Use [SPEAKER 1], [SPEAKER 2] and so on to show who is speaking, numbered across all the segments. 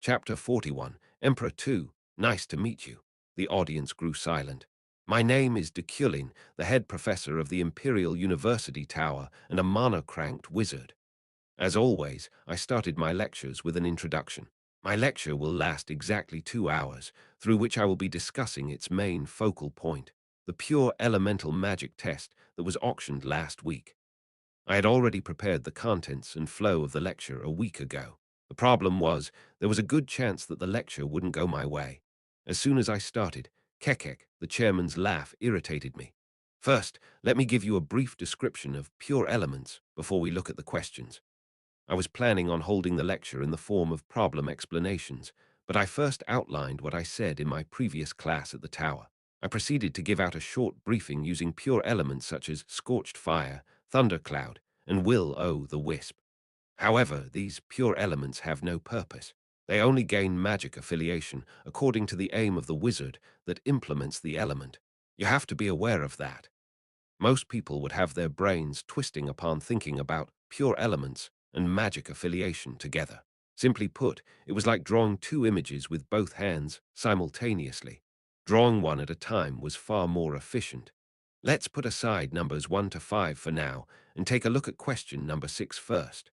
[SPEAKER 1] Chapter 41, Emperor 2, nice to meet you. The audience grew silent. My name is Deculein, the head professor of the Imperial University Tower and a mana-cranked wizard. As always, I started my lectures with an introduction. My lecture will last exactly 2 hours, through which I will be discussing its main focal point, the pure elemental magic test that was auctioned last week. I had already prepared the contents and flow of the lecture a week ago. The problem was, there was a good chance that the lecture wouldn't go my way. As soon as I started, Kekek, the chairman's laugh, irritated me. First, let me give you a brief description of pure elements before we look at the questions. I was planning on holding the lecture in the form of problem explanations, but I first outlined what I said in my previous class at the tower. I proceeded to give out a short briefing using pure elements such as scorched fire, thundercloud, and will-o'-the-wisp. However, these pure elements have no purpose. They only gain magic affiliation according to the aim of the wizard that implements the element. You have to be aware of that. Most people would have their brains twisting upon thinking about pure elements and magic affiliation together. Simply put, it was like drawing two images with both hands simultaneously. Drawing one at a time was far more efficient. Let's put aside numbers 1 to 5 for now and take a look at question number 6 first.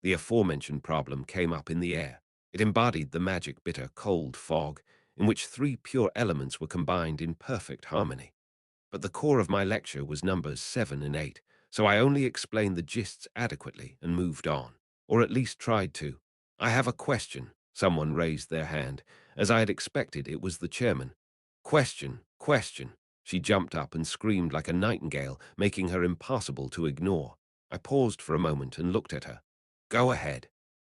[SPEAKER 1] The aforementioned problem came up in the air. It embodied the magic bitter cold fog, in which three pure elements were combined in perfect harmony. But the core of my lecture was numbers 7 and 8, so I only explained the gists adequately and moved on, or at least tried to. I have a question. Someone raised their hand. As I had expected, it was the chairman. Question, question. She jumped up and screamed like a nightingale, making her impossible to ignore. I paused for a moment and looked at her. Go ahead.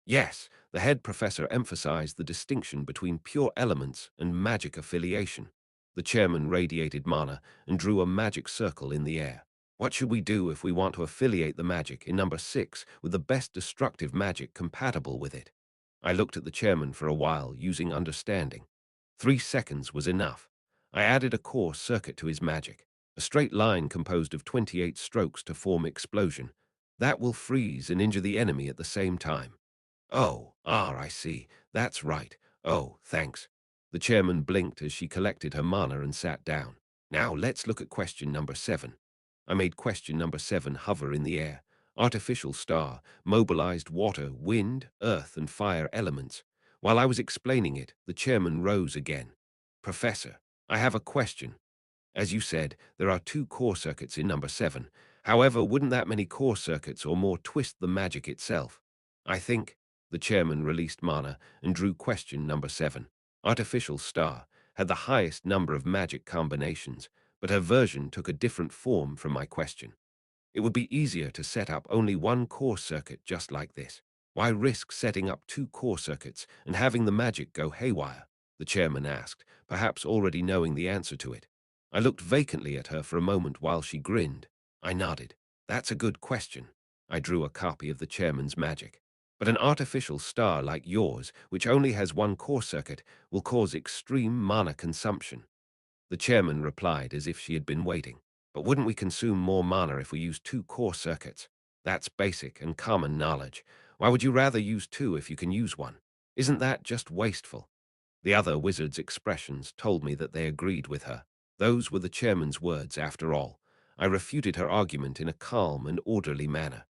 [SPEAKER 1] Yes, the head professor emphasized the distinction between pure elements and magic affiliation. The chairman radiated mana and drew a magic circle in the air. What should we do if we want to affiliate the magic in number 6 with the best destructive magic compatible with it? I looked at the chairman for a while, using understanding. 3 seconds was enough. I added a core circuit to his magic, a straight line composed of 28 strokes to form explosion. That will freeze and injure the enemy at the same time. Oh, I see. That's right. Oh, thanks. The chairman blinked as she collected her mana and sat down. Now let's look at question number 7. I made question number 7 hover in the air. Artificial star, mobilized water, wind, earth, and fire elements. While I was explaining it, the chairman rose again. Professor, I have a question. As you said, there are 2 core circuits in number 7. However, wouldn't that many core circuits or more twist the magic itself? I think. The chairman released mana and drew question number 7. Artificial star had the highest number of magic combinations, but her version took a different form from my question. It would be easier to set up only one core circuit just like this. Why risk setting up 2 core circuits and having the magic go haywire? The chairman asked, perhaps already knowing the answer to it. I looked vacantly at her for a moment while she grinned. I nodded. That's a good question. I drew a copy of the chairman's magic. But an artificial star like yours, which only has one core circuit, will cause extreme mana consumption. The chairman replied as if she had been waiting. But wouldn't we consume more mana if we used 2 core circuits? That's basic and common knowledge. Why would you rather use 2 if you can use 1? Isn't that just wasteful? The other wizards' expressions told me that they agreed with her. Those were the chairman's words, after all. I refuted her argument in a calm and orderly manner.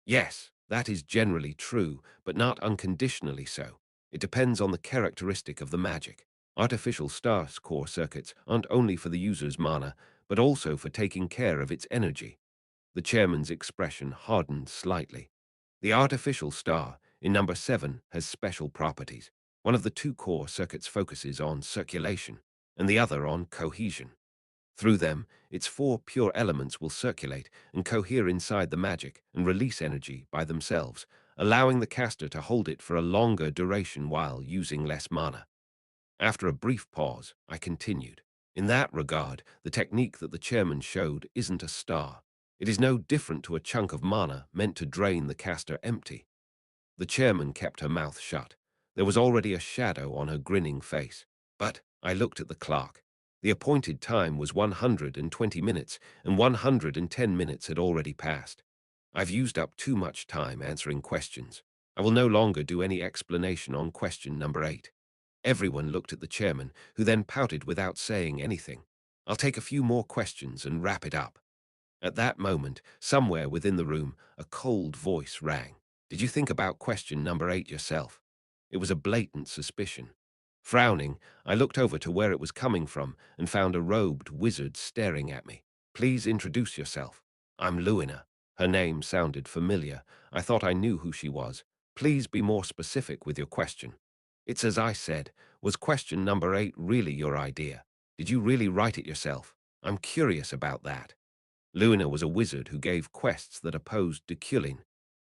[SPEAKER 1] Yes, that is generally true, but not unconditionally so. It depends on the characteristic of the magic. Artificial star core circuits aren't only for the user's mana, but also for taking care of its energy. The chairman's expression hardened slightly. The artificial star, in number 7, has special properties. One of the 2 core circuits focuses on circulation, and the other on cohesion. Through them, its 4 pure elements will circulate and cohere inside the magic and release energy by themselves, allowing the caster to hold it for a longer duration while using less mana. After a brief pause, I continued. In that regard, the technique that the chairman showed isn't a star. It is no different to a chunk of mana meant to drain the caster empty. The chairman kept her mouth shut. There was already a shadow on her grinning face. But I looked at the clock. The appointed time was 120 minutes, and 110 minutes had already passed. I've used up too much time answering questions. I will no longer do any explanation on question number 8. Everyone looked at the chairman, who then pouted without saying anything. I'll take a few more questions and wrap it up. At that moment, somewhere within the room, a cold voice rang. Did you think about question number 8 yourself? It was a blatant suspicion. Frowning, I looked over to where it was coming from and found a robed wizard staring at me. Please introduce yourself. I'm Luina. Her name sounded familiar. I thought I knew who she was. Please be more specific with your question. It's as I said. Was question number 8 really your idea? Did you really write it yourself? I'm curious about that. Luna was a wizard who gave quests that opposed Deculein.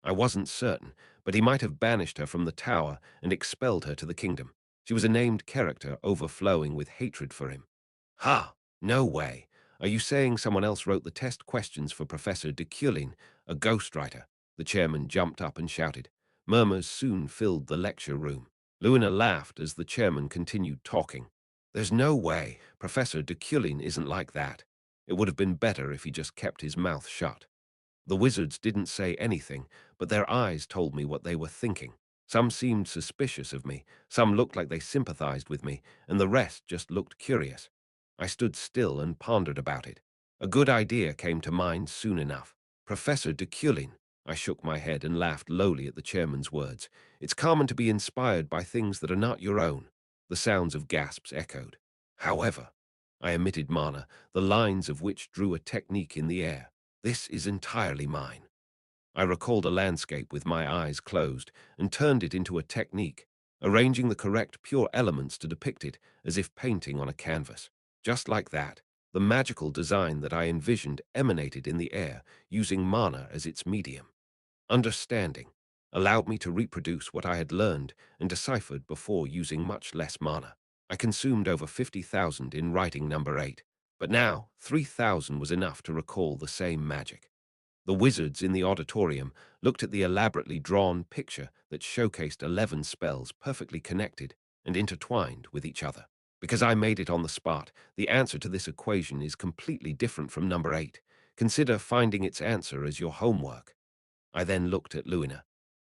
[SPEAKER 1] I wasn't certain, but he might have banished her from the tower and expelled her to the kingdom. She was a named character overflowing with hatred for him. Ha! No way. Are you saying someone else wrote the test questions for Professor Deculein, a ghostwriter? The chairman jumped up and shouted. Murmurs soon filled the lecture room. Luna laughed as the chairman continued talking. There's no way. Professor Deculein isn't like that. It would have been better if he just kept his mouth shut. The wizards didn't say anything, but their eyes told me what they were thinking. Some seemed suspicious of me, some looked like they sympathized with me, and the rest just looked curious. I stood still and pondered about it. A good idea came to mind soon enough. Professor Deculein. I shook my head and laughed lowly at the chairman's words. It's common to be inspired by things that are not your own. The sounds of gasps echoed. However, I emitted mana, the lines of which drew a technique in the air. This is entirely mine. I recalled a landscape with my eyes closed and turned it into a technique, arranging the correct pure elements to depict it as if painting on a canvas. Just like that, the magical design that I envisioned emanated in the air, using mana as its medium. Understanding allowed me to reproduce what I had learned and deciphered before using much less mana. I consumed over 50,000 in writing number 8, but now 3,000 was enough to recall the same magic. The wizards in the auditorium looked at the elaborately drawn picture that showcased 11 spells perfectly connected and intertwined with each other. Because I made it on the spot, the answer to this equation is completely different from number 8. Consider finding its answer as your homework. I then looked at Luina.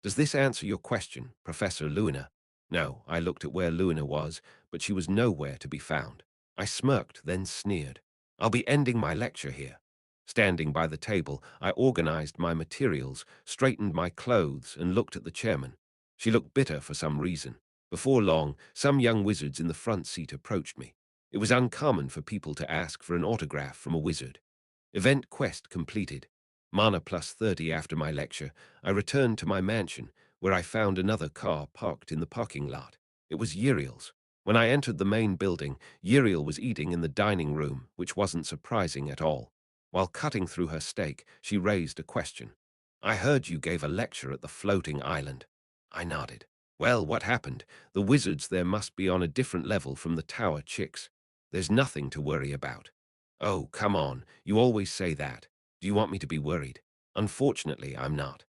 [SPEAKER 1] Does this answer your question, Professor Luina? No, I looked at where Luina was, but she was nowhere to be found. I smirked, then sneered. I'll be ending my lecture here. Standing by the table, I organized my materials, straightened my clothes, and looked at the chairman. She looked bitter for some reason. Before long, some young wizards in the front seat approached me. It was uncommon for people to ask for an autograph from a wizard. Event quest completed. Mana plus 30 after my lecture, I returned to my mansion, where I found another car parked in the parking lot. It was Uriel's. When I entered the main building, Uriel was eating in the dining room, which wasn't surprising at all. While cutting through her steak, she raised a question. I heard you gave a lecture at the floating island. I nodded. Well, what happened? The wizards there must be on a different level from the tower chicks. There's nothing to worry about. Oh, come on, you always say that. Do you want me to be worried? Unfortunately, I'm not.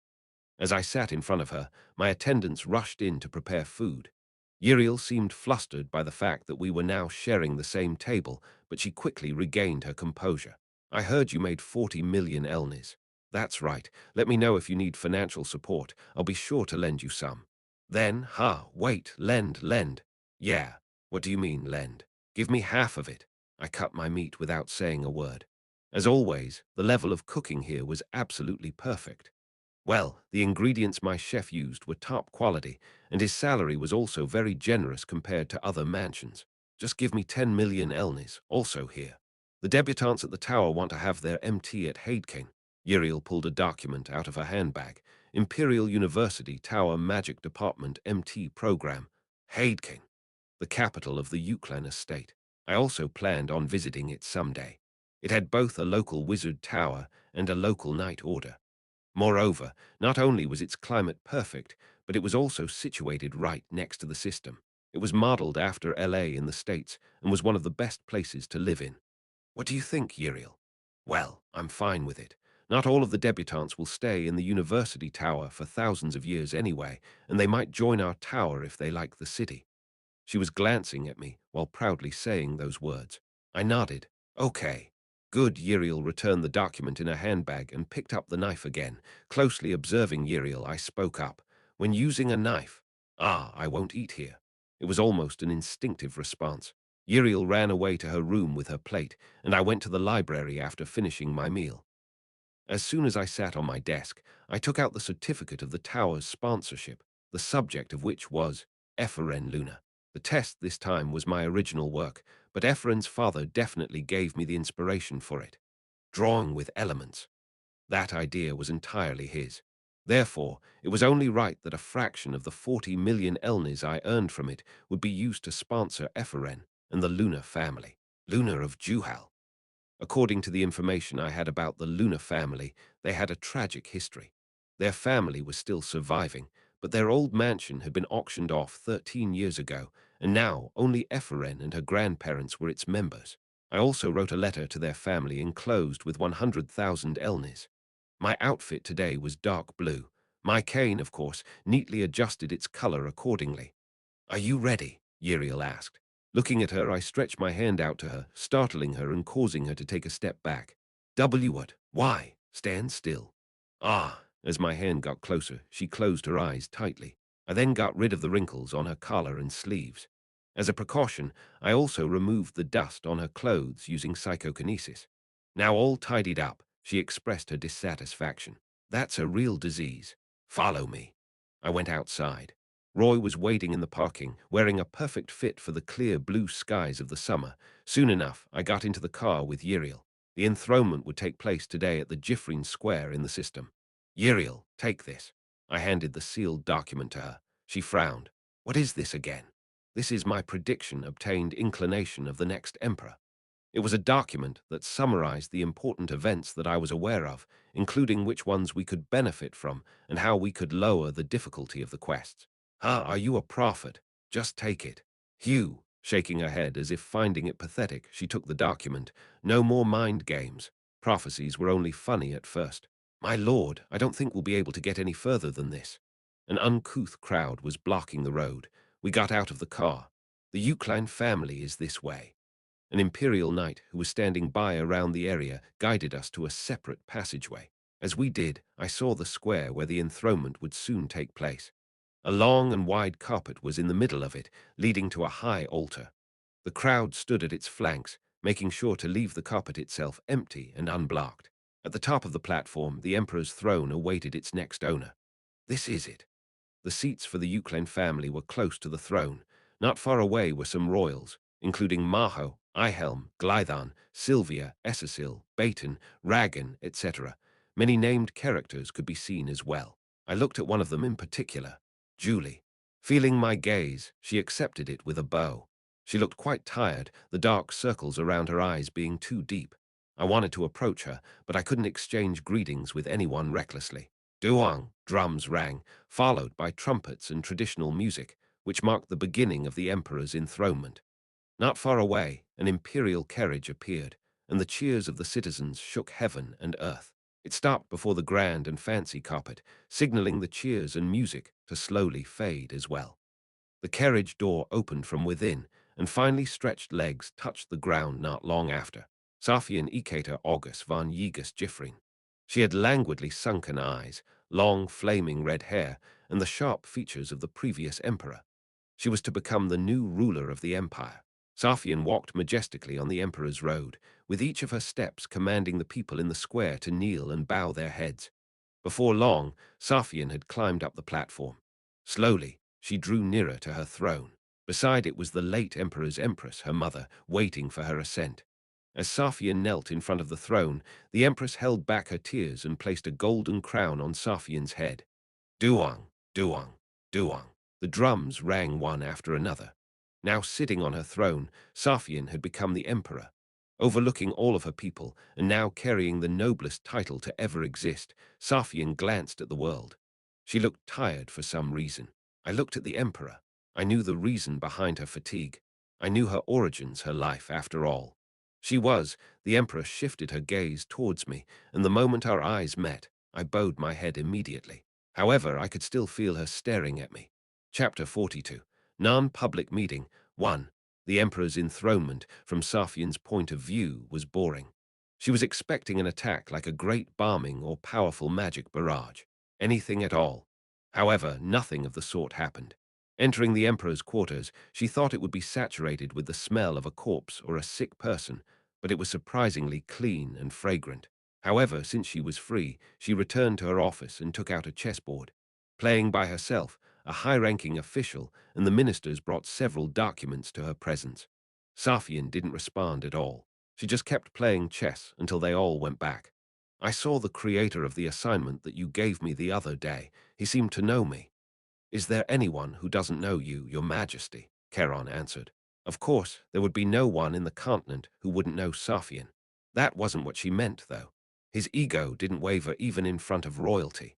[SPEAKER 1] As I sat in front of her, my attendants rushed in to prepare food. Uriel seemed flustered by the fact that we were now sharing the same table, but she quickly regained her composure. I heard you made 40 million Elnis. That's right. Let me know if you need financial support. I'll be sure to lend you some. Then, wait, lend. Yeah. What do you mean, lend? Give me half of it. I cut my meat without saying a word. As always, the level of cooking here was absolutely perfect. Well, the ingredients my chef used were top quality, and his salary was also very generous compared to other mansions. Just give me 10 million Elnis, also here. The debutantes at the tower want to have their MT at Hadekin. Uriel pulled a document out of her handbag. Imperial University Tower Magic Department MT program. Hadekin, the capital of the Euclan estate. I also planned on visiting it someday. It had both a local wizard tower and a local knight order. Moreover, not only was its climate perfect, but it was also situated right next to the system. It was modeled after LA in the States and was one of the best places to live in. What do you think, Uriel? Well, I'm fine with it. Not all of the debutantes will stay in the university tower for thousands of years anyway, and they might join our tower if they like the city. She was glancing at me while proudly saying those words. I nodded. Okay. Good. Uriel returned the document in her handbag and picked up the knife again. Closely observing Uriel, I spoke up. When using a knife. Ah, I won't eat here. It was almost an instinctive response. Uriel ran away to her room with her plate, and I went to the library after finishing my meal. As soon as I sat on my desk, I took out the certificate of the tower's sponsorship, the subject of which was Eferen Luna. The test this time was my original work, but Eferen's father definitely gave me the inspiration for it. Drawing with elements. That idea was entirely his. Therefore, it was only right that a fraction of the 40 million elnis I earned from it would be used to sponsor Eferen and the Luna family. Luna of Juhal. According to the information I had about the Luna family, they had a tragic history. Their family was still surviving, but their old mansion had been auctioned off 13 years ago, and now only Eferen and her grandparents were its members. I also wrote a letter to their family enclosed with 100,000 elnis. My outfit today was dark blue. My cane, of course, neatly adjusted its color accordingly. "Are you ready?" Uriel asked. Looking at her, I stretched my hand out to her, startling her and causing her to take a step back. What? Why? Stand still. Ah, as my hand got closer, she closed her eyes tightly. I then got rid of the wrinkles on her collar and sleeves. As a precaution, I also removed the dust on her clothes using psychokinesis. Now all tidied up, she expressed her dissatisfaction. "That's a real disease. Follow me." I went outside. Roy was waiting in the parking, wearing a perfect fit for the clear blue skies of the summer. Soon enough, I got into the car with Uriel. The enthronement would take place today at the Gifreen Square in the system. "Uriel, take this." I handed the sealed document to her. She frowned. "What is this again?" "This is my prediction obtained inclination of the next emperor." It was a document that summarized the important events that I was aware of, including which ones we could benefit from and how we could lower the difficulty of the quests. "Ah, are you a prophet? Just take it." Hugh, shaking her head as if finding it pathetic, she took the document. "No more mind games. Prophecies were only funny at first." "My lord, I don't think we'll be able to get any further than this." An uncouth crowd was blocking the road. We got out of the car. "The Eucline family is this way." An imperial knight who was standing by around the area guided us to a separate passageway. As we did, I saw the square where the enthronement would soon take place. A long and wide carpet was in the middle of it, leading to a high altar. The crowd stood at its flanks, making sure to leave the carpet itself empty and unblocked. At the top of the platform, the emperor's throne awaited its next owner. This is it. The seats for the Euclid family were close to the throne. Not far away were some royals, including Maho, Ihelm, Glython, Sylvia, Essasil, Baton, Ragan, etc. Many named characters could be seen as well. I looked at one of them in particular, Julie. Feeling my gaze, she accepted it with a bow. She looked quite tired, the dark circles around her eyes being too deep. I wanted to approach her, but I couldn't exchange greetings with anyone recklessly. Duang, drums rang, followed by trumpets and traditional music, which marked the beginning of the emperor's enthronement. Not far away, an imperial carriage appeared, and the cheers of the citizens shook heaven and earth. It stopped before the grand and fancy carpet, signaling the cheers and music to slowly fade as well. The carriage door opened from within, and finely stretched legs touched the ground not long after. Safian Ikater August von Yegus Gifrin. She had languidly sunken eyes, long flaming red hair, and the sharp features of the previous emperor. She was to become the new ruler of the empire. Safian walked majestically on the emperor's road, with each of her steps commanding the people in the square to kneel and bow their heads. Before long, Safian had climbed up the platform. Slowly, she drew nearer to her throne. Beside it was the late emperor's empress, her mother, waiting for her ascent. As Safian knelt in front of the throne, the empress held back her tears and placed a golden crown on Safian's head. Duang, duang, duang. The drums rang one after another. Now sitting on her throne, Safian had become the emperor. Overlooking all of her people, and now carrying the noblest title to ever exist, Safian glanced at the world. She looked tired for some reason. I looked at the emperor. I knew the reason behind her fatigue. I knew her origins, her life, after all. The emperor shifted her gaze towards me, and the moment our eyes met, I bowed my head immediately. However, I could still feel her staring at me. Chapter 42. Non-public meeting. 1. The emperor's enthronement, from Safian's point of view, was boring. She was expecting an attack like a great bombing or powerful magic barrage. Anything at all. However, nothing of the sort happened. Entering the Emperor's quarters, she thought it would be saturated with the smell of a corpse or a sick person, but it was surprisingly clean and fragrant. However, since she was free, she returned to her office and took out a chessboard. Playing by herself, a high-ranking official and the ministers brought several documents to her presence. Safian didn't respond at all. She just kept playing chess until they all went back. I saw the creator of the assignment that you gave me the other day. He seemed to know me. Is there anyone who doesn't know you, Your Majesty? Charon answered. Of course, there would be no one in the continent who wouldn't know Safian. That wasn't what she meant, though. His ego didn't waver even in front of royalty.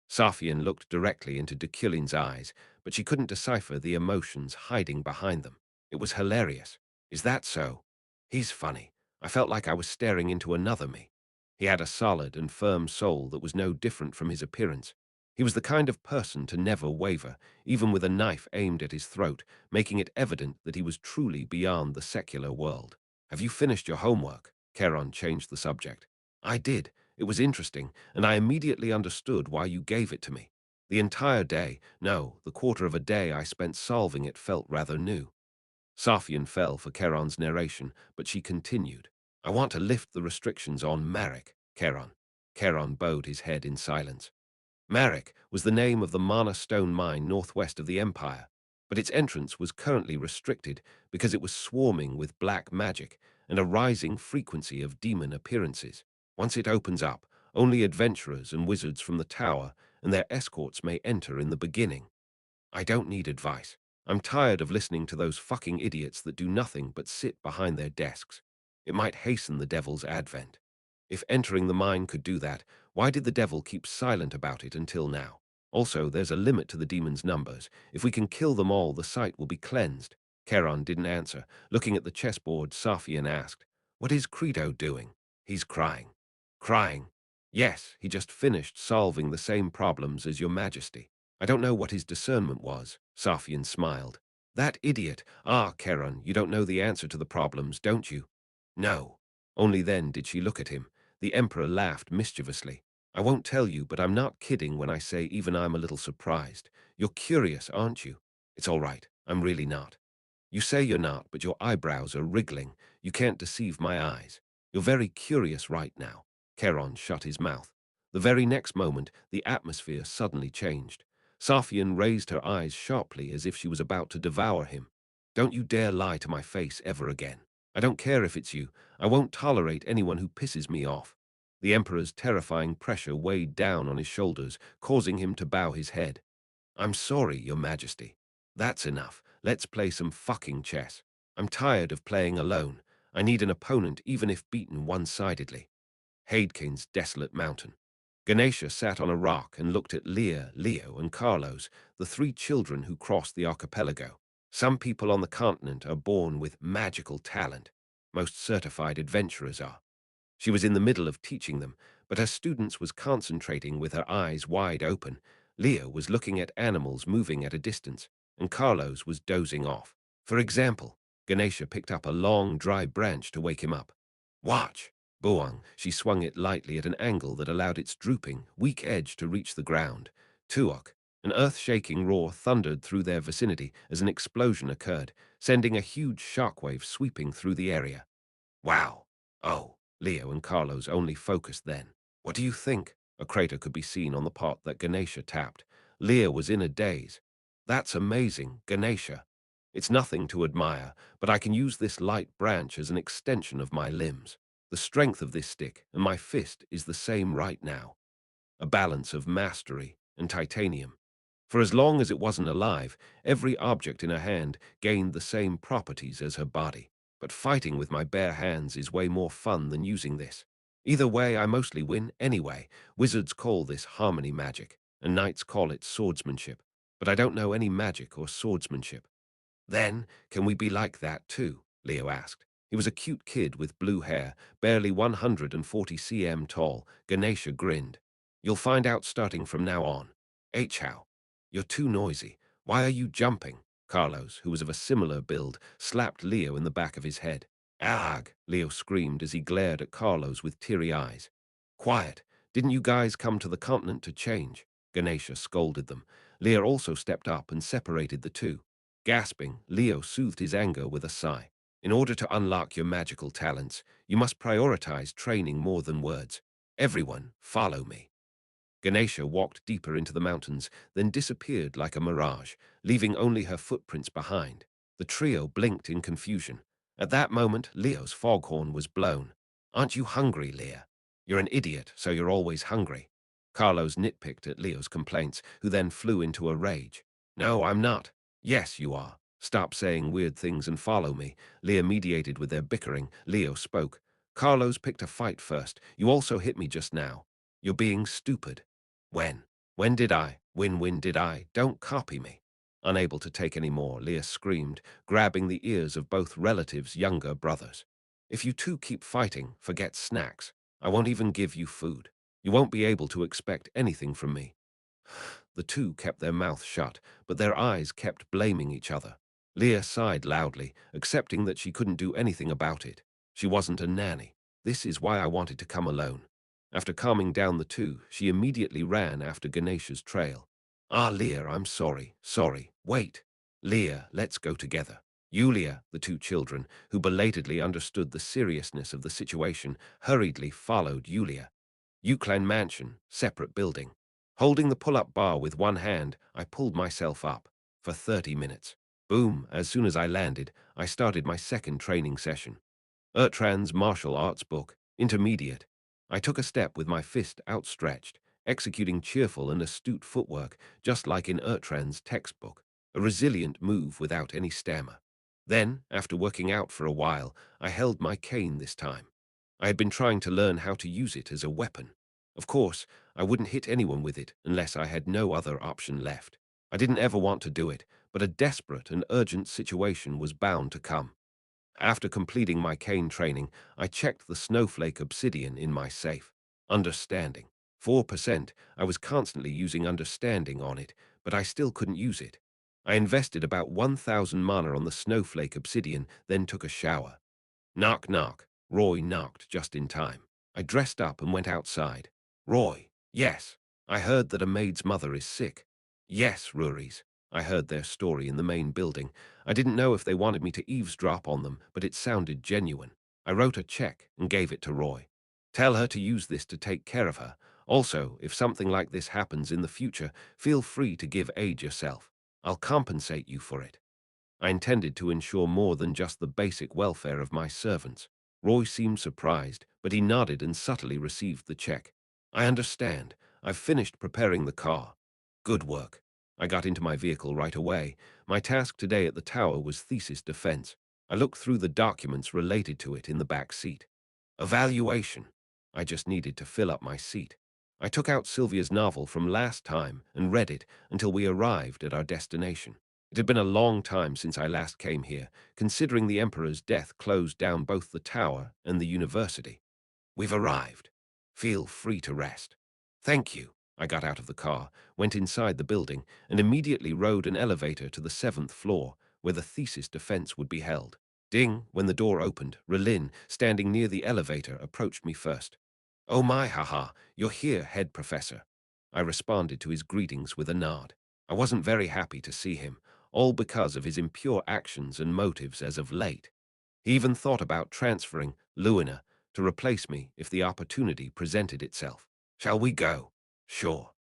[SPEAKER 1] Safian looked directly into Deculein's eyes, but she couldn't decipher the emotions hiding behind them. It was hilarious. Is that so? He's funny. I felt like I was staring into another me. He had a solid and firm soul that was no different from his appearance. He was the kind of person to never waver, even with a knife aimed at his throat, making it evident that he was truly beyond the secular world. Have you finished your homework? Charon changed the subject. I did. It was interesting, and I immediately understood why you gave it to me. The entire day, no, the quarter of a day I spent solving it felt rather new. Safian fell for Charon's narration, but she continued. I want to lift the restrictions on Marek, Charon. Charon bowed his head in silence. Marek was the name of the Mana stone mine northwest of the Empire, but its entrance was currently restricted because it was swarming with black magic and a rising frequency of demon appearances. Once it opens up, only adventurers and wizards from the tower and their escorts may enter in the beginning. I don't need advice. I'm tired of listening to those fucking idiots that do nothing but sit behind their desks. It might hasten the devil's advent. If entering the mine could do that, why did the devil keep silent about it until now? Also, there's a limit to the demon's numbers. If we can kill them all, the site will be cleansed. Charon didn't answer. Looking at the chessboard, Safian asked, What is Credo doing? He's crying. Crying? Yes, he just finished solving the same problems as Your Majesty. I don't know what his discernment was. Safian smiled. That idiot. Ah, Charon, you don't know the answer to the problems, don't you? No. Only then did she look at him. The Emperor laughed mischievously. I won't tell you, but I'm not kidding when I say even I'm a little surprised. You're curious, aren't you? It's all right. I'm really not. You say you're not, but your eyebrows are wriggling. You can't deceive my eyes. You're very curious right now. Charon shut his mouth. The very next moment, the atmosphere suddenly changed. Safian raised her eyes sharply as if she was about to devour him. Don't you dare lie to my face ever again. I don't care if it's you. I won't tolerate anyone who pisses me off. The Emperor's terrifying pressure weighed down on his shoulders, causing him to bow his head. I'm sorry, Your Majesty. That's enough. Let's play some fucking chess. I'm tired of playing alone. I need an opponent even if beaten one-sidedly. Hadekin's desolate mountain. Ganesha sat on a rock and looked at Leah, Leo, and Carlos, the three children who crossed the archipelago. Some people on the continent are born with magical talent. Most certified adventurers are. She was in the middle of teaching them, but her students was concentrating with her eyes wide open. Leah was looking at animals moving at a distance, and Carlos was dozing off. For example, Ganesha picked up a long, dry branch to wake him up. Watch! Boang, she swung it lightly at an angle that allowed its drooping, weak edge to reach the ground. Tuok, an earth-shaking roar thundered through their vicinity as an explosion occurred, sending a huge shockwave sweeping through the area. Wow! Oh, Leo and Carlos only focused then. What do you think? A crater could be seen on the pot that Ganesha tapped. Leo was in a daze. That's amazing, Ganesha. It's nothing to admire, but I can use this light branch as an extension of my limbs. The strength of this stick and my fist is the same right now. A balance of mastery and titanium. For as long as it wasn't alive, every object in her hand gained the same properties as her body. But fighting with my bare hands is way more fun than using this. Either way, I mostly win anyway. Wizards call this harmony magic, and knights call it swordsmanship. But I don't know any magic or swordsmanship. Then, can we be like that too? Leo asked. He was a cute kid with blue hair, barely 140 cm tall. Ganesha grinned. You'll find out starting from now on. How? You're too noisy. Why are you jumping? Carlos, who was of a similar build, slapped Leo in the back of his head. Ag! Leo screamed as he glared at Carlos with teary eyes. Quiet. Didn't you guys come to the continent to change? Ganesha scolded them. Leah also stepped up and separated the two. Gasping, Leo soothed his anger with a sigh. In order to unlock your magical talents, you must prioritize training more than words. Everyone, follow me. Ganesha walked deeper into the mountains, then disappeared like a mirage, leaving only her footprints behind. The trio blinked in confusion. At that moment, Leo's foghorn was blown. Aren't you hungry, Leah? You're an idiot, so you're always hungry. Carlos nitpicked at Leo's complaints, who then flew into a rage. No, I'm not. Yes, you are. Stop saying weird things and follow me. Leah mediated with their bickering. Leo spoke. Carlos picked a fight first. You also hit me just now. You're being stupid. When? When did I? When did I? Don't copy me. Unable to take any more, Leah screamed, grabbing the ears of both relatives' younger brothers. If you two keep fighting, forget snacks. I won't even give you food. You won't be able to expect anything from me. The two kept their mouths shut, but their eyes kept blaming each other. Leah sighed loudly, accepting that she couldn't do anything about it. She wasn't a nanny. This is why I wanted to come alone. After calming down the two, she immediately ran after Ganesha's trail. Ah, Leah, I'm sorry. Wait. Leah, let's go together. Yulia, the two children, who belatedly understood the seriousness of the situation, hurriedly followed Yulia. Euclid Mansion, separate building. Holding the pull-up bar with one hand, I pulled myself up. For 30 minutes. Boom, as soon as I landed, I started my second training session. Ertrand's martial arts book, intermediate. I took a step with my fist outstretched, executing cheerful and astute footwork, just like in Ertrand's textbook, a resilient move without any stammer. Then, after working out for a while, I held my cane this time. I had been trying to learn how to use it as a weapon. Of course, I wouldn't hit anyone with it unless I had no other option left. I didn't ever want to do it, but a desperate and urgent situation was bound to come. After completing my cane training, I checked the snowflake obsidian in my safe. Understanding. 4%. I was constantly using understanding on it, but I still couldn't use it. I invested about 1,000 mana on the snowflake obsidian, then took a shower. Knock, knock. Roy knocked just in time. I dressed up and went outside. Roy. Yes. I heard that a maid's mother is sick. Yes, Ruries. I heard their story in the main building. I didn't know if they wanted me to eavesdrop on them, but it sounded genuine. I wrote a check and gave it to Roy. Tell her to use this to take care of her. Also, if something like this happens in the future, feel free to give aid yourself. I'll compensate you for it. I intended to ensure more than just the basic welfare of my servants. Roy seemed surprised, but he nodded and subtly received the check. I understand. I've finished preparing the car. Good work. I got into my vehicle right away. My task today at the tower was thesis defense. I looked through the documents related to it in the back seat. Evaluation. I just needed to fill up my seat. I took out Sylvia's novel from last time and read it until we arrived at our destination. It had been a long time since I last came here, considering the Emperor's death closed down both the tower and the university. We've arrived. Feel free to rest. Thank you. I got out of the car, went inside the building, and immediately rode an elevator to the 7th floor, where the thesis defense would be held. Ding, when the door opened, Relin, standing near the elevator, approached me first. Oh my, haha, you're here, head professor. I responded to his greetings with a nod. I wasn't very happy to see him, all because of his impure actions and motives as of late. He even thought about transferring Luina to replace me if the opportunity presented itself. Shall we go? Sure.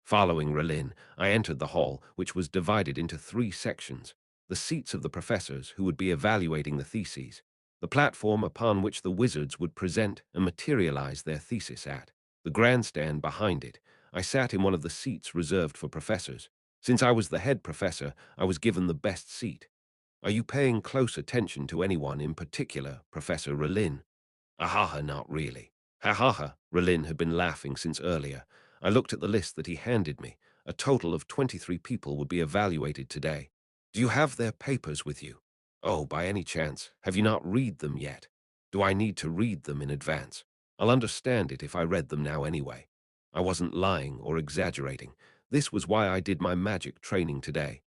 [SPEAKER 1] Following Relin, I entered the hall, which was divided into 3 sections: the seats of the professors who would be evaluating the theses, the platform upon which the wizards would present and materialize their thesis at, the grandstand behind it. I sat in one of the seats reserved for professors. Since I was the head professor, I was given the best seat. Are you paying close attention to anyone in particular, Professor Relin? Ahaha, not really. Ha, Relin had been laughing since earlier. I looked at the list that he handed me. A total of 23 people would be evaluated today. Do you have their papers with you? Oh, by any chance, have you not read them yet? Do I need to read them in advance? I'll understand it if I read them now anyway. I wasn't lying or exaggerating. This was why I did my magic training today.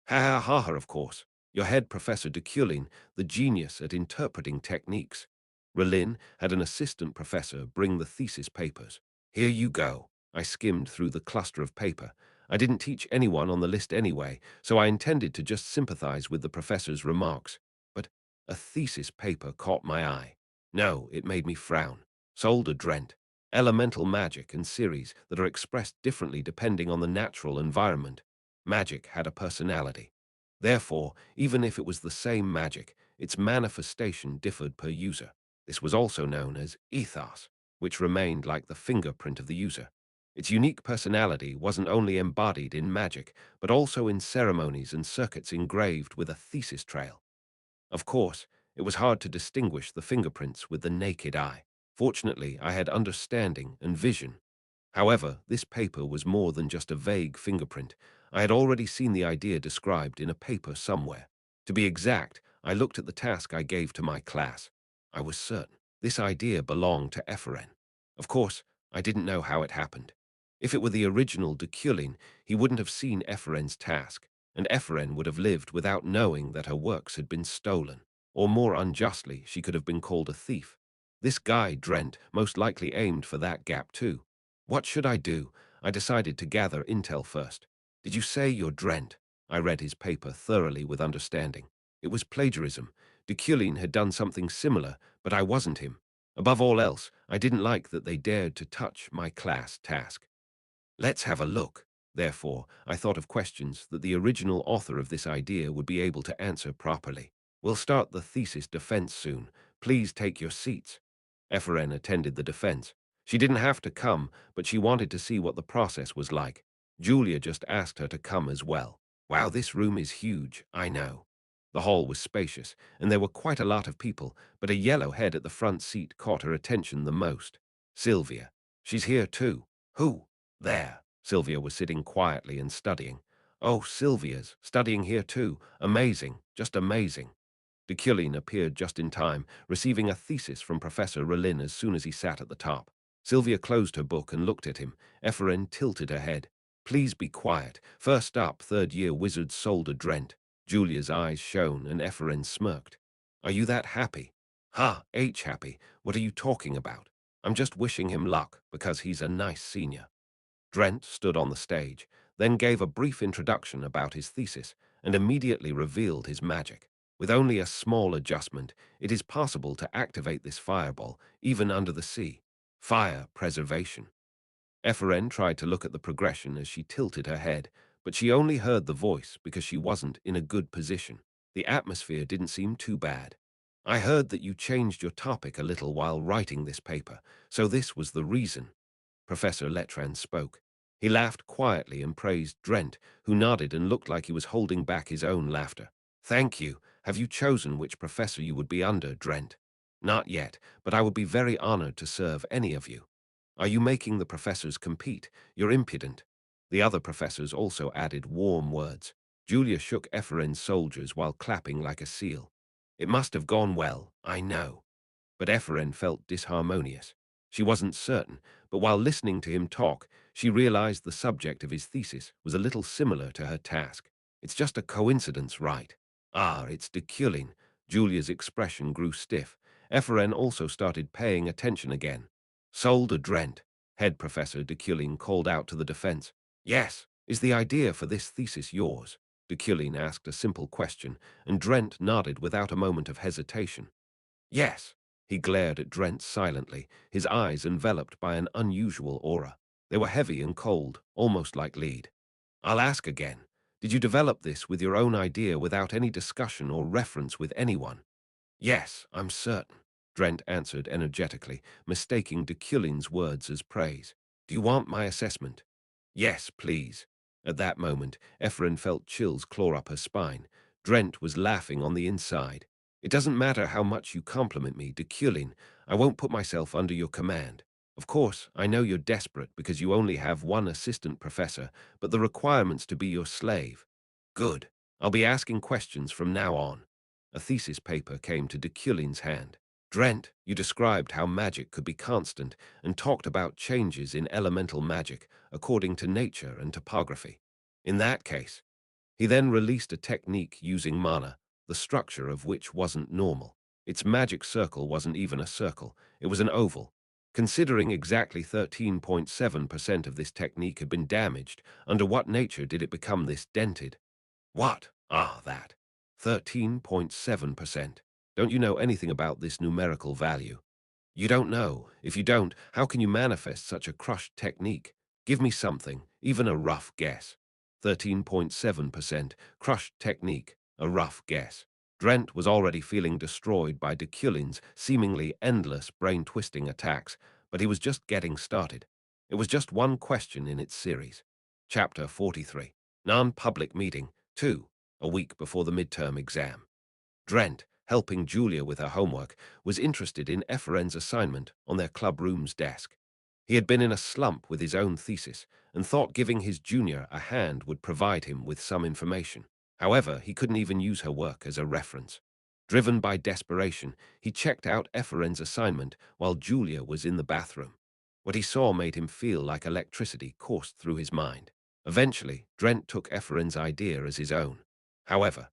[SPEAKER 1] Ha, of course. Your head Professor Deculein, the genius at interpreting techniques. Relin had an assistant professor bring the thesis papers. Here you go. I skimmed through the cluster of paper. I didn't teach anyone on the list anyway, so I intended to just sympathize with the professor's remarks. But a thesis paper caught my eye. No, it made me frown. Solder Drent. Elemental magic and series that are expressed differently depending on the natural environment. Magic had a personality. Therefore, even if it was the same magic, its manifestation differed per user. This was also known as ethos, which remained like the fingerprint of the user. Its unique personality wasn't only embodied in magic, but also in ceremonies and circuits engraved with a thesis trail. Of course, it was hard to distinguish the fingerprints with the naked eye. Fortunately, I had understanding and vision. However, this paper was more than just a vague fingerprint. I had already seen the idea described in a paper somewhere. To be exact, I looked at the task I gave to my class. I was certain this idea belonged to Epheren. Of course, I didn't know how it happened. If it were the original Deculein, he wouldn't have seen Epheren's task, and Epheren would have lived without knowing that her works had been stolen. Or more unjustly, she could have been called a thief. This guy, Drent, most likely aimed for that gap too. What should I do? I decided to gather intel first. Did you say you're Drent? I read his paper thoroughly with understanding. It was plagiarism. Deculein had done something similar, but I wasn't him. Above all else, I didn't like that they dared to touch my class task. Let's have a look. Therefore, I thought of questions that the original author of this idea would be able to answer properly. We'll start the thesis defense soon. Please take your seats. Epheren attended the defense. She didn't have to come, but she wanted to see what the process was like. Julia just asked her to come as well. Wow, this room is huge, I know. The hall was spacious, and there were quite a lot of people, but a yellow head at the front seat caught her attention the most. Sylvia. She's here too. Who? There. Sylvia was sitting quietly and studying. Oh, Sylvia's studying here too. Amazing. Just amazing. Deculein appeared just in time, receiving a thesis from Professor Relin as soon as he sat at the top. Sylvia closed her book and looked at him. Epheren tilted her head. Please be quiet. First up, third-year wizard Solder Drent. Julia's eyes shone and Epheren smirked. Are you that happy? Ha, happy. What are you talking about? I'm just wishing him luck because he's a nice senior. Drent stood on the stage, then gave a brief introduction about his thesis and immediately revealed his magic. With only a small adjustment, it is possible to activate this fireball, even under the sea. Fire preservation. Epheren tried to look at the progression as she tilted her head, but she only heard the voice because she wasn't in a good position. The atmosphere didn't seem too bad. I heard that you changed your topic a little while writing this paper, so this was the reason. Professor Letran spoke. He laughed quietly and praised Drent, who nodded and looked like he was holding back his own laughter. Thank you. Have you chosen which professor you would be under, Drent? Not yet, but I would be very honored to serve any of you. Are you making the professors compete? You're impudent. The other professors also added warm words. Julia shook Epheren's soldiers while clapping like a seal. It must have gone well, I know. But Epheren felt disharmonious. She wasn't certain, but while listening to him talk, she realized the subject of his thesis was a little similar to her task. It's just a coincidence, right? Ah, it's Deculein. Julia's expression grew stiff. Epheren also started paying attention again. Solder Drent, head professor Deculein called out to the defense. Yes, is the idea for this thesis yours? Deculein asked a simple question, and Drent nodded without a moment of hesitation. Yes. He glared at Drent silently, his eyes enveloped by an unusual aura. They were heavy and cold, almost like lead. I'll ask again. Did you develop this with your own idea without any discussion or reference with anyone? Yes, I'm certain, Drent answered energetically, mistaking Deculein's words as praise. Do you want my assessment? Yes, please. At that moment, Epheren felt chills claw up her spine. Drent was laughing on the inside. It doesn't matter how much you compliment me, Deculein. I won't put myself under your command. Of course, I know you're desperate because you only have one assistant professor, but the requirement's to be your slave. Good. I'll be asking questions from now on. A thesis paper came to Deculein's hand. Drent, you described how magic could be constant and talked about changes in elemental magic according to nature and topography. In that case, he then released a technique using mana, the structure of which wasn't normal. Its magic circle wasn't even a circle, it was an oval. Considering exactly 13.7% of this technique had been damaged, under what nature did it become this dented? What? Ah, that. 13.7%. Don't you know anything about this numerical value? You don't know. If you don't, how can you manifest such a crushed technique? Give me something, even a rough guess. 13.7% crushed technique, a rough guess. Drent was already feeling destroyed by Deculein's seemingly endless brain-twisting attacks, but he was just getting started. It was just one question in its series. Chapter 43. Non-public meeting 2, a week before the midterm exam. Drent, helping Julia with her homework, was interested in Efren's assignment on their club room's desk. He had been in a slump with his own thesis and thought giving his junior a hand would provide him with some information. However, he couldn't even use her work as a reference. Driven by desperation, he checked out Efren's assignment while Julia was in the bathroom. What he saw made him feel like electricity coursed through his mind. Eventually, Drent took Efren's idea as his own. However,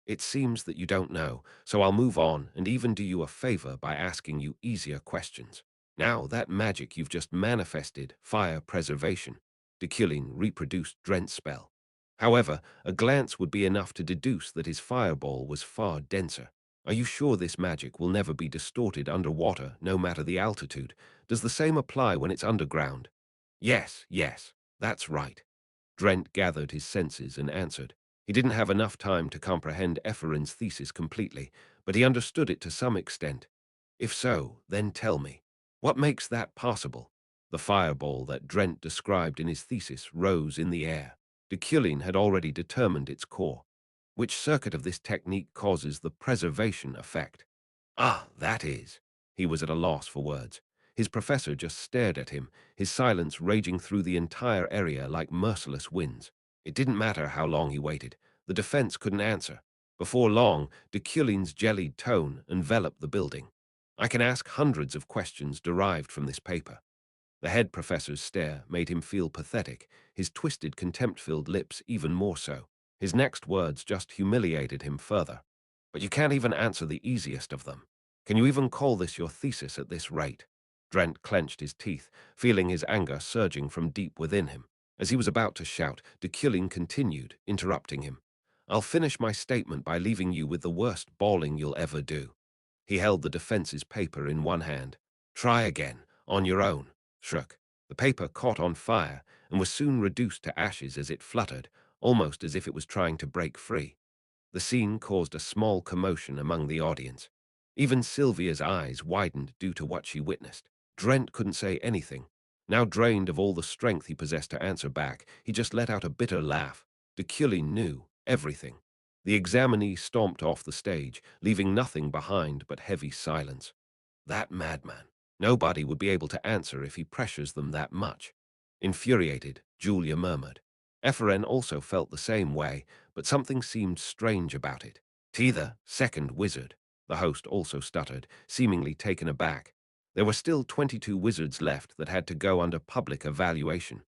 [SPEAKER 1] it seems that you don't know, so I'll move on and even do you a favor by asking you easier questions. Now, that magic you've just manifested, fire preservation, Deculein reproduced Drent's spell. However, a glance would be enough to deduce that his fireball was far denser. Are you sure this magic will never be distorted underwater, no matter the altitude? Does the same apply when it's underground? Yes, yes, that's right. Drent gathered his senses and answered. He didn't have enough time to comprehend Efren's thesis completely, but he understood it to some extent. If so, then tell me, what makes that possible? The fireball that Drent described in his thesis rose in the air. Deculein had already determined its core. Which circuit of this technique causes the preservation effect? Ah, that is. He was at a loss for words. His professor just stared at him, his silence raging through the entire area like merciless winds. It didn't matter how long he waited. The defense couldn't answer. Before long, Deculein's jellied tone enveloped the building. I can ask hundreds of questions derived from this paper. The head professor's stare made him feel pathetic, his twisted, contempt-filled lips even more so. His next words just humiliated him further. But you can't even answer the easiest of them. Can you even call this your thesis at this rate? Drent clenched his teeth, feeling his anger surging from deep within him. As he was about to shout, Deculein continued, interrupting him. I'll finish my statement by leaving you with the worst bawling you'll ever do. He held the defense's paper in one hand. Try again, on your own. Shruck. The paper caught on fire and was soon reduced to ashes as it fluttered, almost as if it was trying to break free. The scene caused a small commotion among the audience. Even Sylvia's eyes widened due to what she witnessed. Drent couldn't say anything. Now drained of all the strength he possessed to answer back, he just let out a bitter laugh. Deculein knew everything. The examinee stomped off the stage, leaving nothing behind but heavy silence. That madman. Nobody would be able to answer if he pressures them that much. Infuriated, Julia murmured. Efren also felt the same way, but something seemed strange about it. Teether, second wizard. The host also stuttered, seemingly taken aback. There were still 22 wizards left that had to go under public evaluation.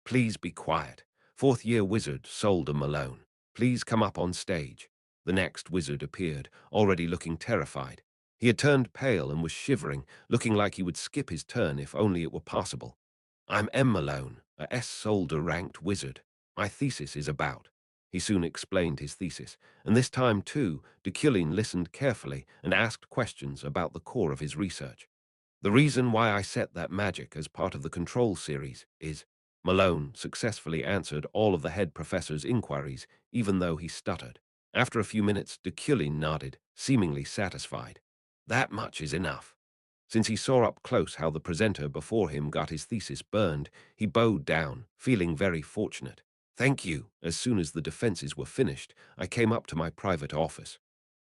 [SPEAKER 1] Please be quiet. Fourth-year wizard Solder Malone. Please come up on stage. The next wizard appeared, already looking terrified. He had turned pale and was shivering, looking like he would skip his turn if only it were possible. I'm M. Malone, a S. Solder-ranked wizard. My thesis is about. He soon explained his thesis, and this time, too, Deculein listened carefully and asked questions about the core of his research. The reason why I set that magic as part of the control series is Malone successfully answered all of the head professor's inquiries, even though he stuttered. After a few minutes, Deculein nodded, seemingly satisfied. That much is enough. Since he saw up close how the presenter before him got his thesis burned, he bowed down, feeling very fortunate. Thank you. As soon as the defenses were finished, I came up to my private office.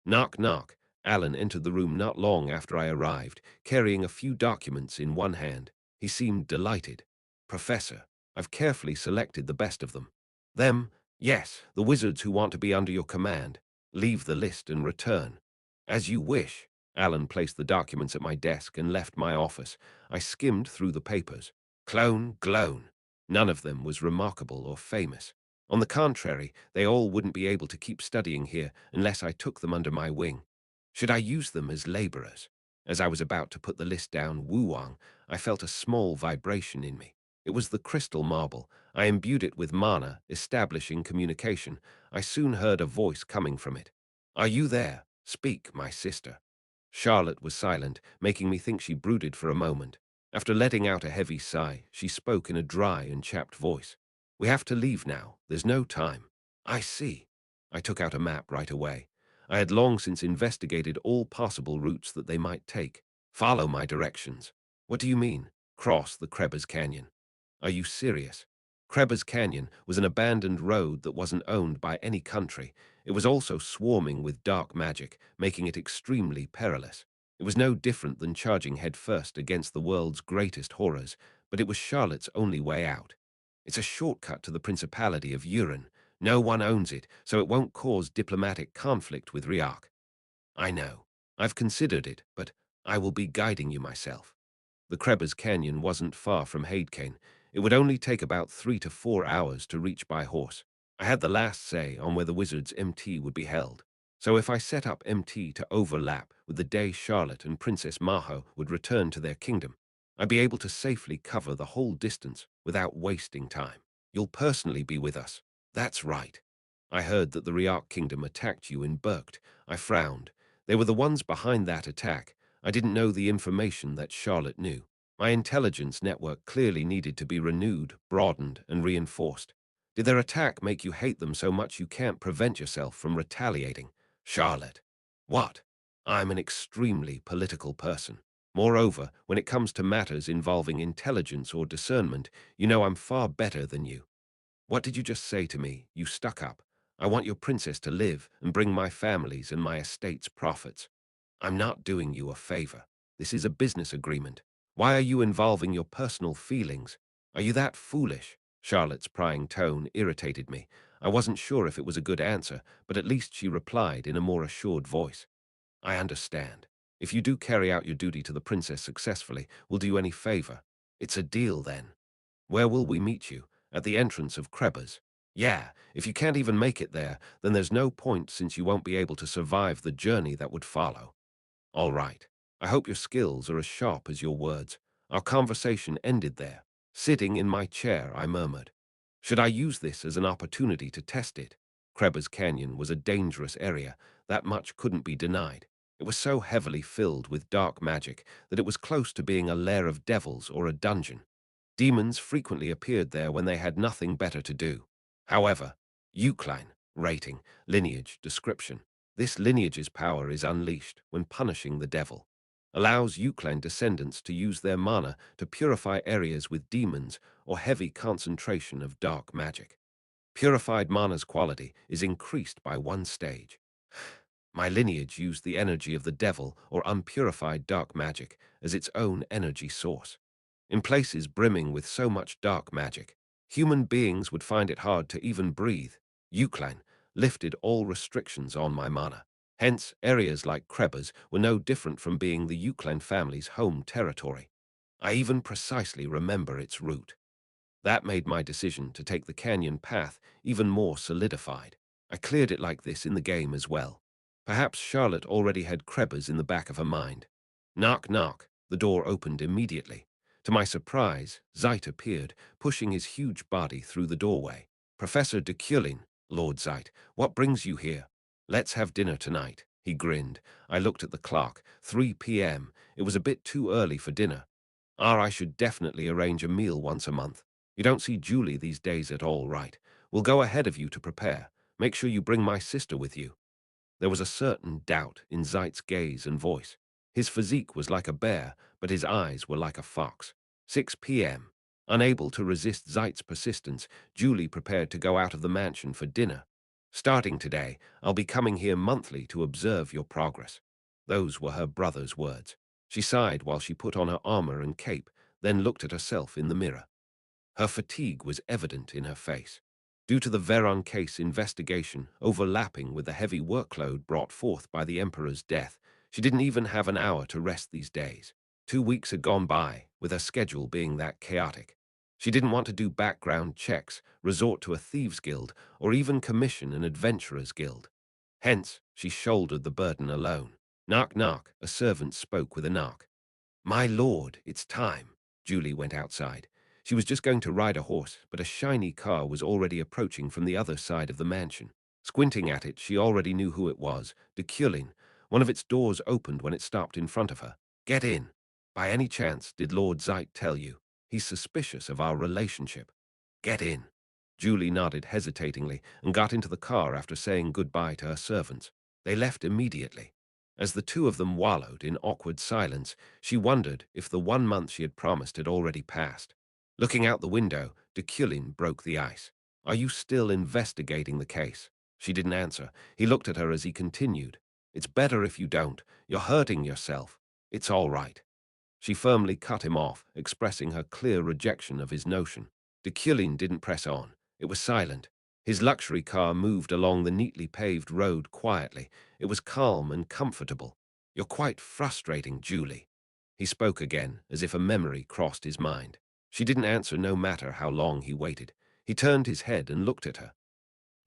[SPEAKER 1] Knock, knock. Alan entered the room not long after I arrived, carrying a few documents in one hand. He seemed delighted. Professor, I've carefully selected the best of them. Them? Yes, the wizards who want to be under your command. Leave the list and return. As you wish. Alan placed the documents at my desk and left my office. I skimmed through the papers. Clone, gloan. None of them was remarkable or famous. On the contrary, they all wouldn't be able to keep studying here unless I took them under my wing. Should I use them as laborers? As I was about to put the list down Wuwang, I felt a small vibration in me. It was the crystal marble. I imbued it with mana, establishing communication. I soon heard a voice coming from it. "Are you there? Speak, my sister." Charlotte was silent, making me think she brooded for a moment. After letting out a heavy sigh, she spoke in a dry and chapped voice. "We have to leave now. There's no time." "I see." I took out a map right away. I had long since investigated all possible routes that they might take. "Follow my directions." "What do you mean?" "Cross the Krebs Canyon." "Are you serious?" Krebs Canyon was an abandoned road that wasn't owned by any country. It was also swarming with dark magic, making it extremely perilous. It was no different than charging headfirst against the world's greatest horrors, but it was Charlotte's only way out. "It's a shortcut to the Principality of Urin. No one owns it, so it won't cause diplomatic conflict with Riak." "I know. I've considered it, but I will be guiding you myself." The Krebs Canyon wasn't far from Hadecane. It would only take about 3 to 4 hours to reach by horse. I had the last say on where the wizard's MT would be held. So if I set up MT to overlap with the day Charlotte and Princess Maho would return to their kingdom, I'd be able to safely cover the whole distance without wasting time. "You'll personally be with us." "That's right." "I heard that the Riak kingdom attacked you in Burgt." I frowned. They were the ones behind that attack. I didn't know the information that Charlotte knew. My intelligence network clearly needed to be renewed, broadened, and reinforced. "Did their attack make you hate them so much you can't prevent yourself from retaliating?" "Charlotte." "What?" "I'm an extremely political person. Moreover, when it comes to matters involving intelligence or discernment, you know I'm far better than you." "What did you just say to me, you stuck-up? I want your princess to live and bring my family's and my estate's profits." "I'm not doing you a favor. This is a business agreement. Why are you involving your personal feelings? Are you that foolish?" Charlotte's prying tone irritated me. I wasn't sure if it was a good answer, but at least she replied in a more assured voice. "I understand. If you do carry out your duty to the princess successfully, we'll do you any favor. It's a deal then." "Where will we meet you? At the entrance of Krebs?" "Yeah, if you can't even make it there, then there's no point since you won't be able to survive the journey that would follow." "All right. I hope your skills are as sharp as your words." Our conversation ended there. Sitting in my chair, I murmured, "Should I use this as an opportunity to test it?" Krebs Canyon was a dangerous area. That much couldn't be denied. It was so heavily filled with dark magic that it was close to being a lair of devils or a dungeon. Demons frequently appeared there when they had nothing better to do. However, Eucline, rating, lineage, description. This lineage's power is unleashed when punishing the devil. Allows Eucline descendants to use their mana to purify areas with demons or heavy concentration of dark magic. Purified mana's quality is increased by 1 stage. My lineage used the energy of the devil or unpurified dark magic as its own energy source. In places brimming with so much dark magic, human beings would find it hard to even breathe. Eucline lifted all restrictions on my mana. Hence, areas like Krebs were no different from being the Eucline family's home territory. I even precisely remember its route. That made my decision to take the canyon path even more solidified. I cleared it like this in the game as well. Perhaps Charlotte already had Krebs in the back of her mind. Knock, knock. The door opened immediately. To my surprise, Zeit appeared, pushing his huge body through the doorway. "Professor Deculein, Lord Zeit, what brings you here?" "Let's have dinner tonight." He grinned. I looked at the clock. 3 p.m. It was a bit too early for dinner. I should definitely arrange a meal once a month. You don't see Julie these days at all, right? We'll go ahead of you to prepare. Make sure you bring my sister with you." There was a certain doubt in Zeit's gaze and voice. His physique was like a bear, but his eyes were like a fox. 6 p.m. Unable to resist Zeit's persistence, Julie prepared to go out of the mansion for dinner. "Starting today, I'll be coming here monthly to observe your progress." Those were her brother's words. She sighed while she put on her armor and cape, then looked at herself in the mirror. Her fatigue was evident in her face. Due to the Veron case investigation overlapping with the heavy workload brought forth by the Emperor's death, she didn't even have an hour to rest these days. 2 weeks had gone by, with her schedule being that chaotic. She didn't want to do background checks, resort to a thieves' guild, or even commission an adventurer's guild. Hence, she shouldered the burden alone. Knock, knock, a servant spoke with a knock. My lord, it's time. Julie went outside. She was just going to ride a horse, but a shiny car was already approaching from the other side of the mansion. Squinting at it, she already knew who it was, Deculein. One of its doors opened when it stopped in front of her. Get in. By any chance, did Lord Zeit tell you? He's suspicious of our relationship. Get in. Julie nodded hesitatingly and got into the car after saying goodbye to her servants. They left immediately. As the two of them wallowed in awkward silence, she wondered if the 1 month she had promised had already passed. Looking out the window, Deculein broke the ice. Are you still investigating the case? She didn't answer. He looked at her as he continued. It's better if you don't. You're hurting yourself. It's all right. She firmly cut him off, expressing her clear rejection of his notion. Deculein didn't press on. It was silent. His luxury car moved along the neatly paved road quietly. It was calm and comfortable. You're quite frustrating, Julie. He spoke again, as if a memory crossed his mind. She didn't answer no matter how long he waited. He turned his head and looked at her.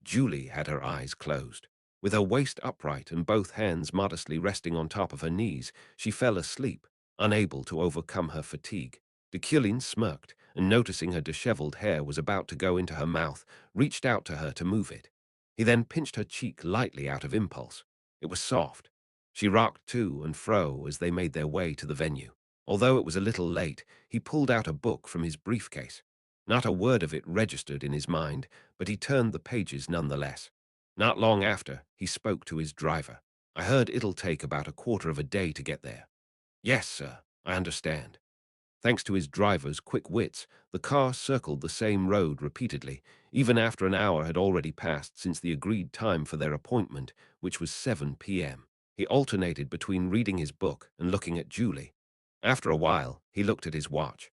[SPEAKER 1] Julie had her eyes closed. With her waist upright and both hands modestly resting on top of her knees, she fell asleep, unable to overcome her fatigue. Deculein smirked, and noticing her disheveled hair was about to go into her mouth, reached out to her to move it. He then pinched her cheek lightly out of impulse. It was soft. She rocked to and fro as they made their way to the venue. Although it was a little late, he pulled out a book from his briefcase. Not a word of it registered in his mind, but he turned the pages nonetheless. Not long after, he spoke to his driver. I heard it'll take about a quarter of a day to get there. Yes, sir, I understand. Thanks to his driver's quick wits, the car circled the same road repeatedly, even after an hour had already passed since the agreed time for their appointment, which was 7 p.m. He alternated between reading his book and looking at Julie. After a while, he looked at his watch.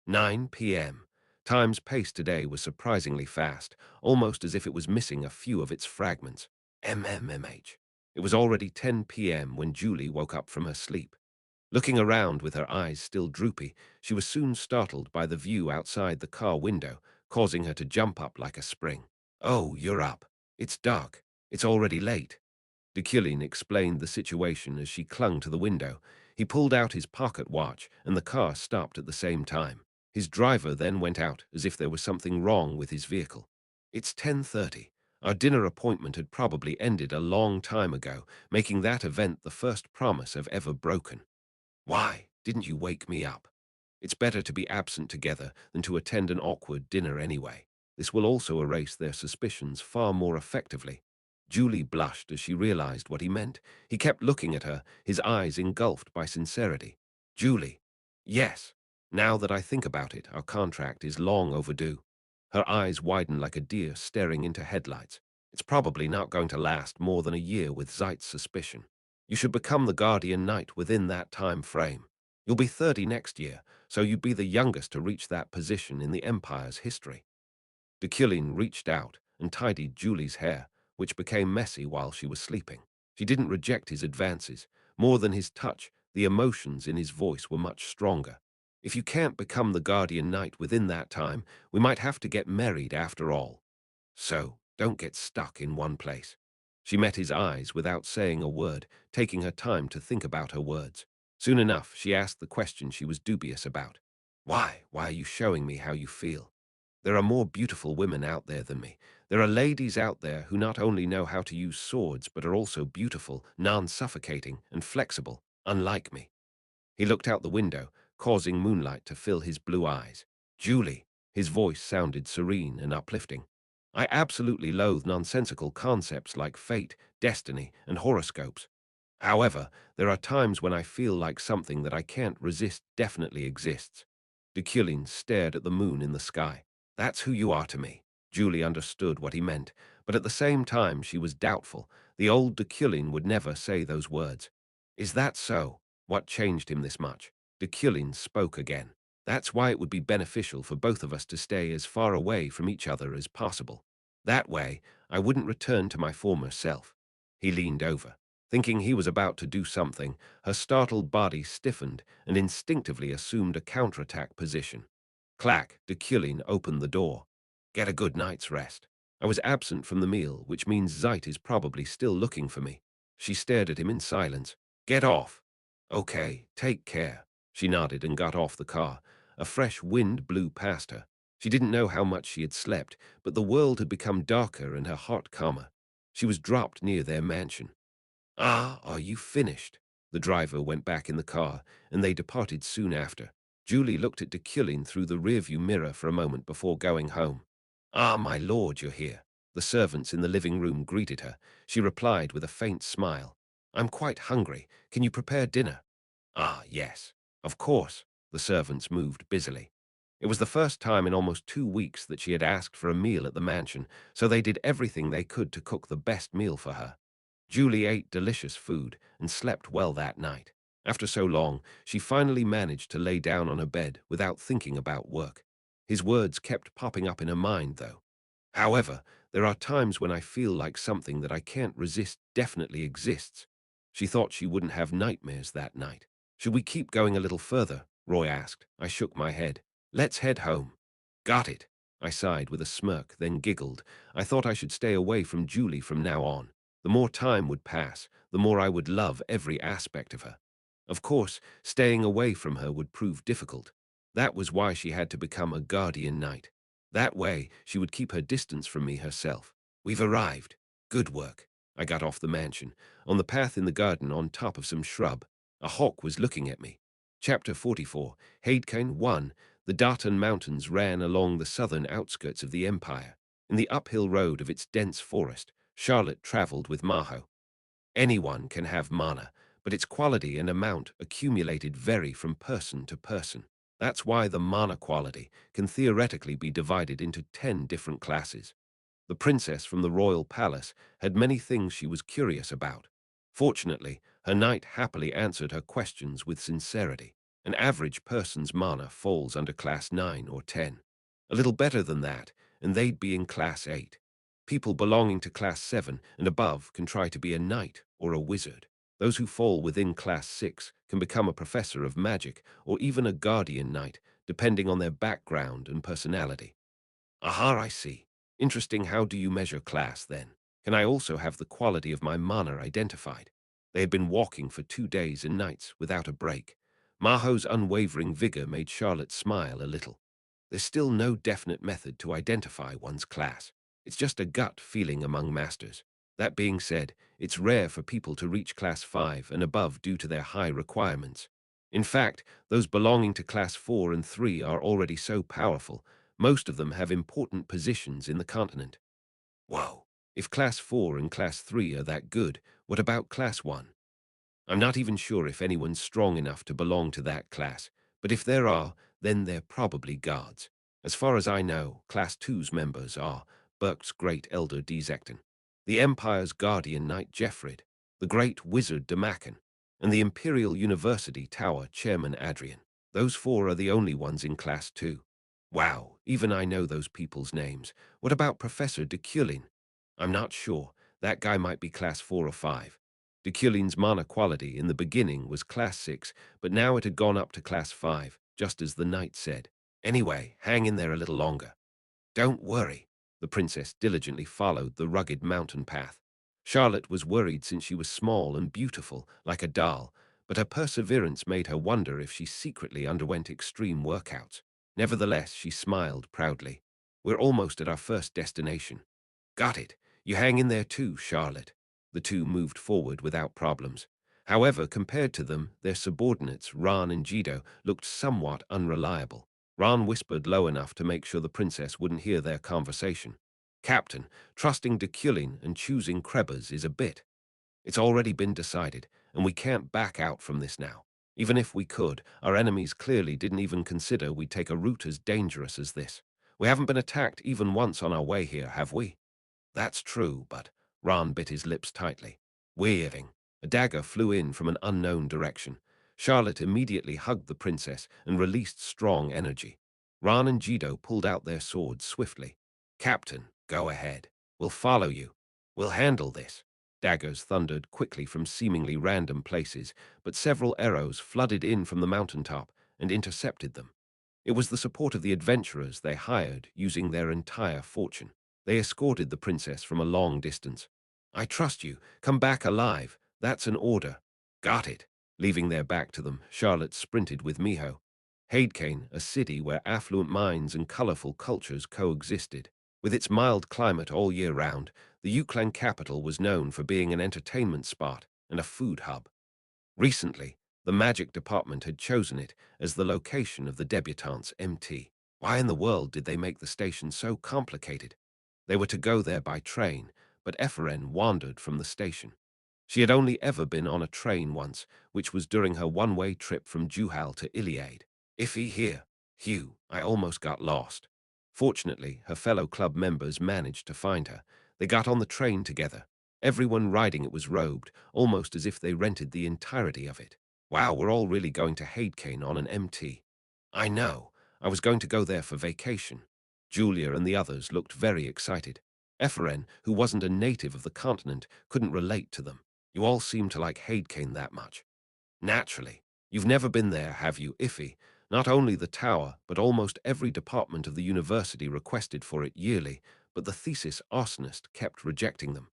[SPEAKER 1] 9 p.m. Time's pace today was surprisingly fast, almost as if it was missing a few of its fragments. MMMH. It was already 10 p.m. when Julie woke up from her sleep. Looking around with her eyes still droopy, she was soon startled by the view outside the car window, causing her to jump up like a spring. Oh, you're up. It's dark. It's already late. Deculein explained the situation as she clung to the window. He pulled out his pocket watch, and the car stopped at the same time. His driver then went out as if there was something wrong with his vehicle. It's 10:30. Our dinner appointment had probably ended a long time ago, making that event the first promise I've ever broken. Why didn't you wake me up? It's better to be absent together than to attend an awkward dinner anyway. This will also erase their suspicions far more effectively. Julie blushed as she realized what he meant. He kept looking at her, his eyes engulfed by sincerity. Julie, yes. Now that I think about it, our contract is long overdue. Her eyes widened like a deer staring into headlights. It's probably not going to last more than a year with Zeit's suspicion. You should become the guardian knight within that time frame. You'll be 30 next year, so you'd be the youngest to reach that position in the Empire's history. Deculein reached out and tidied Julie's hair, which became messy while she was sleeping. She didn't reject his advances. More than his touch, the emotions in his voice were much stronger. If you can't become the guardian knight within that time, we might have to get married after all. So, don't get stuck in one place. She met his eyes without saying a word, taking her time to think about her words. Soon enough, she asked the question she was dubious about. Why? Why are you showing me how you feel? There are more beautiful women out there than me. There are ladies out there who not only know how to use swords, but are also beautiful, non-suffocating, and flexible, unlike me. He looked out the window, causing moonlight to fill his blue eyes. Julie, his voice sounded serene and uplifting. I absolutely loathe nonsensical concepts like fate, destiny, and horoscopes. However, there are times when I feel like something that I can't resist definitely exists. Deculein stared at the moon in the sky. That's who you are to me. Julie understood what he meant, but at the same time she was doubtful. The old Deculein would never say those words. Is that so? What changed him this much? Deculein spoke again. That's why it would be beneficial for both of us to stay as far away from each other as possible. That way, I wouldn't return to my former self. He leaned over. Thinking he was about to do something, her startled body stiffened and instinctively assumed a counterattack position. Clack, Deculein opened the door. Get a good night's rest. I was absent from the meal, which means Zeit is probably still looking for me. She stared at him in silence. Get off. Okay, take care. She nodded and got off the car. A fresh wind blew past her. She didn't know how much she had slept, but the world had become darker and her heart calmer. She was dropped near their mansion. Ah, are you finished? The driver went back in the car, and they departed soon after. Julie looked at Deculein through the rearview mirror for a moment before going home. Ah, my lord, you're here. The servants in the living room greeted her. She replied with a faint smile. I'm quite hungry. Can you prepare dinner? Ah, yes. Of course. The servants moved busily. It was the first time in almost 2 weeks that she had asked for a meal at the mansion, so they did everything they could to cook the best meal for her. Julie ate delicious food and slept well that night. After so long, she finally managed to lay down on her bed without thinking about work. His words kept popping up in her mind, though. However, there are times when I feel like something that I can't resist definitely exists. She thought she wouldn't have nightmares that night. Should we keep going a little further? Roy asked. I shook my head. Let's head home. Got it. I sighed with a smirk, then giggled. I thought I should stay away from Julie from now on. The more time would pass, the more I would love every aspect of her. Of course, staying away from her would prove difficult. That was why she had to become a guardian knight. That way, she would keep her distance from me herself. We've arrived. Good work. I got off the mansion. On the path in the garden on top of some shrub, a hawk was looking at me. Chapter 44, Haidkane 1. The Dartan Mountains ran along the southern outskirts of the empire. In the uphill road of its dense forest, Charlotte traveled with Maho. Anyone can have mana, but its quality and amount accumulated vary from person to person. That's why the mana quality can theoretically be divided into 10 different classes. The princess from the royal palace had many things she was curious about. Fortunately, her knight happily answered her questions with sincerity. An average person's mana falls under class 9 or 10. A little better than that, and they'd be in class 8. People belonging to class 7 and above can try to be a knight or a wizard. Those who fall within class 6 can become a professor of magic or even a guardian knight, depending on their background and personality. Aha, I see. Interesting. How do you measure class, then? Can I also have the quality of my mana identified? They had been walking for 2 days and nights without a break. Maho's unwavering vigor made Charlotte smile a little. There's still no definite method to identify one's class. It's just a gut feeling among masters. That being said, it's rare for people to reach class 5 and above due to their high requirements. In fact, those belonging to class 4 and 3 are already so powerful. Most of them have important positions in the continent. Whoa. If Class 4 and Class 3 are that good, what about Class 1? I'm not even sure if anyone's strong enough to belong to that class, but if there are, then they're probably guards. As far as I know, Class 2's members are Burke's Great Elder Dezecton, the Empire's Guardian Knight Jeffrid, the Great Wizard Demacan, and the Imperial University Tower Chairman Adrian. Those 4 are the only ones in Class 2. Wow, even I know those people's names. What about Professor Deculein? I'm not sure. That guy might be Class 4 or 5. Deculein's mana quality in the beginning was Class 6, but now it had gone up to Class 5, just as the knight said. Anyway, hang in there a little longer. Don't worry. The princess diligently followed the rugged mountain path. Charlotte was worried since she was small and beautiful, like a doll, but her perseverance made her wonder if she secretly underwent extreme workouts. Nevertheless, she smiled proudly. We're almost at our first destination. Got it. You hang in there too, Charlotte. The two moved forward without problems. However, compared to them, their subordinates, Ran and Jido, looked somewhat unreliable. Ran whispered low enough to make sure the princess wouldn't hear their conversation. Captain, trusting Deculein and choosing Krebers is a bit. It's already been decided, and we can't back out from this now. Even if we could, our enemies clearly didn't even consider we'd take a route as dangerous as this. We haven't been attacked even once on our way here, have we? That's true, but Ran bit his lips tightly. Weaving. A dagger flew in from an unknown direction. Charlotte immediately hugged the princess and released strong energy. Ran and Jido pulled out their swords swiftly. Captain, go ahead. We'll follow you. We'll handle this. Daggers thundered quickly from seemingly random places, but several arrows flooded in from the mountaintop and intercepted them. It was the support of the adventurers they hired, using their entire fortune. They escorted the princess from a long distance. I trust you. Come back alive. That's an order. Got it. Leaving their back to them, Charlotte sprinted with Miho. Hadecane, a city where affluent minds and colorful cultures coexisted. With its mild climate all year round, the Uklan capital was known for being an entertainment spot and a food hub. Recently, the magic department had chosen it as the location of the debutante's MT. Why in the world did they make the station so complicated? They were to go there by train, but Ephraim wandered from the station. She had only ever been on a train once, which was during her one-way trip from Juhal to Iliade. Iffy here. Hugh, I almost got lost. Fortunately, her fellow club members managed to find her. They got on the train together. Everyone riding it was robed, almost as if they rented the entirety of it. Wow, we're all really going to Hadecane on an MT. I know. I was going to go there for vacation. Julia and the others looked very excited. Ephraim, who wasn't a native of the continent, couldn't relate to them. You all seem to like Hadecane that much. Naturally. You've never been there, have you, Iffy? Not only the tower, but almost every department of the university requested for it yearly, but the thesis arsonist kept rejecting them.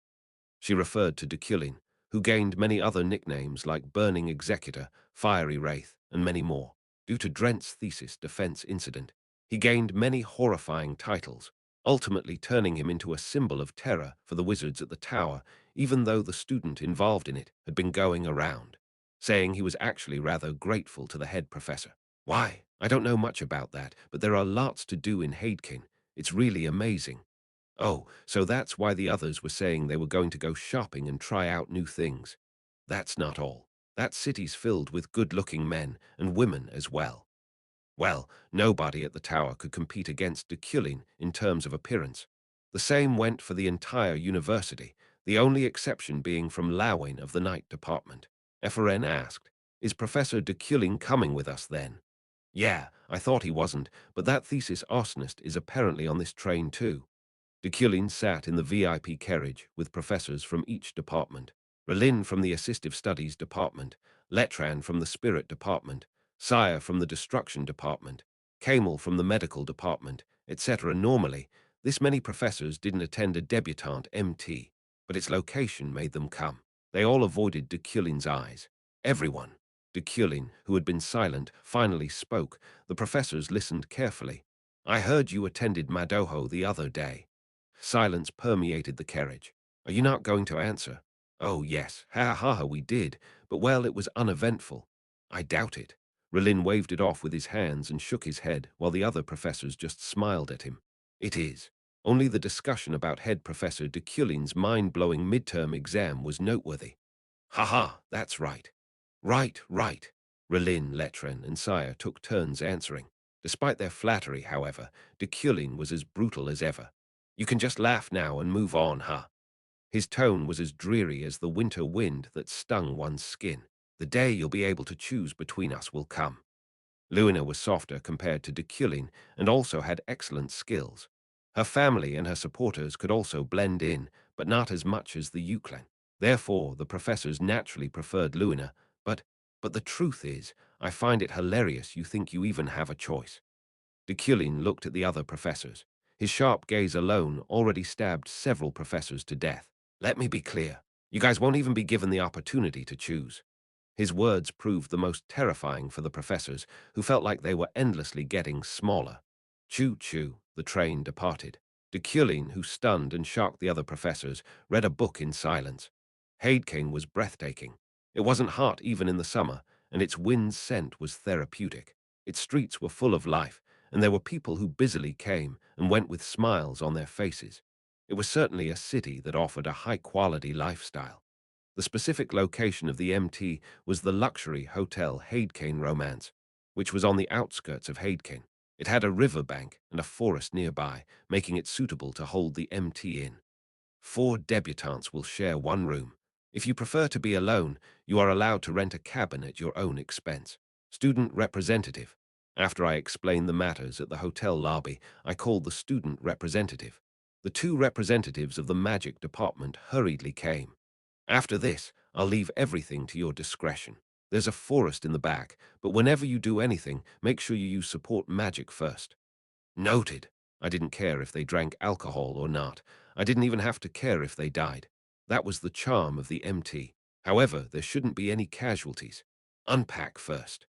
[SPEAKER 1] She referred to Deculein, who gained many other nicknames like Burning Executor, Fiery Wraith, and many more. Due to Drent's thesis defense incident, he gained many horrifying titles, ultimately turning him into a symbol of terror for the wizards at the tower, even though the student involved in it had been going around, saying he was actually rather grateful to the head professor. Why? I don't know much about that, but there are lots to do in Hadecane. It's really amazing. Oh, so that's why the others were saying they were going to go shopping and try out new things. That's not all. That city's filled with good-looking men and women as well. Well, nobody at the tower could compete against Deculein in terms of appearance. The same went for the entire university, the only exception being from Lawain of the night department. Ephraim asked, "Is Professor Deculein coming with us then?" "Yeah, I thought he wasn't, but that thesis arsonist is apparently on this train too." Deculein sat in the VIP carriage with professors from each department. Relin from the Assistive Studies department, Letran from the Spirit department, Sire from the Destruction department, Kamel from the Medical department, etc. Normally, this many professors didn't attend a debutante MT, but its location made them come. They all avoided Deculein's eyes. Everyone. Deculein, who had been silent, finally spoke. The professors listened carefully. "I heard you attended Madoho the other day." Silence permeated the carriage. "Are you not going to answer?" "Oh, yes. Ha ha ha, we did. But well, it was uneventful." "I doubt it." Relin waved it off with his hands and shook his head, while the other professors just smiled at him. "It is. Only the discussion about head professor Deculein's mind-blowing midterm exam was noteworthy." "Ha ha, that's right." Right. Relin, Letren, and Sire took turns answering. Despite their flattery, however, Deculein was as brutal as ever. "You can just laugh now and move on, huh?" His tone was as dreary as the winter wind that stung one's skin. "The day you'll be able to choose between us will come." Luina was softer compared to Deculein and also had excellent skills. Her family and her supporters could also blend in, but not as much as the Uklan. Therefore, the professors naturally preferred Luina, but the truth is, I find it hilarious you think you even have a choice. Deculein looked at the other professors. His sharp gaze alone already stabbed several professors to death. "Let me be clear. You guys won't even be given the opportunity to choose." His words proved the most terrifying for the professors, who felt like they were endlessly getting smaller. Choo-choo, the train departed. Deculein, who stunned and shocked the other professors, read a book in silence. Hadecane was breathtaking. It wasn't hot even in the summer, and its wind's scent was therapeutic. Its streets were full of life, and there were people who busily came and went with smiles on their faces. It was certainly a city that offered a high-quality lifestyle. The specific location of the MT was the luxury hotel Hadecane Romance, which was on the outskirts of Hadecane. It had a riverbank and a forest nearby, making it suitable to hold the MT in. 4 debutantes will share one room. If you prefer to be alone, you are allowed to rent a cabin at your own expense. Student representative. After I explained the matters at the hotel lobby, I called the student representative. The 2 representatives of the magic department hurriedly came. "After this, I'll leave everything to your discretion. There's a forest in the back, but whenever you do anything, make sure you use support magic first." Noted. I didn't care if they drank alcohol or not. I didn't even have to care if they died. That was the charm of the MT. However, there shouldn't be any casualties. Unpack first.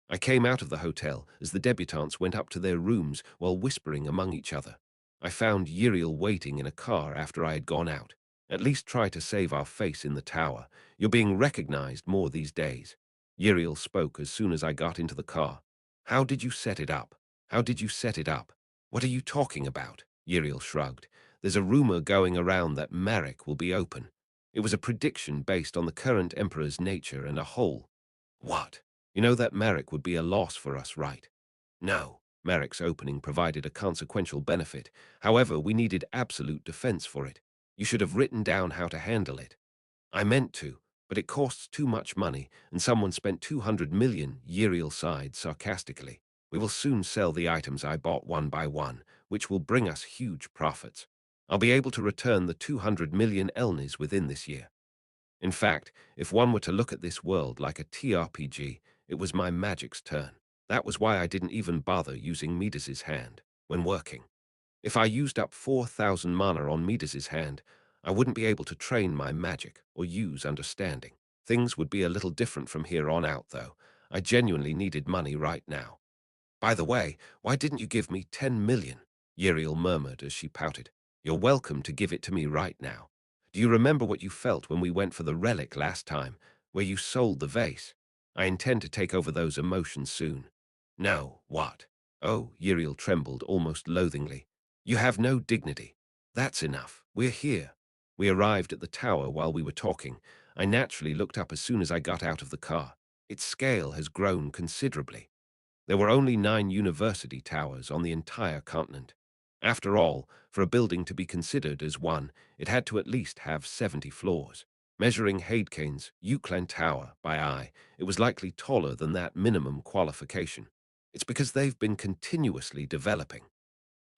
[SPEAKER 1] I came out of the hotel as the debutantes went up to their rooms while whispering among each other. I found Uriel waiting in a car after I had gone out. At least try to save our face in the tower. You're being recognized more these days. Uriel spoke as soon as I got into the car. How did you set it up? How did you set it up? What are you talking about? Uriel shrugged. There's a rumor going around that Marek will be open. It was a prediction based on the current emperor's nature and a whole. What? You know that Marek would be a loss for us, right? No. Marek's opening provided a consequential benefit. However, we needed absolute defense for it. You should have written down how to handle it. I meant to, but it costs too much money, and someone spent 200 million, Uriel sighed sarcastically. We will soon sell the items I bought one by one, which will bring us huge profits. I'll be able to return the 200 million elnis within this year. In fact, if one were to look at this world like a TRPG, it was my magic's turn. That was why I didn't even bother using Midas's hand when working. If I used up 4,000 mana on Midas's hand, I wouldn't be able to train my magic or use understanding. Things would be a little different from here on out, though. I genuinely needed money right now. By the way, why didn't you give me 10 million? Uriel murmured as she pouted. You're welcome to give it to me right now. Do you remember what you felt when we went for the relic last time, where you sold the vase? I intend to take over those emotions soon. No, what? Oh, Uriel trembled almost loathingly. You have no dignity. That's enough. We're here. We arrived at the tower while we were talking. I naturally looked up as soon as I got out of the car. Its scale has grown considerably. There were only 9 university towers on the entire continent. After all, for a building to be considered as one, it had to at least have 70 floors. Measuring Haidkane's Euclid Tower by eye, it was likely taller than that minimum qualification. It's because they've been continuously developing.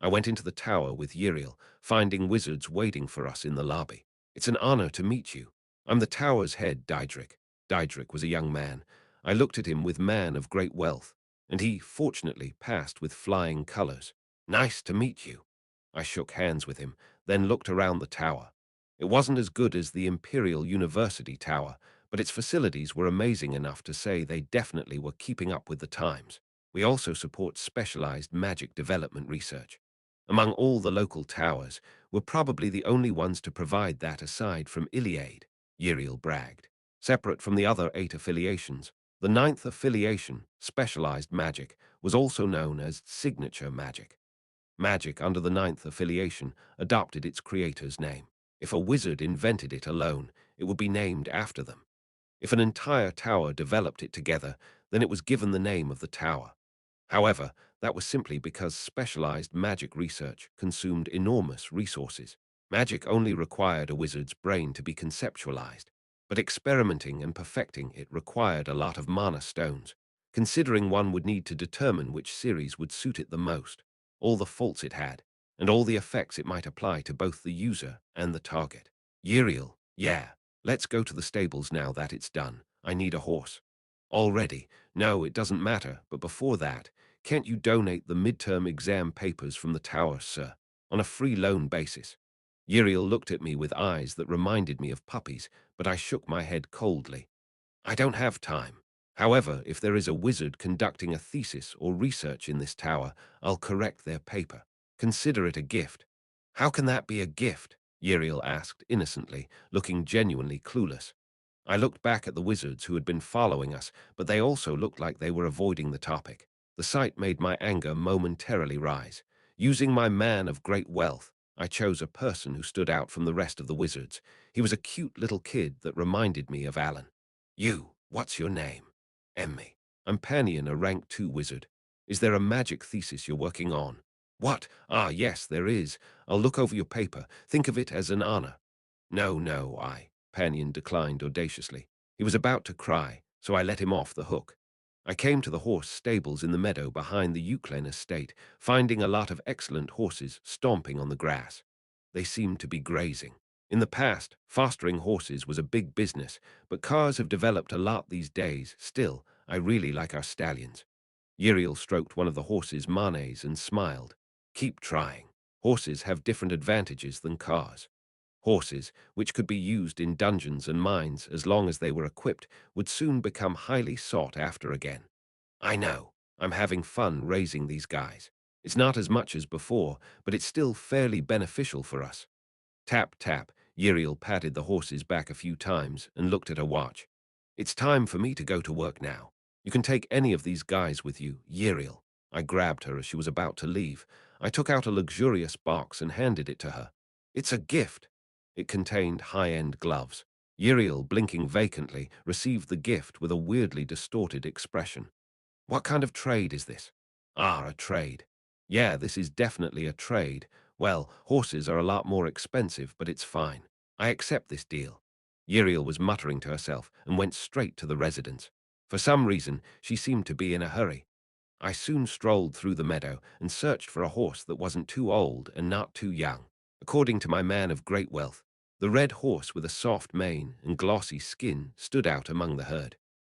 [SPEAKER 1] I went into the tower with Uriel, finding wizards waiting for us in the lobby. It's an honor to meet you. I'm the tower's head, Diedrich. Diedrich was a young man. I looked at him with man of great wealth, and he, fortunately, passed with flying colors. Nice to meet you. I shook hands with him, then looked around the tower. It wasn't as good as the Imperial University Tower, but its facilities were amazing enough to say they definitely were keeping up with the times. We also support specialized magic development research. Among all the local towers, we're probably the only ones to provide that aside from Iliade, Uriel bragged. Separate from the other 8 affiliations, the 9th affiliation, specialized magic, was also known as signature magic. Magic under the 9th affiliation adopted its creator's name. If a wizard invented it alone, it would be named after them. If an entire tower developed it together, then it was given the name of the tower. However, that was simply because specialized magic research consumed enormous resources. Magic only required a wizard's brain to be conceptualized, but experimenting and perfecting it required a lot of mana stones, considering one would need to determine which series would suit it the most, all the faults it had, and all the effects it might apply to both the user and the target. Uriel, yeah, let's go to the stables now that it's done. I need a horse. Already? No, it doesn't matter, but before that, can't you donate the midterm exam papers from the tower, sir, on a free loan basis? Uriel looked at me with eyes that reminded me of puppies, but I shook my head coldly. I don't have time. However, if there is a wizard conducting a thesis or research in this tower, I'll correct their paper. Consider it a gift. How can that be a gift? Uriel asked innocently, looking genuinely clueless. I looked back at the wizards who had been following us, but they also looked like they were avoiding the topic. The sight made my anger momentarily rise. Using my man of great wealth, I chose a person who stood out from the rest of the wizards. He was a cute little kid that reminded me of Alan. You, what's your name? Emmy. I'm Panion, a rank 2 wizard. Is there a magic thesis you're working on? What? Ah, yes, there is. I'll look over your paper. Think of it as an honor. No, Panion declined audaciously. He was about to cry, so I let him off the hook. I came to the horse stables in the meadow behind the Euclid estate, finding a lot of excellent horses stomping on the grass. They seemed to be grazing. In the past, fostering horses was a big business, but cars have developed a lot these days. Still, I really like our stallions. Uriel stroked one of the horse's manes and smiled. Keep trying. Horses have different advantages than cars. Horses, which could be used in dungeons and mines as long as they were equipped, would soon become highly sought after again. I know. I'm having fun raising these guys. It's not as much as before, but it's still fairly beneficial for us. Tap, tap. Yriel patted the horse's back a few times and looked at her watch. It's time for me to go to work now. You can take any of these guys with you, Yriel. I grabbed her as she was about to leave. I took out a luxurious box and handed it to her. It's a gift. It contained high-end gloves. Yriel, blinking vacantly, received the gift with a weirdly distorted expression. What kind of trade is this? Ah, a trade. Yeah, this is definitely a trade. Well, horses are a lot more expensive, but it's fine. I accept this deal. Yriel was muttering to herself and went straight to the residence. For some reason, she seemed to be in a hurry. I soon strolled through the meadow and searched for a horse that wasn't too old and not too young. According to my man of great wealth, the red horse with a soft mane and glossy skin stood out among the herd.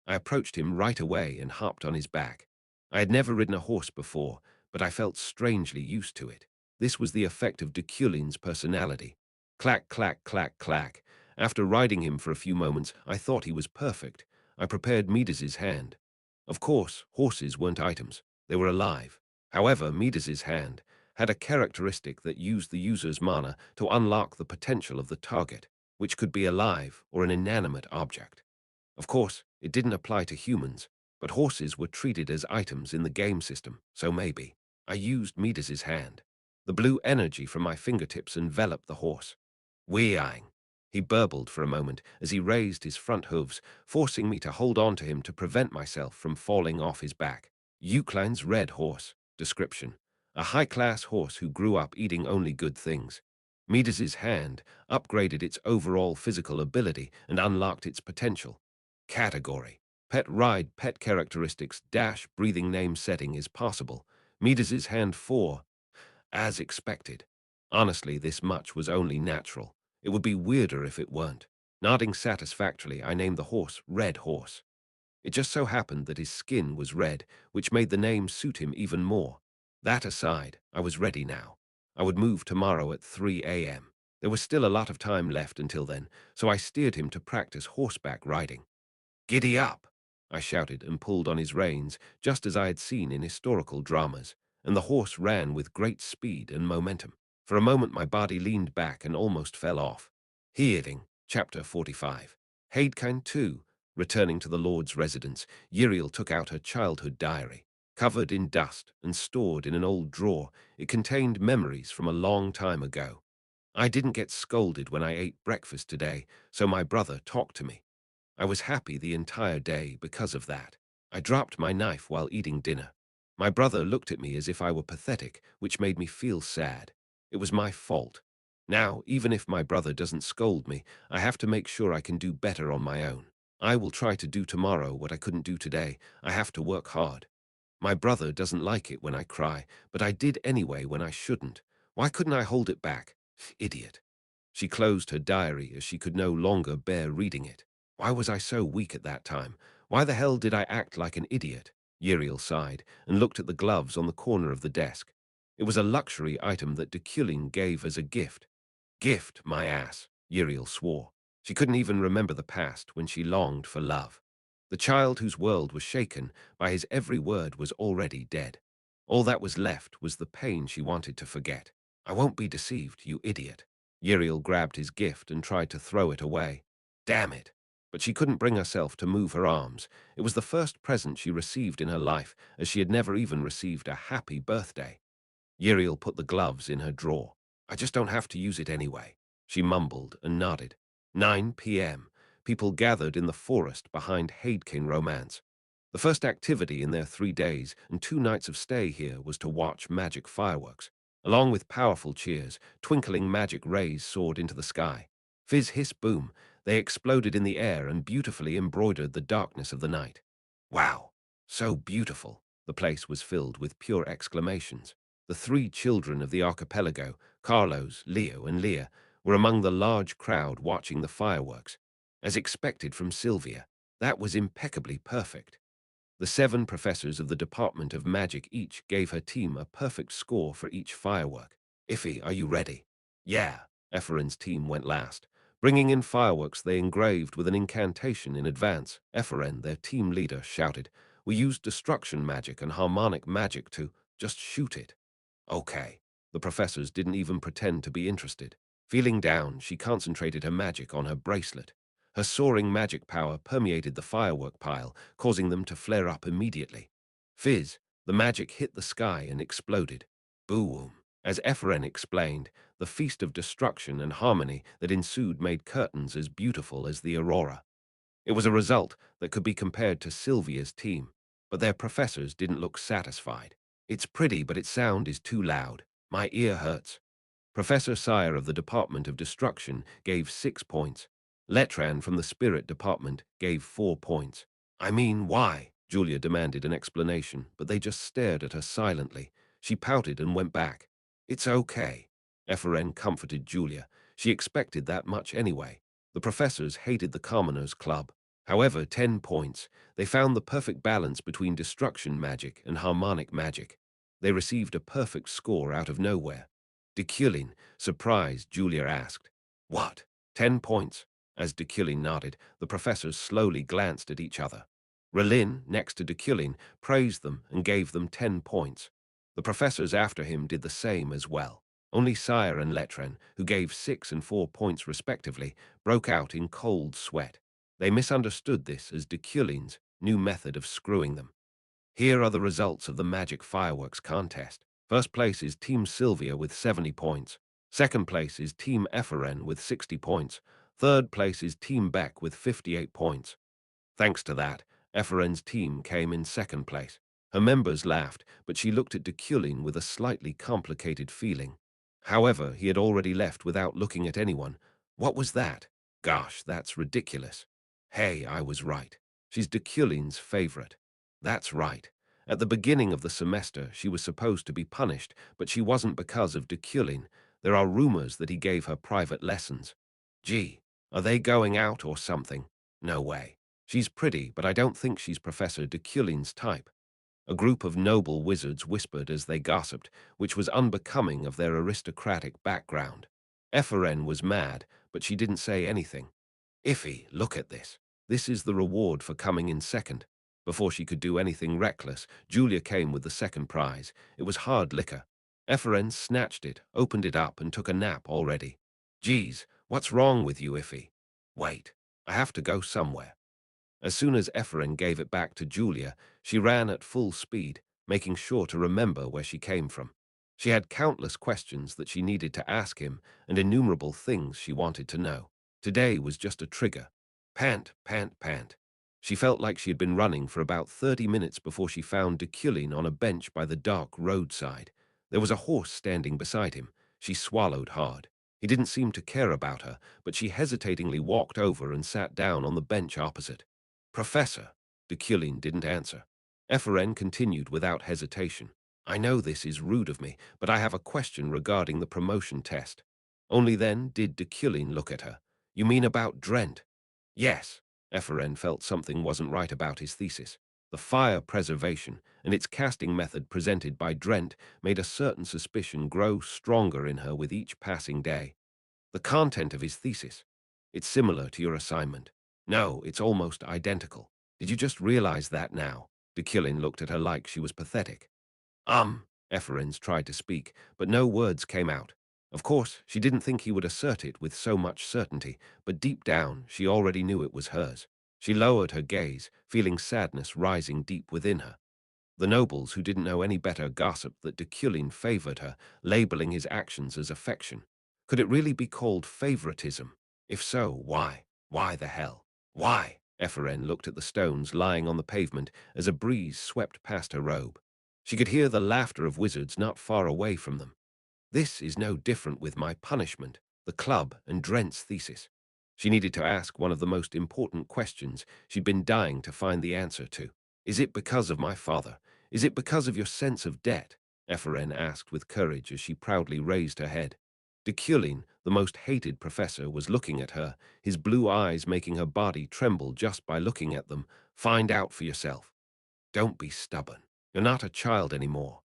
[SPEAKER 1] I approached him right away and hopped on his back. I had never ridden a horse before, but I felt strangely used to it. This was the effect of Deculein's personality. Clack, clack, clack, clack. After riding him for a few moments, I thought he was perfect. I prepared Midas's hand. Of course, horses weren't items. They were alive. However, Midas's hand had a characteristic that used the user's mana to unlock the potential of the target, which could be alive or an inanimate object. Of course, it didn't apply to humans, but horses were treated as items in the game system, so maybe. I used Midas's hand. The blue energy from my fingertips enveloped the horse. Weeing. He burbled for a moment as he raised his front hooves, forcing me to hold on to him to prevent myself from falling off his back. Eucline's red horse. Description: a high-class horse who grew up eating only good things. Midas's hand upgraded its overall physical ability and unlocked its potential. Category: pet ride, pet characteristics, dash, breathing name setting is possible. Midas's hand 4. As expected. Honestly, this much was only natural. It would be weirder if it weren't. Nodding satisfactorily, I named the horse Red Horse. It just so happened that his skin was red, which made the name suit him even more. That aside, I was ready now. I would move tomorrow at 3 a.m. There was still a lot of time left until then, so I steered him to practice horseback riding. Giddy up! I shouted and pulled on his reins, just as I had seen in historical dramas, and the horse ran with great speed and momentum. For a moment my body leaned back and almost fell off. Hearing, Chapter 45. Haidkind 2. Returning to the Lord's residence, Yriel took out her childhood diary. Covered in dust and stored in an old drawer, it contained memories from a long time ago. I didn't get scolded when I ate breakfast today, so my brother talked to me. I was happy the entire day because of that. I dropped my knife while eating dinner. My brother looked at me as if I were pathetic, which made me feel sad. It was my fault. Now, even if my brother doesn't scold me, I have to make sure I can do better on my own. I will try to do tomorrow what I couldn't do today. I have to work hard. My brother doesn't like it when I cry, but I did anyway when I shouldn't. Why couldn't I hold it back? Idiot. She closed her diary as she could no longer bear reading it. Why was I so weak at that time? Why the hell did I act like an idiot? Yriel sighed and looked at the gloves on the corner of the desk. It was a luxury item that Deculein gave as a gift. Gift, my ass, Yriel swore. She couldn't even remember the past when she longed for love. The child whose world was shaken by his every word was already dead. All that was left was the pain she wanted to forget. I won't be deceived, you idiot. Yriel grabbed his gift and tried to throw it away. Damn it. But she couldn't bring herself to move her arms. It was the first present she received in her life, as she had never even received a happy birthday. Yriel put the gloves in her drawer. I just don't have to use it anyway. She mumbled and nodded. 9 p.m. People gathered in the forest behind Haidkin Romance. The first activity in their 3 days and 2 nights of stay here was to watch magic fireworks. Along with powerful cheers, twinkling magic rays soared into the sky. Fizz, hiss, boom. They exploded in the air and beautifully embroidered the darkness of the night. Wow, so beautiful. The place was filled with pure exclamations. The 3 children of the archipelago, Carlos, Leo, and Leah, were among the large crowd watching the fireworks. As expected from Sylvia, that was impeccably perfect. The 7 professors of the Department of Magic each gave her team a perfect score for each firework. Iffy, are you ready? Yeah. Ephraim's team went last, bringing in fireworks they engraved with an incantation in advance. Ephraim, their team leader, shouted, "We used destruction magic and harmonic magic to just shoot it." Okay. The professors didn't even pretend to be interested. Feeling down, she concentrated her magic on her bracelet. Her soaring magic power permeated the firework pile, causing them to flare up immediately. Fizz, the magic hit the sky and exploded. Boom. As Ephraim explained, the feast of destruction and harmony that ensued made curtains as beautiful as the aurora. It was a result that could be compared to Sylvia's team, but their professors didn't look satisfied. "It's pretty, but its sound is too loud. My ear hurts." Professor Sire of the Department of Destruction gave 6 points. Letran from the Spirit Department gave 4 points. "I mean, why?" Julia demanded an explanation, but they just stared at her silently. She pouted and went back. "It's okay." Ephraim comforted Julia. She expected that much anyway. The professors hated the Commoners Club. However, 10 points. They found the perfect balance between destruction magic and harmonic magic. They received a perfect score out of nowhere. Deculein, surprised, Julia asked, "What? 10 points?" As Deculein nodded, the professors slowly glanced at each other. Relin, next to Deculein, praised them and gave them 10 points. The professors after him did the same as well. Only Sire and Letran, who gave 6 and 4 points respectively, broke out in cold sweat. They misunderstood this as Deculein's new method of screwing them. Here are the results of the magic fireworks contest. First place is Team Sylvia with 70 points. Second place is Team Ephraim with 60 points. Third place is Team Beck with 58 points. Thanks to that, Ephraim's team came in second place. Her members laughed, but she looked at Deculein with a slightly complicated feeling. However, he had already left without looking at anyone. What was that? Gosh, that's ridiculous. Hey, I was right. She's Deculein's favorite. That's right. At the beginning of the semester, she was supposed to be punished, but she wasn't because of Deculein. There are rumors that he gave her private lessons. Gee, are they going out or something? No way. She's pretty, but I don't think she's Professor Deculein's type. A group of noble wizards whispered as they gossiped, which was unbecoming of their aristocratic background. Ephraim was mad, but she didn't say anything. "Iffy, look at this. This is the reward for coming in second." Before she could do anything reckless, Julia came with the second prize. It was hard liquor. Ephraim snatched it, opened it up, and took a nap already. "Geez, what's wrong with you, Iffy?" "Wait, I have to go somewhere." As soon as Ephraim gave it back to Julia, she ran at full speed, making sure to remember where she came from. She had countless questions that she needed to ask him and innumerable things she wanted to know. Today was just a trigger. Pant, pant, pant. She felt like she had been running for about 30 minutes before she found Deculein on a bench by the dark roadside. There was a horse standing beside him. She swallowed hard. He didn't seem to care about her, but she hesitatingly walked over and sat down on the bench opposite. "Professor," Deculein didn't answer. Ephraim continued without hesitation. "I know this is rude of me, but I have a question regarding the promotion test." Only then did Deculein look at her. "You mean about Drent?" "Yes." Ephraim felt something wasn't right about his thesis. The fire preservation and its casting method presented by Drent made a certain suspicion grow stronger in her with each passing day. "The content of his thesis. It's similar to your assignment." "No, it's almost identical. Did you just realize that now?" Deculein looked at her like she was pathetic. Ephraim tried to speak, but no words came out. Of course, she didn't think he would assert it with so much certainty, but deep down, she already knew it was hers. She lowered her gaze, feeling sadness rising deep within her. The nobles who didn't know any better gossiped that Deculein favored her, labeling his actions as affection. Could it really be called favoritism? If so, why? Why the hell? Why? Ephraim looked at the stones lying on the pavement as a breeze swept past her robe. She could hear the laughter of wizards not far away from them. This is no different with my punishment, the club, and Drent's thesis. She needed to ask one of the most important questions she'd been dying to find the answer to. "Is it because of my father? Is it because of your sense of debt?" Ephraim asked with courage as she proudly raised her head. Deculein, the most hated professor, was looking at her, his blue eyes making her body tremble just by looking at them. "Find out for yourself. Don't be stubborn. You're not a child anymore."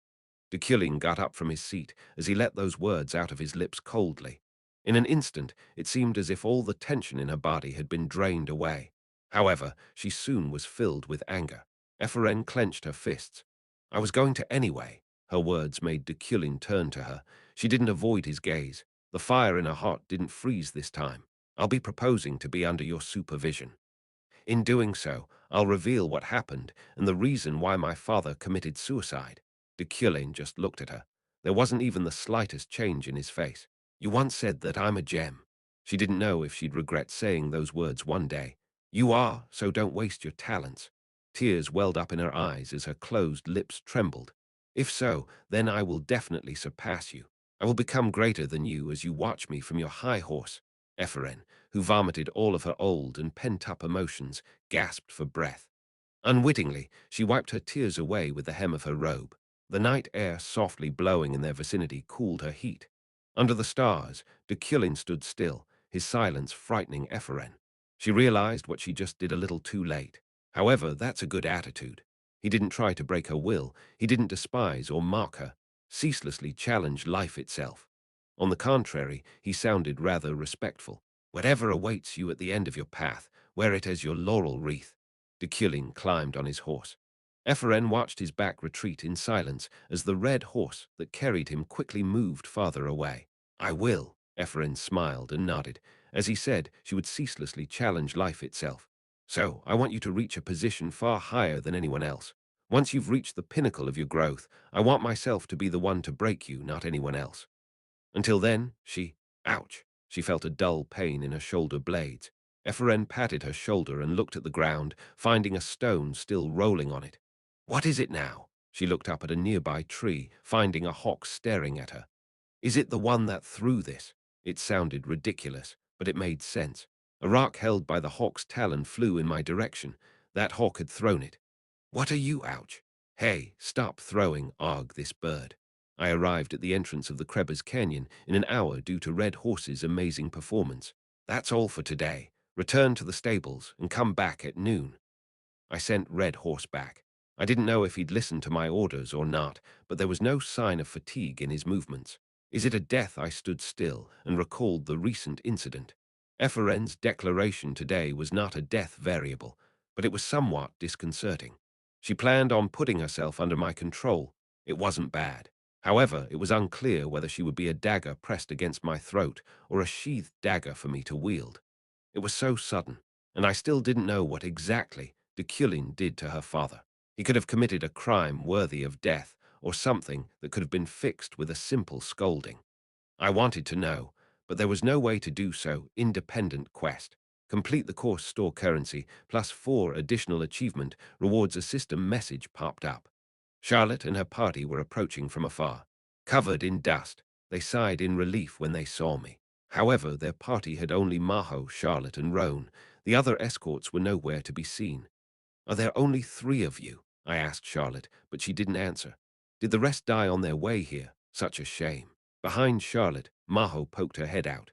[SPEAKER 1] Deculein got up from his seat as he let those words out of his lips coldly. In an instant, it seemed as if all the tension in her body had been drained away. However, she soon was filled with anger. Ephraim clenched her fists. I was going to anyway. Her words made Deculein turn to her. She didn't avoid his gaze. The fire in her heart didn't freeze this time. I'll be proposing to be under your supervision. In doing so, I'll reveal what happened and the reason why my father committed suicide. Deculein just looked at her. There wasn't even the slightest change in his face. You once said that I'm a gem. She didn't know if she'd regret saying those words one day. You are, so don't waste your talents. Tears welled up in her eyes as her closed lips trembled. If so, then I will definitely surpass you. I will become greater than you as you watch me from your high horse. Ephraim, who vomited all of her old and pent-up emotions, gasped for breath. Unwittingly, she wiped her tears away with the hem of her robe. The night air softly blowing in their vicinity cooled her heat. Under the stars, Deculein stood still, his silence frightening Ephraim. She realized what she just did a little too late. However, that's a good attitude. He didn't try to break her will, he didn't despise or mock her, ceaselessly challenged life itself. On the contrary, he sounded rather respectful. Whatever awaits you at the end of your path, wear it as your laurel wreath. Deculein climbed on his horse. Ephraim watched his back retreat in silence as the red horse that carried him quickly moved farther away. I will, Ephraim smiled and nodded. As he said, she would ceaselessly challenge life itself. So, I want you to reach a position far higher than anyone else. Once you've reached the pinnacle of your growth, I want myself to be the one to break you, not anyone else. Until then, ouch, she felt a dull pain in her shoulder blades. Ephraim patted her shoulder and looked at the ground, finding a stone still rolling on it. What is it now? She looked up at a nearby tree, finding a hawk staring at her. Is it the one that threw this? It sounded ridiculous, but it made sense. A rock held by the hawk's talon flew in my direction. That hawk had thrown it. What are you, ouch? Hey, stop throwing, arg this bird. I arrived at the entrance of the Krebs Canyon in an hour due to Red Horse's amazing performance. That's all for today. Return to the stables and come back at noon. I sent Red Horse back. I didn't know if he'd listened to my orders or not, but there was no sign of fatigue in his movements. Is it a death? I stood still and recalled the recent incident. Ephraim's declaration today was not a death variable, but it was somewhat disconcerting. She planned on putting herself under my control. It wasn't bad. However, it was unclear whether she would be a dagger pressed against my throat or a sheathed dagger for me to wield. It was so sudden, and I still didn't know what exactly Deculein did to her father. He could have committed a crime worthy of death or something that could have been fixed with a simple scolding. I wanted to know, but there was no way to do so. Independent quest. Complete the course, store currency, plus 4 additional achievement rewards. A system message popped up. Charlotte and her party were approaching from afar. Covered in dust, they sighed in relief when they saw me. However, their party had only Maho, Charlotte, and Roan. The other escorts were nowhere to be seen. Are there only 3 of you? I asked Charlotte, but she didn't answer. Did the rest die on their way here? Such a shame. Behind Charlotte, Maho poked her head out.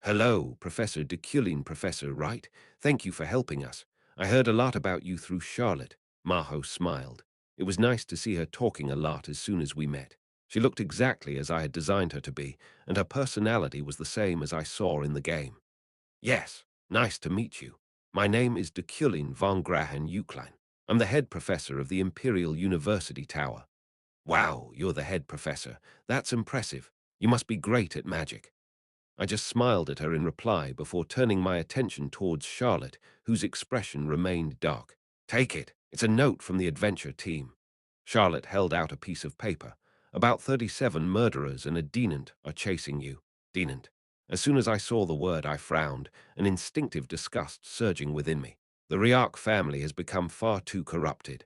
[SPEAKER 1] Hello, Professor Deculein, Professor, right? Thank you for helping us. I heard a lot about you through Charlotte. Maho smiled. It was nice to see her talking a lot as soon as we met. She looked exactly as I had designed her to be, and her personality was the same as I saw in the game. Yes, nice to meet you. My name is Deculein von Grahan Uklein. I'm the head professor of the Imperial University Tower. Wow, you're the head professor. That's impressive. You must be great at magic. I just smiled at her in reply before turning my attention towards Charlotte, whose expression remained dark. Take it. It's a note from the adventure team. Charlotte held out a piece of paper. About 37 murderers and a denant are chasing you. Denant. As soon as I saw the word, I frowned, an instinctive disgust surging within me. The Riark family has become far too corrupted.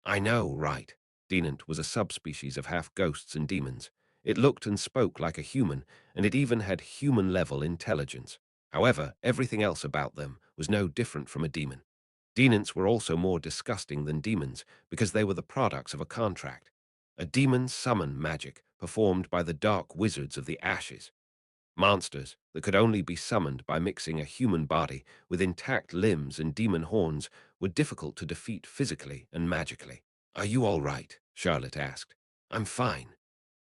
[SPEAKER 1] I know, right? Denant was a subspecies of half-ghosts and demons. It looked and spoke like a human, and it even had human-level intelligence. However, everything else about them was no different from a demon. Denants were also more disgusting than demons because they were the products of a contract. A demon summon magic performed by the dark wizards of the ashes. Monsters that could only be summoned by mixing a human body with intact limbs and demon horns were difficult to defeat physically and magically. Are you all right? Charlotte asked. I'm fine.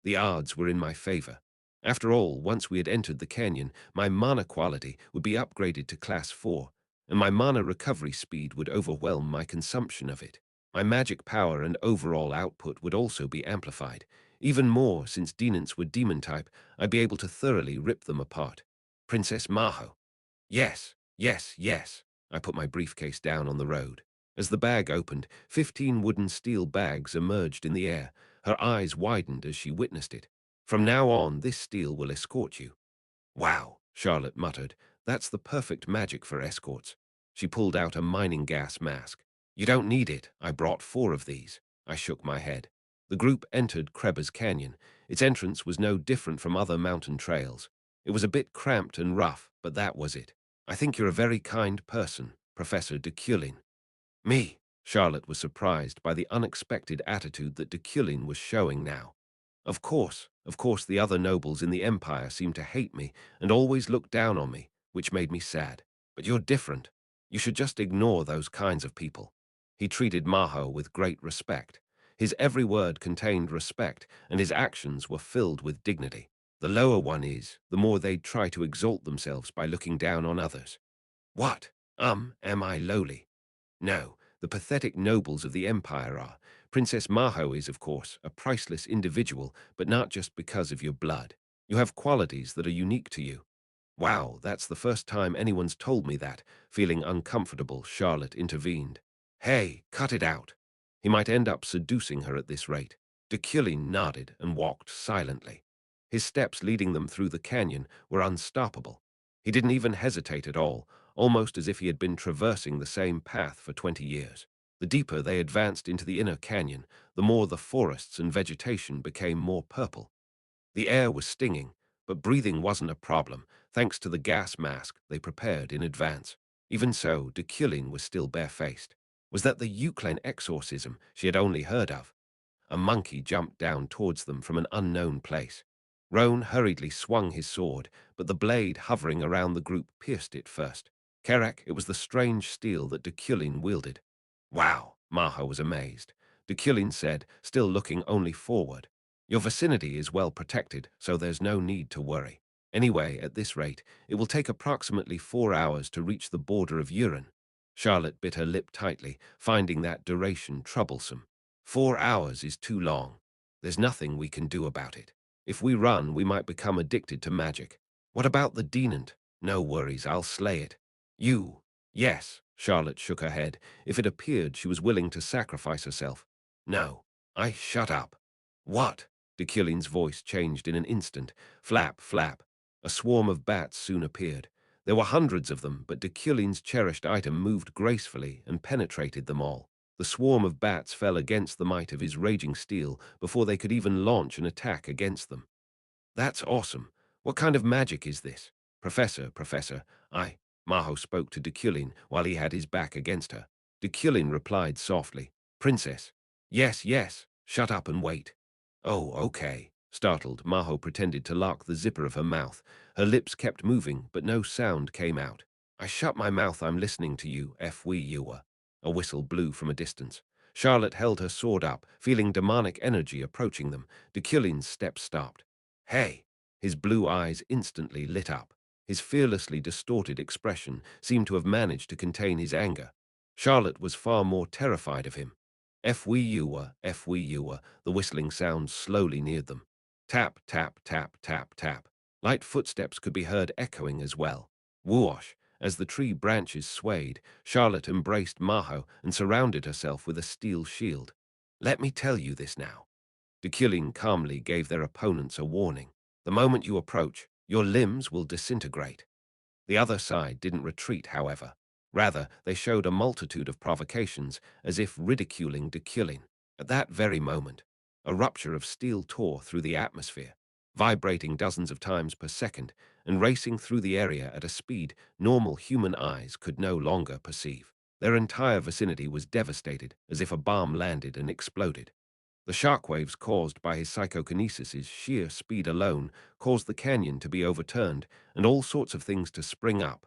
[SPEAKER 1] The odds were in my favor. After all, once we had entered the canyon, my mana quality would be upgraded to Class 4, and my mana recovery speed would overwhelm my consumption of it. My magic power and overall output would also be amplified. Even more, since demons were demon type, I'd be able to thoroughly rip them apart. Princess Maho. Yes, yes, yes. I put my briefcase down on the road. As the bag opened, 15 wooden steel bags emerged in the air. Her eyes widened as she witnessed it. From now on, this steel will escort you. Wow, Charlotte muttered. That's the perfect magic for escorts. She pulled out a mining gas mask. You don't need it. I brought 4 of these. I shook my head. The group entered Kreba's Canyon. Its entrance was no different from other mountain trails. It was a bit cramped and rough, but that was it. I think you're a very kind person, Professor Deculein. Me? Charlotte was surprised by the unexpected attitude that Deculein was showing now. Of course the other nobles in the Empire seemed to hate me and always looked down on me, which made me sad. But you're different. You should just ignore those kinds of people. He treated Maho with great respect. His every word contained respect, and his actions were filled with dignity. The lower one is, the more they try to exalt themselves by looking down on others. What? Am I lowly? No, the pathetic nobles of the empire are. Princess Maho is, of course, a priceless individual, but not just because of your blood. You have qualities that are unique to you. Wow, that's the first time anyone's told me that. Feeling uncomfortable, Charlotte intervened. Hey, cut it out. He might end up seducing her at this rate. Deculein nodded and walked silently. His steps leading them through the canyon were unstoppable. He didn't even hesitate at all, almost as if he had been traversing the same path for 20 years. The deeper they advanced into the inner canyon, the more the forests and vegetation became more purple. The air was stinging, but breathing wasn't a problem, thanks to the gas mask they prepared in advance. Even so, Deculein was still barefaced. Was that the Euclid exorcism she had only heard of? A monkey jumped down towards them from an unknown place. Roan hurriedly swung his sword, but the blade hovering around the group pierced it first. Kerak, it was the strange steel that Deculein wielded. Wow, Maho was amazed. Deculein said, still looking only forward. Your vicinity is well protected, so there's no need to worry. Anyway, at this rate, it will take approximately 4 hours to reach the border of Uran. Charlotte bit her lip tightly, finding that duration troublesome. 4 hours is too long. There's nothing we can do about it. If we run, we might become addicted to magic. What about the Denant? No worries, I'll slay it. You? Yes, Charlotte shook her head. If it appeared she was willing to sacrifice herself. No. Shut up. What? Deculein's voice changed in an instant. Flap, flap. A swarm of bats soon appeared. There were hundreds of them, but Deculein's cherished item moved gracefully and penetrated them all. The swarm of bats fell against the might of his raging steel before they could even launch an attack against them. That's awesome. What kind of magic is this? Professor, Maho spoke to Deculein while he had his back against her. Deculein replied softly, Princess. Yes, yes, shut up and wait. Oh, okay. Startled, Maho pretended to lock the zipper of her mouth. Her lips kept moving, but no sound came out. I shut my mouth, I'm listening to you, F-we-you-er. A whistle blew from a distance. Charlotte held her sword up, feeling demonic energy approaching them. Deculein's steps stopped. Hey! His blue eyes instantly lit up. His fearlessly distorted expression seemed to have managed to contain his anger. Charlotte was far more terrified of him. F-we-you-er, the whistling sound slowly neared them. Tap, tap, tap, tap, tap. Light footsteps could be heard echoing as well. Whoosh! As the tree branches swayed, Charlotte embraced Maho and surrounded herself with a steel shield. Let me tell you this now. Deculein calmly gave their opponents a warning. The moment you approach, your limbs will disintegrate. The other side didn't retreat, however. Rather, they showed a multitude of provocations, as if ridiculing Deculein. At that very moment, a rupture of steel tore through the atmosphere, vibrating dozens of times per second and racing through the area at a speed normal human eyes could no longer perceive. Their entire vicinity was devastated, as if a bomb landed and exploded. The shockwaves caused by his psychokinesis's sheer speed alone caused the canyon to be overturned and all sorts of things to spring up.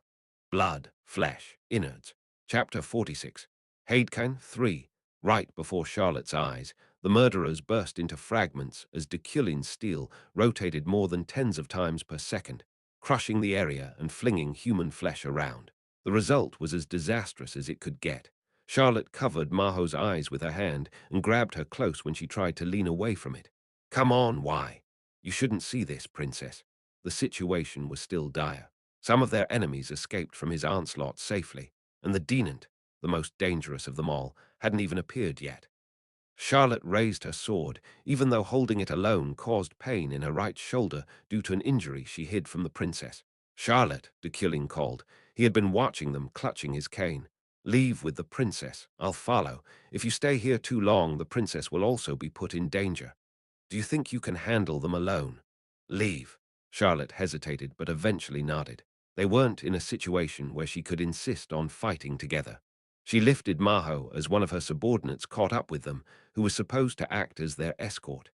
[SPEAKER 1] Blood, flesh, innards. Chapter 46. Haidkan 3. Right before Charlotte's eyes, the murderers burst into fragments as Deculein steel rotated more than tens of times per second, crushing the area and flinging human flesh around. The result was as disastrous as it could get. Charlotte covered Maho's eyes with her hand and grabbed her close when she tried to lean away from it. Come on, why? You shouldn't see this, princess. The situation was still dire. Some of their enemies escaped from his onslaught safely, and the Denant, the most dangerous of them all, hadn't even appeared yet. Charlotte raised her sword, even though holding it alone caused pain in her right shoulder due to an injury she hid from the princess. Charlotte, Deculein called. He had been watching them, clutching his cane. Leave with the princess. I'll follow. If you stay here too long, the princess will also be put in danger. Do you think you can handle them alone? Leave. Charlotte hesitated, but eventually nodded. They weren't in a situation where she could insist on fighting together. She lifted Maho as one of her subordinates caught up with them, who was supposed to act as their escort.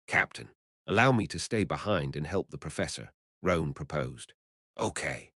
[SPEAKER 1] Captain, allow me to stay behind and help the professor, Roan proposed. Okay.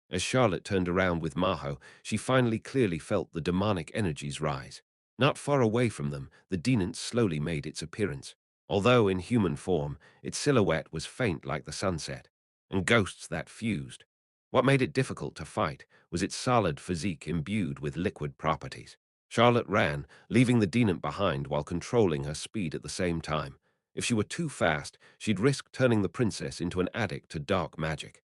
[SPEAKER 1] As Charlotte turned around with Maho, she finally clearly felt the demonic energies rise. Not far away from them, the Denant slowly made its appearance. Although in human form, its silhouette was faint like the sunset, and ghosts that fused. What made it difficult to fight was its solid physique imbued with liquid properties. Charlotte ran, leaving the Denant behind while controlling her speed at the same time. If she were too fast, she'd risk turning the princess into an addict to dark magic.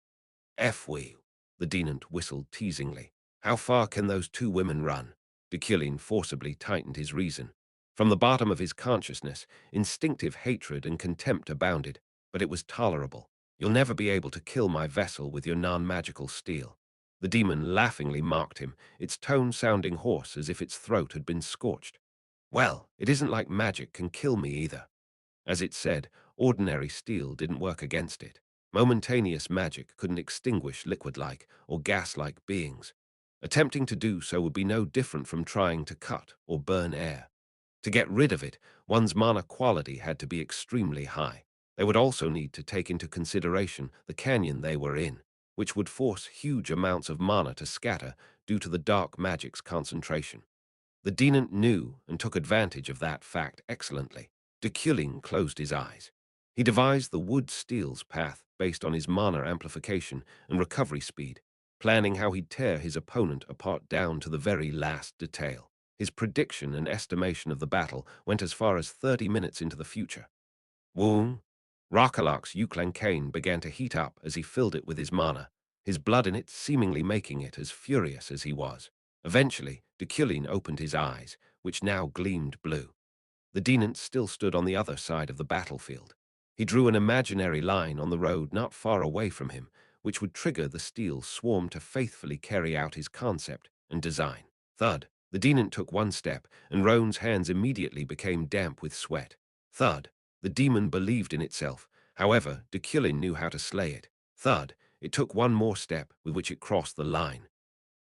[SPEAKER 1] F-we, the Denant whistled teasingly. How far can those two women run? Deculein forcibly tightened his reason. From the bottom of his consciousness, instinctive hatred and contempt abounded, but it was tolerable. You'll never be able to kill my vessel with your non-magical steel. The demon laughingly mocked him, its tone sounding hoarse as if its throat had been scorched. Well, it isn't like magic can kill me either. As it said, ordinary steel didn't work against it. Momentaneous magic couldn't extinguish liquid-like or gas-like beings. Attempting to do so would be no different from trying to cut or burn air. To get rid of it, one's mana quality had to be extremely high. They would also need to take into consideration the canyon they were in, which would force huge amounts of mana to scatter due to the dark magic's concentration. The Denant knew and took advantage of that fact excellently. Deculein closed his eyes. He devised the wood-steel's path based on his mana amplification and recovery speed, planning how he'd tear his opponent apart down to the very last detail. His prediction and estimation of the battle went as far as 30 minutes into the future. Woong! Rakalak's Euclan cane began to heat up as he filled it with his mana, his blood in it seemingly making it as furious as he was. Eventually, Deculein opened his eyes, which now gleamed blue. The Denant still stood on the other side of the battlefield. He drew an imaginary line on the road not far away from him, which would trigger the steel swarm to faithfully carry out his concept and design. Thud! The Denant took one step, and Roan's hands immediately became damp with sweat. Thud! The demon believed in itself. However, Deculein knew how to slay it. Thud! It took one more step, with which it crossed the line.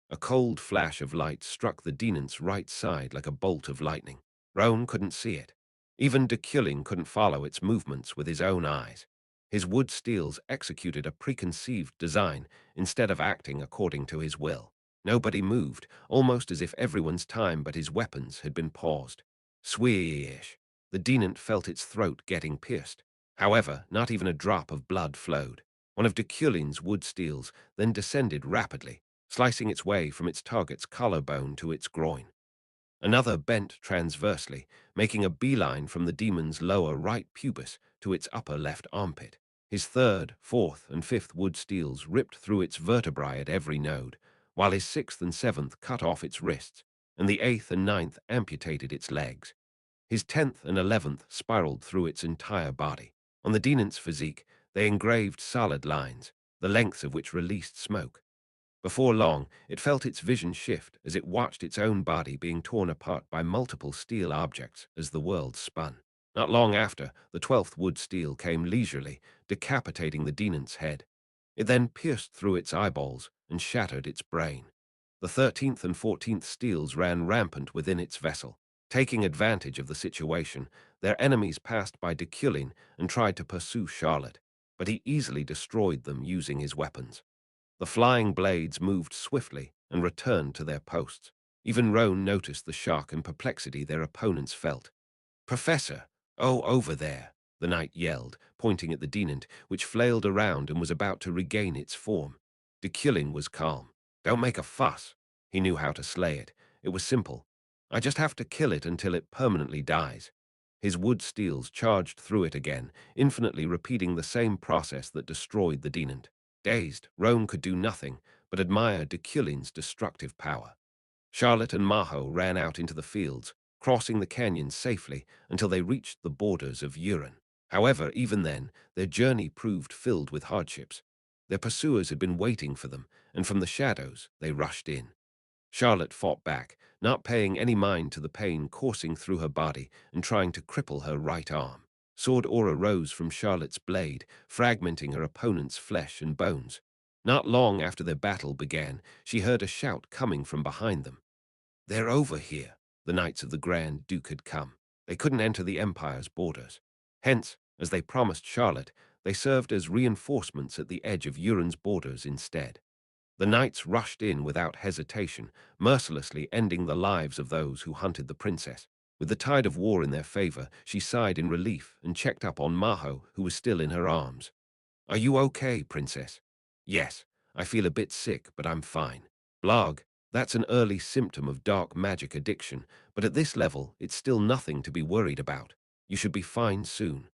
[SPEAKER 1] A cold flash of light struck the Denant's right side like a bolt of lightning. Roan couldn't see it. Even Deculein couldn't follow its movements with his own eyes. His wood steels executed a preconceived design instead of acting according to his will. Nobody moved, almost as if everyone's time but his weapons had been paused. Swish! The Denant felt its throat getting pierced. However, not even a drop of blood flowed. One of Deculein's wood steels then descended rapidly, slicing its way from its target's collarbone to its groin. Another bent transversely, making a beeline from the demon's lower right pubis to its upper left armpit. His third, fourth, and fifth wood steels ripped through its vertebrae at every node, while his sixth and seventh cut off its wrists, and the eighth and ninth amputated its legs. His 10th and 11th spiraled through its entire body. On the Denant's physique, they engraved solid lines, the lengths of which released smoke. Before long, it felt its vision shift as it watched its own body being torn apart by multiple steel objects as the world spun. Not long after, the 12th wood steel came leisurely, decapitating the Denant's head. It then pierced through its eyeballs and shattered its brain. The 13th and 14th steels ran rampant within its vessel. Taking advantage of the situation, their enemies passed by Deculein and tried to pursue Charlotte, but he easily destroyed them using his weapons. The flying blades moved swiftly and returned to their posts. Even Roan noticed the shock and perplexity their opponents felt. Professor! Oh, over there! The knight yelled, pointing at the demon, which flailed around and was about to regain its form. Deculein was calm. Don't make a fuss. He knew how to slay it. It was simple. I just have to kill it until it permanently dies. His wood steels charged through it again, infinitely repeating the same process that destroyed the demon. Dazed, Roan could do nothing but admire Deculein's destructive power. Charlotte and Maho ran out into the fields, crossing the canyon safely until they reached the borders of Urin. However, even then, their journey proved filled with hardships. Their pursuers had been waiting for them, and from the shadows they rushed in. Charlotte fought back, not paying any mind to the pain coursing through her body and trying to cripple her right arm. Sword aura rose from Charlotte's blade, fragmenting her opponent's flesh and bones. Not long after their battle began, she heard a shout coming from behind them. They're over here. The Knights of the Grand Duke had come. They couldn't enter the Empire's borders. Hence, as they promised Charlotte, they served as reinforcements at the edge of Urin's borders instead. The knights rushed in without hesitation, mercilessly ending the lives of those who hunted the princess. With the tide of war in their favor, she sighed in relief and checked up on Maho, who was still in her arms. Are you okay, princess? Yes, I feel a bit sick, but I'm fine. Blag, that's an early symptom of dark magic addiction, but at this level, it's still nothing to be worried about. You should be fine soon.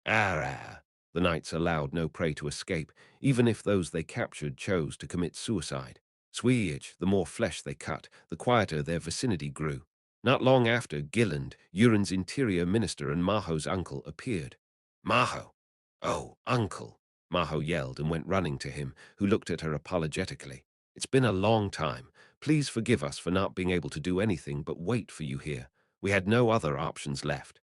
[SPEAKER 1] Ah, the knights allowed no prey to escape, even if those they captured chose to commit suicide. Sweyage, the more flesh they cut, the quieter their vicinity grew. Not long after, Gilland, Urin's interior minister and Maho's uncle, appeared. Maho! Oh, uncle! Maho yelled and went running to him, who looked at her apologetically. It's been a long time. Please forgive us for not being able to do anything but wait for you here. We had no other options left.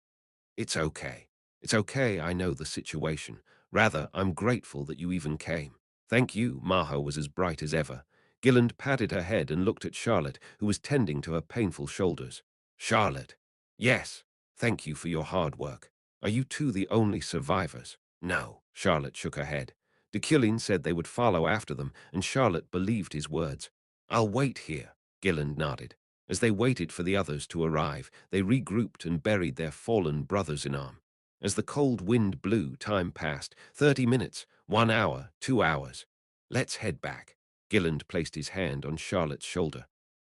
[SPEAKER 1] It's okay. It's okay, I know the situation. Rather, I'm grateful that you even came. Thank you, Maho was as bright as ever. Gilland patted her head and looked at Charlotte, who was tending to her painful shoulders. Charlotte. Yes, thank you for your hard work. Are you two the only survivors? No, Charlotte shook her head. Deculein said they would follow after them, and Charlotte believed his words. I'll wait here, Gilland nodded. As they waited for the others to arrive, they regrouped and buried their fallen brothers in arms. As the cold wind blew, time passed. 30 minutes, 1 hour, 2 hours. Let's head back. Gilland placed his hand on Charlotte's shoulder.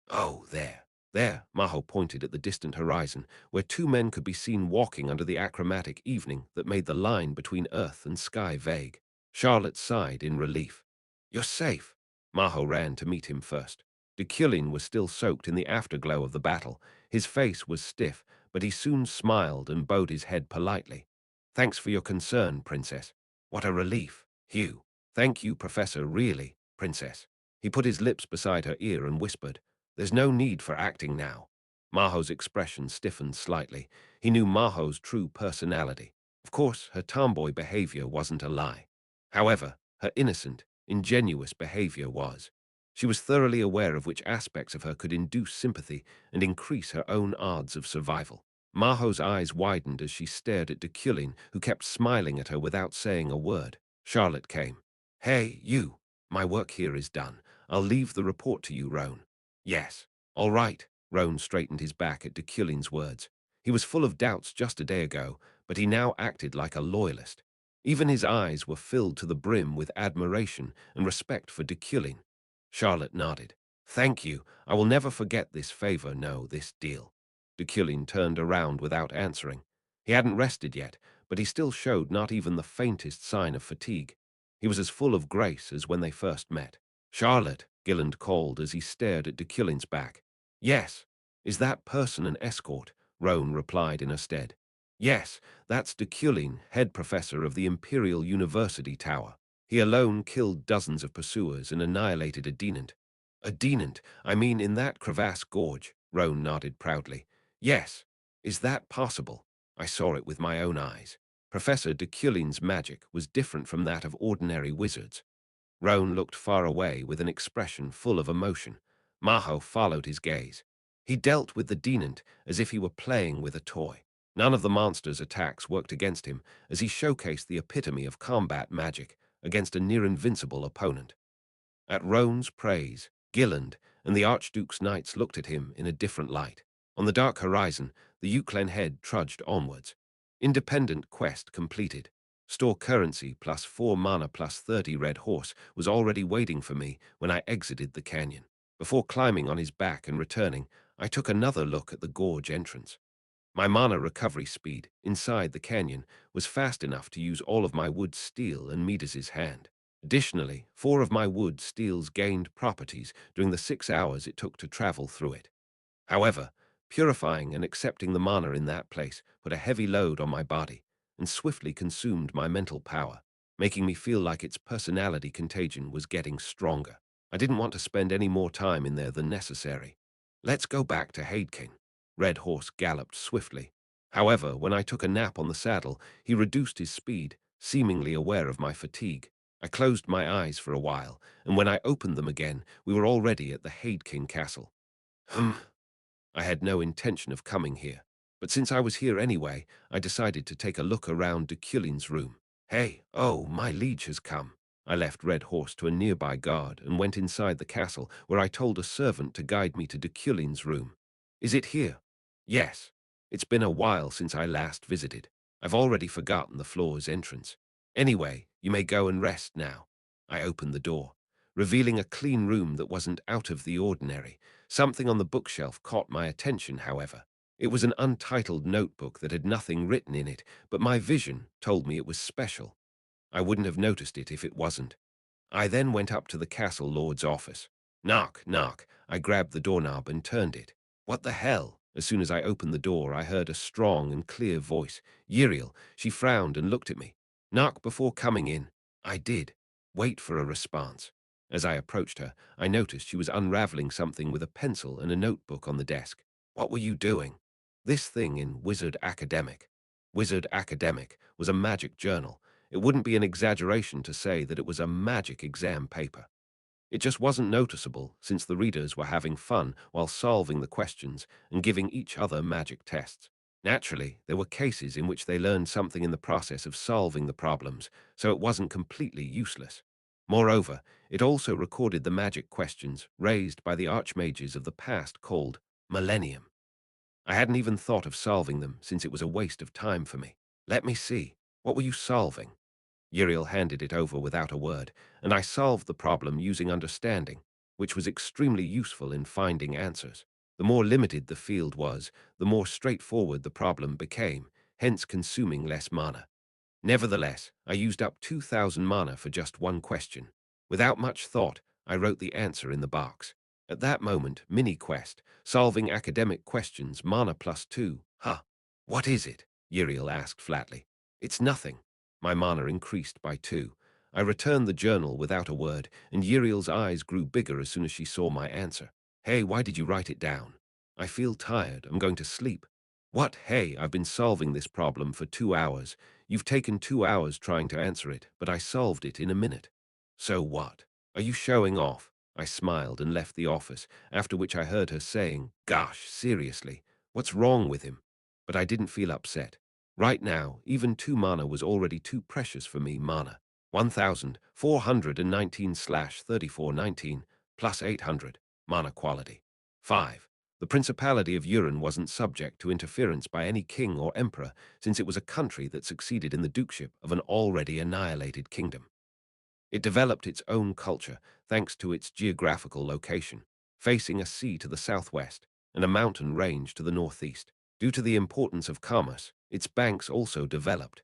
[SPEAKER 1] Oh, there. There, Maho pointed at the distant horizon, where two men could be seen walking under the achromatic evening that made the line between earth and sky vague. Charlotte sighed in relief. You're safe. Maho ran to meet him first. Deculein was still soaked in the afterglow of the battle. His face was stiff, but he soon smiled and bowed his head politely. Thanks for your concern, Princess. What a relief. Hugh. Thank you, Professor, really, Princess. He put his lips beside her ear and whispered, There's no need for acting now. Maho's expression stiffened slightly. He knew Maho's true personality. Of course, her tomboy behavior wasn't a lie. However, her innocent, ingenuous behavior was. She was thoroughly aware of which aspects of her could induce sympathy and increase her own odds of survival. Maho's eyes widened as she stared at Deculein, who kept smiling at her without saying a word. Charlotte came. Hey, you. My work here is done. I'll leave the report to you, Roan. Yes. All right. Roan straightened his back at Deculein's words. He was full of doubts just a day ago, but he now acted like a loyalist. Even his eyes were filled to the brim with admiration and respect for Deculein. Charlotte nodded. Thank you. I will never forget this favor, no, this deal. Deculein turned around without answering. He hadn't rested yet, but he still showed not even the faintest sign of fatigue. He was as full of grace as when they first met. Charlotte, Gilland called as he stared at Deculein's back. Yes. Is that person an escort? Roan replied in her stead. Yes, that's Deculein, head professor of the Imperial University Tower. He alone killed dozens of pursuers and annihilated a denant. A denant, I mean in that crevasse gorge, Roan nodded proudly. Yes. Is that possible? I saw it with my own eyes. Professor Deculein's magic was different from that of ordinary wizards. Roan looked far away with an expression full of emotion. Maho followed his gaze. He dealt with the denant as if he were playing with a toy. None of the monster's attacks worked against him as he showcased the epitome of combat magic against a near-invincible opponent. At Roan's praise, Gilland, and the Archduke's knights looked at him in a different light. On the dark horizon, the Deculein head trudged onwards. Independent quest completed. Store currency plus 4 mana plus 30 red horse was already waiting for me when I exited the canyon. Before climbing on his back and returning, I took another look at the gorge entrance. My mana recovery speed, inside the canyon, was fast enough to use all of my wood steel and Midas's hand. Additionally, 4 of my wood steels gained properties during the 6 hours it took to travel through it. However, purifying and accepting the mana in that place put a heavy load on my body and swiftly consumed my mental power, making me feel like its personality contagion was getting stronger. I didn't want to spend any more time in there than necessary. Let's go back to Hadekin. Red Horse galloped swiftly. However, when I took a nap on the saddle, he reduced his speed, seemingly aware of my fatigue. I closed my eyes for a while, and when I opened them again, we were already at the Hadekin castle. I had no intention of coming here, but since I was here anyway, I decided to take a look around Deculein's room. Hey, oh, my liege has come. I left Red Horse to a nearby guard and went inside the castle, where I told a servant to guide me to Deculein's room. Is it here? Yes. It's been a while since I last visited. I've already forgotten the floor's entrance. Anyway, you may go and rest now. I opened the door, revealing a clean room that wasn't out of the ordinary. Something on the bookshelf caught my attention, however. It was an untitled notebook that had nothing written in it, but my vision told me it was special. I wouldn't have noticed it if it wasn't. I then went up to the castle lord's office. Knock, knock. I grabbed the doorknob and turned it. What the hell? As soon as I opened the door, I heard a strong and clear voice. Uriel. She frowned and looked at me. Knock before coming in. I did. Wait for a response. As I approached her, I noticed she was unraveling something with a pencil and a notebook on the desk. What were you doing? This thing in Wizard Academic. Wizard Academic was a magic journal. It wouldn't be an exaggeration to say that it was a magic exam paper. It just wasn't noticeable since the readers were having fun while solving the questions and giving each other magic tests. Naturally, there were cases in which they learned something in the process of solving the problems, so it wasn't completely useless. Moreover, it also recorded the magic questions raised by the archmages of the past called Millennium. I hadn't even thought of solving them since it was a waste of time for me. Let me see. What were you solving? Uriel handed it over without a word, and I solved the problem using understanding, which was extremely useful in finding answers. The more limited the field was, the more straightforward the problem became, hence consuming less mana. Nevertheless, I used up 2,000 mana for just one question. Without much thought, I wrote the answer in the box. At that moment, mini-quest, solving academic questions, mana plus 2. Huh. What is it? Uriel asked flatly. It's nothing. My mana increased by 2. I returned the journal without a word, and Uriel's eyes grew bigger as soon as she saw my answer. Hey, why did you write it down? I feel tired. I'm going to sleep. What? Hey, I've been solving this problem for 2 hours. You've taken 2 hours trying to answer it, but I solved it in a minute. So what? Are you showing off? I smiled and left the office, after which I heard her saying, Gosh, seriously, what's wrong with him? But I didn't feel upset. Right now, even 2 mana was already too precious for me. Mana 1,419/3419 plus 800. Mana quality 5. The Principality of Uran wasn't subject to interference by any king or emperor, since it was a country that succeeded in the dukeship of an already annihilated kingdom. It developed its own culture thanks to its geographical location, facing a sea to the southwest and a mountain range to the northeast. Due to the importance of commerce, its banks also developed.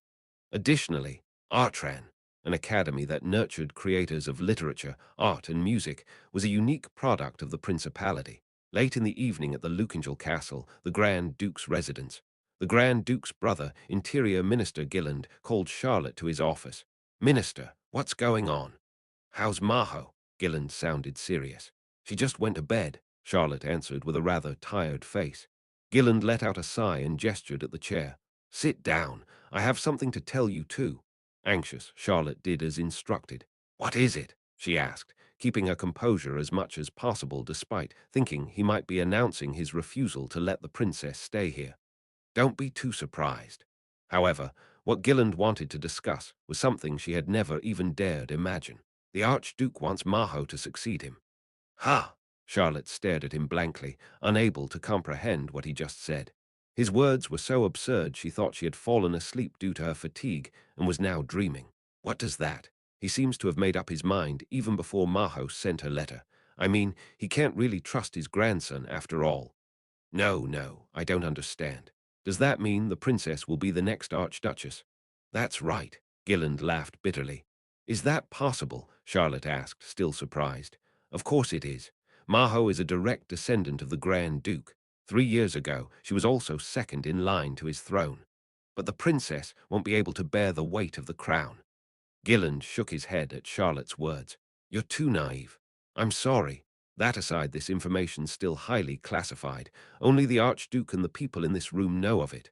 [SPEAKER 1] Additionally, Artran, an academy that nurtured creators of literature, art, and music, was a unique product of the Principality. Late in the evening at the Lucangel Castle, the Grand Duke's residence, the Grand Duke's brother, Interior Minister Gilland, called Charlotte to his office. Minister, what's going on? How's Maho? Gilland sounded serious. She just went to bed, Charlotte answered with a rather tired face. Gilland let out a sigh and gestured at the chair. Sit down. I have something to tell you too. Anxious, Charlotte did as instructed. What is it? She asked, keeping her composure as much as possible despite thinking he might be announcing his refusal to let the princess stay here. Don't be too surprised. However, what Gilland wanted to discuss was something she had never even dared imagine. The Archduke wants Maho to succeed him. Ha! Charlotte stared at him blankly, unable to comprehend what he just said. His words were so absurd she thought she had fallen asleep due to her fatigue and was now dreaming. What does that? He seems to have made up his mind even before Maho sent her letter. I mean, he can't really trust his grandson after all. No, no, I don't understand. Does that mean the princess will be the next archduchess? That's right, Gilland laughed bitterly. Is that possible? Charlotte asked, still surprised. Of course it is. Maho is a direct descendant of the Grand Duke. 3 years ago, she was also second in line to his throne. But the princess won't be able to bear the weight of the crown. Gilland shook his head at Charlotte's words. You're too naive. I'm sorry. That aside, this information's still highly classified. Only the Archduke and the people in this room know of it.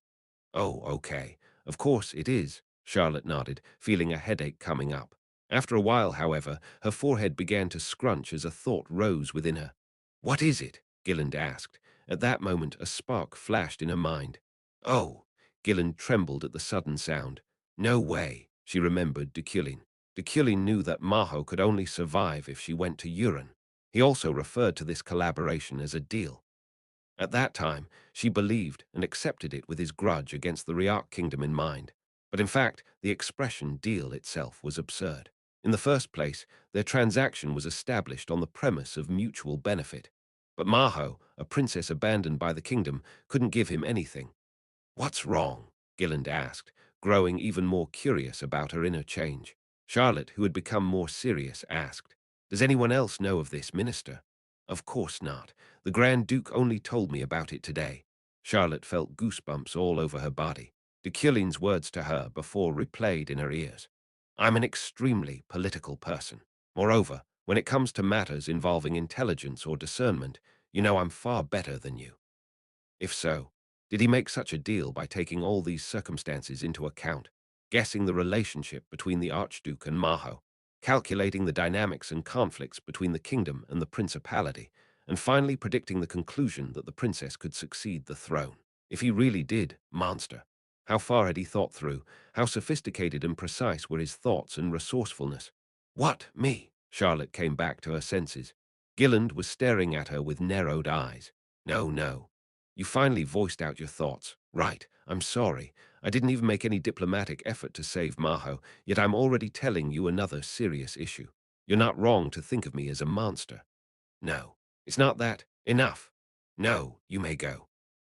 [SPEAKER 1] Oh, okay. Of course it is, Charlotte nodded, feeling a headache coming up. After a while, however, her forehead began to scrunch as a thought rose within her. What is it? Gilland asked. At that moment, a spark flashed in her mind. Oh, Gilland trembled at the sudden sound. No way, she remembered Deculein. Deculein knew that Maho could only survive if she went to Uran. He also referred to this collaboration as a deal. At that time, she believed and accepted it with his grudge against the Riak kingdom in mind. But in fact, the expression deal itself was absurd. In the first place, their transaction was established on the premise of mutual benefit. But Maho, a princess abandoned by the kingdom, couldn't give him anything. What's wrong? Gilland asked, growing even more curious about her inner change. Charlotte, who had become more serious, asked, Does anyone else know of this, Minister? Of course not. The Grand Duke only told me about it today. Charlotte felt goosebumps all over her body. Deculein's words to her before replayed in her ears. I'm an extremely political person. Moreover, when it comes to matters involving intelligence or discernment, you know I'm far better than you. If so, did he make such a deal by taking all these circumstances into account, guessing the relationship between the Archduke and Maho, calculating the dynamics and conflicts between the kingdom and the principality, and finally predicting the conclusion that the princess could succeed the throne? If he really did, monster, how far had he thought through? How sophisticated and precise were his thoughts and resourcefulness? What, me? Charlotte came back to her senses. Gilland was staring at her with narrowed eyes. No, no. You finally voiced out your thoughts. Right, I'm sorry. I didn't even make any diplomatic effort to save Maho, yet I'm already telling you another serious issue. You're not wrong to think of me as a monster. No, it's not that. Enough. No, you may go.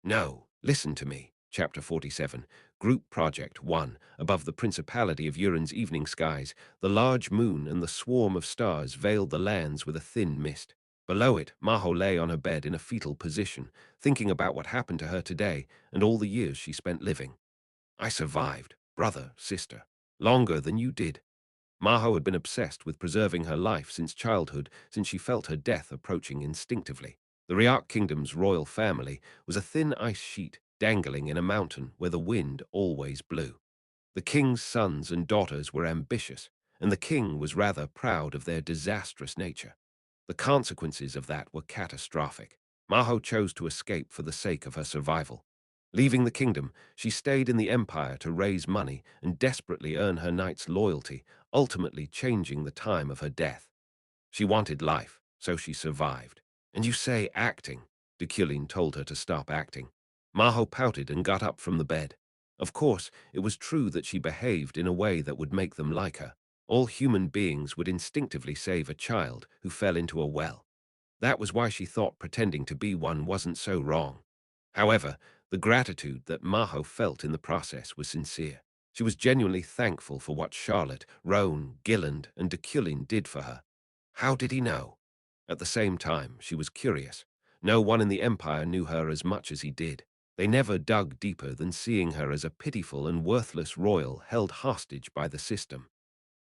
[SPEAKER 1] No, listen to me. Chapter 47, Group Project 1. Above the principality of Uran's evening skies, the large moon and the swarm of stars veiled the lands with a thin mist. Below it, Maho lay on her bed in a fetal position, thinking about what happened to her today and all the years she spent living. I survived, brother, sister, longer than you did. Maho had been obsessed with preserving her life since childhood, since she felt her death approaching instinctively. The Riak kingdom's royal family was a thin ice sheet dangling in a mountain where the wind always blew. The king's sons and daughters were ambitious, and the king was rather proud of their disastrous nature. The consequences of that were catastrophic. Maho chose to escape for the sake of her survival. Leaving the kingdom, she stayed in the empire to raise money and desperately earn her knight's loyalty, ultimately changing the time of her death. She wanted life, so she survived. And you say acting. Deculein told her to stop acting. Maho pouted and got up from the bed. Of course, it was true that she behaved in a way that would make them like her. All human beings would instinctively save a child who fell into a well. That was why she thought pretending to be one wasn't so wrong. However, the gratitude that Maho felt in the process was sincere. She was genuinely thankful for what Charlotte, Roan, Gilland, and Deculein did for her. How did he know? At the same time, she was curious. No one in the Empire knew her as much as he did. They never dug deeper than seeing her as a pitiful and worthless royal held hostage by the system.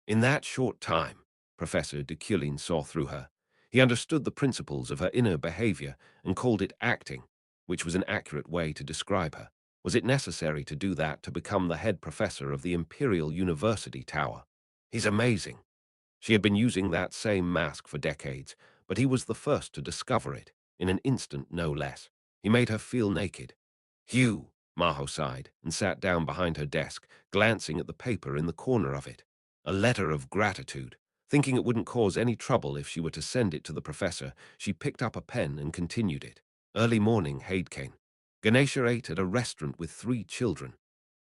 [SPEAKER 1] In that short time, Professor Deculein saw through her. He understood the principles of her inner behavior and called it acting, which was an accurate way to describe her. Was it necessary to do that to become the head professor of the Imperial University Tower? He's amazing. She had been using that same mask for decades, but he was the first to discover it, in an instant no less. He made her feel naked. Hugh, Maho sighed and sat down behind her desk, glancing at the paper in the corner of it. A letter of gratitude. Thinking it wouldn't cause any trouble if she were to send it to the professor, she picked up a pen and continued it. Early morning, Haidkane. Ganesha ate at a restaurant with 3 children.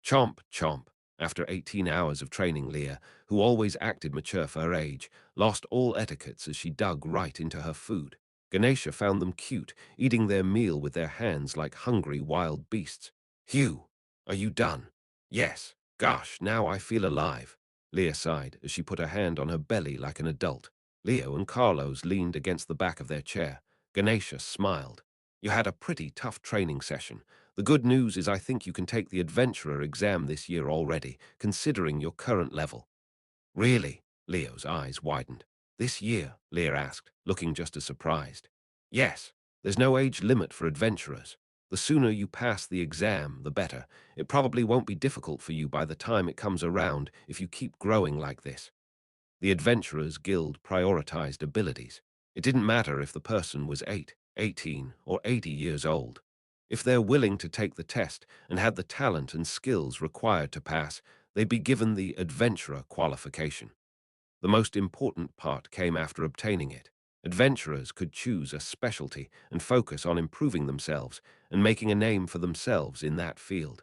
[SPEAKER 1] Chomp, chomp. After 18 hours of training, Leah, who always acted mature for her age, lost all etiquettes as she dug right into her food. Ganesha found them cute, eating their meal with their hands like hungry wild beasts. Hugh, are you done? Yes. Gosh, now I feel alive. Leah sighed as she put her hand on her belly like an adult. Leo and Carlos leaned against the back of their chair. Ganesha smiled. You had a pretty tough training session. The good news is I think you can take the adventurer exam this year already, considering your current level. Really? Leo's eyes widened. This year? Leah asked, looking just as surprised. Yes, there's no age limit for adventurers. The sooner you pass the exam, the better. It probably won't be difficult for you by the time it comes around if you keep growing like this. The Adventurers Guild prioritized abilities. It didn't matter if the person was 8, 18, or 80 years old. If they're willing to take the test and had the talent and skills required to pass, they'd be given the Adventurer qualification. The most important part came after obtaining it. Adventurers could choose a specialty and focus on improving themselves and making a name for themselves in that field.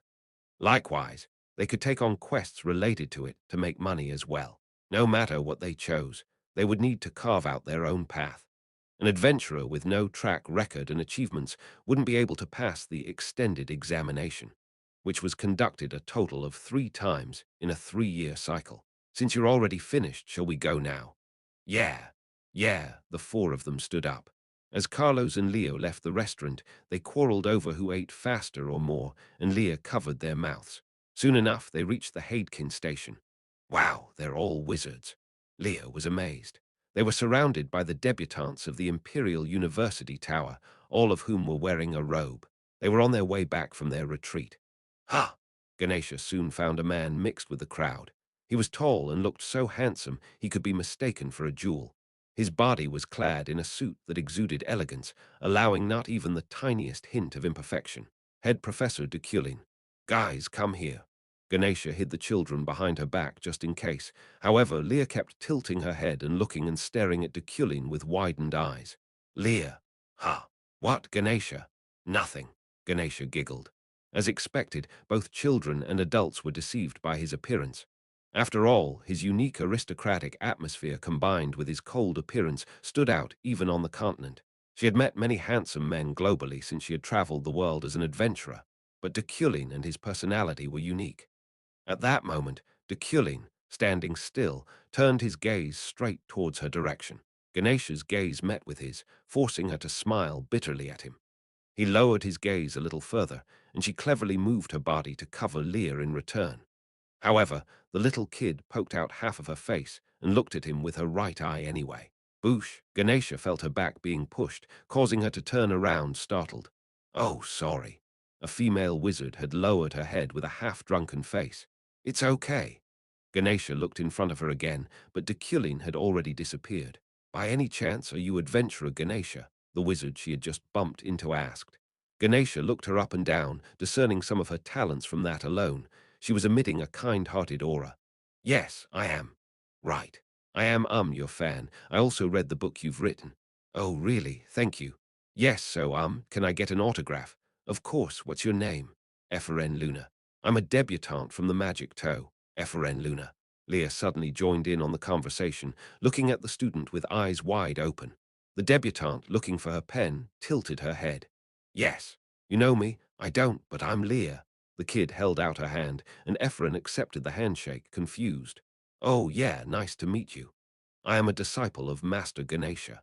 [SPEAKER 1] Likewise, they could take on quests related to it to make money as well. No matter what they chose, they would need to carve out their own path. An adventurer with no track record and achievements wouldn't be able to pass the extended examination, which was conducted a total of 3 times in a 3-year cycle. Since you're already finished, shall we go now? Yeah, yeah, the 4 of them stood up. As Carlos and Leo left the restaurant, they quarreled over who ate faster or more, and Leah covered their mouths. Soon enough, they reached the Haidkin station. Wow, they're all wizards. Leo was amazed. They were surrounded by the debutantes of the Imperial University Tower, all of whom were wearing a robe. They were on their way back from their retreat. Ha! Ganesha soon found a man mixed with the crowd. He was tall and looked so handsome he could be mistaken for a jewel. His body was clad in a suit that exuded elegance, allowing not even the tiniest hint of imperfection. Head Professor Deculein. Guys, come here. Ganesha hid the children behind her back just in case. However, Leah kept tilting her head and looking and staring at Deculein with widened eyes. Leah. Ha. What, Ganesha? Nothing. Ganesha giggled. As expected, both children and adults were deceived by his appearance. After all, his unique aristocratic atmosphere combined with his cold appearance stood out even on the continent. She had met many handsome men globally since she had traveled the world as an adventurer, but Deculein and his personality were unique. At that moment, Deculein, standing still, turned his gaze straight towards her direction. Ganesha's gaze met with his, forcing her to smile bitterly at him. He lowered his gaze a little further, and she cleverly moved her body to cover Leah in return. However, the little kid poked out half of her face and looked at him with her right eye anyway. Boosh! Ganesha felt her back being pushed, causing her to turn around, startled. Oh, sorry. A female wizard had lowered her head with a half-drunken face. It's okay. Ganesha looked in front of her again, but Deculein had already disappeared. By any chance are you adventurer Ganesha? The wizard she had just bumped into asked. Ganesha looked her up and down, discerning some of her talents from that alone. She was emitting a kind-hearted aura. Yes, I am. Right. I am your fan. I also read the book you've written. Oh, really? Thank you. Yes, so, can I get an autograph? Of course. What's your name? Efren Luna. I'm a debutante from the Magic Toe. Efren Luna. Leah suddenly joined in on the conversation, looking at the student with eyes wide open. The debutante, looking for her pen, tilted her head. Yes. You know me? I don't, but I'm Leah. The kid held out her hand, and Efren accepted the handshake, confused. Oh, yeah, nice to meet you. I am a disciple of Master Ganesha.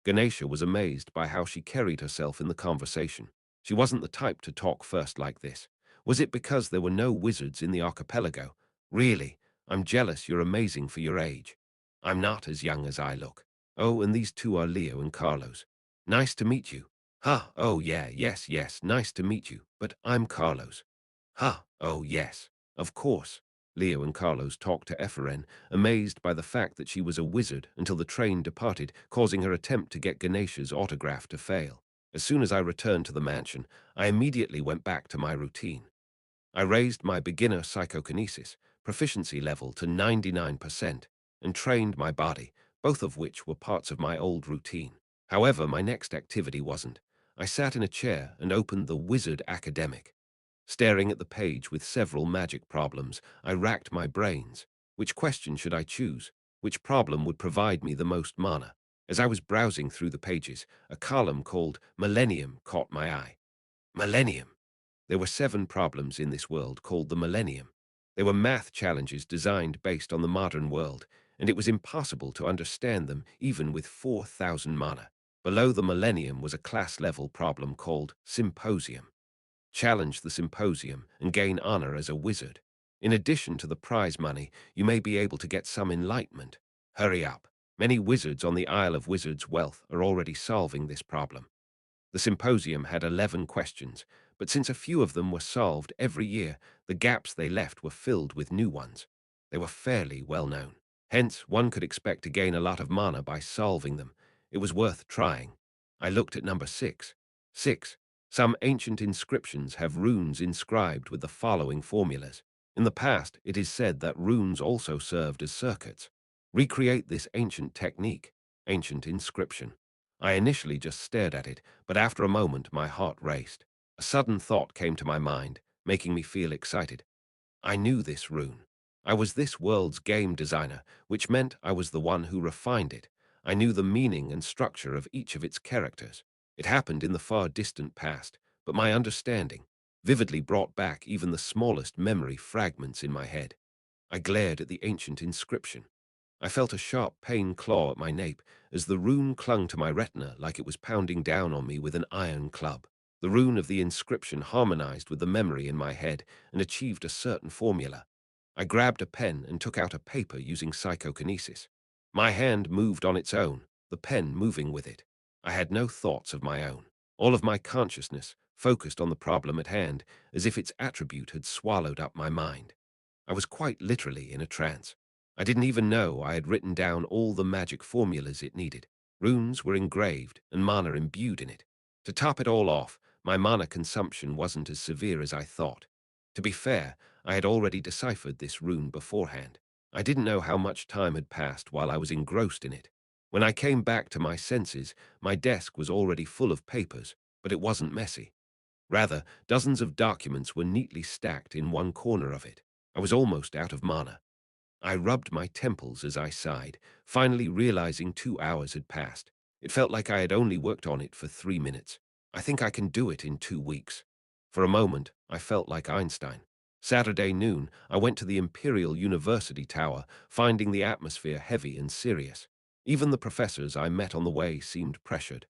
[SPEAKER 1] Ganesha was amazed by how she carried herself in the conversation. She wasn't the type to talk first like this. Was it because there were no wizards in the archipelago? Really, I'm jealous you're amazing for your age. I'm not as young as I look. Oh, and these two are Leo and Carlos. Nice to meet you. Ha, oh yeah, yes, nice to meet you, but I'm Carlos. Ha, oh yes, of course. Leo and Carlos talked to Eferen, amazed by the fact that she was a wizard until the train departed, causing her attempt to get Ganesha's autograph to fail. As soon as I returned to the mansion, I immediately went back to my routine. I raised my beginner psychokinesis proficiency level to 99%. and trained my body, both of which were parts of my old routine. However, my next activity wasn't. I sat in a chair and opened the Wizard Academic. Staring at the page with several magic problems, I racked my brains. Which question should I choose? Which problem would provide me the most mana? As I was browsing through the pages, a column called Millennium caught my eye. Millennium. There were 7 problems in this world called the Millennium. They were math challenges designed based on the modern world, and it was impossible to understand them even with 4,000 mana. Below the Millennium was a class-level problem called Symposium. Challenge the Symposium and gain honor as a wizard. In addition to the prize money, you may be able to get some enlightenment. Hurry up. Many wizards on the Isle of Wizards' Wealth are already solving this problem. The symposium had 11 questions, but since a few of them were solved every year, the gaps they left were filled with new ones. They were fairly well known. Hence, one could expect to gain a lot of mana by solving them. It was worth trying. I looked at number 6. 6. Some ancient inscriptions have runes inscribed with the following formulas. In the past, it is said that runes also served as circuits. Recreate this ancient technique. Ancient inscription. I initially just stared at it, but after a moment my heart raced. A sudden thought came to my mind, making me feel excited. I knew this rune. I was this world's game designer, which meant I was the one who refined it. I knew the meaning and structure of each of its characters. It happened in the far distant past, but my understanding vividly brought back even the smallest memory fragments in my head. I glared at the ancient inscription. I felt a sharp pain claw at my nape as the rune clung to my retina like it was pounding down on me with an iron club. The rune of the inscription harmonized with the memory in my head and achieved a certain formula. I grabbed a pen and took out a paper using psychokinesis. My hand moved on its own, the pen moving with it. I had no thoughts of my own. All of my consciousness focused on the problem at hand, as if its attribute had swallowed up my mind. I was quite literally in a trance. I didn't even know I had written down all the magic formulas it needed. Runes were engraved and mana imbued in it. To top it all off, my mana consumption wasn't as severe as I thought. To be fair, I had already deciphered this rune beforehand. I didn't know how much time had passed while I was engrossed in it. When I came back to my senses, my desk was already full of papers, but it wasn't messy. Rather, dozens of documents were neatly stacked in one corner of it. I was almost out of mana. I rubbed my temples as I sighed, finally realizing 2 hours had passed. It felt like I had only worked on it for 3 minutes. I think I can do it in 2 weeks. For a moment, I felt like Einstein. Saturday noon, I went to the Imperial University Tower, finding the atmosphere heavy and serious. Even the professors I met on the way seemed pressured.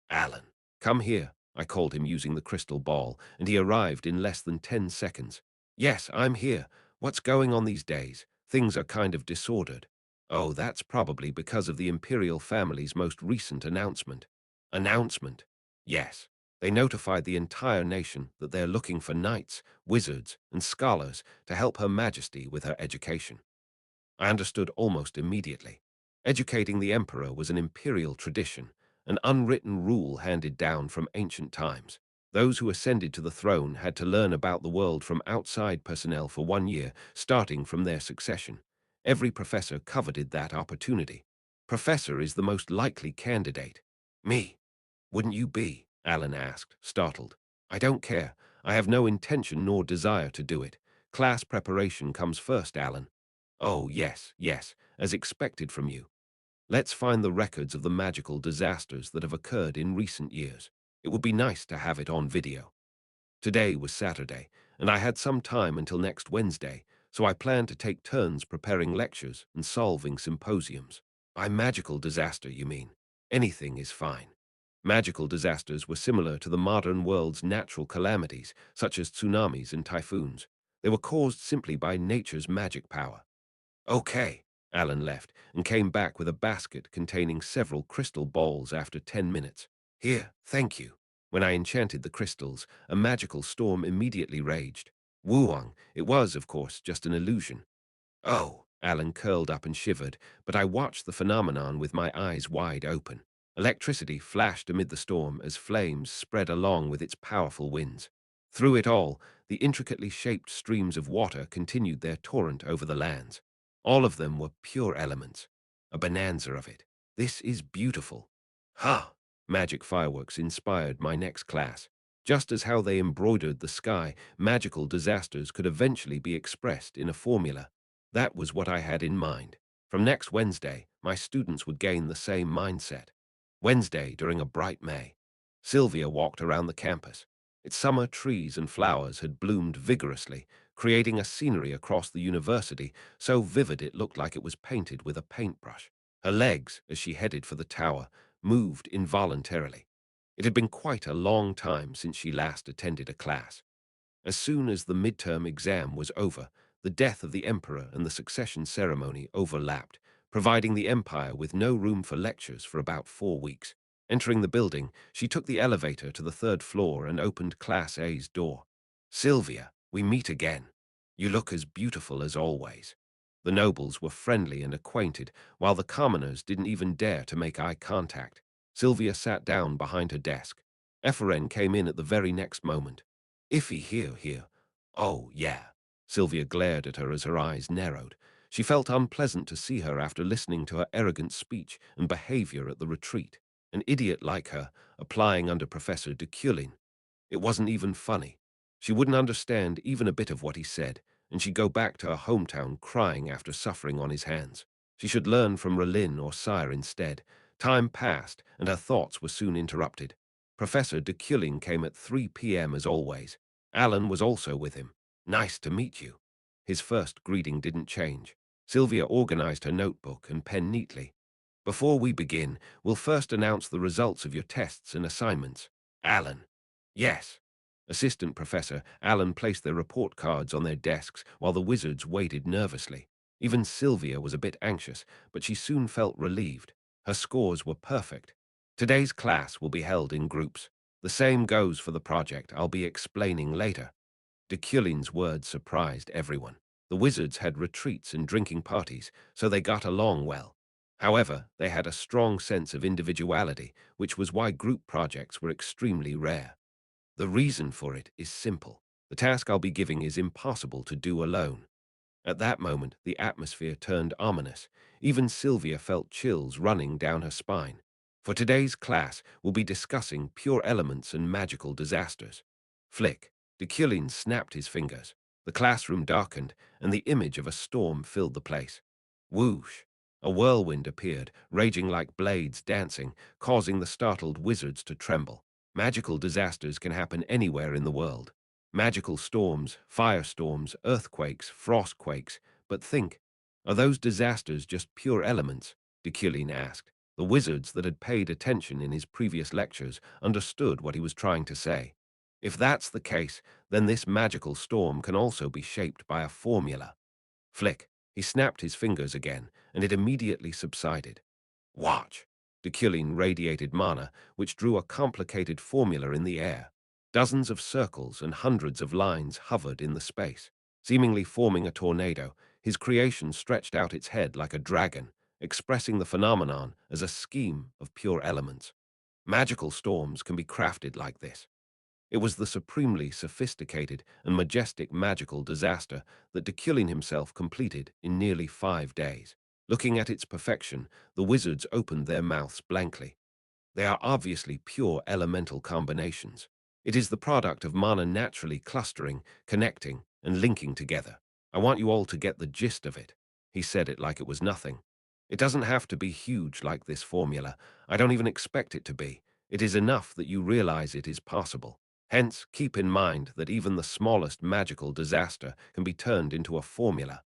[SPEAKER 1] Alan, come here, I called him using the crystal ball, and he arrived in less than 10 seconds. Yes, I'm here. What's going on these days? Things are kind of disordered. Oh, that's probably because of the imperial family's most recent announcement. Announcement? Yes. They notified the entire nation that they're looking for knights, wizards, and scholars to help Her Majesty with her education. I understood almost immediately. Educating the emperor was an imperial tradition, an unwritten rule handed down from ancient times. Those who ascended to the throne had to learn about the world from outside personnel for 1 year, starting from their succession. Every professor coveted that opportunity. Professor is the most likely candidate. Me. Wouldn't you be? Alan asked, startled. I don't care. I have no intention nor desire to do it. Class preparation comes first, Alan. Oh, yes, yes, as expected from you. Let's find the records of the magical disasters that have occurred in recent years. It would be nice to have it on video. Today was Saturday, and I had some time until next Wednesday, so I planned to take turns preparing lectures and solving symposiums. By magical disaster, you mean? Anything is fine. Magical disasters were similar to the modern world's natural calamities, such as tsunamis and typhoons. They were caused simply by nature's magic power. Okay, Alan left and came back with a basket containing several crystal balls after 10 minutes. Here, thank you. When I enchanted the crystals, a magical storm immediately raged. Wuong, it was, of course, just an illusion. Oh, Alan curled up and shivered, but I watched the phenomenon with my eyes wide open. Electricity flashed amid the storm as flames spread along with its powerful winds. Through it all, the intricately shaped streams of water continued their torrent over the lands. All of them were pure elements. A bonanza of it. This is beautiful. Ha! Magic fireworks inspired my next class. Just as how they embroidered the sky, magical disasters could eventually be expressed in a formula. That was what I had in mind. From next Wednesday, my students would gain the same mindset. Wednesday, during a bright May, Sylvia walked around the campus. Its summer trees and flowers had bloomed vigorously, creating a scenery across the university so vivid it looked like it was painted with a paintbrush. Her legs, as she headed for the tower, moved involuntarily. It had been quite a long time since she last attended a class. As soon as the midterm exam was over, the death of the emperor and the succession ceremony overlapped, providing the empire with no room for lectures for about 4 weeks. Entering the building, she took the elevator to the third floor and opened Class A's door. Sylvia, we meet again. You look as beautiful as always. The nobles were friendly and acquainted, while the commoners didn't even dare to make eye contact. Sylvia sat down behind her desk. Ephraim came in at the very next moment. Iffy here. Oh, yeah. Sylvia glared at her as her eyes narrowed. She felt unpleasant to see her after listening to her arrogant speech and behavior at the retreat. An idiot like her, applying under Professor Deculein. It wasn't even funny. She wouldn't understand even a bit of what he said, and she'd go back to her hometown crying after suffering on his hands. She should learn from Relin or Sire instead. Time passed, and her thoughts were soon interrupted. Professor Deculein came at 3 p.m. as always. Alan was also with him. Nice to meet you. His first greeting didn't change. Sylvia organized her notebook and pen neatly. Before we begin, we'll first announce the results of your tests and assignments. Alan. Yes. Assistant Professor Alan placed their report cards on their desks while the wizards waited nervously. Even Sylvia was a bit anxious, but she soon felt relieved. Her scores were perfect. Today's class will be held in groups. The same goes for the project I'll be explaining later. Deculein's words surprised everyone. The wizards had retreats and drinking parties, so they got along well. However, they had a strong sense of individuality, which was why group projects were extremely rare. The reason for it is simple. The task I'll be giving is impossible to do alone. At that moment, the atmosphere turned ominous. Even Sylvia felt chills running down her spine. For today's class, we'll be discussing pure elements and magical disasters. Flick. Deculein snapped his fingers. The classroom darkened, and the image of a storm filled the place. Whoosh! A whirlwind appeared, raging like blades dancing, causing the startled wizards to tremble. Magical disasters can happen anywhere in the world. Magical storms, firestorms, earthquakes, frostquakes. But think, are those disasters just pure elements? Deculein asked. The wizards that had paid attention in his previous lectures understood what he was trying to say. If that's the case, then this magical storm can also be shaped by a formula. Flick. He snapped his fingers again, and it immediately subsided. Watch. Deculein radiated mana, which drew a complicated formula in the air. Dozens of circles and hundreds of lines hovered in the space. Seemingly forming a tornado, his creation stretched out its head like a dragon, expressing the phenomenon as a scheme of pure elements. Magical storms can be crafted like this. It was the supremely sophisticated and majestic magical disaster that Deculein himself completed in nearly 5 days. Looking at its perfection, the wizards opened their mouths blankly. They are obviously pure elemental combinations. It is the product of mana naturally clustering, connecting, and linking together. I want you all to get the gist of it. He said it like it was nothing. It doesn't have to be huge like this formula. I don't even expect it to be. It is enough that you realize it is possible. Hence, keep in mind that even the smallest magical disaster can be turned into a formula.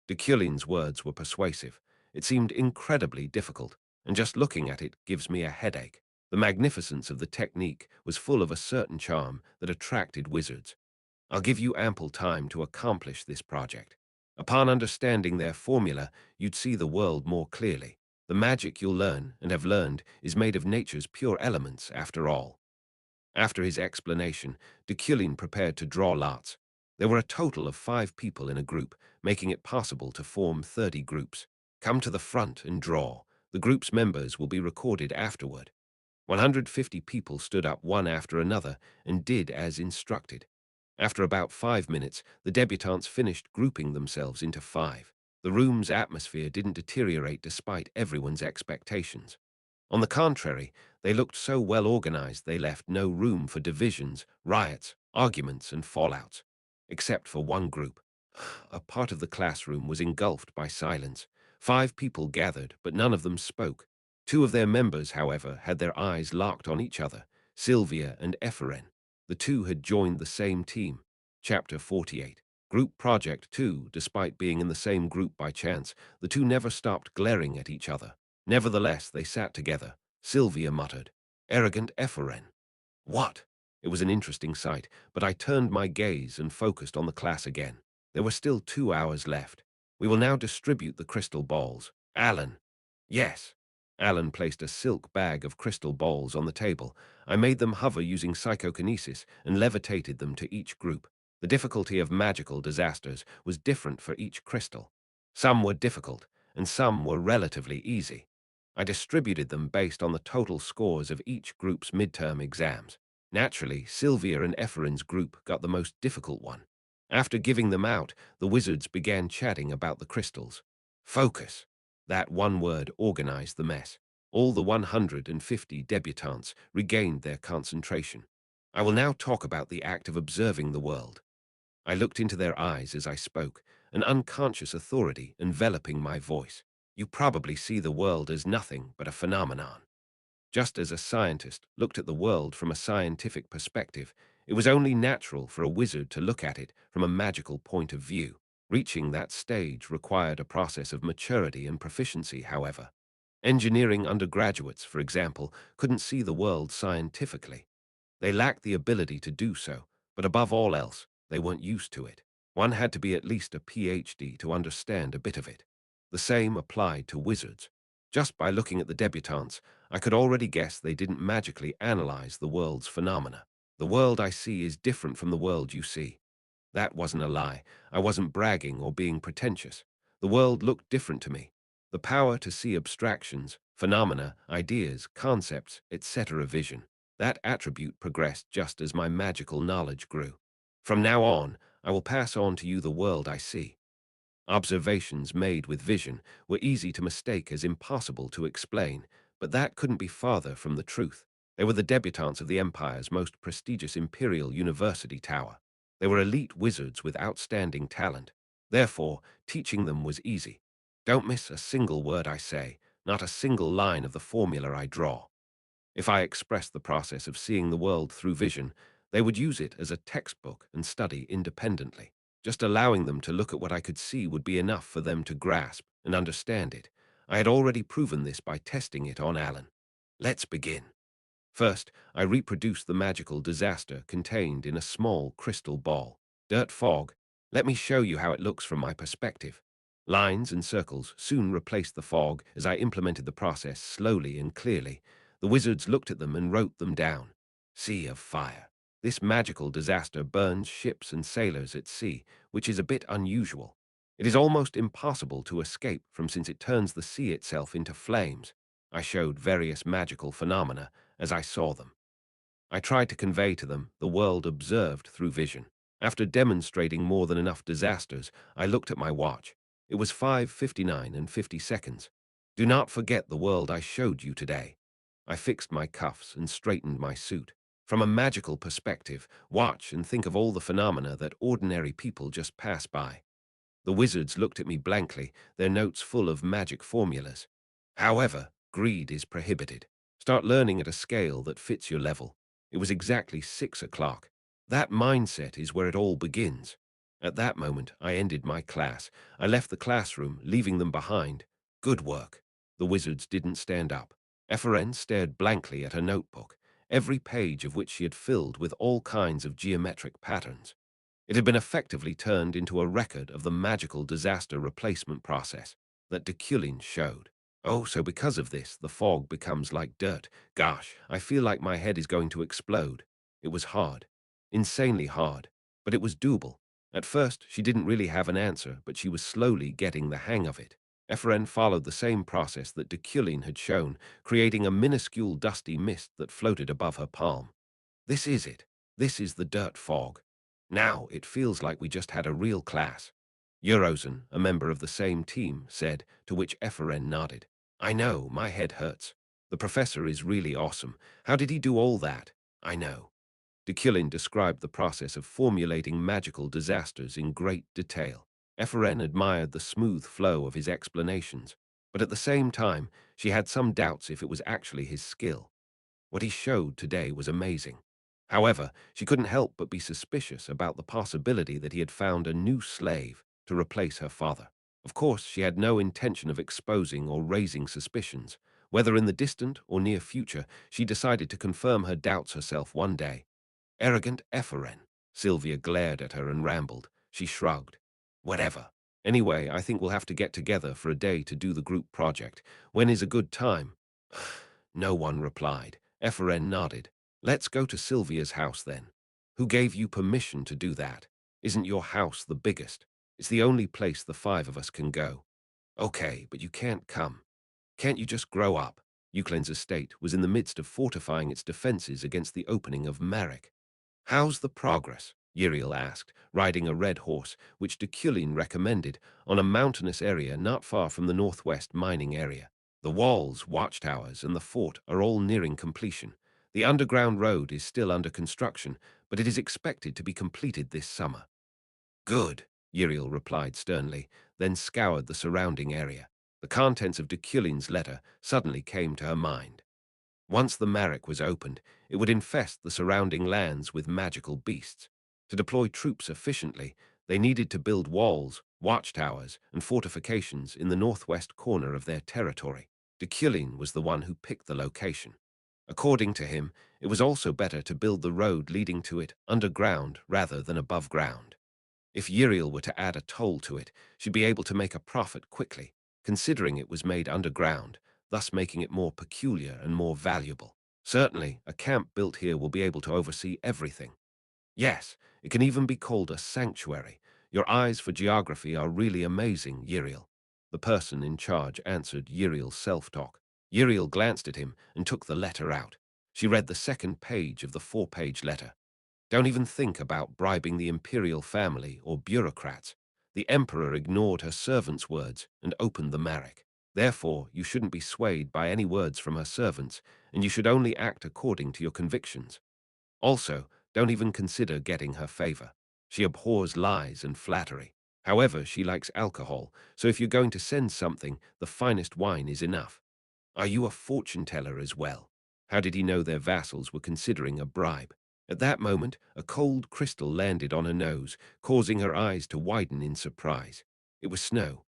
[SPEAKER 1] Deculein's words were persuasive. It seemed incredibly difficult, and just looking at it gives me a headache. The magnificence of the technique was full of a certain charm that attracted wizards. I'll give you ample time to accomplish this project. Upon understanding their formula, you'd see the world more clearly. The magic you'll learn and have learned is made of nature's pure elements, after all. After his explanation, Deculein prepared to draw lots. There were a total of 5 people in a group, making it possible to form 30 groups. Come to the front and draw. The group's members will be recorded afterward. 150 people stood up one after another and did as instructed. After about 5 minutes, the debutantes finished grouping themselves into 5. The room's atmosphere didn't deteriorate despite everyone's expectations. On the contrary, they looked so well organized they left no room for divisions, riots, arguments, and fallouts. Except for one group. A part of the classroom was engulfed by silence. 5 people gathered, but none of them spoke. 2 of their members, however, had their eyes locked on each other, Sylvia and Ephren. The two had joined the same team. Chapter 48. Group Project 2. Despite being in the same group by chance, the two never stopped glaring at each other. Nevertheless, they sat together. Sylvia muttered, "Arrogant Ephren." What? It was an interesting sight, but I turned my gaze and focused on the class again. There were still 2 hours left. We will now distribute the crystal balls. Alan. Yes. Alan placed a silk bag of crystal balls on the table. I made them hover using psychokinesis and levitated them to each group. The difficulty of magical disasters was different for each crystal. Some were difficult, and some were relatively easy. I distributed them based on the total scores of each group's midterm exams. Naturally, Sylvia and Epherin's group got the most difficult one. After giving them out, the wizards began chatting about the crystals. Focus. That one word organized the mess. All the 150 debutantes regained their concentration. I will now talk about the act of observing the world. I looked into their eyes as I spoke, an unconscious authority enveloping my voice. You probably see the world as nothing but a phenomenon. Just as a scientist looked at the world from a scientific perspective, it was only natural for a wizard to look at it from a magical point of view. Reaching that stage required a process of maturity and proficiency, however. Engineering undergraduates, for example, couldn't see the world scientifically. They lacked the ability to do so, but above all else, they weren't used to it. One had to be at least a PhD to understand a bit of it. The same applied to wizards. Just by looking at the debutantes, I could already guess they didn't magically analyze the world's phenomena. The world I see is different from the world you see. That wasn't a lie. I wasn't bragging or being pretentious. The world looked different to me. The power to see abstractions, phenomena, ideas, concepts, etc. vision. That attribute progressed just as my magical knowledge grew. From now on, I will pass on to you the world I see. Observations made with vision were easy to mistake as impossible to explain, but that couldn't be farther from the truth. They were the debutantes of the Empire's most prestigious Imperial University tower. They were elite wizards with outstanding talent. Therefore, teaching them was easy. Don't miss a single word I say, not a single line of the formula I draw. If I expressed the process of seeing the world through vision, they would use it as a textbook and study independently. Just allowing them to look at what I could see would be enough for them to grasp and understand it. I had already proven this by testing it on Alan. Let's begin. First, I reproduced the magical disaster contained in a small crystal ball. Dirt fog. Let me show you how it looks from my perspective. Lines and circles soon replaced the fog as I implemented the process slowly and clearly. The wizards looked at them and wrote them down. Sea of fire. This magical disaster burns ships and sailors at sea, which is a bit unusual. It is almost impossible to escape from since it turns the sea itself into flames. I showed various magical phenomena as I saw them. I tried to convey to them the world observed through vision. After demonstrating more than enough disasters, I looked at my watch. It was 5:59 and 50 seconds. Do not forget the world I showed you today. I fixed my cuffs and straightened my suit. From a magical perspective, watch and think of all the phenomena that ordinary people just pass by. The wizards looked at me blankly, their notes full of magic formulas. However, greed is prohibited. Start learning at a scale that fits your level. It was exactly 6 o'clock. That mindset is where it all begins. At that moment, I ended my class. I left the classroom, leaving them behind. Good work. The wizards didn't stand up. Ephren stared blankly at her notebook, every page of which she had filled with all kinds of geometric patterns. It had been effectively turned into a record of the magical disaster replacement process that Deculein showed. Oh, so because of this, the fog becomes like dirt. Gosh, I feel like my head is going to explode. It was hard. Insanely hard. But it was doable. At first, she didn't really have an answer, but she was slowly getting the hang of it. Ephren followed the same process that Deculein had shown, creating a minuscule dusty mist that floated above her palm. This is it. This is the dirt fog. Now it feels like we just had a real class. Eurozone, a member of the same team, said, to which Eferen nodded. I know, my head hurts. The professor is really awesome. How did he do all that? I know. Deculein described the process of formulating magical disasters in great detail. Eferen admired the smooth flow of his explanations, but at the same time, she had some doubts if it was actually his skill. What he showed today was amazing. However, she couldn't help but be suspicious about the possibility that he had found a new slave to replace her father. Of course, she had no intention of exposing or raising suspicions. Whether in the distant or near future, she decided to confirm her doubts herself one day. Arrogant Eferen. Sylvia glared at her and rambled. She shrugged. Whatever. Anyway, I think we'll have to get together for a day to do the group project. When is a good time? No one replied. Eferen nodded. Let's go to Sylvia's house then. Who gave you permission to do that? Isn't your house the biggest? It's the only place the five of us can go. Okay, but you can't come. Can't you just grow up? Euclide's estate was in the midst of fortifying its defenses against the opening of Marek. How's the progress? Uriel asked, riding a red horse, which Deculein recommended, on a mountainous area not far from the northwest mining area. The walls, watchtowers, and the fort are all nearing completion. The underground road is still under construction, but it is expected to be completed this summer. Good, Uriel replied sternly, then scoured the surrounding area. The contents of Deculein's letter suddenly came to her mind. Once the Marek was opened, it would infest the surrounding lands with magical beasts. To deploy troops efficiently, they needed to build walls, watchtowers, and fortifications in the northwest corner of their territory. Deculein was the one who picked the location. According to him, it was also better to build the road leading to it underground rather than above ground. If Uriel were to add a toll to it, she'd be able to make a profit quickly, considering it was made underground, thus making it more peculiar and more valuable. Certainly, a camp built here will be able to oversee everything. Yes, it can even be called a sanctuary. Your eyes for geography are really amazing, Uriel. The person in charge answered Uriel's self-talk. Uriel glanced at him and took the letter out. She read the second page of the four-page letter. Don't even think about bribing the imperial family or bureaucrats. The emperor ignored her servants' words and opened the Marek. Therefore, you shouldn't be swayed by any words from her servants, and you should only act according to your convictions. Also, don't even consider getting her favor. She abhors lies and flattery. However, she likes alcohol, so if you're going to send something, the finest wine is enough. Are you a fortune teller as well? How did he know their vassals were considering a bribe? At that moment, a cold crystal landed on her nose, causing her eyes to widen in surprise. It was snow.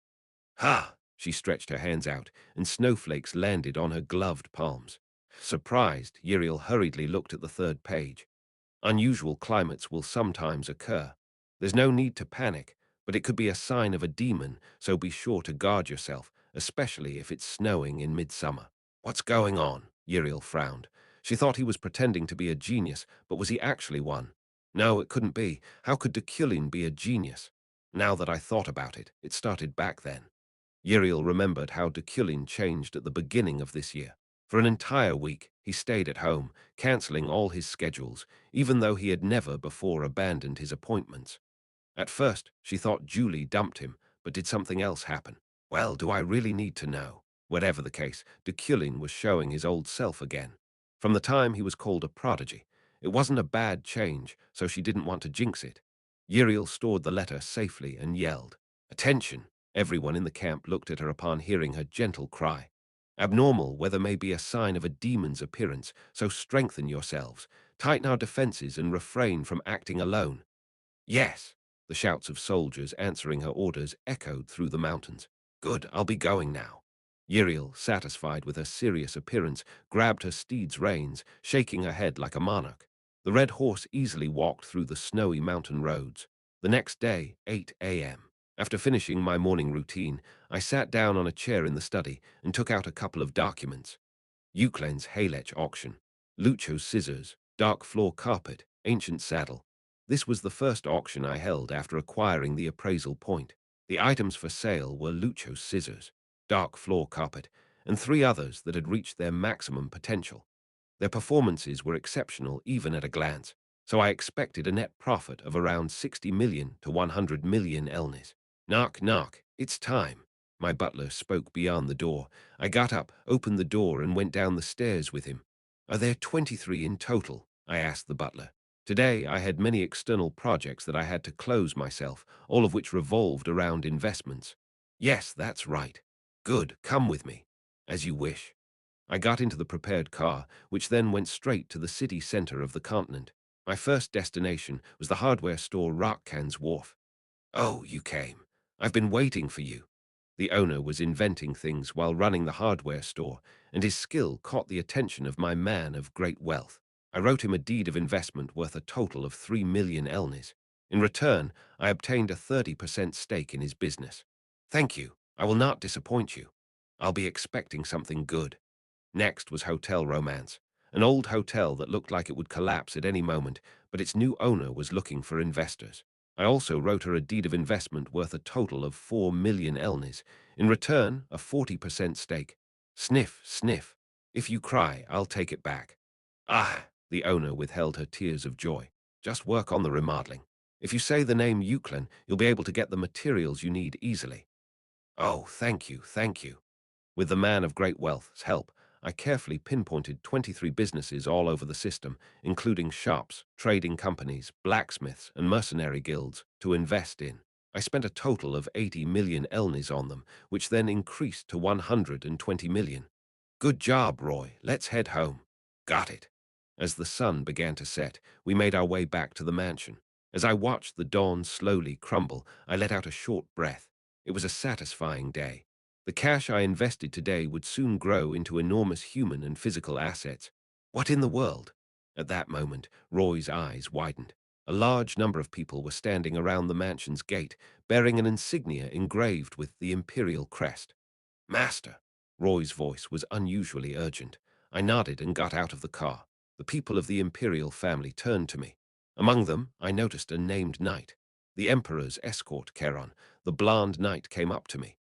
[SPEAKER 1] Ha! She stretched her hands out, and snowflakes landed on her gloved palms. Surprised, Uriel hurriedly looked at the third page. Unusual climates will sometimes occur. There's no need to panic, but it could be a sign of a demon, so be sure to guard yourself, especially if it's snowing in midsummer. What's going on? Uriel frowned. She thought he was pretending to be a genius, but was he actually one? No, it couldn't be. How could Deculein be a genius? Now that I thought about it, it started back then. Uriel remembered how Deculein changed at the beginning of this year. For an entire week, he stayed at home, cancelling all his schedules, even though he had never before abandoned his appointments. At first, she thought Julie dumped him, but did something else happen? Well, do I really need to know? Whatever the case, Deculein was showing his old self again. From the time he was called a prodigy, it wasn't a bad change, so she didn't want to jinx it. Uriel stored the letter safely and yelled, "Attention!" Everyone in the camp looked at her upon hearing her gentle cry. Abnormal weather may be a sign of a demon's appearance, so strengthen yourselves, tighten our defenses, and refrain from acting alone. Yes, the shouts of soldiers answering her orders echoed through the mountains. Good, I'll be going now. Uriel, satisfied with her serious appearance, grabbed her steed's reins, shaking her head like a monarch. The red horse easily walked through the snowy mountain roads. The next day, 8 a.m. After finishing my morning routine, I sat down on a chair in the study and took out a couple of documents. Euclide's Halech auction, Lucho's scissors, dark floor carpet, ancient saddle. This was the first auction I held after acquiring the appraisal point. The items for sale were Lucho's scissors, dark floor carpet, and three others that had reached their maximum potential. Their performances were exceptional even at a glance, so I expected a net profit of around 60 million to 100 million elnis. Knock, knock, it's time. My butler spoke beyond the door. I got up, opened the door, and went down the stairs with him. Are there 23 in total? I asked the butler. Today I had many external projects that I had to close myself, all of which revolved around investments. Yes, that's right. Good, come with me. As you wish. I got into the prepared car, which then went straight to the city center of the continent. My first destination was the hardware store Rockcan's Wharf. Oh, you came. I've been waiting for you. The owner was inventing things while running the hardware store, and his skill caught the attention of my man of great wealth. I wrote him a deed of investment worth a total of 3 million elnis. In return, I obtained a 30% stake in his business. Thank you. I will not disappoint you. I'll be expecting something good. Next was Hotel Romance, an old hotel that looked like it would collapse at any moment, but its new owner was looking for investors. I also wrote her a deed of investment worth a total of 4 million elnis. In return, a 40% stake. Sniff, sniff. If you cry, I'll take it back. Ah, the owner withheld her tears of joy. Just work on the remodeling. If you say the name Euclid, you'll be able to get the materials you need easily. Oh, thank you, thank you. With the man of great wealth's help, I carefully pinpointed 23 businesses all over the system, including shops, trading companies, blacksmiths, and mercenary guilds, to invest in. I spent a total of 80 million elnis on them, which then increased to 120 million. Good job, Roy. Let's head home. Got it. As the sun began to set, we made our way back to the mansion. As I watched the dawn slowly crumble, I let out a short breath. It was a satisfying day. The cash I invested today would soon grow into enormous human and physical assets. What in the world? At that moment, Roy's eyes widened. A large number of people were standing around the mansion's gate, bearing an insignia engraved with the imperial crest. Master! Roy's voice was unusually urgent. I nodded and got out of the car. The people of the imperial family turned to me. Among them, I noticed a named knight. The emperor's escort, Charon. The blond knight came up to me.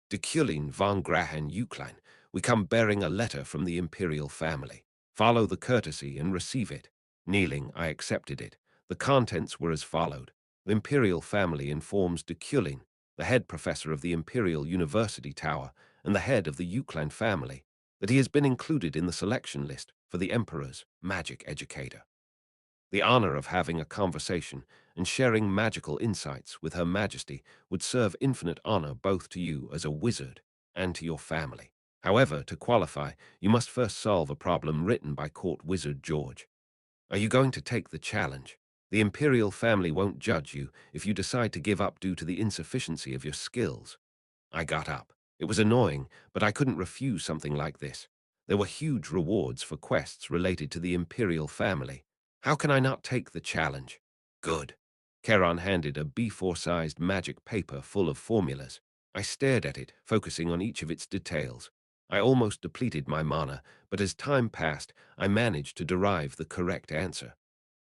[SPEAKER 1] Deculein von Grahan Euclid, we come bearing a letter from the imperial family. Follow the courtesy and receive it. Kneeling, I accepted it. The contents were as followed. The imperial family informs Deculein, the head professor of the Imperial University Tower and the head of the Euclid family, that he has been included in the selection list for the emperor's magic educator. The honor of having a conversation and sharing magical insights with Her Majesty would serve infinite honor both to you as a wizard and to your family. However, to qualify, you must first solve a problem written by Court Wizard George. Are you going to take the challenge? The imperial family won't judge you if you decide to give up due to the insufficiency of your skills. I got up. It was annoying, but I couldn't refuse something like this. There were huge rewards for quests related to the imperial family. How can I not take the challenge? Good. Charon handed a B4-sized magic paper full of formulas. I stared at it, focusing on each of its details. I almost depleted my mana, but as time passed, I managed to derive the correct answer.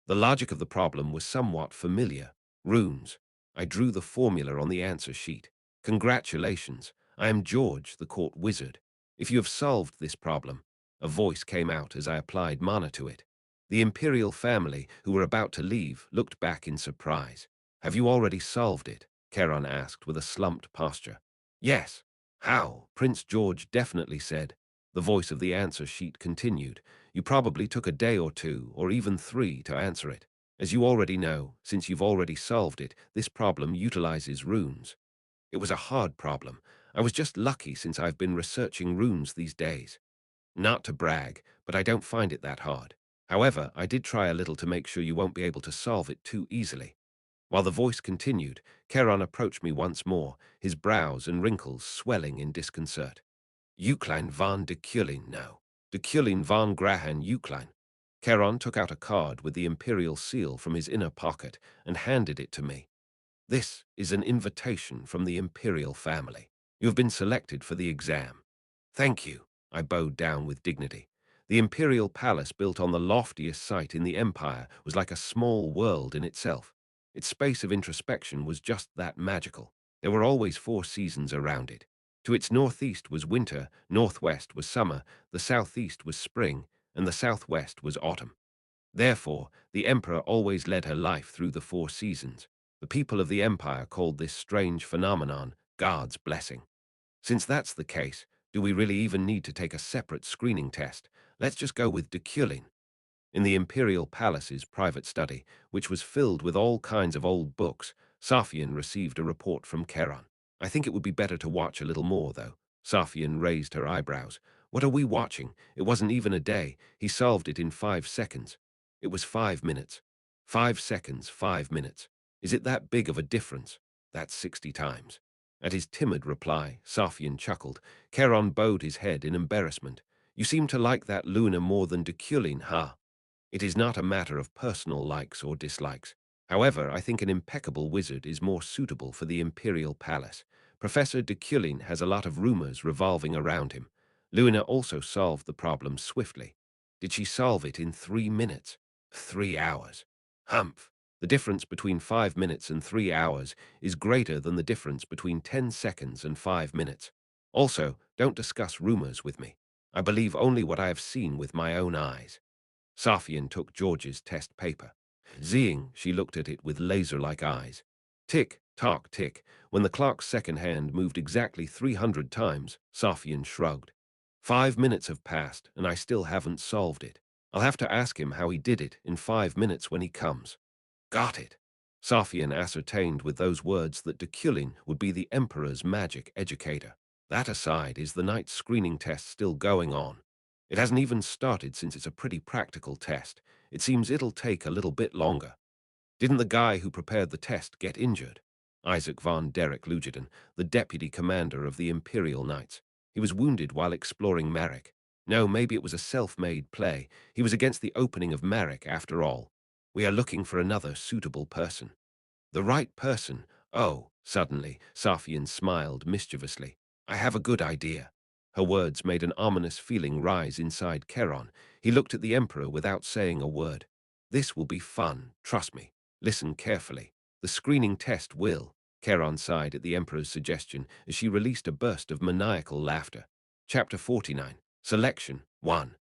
[SPEAKER 1] The logic of the problem was somewhat familiar. Runes. I drew the formula on the answer sheet. Congratulations, I am George, the court wizard. If you have solved this problem, a voice came out as I applied mana to it. The imperial family, who were about to leave, looked back in surprise. Have you already solved it? Charon asked with a slumped posture. Yes. How? Prince George definitely said. The voice of the answer sheet continued. You probably took a day or two, or even 3, to answer it. As you already know, since you've already solved it, this problem utilizes runes. It was a hard problem. I was just lucky since I've been researching runes these days. Not to brag, but I don't find it that hard. However, I did try a little to make sure you won't be able to solve it too easily. While the voice continued, Charon approached me once more, his brows and wrinkles swelling in disconcert. Euclid von Deculein, no. Deculein von Grahan Euclid. Charon took out a card with the imperial seal from his inner pocket and handed it to me. This is an invitation from the imperial family. You have been selected for the exam. Thank you. I bowed down with dignity. The imperial palace, built on the loftiest site in the empire, was like a small world in itself. Its space of introspection was just that magical. There were always 4 seasons around it. To its northeast was winter, northwest was summer, the southeast was spring, and the southwest was autumn. Therefore, the emperor always led her life through the 4 seasons. The people of the Empire called this strange phenomenon God's blessing. Since that's the case, do we really even need to take a separate screening test? Let's just go with Deculein. In the Imperial Palace's private study, which was filled with all kinds of old books, Safian received a report from Keron. I think it would be better to watch a little more, though. Safian raised her eyebrows. What are we watching? It wasn't even a day. He solved it in 5 seconds. It was 5 minutes. 5 seconds, 5 minutes. Is it that big of a difference? That's 60 times. At his timid reply, Safian chuckled. Keron bowed his head in embarrassment. You seem to like that Luna more than Deculein, huh? It is not a matter of personal likes or dislikes. However, I think an impeccable wizard is more suitable for the Imperial Palace. Professor Deculein has a lot of rumors revolving around him. Luna also solved the problem swiftly. Did she solve it in 3 minutes? 3 hours. Humph. The difference between 5 minutes and 3 hours is greater than the difference between 10 seconds and 5 minutes. Also, don't discuss rumors with me. I believe only what I have seen with my own eyes. Safian took George's test paper. Seeing, she looked at it with laser-like eyes. Tick, tock, tick. When the clock's second hand moved exactly 300 times, Safian shrugged. 5 minutes have passed, and I still haven't solved it. I'll have to ask him how he did it in 5 minutes when he comes. Got it. Safian ascertained with those words that Deculein would be the Emperor's magic educator. That aside, is the night screening test still going on? It hasn't even started since it's a pretty practical test. It seems it'll take a little bit longer. Didn't the guy who prepared the test get injured? Isaac von Derek Lugeden, the deputy commander of the Imperial Knights. He was wounded while exploring Marek. No, maybe it was a self-made play. He was against the opening of Marek after all. We are looking for another suitable person. The right person? Oh, suddenly, Safian smiled mischievously. I have a good idea. Her words made an ominous feeling rise inside Keron. He looked at the Emperor without saying a word. This will be fun, trust me. Listen carefully. The screening test will. Keron sighed at the Emperor's suggestion as she released a burst of maniacal laughter. Chapter 49. Selection 1.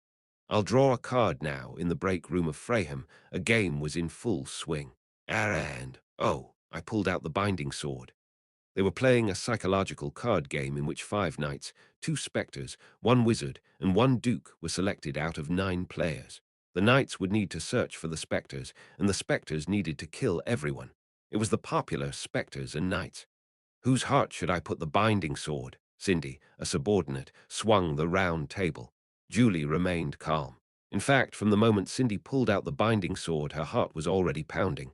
[SPEAKER 1] I'll draw a card now in the break room of Freyham. A game was in full swing. And, oh, I pulled out the binding sword. They were playing a psychological card game in which 5 knights, 2 spectres, 1 wizard, and 1 duke were selected out of 9 players. The knights would need to search for the spectres, and the spectres needed to kill everyone. It was the popular spectres and knights. Whose heart should I put the binding sword? Cindy, a subordinate, swung the round table. Julie remained calm. In fact, from the moment Cindy pulled out the binding sword, her heart was already pounding.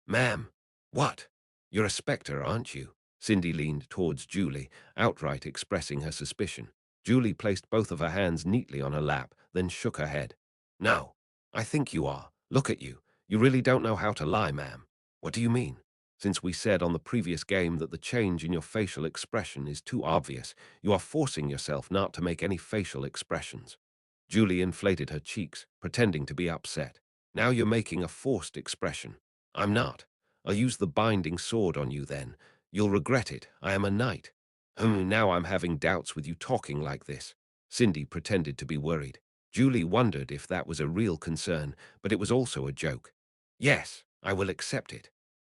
[SPEAKER 1] Ma'am, what? You're a spectre, aren't you? Cindy leaned towards Julie, outright expressing her suspicion. Julie placed both of her hands neatly on her lap, then shook her head. No, I think you are. Look at you. You really don't know how to lie, ma'am. What do you mean? Since we said on the previous game that the change in your facial expression is too obvious, you are forcing yourself not to make any facial expressions. Julie inflated her cheeks, pretending to be upset. Now you're making a forced expression. I'm not. I'll use the binding sword on you then. You'll regret it. I am a knight. Now I'm having doubts with you talking like this. Cindy pretended to be worried. Julie wondered if that was a real concern, but it was also a joke. Yes, I will accept it.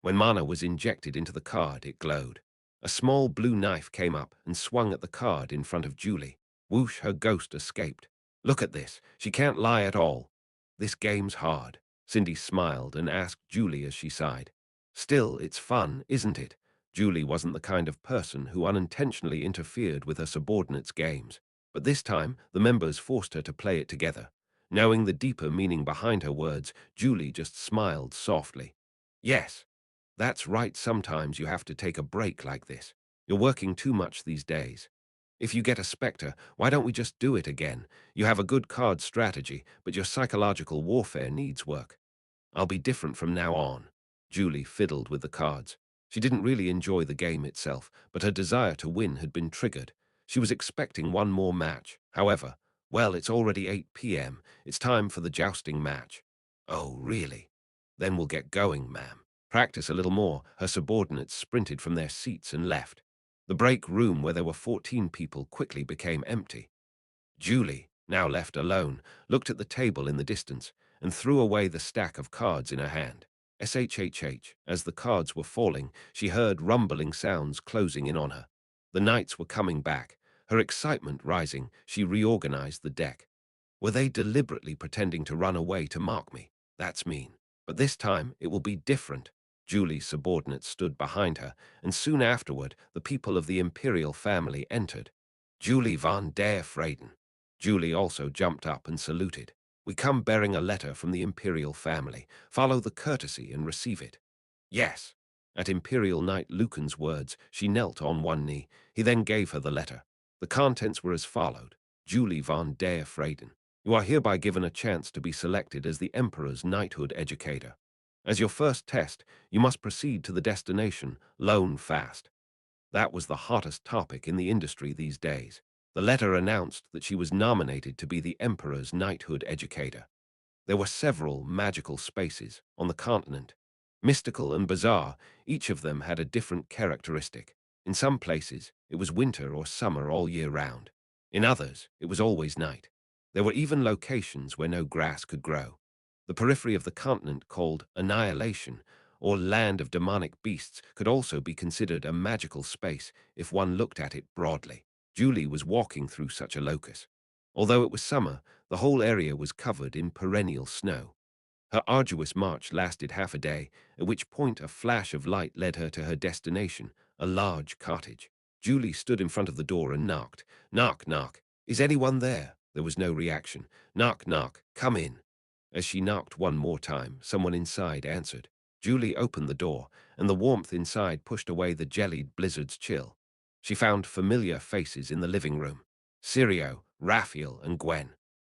[SPEAKER 1] When mana was injected into the card, it glowed. A small blue knife came up and swung at the card in front of Julie. Whoosh, her ghost escaped. Look at this. She can't lie at all. This game's hard. Cindy smiled and asked Julie as she sighed. Still, it's fun, isn't it? Julie wasn't the kind of person who unintentionally interfered with her subordinates' games. But this time, the members forced her to play it together. Knowing the deeper meaning behind her words, Julie just smiled softly. Yes, that's right. Sometimes you have to take a break like this. You're working too much these days. If you get a spectre, why don't we just do it again? You have a good card strategy, but your psychological warfare needs work. I'll be different from now on. Julie fiddled with the cards. She didn't really enjoy the game itself, but her desire to win had been triggered. She was expecting one more match. However, well, it's already 8 p.m. It's time for the jousting match. Oh, really? Then we'll get going, ma'am. Practice a little more. Her subordinates sprinted from their seats and left. The break room where there were 14 people quickly became empty. Julie, now left alone, looked at the table in the distance and threw away the stack of cards in her hand. SHHH. As the cards were falling, she heard rumbling sounds closing in on her. The knights were coming back. Her excitement rising, she reorganized the deck. Were they deliberately pretending to run away to mark me? That's mean. But this time it will be different. Julie's subordinates stood behind her, and soon afterward the people of the imperial family entered. Julie von der Freyden. Julie also jumped up and saluted. We come bearing a letter from the imperial family. Follow the courtesy and receive it. Yes. At Imperial Knight Lucan's words, she knelt on one knee. He then gave her the letter. The contents were as followed. Julie von der Freyden. You are hereby given a chance to be selected as the Emperor's knighthood educator. As your first test, you must proceed to the destination, Lone Fast. That was the hottest topic in the industry these days. The letter announced that she was nominated to be the Emperor's knighthood educator. There were several magical spaces on the continent. Mystical and bizarre, each of them had a different characteristic. In some places, it was winter or summer all year round. In others, it was always night. There were even locations where no grass could grow. The periphery of the continent, called Annihilation, or Land of Demonic Beasts, could also be considered a magical space if one looked at it broadly. Julie was walking through such a locus. Although it was summer, the whole area was covered in perennial snow. Her arduous march lasted half a day, at which point a flash of light led her to her destination, a large cottage. Julie stood in front of the door and knocked. Knock, knock. Is anyone there? There was no reaction. Knock, knock. Come in. As she knocked one more time, someone inside answered. Julie opened the door, and the warmth inside pushed away the jellied blizzard's chill. She found familiar faces in the living room. Sirio, Raphael, and Gwen.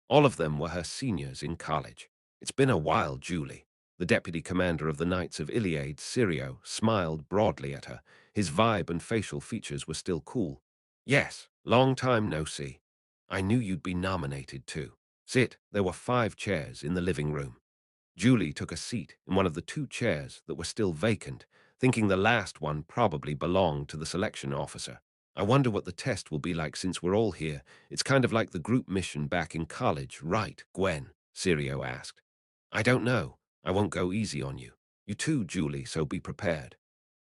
[SPEAKER 1] All of them were her seniors in college. It's been a while, Julie. The deputy commander of the Knights of Iliade, Sirio, smiled broadly at her. His vibe and facial features were still cool. Yes, long time no see. I knew you'd be nominated too. Sit. There were 5 chairs in the living room. Julie took a seat in one of the 2 chairs that were still vacant, thinking the last one probably belonged to the selection officer. I wonder what the test will be like since we're all here. It's kind of like the group mission back in college, right, Gwen? Sirio asked. I don't know. I won't go easy on you. You too, Julie, so be prepared.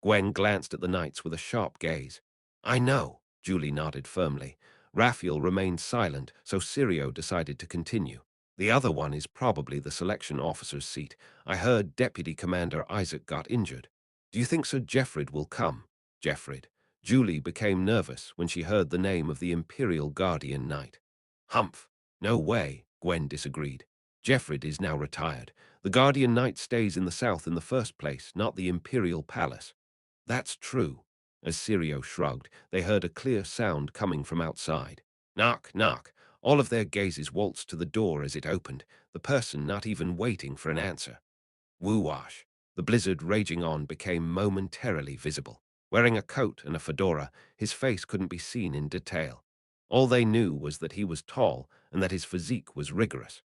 [SPEAKER 1] Gwen glanced at the knights with a sharp gaze. I know, Julie nodded firmly. Raphael remained silent, so Sirio decided to continue. The other one is probably the selection officer's seat. I heard Deputy Commander Isaac got injured. Do you think Sir Jeffrid will come? Jeffrid. Julie became nervous when she heard the name of the Imperial Guardian Knight. Humph. No way, Gwen disagreed. Jeffrid is now retired. The Guardian Knight stays in the south in the first place, not the Imperial Palace. That's true. As Sirio shrugged, they heard a clear sound coming from outside. Knock, knock. All of their gazes waltzed to the door as it opened, the person not even waiting for an answer. Woo-wash. The blizzard raging on became momentarily visible. Wearing a coat and a fedora, his face couldn't be seen in detail. All they knew was that he was tall and that his physique was rigorous.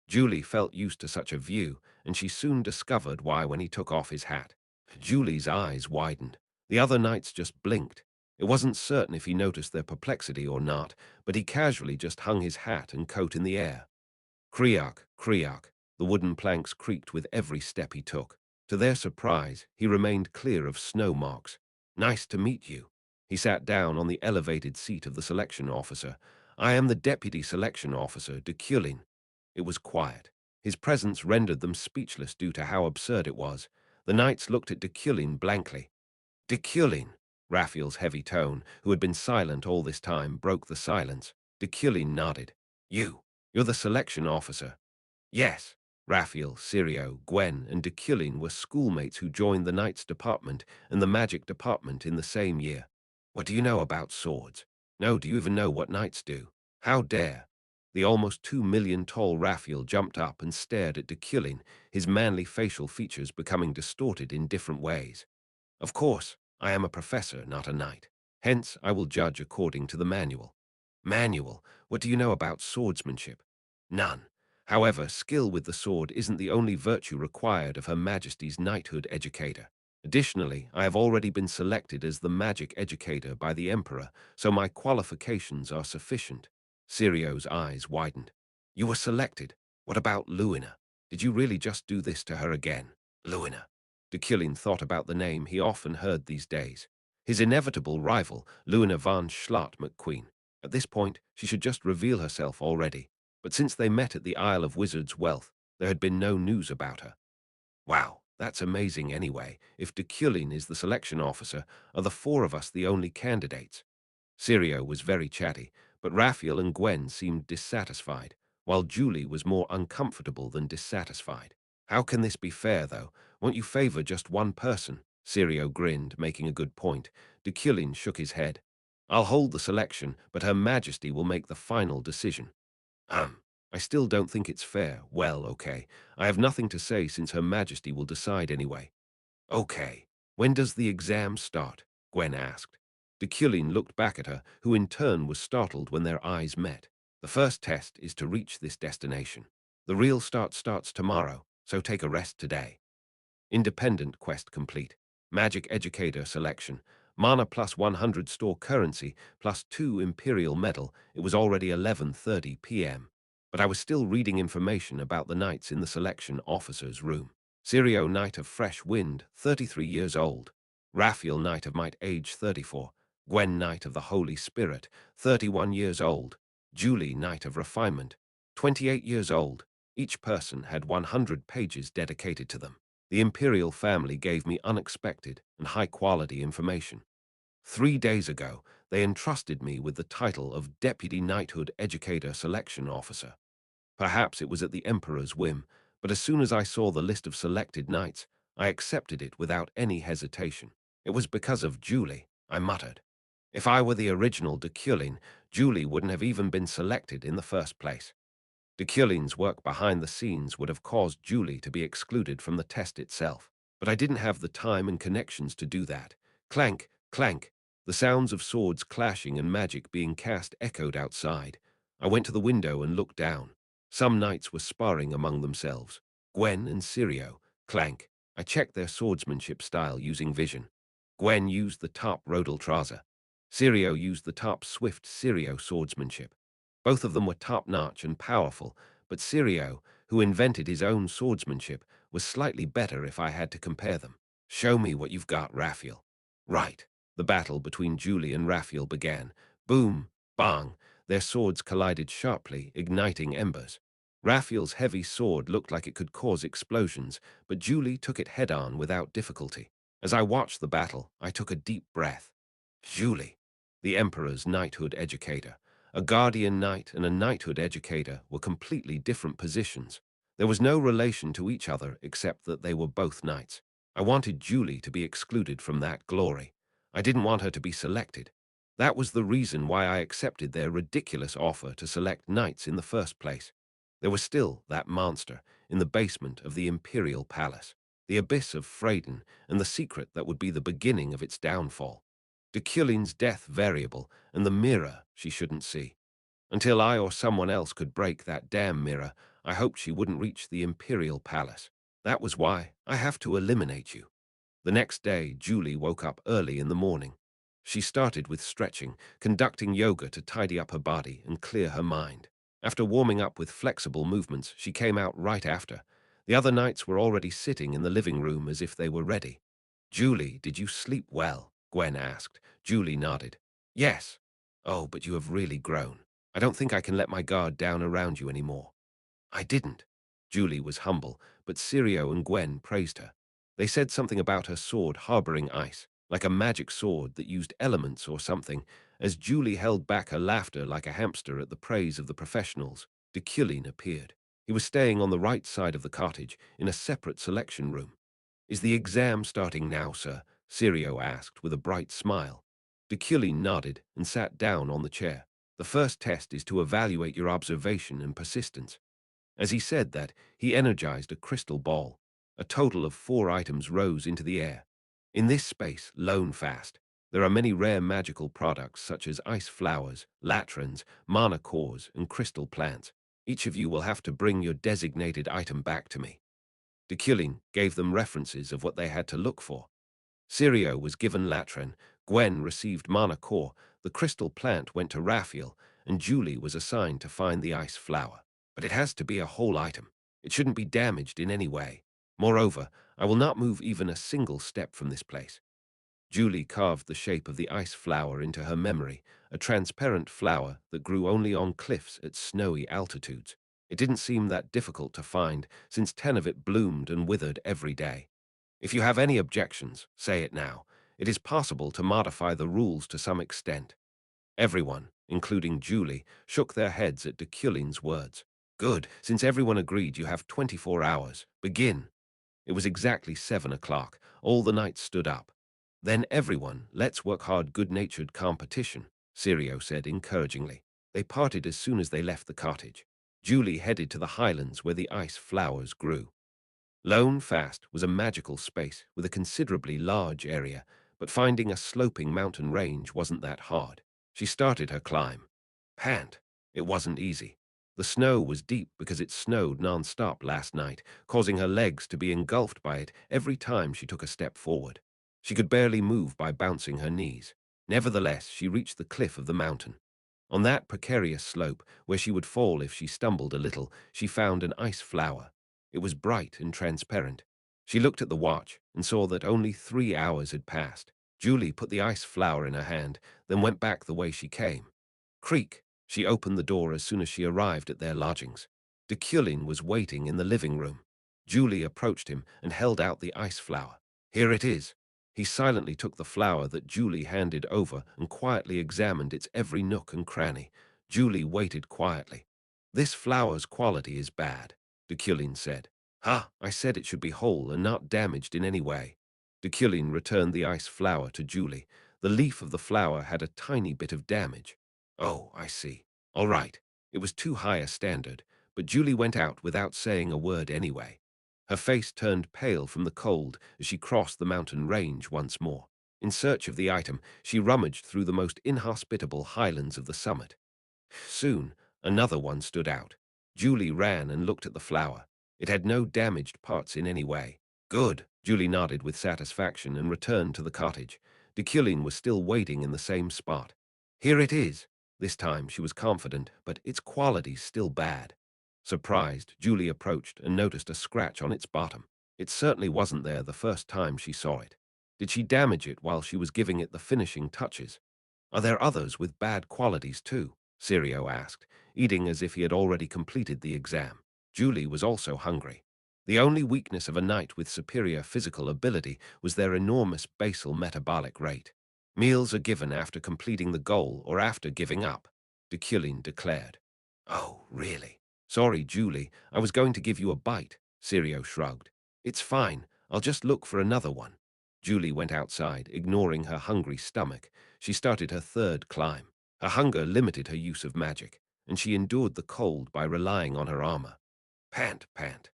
[SPEAKER 1] Julie felt used to such a view, and she soon discovered why when he took off his hat. Julie's eyes widened. The other knights just blinked. It wasn't certain if he noticed their perplexity or not, but he casually just hung his hat and coat in the air. Creak, creak. The wooden planks creaked with every step he took. To their surprise, he remained clear of snow marks. Nice to meet you. He sat down on the elevated seat of the selection officer. I am the deputy selection officer, Deculein. It was quiet. His presence rendered them speechless due to how absurd it was. The knights looked at Deculein blankly. Deculein, Raphael's heavy tone, who had been silent all this time, broke the silence. Deculein nodded. You're the selection officer. Yes. Raphael, Sirio, Gwen, and Deculein were schoolmates who joined the Knights Department and the Magic Department in the same year. What do you know about swords? No, do you even know what knights do? How dare? The almost 2 million tall Raphael jumped up and stared at Deculein, his manly facial features becoming distorted in different ways. Of course, I am a professor, not a knight. Hence, I will judge according to the manual. Manual? What do you know about swordsmanship? None. However, skill with the sword isn't the only virtue required of Her Majesty's knighthood educator. Additionally, I have already been selected as the magic educator by the Emperor, so my qualifications are sufficient. Sirio's eyes widened. You were selected. What about Luina? Did you really just do this to her again? Luina. Deculein thought about the name he often heard these days. His inevitable rival, Luna van Schlott McQueen. At this point, she should just reveal herself already. But since they met at the Isle of Wizards' Wealth, there had been no news about her. Wow, that's amazing anyway. If Deculein is the selection officer, are the four of us the only candidates? Sirio was very chatty, but Raphael and Gwen seemed dissatisfied, while Julie was more uncomfortable than dissatisfied. How can this be fair, though? Won't you favor just one person? Sirio grinned, making a good point. Deculein shook his head. I'll hold the selection, but Her Majesty will make the final decision. Um, I still don't think it's fair. Well, okay. I have nothing to say since Her Majesty will decide anyway. Okay. When does the exam start? Gwen asked. Deculein looked back at her, who in turn was startled when their eyes met. The first test is to reach this destination. The real start starts tomorrow, so take a rest today. Independent quest complete. Magic educator selection. Mana plus 100 store currency plus 2 imperial medal. It was already 11:30 p.m. But I was still reading information about the knights in the selection officer's room. Sirio, Knight of Fresh Wind, 33 years old. Raphael, Knight of Might, age 34. Gwen, Knight of the Holy Spirit, 31 years old. Julie, Knight of Refinement, 28 years old. Each person had 100 pages dedicated to them. The imperial family gave me unexpected and high-quality information. 3 days ago, they entrusted me with the title of Deputy Knighthood Educator Selection Officer. Perhaps it was at the Emperor's whim, but as soon as I saw the list of selected knights, I accepted it without any hesitation. It was because of Julie, I muttered. If I were the original Deculein, Julie wouldn't have even been selected in the first place. Deculein's work behind the scenes would have caused Julie to be excluded from the test itself, but I didn't have the time and connections to do that. Clank, clank. The sounds of swords clashing and magic being cast echoed outside. I went to the window and looked down. Some knights were sparring among themselves. Gwen and Sirio. Clank. I checked their swordsmanship style using vision. Gwen used the top Rodal Traza. Sirio used the top Swift Sirio swordsmanship. Both of them were top-notch and powerful, but Sirio, who invented his own swordsmanship, was slightly better if I had to compare them. Show me what you've got, Raphael. Right. The battle between Julie and Raphael began. Boom, bang. Their swords collided sharply, igniting embers. Raphael's heavy sword looked like it could cause explosions, but Julie took it head-on without difficulty. As I watched the battle, I took a deep breath. Julie, the Emperor's knighthood educator. A guardian knight and a knighthood educator were completely different positions. There was no relation to each other except that they were both knights. I wanted Julie to be excluded from that glory. I didn't want her to be selected. That was the reason why I accepted their ridiculous offer to select knights in the first place. There was still that monster in the basement of the Imperial Palace, the abyss of Freydin, and the secret that would be the beginning of its downfall. Deculein's death variable, and the mirror she shouldn't see. Until I or someone else could break that damn mirror, I hoped she wouldn't reach the Imperial Palace. That was why I have to eliminate you. The next day, Julie woke up early in the morning. She started with stretching, conducting yoga to tidy up her body and clear her mind. After warming up with flexible movements, she came out right after. The other knights were already sitting in the living room as if they were ready. Julie, did you sleep well? Gwen asked. Julie nodded. Yes. Oh, but you have really grown. I don't think I can let my guard down around you anymore. I didn't. Julie was humble, but Sirio and Gwen praised her. They said something about her sword harboring ice, like a magic sword that used elements or something. As Julie held back her laughter like a hamster at the praise of the professionals, Deculein appeared. He was staying on the right side of the cottage, in a separate selection room. Is the exam starting now, sir? Sirio asked with a bright smile. Deculein nodded and sat down on the chair. The first test is to evaluate your observation and persistence. As he said that, he energized a crystal ball. A total of 4 items rose into the air. In this space, lone fast, there are many rare magical products such as ice flowers, latrines, mana cores, and crystal plants. Each of you will have to bring your designated item back to me. Deculein gave them references of what they had to look for. Sirio was given latrin, Gwen received mana core, the crystal plant went to Raphael, and Julie was assigned to find the ice flower. But it has to be a whole item. It shouldn't be damaged in any way. Moreover, I will not move even a single step from this place. Julie carved the shape of the ice flower into her memory, a transparent flower that grew only on cliffs at snowy altitudes. It didn't seem that difficult to find, since 10 of it bloomed and withered every day. If you have any objections, say it now. It is possible to modify the rules to some extent. Everyone, including Julie, shook their heads at Deculein's words. Good, since everyone agreed you have 24 hours. Begin. It was exactly 7 o'clock. All the knights stood up. Then everyone, let's work hard good-natured competition, Sirio said encouragingly. They parted as soon as they left the cottage. Julie headed to the highlands where the ice flowers grew. Lone Fast was a magical space with a considerably large area, but finding a sloping mountain range wasn't that hard. She started her climb. Pant. It wasn't easy. The snow was deep because it snowed non-stop last night, causing her legs to be engulfed by it every time she took a step forward. She could barely move by bouncing her knees. Nevertheless, she reached the cliff of the mountain. On that precarious slope, where she would fall if she stumbled a little, she found an ice flower. It was bright and transparent. She looked at the watch and saw that only 3 hours had passed. Julie put the ice flower in her hand, then went back the way she came. Creak! She opened the door as soon as she arrived at their lodgings. Deculein was waiting in the living room. Julie approached him and held out the ice flower. Here it is. He silently took the flower that Julie handed over and quietly examined its every nook and cranny. Julie waited quietly. This flower's quality is bad, Deculein said. Ha! I said it should be whole and not damaged in any way. Deculein returned the ice flower to Julie. The leaf of the flower had a tiny bit of damage. Oh, I see. All right. It was too high a standard, but Julie went out without saying a word anyway. Her face turned pale from the cold as she crossed the mountain range once more. In search of the item, she rummaged through the most inhospitable highlands of the summit. Soon, another one stood out. Julie ran and looked at the flower. It had no damaged parts in any way. Good. Julie nodded with satisfaction and returned to the cottage. Deculein was still waiting in the same spot. Here it is. This time she was confident, but its quality's still bad. Surprised, Julie approached and noticed a scratch on its bottom. It certainly wasn't there the first time she saw it. Did she damage it while she was giving it the finishing touches? Are there others with bad qualities too? Sirio asked, eating as if he had already completed the exam. Julie was also hungry. The only weakness of a knight with superior physical ability was their enormous basal metabolic rate. Meals are given after completing the goal or after giving up, Deculein declared. Oh, really? Sorry, Julie, I was going to give you a bite, Sirio shrugged. It's fine, I'll just look for another one. Julie went outside, ignoring her hungry stomach. She started her third climb. Her hunger limited her use of magic, and she endured the cold by relying on her armor. Pant, pant.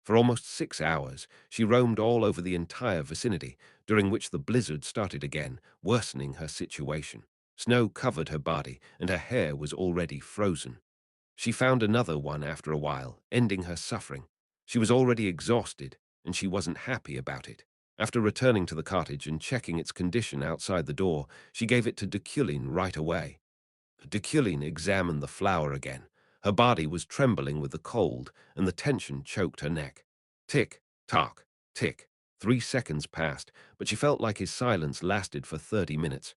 [SPEAKER 1] For almost 6 hours, she roamed all over the entire vicinity, during which the blizzard started again, worsening her situation. Snow covered her body, and her hair was already frozen. She found another one after a while, ending her suffering. She was already exhausted, and she wasn't happy about it. After returning to the cottage and checking its condition outside the door, she gave it to Deculein right away. Deculein examined the flower again. Her body was trembling with the cold, and the tension choked her neck. Tick, tock, tick. 3 seconds passed, but she felt like his silence lasted for 30 minutes.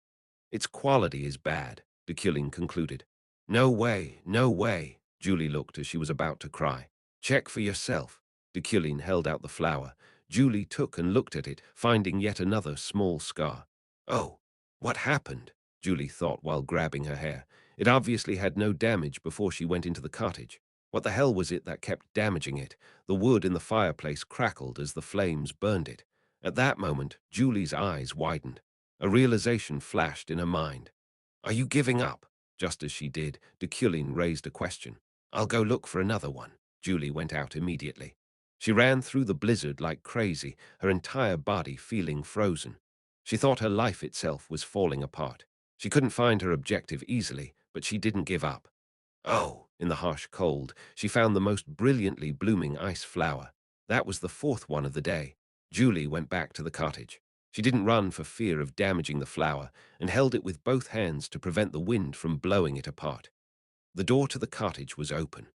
[SPEAKER 1] Its quality is bad, Deculein concluded. No way, no way. Julie looked as she was about to cry. Check for yourself. Deculein held out the flower. Julie took and looked at it, finding yet another small scar. Oh, what happened? Julie thought while grabbing her hair. It obviously had no damage before she went into the cottage. What the hell was it that kept damaging it? The wood in the fireplace crackled as the flames burned it. At that moment, Julie's eyes widened. A realization flashed in her mind. Are you giving up? Just as she did, Deculein raised a question. I'll go look for another one. Julie went out immediately. She ran through the blizzard like crazy, her entire body feeling frozen. She thought her life itself was falling apart. She couldn't find her objective easily, but she didn't give up. Oh, in the harsh cold, she found the most brilliantly blooming ice flower. That was the fourth one of the day. Julie went back to the cottage. She didn't run for fear of damaging the flower and held it with both hands to prevent the wind from blowing it apart. The door to the cottage was open.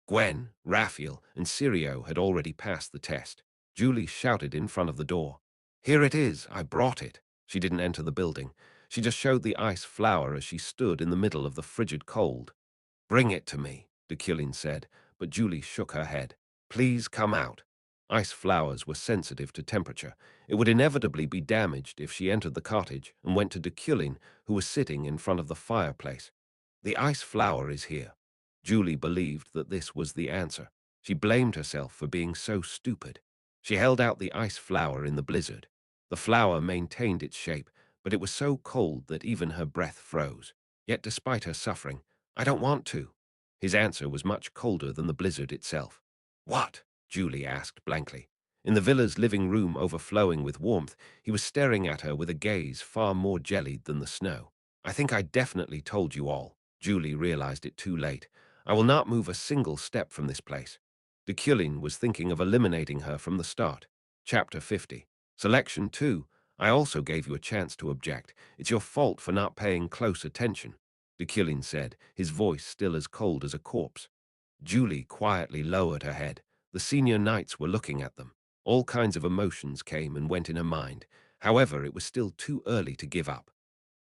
[SPEAKER 1] Gwen, Raphael, and Sirio had already passed the test. Julie shouted in front of the door. "Here it is, I brought it." She didn't enter the building. She just showed the ice flower as she stood in the middle of the frigid cold. "Bring it to me," Deculein said, but Julie shook her head. "Please come out." Ice flowers were sensitive to temperature. It would inevitably be damaged if she entered the cottage and went to Deculein, who was sitting in front of the fireplace. "The ice flower is here." Julie believed that this was the answer. She blamed herself for being so stupid. She held out the ice flower in the blizzard. The flower maintained its shape, but it was so cold that even her breath froze. Yet despite her suffering, "I don't want to." His answer was much colder than the blizzard itself. "What?" Julie asked blankly. In the villa's living room overflowing with warmth, he was staring at her with a gaze far more jellied than the snow. "I think I definitely told you all." Julie realized it too late. "I will not move a single step from this place." Deculein was thinking of eliminating her from the start. Chapter 50. Selection 2. I also gave you a chance to object. It's your fault for not paying close attention, Deculein said, his voice still as cold as a corpse. Julie quietly lowered her head. The senior knights were looking at them. All kinds of emotions came and went in her mind. However, it was still too early to give up.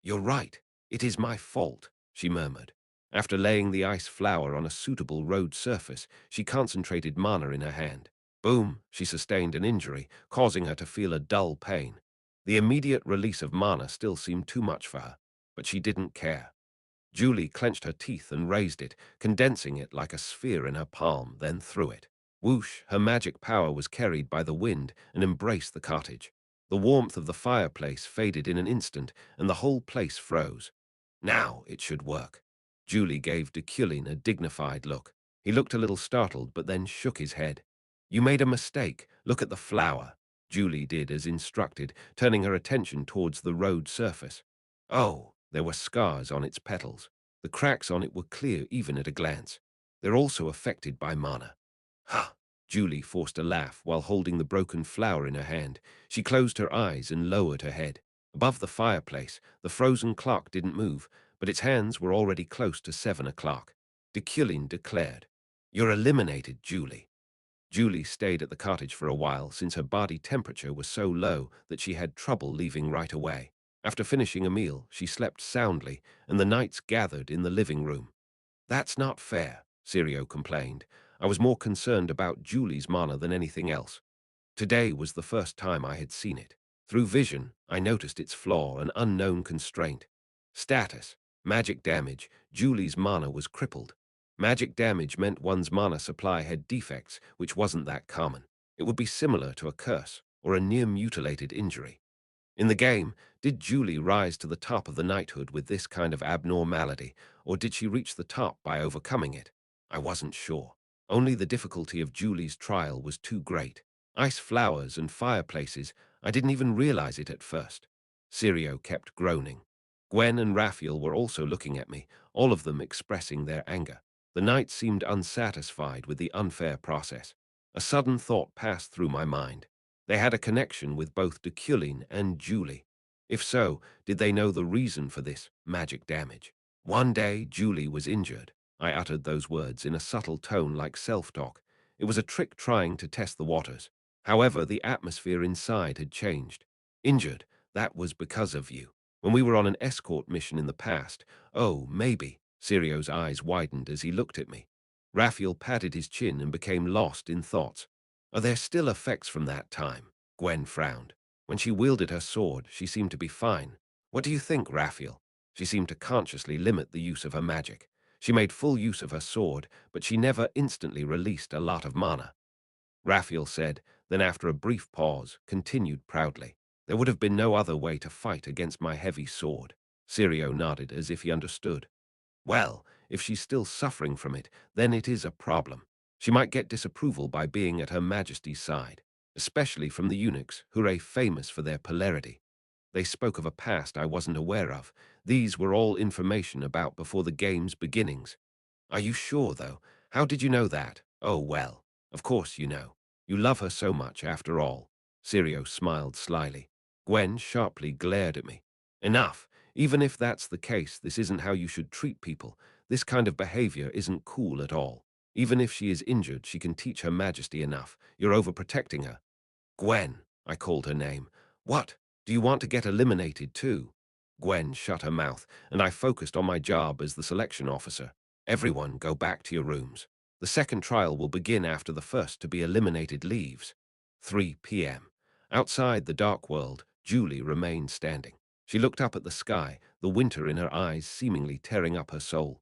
[SPEAKER 1] "You're right. It is my fault," she murmured. After laying the ice flower on a suitable road surface, she concentrated mana in her hand. Boom! She sustained an injury, causing her to feel a dull pain. The immediate release of mana still seemed too much for her, but she didn't care. Julie clenched her teeth and raised it, condensing it like a sphere in her palm, then threw it. Whoosh! Her magic power was carried by the wind and embraced the cottage. The warmth of the fireplace faded in an instant, and the whole place froze. Now it should work. Julie gave Deculein a dignified look. He looked a little startled, but then shook his head. "You made a mistake. Look at the flower." Julie did as instructed, turning her attention towards the road surface. Oh, there were scars on its petals. The cracks on it were clear even at a glance. They're also affected by mana. Ha! Julie forced a laugh while holding the broken flower in her hand. She closed her eyes and lowered her head. Above the fireplace, the frozen clock didn't move, but its hands were already close to 7 o'clock. Deculein declared, "You're eliminated, Julie." Julie stayed at the cottage for a while since her body temperature was so low that she had trouble leaving right away. After finishing a meal, she slept soundly, and the knights gathered in the living room. "That's not fair," Sirio complained. "I was more concerned about Julie's mana than anything else. Today was the first time I had seen it. Through vision, I noticed its flaw, an unknown constraint. Status: magic damage. Julie's mana was crippled. Magic damage meant one's mana supply had defects, which wasn't that common. It would be similar to a curse or a near-mutilated injury. In the game, did Julie rise to the top of the knighthood with this kind of abnormality, or did she reach the top by overcoming it? I wasn't sure. Only the difficulty of Julie's trial was too great. Ice flowers and fireplaces, I didn't even realize it at first. Sirio kept groaning. Gwen and Raphael were also looking at me, all of them expressing their anger. The knights seemed unsatisfied with the unfair process. A sudden thought passed through my mind. They had a connection with both Deculein and Julie. If so, did they know the reason for this magic damage? One day, Julie was injured. I uttered those words in a subtle tone like self-talk. It was a trick trying to test the waters. However, the atmosphere inside had changed. "Injured, that was because of you. When we were on an escort mission in the past." "Oh, maybe." Sirio's eyes widened as he looked at me. Raphael patted his chin and became lost in thoughts. "Are there still effects from that time?" Gwen frowned. "When she wielded her sword, she seemed to be fine. What do you think, Raphael?" "She seemed to consciously limit the use of her magic. She made full use of her sword, but she never instantly released a lot of mana," Raphael said, then after a brief pause, continued proudly. "There would have been no other way to fight against my heavy sword." Sirio nodded as if he understood. "Well, if she's still suffering from it, then it is a problem. She might get disapproval by being at Her Majesty's side, especially from the eunuchs, who are famous for their polarity. They spoke of a past I wasn't aware of. These were all information about before the game's beginnings." "Are you sure, though? How did you know that?" "Oh, well, of course you know. You love her so much, after all." Sirio smiled slyly. Gwen sharply glared at me. "Enough. Even if that's the case, this isn't how you should treat people. This kind of behavior isn't cool at all. Even if she is injured, she can teach Her Majesty enough. You're overprotecting her." Gwen, I called her name. What? Do you want to get eliminated too? Gwen shut her mouth, and I focused on my job as the selection officer. Everyone go back to your rooms. The second trial will begin after the first to be eliminated leaves. 3 p.m. Outside the dark world, Julie remained standing. She looked up at the sky, the winter in her eyes seemingly tearing up her soul.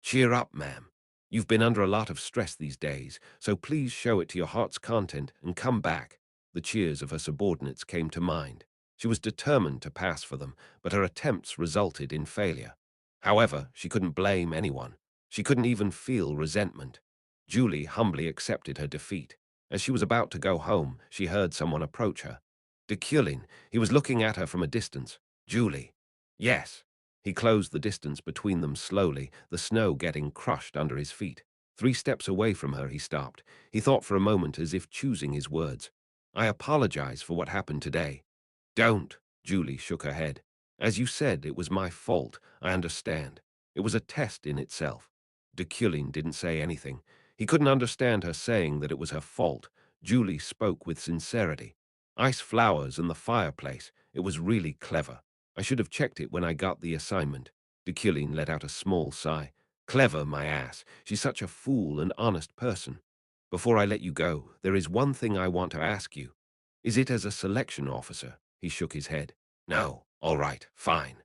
[SPEAKER 1] Cheer up, ma'am. You've been under a lot of stress these days, so please show it to your heart's content and come back. The cheers of her subordinates came to mind. She was determined to pass for them, but her attempts resulted in failure. However, she couldn't blame anyone. She couldn't even feel resentment. Julie humbly accepted her defeat. As she was about to go home, she heard someone approach her. Deculein, he was looking at her from a distance. Julie. Yes. He closed the distance between them slowly, the snow getting crushed under his feet. 3 steps away from her, he stopped. He thought for a moment as if choosing his words. I apologize for what happened today. Don't, Julie shook her head. As you said, it was my fault, I understand. It was a test in itself. Deculein didn't say anything. He couldn't understand her saying that it was her fault. Julie spoke with sincerity. Ice flowers and the fireplace. It was really clever. I should have checked it when I got the assignment. Deculein let out a small sigh. Clever, my ass. She's such a fool and honest person. Before I let you go, there is one thing I want to ask you. Is it as a selection officer? He shook his head. No. All right, fine.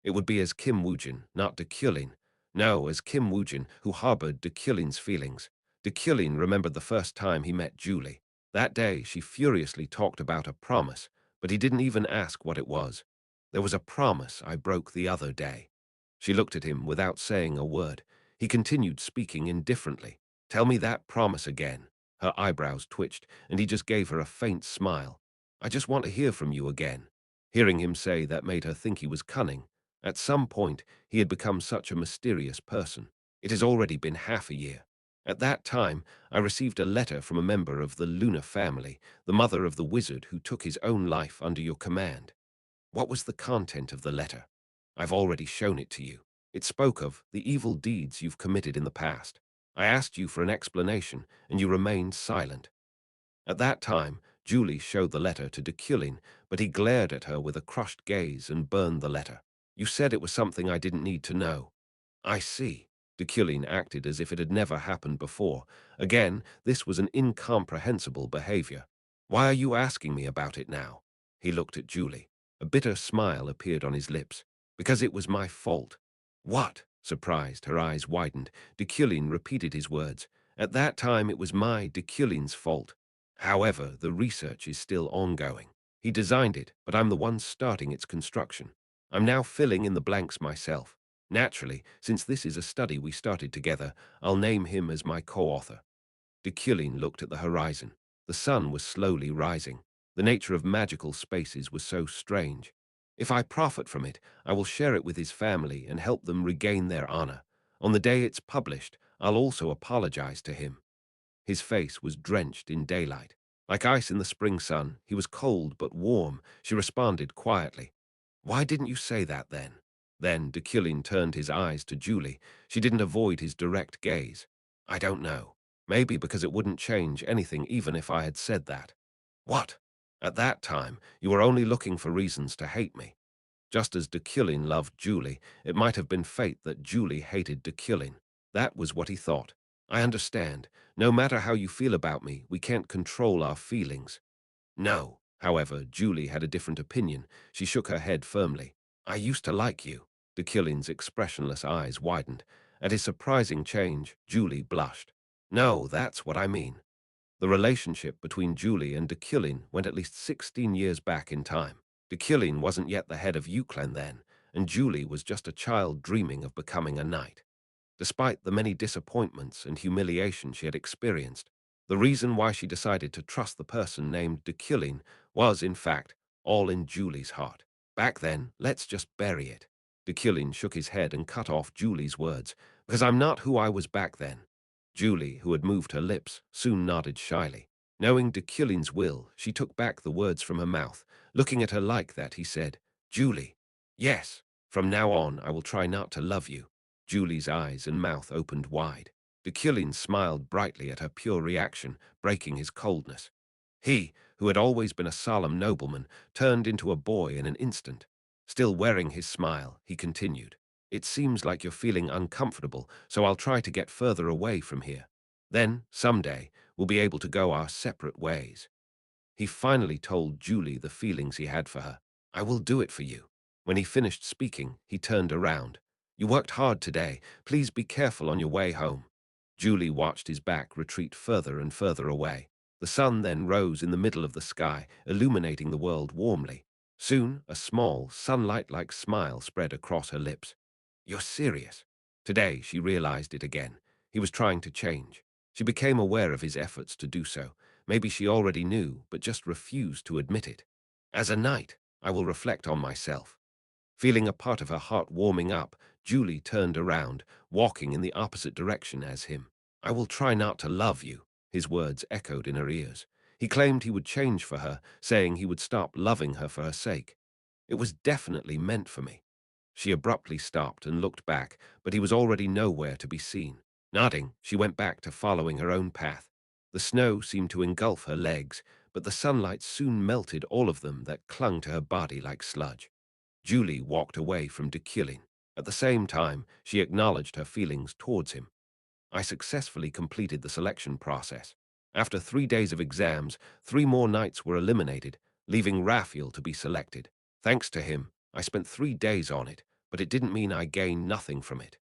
[SPEAKER 1] It would be as Kim Woojin, not Deculein. No, as Kim Woojin, who harbored Deculein's feelings. Deculein remembered the first time he met Julie. That day, she furiously talked about a promise, but he didn't even ask what it was. There was a promise I broke the other day. She looked at him without saying a word. He continued speaking indifferently. Tell me that promise again. Her eyebrows twitched, and he just gave her a faint smile. I just want to hear from you again. Hearing him say that made her think he was cunning. At some point, he had become such a mysterious person. It has already been half a year. At that time, I received a letter from a member of the Lunar family, the mother of the wizard who took his own life under your command. What was the content of the letter? I've already shown it to you. It spoke of the evil deeds you've committed in the past. I asked you for an explanation, and you remained silent. At that time, Julie showed the letter to Deculein, but he glared at her with a crushed gaze and burned the letter. You said it was something I didn't need to know. I see. Deculein acted as if it had never happened before. Again, this was an incomprehensible behavior. Why are you asking me about it now? He looked at Julie. A bitter smile appeared on his lips. Because it was my fault. What? Surprised, her eyes widened. Deculein repeated his words. At that time, it was my Deculein's fault. However, the research is still ongoing. He designed it, but I'm the one starting its construction. I'm now filling in the blanks myself. Naturally, since this is a study we started together, I'll name him as my co-author. Deculein looked at the horizon. The sun was slowly rising. The nature of magical spaces was so strange. If I profit from it, I will share it with his family and help them regain their honor. On the day it's published, I'll also apologize to him. His face was drenched in daylight. Like ice in the spring sun, he was cold but warm. She responded quietly. Why didn't you say that then? Then Deculein turned his eyes to Julie. She didn't avoid his direct gaze. I don't know. Maybe because it wouldn't change anything even if I had said that. What? At that time, you were only looking for reasons to hate me. Just as Deculein loved Julie, it might have been fate that Julie hated Deculein. That was what he thought. I understand. No matter how you feel about me, we can't control our feelings. No. However, Julie had a different opinion. She shook her head firmly. I used to like you. Deculein's expressionless eyes widened. At his surprising change, Julie blushed. No, that's what I mean. The relationship between Julie and Deculein went at least 16 years back in time. Deculein wasn't yet the head of Euclan then, and Julie was just a child dreaming of becoming a knight. Despite the many disappointments and humiliation she had experienced, the reason why she decided to trust the person named Deculein was, in fact, all in Julie's heart. Back then, let's just bury it. Deculein shook his head and cut off Julie's words, because I'm not who I was back then. Julie, who had moved her lips, soon nodded shyly. Knowing Deculein's will, she took back the words from her mouth. Looking at her like that, he said, Julie, yes, from now on I will try not to love you. Julie's eyes and mouth opened wide. Deculein smiled brightly at her pure reaction, breaking his coldness. He, who had always been a solemn nobleman, turned into a boy in an instant. Still wearing his smile, he continued, "It seems like you're feeling uncomfortable, so I'll try to get further away from here. Then, someday, we'll be able to go our separate ways." He finally told Julie the feelings he had for her. "I will do it for you." When he finished speaking, he turned around. "You worked hard today. Please be careful on your way home." Julie watched his back retreat further and further away. The sun then rose in the middle of the sky, illuminating the world warmly. Soon, a small, sunlight-like smile spread across her lips. "You're serious?" Today, she realized it again. He was trying to change. She became aware of his efforts to do so. Maybe she already knew, but just refused to admit it. "As a knight, I will reflect on myself." Feeling a part of her heart warming up, Julie turned around, walking in the opposite direction as him. "I will try not to love you," his words echoed in her ears. He claimed he would change for her, saying he would stop loving her for her sake. "It was definitely meant for me." She abruptly stopped and looked back, but he was already nowhere to be seen. Nodding, she went back to following her own path. The snow seemed to engulf her legs, but the sunlight soon melted all of them that clung to her body like sludge. Julie walked away from Deculein. At the same time, she acknowledged her feelings towards him. "I successfully completed the selection process. After 3 days of exams, 3 more knights were eliminated, leaving Raphael to be selected. Thanks to him, I spent 3 days on it, but it didn't mean I gained nothing from it.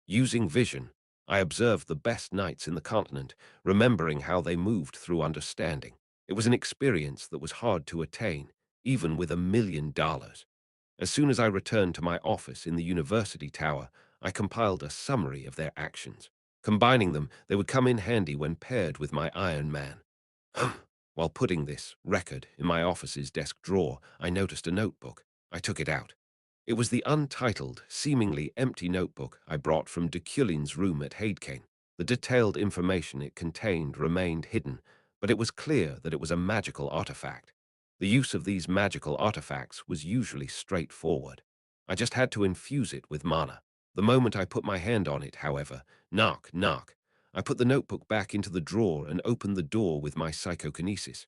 [SPEAKER 1] Using vision, I observed the best knights in the continent, remembering how they moved through understanding. It was an experience that was hard to attain, even with $1 million. As soon as I returned to my office in the university tower, I compiled a summary of their actions. Combining them, they would come in handy when paired with my Iron Man. While putting this record in my office's desk drawer, I noticed a notebook. I took it out. It was the untitled, seemingly empty notebook I brought from Deculein's room at Hadecane. The detailed information it contained remained hidden, but it was clear that it was a magical artifact. The use of these magical artifacts was usually straightforward. I just had to infuse it with mana. The moment I put my hand on it, however, knock, knock, I put the notebook back into the drawer and opened the door with my psychokinesis.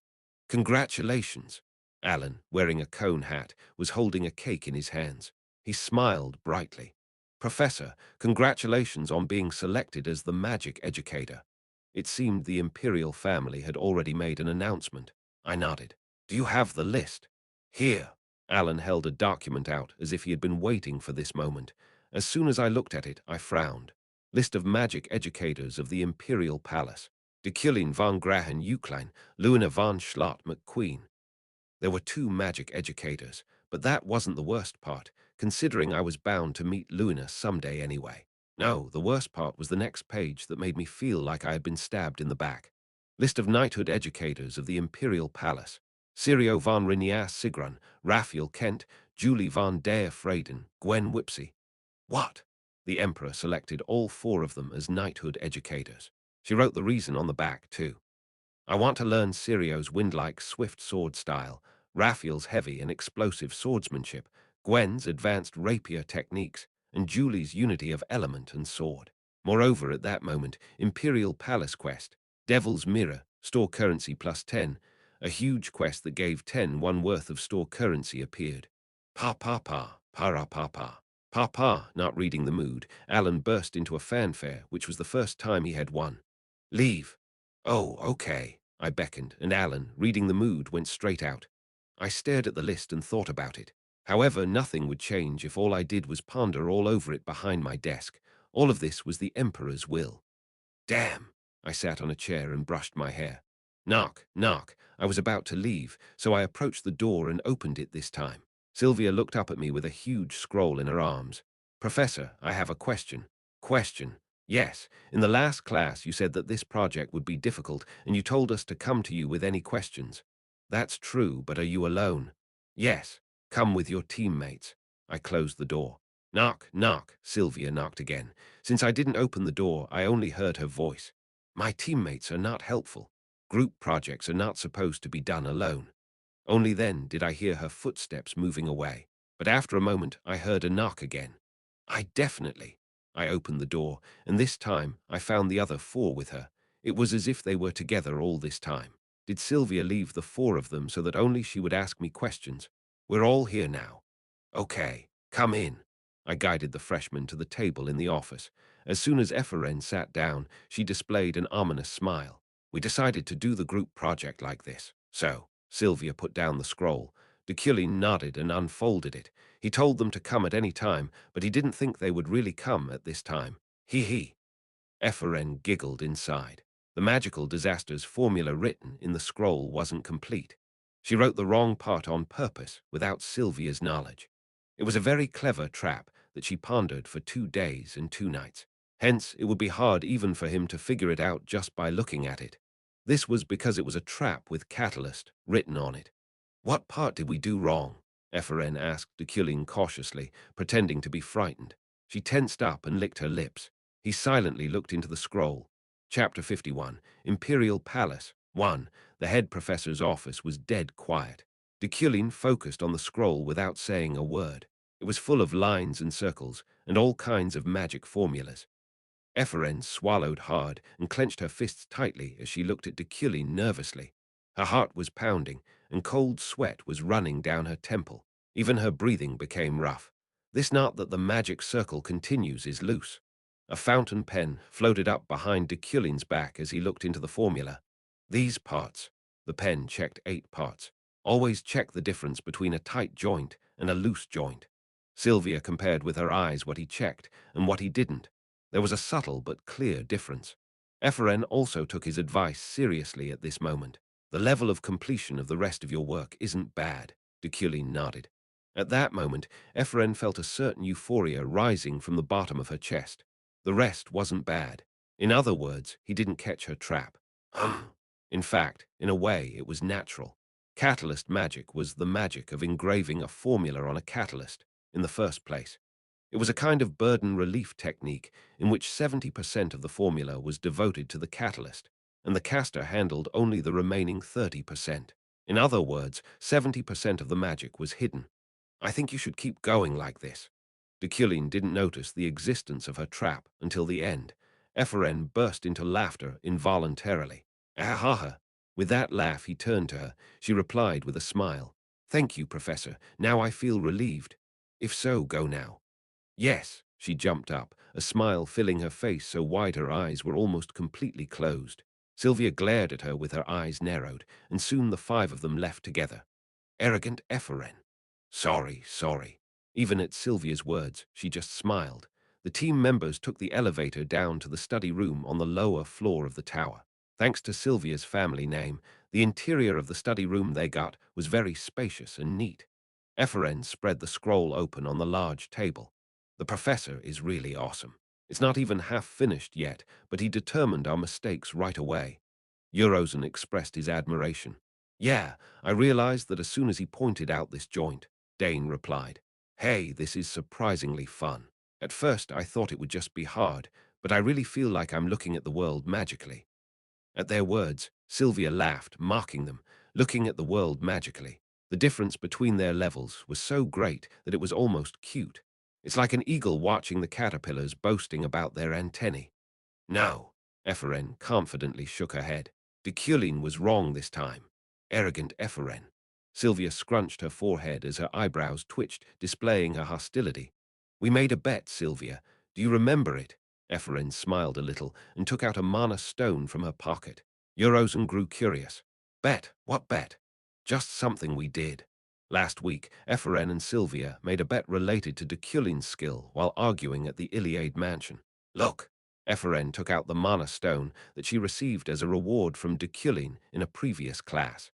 [SPEAKER 1] "Congratulations!" Alan, wearing a cone hat, was holding a cake in his hands. He smiled brightly. "Professor, congratulations on being selected as the magic educator." It seemed the Imperial family had already made an announcement. I nodded. "Do you have the list?" "Here." Alan held a document out as if he had been waiting for this moment. As soon as I looked at it, I frowned. List of magic educators of the Imperial Palace. Deculein von Grahen Uklein, Luna von Schlott McQueen. There were 2 magic educators, but that wasn't the worst part, considering I was bound to meet Luna someday anyway. No, the worst part was the next page that made me feel like I had been stabbed in the back. List of knighthood educators of the Imperial Palace. Sirio von Rinias Sigrun, Raphael Kent, Julie von der Freyden, Gwen Whipsey. What? The Emperor selected all 4 of them as knighthood educators. She wrote the reason on the back, too. "I want to learn Sirio's wind-like swift sword style, Raphael's heavy and explosive swordsmanship, Gwen's advanced rapier techniques, and Julie's unity of element and sword." Moreover, at that moment, Imperial Palace quest, Devil's Mirror, store currency +10, a huge quest that gave 10 one worth of store currency appeared. Pa pa pa, para pa pa. Papa, not reading the mood, Alan burst into a fanfare, which was the first time he had won. "Leave." "Oh, okay." I beckoned, and Alan, reading the mood, went straight out. I stared at the list and thought about it. However, nothing would change if all I did was ponder all over it behind my desk. All of this was the Emperor's will. Damn! I sat on a chair and brushed my hair. Knock, knock. I was about to leave, so I approached the door and opened it this time. Sylvia looked up at me with a huge scroll in her arms. "Professor, I have a question." "Question?" "Yes. In the last class, you said that this project would be difficult, and you told us to come to you with any questions." "That's true, but are you alone?" "Yes. Come with your teammates." I closed the door. Knock, knock. Sylvia knocked again. Since I didn't open the door, I only heard her voice. "My teammates are not helpful. Group projects are not supposed to be done alone." Only then did I hear her footsteps moving away. But after a moment, I heard a knock again. I definitely. I opened the door, and this time I found the other 4 with her. It was as if they were together all this time. Did Sylvia leave the four of them so that only she would ask me questions? We're all here now. Okay, come in. I guided the freshman to the table in the office. As soon as Eferen sat down, she displayed an ominous smile. We decided to do the group project like this. So, Sylvia put down the scroll. Deculein nodded and unfolded it. He told them to come at any time, but he didn't think they would really come at this time. He. Eferen giggled inside. The magical disaster's formula written in the scroll wasn't complete. She wrote the wrong part on purpose without Sylvia's knowledge. It was a very clever trap that she pondered for 2 days and 2 nights. Hence, it would be hard even for him to figure it out just by looking at it. This was because it was a trap with catalyst written on it. What part did we do wrong? Eferen asked Deculein cautiously, pretending to be frightened. She tensed up and licked her lips. He silently looked into the scroll. Chapter 51, Imperial Palace. 1. The head professor's office was dead quiet. Deculein focused on the scroll without saying a word. It was full of lines and circles, and all kinds of magic formulas. Eferen swallowed hard and clenched her fists tightly as she looked at Deculein nervously. Her heart was pounding, and cold sweat was running down her temple. Even her breathing became rough. This knot that the magic circle continues is loose. A fountain pen floated up behind Deculein's back as he looked into the formula. These parts. The pen checked 8 parts. Always check the difference between a tight joint and a loose joint. Sylvia compared with her eyes what he checked and what he didn't. There was a subtle but clear difference. Eferen also took his advice seriously at this moment. The level of completion of the rest of your work isn't bad, Deculein nodded. At that moment, Eferen felt a certain euphoria rising from the bottom of her chest. The rest wasn't bad. In other words, he didn't catch her trap. In fact, in a way, it was natural. Catalyst magic was the magic of engraving a formula on a catalyst in the first place. It was a kind of burden relief technique in which 70% of the formula was devoted to the catalyst, and the caster handled only the remaining 30%. In other words, 70% of the magic was hidden. I think you should keep going like this. Deculein didn't notice the existence of her trap until the end. Eferen burst into laughter involuntarily. Ah. With that laugh, he turned to her. She replied with a smile. Thank you, Professor. Now I feel relieved. If so, go now. Yes, she jumped up, a smile filling her face so wide her eyes were almost completely closed. Sylvia glared at her with her eyes narrowed, and soon the 5 of them left together. Arrogant Eferen. Sorry. Even at Sylvia's words, she just smiled. The team members took the elevator down to the study room on the lower floor of the tower. Thanks to Sylvia's family name, the interior of the study room they got was very spacious and neat. Eferen spread the scroll open on the large table. The professor is really awesome. It's not even half finished yet, but he determined our mistakes right away. Eurozen expressed his admiration. Yeah, I realized that as soon as he pointed out this joint, Dane replied. Hey, this is surprisingly fun. At first I thought it would just be hard, but I really feel like I'm looking at the world magically. At their words, Sylvia laughed, mocking them, looking at the world magically. The difference between their levels was so great that it was almost cute. It's like an eagle watching the caterpillars boasting about their antennae. No, Eferen confidently shook her head. Deculein was wrong this time. Arrogant Eferen. Sylvia scrunched her forehead as her eyebrows twitched, displaying her hostility. We made a bet, Sylvia. Do you remember it? Eferen smiled a little and took out a mana stone from her pocket. Eurozen grew curious. Bet? What bet? Just something we did. Last week, Eferen and Sylvia made a bet related to Deculein's skill while arguing at the Iliade mansion. Look, Eferen took out the mana stone that she received as a reward from Deculein in a previous class.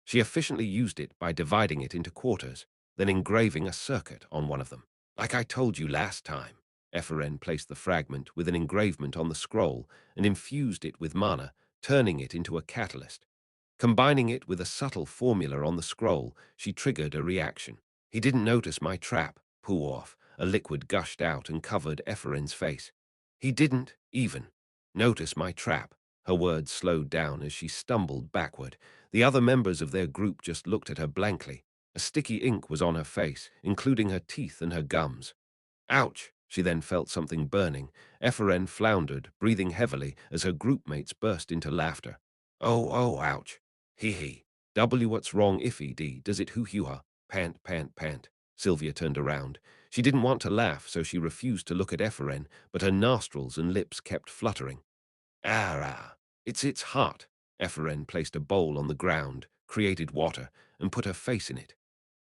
[SPEAKER 1] She efficiently used it by dividing it into quarters, then engraving a circuit on one of them. Like I told you last time, Eferen placed the fragment with an engravement on the scroll and infused it with mana, turning it into a catalyst. Combining it with a subtle formula on the scroll, she triggered a reaction. He didn't notice my trap. Pooh off. A liquid gushed out and covered Eferen's face. He didn't, even, notice my trap. Her words slowed down as she stumbled backward. The other members of their group just looked at her blankly. A sticky ink was on her face, including her teeth and her gums. Ouch! She then felt something burning. Eferen floundered, breathing heavily as her groupmates burst into laughter. Oh, ouch! Hee hee. W what's wrong ify d does it hoo hoo pant pant pant. Sylvia turned around. She didn't want to laugh, so she refused to look at Ephraim, but her nostrils and lips kept fluttering. Ah, it's hot. Ephraim placed a bowl on the ground, created water, and put her face in it.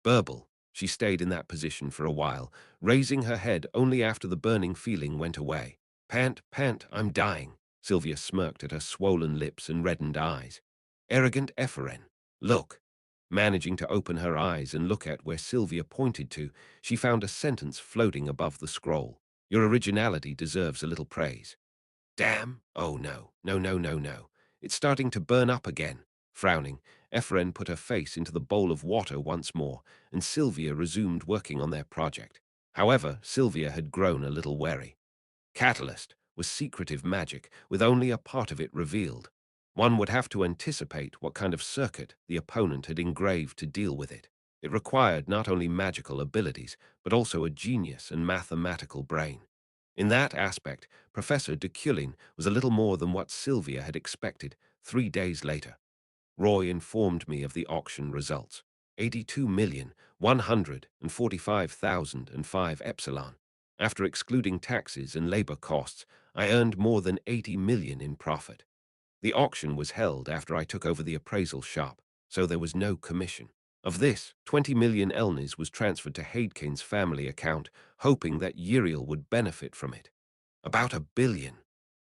[SPEAKER 1] Burble. She stayed in that position for a while, raising her head only after the burning feeling went away. Pant, pant, I'm dying. Sylvia smirked at her swollen lips and reddened eyes. Arrogant Ephraim. Look. Managing to open her eyes and look at where Sylvia pointed to, she found a sentence floating above the scroll. Your originality deserves a little praise. Damn! Oh no, no, no, no, no. It's starting to burn up again. Frowning, Ephraim put her face into the bowl of water once more, and Sylvia resumed working on their project. However, Sylvia had grown a little wary. Catalyst was secretive magic, with only a part of it revealed. One would have to anticipate what kind of circuit the opponent had engraved to deal with it. It required not only magical abilities, but also a genius and mathematical brain. In that aspect, Professor Deculein was a little more than what Sylvia had expected 3 days later. Roy informed me of the auction results. 82,145,005 epsilon. After excluding taxes and labor costs, I earned more than 80 million in profit. The auction was held after I took over the appraisal shop, so there was no commission. Of this, 20 million Elnis was transferred to Haidkane's family account, hoping that Uriel would benefit from it. About 1 billion.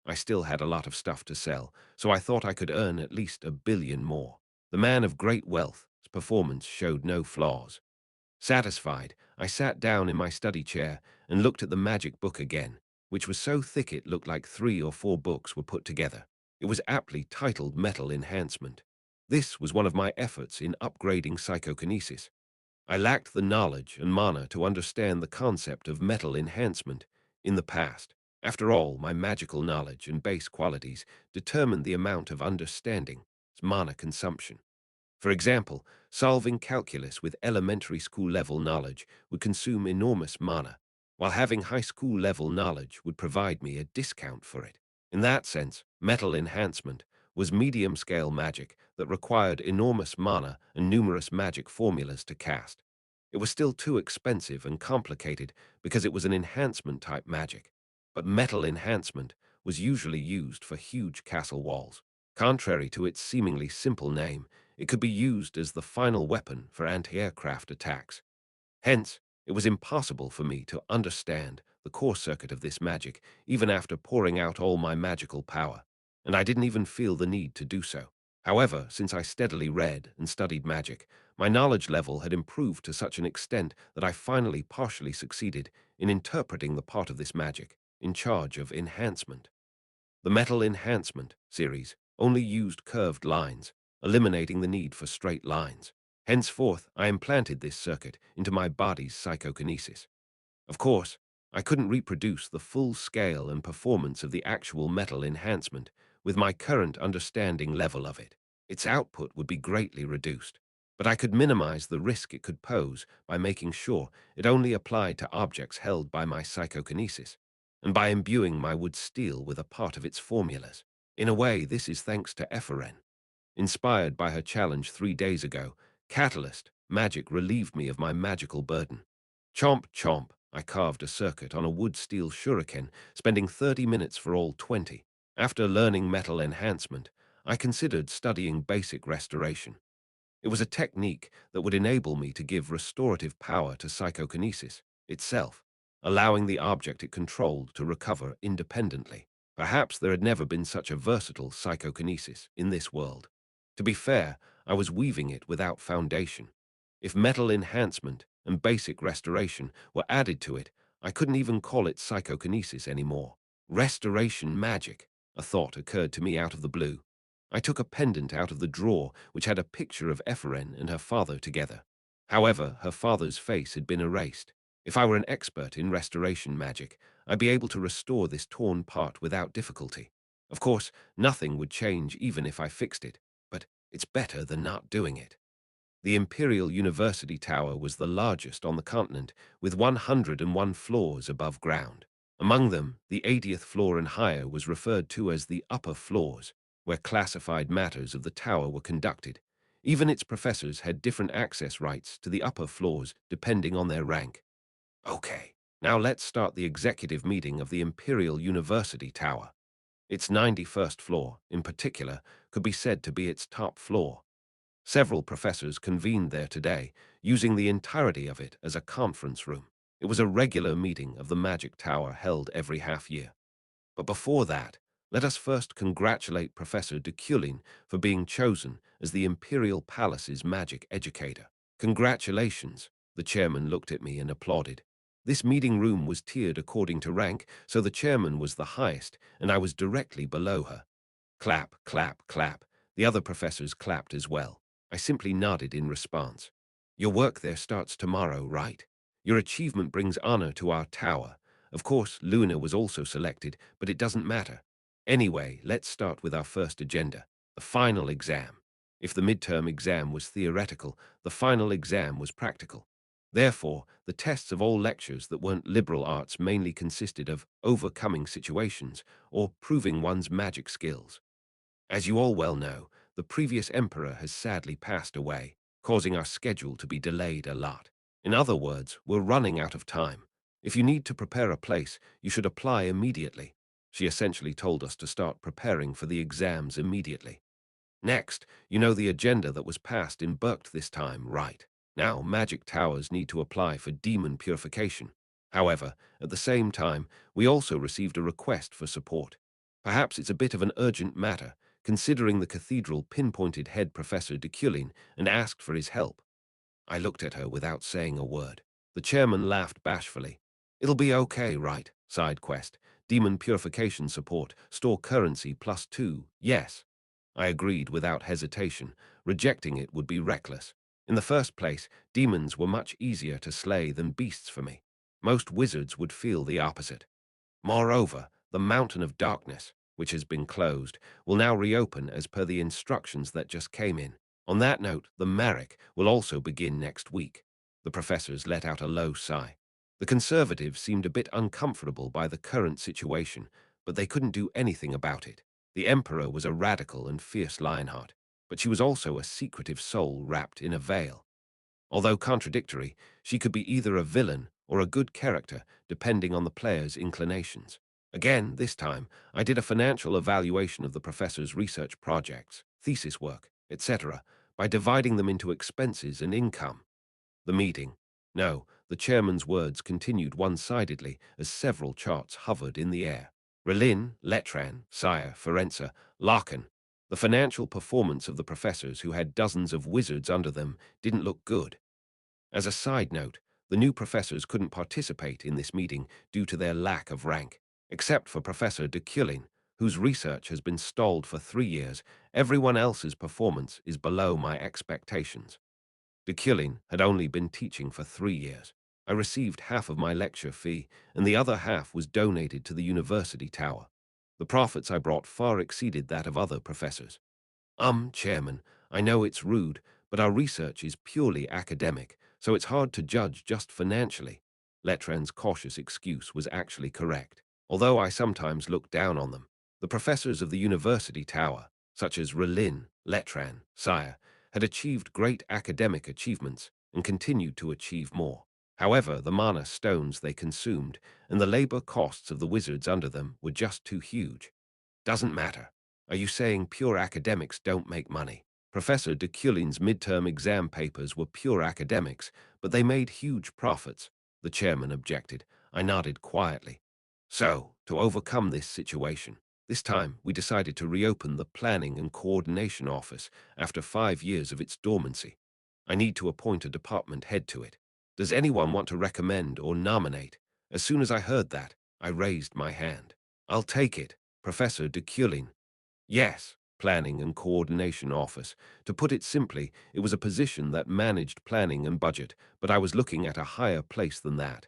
[SPEAKER 1] I still had a lot of stuff to sell, so I thought I could earn at least 1 billion more. The man of great wealth's performance showed no flaws. Satisfied, I sat down in my study chair and looked at the magic book again, which was so thick it looked like 3 or 4 books were put together. It was aptly titled Metal Enhancement. This was one of my efforts in upgrading psychokinesis. I lacked the knowledge and mana to understand the concept of metal enhancement in the past. After all, my magical knowledge and base qualities determined the amount of understanding, mana consumption. For example, solving calculus with elementary school level knowledge would consume enormous mana, while having high school level knowledge would provide me a discount for it. In that sense, metal enhancement was medium scale magic that required enormous mana and numerous magic formulas to cast. It was still too expensive and complicated because it was an enhancement type magic, but metal enhancement was usually used for huge castle walls. Contrary to its seemingly simple name, it could be used as the final weapon for anti-aircraft attacks. Hence, it was impossible for me to understand the core circuit of this magic even after pouring out all my magical power, and I didn't even feel the need to do so. However, since I steadily read and studied magic, my knowledge level had improved to such an extent that I finally partially succeeded in interpreting the part of this magic in charge of enhancement. The Metal Enhancement series only used curved lines, eliminating the need for straight lines. Henceforth, I implanted this circuit into my body's psychokinesis. Of course, I couldn't reproduce the full scale and performance of the actual metal enhancement with my current understanding level of it. Its output would be greatly reduced, but I could minimize the risk it could pose by making sure it only applied to objects held by my psychokinesis, and by imbuing my wood steel with a part of its formulas. In a way, this is thanks to Ephraim. Inspired by her challenge 3 days ago, Catalyst magic relieved me of my magical burden. Chomp, chomp, I carved a circuit on a wood steel shuriken, spending 30 minutes for all 20. After learning metal enhancement, I considered studying basic restoration. It was a technique that would enable me to give restorative power to psychokinesis itself, allowing the object it controlled to recover independently. Perhaps there had never been such a versatile psychokinesis in this world. To be fair, I was weaving it without foundation. If metal enhancement and basic restoration were added to it, I couldn't even call it psychokinesis anymore. Restoration magic, a thought occurred to me out of the blue. I took a pendant out of the drawer which had a picture of Ephraim and her father together. However, her father's face had been erased. If I were an expert in restoration magic, I'd be able to restore this torn part without difficulty. Of course, nothing would change even if I fixed it, but it's better than not doing it. The Imperial University Tower was the largest on the continent, with 101 floors above ground. Among them, the 80th floor and higher was referred to as the upper floors. where classified matters of the tower were conducted. Even its professors had different access rights to the upper floors depending on their rank. Okay, now let's start the executive meeting of the Imperial University Tower. Its 91st floor, in particular, could be said to be its top floor. Several professors convened there today, using the entirety of it as a conference room. It was a regular meeting of the Magic Tower held every half year. But before that, let us first congratulate Professor Deculein for being chosen as the Imperial Palace's magic educator. Congratulations, the chairman looked at me and applauded. This meeting room was tiered according to rank, so the chairman was the highest, and I was directly below her. Clap, clap, clap. The other professors clapped as well. I simply nodded in response. Your work there starts tomorrow, right? Your achievement brings honor to our tower. Of course, Luna was also selected, but it doesn't matter. Anyway, let's start with our first agenda, the final exam. If the midterm exam was theoretical, the final exam was practical. Therefore, the tests of all lectures that weren't liberal arts mainly consisted of overcoming situations or proving one's magic skills. As you all well know, the previous emperor has sadly passed away, causing our schedule to be delayed a lot. In other words, we're running out of time. If you need to prepare a place, you should apply immediately. She essentially told us to start preparing for the exams immediately. Next, you know the agenda that was passed in Burkt this time, right? Now, magic towers need to apply for demon purification. However, at the same time, we also received a request for support. Perhaps it's a bit of an urgent matter, considering the cathedral pinpointed head Professor Deculein and asked for his help. I looked at her without saying a word. The chairman laughed bashfully. It'll be okay, right? Side quest. Demon purification support. Store currency +2. Yes. I agreed without hesitation. Rejecting it would be reckless. In the first place, demons were much easier to slay than beasts for me. Most wizards would feel the opposite. Moreover, the Mountain of Darkness, which has been closed, will now reopen as per the instructions that just came in. On that note, the Marek will also begin next week. The professors let out a low sigh. The conservatives seemed a bit uncomfortable by the current situation, but they couldn't do anything about it. The emperor was a radical and fierce Lionheart, but she was also a secretive soul wrapped in a veil. Although contradictory, she could be either a villain or a good character, depending on the player's inclinations. Again, this time, I did a financial evaluation of the professor's research projects, thesis work, etc., by dividing them into expenses and income. The meeting. No, the chairman's words continued one-sidedly as several charts hovered in the air. Relin, Letran, Sire, Ferenza, Larkin. The financial performance of the professors who had dozens of wizards under them didn't look good. As a side note, the new professors couldn't participate in this meeting due to their lack of rank. Except for Professor Deculein, whose research has been stalled for 3 years, everyone else's performance is below my expectations. Deculein had only been teaching for 3 years. I received half of my lecture fee, and the other half was donated to the university tower. The profits I brought far exceeded that of other professors. Chairman, I know it's rude, but our research is purely academic, so it's hard to judge just financially. Letran's cautious excuse was actually correct. Although I sometimes look down on them, the professors of the university tower, such as Relin, Letran, Sire, had achieved great academic achievements and continued to achieve more. However, the mana stones they consumed and the labor costs of the wizards under them were just too huge. Doesn't matter. Are you saying pure academics don't make money? Professor Deculein's midterm exam papers were pure academics, but they made huge profits. The chairman objected. I nodded quietly. So, to overcome this situation, this time we decided to reopen the Planning and Coordination Office after 5 years of its dormancy. I need to appoint a department head to it. Does anyone want to recommend or nominate? As soon as I heard that, I raised my hand. I'll take it. Professor Deculein. Yes, Planning and Coordination Office. To put it simply, it was a position that managed planning and budget, but I was looking at a higher place than that.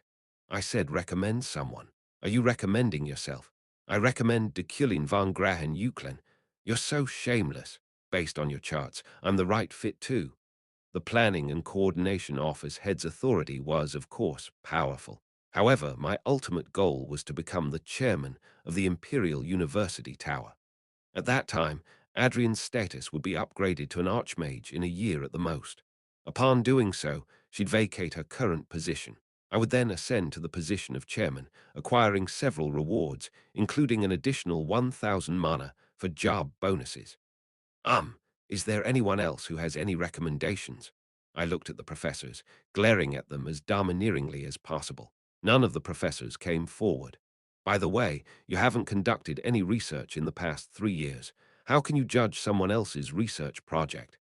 [SPEAKER 1] I said recommend someone. Are you recommending yourself? I recommend Deculein von Grahen Euclin. You're so shameless. Based on your charts, I'm the right fit too. The Planning and Coordination Office head's authority was, of course, powerful. However, my ultimate goal was to become the chairman of the Imperial University Tower. At that time, Adrian's status would be upgraded to an archmage in a year at the most. Upon doing so, she'd vacate her current position. I would then ascend to the position of chairman, acquiring several rewards, including an additional 1,000 mana for job bonuses. Um, is there anyone else who has any recommendations? I looked at the professors, glaring at them as domineeringly as possible. None of the professors came forward. By the way, you haven't conducted any research in the past 3 years. How can you judge someone else's research project?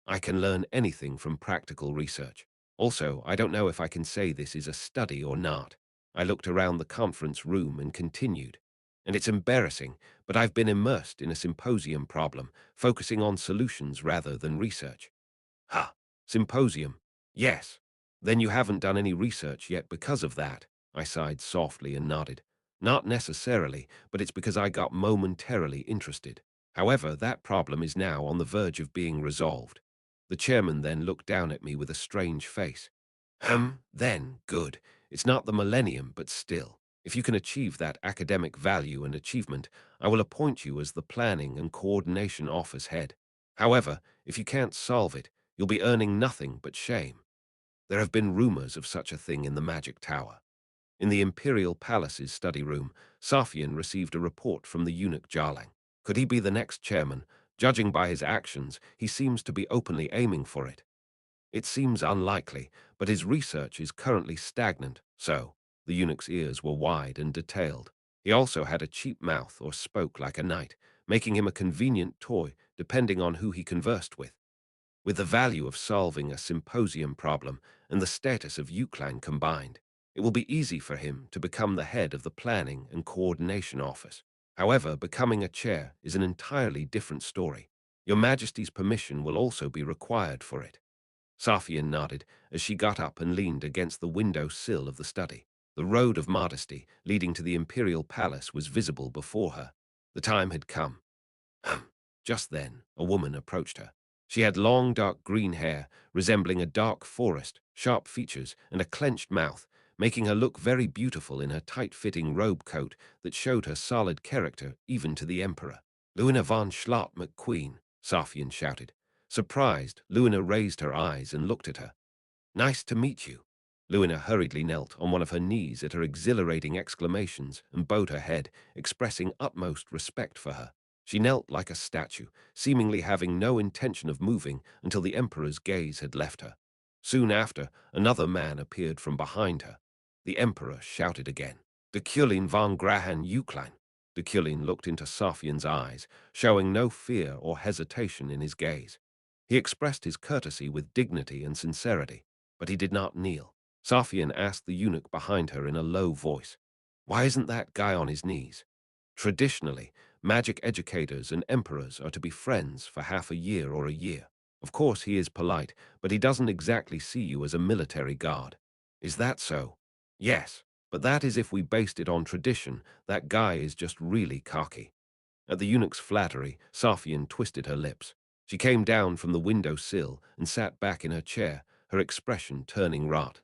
[SPEAKER 1] I can learn anything from practical research. Also, I don't know if I can say this is a study or not. I looked around the conference room and continued. And it's embarrassing, but I've been immersed in a symposium problem, focusing on solutions rather than research. Ha! Symposium. Yes. Then you haven't done any research yet because of that. I sighed softly and nodded. Not necessarily, but it's because I got momentarily interested. However, that problem is now on the verge of being resolved. The chairman then looked down at me with a strange face. Then, good. It's not the millennium, but still. If you can achieve that academic value and achievement, I will appoint you as the Planning and Coordination Office head. However, if you can't solve it, you'll be earning nothing but shame. There have been rumors of such a thing in the Magic Tower. In the Imperial Palace's study room, Safian received a report from the eunuch Jarlang. Could he be the next chairman? Judging by his actions, he seems to be openly aiming for it. It seems unlikely, but his research is currently stagnant, so the eunuch's ears were wide and detailed. He also had a cheap mouth or spoke like a knight, making him a convenient toy depending on who he conversed with. With the value of solving a symposium problem and the status of Euclid combined, it will be easy for him to become the head of the Planning and Coordination Office. However, becoming a chair is an entirely different story. Your Majesty's permission will also be required for it. Safian nodded as she got up and leaned against the window sill of the study. The road of modesty leading to the imperial palace was visible before her. The time had come. Just then, a woman approached her. She had long, dark green hair, resembling a dark forest, sharp features, and a clenched mouth, making her look very beautiful in her tight-fitting robe coat that showed her solid character even to the emperor. Luina von Schlott McQueen, Safian shouted. Surprised, Luina raised her eyes and looked at her. Nice to meet you. Luina hurriedly knelt on one of her knees at her exhilarating exclamations and bowed her head, expressing utmost respect for her. She knelt like a statue, seemingly having no intention of moving until the emperor's gaze had left her. Soon after, another man appeared from behind her. The emperor shouted again, Deculein von Grahan Euclid. Deculein looked into Safian's eyes, showing no fear or hesitation in his gaze. He expressed his courtesy with dignity and sincerity, but he did not kneel. Safian asked the eunuch behind her in a low voice, Why isn't that guy on his knees? Traditionally, magic educators and emperors are to be friends for half a year or a year. Of course he is polite, but he doesn't exactly see you as a military guard. Is that so? Yes, but that is if we based it on tradition. That guy is just really cocky. At the eunuch's flattery, Safian twisted her lips. She came down from the window sill and sat back in her chair, her expression turning wrath.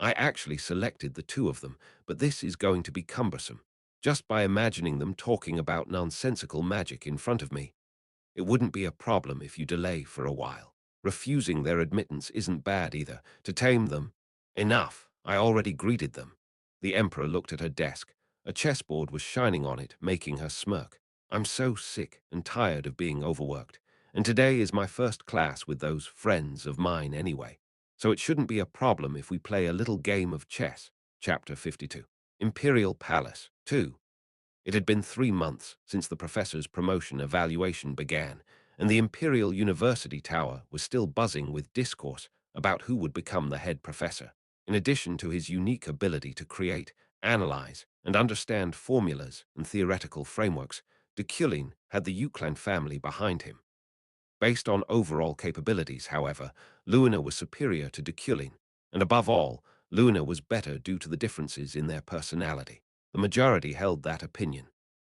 [SPEAKER 1] I actually selected the two of them, but this is going to be cumbersome. Just by imagining them talking about nonsensical magic in front of me. It wouldn't be a problem if you delay for a while. Refusing their admittance isn't bad either. To tame them, enough. I already greeted them. The emperor looked at her desk. A chessboard was shining on it, making her smirk. I'm so sick and tired of being overworked. And today is my first class with those friends of mine anyway. So it shouldn't be a problem if we play a little game of chess. Chapter 52. Imperial Palace 2. It had been 3 months since the professor's promotion evaluation began, and the Imperial University Tower was still buzzing with discourse about who would become the head professor. In addition to his unique ability to create, analyze, and understand formulas and theoretical frameworks, Deculein had the Euclid family behind him. Based on overall capabilities, however, Luina was superior to Deculein, and above all, Luina was better due to the differences in their personality. The majority held that opinion.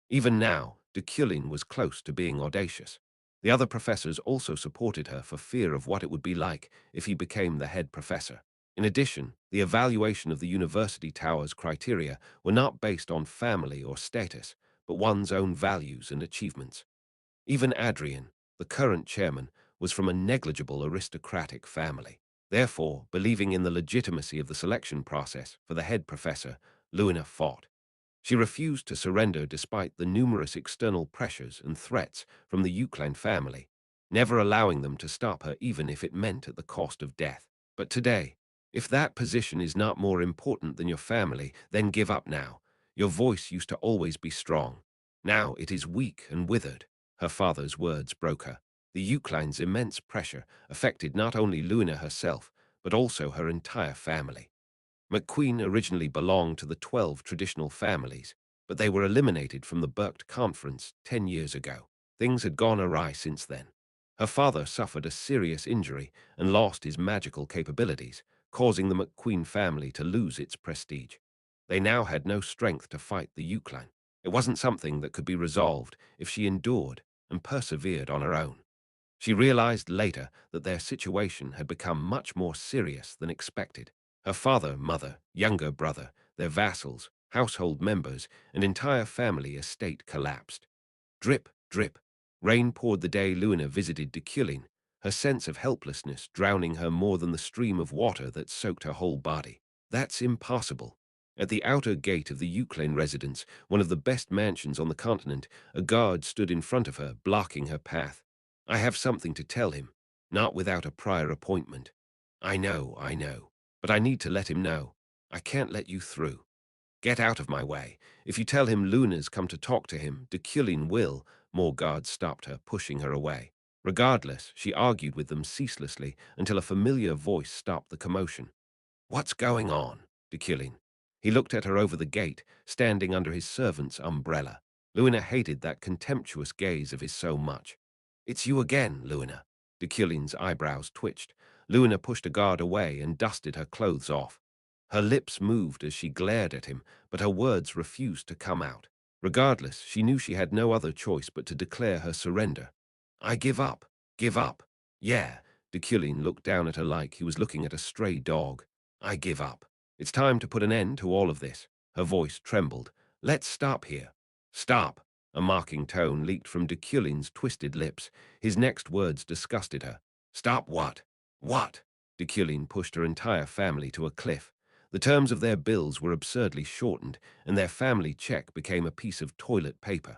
[SPEAKER 1] Even now, Deculein was close to being audacious. The other professors also supported her for fear of what it would be like if he became the head professor. In addition, the evaluation of the university tower's criteria were not based on family or status, but one's own values and achievements. Even Adrian, the current chairman, was from a negligible aristocratic family. Therefore, believing in the legitimacy of the selection process for the head professor, Luna fought. She refused to surrender despite the numerous external pressures and threats from the Euclid family, never allowing them to stop her even if it meant at the cost of death. But today, if that position is not more important than your family, then give up now. Your voice used to always be strong. Now it is weak and withered. Her father's words broke her. The Euclide's immense pressure affected not only Luna herself, but also her entire family. McQueen originally belonged to the 12 traditional families, but they were eliminated from the Burkt Conference 10 years ago. Things had gone awry since then. Her father suffered a serious injury and lost his magical capabilities, causing the McQueen family to lose its prestige. They now had no strength to fight the Euclid. It wasn't something that could be resolved if she endured and persevered on her own. She realized later that their situation had become much more serious than expected. Her father, mother, younger brother, their vassals, household members, and entire family estate collapsed. Drip, drip. Rain poured the day Luna visited Deculein, her sense of helplessness drowning her more than the stream of water that soaked her whole body. That's impossible. At the outer gate of the Euclid residence, one of the best mansions on the continent, a guard stood in front of her, blocking her path. I have something to tell him, not without a prior appointment. I know, but I need to let him know. I can't let you through. Get out of my way. If you tell him Luna's come to talk to him, Deculein will. More guards stopped her, pushing her away. Regardless, she argued with them ceaselessly until a familiar voice stopped the commotion. What's going on? Deculein. He looked at her over the gate, standing under his servant's umbrella. Luna hated that contemptuous gaze of his so much. It's you again, Luna. Deculein's eyebrows twitched. Luna pushed a guard away and dusted her clothes off. Her lips moved as she glared at him, but her words refused to come out. Regardless, she knew she had no other choice but to declare her surrender. I give up. Give up. Yeah. Deculein looked down at her like he was looking at a stray dog. I give up. It's time to put an end to all of this. Her voice trembled. Let's stop here. Stop. A mocking tone leaked from Deculein's twisted lips. His next words disgusted her. Stop what? What? Deculein pushed her entire family to a cliff. The terms of their bills were absurdly shortened, and their family check became a piece of toilet paper.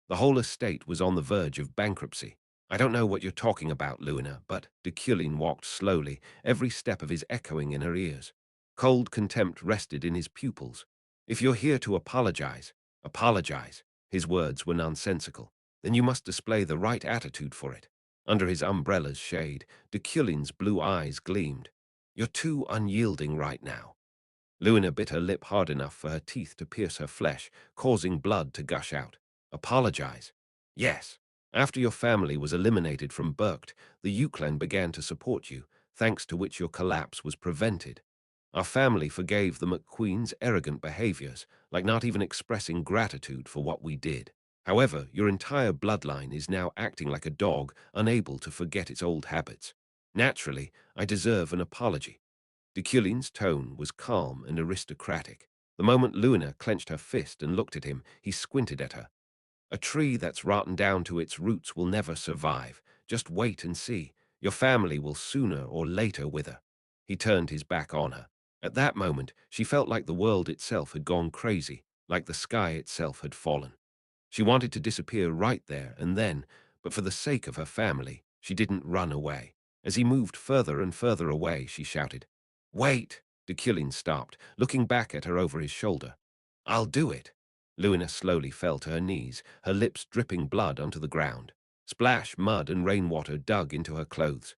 [SPEAKER 1] The whole estate was on the verge of bankruptcy. I don't know what you're talking about, Luna, but Deculein walked slowly, every step of his echoing in her ears. Cold contempt rested in his pupils. If you're here to apologize, apologize. His words were nonsensical. Then you must display the right attitude for it. Under his umbrella's shade, Deculein's blue eyes gleamed. You're too unyielding right now. Luna bit her lip hard enough for her teeth to pierce her flesh, causing blood to gush out. Apologize. Yes. After your family was eliminated from Burkt, the Euclid began to support you, thanks to which your collapse was prevented. Our family forgave the McQueen's arrogant behaviors, like not even expressing gratitude for what we did. However, your entire bloodline is now acting like a dog, unable to forget its old habits. Naturally, I deserve an apology. Deculein's tone was calm and aristocratic. The moment Luna clenched her fist and looked at him, he squinted at her. A tree that's rotten down to its roots will never survive. Just wait and see. Your family will sooner or later wither. He turned his back on her. At that moment, she felt like the world itself had gone crazy, like the sky itself had fallen. She wanted to disappear right there and then, but for the sake of her family, she didn't run away. As he moved further and further away, she shouted, Wait! Deculein stopped, looking back at her over his shoulder. I'll do it. Luna slowly fell to her knees, her lips dripping blood onto the ground. Splash, mud, and rainwater dug into her clothes.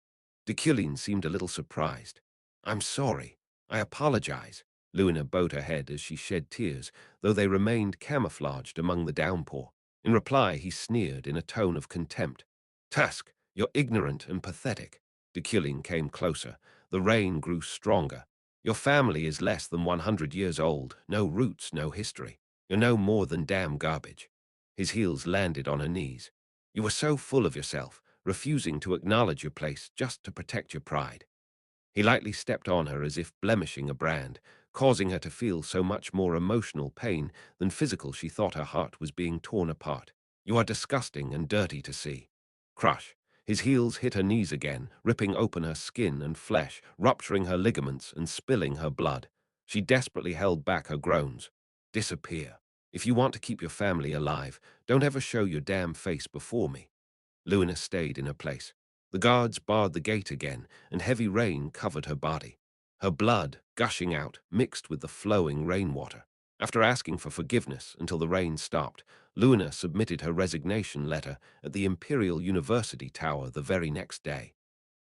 [SPEAKER 1] Deculein seemed a little surprised. I'm sorry. I apologize. Luna bowed her head as she shed tears, though they remained camouflaged among the downpour. In reply, he sneered in a tone of contempt. Tusk, you're ignorant and pathetic. Deculein came closer. The rain grew stronger. Your family is less than 100 years old. No roots, no history. You're no more than damn garbage. His heels landed on her knees. You were so full of yourself, refusing to acknowledge your place just to protect your pride. He lightly stepped on her as if blemishing a brand, causing her to feel so much more emotional pain than physical. She thought her heart was being torn apart. You are disgusting and dirty to see. Crush. His heels hit her knees again, ripping open her skin and flesh, rupturing her ligaments and spilling her blood. She desperately held back her groans. Disappear. If you want to keep your family alive, don't ever show your damn face before me. Luna stayed in her place. The guards barred the gate again, and heavy rain covered her body. Her blood, gushing out, mixed with the flowing rainwater. After asking for forgiveness until the rain stopped, Luna submitted her resignation letter at the Imperial University Tower the very next day.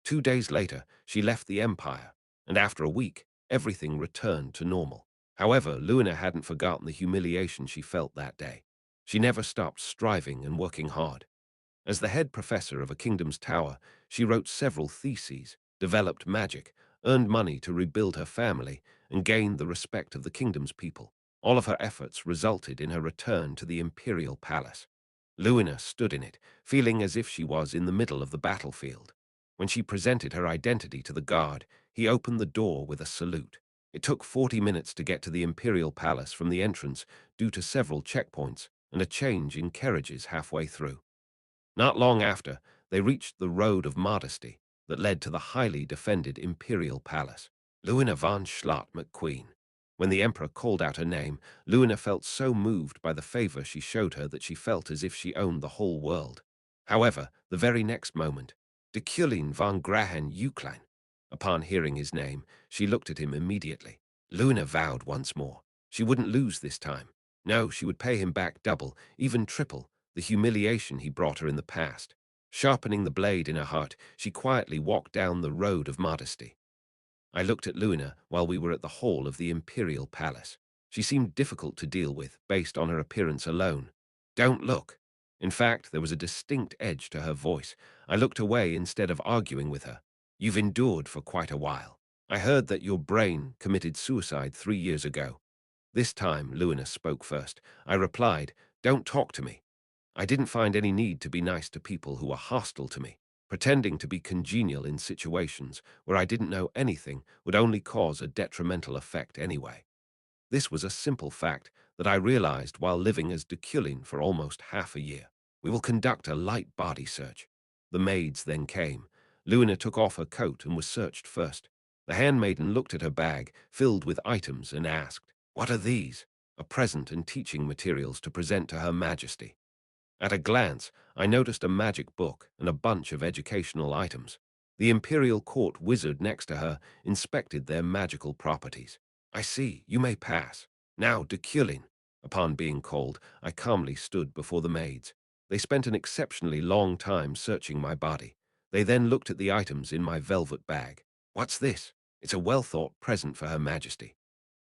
[SPEAKER 1] 2 days later, she left the Empire, and after a week, everything returned to normal. However, Luna hadn't forgotten the humiliation she felt that day. She never stopped striving and working hard. As the head professor of a kingdom's tower, she wrote several theses, developed magic, earned money to rebuild her family, and gained the respect of the kingdom's people. All of her efforts resulted in her return to the imperial palace. Luina stood in it, feeling as if she was in the middle of the battlefield. When she presented her identity to the guard, he opened the door with a salute. It took 40 minutes to get to the imperial palace from the entrance due to several checkpoints and a change in carriages halfway through. Not long after, they reached the Road of Modesty that led to the highly defended imperial palace. Luina von Schlott McQueen. When the emperor called out her name, Luina felt so moved by the favor she showed her that she felt as if she owned the whole world. However, the very next moment, Deculein von Grahan Uklein. Upon hearing his name, she looked at him immediately. Luina vowed once more. She wouldn't lose this time. No, she would pay him back double, even triple, the humiliation he brought her in the past. Sharpening the blade in her heart, she quietly walked down the Road of Modesty. I looked at Luna while we were at the hall of the imperial palace. She seemed difficult to deal with, based on her appearance alone. Don't look. In fact, there was a distinct edge to her voice. I looked away instead of arguing with her. You've endured for quite a while. I heard that your brain committed suicide 3 years ago. This time, Luna spoke first. I replied, don't talk to me. I didn't find any need to be nice to people who were hostile to me. Pretending to be congenial in situations where I didn't know anything would only cause a detrimental effect anyway. This was a simple fact that I realized while living as Deculein for almost half a year. We will conduct a light body search. The maids then came. Luna took off her coat and was searched first. The handmaiden looked at her bag, filled with items, and asked, "What are these?" A present and teaching materials to present to Her Majesty. At a glance, I noticed a magic book and a bunch of educational items. The imperial court wizard next to her inspected their magical properties. I see, you may pass. Now, Deculein. Upon being called, I calmly stood before the maids. They spent an exceptionally long time searching my body. They then looked at the items in my velvet bag. What's this? It's a well-thought present for Her Majesty.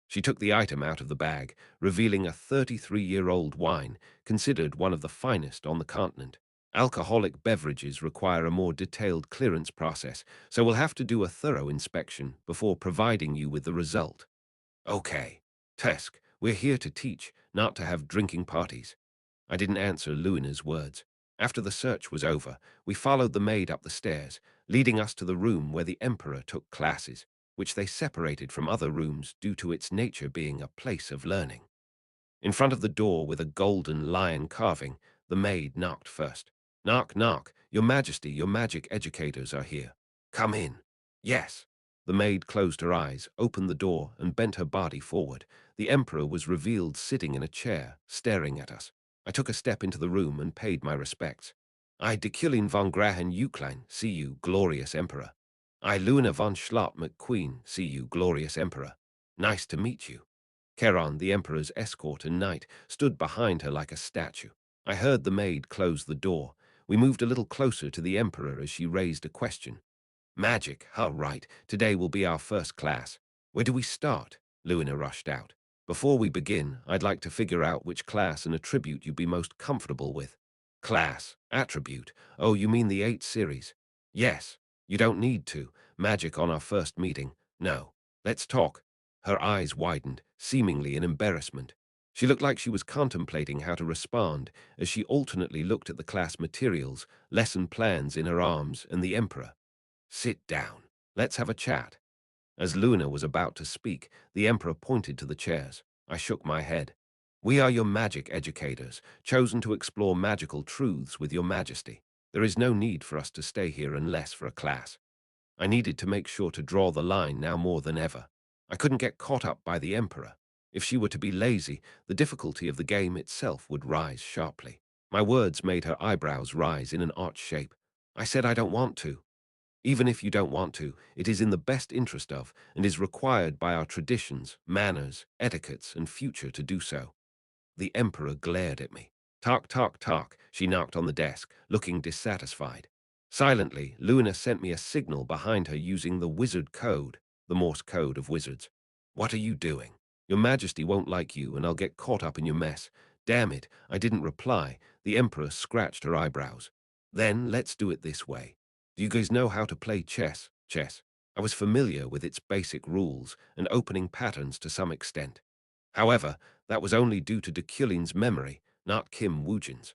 [SPEAKER 1] She took the item out of the bag, revealing a 33-year-old wine, considered one of the finest on the continent. Alcoholic beverages require a more detailed clearance process, so we'll have to do a thorough inspection before providing you with the result. Okay. Tusk, we're here to teach, not to have drinking parties. I didn't answer Luina's words. After the search was over, we followed the maid up the stairs, leading us to the room where the emperor took classes, which they separated from other rooms due to its nature being a place of learning. In front of the door with a golden lion carving, the maid knocked first. Knock, knock. Your Majesty, your magic educators are here. Come in. Yes. The maid closed her eyes, opened the door, and bent her body forward. The emperor was revealed sitting in a chair, staring at us. I took a step into the room and paid my respects. I, Deculein von Grahan Uklein, see you, glorious emperor. I, Luna von Schlott McQueen, see you, glorious emperor. Nice to meet you. Charon, the emperor's escort and knight, stood behind her like a statue. I heard the maid close the door. We moved a little closer to the emperor as she raised a question. Magic, how right. Today will be our first class. Where do we start? Luna rushed out. Before we begin, I'd like to figure out which class and attribute you'd be most comfortable with. Class, attribute. Oh, you mean the 8 series? Yes. You don't need to. Magic on our first meeting. No. Let's talk. Her eyes widened, seemingly in embarrassment. She looked like she was contemplating how to respond as she alternately looked at the class materials, lesson plans in her arms, and the emperor. Sit down. Let's have a chat. As Luna was about to speak, the emperor pointed to the chairs. I shook my head. We are your magic educators, chosen to explore magical truths with your majesty. There is no need for us to stay here unless for a class. I needed to make sure to draw the line now more than ever. I couldn't get caught up by the Emperor. If she were to be lazy, the difficulty of the game itself would rise sharply. My words made her eyebrows rise in an arch shape. I said I don't want to. Even if you don't want to, it is in the best interest of, and is required by our traditions, manners, etiquettes, and future to do so. The Emperor glared at me. Talk, talk, talk, she knocked on the desk, looking dissatisfied. Silently, Luna sent me a signal behind her using the wizard code, the Morse code of wizards. What are you doing? Your Majesty won't like you, and I'll get caught up in your mess. Damn it, I didn't reply. The Emperor scratched her eyebrows. Then, let's do it this way. Do you guys know how to play chess? Chess. I was familiar with its basic rules and opening patterns to some extent. However, that was only due to Deculein's memory, not Kim Woojin's.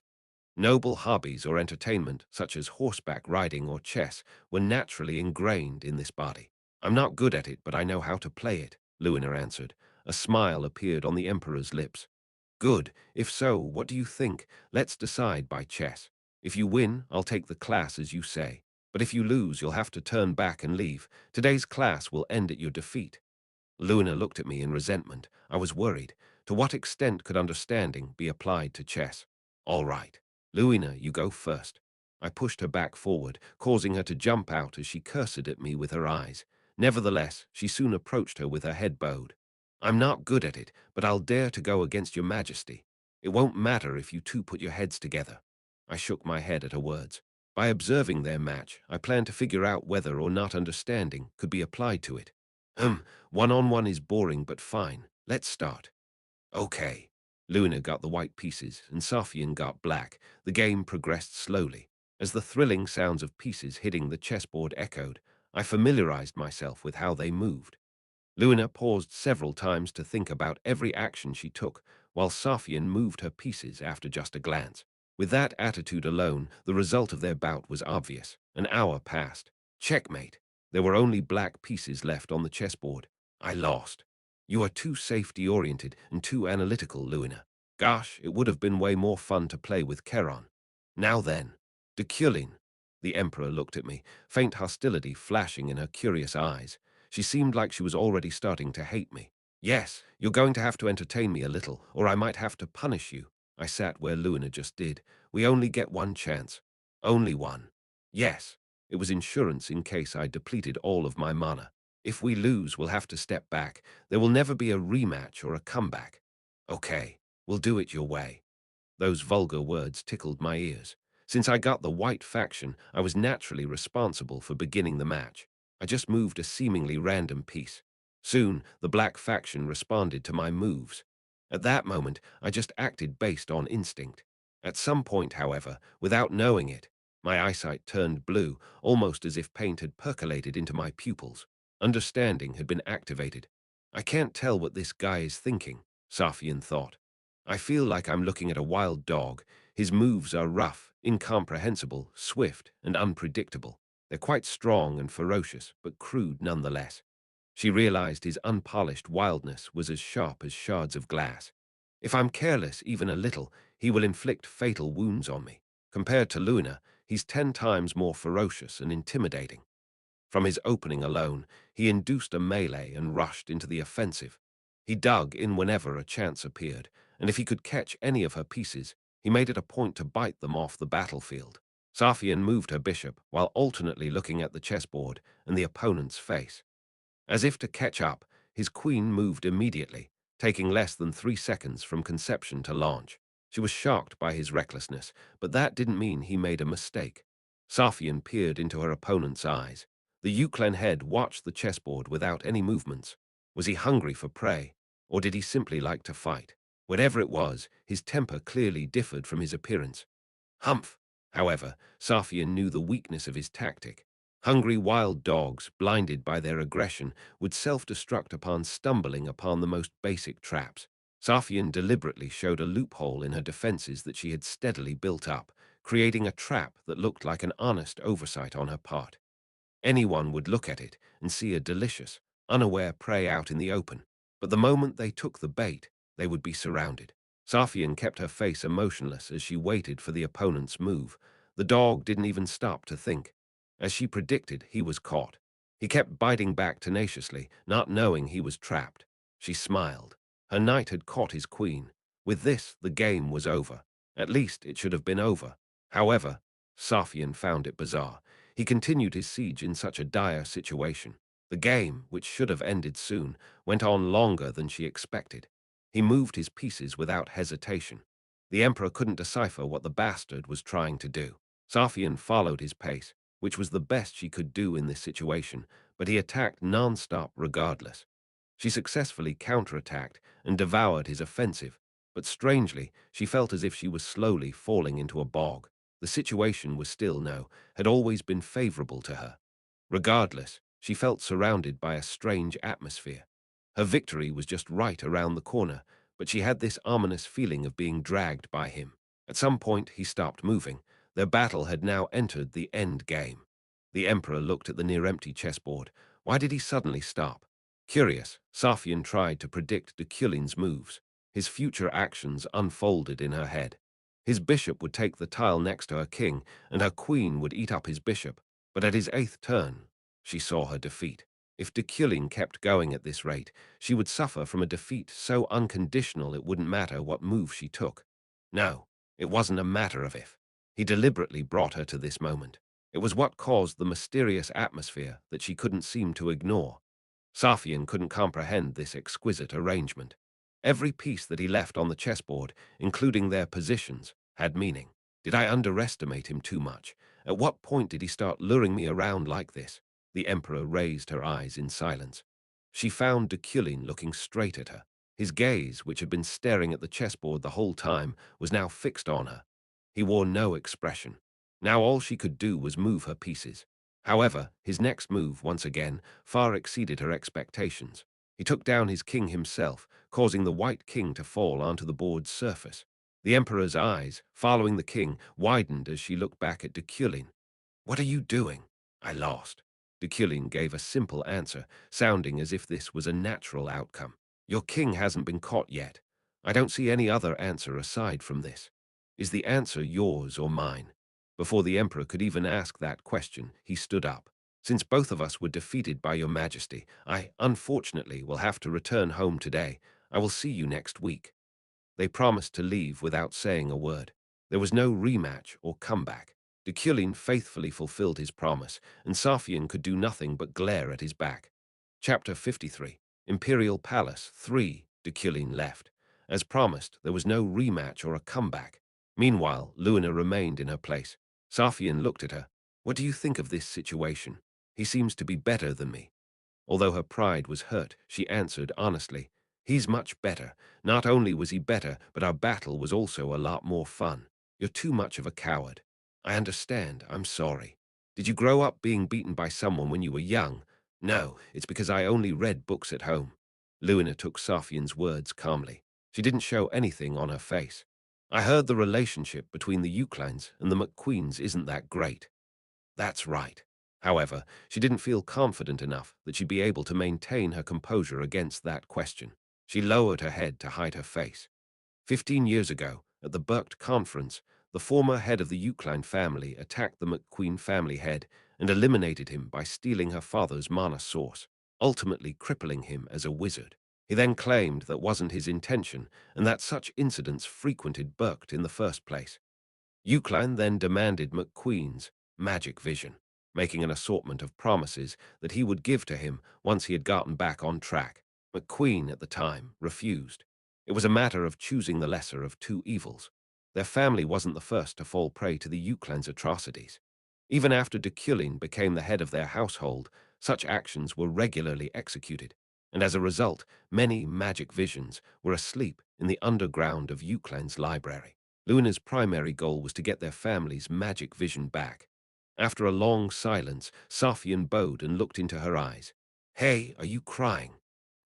[SPEAKER 1] Noble hobbies or entertainment, such as horseback riding or chess, were naturally ingrained in this body. I'm not good at it, but I know how to play it, Luina answered. A smile appeared on the Emperor's lips. Good. If so, what do you think? Let's decide by chess. If you win, I'll take the class as you say. But if you lose, you'll have to turn back and leave. Today's class will end at your defeat. Luna looked at me in resentment. I was worried. To what extent could understanding be applied to chess? All right. Luina, you go first. I pushed her back forward, causing her to jump out as she cursed at me with her eyes. Nevertheless, she soon approached her with her head bowed. I'm not good at it, but I'll dare to go against your majesty. It won't matter if you two put your heads together. I shook my head at her words. By observing their match, I planned to figure out whether or not understanding could be applied to it. One-on-one is boring but fine. Let's start. Okay. Luna got the white pieces and Safian got black. The game progressed slowly. As the thrilling sounds of pieces hitting the chessboard echoed, I familiarized myself with how they moved. Luna paused several times to think about every action she took, while Safian moved her pieces after just a glance. With that attitude alone, the result of their bout was obvious. An hour passed. Checkmate. There were only black pieces left on the chessboard. I lost. You are too safety-oriented and too analytical, Luna. Gosh, it would have been way more fun to play with Keron. Now then, Deculein. The Emperor looked at me, faint hostility flashing in her curious eyes. She seemed like she was already starting to hate me. Yes, you're going to have to entertain me a little, or I might have to punish you. I sat where Luna just did. We only get one chance. Only one. Yes, it was insurance in case I depleted all of my mana. If we lose, we'll have to step back. There will never be a rematch or a comeback. Okay, we'll do it your way. Those vulgar words tickled my ears. Since I got the white faction, I was naturally responsible for beginning the match. I just moved a seemingly random piece. Soon, the black faction responded to my moves. At that moment, I just acted based on instinct. At some point, however, without knowing it, my eyesight turned blue, almost as if paint had percolated into my pupils. Understanding had been activated. I can't tell what this guy is thinking, Safian thought. I feel like I'm looking at a wild dog. His moves are rough, incomprehensible, swift, and unpredictable. They're quite strong and ferocious, but crude nonetheless. She realized his unpolished wildness was as sharp as shards of glass. If I'm careless even a little, he will inflict fatal wounds on me. Compared to Luna, he's 10 times more ferocious and intimidating. From his opening alone, he induced a melee and rushed into the offensive. He dug in whenever a chance appeared, and if he could catch any of her pieces, he made it a point to bite them off the battlefield. Safian moved her bishop while alternately looking at the chessboard and the opponent's face. As if to catch up, his queen moved immediately, taking less than 3 seconds from conception to launch. She was shocked by his recklessness, but that didn't mean he made a mistake. Safian peered into her opponent's eyes. The Euclid head watched the chessboard without any movements. Was he hungry for prey, or did he simply like to fight? Whatever it was, his temper clearly differed from his appearance. Humph! However, Safian knew the weakness of his tactic. Hungry wild dogs, blinded by their aggression, would self-destruct upon stumbling upon the most basic traps. Safian deliberately showed a loophole in her defenses that she had steadily built up, creating a trap that looked like an honest oversight on her part. Anyone would look at it and see a delicious, unaware prey out in the open, but the moment they took the bait, they would be surrounded. Safian kept her face emotionless as she waited for the opponent's move. The dog didn't even stop to think. As she predicted, he was caught. He kept biting back tenaciously, not knowing he was trapped. She smiled. Her knight had caught his queen. With this, the game was over. At least it should have been over. However, Safian found it bizarre. He continued his siege in such a dire situation. The game, which should have ended soon, went on longer than she expected. He moved his pieces without hesitation. The emperor couldn't decipher what the bastard was trying to do. Safian followed his pace, which was the best she could do in this situation, but he attacked non-stop regardless. She successfully counterattacked and devoured his offensive, but strangely, she felt as if she was slowly falling into a bog. The situation was still, no, had always been favorable to her. Regardless, she felt surrounded by a strange atmosphere. Her victory was just right around the corner, but she had this ominous feeling of being dragged by him. At some point, he stopped moving. Their battle had now entered the end game. The emperor looked at the near-empty chessboard. Why did he suddenly stop? Curious, Safian tried to predict Deculein's moves. His future actions unfolded in her head. His bishop would take the tile next to her king, and her queen would eat up his bishop. But at his 8th turn, she saw her defeat. If Deculein kept going at this rate, she would suffer from a defeat so unconditional it wouldn't matter what move she took. No, it wasn't a matter of if. He deliberately brought her to this moment. It was what caused the mysterious atmosphere that she couldn't seem to ignore. Safian couldn't comprehend this exquisite arrangement. Every piece that he left on the chessboard, including their positions, had meaning. Did I underestimate him too much? At what point did he start luring me around like this? The emperor raised her eyes in silence. She found Deculein looking straight at her. His gaze, which had been staring at the chessboard the whole time, was now fixed on her. He wore no expression. Now all she could do was move her pieces. However, his next move, once again, far exceeded her expectations. He took down his king himself, causing the white king to fall onto the board's surface. The emperor's eyes, following the king, widened as she looked back at Deculein. "What are you doing?" "I lost." Deculein gave a simple answer, sounding as if this was a natural outcome. "Your king hasn't been caught yet. I don't see any other answer aside from this. Is the answer yours or mine?" Before the emperor could even ask that question, he stood up. "Since both of us were defeated by your majesty, I, unfortunately, will have to return home today. I will see you next week." They promised to leave without saying a word. There was no rematch or comeback. Deculein faithfully fulfilled his promise, and Safian could do nothing but glare at his back. Chapter 53. Imperial Palace 3. Deculein left. As promised, there was no rematch or a comeback. Meanwhile, Luina remained in her place. Safian looked at her. "What do you think of this situation? He seems to be better than me." Although her pride was hurt, she answered honestly, "He's much better. Not only was he better, but our battle was also a lot more fun. You're too much of a coward." "I understand. I'm sorry." "Did you grow up being beaten by someone when you were young?" "No, it's because I only read books at home." Luina took Safian's words calmly. She didn't show anything on her face. "I heard the relationship between the Euclines and the McQueens isn't that great." "That's right." However, she didn't feel confident enough that she'd be able to maintain her composure against that question. She lowered her head to hide her face. 15 years ago, at the Burkt conference, the former head of the Eucline family attacked the McQueen family head and eliminated him by stealing her father's mana source, ultimately crippling him as a wizard. He then claimed that wasn't his intention and that such incidents frequented Burkt in the first place. Eucline then demanded McQueen's magic vision, making an assortment of promises that he would give to him once he had gotten back on track. McQueen, at the time, refused. It was a matter of choosing the lesser of two evils. Their family wasn't the first to fall prey to the Eucline's atrocities. Even after Deculein became the head of their household, such actions were regularly executed, and as a result, many magic visions were asleep in the underground of Eucline's library. Luna's primary goal was to get their family's magic vision back. After a long silence, Safian bowed and looked into her eyes. "Hey, are you crying?"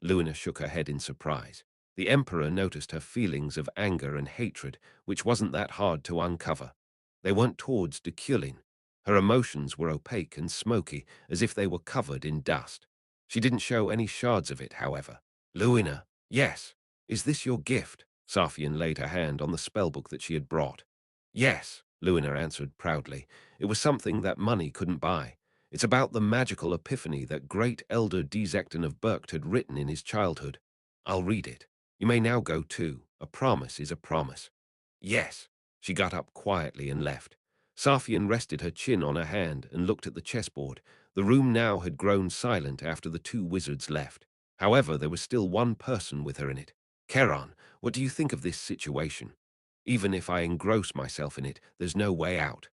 [SPEAKER 1] Luna shook her head in surprise. The Emperor noticed her feelings of anger and hatred, which wasn't that hard to uncover. They weren't towards Deculein. Her emotions were opaque and smoky, as if they were covered in dust. She didn't show any shards of it, however. "Luina, yes. Is this your gift?" Safian laid her hand on the spellbook that she had brought. Yes, Luina answered proudly. It was something that money couldn't buy. It's about the magical epiphany that great elder Dezekton of Burkt had written in his childhood. I'll read it. You may now go too. A promise is a promise. Yes. She got up quietly and left. Safian rested her chin on her hand and looked at the chessboard. The room now had grown silent after the two wizards left. However, there was still one person with her in it. Charon, what do you think of this situation? Even if I engross myself in it, there's no way out.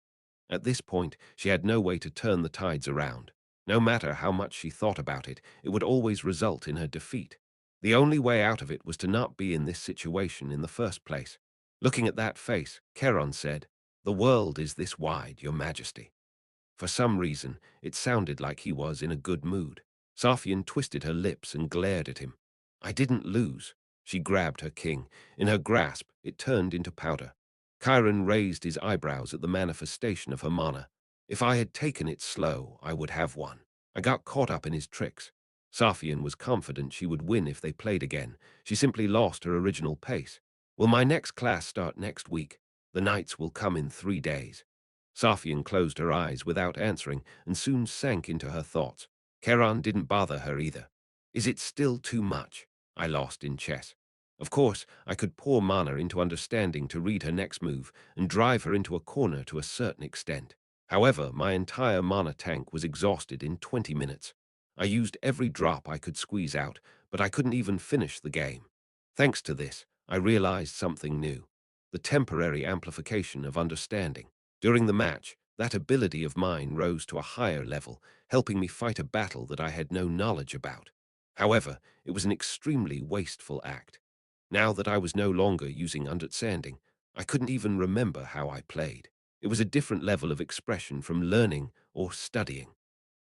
[SPEAKER 1] At this point, she had no way to turn the tides around. No matter how much she thought about it, it would always result in her defeat. The only way out of it was to not be in this situation in the first place. Looking at that face, Charon said, "The world is this wide, your majesty." For some reason, it sounded like he was in a good mood. Safian twisted her lips and glared at him. I didn't lose. She grabbed her king. In her grasp, it turned into powder. Chiron raised his eyebrows at the manifestation of her mana. If I had taken it slow, I would have won. I got caught up in his tricks. Safian was confident she would win if they played again. She simply lost her original pace. Will my next class start next week? The nights will come in 3 days. Safian closed her eyes without answering and soon sank into her thoughts. Charon didn't bother her either. Is it still too much? I lost in chess. Of course, I could pour mana into understanding to read her next move and drive her into a corner to a certain extent. However, my entire mana tank was exhausted in 20 minutes. I used every drop I could squeeze out, but I couldn't even finish the game. Thanks to this, I realized something new. The temporary amplification of understanding. During the match, that ability of mine rose to a higher level, helping me fight a battle that I had no knowledge about. However, it was an extremely wasteful act. Now that I was no longer using understanding, I couldn't even remember how I played. It was a different level of expression from learning or studying.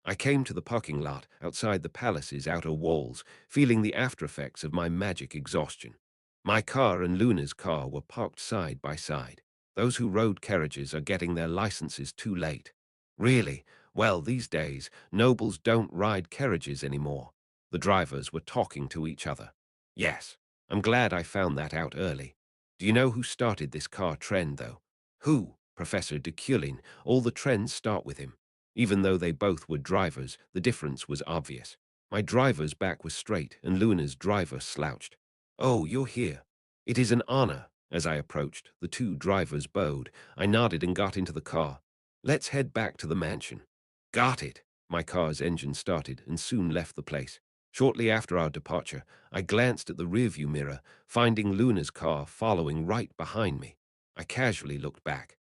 [SPEAKER 1] I came to the parking lot outside the palace's outer walls, feeling the aftereffects of my magic exhaustion. My car and Luna's car were parked side by side. Those who rode carriages are getting their licenses too late. Really? Well, these days, nobles don't ride carriages anymore. The drivers were talking to each other. Yes, I'm glad I found that out early. Do you know who started this car trend, though? Who? Professor Deculein. All the trends start with him. Even though they both were drivers, the difference was obvious. My driver's back was straight, and Luna's driver slouched. Oh, you're here. It is an honor. As I approached, the two drivers bowed. I nodded and got into the car. Let's head back to the mansion. Got it. My car's engine started and soon left the place. Shortly after our departure, I glanced at the rearview mirror, finding Luna's car following right behind me. I casually looked back.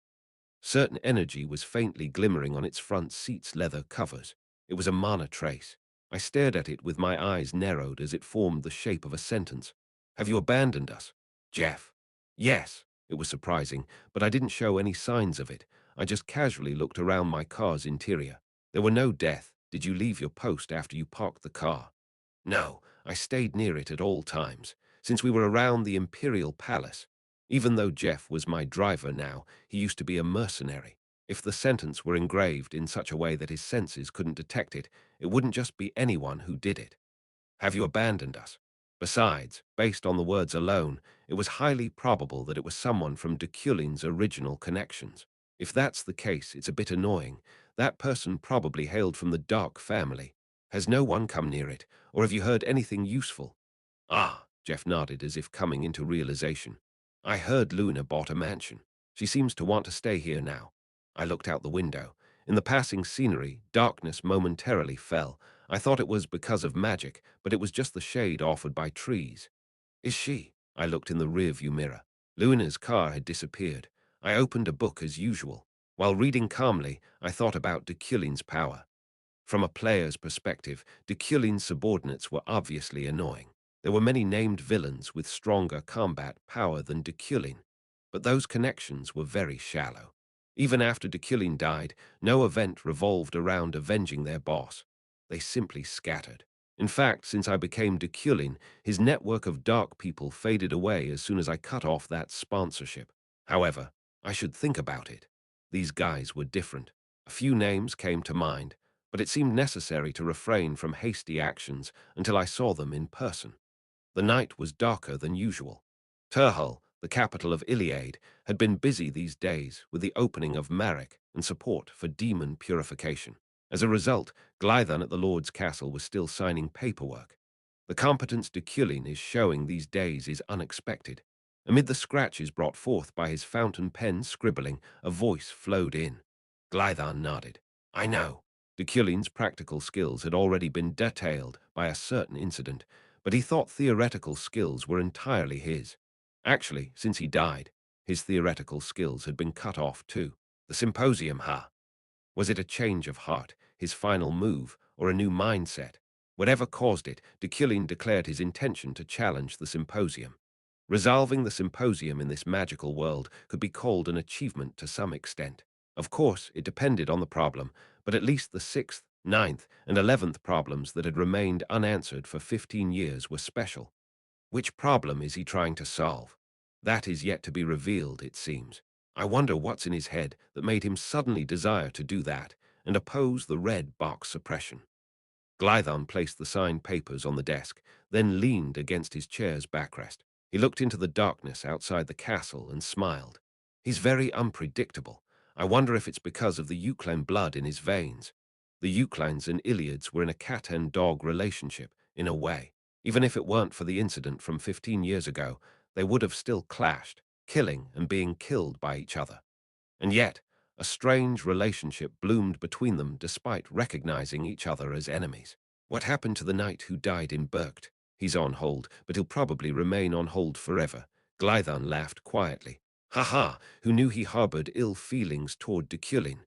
[SPEAKER 1] Certain energy was faintly glimmering on its front seat's leather covers. It was a mana trace. I stared at it with my eyes narrowed as it formed the shape of a sentence. Have you abandoned us? Jeff. Yes. It was surprising, but I didn't show any signs of it. I just casually looked around my car's interior. There were no death. Did you leave your post after you parked the car? No, I stayed near it at all times, since we were around the Imperial Palace. Even though Jeff was my driver now, he used to be a mercenary. If the sentence were engraved in such a way that his senses couldn't detect it, it wouldn't just be anyone who did it. Have you abandoned us? Besides, based on the words alone, it was highly probable that it was someone from Deculein's original connections. If that's the case, it's a bit annoying. That person probably hailed from the Dark family. Has no one come near it, or have you heard anything useful? Ah, Jeff nodded as if coming into realization. I heard Luna bought a mansion. She seems to want to stay here now. I looked out the window. In the passing scenery, darkness momentarily fell. I thought it was because of magic, but it was just the shade offered by trees. Is she? I looked in the rearview mirror. Luna's car had disappeared. I opened a book as usual. While reading calmly, I thought about Deculein's power. From a player's perspective, Deculein's subordinates were obviously annoying. There were many named villains with stronger combat power than Deculein, but those connections were very shallow. Even after Deculein died, no event revolved around avenging their boss. They simply scattered. In fact, since I became Deculein, his network of dark people faded away as soon as I cut off that sponsorship. However, I should think about it. These guys were different. A few names came to mind, but it seemed necessary to refrain from hasty actions until I saw them in person. The night was darker than usual. Turhal, the capital of Iliad, had been busy these days with the opening of Marek and support for demon purification. As a result, Glython at the Lord's castle was still signing paperwork. The competence Deculein is showing these days is unexpected. Amid the scratches brought forth by his fountain pen scribbling, a voice flowed in. Glython nodded. I know. Deculein's practical skills had already been detailed by a certain incident, but he thought theoretical skills were entirely his. Actually, since he died, his theoretical skills had been cut off too. The symposium, huh? Was it a change of heart, his final move, or a new mindset? Whatever caused it, Deculein declared his intention to challenge the symposium. Resolving the symposium in this magical world could be called an achievement to some extent. Of course, it depended on the problem, but at least the 6th, 9th, and 11th problems that had remained unanswered for 15 years were special. Which problem is he trying to solve? That is yet to be revealed, it seems. I wonder what's in his head that made him suddenly desire to do that and oppose the red box suppression. Glython placed the signed papers on the desk, then leaned against his chair's backrest. He looked into the darkness outside the castle and smiled. He's very unpredictable. I wonder if it's because of the Euclid blood in his veins. The Euclides and Iliads were in a cat and dog relationship, in a way. Even if it weren't for the incident from 15 years ago, they would have still clashed, killing and being killed by each other. And yet, a strange relationship bloomed between them despite recognizing each other as enemies. What happened to the knight who died in Berkt? He's on hold, but he'll probably remain on hold forever. Glython laughed quietly. Ha ha, who knew he harbored ill feelings toward Deculein?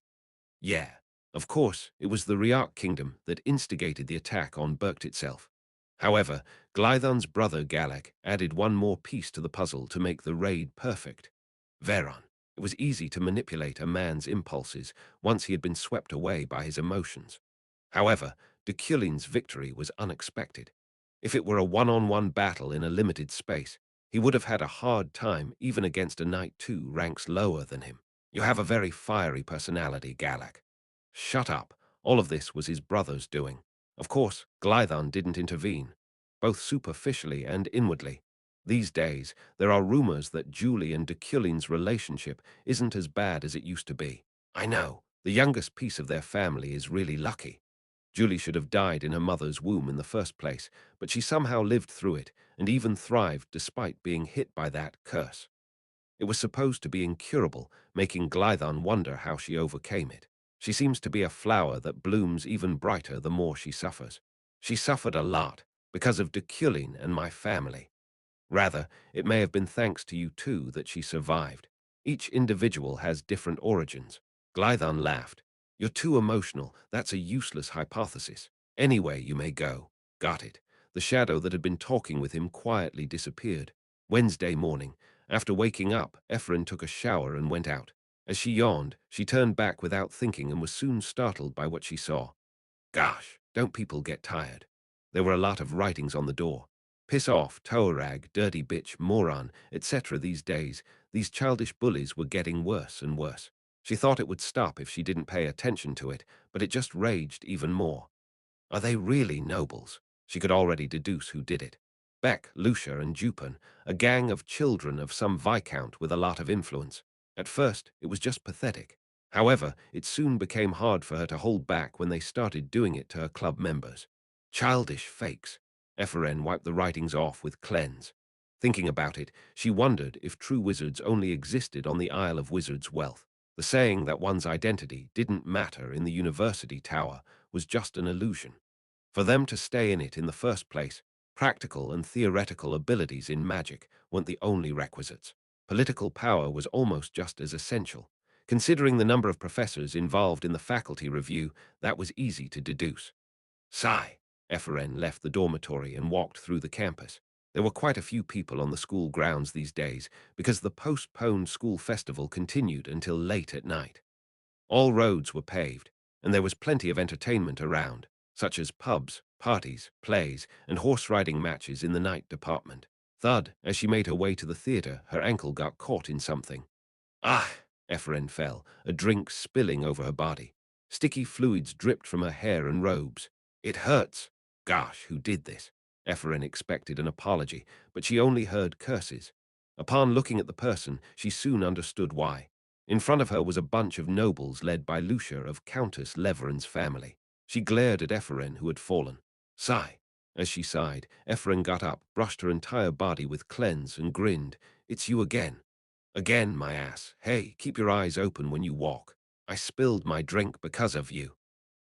[SPEAKER 1] Yeah, of course, it was the Riarch kingdom that instigated the attack on Berkt itself. However, Glython's brother Galek added one more piece to the puzzle to make the raid perfect. Veron. It was easy to manipulate a man's impulses once he had been swept away by his emotions. However, Deculein's victory was unexpected. If it were a one-on-one battle in a limited space, he would have had a hard time even against a knight 2 ranks lower than him. You have a very fiery personality, Galak. Shut up. All of this was his brother's doing. Of course, Glython didn't intervene, both superficially and inwardly. These days, there are rumors that Julie and Deculein's relationship isn't as bad as it used to be. I know, the youngest piece of their family is really lucky. Julie should have died in her mother's womb in the first place, but she somehow lived through it and even thrived despite being hit by that curse. It was supposed to be incurable, making Glython wonder how she overcame it. She seems to be a flower that blooms even brighter the more she suffers. She suffered a lot because of Deculein and my family. Rather, it may have been thanks to you too that she survived. Each individual has different origins. Glython laughed. You're too emotional. That's a useless hypothesis. Anyway, you may go. Got it. The shadow that had been talking with him quietly disappeared. Wednesday morning, after waking up, Ephraim took a shower and went out. As she yawned, she turned back without thinking and was soon startled by what she saw. Gosh, don't people get tired? There were a lot of writings on the door. Piss off, towerag, dirty bitch, moron, etc. These days, these childish bullies were getting worse and worse. She thought it would stop if she didn't pay attention to it, but it just raged even more. Are they really nobles? She could already deduce who did it. Beck, Lucia, and Dupin, a gang of children of some viscount with a lot of influence. At first, it was just pathetic. However, it soon became hard for her to hold back when they started doing it to her club members. Childish fakes. Ephraim wiped the writings off with cleanse. Thinking about it, she wondered if true wizards only existed on the Isle of Wizards' Wealth. The saying that one's identity didn't matter in the university tower was just an illusion. For them to stay in it in the first place, practical and theoretical abilities in magic weren't the only requisites. Political power was almost just as essential. Considering the number of professors involved in the faculty review, that was easy to deduce. Sigh. Ephraim left the dormitory and walked through the campus. There were quite a few people on the school grounds these days because the postponed school festival continued until late at night. All roads were paved, and there was plenty of entertainment around, such as pubs, parties, plays, and horse-riding matches in the night department. Thud, as she made her way to the theater, her ankle got caught in something. Ah! Ephraim fell, a drink spilling over her body. Sticky fluids dripped from her hair and robes. It hurts. Gosh, who did this? Ephraim expected an apology, but she only heard curses. Upon looking at the person, she soon understood why. In front of her was a bunch of nobles led by Lucia of Countess Leverin's family. She glared at Ephraim, who had fallen. Sigh. As she sighed, Ephraim got up, brushed her entire body with cleanse, and grinned. It's you again. Again, my ass. Hey, keep your eyes open when you walk. I spilled my drink because of you.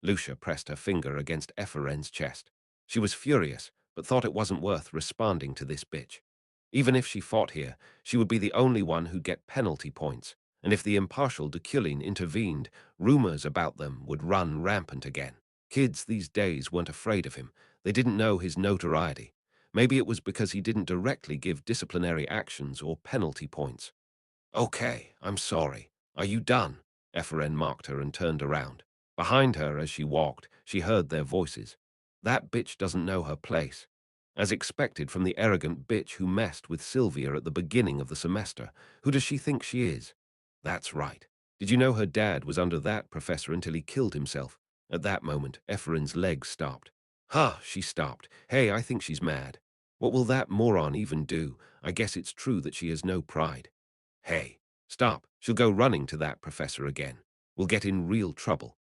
[SPEAKER 1] Lucia pressed her finger against Ephraim's chest. She was furious, but thought it wasn't worth responding to this bitch. Even if she fought here, she would be the only one who'd get penalty points, and if the impartial Deculein intervened, rumors about them would run rampant again. Kids these days weren't afraid of him. They didn't know his notoriety. Maybe it was because he didn't directly give disciplinary actions or penalty points. Okay, I'm sorry. Are you done? Ephraim mocked her and turned around. Behind her, as she walked, she heard their voices. That bitch doesn't know her place. As expected from the arrogant bitch who messed with Sylvia at the beginning of the semester, who does she think she is? That's right. Did you know her dad was under that professor until he killed himself? At that moment, Ephraim's legs stopped. Huh, she stopped. Hey, I think she's mad. What will that moron even do? I guess it's true that she has no pride. Hey, stop. She'll go running to that professor again. We'll get in real trouble.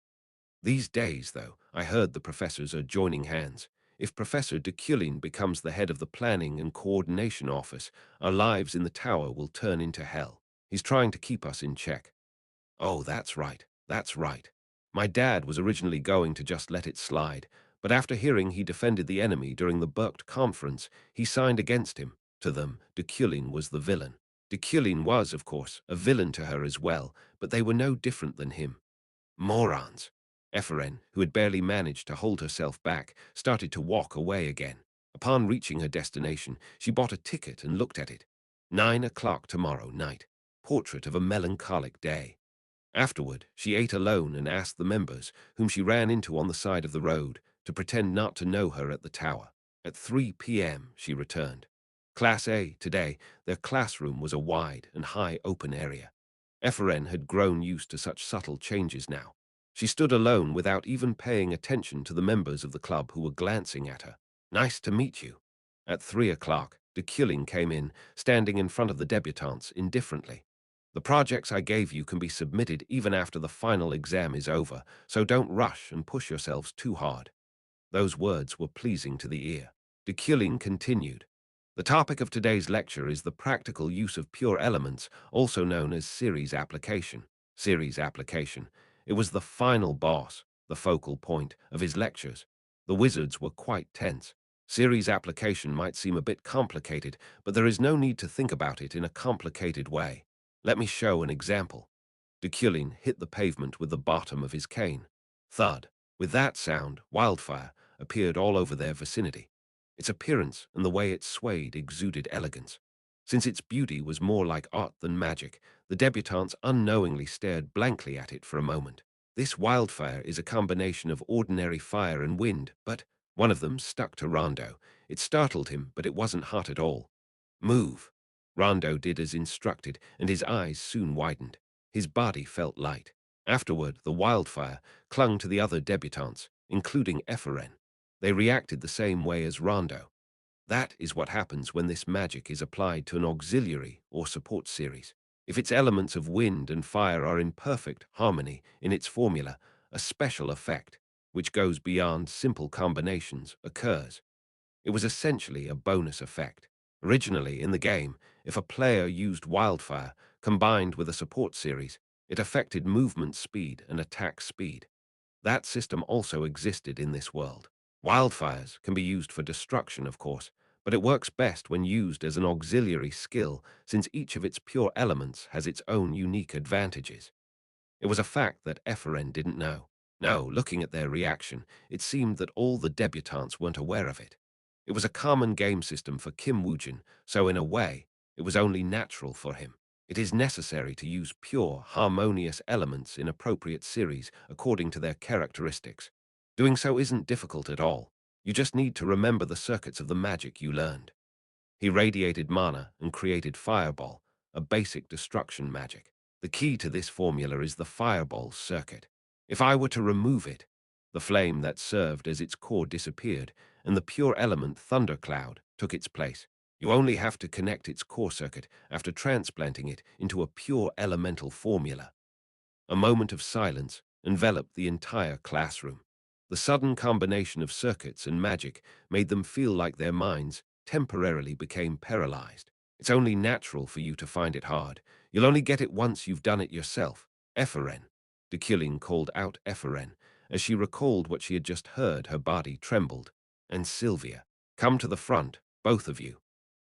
[SPEAKER 1] These days, though, I heard the professors are joining hands. If Professor Deculein becomes the head of the Planning and Coordination Office, our lives in the tower will turn into hell. He's trying to keep us in check. Oh, that's right. That's right. My dad was originally going to just let it slide, but after hearing he defended the enemy during the Burkt conference, he signed against him. To them, Deculein was the villain. Deculein was, of course, a villain to her as well, but they were no different than him. Morons. Ephraim, who had barely managed to hold herself back, started to walk away again. Upon reaching her destination, she bought a ticket and looked at it. 9 o'clock tomorrow night. Portrait of a melancholic day. Afterward, she ate alone and asked the members, whom she ran into on the side of the road, to pretend not to know her at the tower. At 3 p.m., she returned. Class A, today, their classroom was a wide and high open area. Ephraim had grown used to such subtle changes now. She stood alone without even paying attention to the members of the club who were glancing at her. Nice to meet you. At 3 o'clock, Deculein came in, standing in front of the debutantes indifferently. The projects I gave you can be submitted even after the final exam is over, so don't rush and push yourselves too hard. Those words were pleasing to the ear. Deculein continued. The topic of today's lecture is the practical use of pure elements, also known as series application. Series application. It was the final boss, the focal point, of his lectures. The wizards were quite tense. Series application might seem a bit complicated, but there is no need to think about it in a complicated way. Let me show an example. Deculein hit the pavement with the bottom of his cane. Thud. With that sound, wildfire appeared all over their vicinity. Its appearance and the way it swayed exuded elegance. Since its beauty was more like art than magic, the debutantes unknowingly stared blankly at it for a moment. This wildfire is a combination of ordinary fire and wind, but one of them stuck to Rondo. It startled him, but it wasn't hot at all. Move. Rondo did as instructed, and his eyes soon widened. His body felt light. Afterward, the wildfire clung to the other debutantes, including Ephraim. They reacted the same way as Rondo. That is what happens when this magic is applied to an auxiliary or support series. If its elements of wind and fire are in perfect harmony in its formula, a special effect, which goes beyond simple combinations, occurs. It was essentially a bonus effect. Originally, in the game, if a player used wildfire combined with a support series, it affected movement speed and attack speed. That system also existed in this world. Wildfires can be used for destruction, of course, but it works best when used as an auxiliary skill since each of its pure elements has its own unique advantages. It was a fact that Ephraim didn't know. No, looking at their reaction, it seemed that all the debutantes weren't aware of it. It was a common game system for Kim Woojin, so in a way, it was only natural for him. It is necessary to use pure, harmonious elements in appropriate series according to their characteristics. Doing so isn't difficult at all. You just need to remember the circuits of the magic you learned. He radiated mana and created Fireball, a basic destruction magic. The key to this formula is the Fireball circuit. If I were to remove it, the flame that served as its core disappeared, and the pure element Thundercloud took its place. You only have to connect its core circuit after transplanting it into a pure elemental formula. A moment of silence enveloped the entire classroom. The sudden combination of circuits and magic made them feel like their minds temporarily became paralyzed. It's only natural for you to find it hard. You'll only get it once you've done it yourself. Ephren. Deculein called out Ephren. As she recalled what she had just heard, her body trembled. And Sylvia, come to the front, both of you.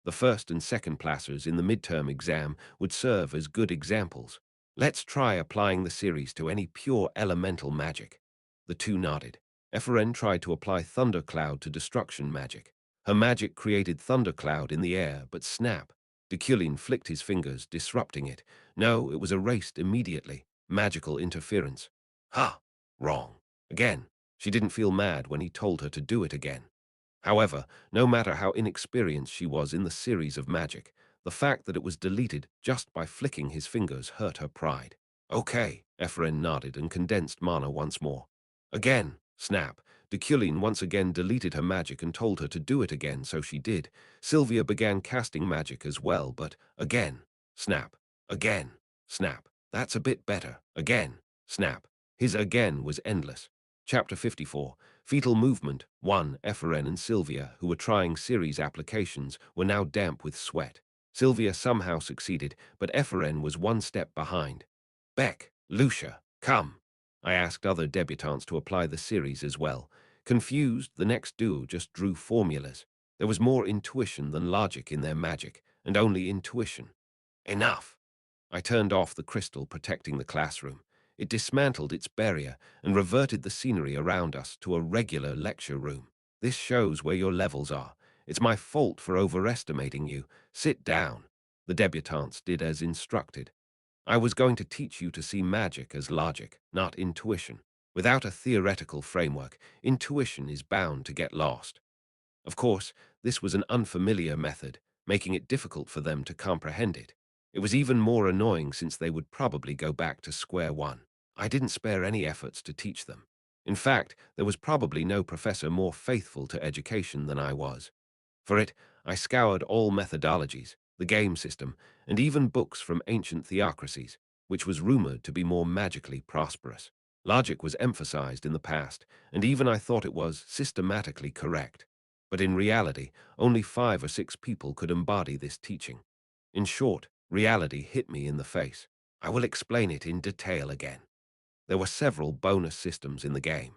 [SPEAKER 1] The first and second placers in the midterm exam would serve as good examples. Let's try applying the series to any pure elemental magic. The two nodded. Ephren tried to apply Thundercloud to destruction magic. Her magic created Thundercloud in the air, but snap. Deculein flicked his fingers, disrupting it. No, it was erased immediately. Magical interference. Ha! Wrong. Again. She didn't feel mad when he told her to do it again. However, no matter how inexperienced she was in the series of magic, the fact that it was deleted just by flicking his fingers hurt her pride. Okay, Ephren nodded and condensed mana once more. Again, snap. Deculein once again deleted her magic and told her to do it again, so she did. Sylvia began casting magic as well, but again, snap. Again, snap. That's a bit better. Again, snap. His again was endless. Chapter 54. Fetal movement. 1. Ephren and Sylvia, who were trying series applications, were now damp with sweat. Sylvia somehow succeeded, but Ephren was one step behind. Beck, Lucia, come. I asked other debutantes to apply the series as well. Confused, the next duo just drew formulas. There was more intuition than logic in their magic, and only intuition. Enough. I turned off the crystal protecting the classroom. It dismantled its barrier and reverted the scenery around us to a regular lecture room. This shows where your levels are. It's my fault for overestimating you. Sit down. The debutantes did as instructed. I was going to teach you to see magic as logic, not intuition. Without a theoretical framework, intuition is bound to get lost. Of course, this was an unfamiliar method, making it difficult for them to comprehend it. It was even more annoying since they would probably go back to square one. I didn't spare any efforts to teach them. In fact, there was probably no professor more faithful to education than I was. For it, I scoured all methodologies, the game system, and even books from ancient theocracies, which was rumored to be more magically prosperous. Logic was emphasized in the past, and even I thought it was systematically correct. But in reality, only 5 or 6 people could embody this teaching. In short, reality hit me in the face. I will explain it in detail again. There were several bonus systems in the game.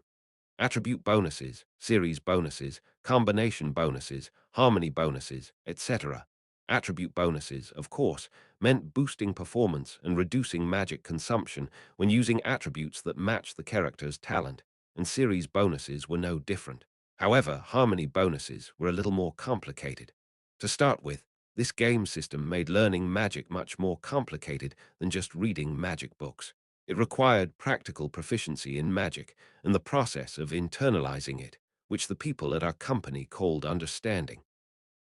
[SPEAKER 1] Attribute bonuses, series bonuses, combination bonuses, harmony bonuses, etc. Attribute bonuses, of course, meant boosting performance and reducing magic consumption when using attributes that match the character's talent, and series bonuses were no different. However, harmony bonuses were a little more complicated. To start with, this game system made learning magic much more complicated than just reading magic books. It required practical proficiency in magic and the process of internalizing it, which the people at our company called understanding.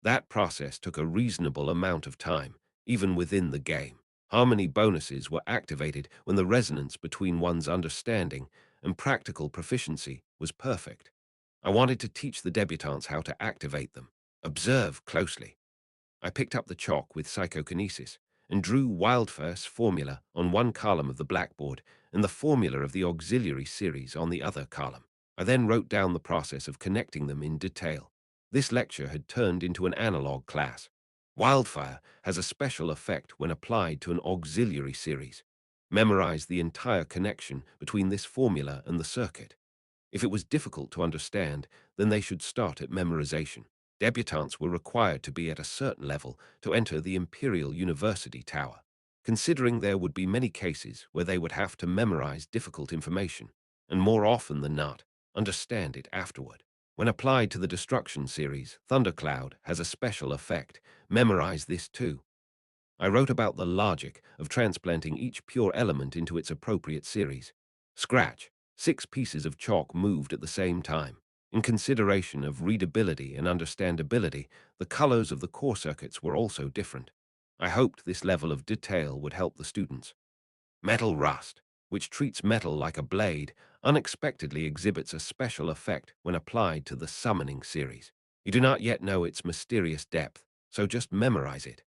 [SPEAKER 1] That process took a reasonable amount of time, even within the game. Harmony bonuses were activated when the resonance between one's understanding and practical proficiency was perfect. I wanted to teach the debutantes how to activate them. Observe closely. I picked up the chalk with psychokinesis and drew Wildfirst's formula on one column of the blackboard and the formula of the auxiliary series on the other column. I then wrote down the process of connecting them in detail. This lecture had turned into an analog class. Wildfire has a special effect when applied to an auxiliary series. Memorize the entire connection between this formula and the circuit. If it was difficult to understand, then they should start at memorization. Debutantes were required to be at a certain level to enter the Imperial University Tower, considering there would be many cases where they would have to memorize difficult information, and more often than not, understand it afterward. When applied to the Destruction series, Thundercloud has a special effect. Memorize this too. I wrote about the logic of transplanting each pure element into its appropriate series. Scratch. 6 pieces of chalk moved at the same time. In consideration of readability and understandability, the colors of the core circuits were also different. I hoped this level of detail would help the students. Metal rust, which treats metal like a blade, unexpectedly exhibits a special effect when applied to the Summoning series. You do not yet know its mysterious depth, so just memorize it.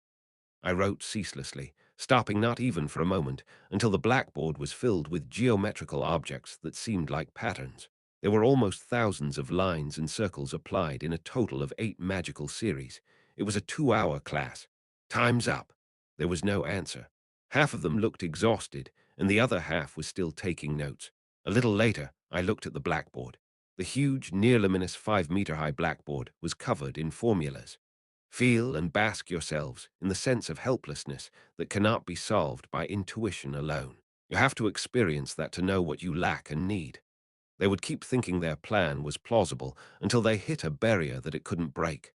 [SPEAKER 1] I wrote ceaselessly, stopping not even for a moment, until the blackboard was filled with geometrical objects that seemed like patterns. There were almost thousands of lines and circles applied in a total of 8 magical series. It was a 2-hour class. Time's up. There was no answer. Half of them looked exhausted, and the other half was still taking notes. A little later, I looked at the blackboard. The huge, near-luminous 5-meter-high blackboard was covered in formulas. Feel and bask yourselves in the sense of helplessness that cannot be solved by intuition alone. You have to experience that to know what you lack and need. They would keep thinking their plan was plausible until they hit a barrier that it couldn't break.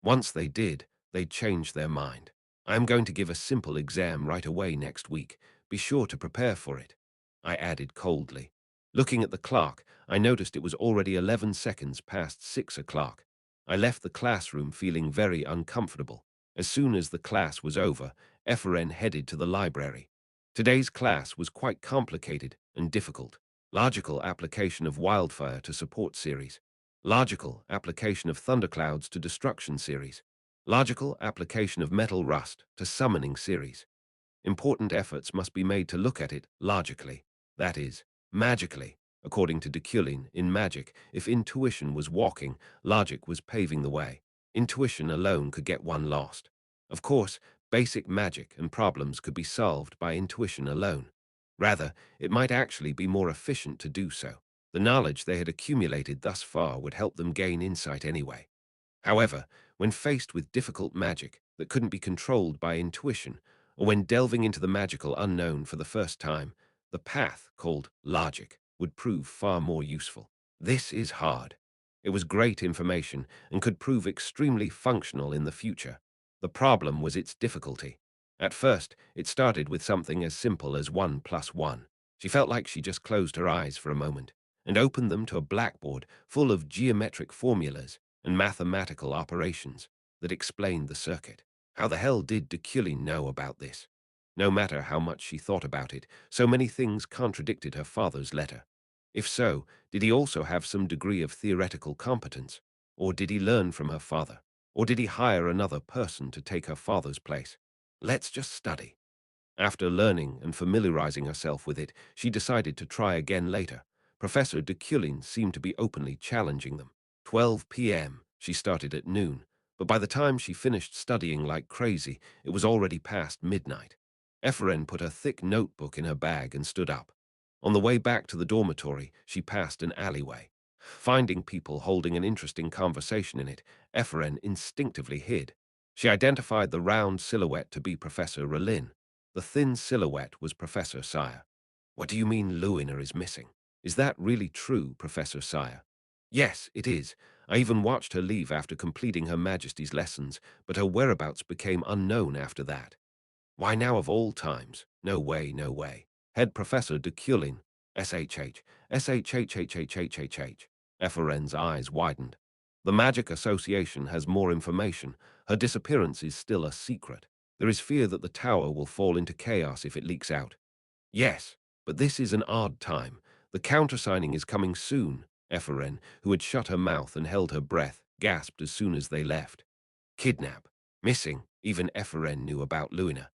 [SPEAKER 1] Once they did, they'd change their mind. I am going to give a simple exam right away next week. Be sure to prepare for it, I added coldly. Looking at the clock, I noticed it was already 11 seconds past 6 o'clock. I left the classroom feeling very uncomfortable. As soon as the class was over, Efren headed to the library. Today's class was quite complicated and difficult. Logical application of wildfire to support series. Logical application of thunderclouds to destruction series. Logical application of metal rust to summoning series. Important efforts must be made to look at it logically, that is, magically. According to Deculein, in magic, if intuition was walking, logic was paving the way. Intuition alone could get one lost. Of course, basic magic and problems could be solved by intuition alone. Rather, it might actually be more efficient to do so. The knowledge they had accumulated thus far would help them gain insight anyway. However, when faced with difficult magic that couldn't be controlled by intuition, or when delving into the magical unknown for the first time, the path called logic would prove far more useful. This is hard. It was great information and could prove extremely functional in the future. The problem was its difficulty. At first, it started with something as simple as 1 plus 1. She felt like she just closed her eyes for a moment and opened them to a blackboard full of geometric formulas and mathematical operations that explained the circuit. How the hell did Deculein know about this? No matter how much she thought about it, so many things contradicted her father's letter. If so, did he also have some degree of theoretical competence? Or did he learn from her father? Or did he hire another person to take her father's place? Let's just study. After learning and familiarizing herself with it, she decided to try again later. Professor Deculein seemed to be openly challenging them. 12 p.m. She started at noon, but by the time she finished studying like crazy, it was already past midnight. Efren put her thick notebook in her bag and stood up. On the way back to the dormitory, she passed an alleyway. Finding people holding an interesting conversation in it, Efren instinctively hid. She identified the round silhouette to be Professor Rallin. The thin silhouette was Professor Sire. What do you mean Luina is missing? Is that really true, Professor Sire? Yes, it is. I even watched her leave after completing Her Majesty's lessons, but her whereabouts became unknown after that. Why now of all times? No way, no way. Head Professor Deculein, SHH, SHHHHHHH. Efren's eyes widened. The Magic Association has more information. Her disappearance is still a secret. There is fear that the tower will fall into chaos if it leaks out. Yes, but this is an odd time. The countersigning is coming soon. Efren, who had shut her mouth and held her breath, gasped as soon as they left. Kidnap. Missing. Even Efren knew about Luina.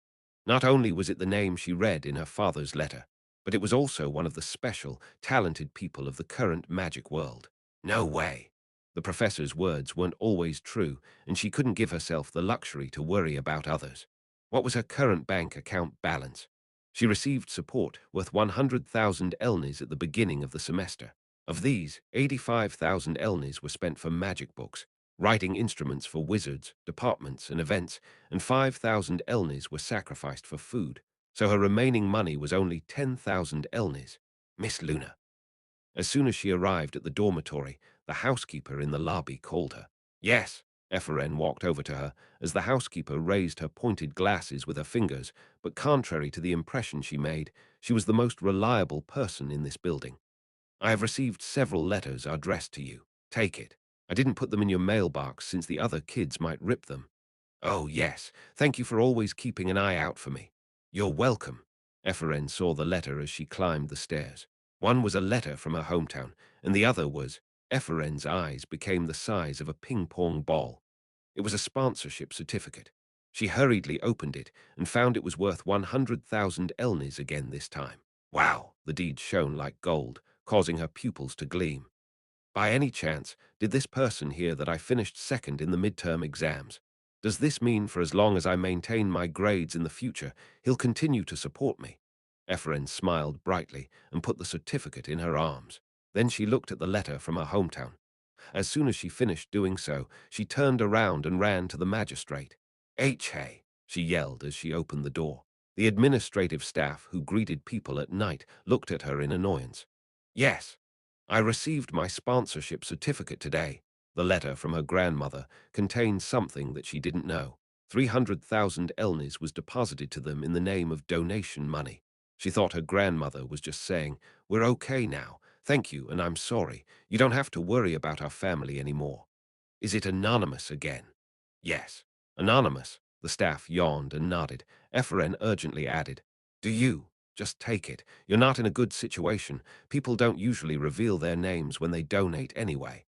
[SPEAKER 1] Not only was it the name she read in her father's letter, but it was also one of the special, talented people of the current magic world. No way. The professor's words weren't always true, and she couldn't give herself the luxury to worry about others. What was her current bank account balance? She received support worth 100,000 elnis at the beginning of the semester. Of these, 85,000 elnis were spent for magic books, writing instruments for wizards, departments, and events, and 5,000 elnis were sacrificed for food, so her remaining money was only 10,000 elnis. Miss Luna. As soon as she arrived at the dormitory, the housekeeper in the lobby called her. Yes, Efren walked over to her as the housekeeper raised her pointed glasses with her fingers, but contrary to the impression she made, she was the most reliable person in this building. I have received several letters addressed to you. Take it. I didn't put them in your mailbox since the other kids might rip them. Oh, yes. Thank you for always keeping an eye out for me. You're welcome. Efren saw the letter as she climbed the stairs. One was a letter from her hometown, and the other was, Efren's eyes became the size of a ping-pong ball. It was a sponsorship certificate. She hurriedly opened it and found it was worth 100,000 elnis again this time. Wow, the deed shone like gold, causing her pupils to gleam. By any chance, did this person hear that I finished second in the midterm exams? Does this mean for as long as I maintain my grades in the future, he'll continue to support me? Ephraim smiled brightly and put the certificate in her arms. Then she looked at the letter from her hometown. As soon as she finished doing so, she turned around and ran to the magistrate. Hey, she yelled as she opened the door. The administrative staff who greeted people at night looked at her in annoyance. Yes, I received my sponsorship certificate today. The letter from her grandmother contained something that she didn't know. 300,000 elnis was deposited to them in the name of donation money. She thought her grandmother was just saying, "We're okay now. Thank you, and I'm sorry. You don't have to worry about our family anymore." Is it anonymous again? Yes, anonymous. The staff yawned and nodded. Ephraim urgently added, "Do you? Just take it. You're not in a good situation. People don't usually reveal their names when they donate anyway."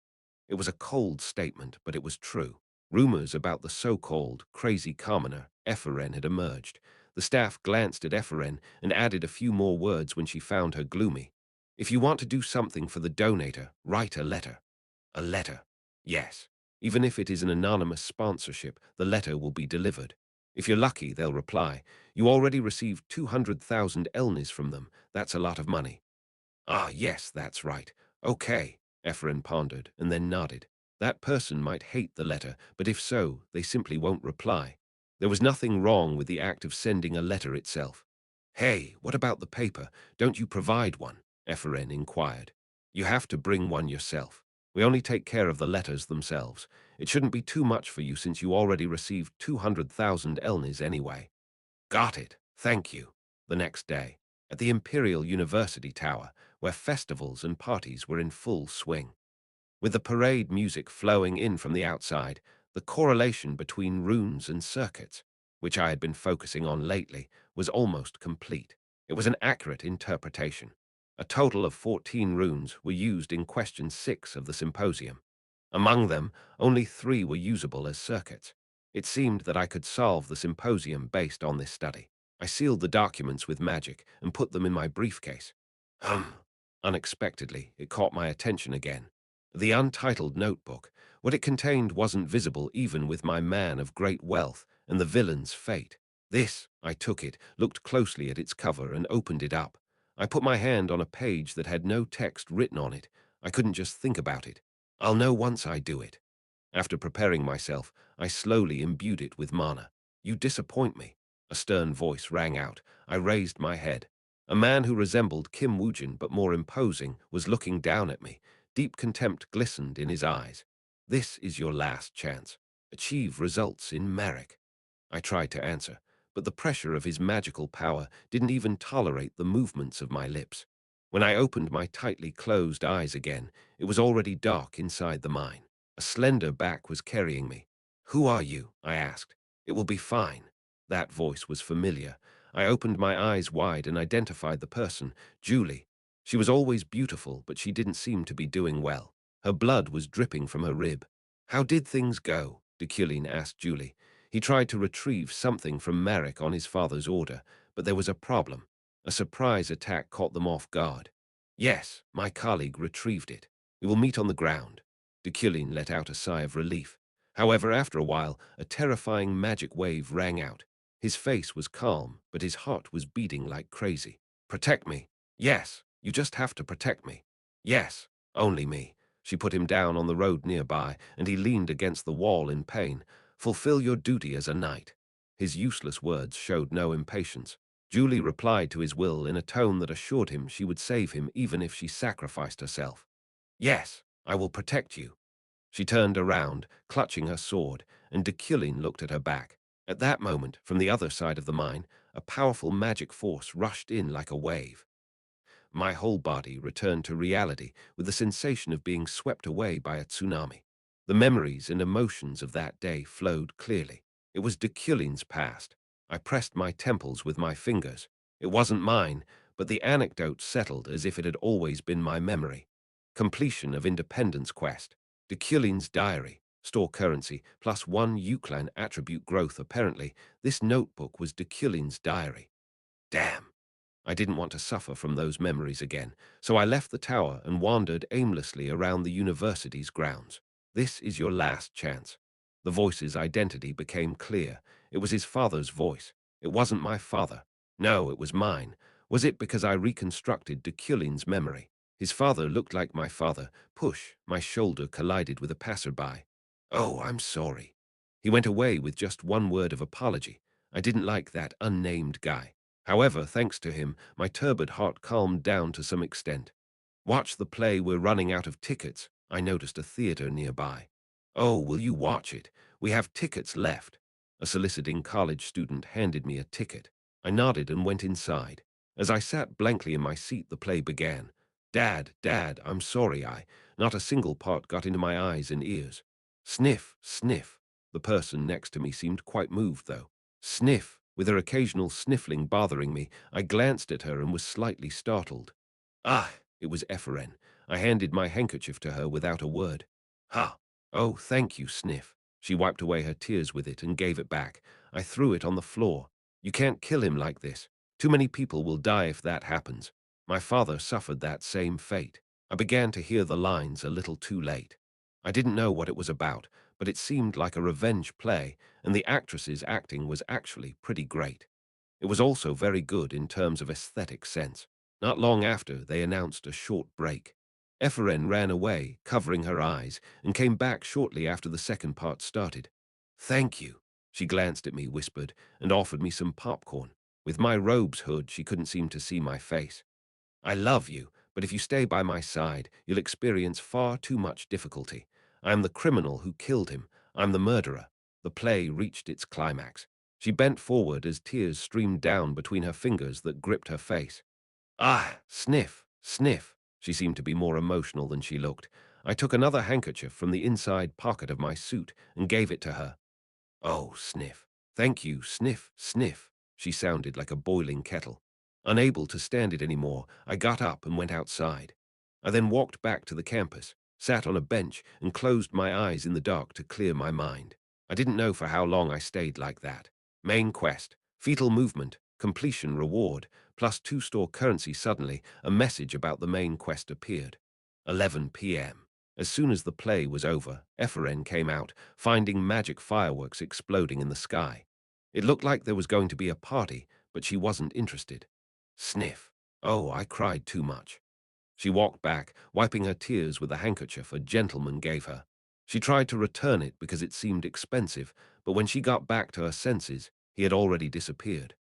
[SPEAKER 1] It was a cold statement, but it was true. Rumors about the so-called crazy commoner, Ephraim, had emerged. The staff glanced at Ephraim and added a few more words when she found her gloomy. If you want to do something for the donator, write a letter. A letter. Yes. Even if it is an anonymous sponsorship, the letter will be delivered. If you're lucky, they'll reply. You already received 200,000 elnis from them. That's a lot of money. Ah, yes, that's right. Okay, Ephraim pondered and then nodded. That person might hate the letter, but if so, they simply won't reply. There was nothing wrong with the act of sending a letter itself. Hey, what about the paper? Don't you provide one? Ephraim inquired. You have to bring one yourself. We only take care of the letters themselves. It shouldn't be too much for you since you already received 200,000 elnis anyway. Got it. Thank you. The next day, at the Imperial University Tower, where festivals and parties were in full swing. With the parade music flowing in from the outside, the correlation between runes and circuits, which I had been focusing on lately, was almost complete. It was an accurate interpretation. A total of 14 runes were used in question 6 of the symposium. Among them, only 3 were usable as circuits. It seemed that I could solve the symposium based on this study. I sealed the documents with magic and put them in my briefcase. Hum. Unexpectedly, it caught my attention again. The untitled notebook. What it contained wasn't visible even with my man of great wealth and the villain's fate. This, I took it, looked closely at its cover and opened it up. I put my hand on a page that had no text written on it. I couldn't just think about it. I'll know once I do it. After preparing myself, I slowly imbued it with mana. You disappoint me. A stern voice rang out. I raised my head. A man who resembled Kim Woojin but more imposing was looking down at me. Deep contempt glistened in his eyes. This is your last chance. Achieve results in Marek. I tried to answer, but the pressure of his magical power didn't even tolerate the movements of my lips. When I opened my tightly closed eyes again, it was already dark inside the mine. A slender back was carrying me. "Who are you?" I asked. "It will be fine." That voice was familiar. I opened my eyes wide and identified the person, Julie. She was always beautiful, but she didn't seem to be doing well. Her blood was dripping from her rib. "How did things go?" Deculein asked Julie. He tried to retrieve something from Marek on his father's order, but there was a problem. A surprise attack caught them off guard. "Yes, my colleague retrieved it. We will meet on the ground." Deculein let out a sigh of relief. However, after a while, a terrifying magic wave rang out. His face was calm, but his heart was beating like crazy. "Protect me." "Yes, you just have to protect me." "Yes, only me." She put him down on the road nearby, and he leaned against the wall in pain. "Fulfill your duty as a knight." His useless words showed no impatience. Julie replied to his will in a tone that assured him she would save him even if she sacrificed herself. "Yes, I will protect you." She turned around, clutching her sword, and Deculein looked at her back. At that moment, from the other side of the mine, a powerful magic force rushed in like a wave. My whole body returned to reality with the sensation of being swept away by a tsunami. The memories and emotions of that day flowed clearly. It was Deculein's past. I pressed my temples with my fingers. It wasn't mine, but the anecdote settled as if it had always been my memory. Completion of Independence Quest. Deculein's diary. store currency, plus 1 attribute growth. Apparently, this notebook was Deculein's diary. Damn. I didn't want to suffer from those memories again, so I left the tower and wandered aimlessly around the university's grounds. This is your last chance. The voice's identity became clear. It was his father's voice. It wasn't my father. No, it was mine. Was it because I reconstructed Deculein's memory? His father looked like my father. Push, my shoulder collided with a passerby. Oh, I'm sorry. He went away with just one word of apology. I didn't like that unnamed guy. However, thanks to him, my turbid heart calmed down to some extent. Watch the play, we're running out of tickets. I noticed a theater nearby. Oh, will you watch it? We have tickets left. A soliciting college student handed me a ticket. I nodded and went inside. As I sat blankly in my seat, the play began. Dad, I'm sorry, not a single part got into my eyes and ears. Sniff, sniff. The person next to me seemed quite moved, though. Sniff. With her occasional sniffling bothering me, I glanced at her and was slightly startled. Ah, it was Ephraim. I handed my handkerchief to her without a word. Ha! Oh, thank you, Sniff. She wiped away her tears with it and gave it back. I threw it on the floor. You can't kill him like this. Too many people will die if that happens. My father suffered that same fate. I began to hear the lines a little too late. I didn't know what it was about, but it seemed like a revenge play, and the actress's acting was actually pretty great. It was also very good in terms of aesthetic sense. Not long after, they announced a short break. Ephraim ran away, covering her eyes, and came back shortly after the second part started. Thank you. She glanced at me, whispered, and offered me some popcorn. With my robe's hood, she couldn't seem to see my face. I love you, but if you stay by my side, you'll experience far too much difficulty. I am the criminal who killed him. I'm the murderer. The play reached its climax. She bent forward as tears streamed down between her fingers that gripped her face. Ah, sniff, sniff. She seemed to be more emotional than she looked. I took another handkerchief from the inside pocket of my suit and gave it to her. Oh, sniff. Thank you, sniff, sniff. She sounded like a boiling kettle. Unable to stand it anymore, I got up and went outside. I then walked back to the campus, sat on a bench, and closed my eyes in the dark to clear my mind. I didn't know for how long I stayed like that. Main quest, fetal movement, completion reward, plus 2 store currency. Suddenly, a message about the main quest appeared. 11 p.m. As soon as the play was over, Ephraim came out, finding magic fireworks exploding in the sky. It looked like there was going to be a party, but she wasn't interested. Sniff. Oh, I cried too much. She walked back, wiping her tears with a handkerchief a gentleman gave her. She tried to return it because it seemed expensive, but when she got back to her senses, he had already disappeared.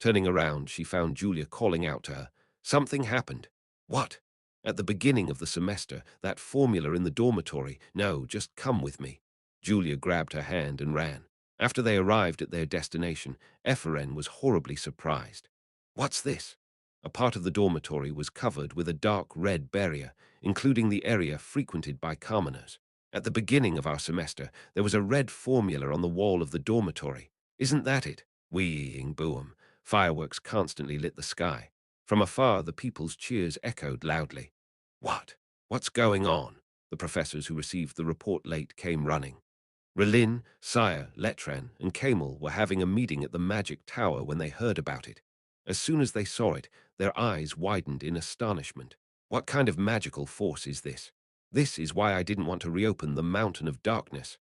[SPEAKER 1] Turning around, she found Julia calling out to her. Something happened. What? At the beginning of the semester, that formula in the dormitory. No, just come with me. Julia grabbed her hand and ran. After they arrived at their destination, Ephraim was horribly surprised. What's this? A part of the dormitory was covered with a dark red barrier, including the area frequented by commoners. At the beginning of our semester, there was a red formula on the wall of the dormitory. Isn't that it? Weeing boom. Fireworks constantly lit the sky. From afar, the people's cheers echoed loudly. What? What's going on? The professors who received the report late came running. Relin, Sire, Letran, and Kamel were having a meeting at the magic tower when they heard about it. As soon as they saw it, their eyes widened in astonishment. What kind of magical force is this? This is why I didn't want to reopen the Mountain of Darkness.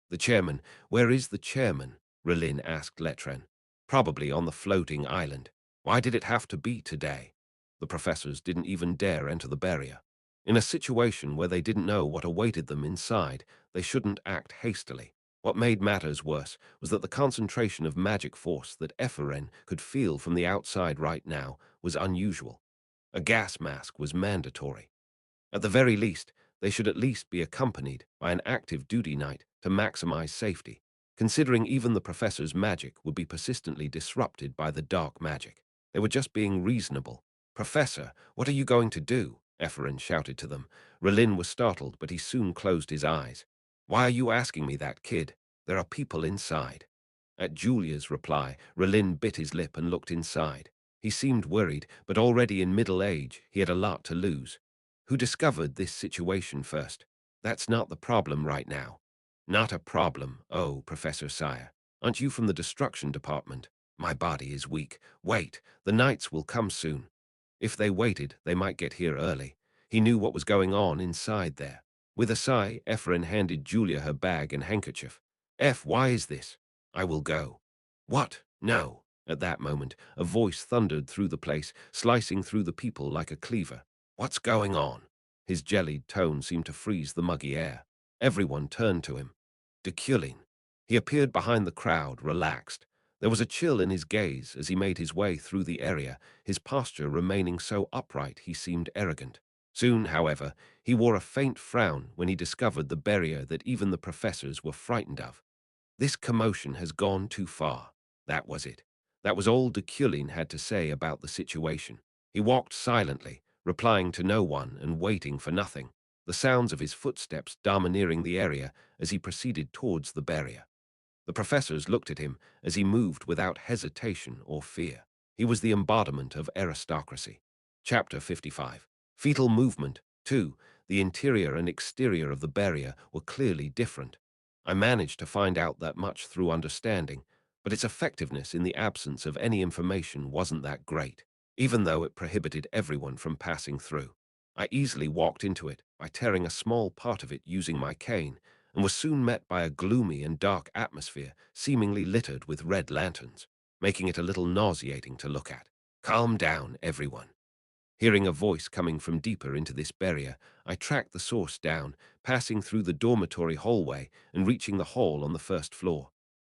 [SPEAKER 1] The chairman, where is the chairman? Relin asked Letran. Probably on the floating island. Why did it have to be today? The professors didn't even dare enter the barrier. In a situation where they didn't know what awaited them inside, they shouldn't act hastily. What made matters worse was that the concentration of magic force that Ephraim could feel from the outside right now was unusual. A gas mask was mandatory. At the very least, they should at least be accompanied by an active duty knight to maximize safety, considering even the professor's magic would be persistently disrupted by the dark magic. They were just being reasonable. Professor, what are you going to do? Ephraim shouted to them. Relin was startled, but he soon closed his eyes. Why are you asking me that, kid? There are people inside. At Julia's reply, Relin bit his lip and looked inside. He seemed worried, but already in middle age, he had a lot to lose. Who discovered this situation first? That's not the problem right now. Not a problem, oh, Professor Sire. Aren't you from the destruction department? My body is weak. Wait, the knights will come soon. If they waited, they might get here early. He knew what was going on inside there. With a sigh, Ephraim handed Julia her bag and handkerchief. Why is this? I will go. What? No. At that moment, a voice thundered through the place, slicing through the people like a cleaver. What's going on? His jellied tone seemed to freeze the muggy air. Everyone turned to him. Deculein. He appeared behind the crowd, relaxed. There was a chill in his gaze as he made his way through the area, his posture remaining so upright he seemed arrogant. Soon, however, he wore a faint frown when he discovered the barrier that even the professors were frightened of. This commotion has gone too far. That was it. That was all Deculein had to say about the situation. He walked silently, replying to no one and waiting for nothing, the sounds of his footsteps domineering the area as he proceeded towards the barrier. The professors looked at him as he moved without hesitation or fear. He was the embodiment of aristocracy. Chapter 55. Fetal movement. 2. The interior and exterior of the barrier were clearly different. I managed to find out that much through understanding, but its effectiveness in the absence of any information wasn't that great, even though it prohibited everyone from passing through. I easily walked into it by tearing a small part of it using my cane, and was soon met by a gloomy and dark atmosphere seemingly littered with red lanterns, making it a little nauseating to look at. Calm down, everyone. Hearing a voice coming from deeper into this barrier, I tracked the source down, passing through the dormitory hallway and reaching the hall on the first floor.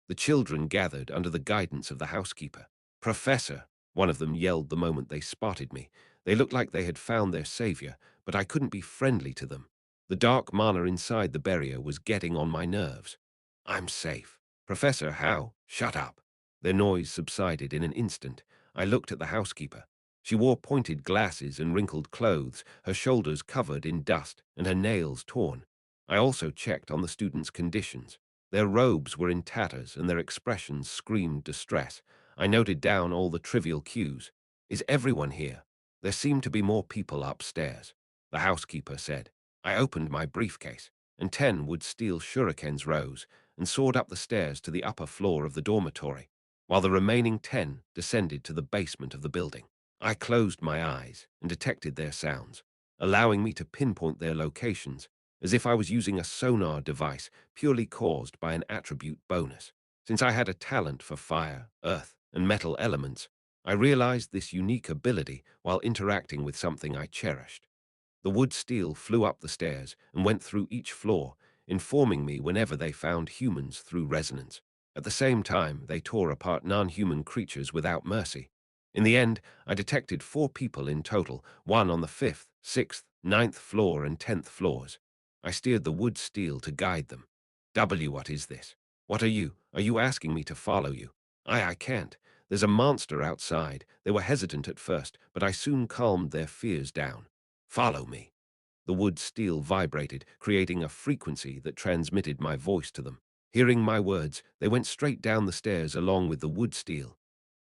[SPEAKER 1] The children gathered under the guidance of the housekeeper. Professor, one of them yelled the moment they spotted me. They looked like they had found their savior, but I couldn't be friendly to them. The dark mana inside the barrier was getting on my nerves. I'm safe. Professor, how? Shut up. Their noise subsided in an instant. I looked at the housekeeper. She wore pointed glasses and wrinkled clothes, her shoulders covered in dust and her nails torn. I also checked on the students' conditions. Their robes were in tatters and their expressions screamed distress. I noted down all the trivial cues. Is everyone here? There seemed to be more people upstairs, the housekeeper said. I opened my briefcase, and 10 wood-steel shurikens rose and soared up the stairs to the upper floor of the dormitory, while the remaining 10 descended to the basement of the building. I closed my eyes and detected their sounds, allowing me to pinpoint their locations as if I was using a sonar device purely caused by an attribute bonus. Since I had a talent for fire, earth, and metal elements, I realized this unique ability while interacting with something I cherished. The wood steel flew up the stairs and went through each floor, informing me whenever they found humans through resonance. At the same time, they tore apart non-human creatures without mercy. In the end, I detected 4 people in total, 1 on the 5th, 6th, 9th floor and 10th floors. I steered the wood steel to guide them. What is this? What are you? Are you asking me to follow you? I can't. There's a monster outside. They were hesitant at first, but I soon calmed their fears down. Follow me. The wood steel vibrated, creating a frequency that transmitted my voice to them. Hearing my words, they went straight down the stairs along with the wood steel.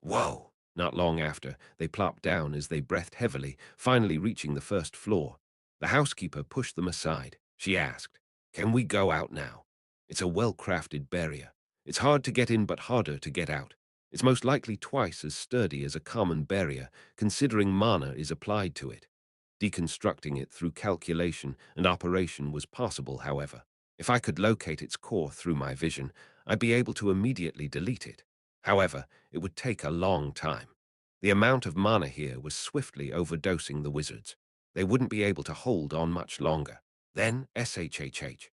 [SPEAKER 1] Whoa! Not long after, they plopped down as they breathed heavily, finally reaching the first floor. The housekeeper pushed them aside. She asked, "Can we go out now?" It's a well-crafted barrier. It's hard to get in but harder to get out. It's most likely twice as sturdy as a common barrier, considering mana is applied to it. Deconstructing it through calculation and operation was possible, however. If I could locate its core through my vision, I'd be able to immediately delete it. However, it would take a long time. The amount of mana here was swiftly overdosing the wizards. They wouldn't be able to hold on much longer. Then, SHHH.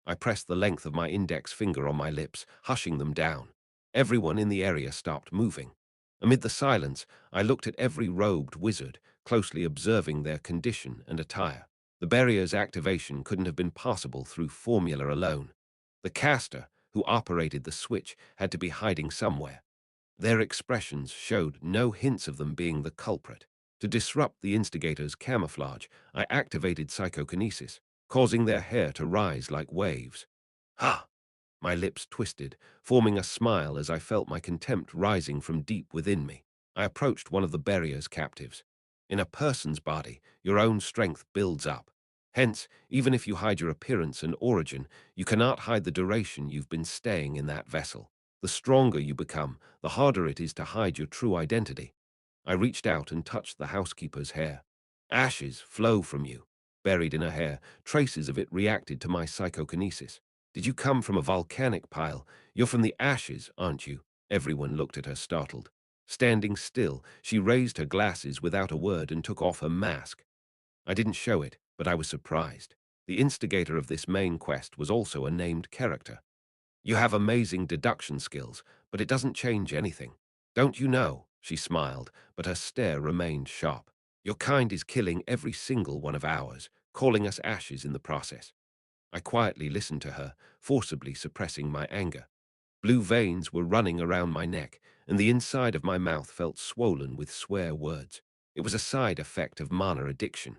[SPEAKER 1] I pressed the length of my index finger on my lips, hushing them down. Everyone in the area stopped moving. Amid the silence, I looked at every robed wizard, closely observing their condition and attire. The barrier's activation couldn't have been possible through formula alone. The caster, who operated the switch, had to be hiding somewhere. Their expressions showed no hints of them being the culprit. To disrupt the instigator's camouflage, I activated psychokinesis, causing their hair to rise like waves. Ha! My lips twisted, forming a smile as I felt my contempt rising from deep within me. I approached one of the barrier's captives. In a person's body, your own strength builds up. Hence, even if you hide your appearance and origin, you cannot hide the duration you've been staying in that vessel. The stronger you become, the harder it is to hide your true identity. I reached out and touched the housekeeper's hair. Ashes flow from you. Buried in her hair, traces of it reacted to my psychokinesis. Did you come from a volcanic pile? You're from the ashes, aren't you? Everyone looked at her startled. Standing still, she raised her glasses without a word and took off her mask. I didn't show it, but I was surprised. The instigator of this main quest was also a named character. You have amazing deduction skills, but it doesn't change anything. Don't you know? She smiled, but her stare remained sharp. Your kind is killing every single one of ours, calling us ashes in the process. I quietly listened to her, forcibly suppressing my anger. Blue veins were running around my neck, and the inside of my mouth felt swollen with swear words. It was a side effect of mana addiction.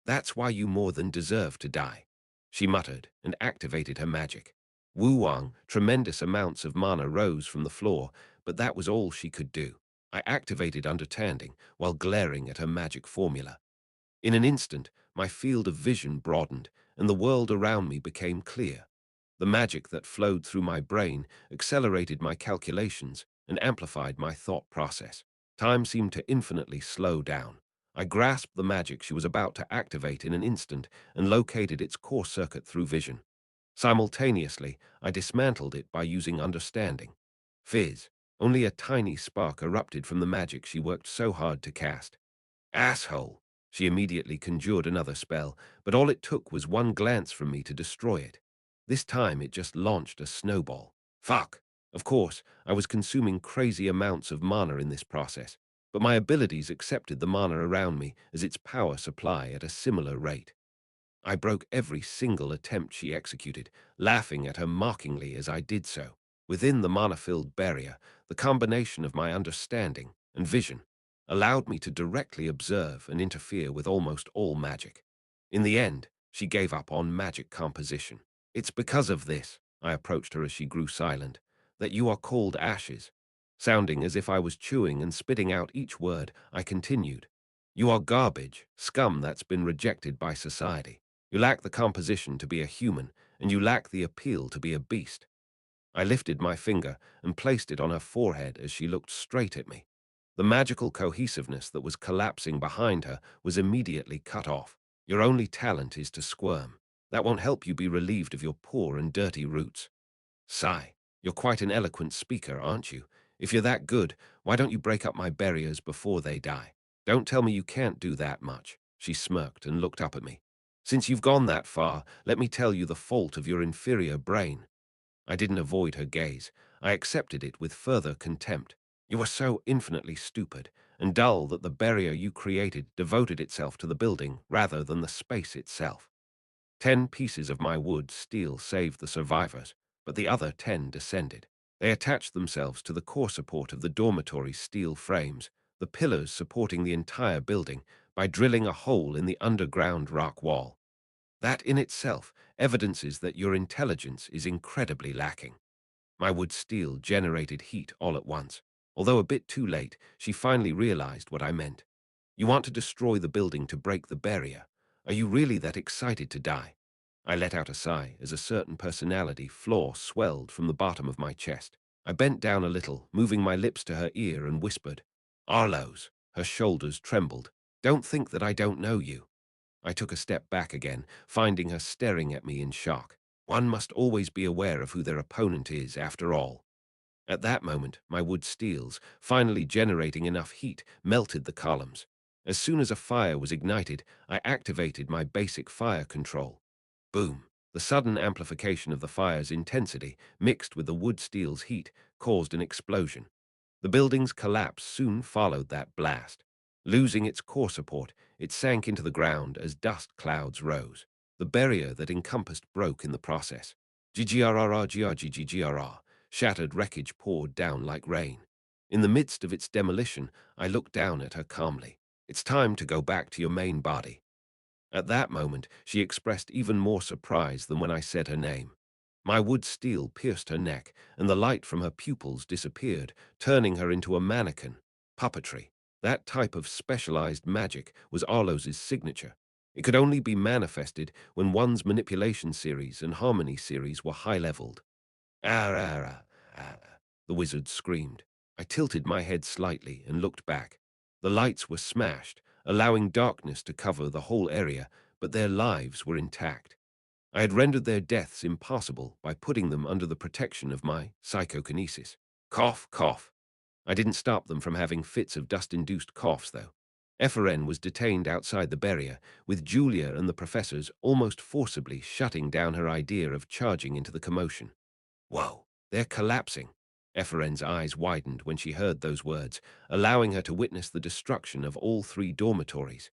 [SPEAKER 1] That's why you more than deserve to die, she muttered and activated her magic. Wu Wang, tremendous amounts of mana rose from the floor, but that was all she could do. I activated understanding while glaring at her magic formula. In an instant, my field of vision broadened, and the world around me became clear. The magic that flowed through my brain accelerated my calculations and amplified my thought process. Time seemed to infinitely slow down. I grasped the magic she was about to activate in an instant and located its core circuit through vision. Simultaneously, I dismantled it by using understanding. Fizz! Only a tiny spark erupted from the magic she worked so hard to cast. Asshole! She immediately conjured another spell, but all it took was one glance from me to destroy it. This time it just launched a snowball. Fuck! Of course, I was consuming crazy amounts of mana in this process, but my abilities accepted the mana around me as its power supply at a similar rate. I broke every single attempt she executed, laughing at her mockingly as I did so. Within the mana-filled barrier, the combination of my understanding and vision allowed me to directly observe and interfere with almost all magic. In the end, she gave up on magic composition. It's because of this, I approached her as she grew silent, that you are called ashes. Sounding as if I was chewing and spitting out each word, I continued. You are garbage, scum that's been rejected by society. You lack the composition to be a human, and you lack the appeal to be a beast. I lifted my finger and placed it on her forehead as she looked straight at me. The magical cohesiveness that was collapsing behind her was immediately cut off. Your only talent is to squirm. That won't help you be relieved of your poor and dirty roots. Sigh, you're quite an eloquent speaker, aren't you? If you're that good, why don't you break up my barriers before they die? Don't tell me you can't do that much. She smirked and looked up at me. Since you've gone that far, let me tell you the fault of your inferior brain. I didn't avoid her gaze. I accepted it with further contempt. You are so infinitely stupid and dull that the barrier you created devoted itself to the building rather than the space itself. 10 pieces of my wood steel saved the survivors, but the other 10 descended. They attached themselves to the core support of the dormitory's steel frames, the pillars supporting the entire building, by drilling a hole in the underground rock wall. That in itself evidences that your intelligence is incredibly lacking. My wood steel generated heat all at once. Although a bit too late, she finally realized what I meant. You want to destroy the building to break the barrier. Are you really that excited to die? I let out a sigh as a certain personality flaw swelled from the bottom of my chest. I bent down a little, moving my lips to her ear and whispered, Arloes. Her shoulders trembled. Don't think that I don't know you. I took a step back again, finding her staring at me in shock. One must always be aware of who their opponent is, after all. At that moment, my wood steels, finally generating enough heat, melted the columns. As soon as a fire was ignited, I activated my basic fire control. Boom! The sudden amplification of the fire's intensity, mixed with the wood steel's heat, caused an explosion. The building's collapse soon followed that blast. Losing its core support, it sank into the ground as dust clouds rose. The barrier that encompassed broke in the process. GGRRGRGGGRR. Shattered wreckage poured down like rain. In the midst of its demolition, I looked down at her calmly. It's time to go back to your main body. At that moment, she expressed even more surprise than when I said her name. My wood steel pierced her neck, and the light from her pupils disappeared, turning her into a mannequin. Puppetry. That type of specialized magic was Arlos's signature. It could only be manifested when one's manipulation series and harmony series were high-leveled. Ah, ah, ah, ah, the wizard screamed. I tilted my head slightly and looked back. The lights were smashed, allowing darkness to cover the whole area, but their lives were intact. I had rendered their deaths impossible by putting them under the protection of my psychokinesis. Cough, cough. I didn't stop them from having fits of dust-induced coughs, though. FRN was detained outside the barrier, with Julia and the professors almost forcibly shutting down her idea of charging into the commotion. Whoa, they're collapsing. FRN's eyes widened when she heard those words, allowing her to witness the destruction of all three dormitories.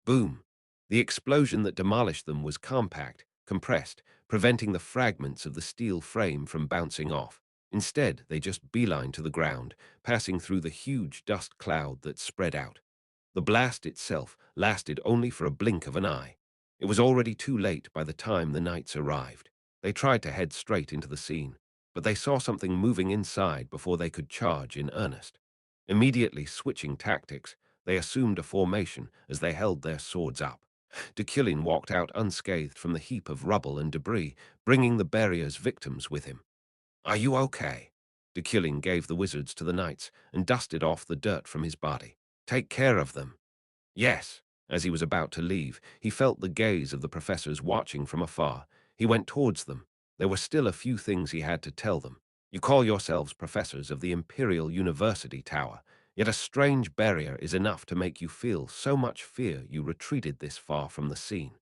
[SPEAKER 1] Boom! The explosion that demolished them was compact, compressed, preventing the fragments of the steel frame from bouncing off. Instead, they just beelined to the ground, passing through the huge dust cloud that spread out. The blast itself lasted only for a blink of an eye. It was already too late by the time the knights arrived. They tried to head straight into the scene, but they saw something moving inside before they could charge in earnest. Immediately switching tactics, they assumed a formation as they held their swords up. Deculein walked out unscathed from the heap of rubble and debris, bringing the barrier's victims with him. "Are you okay?" Deculein gave the wizards to the knights and dusted off the dirt from his body. "Take care of them." "Yes." As he was about to leave, he felt the gaze of the professors watching from afar. He went towards them. There were still a few things he had to tell them. "You call yourselves professors of the Imperial University Tower, yet a strange barrier is enough to make you feel so much fear you retreated this far from the scene."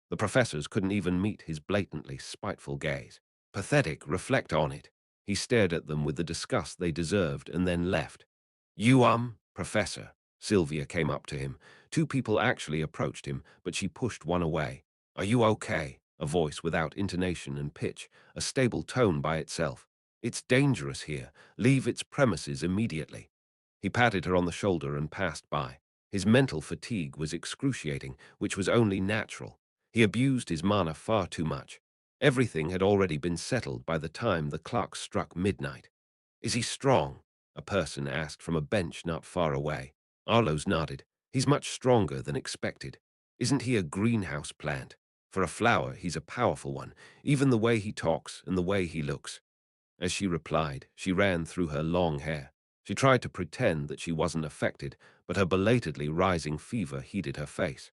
[SPEAKER 1] The professors couldn't even meet his blatantly spiteful gaze. Pathetic, reflect on it. He stared at them with the disgust they deserved and then left. "You, Professor." Sylvia came up to him. Two people actually approached him, but she pushed one away. "Are you okay?" A voice without intonation and pitch, a stable tone by itself. "It's dangerous here. Leave its premises immediately." He patted her on the shoulder and passed by. His mental fatigue was excruciating, which was only natural. He abused his mana far too much. Everything had already been settled by the time the clock struck midnight. "Is he strong?" a person asked from a bench not far away. Arlos nodded. "He's much stronger than expected. Isn't he a greenhouse plant? For a flower, he's a powerful one, even the way he talks and the way he looks." As she replied, she ran through her long hair. She tried to pretend that she wasn't affected, but her belatedly rising fever heated her face.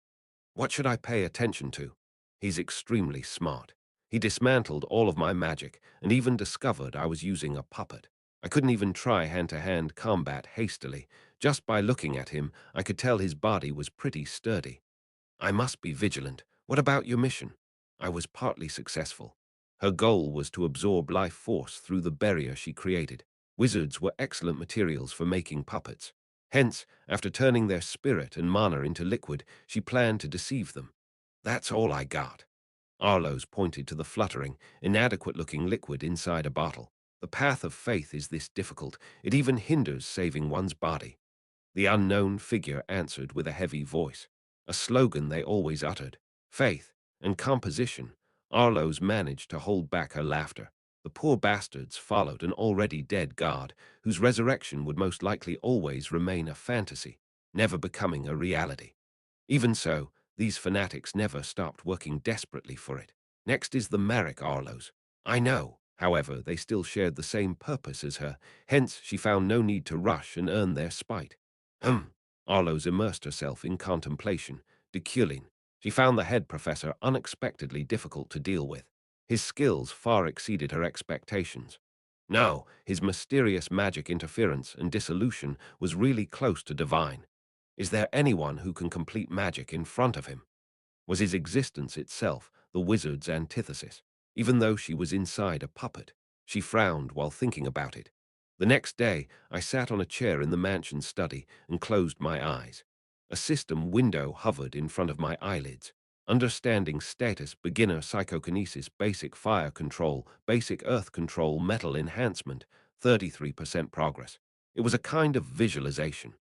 [SPEAKER 1] "What should I pay attention to?" "He's extremely smart. He dismantled all of my magic and even discovered I was using a puppet. I couldn't even try hand-to-hand combat hastily. Just by looking at him, I could tell his body was pretty sturdy. I must be vigilant. What about your mission?" I was partly successful. Her goal was to absorb life force through the barrier she created. Wizards were excellent materials for making puppets. Hence, after turning their spirit and mana into liquid, she planned to deceive them. "That's all I got." Arlos pointed to the fluttering, inadequate-looking liquid inside a bottle. "The path of faith is this difficult. It even hinders saving one's body." The unknown figure answered with a heavy voice, a slogan they always uttered. Faith and composition. Arlos managed to hold back her laughter. The poor bastards followed an already dead god, whose resurrection would most likely always remain a fantasy, never becoming a reality. Even so, these fanatics never stopped working desperately for it. Next is the Marek Arlos. I know, however, they still shared the same purpose as her, hence she found no need to rush and earn their spite. Arlos immersed herself in contemplation. Deculein. She found the head professor unexpectedly difficult to deal with. His skills far exceeded her expectations. No, his mysterious magic interference and dissolution was really close to divine. Is there anyone who can complete magic in front of him? Was his existence itself the wizard's antithesis? Even though she was inside a puppet, she frowned while thinking about it. The next day, I sat on a chair in the mansion study and closed my eyes. A system window hovered in front of my eyelids. Understanding status, beginner psychokinesis, basic fire control, basic earth control, metal enhancement, 33% progress. It was a kind of visualization.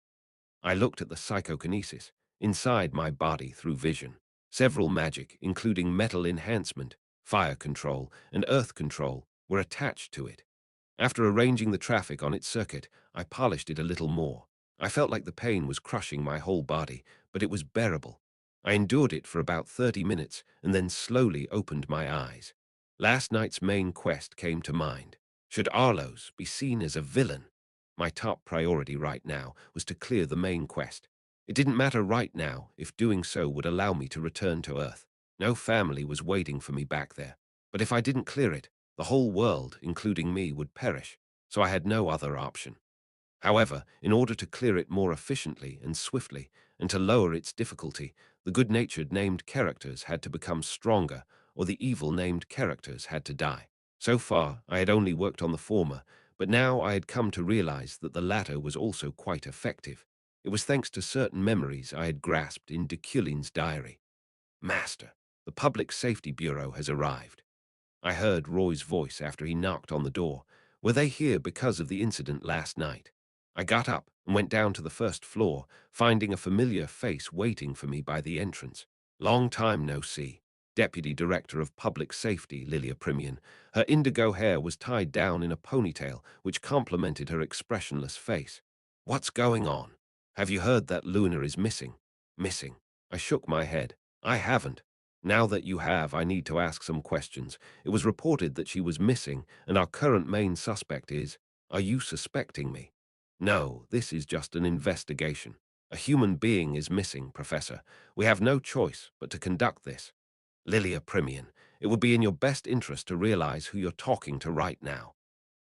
[SPEAKER 1] I looked at the psychokinesis, inside my body through vision. Several magic, including metal enhancement, fire control, and earth control, were attached to it. After arranging the traffic on its circuit, I polished it a little more. I felt like the pain was crushing my whole body, but it was bearable. I endured it for about 30 minutes and then slowly opened my eyes. Last night's main quest came to mind. Should Arlos be seen as a villain? My top priority right now was to clear the main quest. It didn't matter right now if doing so would allow me to return to Earth. No family was waiting for me back there. But if I didn't clear it, the whole world, including me, would perish, so I had no other option. However, in order to clear it more efficiently and swiftly, and to lower its difficulty, the good-natured named characters had to become stronger, or the evil named characters had to die. So far, I had only worked on the former, but now I had come to realize that the latter was also quite effective. It was thanks to certain memories I had grasped in Deculein's diary. Master, the Public Safety Bureau has arrived. I heard Roy's voice after he knocked on the door. Were they here because of the incident last night? I got up and went down to the first floor, finding a familiar face waiting for me by the entrance. Long time no see. Deputy Director of Public Safety, Lilia Primian. Her indigo hair was tied down in a ponytail, which complemented her expressionless face. What's going on? Have you heard that Luna is missing? Missing? I shook my head. I haven't. Now that you have, I need to ask some questions. It was reported that she was missing, and our current main suspect is... Are you suspecting me? No, this is just an investigation. A human being is missing, Professor. We have no choice but to conduct this. Lilia Primian, it would be in your best interest to realize who you're talking to right now.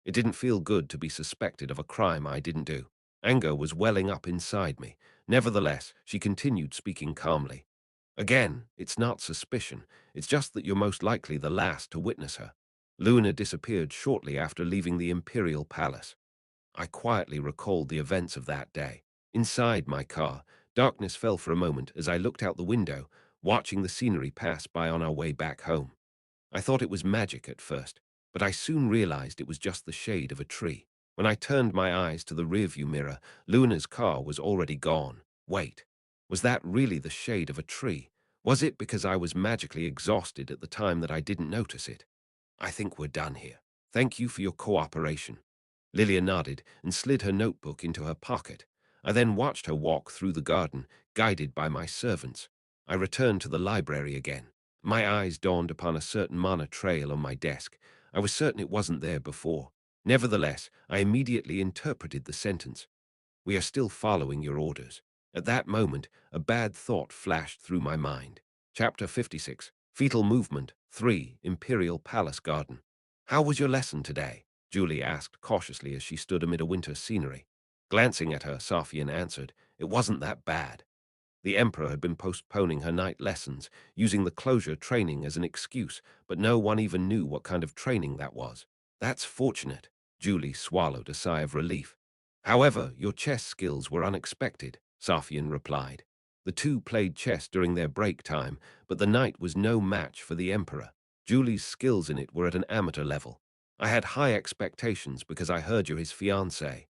[SPEAKER 1] It didn't feel good to be suspected of a crime I didn't do. Anger was welling up inside me. Nevertheless, she continued speaking calmly. Again, it's not suspicion. It's just that you're most likely the last to witness her. Luna disappeared shortly after leaving the Imperial Palace. I quietly recalled the events of that day. Inside my car, darkness fell for a moment as I looked out the window, watching the scenery pass by on our way back home. I thought it was magic at first, but I soon realized it was just the shade of a tree. When I turned my eyes to the rearview mirror, Luna's car was already gone. Wait, was that really the shade of a tree? Was it because I was magically exhausted at the time that I didn't notice it? I think we're done here. Thank you for your cooperation. Lilia nodded and slid her notebook into her pocket. I then watched her walk through the garden, guided by my servants. I returned to the library again. My eyes dawned upon a certain mana trail on my desk. I was certain it wasn't there before. Nevertheless, I immediately interpreted the sentence. We are still following your orders. At that moment, a bad thought flashed through my mind. Chapter 56, Fetal Movement, 3, Imperial Palace Garden. How was your lesson today? Julie asked cautiously as she stood amid a winter scenery. Glancing at her, Safian answered, It wasn't that bad. The Emperor had been postponing her night lessons, using the closure training as an excuse, but no one even knew what kind of training that was. That's fortunate. Julie swallowed a sigh of relief. However, your chess skills were unexpected, Safian replied. The two played chess during their break time, but the night was no match for the Emperor. Julie's skills in it were at an amateur level. I had high expectations because I heard you're his fiancé.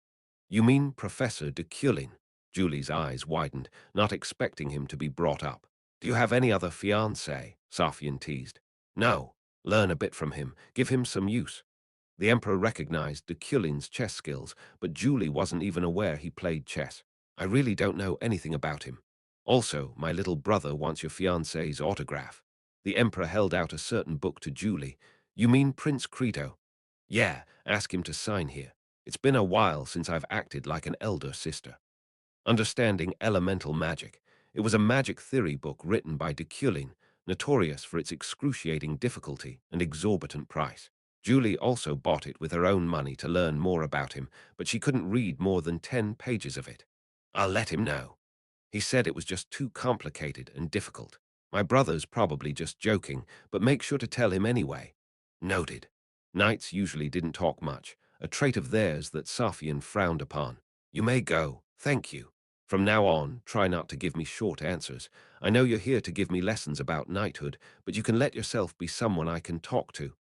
[SPEAKER 1] You mean Professor Deculein? Julie's eyes widened, not expecting him to be brought up. Do you have any other fiancé? Safian teased. No. Learn a bit from him. Give him some use. The Emperor recognized Deculein's chess skills, but Julie wasn't even aware he played chess. I really don't know anything about him. Also, my little brother wants your fiancé's autograph. The Emperor held out a certain book to Julie. You mean Prince Creto? Yeah, ask him to sign here. It's been a while since I've acted like an elder sister. Understanding Elemental Magic. It was a magic theory book written by Deculein, notorious for its excruciating difficulty and exorbitant price. Julie also bought it with her own money to learn more about him, but she couldn't read more than 10 pages of it. I'll let him know. He said it was just too complicated and difficult. My brother's probably just joking, but make sure to tell him anyway. Noted. Knights usually didn't talk much, a trait of theirs that Safian frowned upon. You may go, thank you. From now on, try not to give me short answers. I know you're here to give me lessons about knighthood, but you can let yourself be someone I can talk to.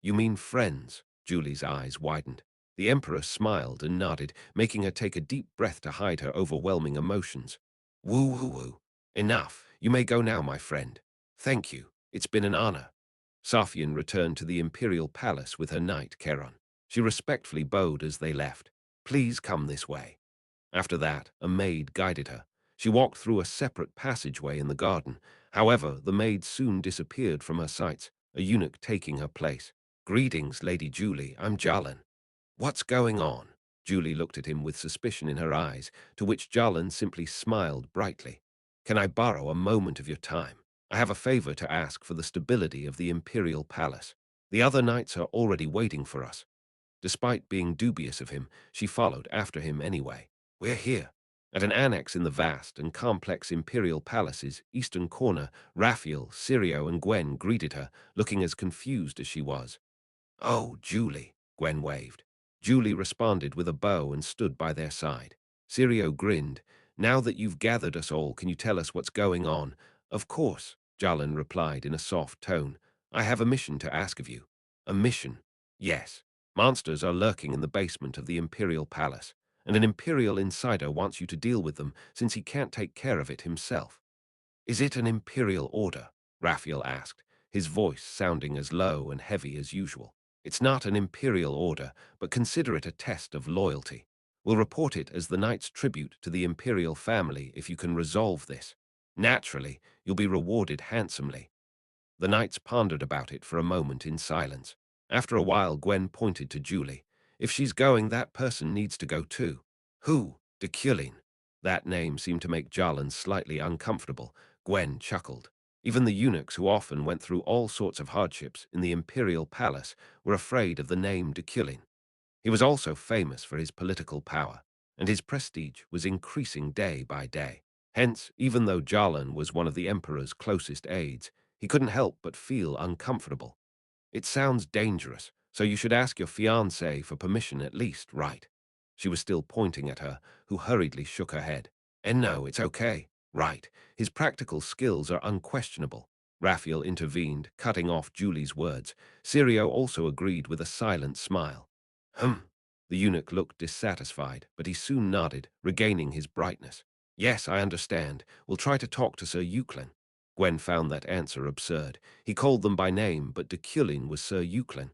[SPEAKER 1] You mean friends? Julie's eyes widened. The Emperor smiled and nodded, making her take a deep breath to hide her overwhelming emotions. Woo-woo-woo. Enough. You may go now, my friend. Thank you. It's been an honor. Safian returned to the Imperial Palace with her knight, Charon. She respectfully bowed as they left. Please come this way. After that, a maid guided her. She walked through a separate passageway in the garden. However, the maid soon disappeared from her sights, a eunuch taking her place. "Greetings, Lady Julie. I'm Jalin." "What's going on?" Julie looked at him with suspicion in her eyes, to which Jalin simply smiled brightly. "Can I borrow a moment of your time? I have a favor to ask for the stability of the Imperial Palace. The other knights are already waiting for us." Despite being dubious of him, she followed after him anyway. "We're here." At an annex in the vast and complex Imperial Palace's eastern corner, Raphael, Sirio, and Gwen greeted her, looking as confused as she was. "Oh, Julie," Gwen waved. Julie responded with a bow and stood by their side. Sirio grinned. "Now that you've gathered us all, can you tell us what's going on?" "Of course," Jalin replied in a soft tone. "I have a mission to ask of you." "A mission?" "Yes. Monsters are lurking in the basement of the Imperial Palace, and an Imperial insider wants you to deal with them since he can't take care of it himself." "Is it an Imperial order?" Raphael asked, his voice sounding as low and heavy as usual. "It's not an Imperial order, but consider it a test of loyalty. We'll report it as the knight's tribute to the Imperial family if you can resolve this. Naturally, you'll be rewarded handsomely." The knights pondered about it for a moment in silence. After a while, Gwen pointed to Julie. "If she's going, that person needs to go too." "Who?" "Deculein." That name seemed to make Jalin slightly uncomfortable. Gwen chuckled. Even the eunuchs, who often went through all sorts of hardships in the Imperial Palace, were afraid of the name Deculein. He was also famous for his political power, and his prestige was increasing day by day. Hence, even though Jalin was one of the Emperor's closest aides, he couldn't help but feel uncomfortable. "It sounds dangerous, so you should ask your fiancé for permission at least, right?" She was still pointing at her, who hurriedly shook her head. "And no, it's okay. Right. His practical skills are unquestionable." Raphael intervened, cutting off Julie's words. Sirio also agreed with a silent smile. "Hmm." The eunuch looked dissatisfied, but he soon nodded, regaining his brightness. "Yes, I understand. We'll try to talk to Sir Euclin." Gwen found that answer absurd. He called them by name, but Deculein was Sir Euclin.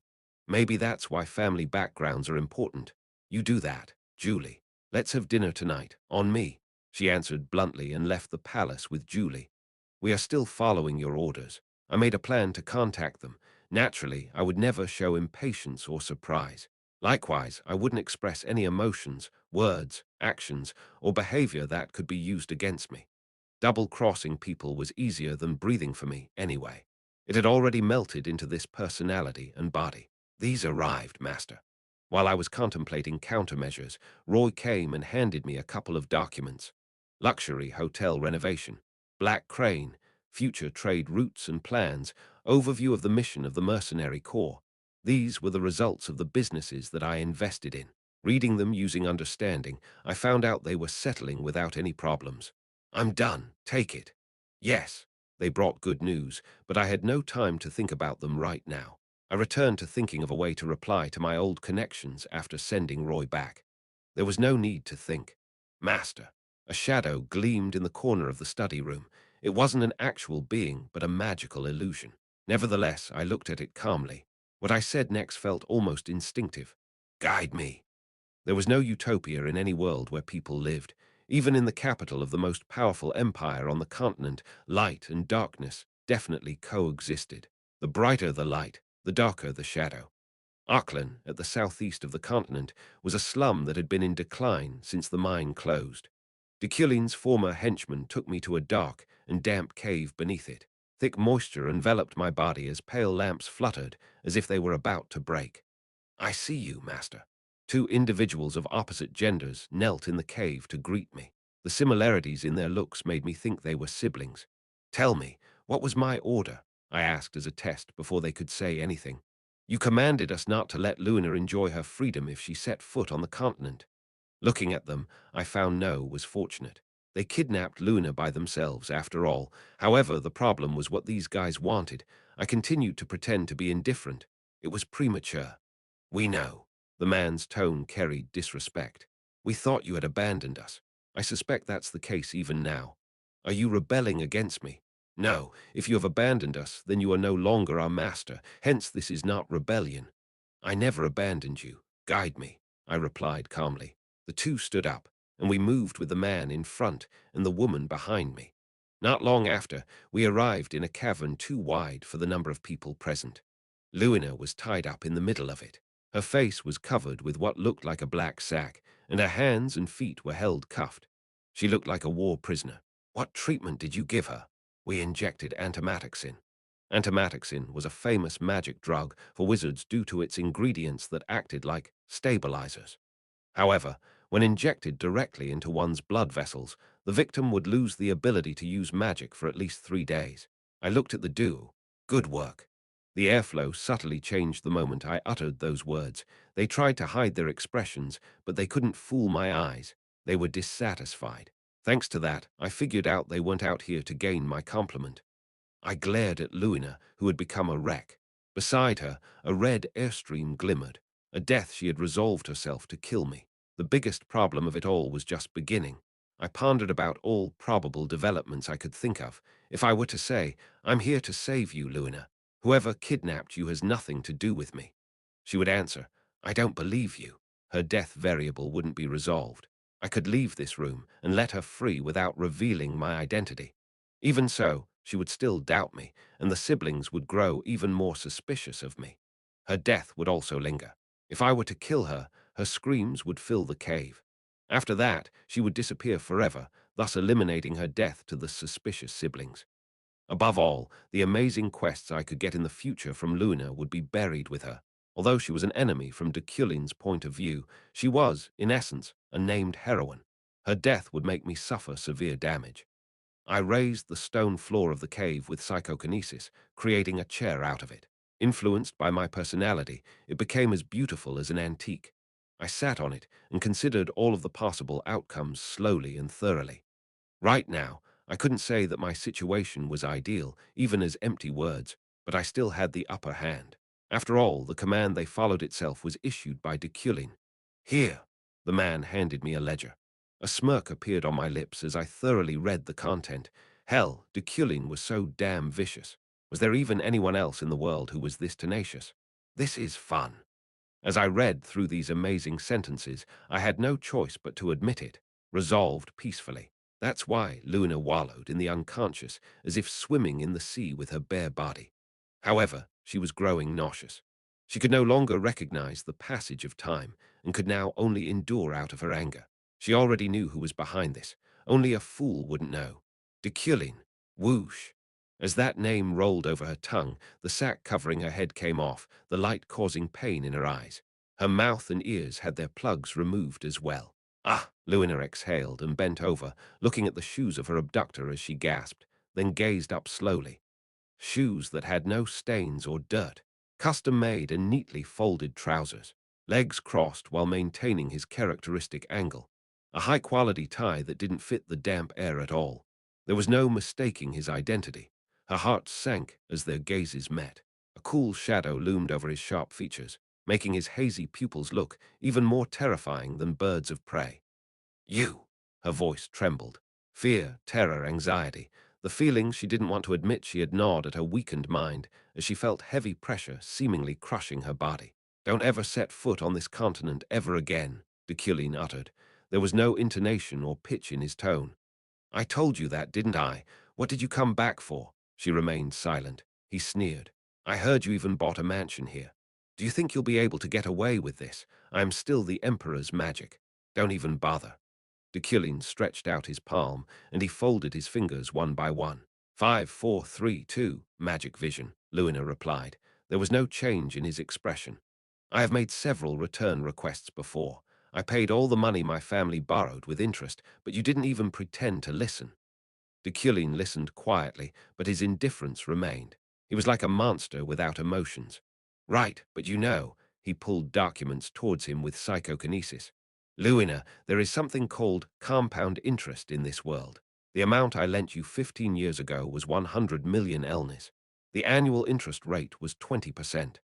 [SPEAKER 1] "Maybe that's why family backgrounds are important. You do that, Julie. Let's have dinner tonight, on me." She answered bluntly and left the palace with Julie. "We are still following your orders. I made a plan to contact them. Naturally, I would never show impatience or surprise. Likewise, I wouldn't express any emotions, words, actions, or behavior that could be used against me. Double-crossing people was easier than breathing for me, anyway. It had already melted into this personality and body. These arrived, Master. While I was contemplating countermeasures, Roy came and handed me a couple of documents. Luxury hotel renovation, Black Crane, future trade routes and plans, overview of the mission of the mercenary corps. These were the results of the businesses that I invested in. Reading them using understanding, I found out they were settling without any problems. "I'm done. Take it." Yes, they brought good news, but I had no time to think about them right now. I returned to thinking of a way to reply to my old connections after sending Roy back. There was no need to think. "Master." A shadow gleamed in the corner of the study room. It wasn't an actual being, but a magical illusion. Nevertheless, I looked at it calmly. What I said next felt almost instinctive. "Guide me." There was no utopia in any world where people lived. Even in the capital of the most powerful empire on the continent, light and darkness definitely coexisted. The brighter the light, the darker the shadow. Auckland, at the southeast of the continent, was a slum that had been in decline since the mine closed. Deculein's former henchman took me to a dark and damp cave beneath it. Thick moisture enveloped my body as pale lamps fluttered as if they were about to break. "I see you, Master." Two individuals of opposite genders knelt in the cave to greet me. The similarities in their looks made me think they were siblings. "Tell me, what was my order?" I asked as a test before they could say anything. "You commanded us not to let Luna enjoy her freedom if she set foot on the continent." Looking at them, I found no was fortunate. They kidnapped Luna by themselves, after all. However, the problem was what these guys wanted. I continued to pretend to be indifferent. It was premature. "We know." The man's tone carried disrespect. "We thought you had abandoned us. I suspect that's the case even now. Are you rebelling against me?" "No. If you have abandoned us, then you are no longer our master. Hence, this is not rebellion." "I never abandoned you. Guide me," I replied calmly. The two stood up. and we moved with the man in front and the woman behind me. Not long after, we arrived in a cavern too wide for the number of people present. Luina was tied up in the middle of it. Her face was covered with what looked like a black sack, and her hands and feet were held cuffed. She looked like a war prisoner. What treatment did you give her? We injected antimatoxin. Antimatoxin was a famous magic drug for wizards due to its ingredients that acted like stabilizers. However, when injected directly into one's blood vessels, the victim would lose the ability to use magic for at least 3 days. I looked at the duo. Good work. The airflow subtly changed the moment I uttered those words. They tried to hide their expressions, but they couldn't fool my eyes. They were dissatisfied. Thanks to that, I figured out they weren't out here to gain my compliment. I glared at Luina, who had become a wreck. Beside her, a red airstream glimmered, a death she had resolved herself to kill me. The biggest problem of it all was just beginning. I pondered about all probable developments I could think of. If I were to say, "I'm here to save you, Luina. Whoever kidnapped you has nothing to do with me," she would answer, "I don't believe you." Her death variable wouldn't be resolved. I could leave this room and let her free without revealing my identity. Even so, she would still doubt me, and the siblings would grow even more suspicious of me. Her death would also linger. If I were to kill her, her screams would fill the cave. After that, she would disappear forever, thus eliminating her death to the suspicious siblings. Above all, the amazing quests I could get in the future from Luna would be buried with her. Although she was an enemy from Deculein's point of view, she was, in essence, a named heroine. Her death would make me suffer severe damage. I raised the stone floor of the cave with psychokinesis, creating a chair out of it. Influenced by my personality, it became as beautiful as an antique. I sat on it and considered all of the possible outcomes slowly and thoroughly. Right now, I couldn't say that my situation was ideal, even as empty words, but I still had the upper hand. After all, the command they followed itself was issued by Deculein. Here, the man handed me a ledger. A smirk appeared on my lips as I thoroughly read the content. Hell, Deculein was so damn vicious. Was there even anyone else in the world who was this tenacious? This is fun. As I read through these amazing sentences, I had no choice but to admit it, resolved peacefully. That's why Luna wallowed in the unconscious, as if swimming in the sea with her bare body. However, she was growing nauseous. She could no longer recognize the passage of time, and could now only endure out of her anger. She already knew who was behind this. Only a fool wouldn't know. Deculein. Whoosh. As that name rolled over her tongue, the sack covering her head came off, the light causing pain in her eyes. Her mouth and ears had their plugs removed as well. Ah! Luina exhaled and bent over, looking at the shoes of her abductor as she gasped, then gazed up slowly. Shoes that had no stains or dirt, custom-made and neatly folded trousers, legs crossed while maintaining his characteristic angle, a high-quality tie that didn't fit the damp air at all. There was no mistaking his identity. Her heart sank as their gazes met. A cool shadow loomed over his sharp features, making his hazy pupils look even more terrifying than birds of prey. You! Her voice trembled. Fear, terror, anxiety, the feelings she didn't want to admit she had gnawed at her weakened mind as she felt heavy pressure seemingly crushing her body. Don't ever set foot on this continent ever again, Deculein uttered. There was no intonation or pitch in his tone. I told you that, didn't I? What did you come back for? She remained silent. He sneered. I heard you even bought a mansion here. Do you think you'll be able to get away with this? I am still the Emperor's magic. Don't even bother. Deculein stretched out his palm, and he folded his fingers one by one. 5, 4, 3, 2, magic vision, Luina replied. There was no change in his expression. I have made several return requests before. I paid all the money my family borrowed with interest, but you didn't even pretend to listen. Deculein listened quietly, but his indifference remained. He was like a monster without emotions. Right, but you know, he pulled documents towards him with psychokinesis. Luina, there is something called compound interest in this world. The amount I lent you 15 years ago was 100 million elnis. The annual interest rate was 20%.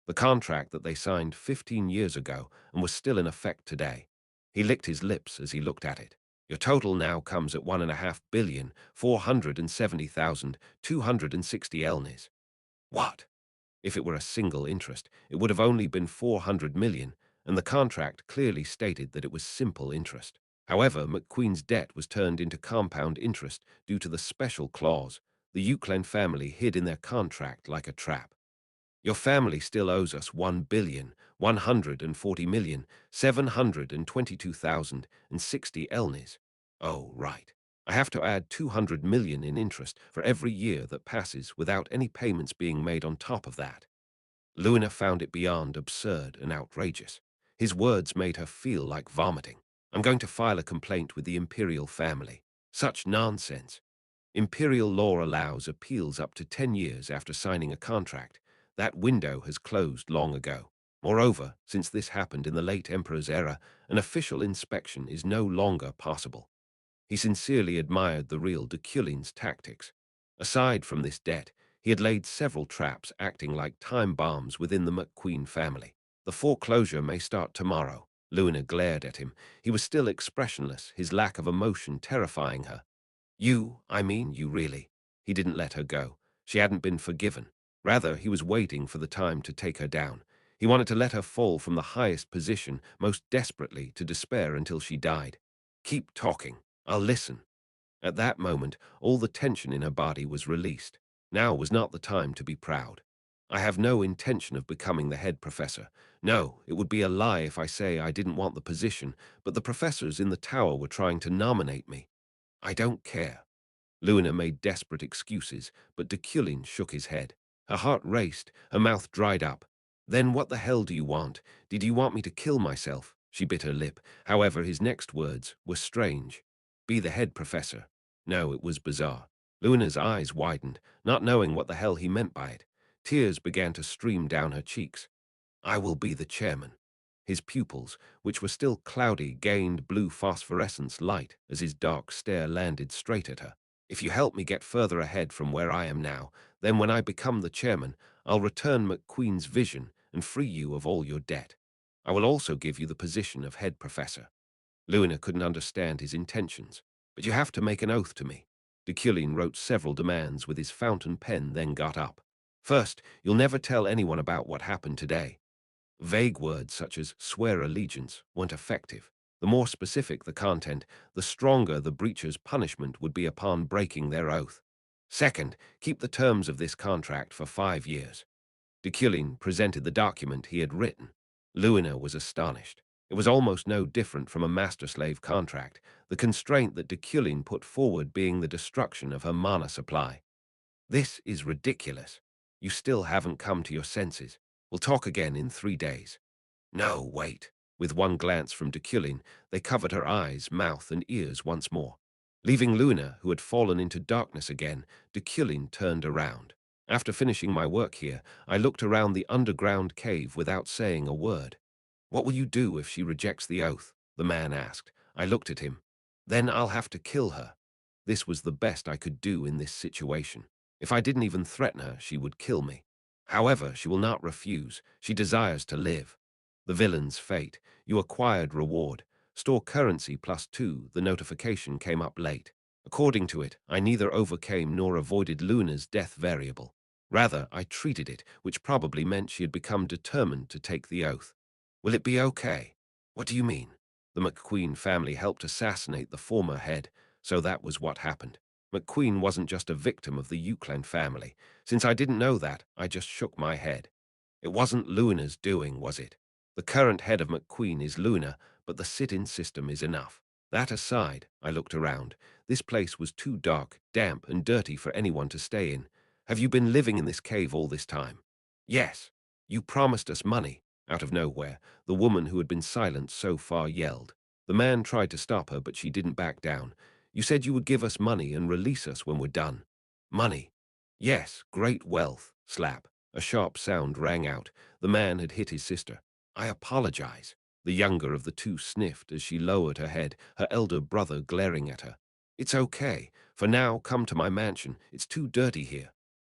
[SPEAKER 1] The contract that they signed 15 years ago and was still in effect today. He licked his lips as he looked at it. Your total now comes at 1,547,260 elnis. What? If it were a single interest, it would have only been 400 million, and the contract clearly stated that it was simple interest. However, McQueen's debt was turned into compound interest due to the special clause the Euclid family hid in their contract like a trap. Your family still owes us 1,140,722,060 elnis. Oh, right. I have to add 200 million in interest for every year that passes without any payments being made on top of that. Luna found it beyond absurd and outrageous. His words made her feel like vomiting. I'm going to file a complaint with the Imperial family. Such nonsense. Imperial law allows appeals up to 10 years after signing a contract. That window has closed long ago. Moreover, since this happened in the late Emperor's era, an official inspection is no longer possible. He sincerely admired the real Deculein's tactics. Aside from this debt, he had laid several traps acting like time bombs within the McQueen family. The foreclosure may start tomorrow. Luna glared at him. He was still expressionless, his lack of emotion terrifying her. You really. He didn't let her go. She hadn't been forgiven. Rather, he was waiting for the time to take her down. He wanted to let her fall from the highest position, most desperately, to despair until she died. Keep talking. I'll listen. At that moment, all the tension in her body was released. Now was not the time to be proud. I have no intention of becoming the head professor. No, it would be a lie if I say I didn't want the position, but the professors in the tower were trying to nominate me. I don't care. Luna made desperate excuses, but Deculein shook his head. Her heart raced, her mouth dried up. Then what the hell do you want? Did you want me to kill myself? She bit her lip. However, his next words were strange. Be the head professor. No, it was bizarre. Luna's eyes widened, not knowing what the hell he meant by it. Tears began to stream down her cheeks. I will be the chairman. His pupils, which were still cloudy, gained blue phosphorescence light as his dark stare landed straight at her. If you help me get further ahead from where I am now, then when I become the chairman, I'll return McQueen's vision and free you of all your debt. I will also give you the position of head professor. Luna couldn't understand his intentions. But you have to make an oath to me. Deculein wrote several demands with his fountain pen, then got up. First, you'll never tell anyone about what happened today. Vague words such as swear allegiance weren't effective. The more specific the content, the stronger the breacher's punishment would be upon breaking their oath. Second, keep the terms of this contract for 5 years. Deculein presented the document he had written. Luna was astonished. It was almost no different from a master-slave contract, the constraint that Deculein put forward being the destruction of her mana supply. This is ridiculous. You still haven't come to your senses. We'll talk again in 3 days. No, wait. With one glance from Deculein, they covered her eyes, mouth, and ears once more. Leaving Luna, who had fallen into darkness again, Deculein turned around. After finishing my work here, I looked around the underground cave without saying a word. What will you do if she rejects the oath? The man asked. I looked at him. Then I'll have to kill her. This was the best I could do in this situation. If I didn't even threaten her, she would kill me. However, she will not refuse. She desires to live. The villain's fate. You acquired reward. Store currency +2. The notification came up late. According to it, I neither overcame nor avoided Luna's death variable. Rather, I treated it, which probably meant she had become determined to take the oath. Will it be okay? What do you mean? The McQueen family helped assassinate the former head, so that was what happened. McQueen wasn't just a victim of the Euclid family. Since I didn't know that, I just shook my head. It wasn't Luna's doing, was it? The current head of McQueen is Luna, but the sit-in system is enough. That aside, I looked around. This place was too dark, damp, and dirty for anyone to stay in. Have you been living in this cave all this time? Yes. You promised us money. Out of nowhere, the woman who had been silent so far yelled. The man tried to stop her, but she didn't back down. You said you would give us money and release us when we're done. Money? Yes, great wealth. Slap. A sharp sound rang out. The man had hit his sister. I apologize. The younger of the two sniffed as she lowered her head, her elder brother glaring at her. It's okay. For now, come to my mansion. It's too dirty here.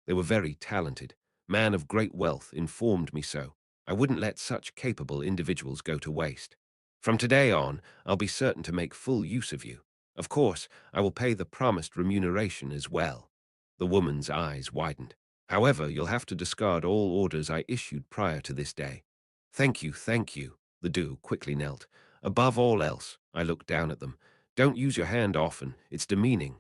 [SPEAKER 1] They were very talented. Man of great wealth informed me so. I wouldn't let such capable individuals go to waste. From today on, I'll be certain to make full use of you. Of course, I will pay the promised remuneration as well. The woman's eyes widened. However, you'll have to discard all orders I issued prior to this day. Thank you, thank you. The Dew quickly knelt. Above all else, I looked down at them. Don't use your hand often. It's demeaning.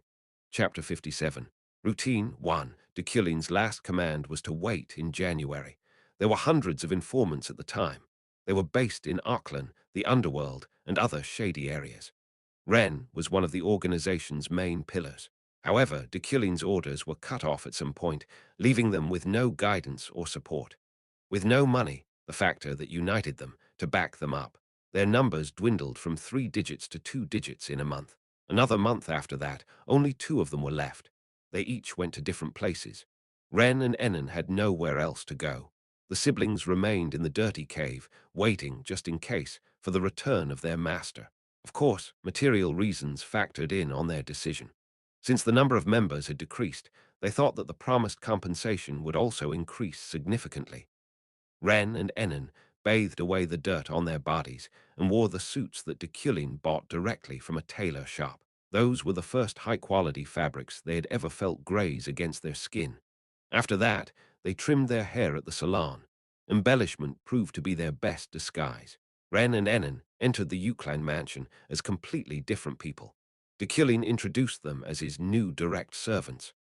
[SPEAKER 1] Chapter 57. Routine 1. Deculein's last command was to wait in January. There were hundreds of informants at the time. They were based in Auckland, the underworld, and other shady areas. Wren was one of the organization's main pillars. However, Deculein's orders were cut off at some point, leaving them with no guidance or support. With no money, the factor that united them, to back them up, their numbers dwindled from 3 digits to 2 digits in a month. Another month after that, only 2 of them were left. They each went to different places. Wren and Ennan had nowhere else to go. The siblings remained in the dirty cave, waiting, just in case, for the return of their master. Of course, material reasons factored in on their decision. Since the number of members had decreased, they thought that the promised compensation would also increase significantly. Wren and Ennan bathed away the dirt on their bodies and wore the suits that Deculein bought directly from a tailor shop. Those were the first high-quality fabrics they had ever felt graze against their skin. After that, they trimmed their hair at the salon. Embellishment proved to be their best disguise. Wren and Ennan entered the Euclid mansion as completely different people. Deculein introduced them as his new direct servants.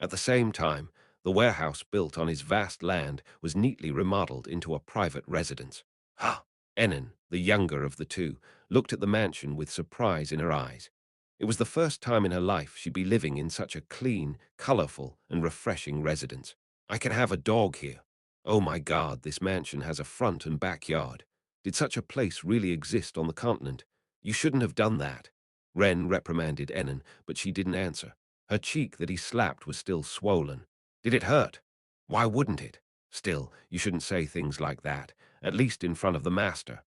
[SPEAKER 1] At the same time, the warehouse built on his vast land was neatly remodeled into a private residence. Ha! Ennan, the younger of the two, looked at the mansion with surprise in her eyes. It was the first time in her life she'd be living in such a clean, colorful, and refreshing residence. I can have a dog here. Oh my God, this mansion has a front and backyard. Did such a place really exist on the continent? You shouldn't have done that. Wren reprimanded Ennan, but she didn't answer. Her cheek that he slapped was still swollen. Did it hurt? Why wouldn't it? Still, you shouldn't say things like that, at least in front of the master.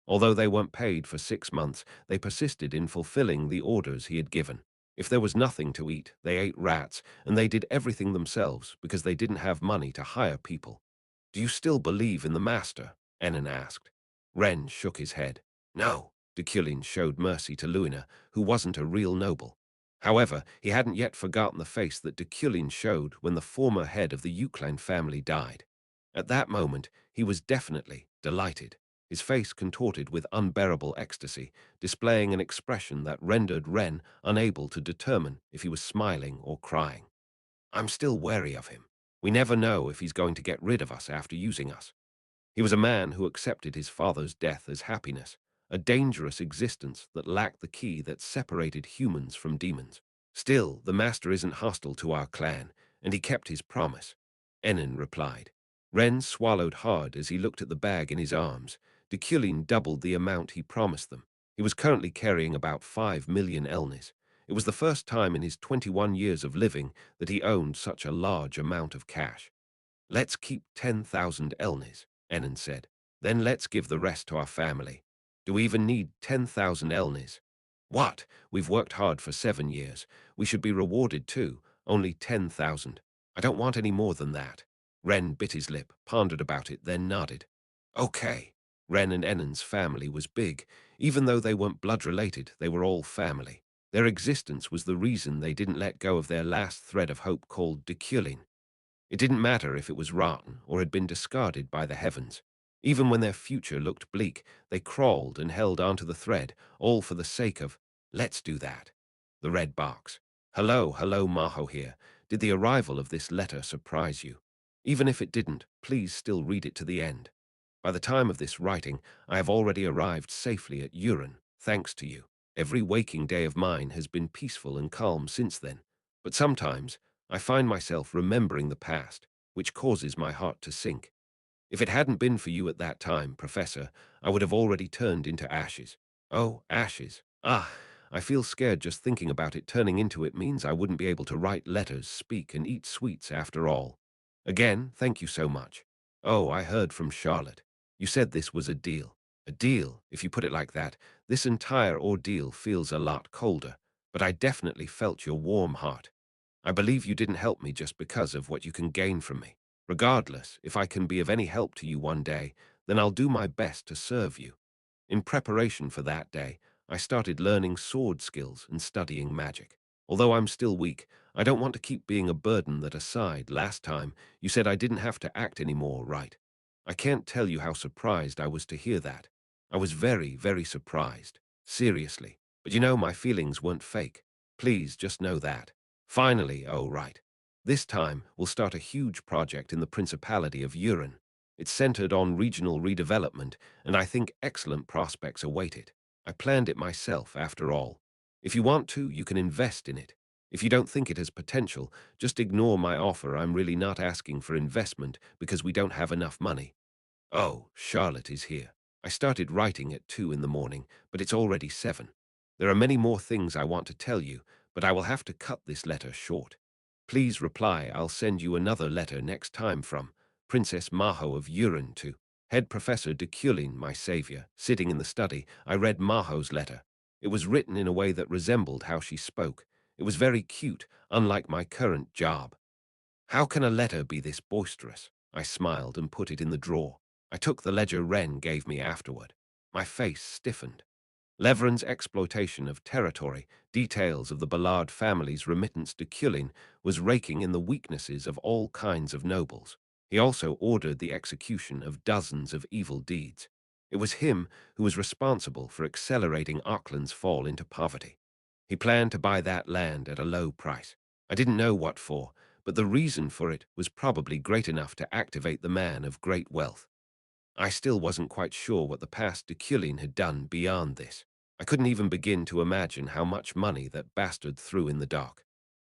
[SPEAKER 1] Although they weren't paid for 6 months, they persisted in fulfilling the orders he had given. If there was nothing to eat, they ate rats, and they did everything themselves because they didn't have money to hire people. Do you still believe in the master? Ennan asked. Wren shook his head. No. Deculein showed mercy to Luina, who wasn't a real noble. However, he hadn't yet forgotten the face that Deculein showed when the former head of the Euclid family died. At that moment, he was definitely delighted, his face contorted with unbearable ecstasy, displaying an expression that rendered Wren unable to determine if he was smiling or crying. I'm still wary of him. We never know if he's going to get rid of us after using us. He was a man who accepted his father's death as happiness, a dangerous existence that lacked the key that separated humans from demons. Still, the master isn't hostile to our clan, and he kept his promise. Ennan replied. Wren swallowed hard as he looked at the bag in his arms. Deculein doubled the amount he promised them. He was currently carrying about 5 million elnis. It was the first time in his 21 years of living that he owned such a large amount of cash. Let's keep 10,000 elnis, Ennan said. Then let's give the rest to our family. Do we even need 10,000 elnis? What? We've worked hard for 7 years. We should be rewarded too. Only 10,000. I don't want any more than that. Wren bit his lip, pondered about it, then nodded. Okay. Wren and Ennan's family was big. Even though they weren't blood-related, they were all family. Their existence was the reason they didn't let go of their last thread of hope called Deculein. It didn't matter if it was rotten or had been discarded by the heavens. Even when their future looked bleak, they crawled and held onto the thread, all for the sake of, let's do that. The red box. Hello, Maho here. Did the arrival of this letter surprise you? Even if it didn't, please still read it to the end. By the time of this writing, I have already arrived safely at Uran, thanks to you. Every waking day of mine has been peaceful and calm since then. But sometimes, I find myself remembering the past, which causes my heart to sink. If it hadn't been for you at that time, Professor, I would have already turned into ashes. Oh, ashes. Ah, I feel scared just thinking about it. Turning into it means I wouldn't be able to write letters, speak, and eat sweets after all. Again, thank you so much. Oh, I heard from Charlotte. You said this was a deal. A deal, if you put it like that. This entire ordeal feels a lot colder, but I definitely felt your warm heart. I believe you didn't help me just because of what you can gain from me. Regardless, if I can be of any help to you one day, then I'll do my best to serve you. In preparation for that day, I started learning sword skills and studying magic. Although I'm still weak, I don't want to keep being a burden. That aside, last time, you said I didn't have to act anymore, right? I can't tell you how surprised I was to hear that. I was very, very surprised. Seriously. But you know, my feelings weren't fake. Please just know that. Finally, oh right. This time, we'll start a huge project in the Principality of Uran. It's centered on regional redevelopment, and I think excellent prospects await it. I planned it myself, after all. If you want to, you can invest in it. If you don't think it has potential, just ignore my offer. I'm really not asking for investment because we don't have enough money. Oh, Charlotte is here. I started writing at 2 in the morning, but it's already 7. There are many more things I want to tell you, but I will have to cut this letter short. Please reply. I'll send you another letter next time from Princess Maho of Uran to Head Professor Deculein, my savior. Sitting in the study, I read Maho's letter. It was written in a way that resembled how she spoke. It was very cute, unlike my current job. How can a letter be this boisterous? I smiled and put it in the drawer. I took the ledger Wren gave me afterward. My face stiffened. Leveren's exploitation of territory, details of the Ballard family's remittance to Cullin, was raking in the weaknesses of all kinds of nobles. He also ordered the execution of dozens of evil deeds. It was him who was responsible for accelerating Auckland's fall into poverty. He planned to buy that land at a low price. I didn't know what for, but the reason for it was probably great enough to activate the man of great wealth. I still wasn't quite sure what the past Deculein had done beyond this. I couldn't even begin to imagine how much money that bastard threw in the dark.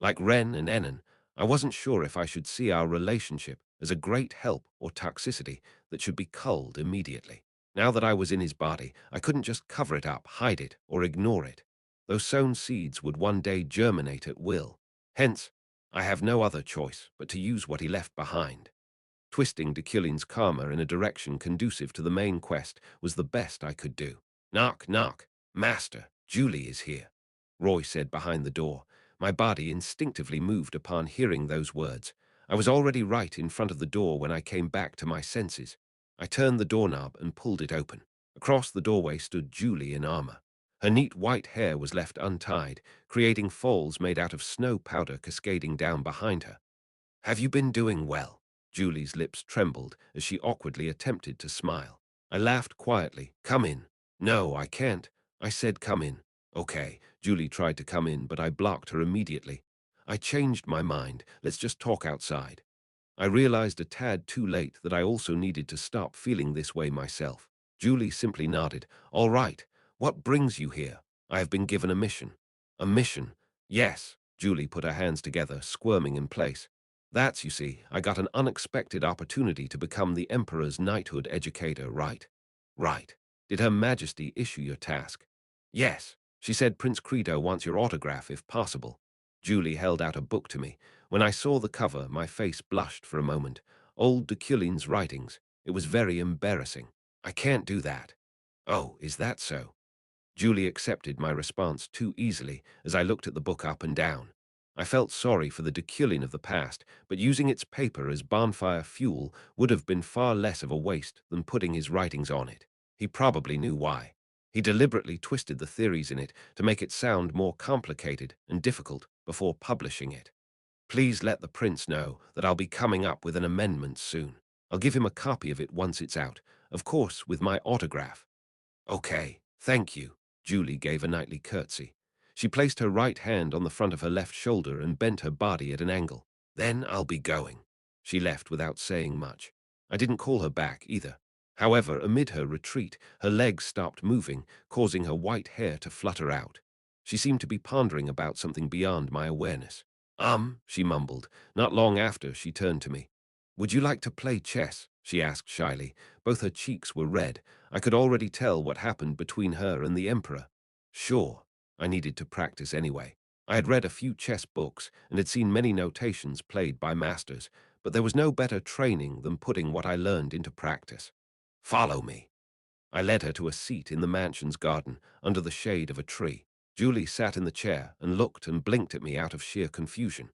[SPEAKER 1] Like Wren and Ennon, I wasn't sure if I should see our relationship as a great help or toxicity that should be culled immediately. Now that I was in his body, I couldn't just cover it up, hide it, or ignore it. Those sown seeds would one day germinate at will. Hence, I have no other choice but to use what he left behind. Twisting Deculein's karma in a direction conducive to the main quest was the best I could do. Knock, knock. Master, Julie is here, Roy said behind the door. My body instinctively moved upon hearing those words. I was already right in front of the door when I came back to my senses. I turned the doorknob and pulled it open. Across the doorway stood Julie in armor. Her neat white hair was left untied, creating falls made out of snow powder cascading down behind her. Have you been doing well? Julie's lips trembled as she awkwardly attempted to smile. I laughed quietly. Come in. No, I can't. I said come in. Okay. Julie tried to come in, but I blocked her immediately. I changed my mind. Let's just talk outside. I realized a tad too late that I also needed to stop feeling this way myself. Julie simply nodded. All right. What brings you here? I have been given a mission. A mission? Yes. Julie put her hands together, squirming in place. That's, you see, I got an unexpected opportunity to become the Emperor's knighthood educator, right? Right. Did Her Majesty issue your task? Yes. She said Prince Credo wants your autograph if possible. Julie held out a book to me. When I saw the cover, my face blushed for a moment. Old Deculein's writings. It was very embarrassing. I can't do that. Oh, is that so? Julie accepted my response too easily as I looked at the book up and down. I felt sorry for the Deculein of the past, but using its paper as bonfire fuel would have been far less of a waste than putting his writings on it. He probably knew why. He deliberately twisted the theories in it to make it sound more complicated and difficult before publishing it. Please let the prince know that I'll be coming up with an amendment soon. I'll give him a copy of it once it's out, of course with my autograph. Okay, thank you. Julie gave a knightly curtsy. She placed her right hand on the front of her left shoulder and bent her body at an angle. Then I'll be going. She left without saying much. I didn't call her back either. However, amid her retreat, her legs stopped moving, causing her white hair to flutter out. She seemed to be pondering about something beyond my awareness. She mumbled. Not long after, she turned to me. Would you like to play chess? She asked shyly. Both her cheeks were red. I could already tell what happened between her and the Emperor. Sure. I needed to practice anyway. I had read a few chess books and had seen many notations played by masters, but there was no better training than putting what I learned into practice. Follow me. I led her to a seat in the mansion's garden, under the shade of a tree. Julie sat in the chair and looked and blinked at me out of sheer confusion.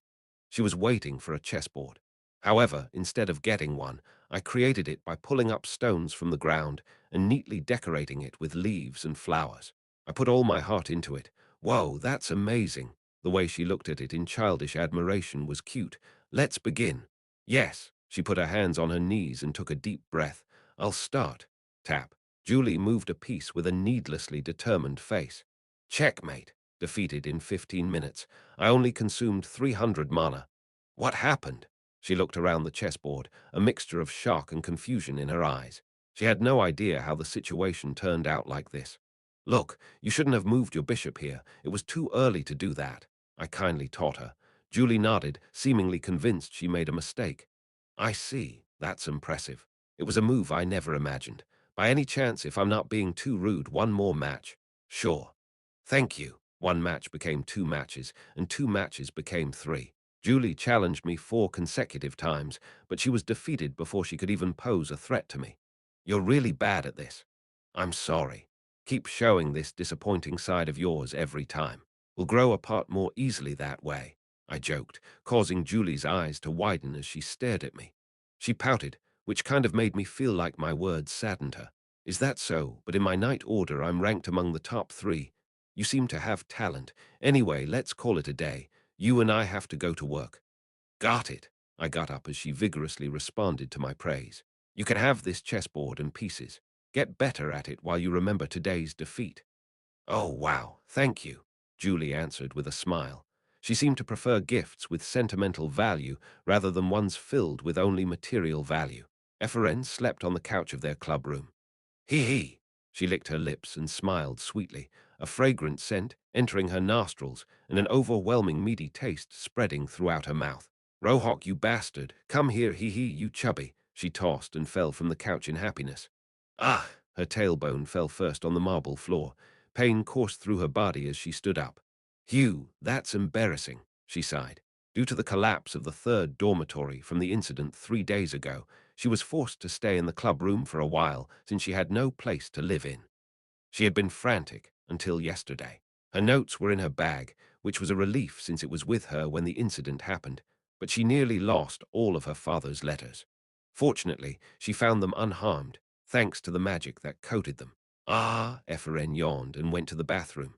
[SPEAKER 1] She was waiting for a chessboard. However, instead of getting one, I created it by pulling up stones from the ground and neatly decorating it with leaves and flowers. I put all my heart into it. Whoa, that's amazing. The way she looked at it in childish admiration was cute. Let's begin. Yes. She put her hands on her knees and took a deep breath. I'll start. Tap. Julie moved a piece with a needlessly determined face. Checkmate. Defeated in 15 minutes. I only consumed 300 mana. What happened? She looked around the chessboard, a mixture of shock and confusion in her eyes. She had no idea how the situation turned out like this. Look, you shouldn't have moved your bishop here. It was too early to do that. I kindly taught her. Julie nodded, seemingly convinced she made a mistake. I see. That's impressive. It was a move I never imagined. By any chance, if I'm not being too rude, one more match? Sure. Thank you. One match became 2 matches, and 2 matches became 3. Julie challenged me 4 consecutive times, but she was defeated before she could even pose a threat to me. You're really bad at this. I'm sorry. Keep showing this disappointing side of yours every time. We'll grow apart more easily that way, I joked, causing Julie's eyes to widen as she stared at me. She pouted, which kind of made me feel like my words saddened her. Is that so? But in my night order, I'm ranked among the top 3. You seem to have talent. Anyway, let's call it a day. You and I have to go to work. Got it. I got up as she vigorously responded to my praise. You can have this chessboard and pieces. Get better at it while you remember today's defeat. Oh, wow, thank you, Julie answered with a smile. She seemed to prefer gifts with sentimental value rather than ones filled with only material value. Efren slept on the couch of their club room. Hee hee. She licked her lips and smiled sweetly, a fragrant scent entering her nostrils and an overwhelming meaty taste spreading throughout her mouth. Rohawk, you bastard, come here, hee hee, you chubby. She tossed and fell from the couch in happiness. Ah! Her tailbone fell first on the marble floor. Pain coursed through her body as she stood up. Hugh, that's embarrassing, she sighed. Due to the collapse of the 3rd dormitory from the incident 3 days ago, she was forced to stay in the club room for a while since she had no place to live in. She had been frantic until yesterday. Her notes were in her bag, which was a relief since it was with her when the incident happened, but she nearly lost all of her father's letters. Fortunately, she found them unharmed, thanks to the magic that coated them. Ah, Efren yawned and went to the bathroom.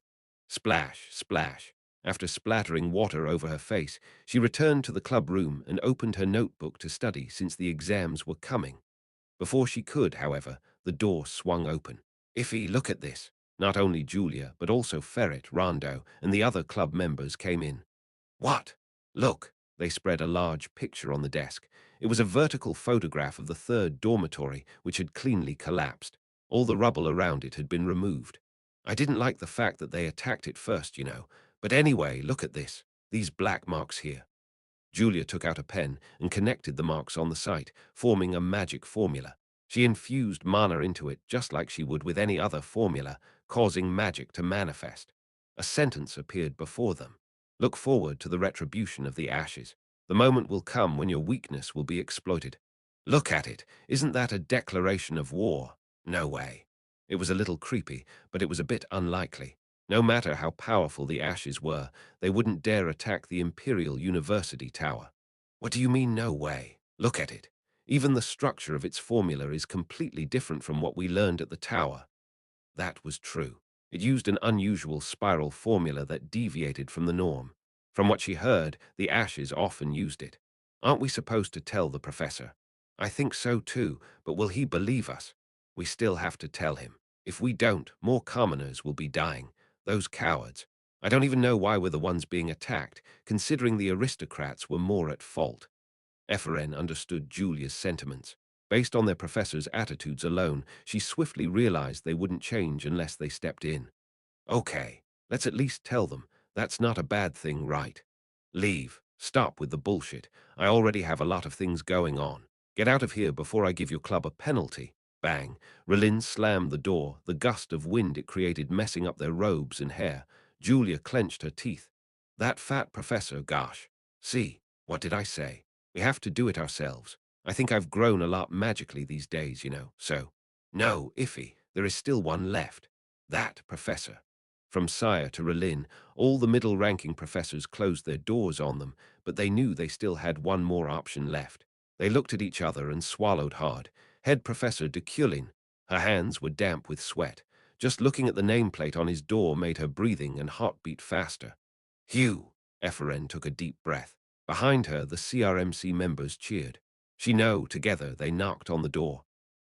[SPEAKER 1] Splash, splash. After splattering water over her face, she returned to the club room and opened her notebook to study since the exams were coming. Before she could, however, the door swung open. Iffy, look at this. Not only Julia, but also Ferret, Rondo, and the other club members came in. What? Look. They spread a large picture on the desk. It was a vertical photograph of the 3rd dormitory, which had cleanly collapsed. All the rubble around it had been removed. I didn't like the fact that they attacked it first, but anyway, look at this. These black marks here. Julia took out a pen and connected the marks on the site, forming a magic formula. She infused mana into it just like she would with any other formula, causing magic to manifest. A sentence appeared before them. Look forward to the retribution of the ashes. The moment will come when your weakness will be exploited. Look at it. Isn't that a declaration of war? No way. It was a little creepy, but it was a bit unlikely. No matter how powerful the ashes were, they wouldn't dare attack the Imperial University Tower. What do you mean, no way? Look at it. Even the structure of its formula is completely different from what we learned at the tower. That was true. It used an unusual spiral formula that deviated from the norm. From what she heard, the ashes often used it. Aren't we supposed to tell the professor? I think so too, but will he believe us? We still have to tell him. If we don't, more commoners will be dying. Those cowards. I don't even know why we're the ones being attacked, considering the aristocrats were more at fault. Efren understood Julia's sentiments. Based on their professor's attitudes alone, she swiftly realized they wouldn't change unless they stepped in. Okay, let's at least tell them. That's not a bad thing, right? Leave. Stop with the bullshit. I already have a lot of things going on. Get out of here before I give your club a penalty. Bang. Relin slammed the door, the gust of wind it created messing up their robes and hair. Julia clenched her teeth. That fat professor, gosh. See, what did I say? We have to do it ourselves. I think I've grown a lot magically these days, so. No, Iffy, there is still one left. That professor. From Sire to Relin, all the middle-ranking professors closed their doors on them, but they knew they still had one more option left. They looked at each other and swallowed hard. Head Professor Deculein. Her hands were damp with sweat. Just looking at the nameplate on his door made her breathing and heartbeat faster. Hugh! Efren took a deep breath. Behind her, the CRMC members cheered. Together they knocked on the door.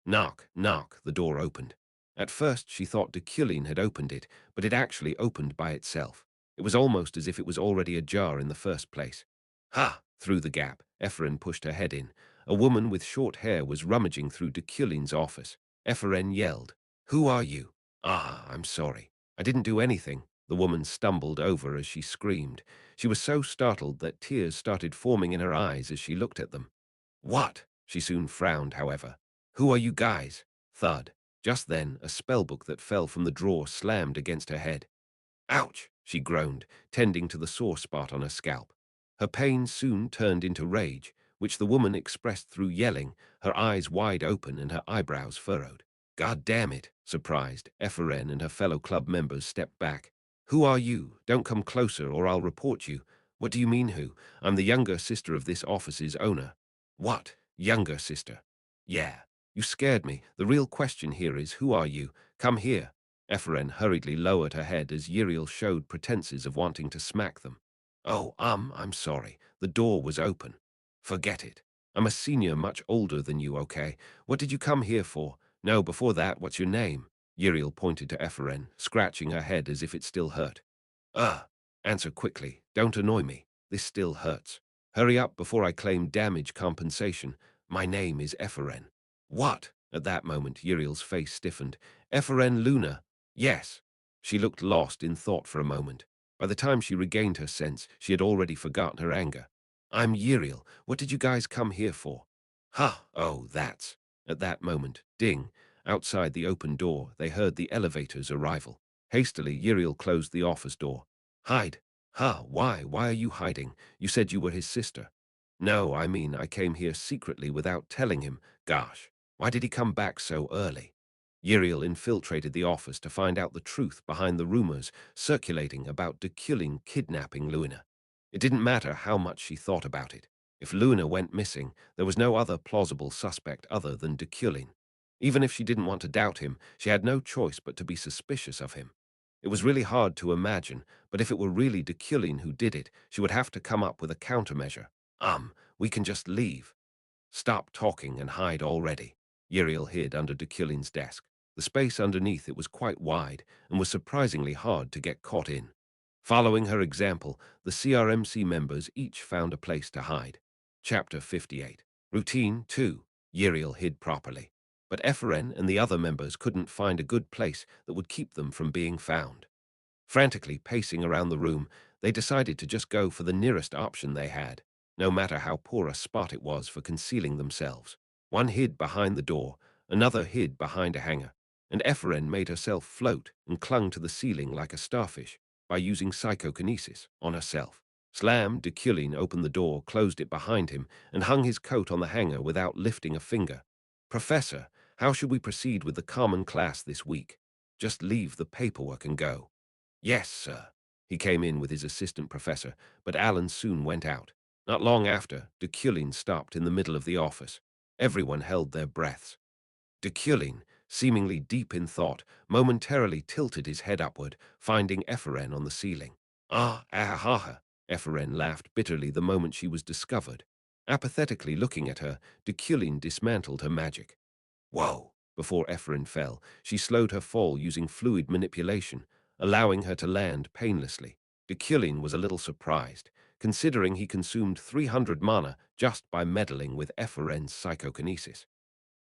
[SPEAKER 1] Knock, knock, the door opened. At first she thought Deculein had opened it, but it actually opened by itself. It was almost as if it was already ajar in the first place. Ha! Through the gap, Ephraim pushed her head in. A woman with short hair was rummaging through Deculein's office. Ephraim yelled, "Who are you?" "Ah, I'm sorry. I didn't do anything." The woman stumbled over as she screamed. She was so startled that tears started forming in her eyes as she looked at them. "What?" She soon frowned, however. "Who are you guys?" Thud. Just then, a spellbook that fell from the drawer slammed against her head. "Ouch!" she groaned, tending to the sore spot on her scalp. Her pain soon turned into rage, which the woman expressed through yelling, her eyes wide open and her eyebrows furrowed. "God damn it!" Surprised, Ephraim and her fellow club members stepped back. "Who are you? Don't come closer or I'll report you." "What do you mean who? I'm the younger sister of this office's owner." "What? Younger sister?" "Yeah. You scared me. The real question here is, who are you? Come here." Ephraim hurriedly lowered her head as Uriel showed pretenses of wanting to smack them. "Oh, I'm sorry. The door was open." "Forget it. I'm a senior much older than you, okay? What did you come here for? No, before that, what's your name?" Uriel pointed to Ephraim, scratching her head as if it still hurt. "Ugh. Answer quickly. Don't annoy me. This still hurts. Hurry up before I claim damage compensation. My name is Ephraim." "What?" At that moment, Uriel's face stiffened. "Ephraim Luna." "Yes." She looked lost in thought for a moment. By the time she regained her sense, she had already forgotten her anger. "I'm Uriel. What did you guys come here for?" "Ha! Oh, that's—" At that moment, ding! Outside the open door, they heard the elevator's arrival. Hastily, Uriel closed the office door. "Hide." "Ha! Why? Why are you hiding? You said you were his sister." "No, I mean I came here secretly without telling him. Gosh, why did he come back so early?" Uriel infiltrated the office to find out the truth behind the rumors circulating about Deculein kidnapping Luna. It didn't matter how much she thought about it. If Luna went missing, there was no other plausible suspect other than Deculein. Even if she didn't want to doubt him, she had no choice but to be suspicious of him. It was really hard to imagine, but if it were really Deculein who did it, she would have to come up with a countermeasure. We can just leave." "Stop talking and hide already." Uriel hid under Deculein's desk. The space underneath it was quite wide and was surprisingly hard to get caught in. Following her example, the CRMC members each found a place to hide. Chapter 58. Routine 2. Uriel hid properly. But Ephraim and the other members couldn't find a good place that would keep them from being found. Frantically pacing around the room, they decided to just go for the nearest option they had, no matter how poor a spot it was for concealing themselves. One hid behind the door, another hid behind a hanger, and Ephraim made herself float and clung to the ceiling like a starfish by using psychokinesis on herself. Slam Deculein opened the door, closed it behind him, and hung his coat on the hanger without lifting a finger. "Professor, how should we proceed with the common class this week?" "Just leave the paperwork and go." "Yes, sir." He came in with his assistant professor, but Alan soon went out. Not long after, Deculein stopped in the middle of the office. Everyone held their breaths. Deculein, seemingly deep in thought, momentarily tilted his head upward, finding Ephraim on the ceiling. "Ah, Ephraim laughed bitterly the moment she was discovered. Apathetically looking at her, Deculein dismantled her magic. "Whoa!" Before Ephraim fell, she slowed her fall using fluid manipulation, allowing her to land painlessly. Deculein was a little surprised, considering he consumed 300 mana just by meddling with Ephraim's psychokinesis.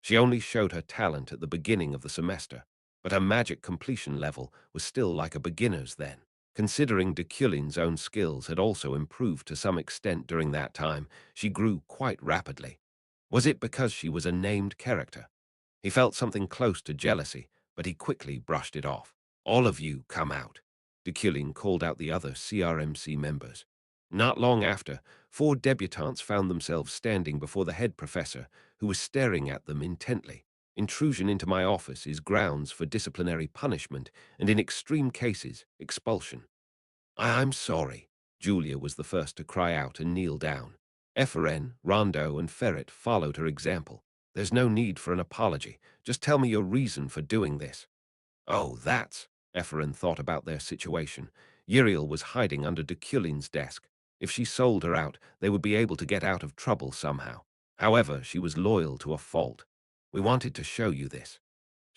[SPEAKER 1] She only showed her talent at the beginning of the semester, but her magic completion level was still like a beginner's then. Considering Deculein's own skills had also improved to some extent during that time, she grew quite rapidly. Was it because she was a named character? He felt something close to jealousy, but he quickly brushed it off. "All of you come out." Deculein called out the other CRMC members. Not long after, 4 debutantes found themselves standing before the head professor, who was staring at them intently. "Intrusion into my office is grounds for disciplinary punishment and, in extreme cases, expulsion." "I'm sorry." Julia was the first to cry out and kneel down. Ephraim, Rondo, and Ferret followed her example. "There's no need for an apology. Just tell me your reason for doing this." "Oh, that's—" Ephraim thought about their situation. Uriel was hiding under Deculein's desk. If she sold her out, they would be able to get out of trouble somehow. However, she was loyal to a fault. "We wanted to show you this."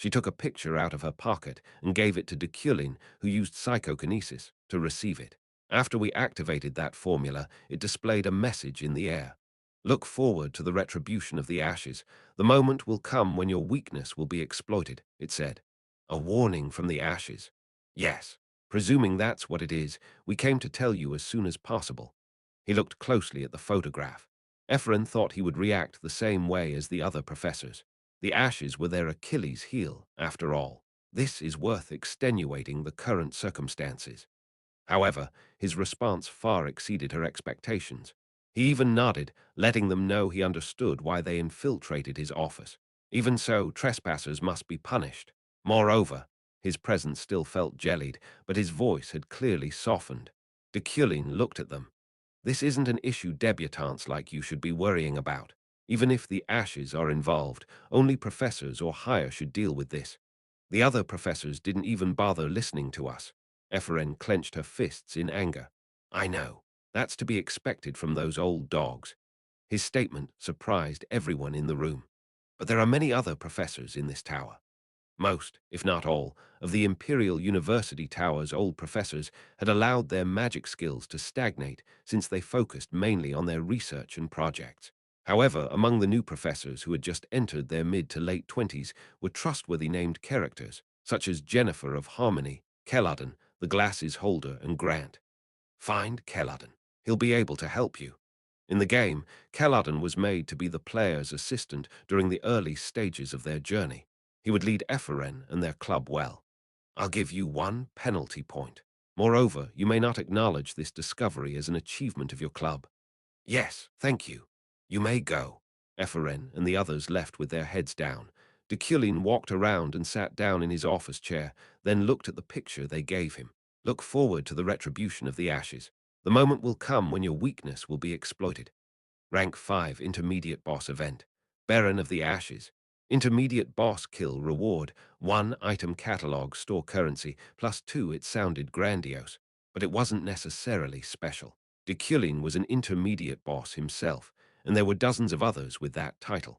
[SPEAKER 1] She took a picture out of her pocket and gave it to Deculein, who used psychokinesis to receive it. After we activated that formula, it displayed a message in the air. Look forward to the retribution of the ashes. The moment will come when your weakness will be exploited, it said. A warning from the ashes. Yes, presuming that's what it is, we came to tell you as soon as possible. He looked closely at the photograph. Ephraim thought he would react the same way as the other professors. The ashes were their Achilles' heel, after all. This is worth extenuating the current circumstances. However, his response far exceeded her expectations. He even nodded, letting them know he understood why they infiltrated his office. Even so, trespassers must be punished. Moreover, his presence still felt jellied, but his voice had clearly softened. Deculein looked at them. This isn't an issue debutantes like you should be worrying about. Even if the ashes are involved, only professors or higher should deal with this. The other professors didn't even bother listening to us. Ephraim clenched her fists in anger. I know. That's to be expected from those old dogs. His statement surprised everyone in the room. But there are many other professors in this tower. Most, if not all, of the Imperial University Tower's old professors had allowed their magic skills to stagnate since they focused mainly on their research and projects. However, among the new professors who had just entered their mid to late 20s were trustworthy named characters, such as Jennifer of Harmony, Kelladon, the Glasses Holder, and Grant. Find Kelladon. He'll be able to help you. In the game, Kelladon was made to be the player's assistant during the early stages of their journey. He would lead Ephraim and their club well. I'll give you 1 penalty point. Moreover, you may not acknowledge this discovery as an achievement of your club. Yes, thank you. You may go. Ephraim and the others left with their heads down. Deculein walked around and sat down in his office chair, then looked at the picture they gave him. Look forward to the retribution of the ashes. The moment will come when your weakness will be exploited. Rank 5 Intermediate Boss Event. Baron of the Ashes. Intermediate Boss Kill Reward. 1 item catalog store currency, plus 2. It sounded grandiose, but it wasn't necessarily special. Deculein was an intermediate boss himself, and there were dozens of others with that title.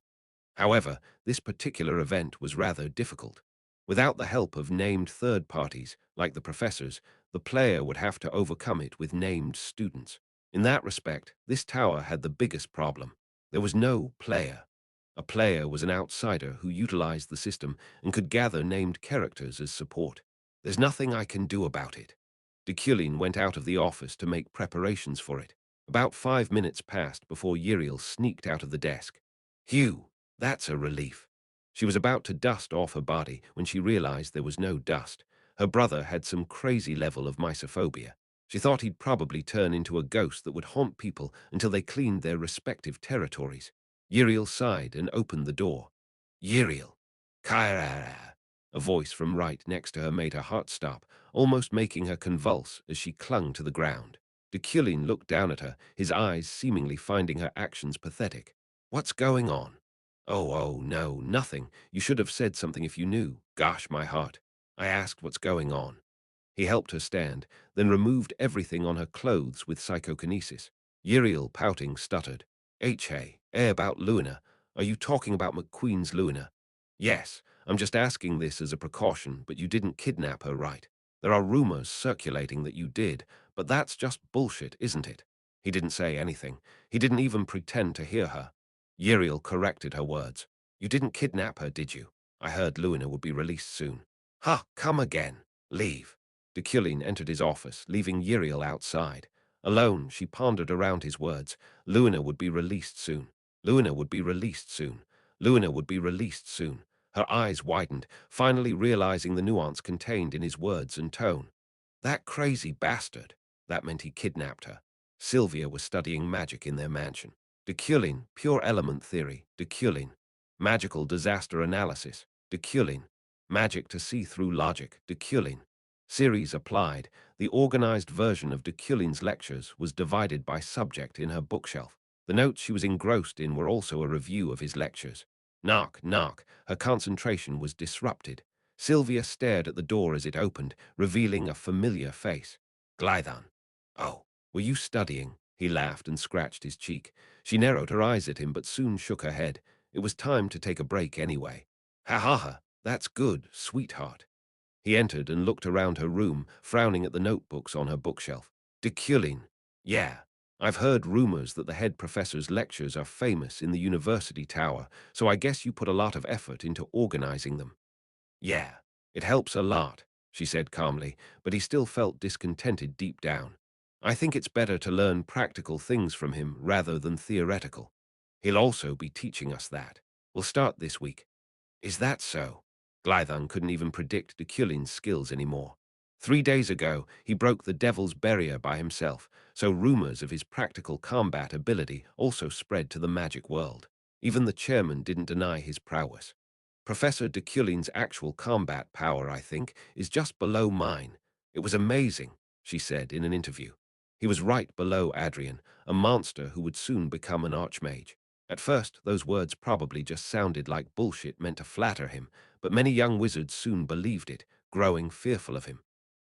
[SPEAKER 1] However, this particular event was rather difficult. Without the help of named third parties, like the professors, the player would have to overcome it with named students. In that respect, this tower had the biggest problem. There was no player. A player was an outsider who utilized the system and could gather named characters as support. There's nothing I can do about it. Deculein went out of the office to make preparations for it. About 5 minutes passed before Uriel sneaked out of the desk. Hugh, that's a relief. She was about to dust off her body when she realized there was no dust. Her brother had some crazy level of mysophobia. She thought he'd probably turn into a ghost that would haunt people until they cleaned their respective territories. Uriel sighed and opened the door. Uriel. Kairara. A voice from right next to her made her heart stop, almost making her convulse as she clung to the ground. Deculein looked down at her, his eyes seemingly finding her actions pathetic. What's going on? Oh, no, nothing. You should have said something if you knew. Gosh, my heart. I asked what's going on. He helped her stand, then removed everything on her clothes with psychokinesis. Uriel, pouting, stuttered. Hey, about Luna. Are you talking about McQueen's Luna? Yes, I'm just asking this as a precaution, but you didn't kidnap her, right? There are rumors circulating that you did, but that's just bullshit, isn't it? He didn't say anything. He didn't even pretend to hear her. Uriel corrected her words. You didn't kidnap her, did you? I heard Luna would be released soon. Ha, come again. Leave. Deculein entered his office, leaving Uriel outside. Alone, she pondered around his words. Luna would be released soon. Luna would be released soon. Luna would be released soon. Her eyes widened, finally realizing the nuance contained in his words and tone. That crazy bastard. That meant he kidnapped her. Sylvia was studying magic in their mansion. Deculein, pure element theory. Deculein. Magical disaster analysis. Deculein. Magic to see through logic. Deculein. Series applied. The organized version of Deculein's lectures was divided by subject in her bookshelf. The notes she was engrossed in were also a review of his lectures. Knock, knock. Her concentration was disrupted. Sylvia stared at the door as it opened, revealing a familiar face. Glython. Oh, were you studying? He laughed and scratched his cheek. She narrowed her eyes at him but soon shook her head. It was time to take a break anyway. Ha ha ha. That's good, sweetheart. He entered and looked around her room, frowning at the notebooks on her bookshelf. Deculein. Yeah. I've heard rumors that the head professor's lectures are famous in the university tower, so I guess you put a lot of effort into organizing them. Yeah, it helps a lot, she said calmly, but he still felt discontented deep down. I think it's better to learn practical things from him rather than theoretical. He'll also be teaching us that. We'll start this week. Is that so? Glython couldn't even predict Deculein's skills anymore. 3 days ago, he broke the Devil's Barrier by himself, so rumors of his practical combat ability also spread to the magic world. Even the chairman didn't deny his prowess. Professor Deculein's actual combat power, I think, is just below mine. It was amazing, she said in an interview. He was right below Adrian, a monster who would soon become an archmage. At first, those words probably just sounded like bullshit meant to flatter him, but many young wizards soon believed it, growing fearful of him.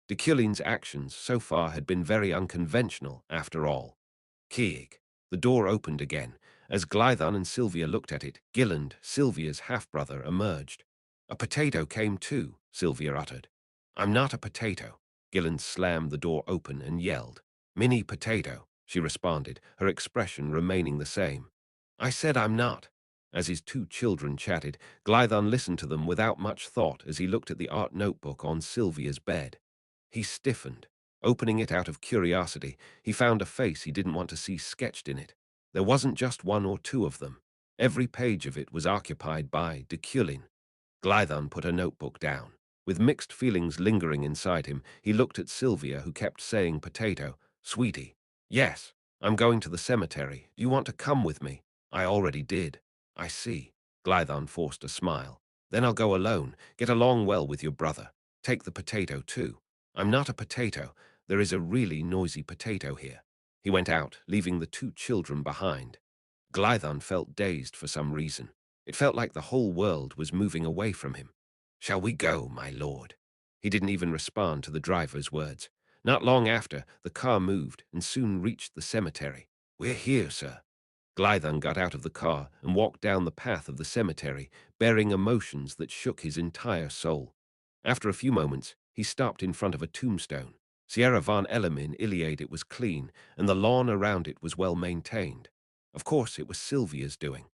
[SPEAKER 1] Deculein's actions so far had been very unconventional, after all. Keeg. The door opened again. As Glython and Sylvia looked at it, Gilland, Sylvia's half-brother, emerged. A potato came too, Sylvia uttered. I'm not a potato. Gilland slammed the door open and yelled. Mini potato, she responded, her expression remaining the same. I said I'm not. As his two children chatted, Glython listened to them without much thought as he looked at the art notebook on Sylvia's bed. He stiffened. Opening it out of curiosity, he found a face he didn't want to see sketched in it. There wasn't just one or two of them. Every page of it was occupied by Deculein. Glython put her notebook down. With mixed feelings lingering inside him, he looked at Sylvia, who kept saying potato. Sweetie. Yes, I'm going to the cemetery. Do you want to come with me? I already did. I see. Glython forced a smile. Then I'll go alone. Get along well with your brother. Take the potato too. I'm not a potato. There is a really noisy potato here. He went out, leaving the two children behind. Glython felt dazed for some reason. It felt like the whole world was moving away from him. Shall we go, my lord? He didn't even respond to the driver's words. Not long after, the car moved and soon reached the cemetery. We're here, sir. Glython got out of the car and walked down the path of the cemetery, bearing emotions that shook his entire soul. After a few moments, he stopped in front of a tombstone. Sierra von Ellermin Iliade it was clean, and the lawn around it was well maintained. Of course, it was Sylvia's doing.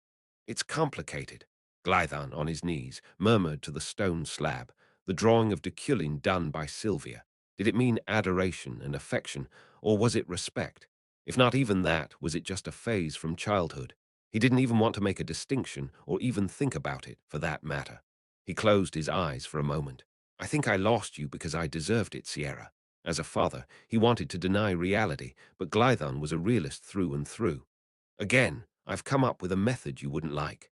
[SPEAKER 1] It's complicated. Glython, on his knees, murmured to the stone slab, the drawing of Deculein done by Sylvia. Did it mean adoration and affection, or was it respect? If not even that, was it just a phase from childhood? He didn't even want to make a distinction or even think about it, for that matter. He closed his eyes for a moment. I think I lost you because I deserved it, Sierra. As a father, he wanted to deny reality, but Glython was a realist through and through. Again, I've come up with a method you wouldn't like.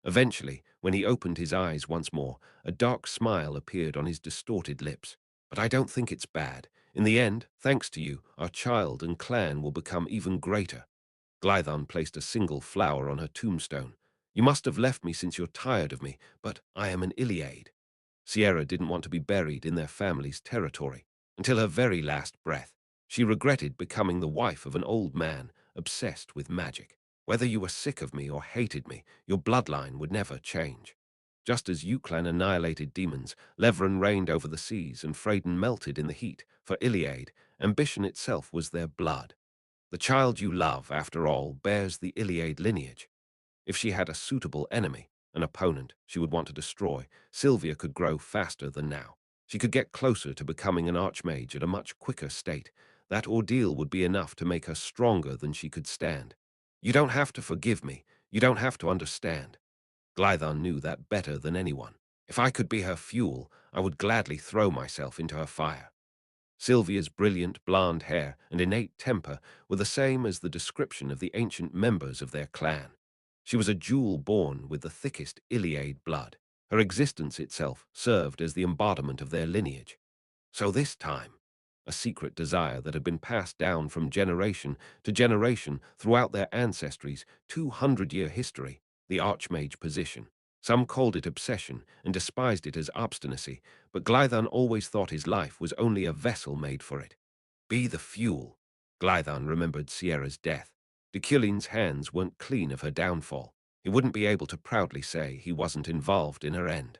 [SPEAKER 1] Eventually, when he opened his eyes once more, a dark smile appeared on his distorted lips. But I don't think it's bad. In the end, thanks to you, our child and clan will become even greater. Glython placed a single flower on her tombstone. You must have left me since you're tired of me, but I am an Iliade. Sierra didn't want to be buried in their family's territory. Until her very last breath, she regretted becoming the wife of an old man obsessed with magic. Whether you were sick of me or hated me, your bloodline would never change. Just as Euclan annihilated demons, Levran reigned over the seas, and Freydin melted in the heat. For Iliade, ambition itself was their blood. The child you love, after all, bears the Iliade lineage. If she had a suitable enemy, an opponent she would want to destroy, Sylvia could grow faster than now. She could get closer to becoming an archmage at a much quicker state. That ordeal would be enough to make her stronger than she could stand. You don't have to forgive me. You don't have to understand. Glython knew that better than anyone. If I could be her fuel, I would gladly throw myself into her fire. Sylvia's brilliant blonde hair and innate temper were the same as the description of the ancient members of their clan. She was a jewel born with the thickest Iliade blood. Her existence itself served as the embodiment of their lineage. So this time, a secret desire that had been passed down from generation to generation throughout their ancestry's 200-year history, the archmage position. Some called it obsession and despised it as obstinacy, but Glython always thought his life was only a vessel made for it. Be the fuel. Glython remembered Sierra's death. Deculein's hands weren't clean of her downfall. He wouldn't be able to proudly say he wasn't involved in her end.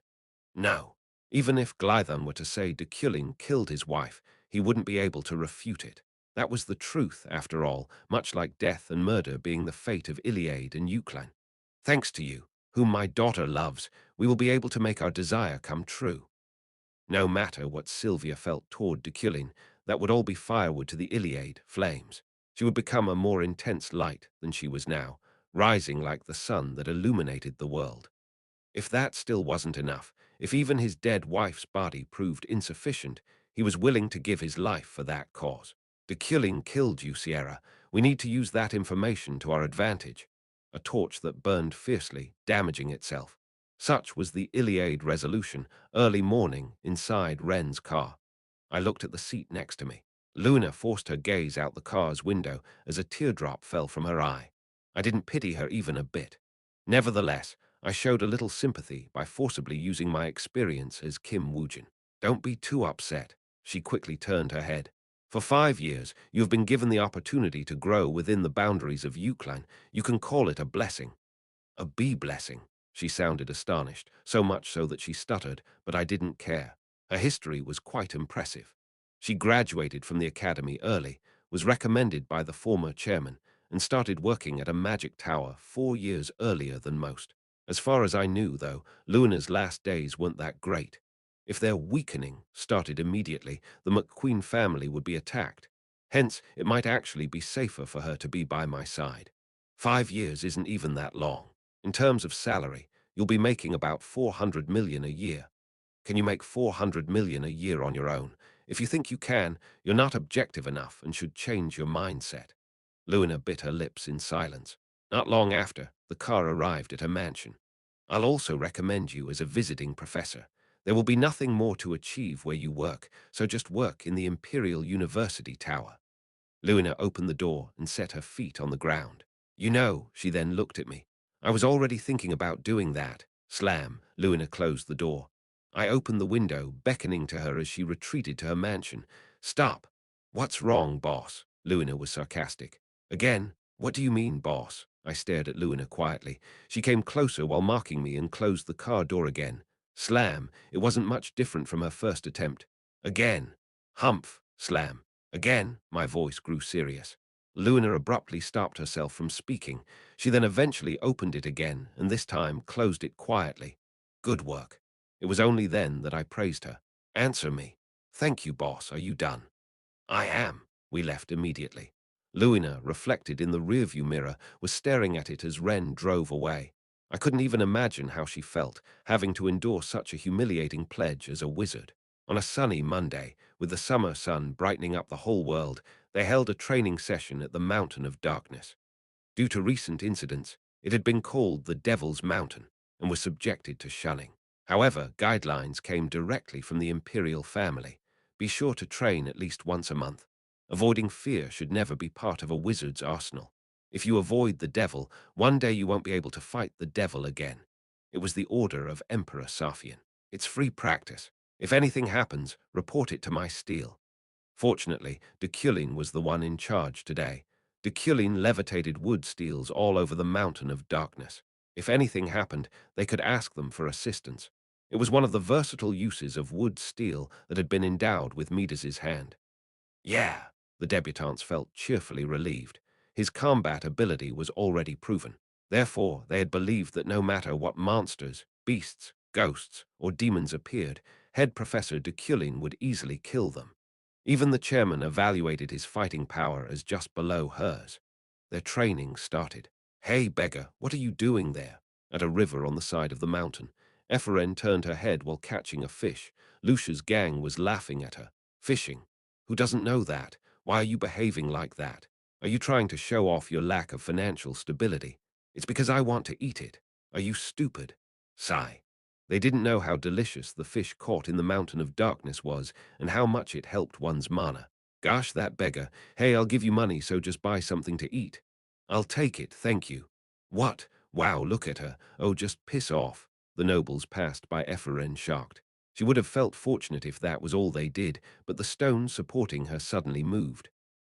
[SPEAKER 1] No. Even if Glython were to say Deculein killed his wife, he wouldn't be able to refute it. That was the truth, after all, much like death and murder being the fate of Iliad and Euclid. Thanks to you, whom my daughter loves, we will be able to make our desire come true. No matter what Sylvia felt toward Deculein, that would all be firewood to the Iliad flames. She would become a more intense light than she was now, rising like the sun that illuminated the world. If that still wasn't enough, if even his dead wife's body proved insufficient, he was willing to give his life for that cause. The killing killed you, Sierra. We need to use that information to our advantage. A torch that burned fiercely, damaging itself. Such was the Iliad resolution, early morning, inside Wren's car. I looked at the seat next to me. Luna forced her gaze out the car's window as a teardrop fell from her eye. I didn't pity her even a bit. Nevertheless, I showed a little sympathy by forcibly using my experience as Kim Woojin. Don't be too upset. She quickly turned her head. For 5 years, you have been given the opportunity to grow within the boundaries of Euclid. You can call it a blessing. A bee blessing. She sounded astonished, so much so that she stuttered, but I didn't care. Her history was quite impressive. She graduated from the academy early, was recommended by the former chairman, and started working at a magic tower 4 years earlier than most. As far as I knew, though, Luna's last days weren't that great. If their weakening started immediately, the McQueen family would be attacked. Hence, it might actually be safer for her to be by my side. 5 years isn't even that long. In terms of salary, you'll be making about 400 million a year. Can you make 400 million a year on your own? If you think you can, you're not objective enough and should change your mindset. Luna bit her lips in silence. Not long after, the car arrived at her mansion. I'll also recommend you as a visiting professor. There will be nothing more to achieve where you work, so just work in the Imperial University Tower. Luna opened the door and set her feet on the ground. You know, she then looked at me. I was already thinking about doing that. Slam, Luna closed the door. I opened the window, beckoning to her as she retreated to her mansion. Stop. What's wrong, boss? Luna was sarcastic. Again, what do you mean, boss? I stared at Luna quietly. She came closer while mocking me and closed the car door again. Slam, it wasn't much different from her first attempt. Again. Humph, slam. Again, my voice grew serious. Luna abruptly stopped herself from speaking. She then eventually opened it again, and this time closed it quietly. Good work. It was only then that I praised her. Answer me. Thank you, boss. Are you done? I am. We left immediately. Luna, reflected in the rearview mirror, was staring at it as Wren drove away. I couldn't even imagine how she felt, having to endure such a humiliating pledge as a wizard. On a sunny Monday, with the summer sun brightening up the whole world, they held a training session at the Mountain of Darkness. Due to recent incidents, it had been called the Devil's Mountain and was subjected to shunning. However, guidelines came directly from the imperial family. Be sure to train at least once a month. Avoiding fear should never be part of a wizard's arsenal. If you avoid the devil, one day you won't be able to fight the devil again. It was the order of Emperor Safian. It's free practice. If anything happens, report it to my steel. Fortunately, Deculein was the one in charge today. Deculein levitated wood steels all over the Mountain of Darkness. If anything happened, they could ask them for assistance. It was one of the versatile uses of wood steel that had been endowed with Midas's hand. Yeah, the debutantes felt cheerfully relieved. His combat ability was already proven. Therefore, they had believed that no matter what monsters, beasts, ghosts, or demons appeared, head Professor Deculein would easily kill them. Even the chairman evaluated his fighting power as just below hers. Their training started. Hey, beggar, what are you doing there? At a river on the side of the mountain. Ephraim turned her head while catching a fish. Lucia's gang was laughing at her. Fishing? Who doesn't know that? Why are you behaving like that? Are you trying to show off your lack of financial stability? It's because I want to eat it. Are you stupid? Sigh. They didn't know how delicious the fish caught in the Mountain of Darkness was and how much it helped one's mana. Gosh, that beggar. Hey, I'll give you money, so just buy something to eat. I'll take it, thank you. What? Wow, look at her. Oh, just piss off. The nobles passed by Ephraim shocked. She would have felt fortunate if that was all they did, but the stones supporting her suddenly moved.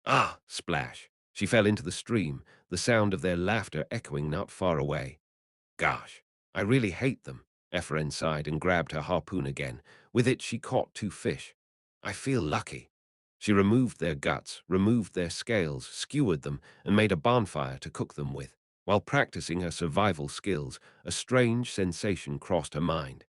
[SPEAKER 1] Ah, splash. She fell into the stream, the sound of their laughter echoing not far away. Gosh, I really hate them. Ephraim sighed and grabbed her harpoon again. With it, she caught 2 fish. I feel lucky. She removed their guts, removed their scales, skewered them, and made a bonfire to cook them with. While practicing her survival skills, a strange sensation crossed her mind.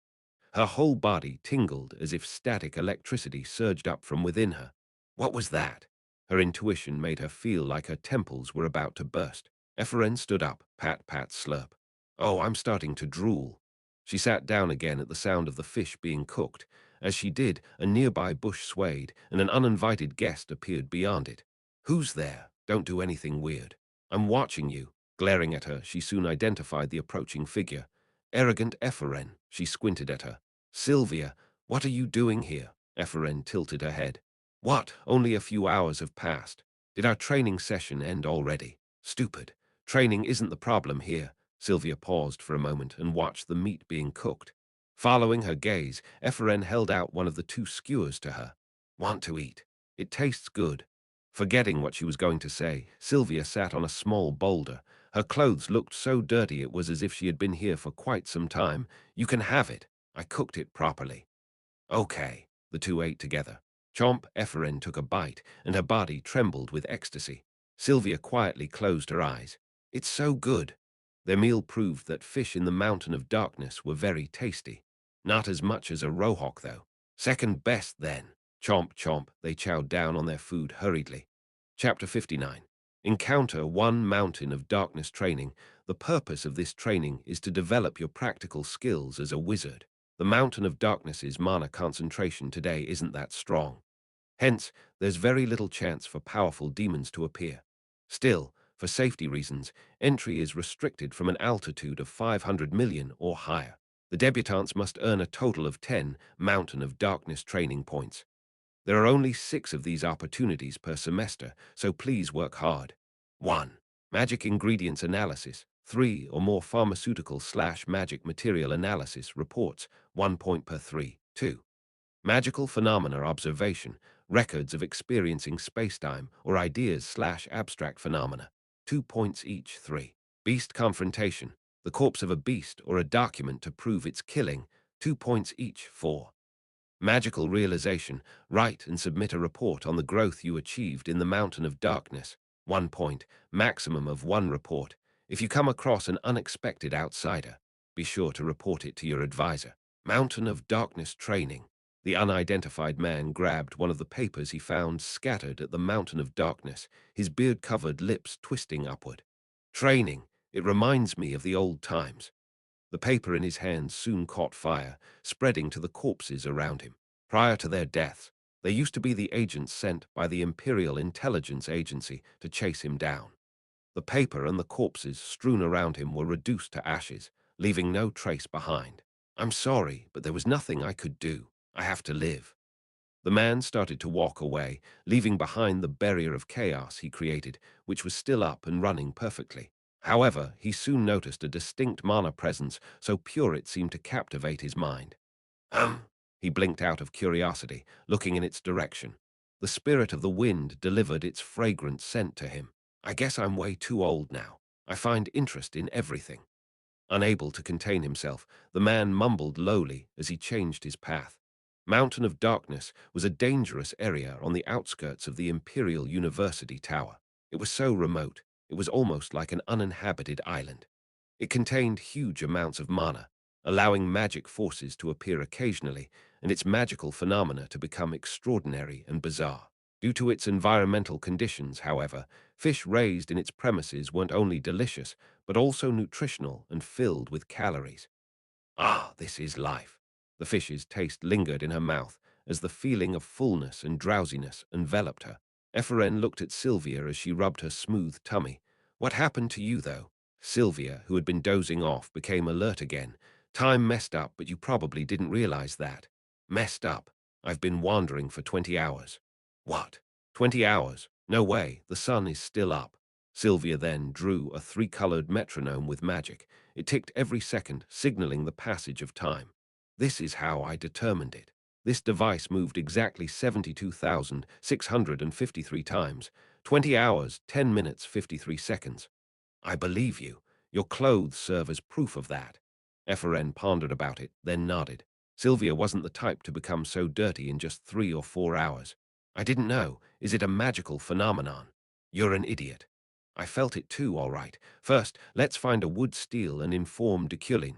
[SPEAKER 1] Her whole body tingled as if static electricity surged up from within her. What was that? Her intuition made her feel like her temples were about to burst. Ephraim stood up, pat, pat, slurp. Oh, I'm starting to drool. She sat down again at the sound of the fish being cooked. As she did, a nearby bush swayed, and an uninvited guest appeared beyond it. Who's there? Don't do anything weird. I'm watching you. Glaring at her, she soon identified the approaching figure. Arrogant Ephraim. She squinted at her. Sylvia, what are you doing here? Ephraim tilted her head. What? Only a few hours have passed. Did our training session end already? Stupid. Training isn't the problem here. Sylvia paused for a moment and watched the meat being cooked. Following her gaze, Ephraim held out one of the 2 skewers to her. Want to eat? It tastes good. Forgetting what she was going to say, Sylvia sat on a small boulder. Her clothes looked so dirty it was as if she had been here for quite some time. You can have it. I cooked it properly. Okay. The 2 ate together. Chomp. Ephraim took a bite, and her body trembled with ecstasy. Sylvia quietly closed her eyes. It's so good. Their meal proved that fish in the mountain of darkness were very tasty. Not as much as a rohawk, though. Second best, then. Chomp, chomp, they chowed down on their food hurriedly. Chapter 59. Encounter 1 Mountain of Darkness Training. The purpose of this training is to develop your practical skills as a wizard. The Mountain of Darkness's mana concentration today isn't that strong. Hence, there's very little chance for powerful demons to appear. Still, for safety reasons, entry is restricted from an altitude of 500 million or higher. The debutantes must earn a total of 10 Mountain of Darkness training points. There are only 6 of these opportunities per semester, so please work hard. 1. Magic Ingredients Analysis. 3 or more pharmaceutical/magic material analysis reports, 1 point per 3. 2. Magical Phenomena Observation. Records of experiencing spacetime or ideas/abstract phenomena. 2 points each. 3. Beast Confrontation. The corpse of a beast or a document to prove its killing. 2 points each. 4. Magical Realization. Write and submit a report on the growth you achieved in the Mountain of Darkness. 1 point, maximum of 1 report. If you come across an unexpected outsider, be sure to report it to your advisor. Mountain of Darkness Training. The unidentified man grabbed one of the papers he found scattered at the Mountain of Darkness, his beard-covered lips twisting upward. Training. It reminds me of the old times. The paper in his hands soon caught fire, spreading to the corpses around him. Prior to their deaths, they used to be the agents sent by the Imperial Intelligence Agency to chase him down. The paper and the corpses strewn around him were reduced to ashes, leaving no trace behind. I'm sorry, but there was nothing I could do. I have to live. The man started to walk away, leaving behind the barrier of chaos he created, which was still up and running perfectly. However, he soon noticed a distinct mana presence so pure it seemed to captivate his mind. He blinked out of curiosity, looking in its direction. The spirit of the wind delivered its fragrant scent to him. I guess I'm way too old now. I find interest in everything. Unable to contain himself, the man mumbled lowly as he changed his path. Mountain of Darkness was a dangerous area on the outskirts of the Imperial University Tower. It was so remote, it was almost like an uninhabited island. It contained huge amounts of mana, allowing magic forces to appear occasionally, and its magical phenomena to become extraordinary and bizarre. Due to its environmental conditions, however, fish raised in its premises weren't only delicious, but also nutritional and filled with calories. Ah, this is life. The fish's taste lingered in her mouth as the feeling of fullness and drowsiness enveloped her. Ephraim looked at Sylvia as she rubbed her smooth tummy. What happened to you, though? Sylvia, who had been dozing off, became alert again. Time messed up, but you probably didn't realize that. Messed up? I've been wandering for 20 hours. What? 20 hours? No way, the sun is still up. Sylvia then drew a 3-colored metronome with magic. It ticked every second, signaling the passage of time. This is how I determined it. This device moved exactly 72,653 times, 20 hours, 10 minutes, 53 seconds. I believe you. Your clothes serve as proof of that. Eferen pondered about it, then nodded. Sylvia wasn't the type to become so dirty in just 3 or 4 hours. I didn't know. Is it a magical phenomenon? You're an idiot. I felt it too, all right. First, let's find a wood steel and inform Deculein.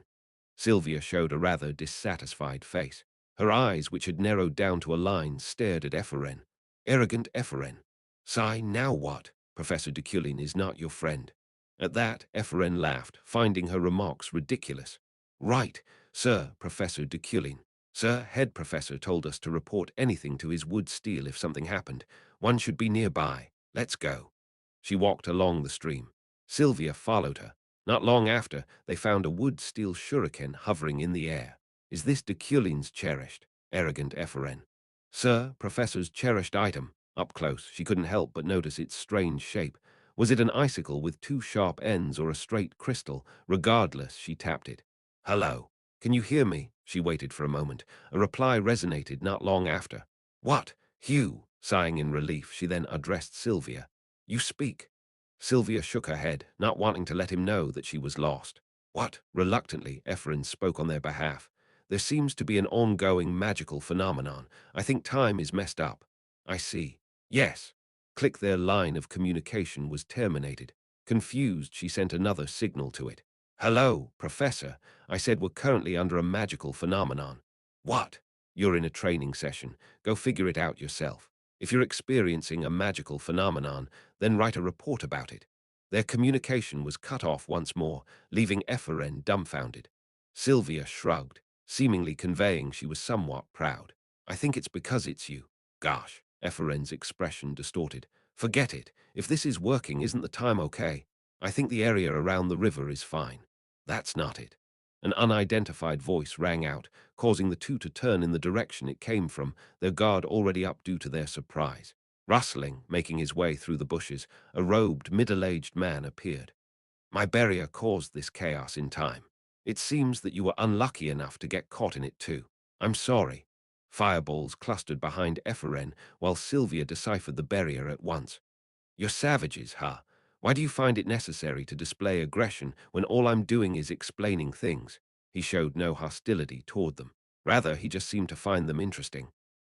[SPEAKER 1] Sylvia showed a rather dissatisfied face. Her eyes, which had narrowed down to a line, stared at Eferen. Arrogant Eferen. Sigh, now what? Professor Deculein is not your friend. At that, Eferen laughed, finding her remarks ridiculous. Right, sir, Professor Deculein. Sir, head professor told us to report anything to his wood steel if something happened. One should be nearby. Let's go. She walked along the stream. Sylvia followed her. Not long after, they found a wood steel shuriken hovering in the air. Is this Deculein's cherished, arrogant Eferen? Sir, Professor's cherished item. Up close, she couldn't help but notice its strange shape. Was it an icicle with two sharp ends or a straight crystal? Regardless, she tapped it. Hello. Can you hear me? She waited for a moment. A reply resonated not long after. What? Hugh. Sighing in relief, she then addressed Sylvia. You speak. Sylvia shook her head, not wanting to let him know that she was lost. What? Reluctantly, Efren spoke on their behalf. There seems to be an ongoing magical phenomenon. I think time is messed up. I see. Yes. Click their line of communication was terminated. Confused, she sent another signal to it. Hello, Professor. I said we're currently under a magical phenomenon. What? You're in a training session. Go figure it out yourself. If you're experiencing a magical phenomenon, then write a report about it. Their communication was cut off once more, leaving Eferen dumbfounded. Sylvia shrugged, seemingly conveying she was somewhat proud. I think it's because it's you. Gosh, Eferen's expression distorted. Forget it. If this is working, isn't the time okay? I think the area around the river is fine. That's not it. An unidentified voice rang out, causing the two to turn in the direction it came from, their guard already up due to their surprise. Rustling, making his way through the bushes, a robed, middle-aged man appeared. My barrier caused this chaos in time. It seems that you were unlucky enough to get caught in it too. I'm sorry. Fireballs clustered behind Eferen, while Sylvia deciphered the barrier at once. You're savages, huh? Why do you find it necessary to display aggression when all I'm doing is explaining things? He showed no hostility toward them. Rather, he just seemed to find them interesting.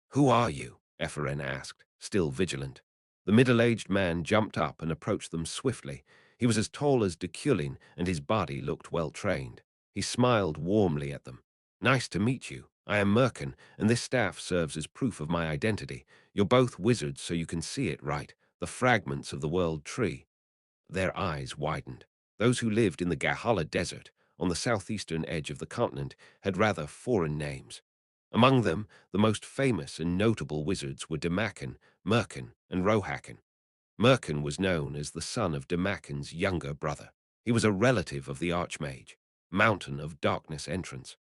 [SPEAKER 1] Who are you? Eferen asked, still vigilant. The middle-aged man jumped up and approached them swiftly. He was as tall as Deculein, and his body looked well-trained. He smiled warmly at them. Nice to meet you. I am Merkin, and this staff serves as proof of my identity. You're both wizards, so you can see it, right? The fragments of the world tree. Their eyes widened. Those who lived in the Gahala Desert, on the southeastern edge of the continent, had rather foreign names. Among them, the most famous and notable wizards were Demakin, Merkin, and Rohakan. Merkin was known as the son of Demakin's younger brother. He was a relative of the Archmage, Mountain of Darkness entrance.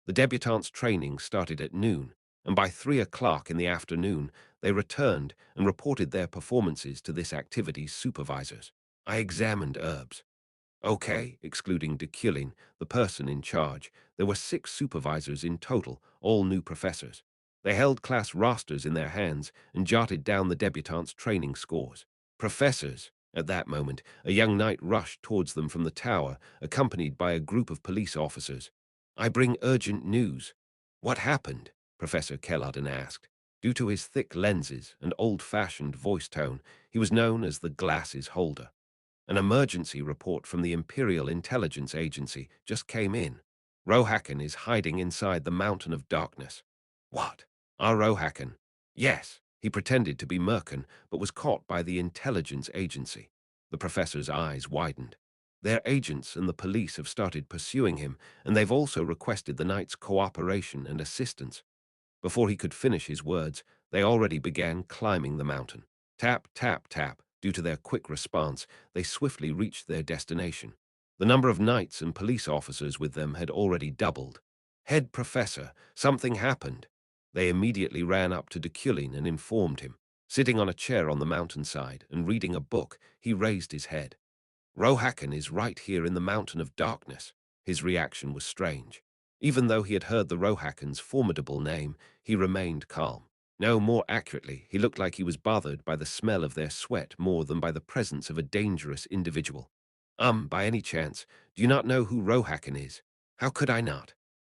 [SPEAKER 1] The debutante's training started at noon, and by 3 o'clock in the afternoon, they returned and reported their performances to this activity's supervisors. I examined herbs. Okay, excluding Deculein, the person in charge, there were 6 supervisors in total, all new professors. They held class rosters in their hands and jotted down the debutante's training scores. Professors! At that moment, a young knight rushed towards them from the tower, accompanied by a group of police officers. I bring urgent news. What happened? Professor Kelladon asked. Due to his thick lenses and old-fashioned voice tone, he was known as the glasses holder. An emergency report from the Imperial Intelligence Agency just came in. Rohakan is hiding inside the Mountain of Darkness. What? Our Rohakan? Yes, he pretended to be Merkin, but was caught by the intelligence agency. The professor's eyes widened. Their agents and the police have started pursuing him, and they've also requested the knight's cooperation and assistance. Before he could finish his words, they already began climbing the mountain. Tap, tap, tap. Due to their quick response, they swiftly reached their destination. The number of knights and police officers with them had already doubled. Head professor, something happened. They immediately ran up to Deculein and informed him. Sitting on a chair on the mountainside and reading a book, he raised his head. Rohakan is right here in the Mountain of Darkness. His reaction was strange. Even though he had heard the Rohakan's formidable name, he remained calm. No, more accurately, he looked like he was bothered by the smell of their sweat more than by the presence of a dangerous individual. By any chance, do you not know who Rohakan is? How could I not?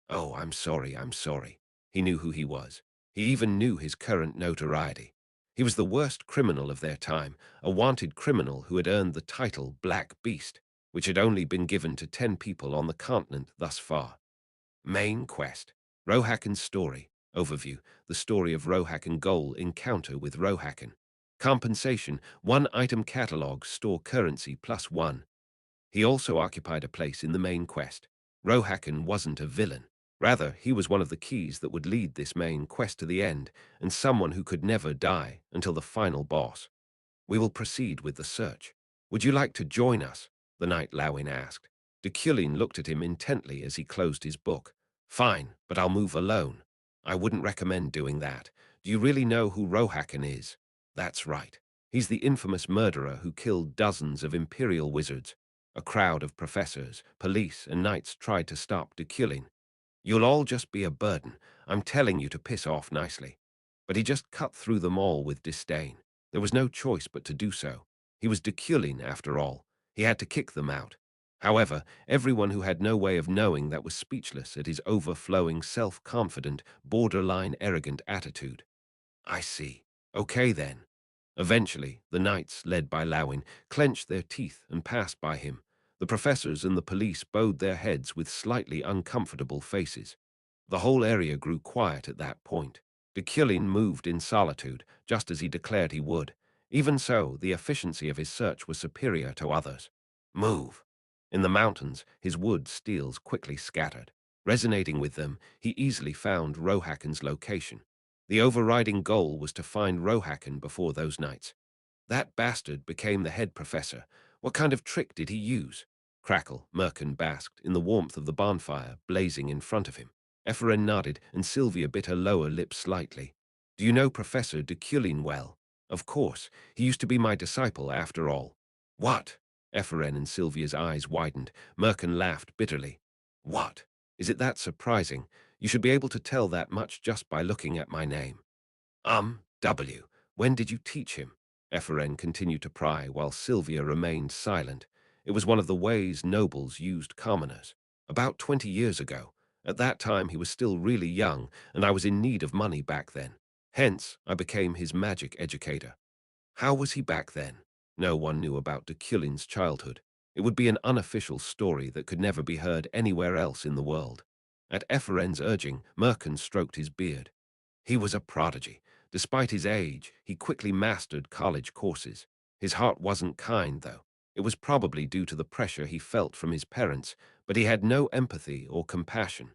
[SPEAKER 1] Oh, I'm sorry, I'm sorry. He knew who he was. He even knew his current notoriety. He was the worst criminal of their time, a wanted criminal who had earned the title Black Beast, which had only been given to 10 people on the continent thus far. Main quest. Rohaken's story. Overview. The story of Rohaken goal encounter with Rohaken. Compensation. 1 item catalog store currency +1. He also occupied a place in the main quest. Rohaken wasn't a villain. Rather, he was one of the keys that would lead this main quest to the end, and someone who could never die until the final boss. We will proceed with the search. Would you like to join us? The knight Lawin asked. Deculein looked at him intently as he closed his book. Fine, but I'll move alone. I wouldn't recommend doing that. Do you really know who Rohaken is? That's right. He's the infamous murderer who killed dozens of Imperial wizards. A crowd of professors, police, and knights tried to stop Deculein. You'll all just be a burden. I'm telling you to piss off nicely. But he just cut through them all with disdain. There was no choice but to do so. He was Deculein, after all. He had to kick them out. However, everyone who had no way of knowing that was speechless at his overflowing, self-confident, borderline arrogant attitude. I see. Okay, then. Eventually, the knights, led by Lawin, clenched their teeth and passed by him. The professors and the police bowed their heads with slightly uncomfortable faces. The whole area grew quiet at that point. Deculein moved in solitude, just as he declared he would. Even so, the efficiency of his search was superior to others. Move. In the mountains, his wood steels quickly scattered. Resonating with them, he easily found Rohaken's location. The overriding goal was to find Rohaken before those nights. That bastard became the head professor. What kind of trick did he use? Crackle, Merkin basked in the warmth of the bonfire blazing in front of him. Ephraim nodded, and Sylvia bit her lower lip slightly. Do you know Professor Deculein well? Of course. He used to be my disciple, after all. What? Ephraim and Sylvia's eyes widened. Merkin laughed bitterly. What? Is it that surprising? You should be able to tell that much just by looking at my name. W. When did you teach him? Ephraim continued to pry, while Sylvia remained silent. It was one of the ways nobles used commoners. About 20 years ago. At that time he was still really young, and I was in need of money back then. Hence, I became his magic educator. How was he back then? No one knew about Deculein's childhood. It would be an unofficial story that could never be heard anywhere else in the world. At Ephraim's urging, Merkin stroked his beard. He was a prodigy. Despite his age, he quickly mastered college courses. His heart wasn't kind, though. It was probably due to the pressure he felt from his parents, but he had no empathy or compassion.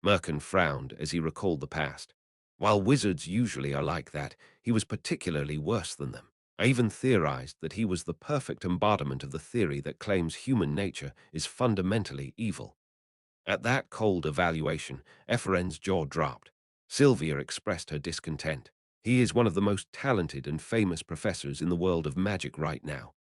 [SPEAKER 1] Merkin frowned as he recalled the past. While wizards usually are like that, he was particularly worse than them. I even theorized that he was the perfect embodiment of the theory that claims human nature is fundamentally evil. At that cold evaluation, Ephraim's jaw dropped. Sylvia expressed her discontent. He is one of the most talented and famous professors in the world of magic right now.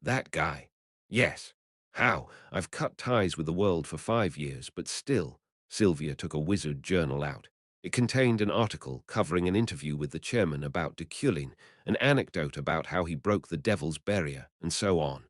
[SPEAKER 1] That guy. Yes. How? I've cut ties with the world for 5 years, but still. Sylvia took a wizard journal out. It contained an article covering an interview with the chairman about Deculein, an anecdote about how he broke the devil's barrier, and so on.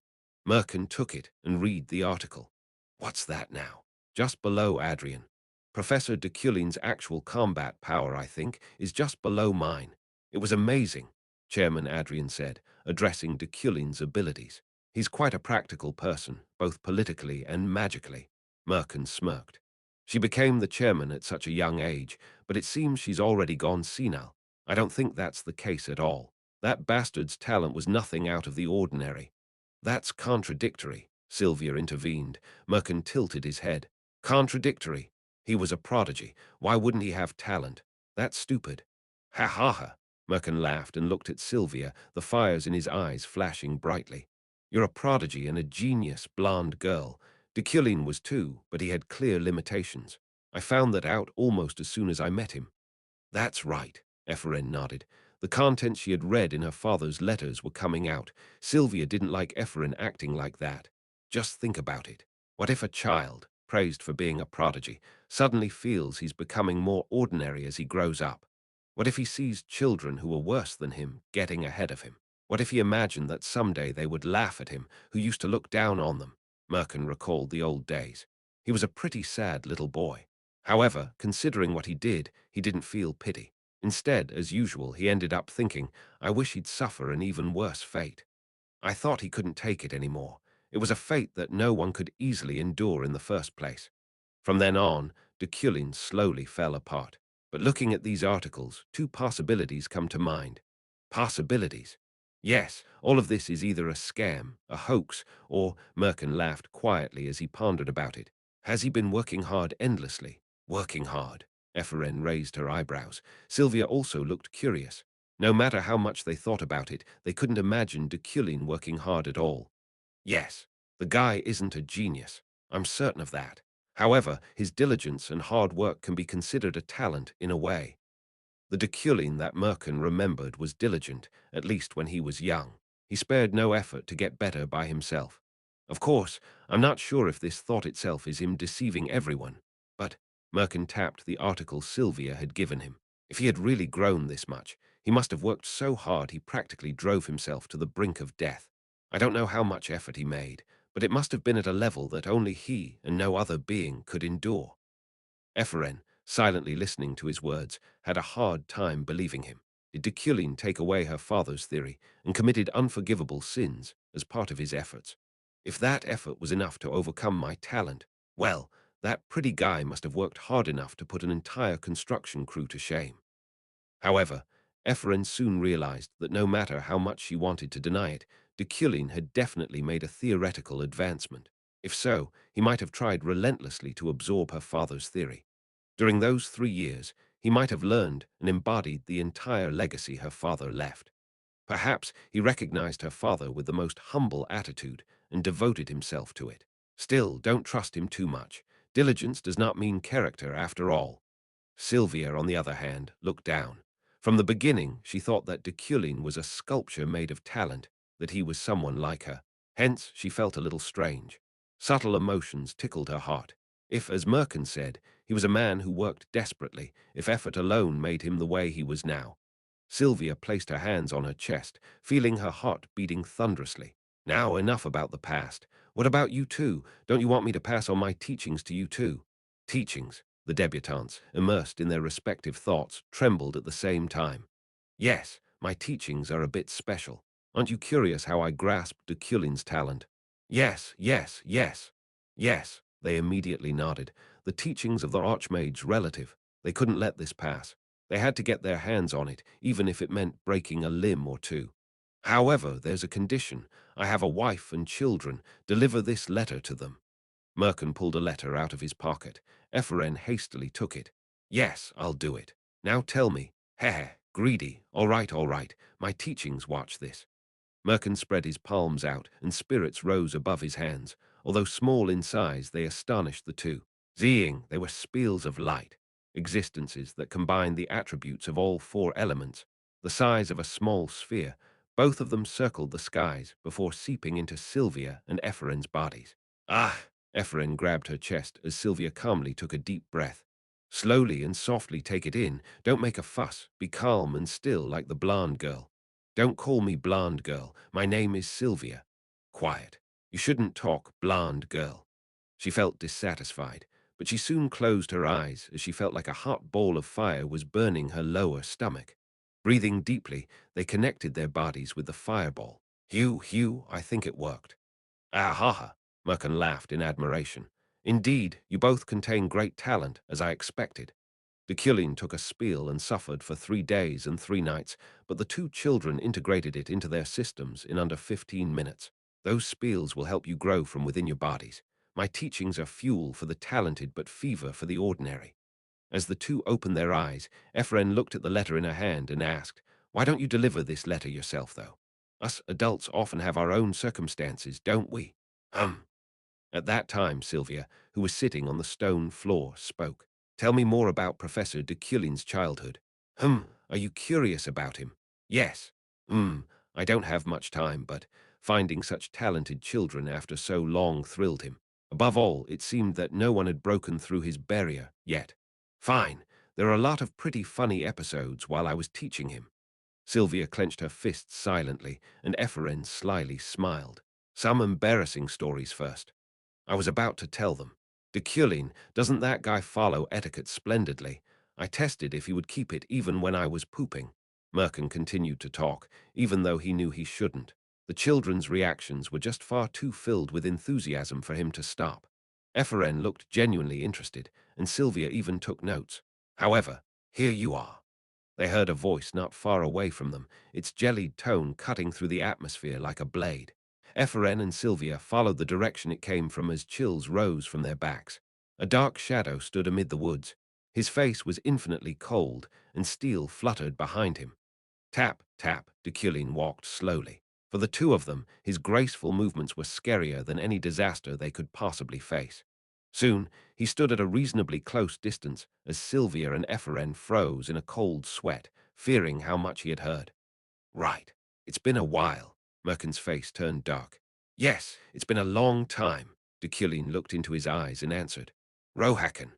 [SPEAKER 1] Merkin took it and read the article. What's that now? Just below Adrian. Professor Deculein's actual combat power, I think, is just below mine. It was amazing, Chairman Adrian said, addressing Deculein's abilities. He's quite a practical person, both politically and magically. Merkin smirked. She became the chairman at such a young age, but it seems she's already gone senile. I don't think that's the case at all. That bastard's talent was nothing out of the ordinary. That's contradictory, Sylvia intervened. Merkin tilted his head. Contradictory. He was a prodigy. Why wouldn't he have talent? That's stupid. Ha ha ha. Merkin laughed and looked at Sylvia, the fires in his eyes flashing brightly. You're a prodigy and a genius, blonde girl. Deculein was too, but he had clear limitations. I found that out almost as soon as I met him. That's right, Ephraim nodded. The contents she had read in her father's letters were coming out. Sylvia didn't like Ephraim acting like that. Just think about it. What if a child, praised for being a prodigy, suddenly feels he's becoming more ordinary as he grows up? What if he sees children who are worse than him getting ahead of him? What if he imagined that someday they would laugh at him, who used to look down on them? Merkin recalled the old days. He was a pretty sad little boy. However, considering what he didn't feel pity. Instead, as usual, he ended up thinking, I wish he'd suffer an even worse fate. I thought he couldn't take it anymore. It was a fate that no one could easily endure in the first place. From then on, Deculein slowly fell apart. But looking at these articles, two possibilities come to mind. Possibilities. Yes, all of this is either a scam, a hoax, or Merkin laughed quietly as he pondered about it. Has he been working hard endlessly? Working hard. Ephraim raised her eyebrows. Sylvia also looked curious. No matter how much they thought about it, they couldn't imagine Deculein working hard at all. Yes, the guy isn't a genius. I'm certain of that. However, his diligence and hard work can be considered a talent in a way. The Deculein that Merkin remembered was diligent, at least when he was young. He spared no effort to get better by himself. Of course, I'm not sure if this thought itself is him deceiving everyone, but Merkin tapped the article Sylvia had given him. If he had really grown this much, he must have worked so hard he practically drove himself to the brink of death. I don't know how much effort he made, but it must have been at a level that only he and no other being could endure. Ephraim, silently listening to his words, had a hard time believing him. Did Deculein take away her father's theory and committed unforgivable sins as part of his efforts? If that effort was enough to overcome my talent, well, that pretty guy must have worked hard enough to put an entire construction crew to shame. However, Ephraim soon realized that no matter how much she wanted to deny it, Deculein had definitely made a theoretical advancement. If so, he might have tried relentlessly to absorb her father's theory. During those 3 years, he might have learned and embodied the entire legacy her father left. Perhaps he recognized her father with the most humble attitude and devoted himself to it. Still, don't trust him too much. Diligence does not mean character after all. Sylvia, on the other hand, looked down. From the beginning, she thought that Deculein was a sculpture made of talent, that he was someone like her. Hence, she felt a little strange. Subtle emotions tickled her heart. If, as Merkin said, he was a man who worked desperately, if effort alone made him the way he was now. Sylvia placed her hands on her chest, feeling her heart beating thunderously. Now, enough about the past. What about you too? Don't you want me to pass on my teachings to you too? Teachings. The debutantes, immersed in their respective thoughts, trembled at the same time. Yes, my teachings are a bit special. Aren't you curious how I grasped Deculein's talent? Yes, yes, yes. Yes, they immediately nodded. The teachings of the Archmage's relative. They couldn't let this pass. They had to get their hands on it, even if it meant breaking a limb or two. However, there's a condition. I have a wife and children. Deliver this letter to them. Merkin pulled a letter out of his pocket. Ephraim hastily took it. Yes, I'll do it. Now tell me. Heh, greedy. All right. My teachings watch this. Merkin spread his palms out, and spirits rose above his hands. Although small in size, they astonished the two. Seeing, they were speals of light, existences that combined the attributes of all four elements, the size of a small sphere. Both of them circled the skies before seeping into Sylvia and Ephraim's bodies. Ah! Ephraim grabbed her chest as Sylvia calmly took a deep breath. Slowly and softly take it in. Don't make a fuss. Be calm and still like the blonde girl. Don't call me blonde girl. My name is Sylvia. Quiet. You shouldn't talk, blonde girl. She felt dissatisfied, but she soon closed her eyes as she felt like a hot ball of fire was burning her lower stomach. Breathing deeply, they connected their bodies with the fireball. Hugh, I think it worked. Ah ha ha, Merkin laughed in admiration. Indeed, you both contain great talent, as I expected. Deculein took a spiel and suffered for 3 days and 3 nights, but the two children integrated it into their systems in under 15 minutes. Those spiels will help you grow from within your bodies. My teachings are fuel for the talented but fever for the ordinary. As the two opened their eyes, Ephraim looked at the letter in her hand and asked, Why don't you deliver this letter yourself, though? Us adults often have our own circumstances, don't we? Hum. At that time, Sylvia, who was sitting on the stone floor, spoke. Tell me more about Professor Deculein's childhood. Are you curious about him? Yes. I don't have much time, but finding such talented children after so long thrilled him. Above all, it seemed that no one had broken through his barrier yet. Fine. There are a lot of pretty funny episodes while I was teaching him. Sylvia clenched her fists silently, and Ephraim slyly smiled. Some embarrassing stories first. I was about to tell them. Deculein, doesn't that guy follow etiquette splendidly? I tested if he would keep it even when I was pooping. Merkin continued to talk, even though he knew he shouldn't. The children's reactions were just far too filled with enthusiasm for him to stop. Eferen looked genuinely interested, and Sylvia even took notes. However, here you are. They heard a voice not far away from them, its jellied tone cutting through the atmosphere like a blade. Eferen and Sylvia followed the direction it came from as chills rose from their backs. A dark shadow stood amid the woods. His face was infinitely cold, and steel fluttered behind him. Tap, tap, Deculein walked slowly. For the two of them, his graceful movements were scarier than any disaster they could possibly face. Soon, he stood at a reasonably close distance as Sylvia and Eferen froze in a cold sweat, fearing how much he had heard. Right. It's been a while. Merkin's face turned dark. Yes, it's been a long time. Deculein looked into his eyes and answered. Rohakan.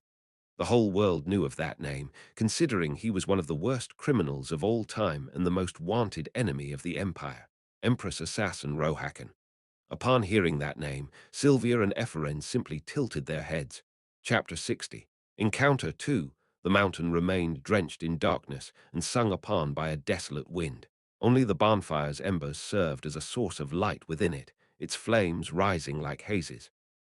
[SPEAKER 1] The whole world knew of that name, considering he was one of the worst criminals of all time and the most wanted enemy of the Empire, Empress Assassin Rohakan. Upon hearing that name, Sylvia and Eferen simply tilted their heads. Chapter 60. Encounter 2. The mountain remained drenched in darkness and sung upon by a desolate wind. Only the bonfire's embers served as a source of light within it, its flames rising like hazes.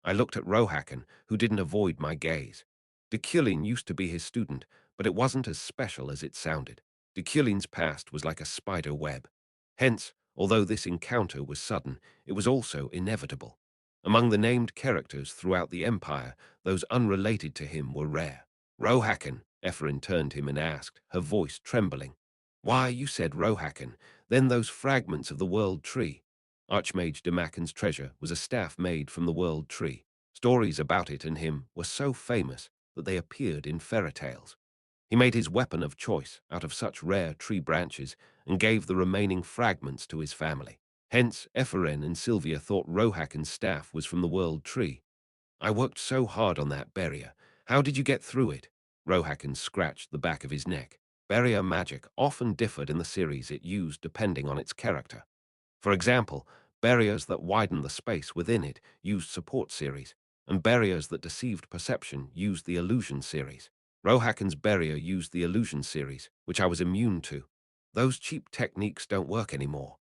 [SPEAKER 1] I looked at Rohakan, who didn't avoid my gaze. Deculein used to be his student, but it wasn't as special as it sounded. Deculein's past was like a spider web. Hence, although this encounter was sudden, it was also inevitable. Among the named characters throughout the Empire, those unrelated to him were rare. Rohakan, Eferen turned him and asked, her voice trembling. Why, you said Rohakan, then those fragments of the World Tree. Archmage Demakin's treasure was a staff made from the World Tree. Stories about it and him were so famous that they appeared in fairy tales. He made his weapon of choice out of such rare tree branches and gave the remaining fragments to his family. Hence, Eferen and Sylvia thought Rohakan's staff was from the World Tree. I worked so hard on that barrier. How did you get through it? Rohakan scratched the back of his neck. Barrier magic often differed in the series it used depending on its character. For example, barriers that widened the space within it used support series, and barriers that deceived perception used the illusion series. Rohakan's barrier used the illusion series, which I was immune to. Those cheap techniques don't work anymore.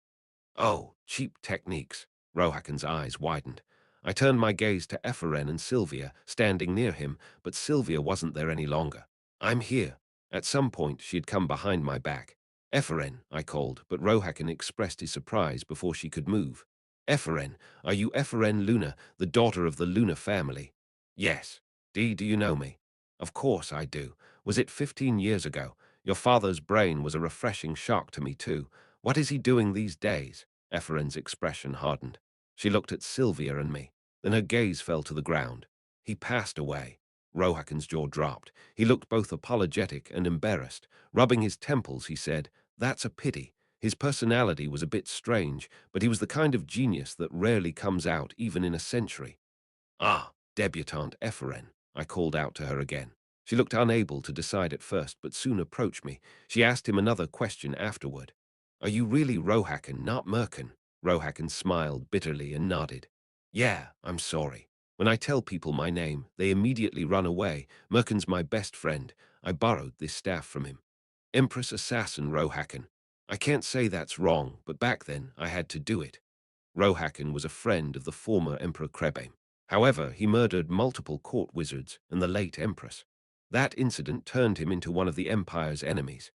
[SPEAKER 1] Oh, cheap techniques. Rohakan's eyes widened. I turned my gaze to Eferen and Sylvia, standing near him, but Sylvia wasn't there any longer. I'm here. At some point, she had come behind my back. Eferen, I called, but Rohakan expressed his surprise before she could move. Eferen, are you Eferen Luna, the daughter of the Luna family? Yes. Do you know me? Of course I do. Was it 15 years ago? Your father's brain was a refreshing shock to me too. What is he doing these days? Eferen's expression hardened. She looked at Sylvia and me. Then her gaze fell to the ground. He passed away. Rohakan's jaw dropped. He looked both apologetic and embarrassed. Rubbing his temples, he said, That's a pity. His personality was a bit strange, but he was the kind of genius that rarely comes out even in a century. Ah, debutante Eferen, I called out to her again. She looked unable to decide at first, but soon approached me. She asked him another question afterward. Are you really Rohakan, not Merkin? Rohakan smiled bitterly and nodded. Yeah, I'm sorry. When I tell people my name, they immediately run away. Merkin's my best friend. I borrowed this staff from him. Empress Assassin Rohakan. I can't say that's wrong, but back then I had to do it. Rohakan was a friend of the former Emperor Krebame. However, he murdered multiple court wizards and the late Empress. That incident turned him into one of the Empire's enemies.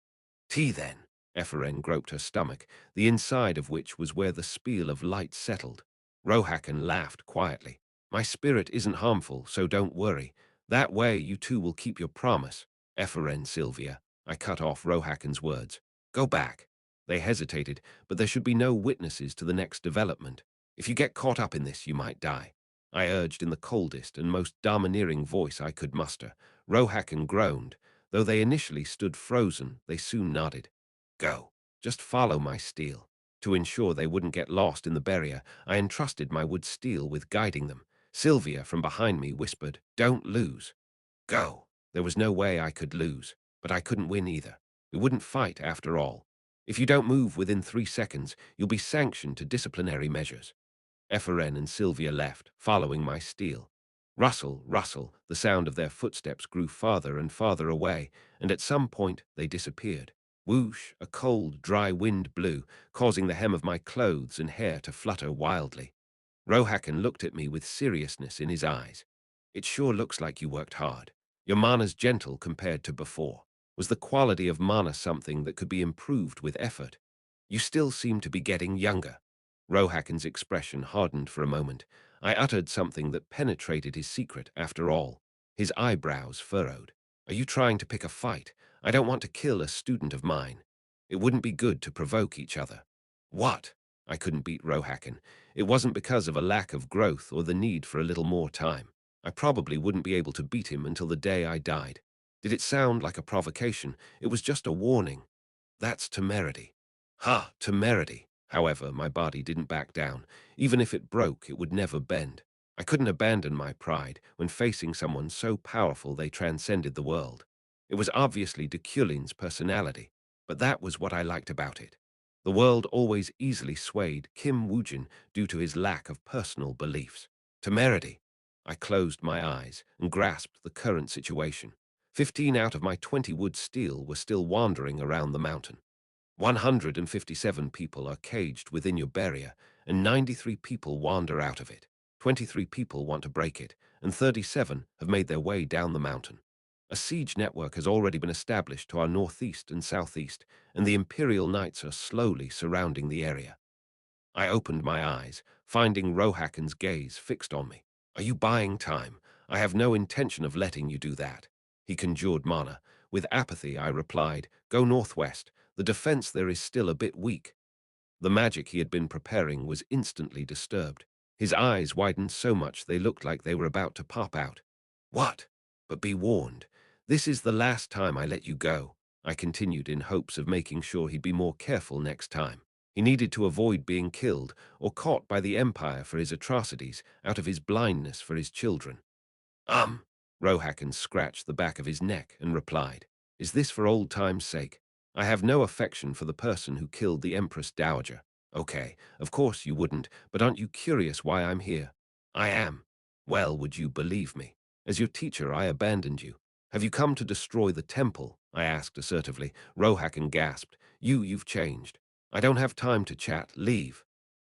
[SPEAKER 1] Tea then. Eferen groped her stomach, the inside of which was where the spiel of light settled. Rohakan laughed quietly. My spirit isn't harmful, so don't worry. That way you two will keep your promise. Eferen, Sylvia. I cut off Rohakan's words. Go back. They hesitated, but there should be no witnesses to the next development. If you get caught up in this, you might die. I urged in the coldest and most domineering voice I could muster. Rohakan groaned. Though they initially stood frozen, they soon nodded. Go. Just follow my steel. To ensure they wouldn't get lost in the barrier, I entrusted my wood steel with guiding them. Sylvia from behind me whispered, Don't lose. Go. There was no way I could lose, but I couldn't win either. We wouldn't fight after all. If you don't move within 3 seconds, you'll be sanctioned to disciplinary measures. Eferen and Sylvia left, following my steel. Rustle, rustle, the sound of their footsteps grew farther and farther away, and at some point they disappeared. Whoosh, a cold, dry wind blew, causing the hem of my clothes and hair to flutter wildly. Rohakan looked at me with seriousness in his eyes. It sure looks like you worked hard. Your mana's gentle compared to before. Was the quality of mana something that could be improved with effort? You still seem to be getting younger. Rohakan's expression hardened for a moment. I uttered something that penetrated his secret after all. His eyebrows furrowed. Are you trying to pick a fight? I don't want to kill a student of mine. It wouldn't be good to provoke each other. What? I couldn't beat Rohakan. It wasn't because of a lack of growth or the need for a little more time. I probably wouldn't be able to beat him until the day I died. Did it sound like a provocation? It was just a warning. That's temerity. Ha, temerity. However, my body didn't back down. Even if it broke, it would never bend. I couldn't abandon my pride when facing someone so powerful they transcended the world. It was obviously Deculein's personality, but that was what I liked about it. The world always easily swayed Kim Woojin due to his lack of personal beliefs. Temerity. I closed my eyes and grasped the current situation. 15 out of my 20 wood steel were still wandering around the mountain. 157 people are caged within your barrier, and 93 people wander out of it. 23 people want to break it, and 37 have made their way down the mountain. A siege network has already been established to our northeast and southeast, and the Imperial Knights are slowly surrounding the area. I opened my eyes, finding Rohakan's gaze fixed on me. Are you buying time? I have no intention of letting you do that. He conjured mana. With apathy, I replied, go northwest. The defense there is still a bit weak. The magic he had been preparing was instantly disturbed. His eyes widened so much they looked like they were about to pop out. What? But be warned. This is the last time I let you go. I continued in hopes of making sure he'd be more careful next time. He needed to avoid being killed or caught by the Empire for his atrocities out of his blindness for his children. Rohakan scratched the back of his neck and replied, is this for old time's sake? I have no affection for the person who killed the Empress Dowager. Okay, of course you wouldn't, but aren't you curious why I'm here? I am. Well, would you believe me? As your teacher, I abandoned you. Have you come to destroy the temple? I asked assertively. Rohakan gasped. You've changed. I don't have time to chat. Leave.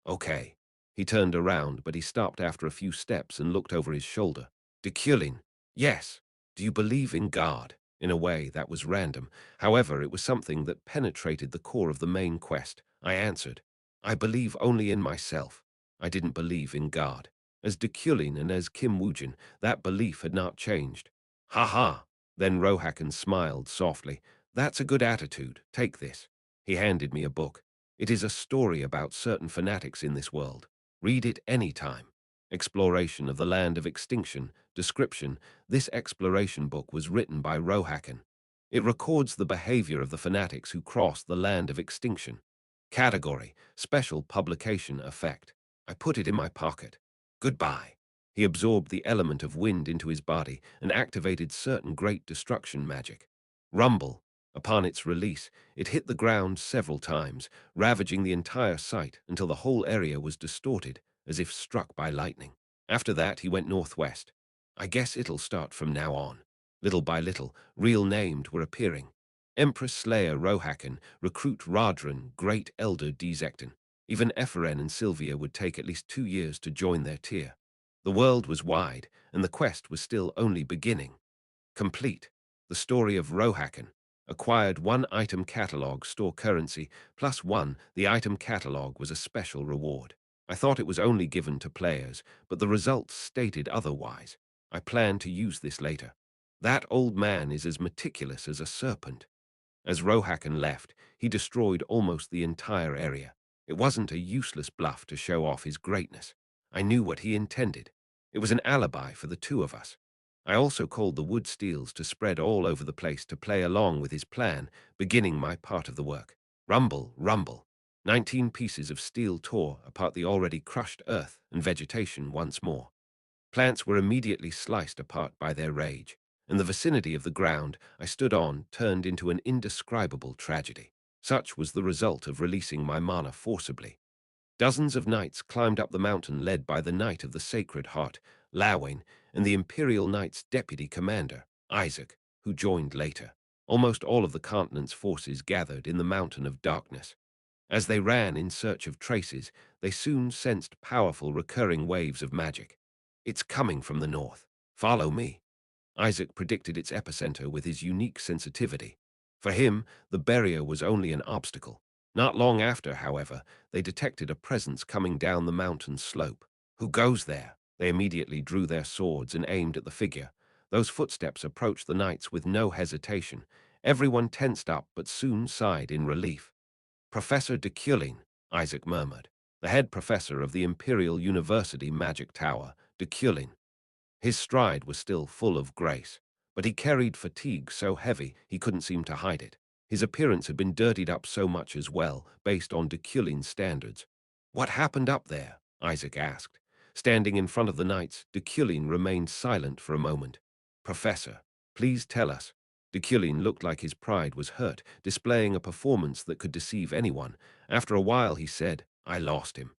[SPEAKER 1] Okay. He turned around, but he stopped after a few steps and looked over his shoulder. Deculein. Yes. Do you believe in God? In a way, that was random. However, it was something that penetrated the core of the main quest. I answered. I believe only in myself. I didn't believe in God. As Deculein and as Kim Woojin, that belief had not changed. Ha ha. Then Rohakan smiled softly. That's a good attitude. Take this. He handed me a book. It is a story about certain fanatics in this world. Read it any time. Exploration of the Land of Extinction. Description. This exploration book was written by Rohakan. It records the behavior of the fanatics who crossed the Land of Extinction. Category. Special publication effect. I put it in my pocket. Goodbye. He absorbed the element of wind into his body and activated certain great destruction magic. Rumble. Upon its release, it hit the ground several times, ravaging the entire site until the whole area was distorted, as if struck by lightning. After that, he went northwest. I guess it'll start from now on. Little by little, real named were appearing. Empress Slayer Rohakan, Recruit Radran, Great Elder Dezekton. Even Epheren and Sylvia would take at least 2 years to join their tier. The world was wide, and the quest was still only beginning. Complete. The story of Rohakan. Acquired 1 item catalog store currency, plus 1, the item catalog was a special reward. I thought it was only given to players, but the results stated otherwise. I plan to use this later. That old man is as meticulous as a serpent. As Rohakan left, he destroyed almost the entire area. It wasn't a useless bluff to show off his greatness. I knew what he intended. It was an alibi for the two of us. I also called the wood steels to spread all over the place to play along with his plan, beginning my part of the work. Rumble, rumble. 19 pieces of steel tore apart the already crushed earth and vegetation once more. Plants were immediately sliced apart by their rage, and the vicinity of the ground I stood on turned into an indescribable tragedy. Such was the result of releasing my mana forcibly. Dozens of knights climbed up the mountain led by the Knight of the Sacred Heart, Lawin, and the Imperial Knight's deputy commander, Isaac, who joined later. Almost all of the continent's forces gathered in the Mountain of Darkness. As they ran in search of traces, they soon sensed powerful recurring waves of magic. It's coming from the north. Follow me. Isaac predicted its epicenter with his unique sensitivity. For him, the barrier was only an obstacle. Not long after, however, they detected a presence coming down the mountain slope. Who goes there? They immediately drew their swords and aimed at the figure. Those footsteps approached the knights with no hesitation. Everyone tensed up but soon sighed in relief. Professor Deculein, Isaac murmured, the head professor of the Imperial University Magic Tower, Deculein. His stride was still full of grace, but he carried fatigue so heavy he couldn't seem to hide it. His appearance had been dirtied up so much as well, based on Deculein's standards. What happened up there? Isaac asked. Standing in front of the knights, Deculein remained silent for a moment. Professor, please tell us. Deculein looked like his pride was hurt, displaying a performance that could deceive anyone. After a while he said, I lost him.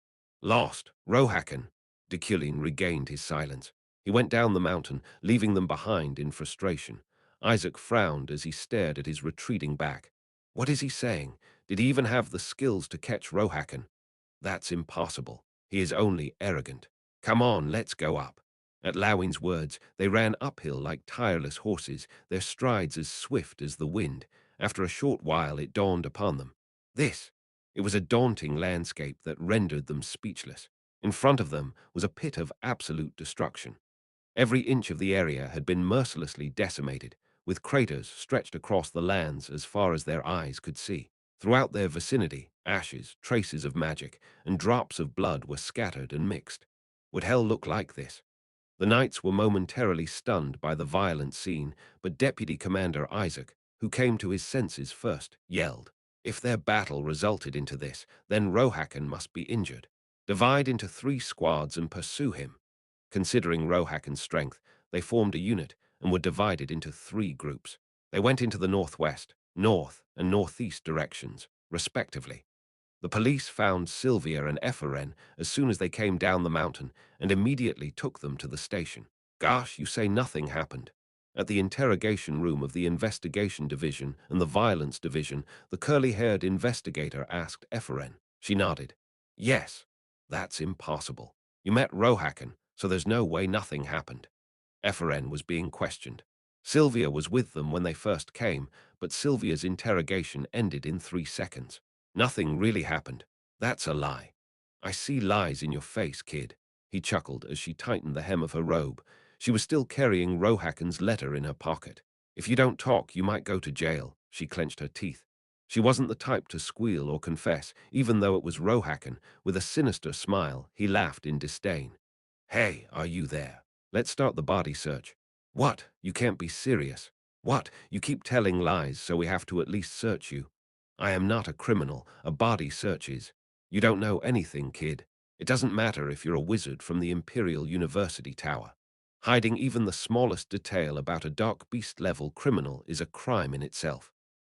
[SPEAKER 1] Lost? Rohakan? Deculein regained his silence. He went down the mountain, leaving them behind in frustration. Isaac frowned as he stared at his retreating back. What is he saying? Did he even have the skills to catch Rohakan? That's impossible. He is only arrogant. Come on, let's go up. At Lawin's words, they ran uphill like tireless horses, their strides as swift as the wind. After a short while, it dawned upon them. This. It was a daunting landscape that rendered them speechless. In front of them was a pit of absolute destruction. Every inch of the area had been mercilessly decimated, with craters stretched across the lands as far as their eyes could see. Throughout their vicinity, ashes, traces of magic, and drops of blood were scattered and mixed. Would hell look like this? The knights were momentarily stunned by the violent scene, but Deputy Commander Isaac, who came to his senses first, yelled. If their battle resulted into this, then Rohakan must be injured. Divide into 3 squads and pursue him. Considering Rohakan's strength, they formed a unit and were divided into 3 groups. They went into the northwest, north, and northeast directions, respectively. The police found Sylvia and Epheren as soon as they came down the mountain and immediately took them to the station. Gosh, you say nothing happened. At the interrogation room of the Investigation Division and the Violence Division, the curly-haired investigator asked Epheren. She nodded. Yes, that's impossible. You met Rohakan, so there's no way nothing happened. Epheren was being questioned. Sylvia was with them when they first came, but Sylvia's interrogation ended in 3 seconds. Nothing really happened. That's a lie. I see lies in your face, kid. He chuckled as she tightened the hem of her robe. She was still carrying Rohakan's letter in her pocket. If you don't talk, you might go to jail. She clenched her teeth. She wasn't the type to squeal or confess, even though it was Rohakan. With a sinister smile, he laughed in disdain. Hey, are you there? Let's start the body search. What? You can't be serious. What? You keep telling lies, so we have to at least search you. I am not a criminal. A body search is. You don't know anything, kid. It doesn't matter if you're a wizard from the Imperial University Tower. Hiding even the smallest detail about a dark beast-level criminal is a crime in itself.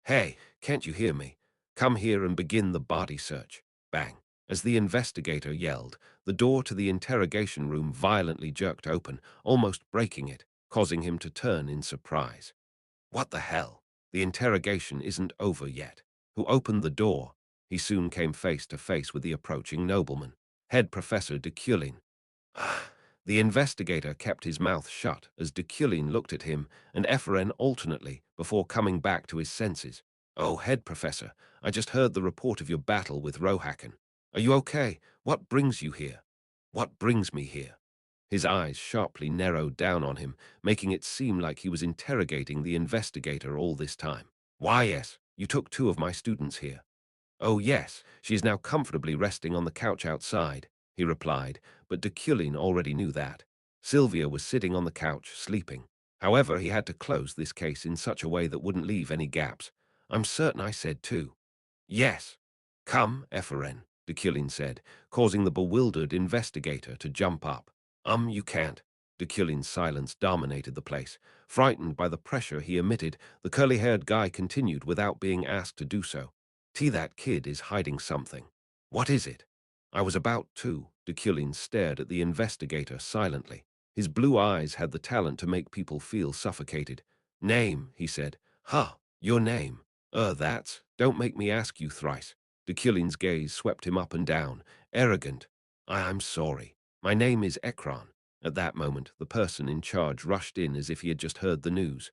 [SPEAKER 1] Hey, can't you hear me? Come here and begin the body search. Bang. As the investigator yelled, the door to the interrogation room violently jerked open, almost breaking it, causing him to turn in surprise. What the hell? The interrogation isn't over yet. Who opened the door? He soon came face to face with the approaching nobleman, head professor Deculein. The investigator kept his mouth shut as Deculein looked at him and Epheren alternately before coming back to his senses. Oh, head professor, I just heard the report of your battle with Rohakan. Are you okay? What brings you here? What brings me here? His eyes sharply narrowed down on him, making it seem like he was interrogating the investigator all this time. Why, yes, you took 2 of my students here. Oh, yes, she is now comfortably resting on the couch outside, he replied, but Deculein already knew that. Sylvia was sitting on the couch, sleeping. However, he had to close this case in such a way that wouldn't leave any gaps. I'm certain I said 2. Yes. Come, Epheren, Deculein said, causing the bewildered investigator to jump up. You can't. Deculein's silence dominated the place. Frightened by the pressure he emitted, the curly-haired guy continued without being asked to do so. That kid is hiding something. What is it? I was about to. Deculein stared at the investigator silently. His blue eyes had the talent to make people feel suffocated. "Name," he said. "Ha, your name. That's. Don't make me ask you thrice." Deculein's gaze swept him up and down. Arrogant. I'm sorry. My name is Ekron." At that moment, the person in charge rushed in as if he had just heard the news.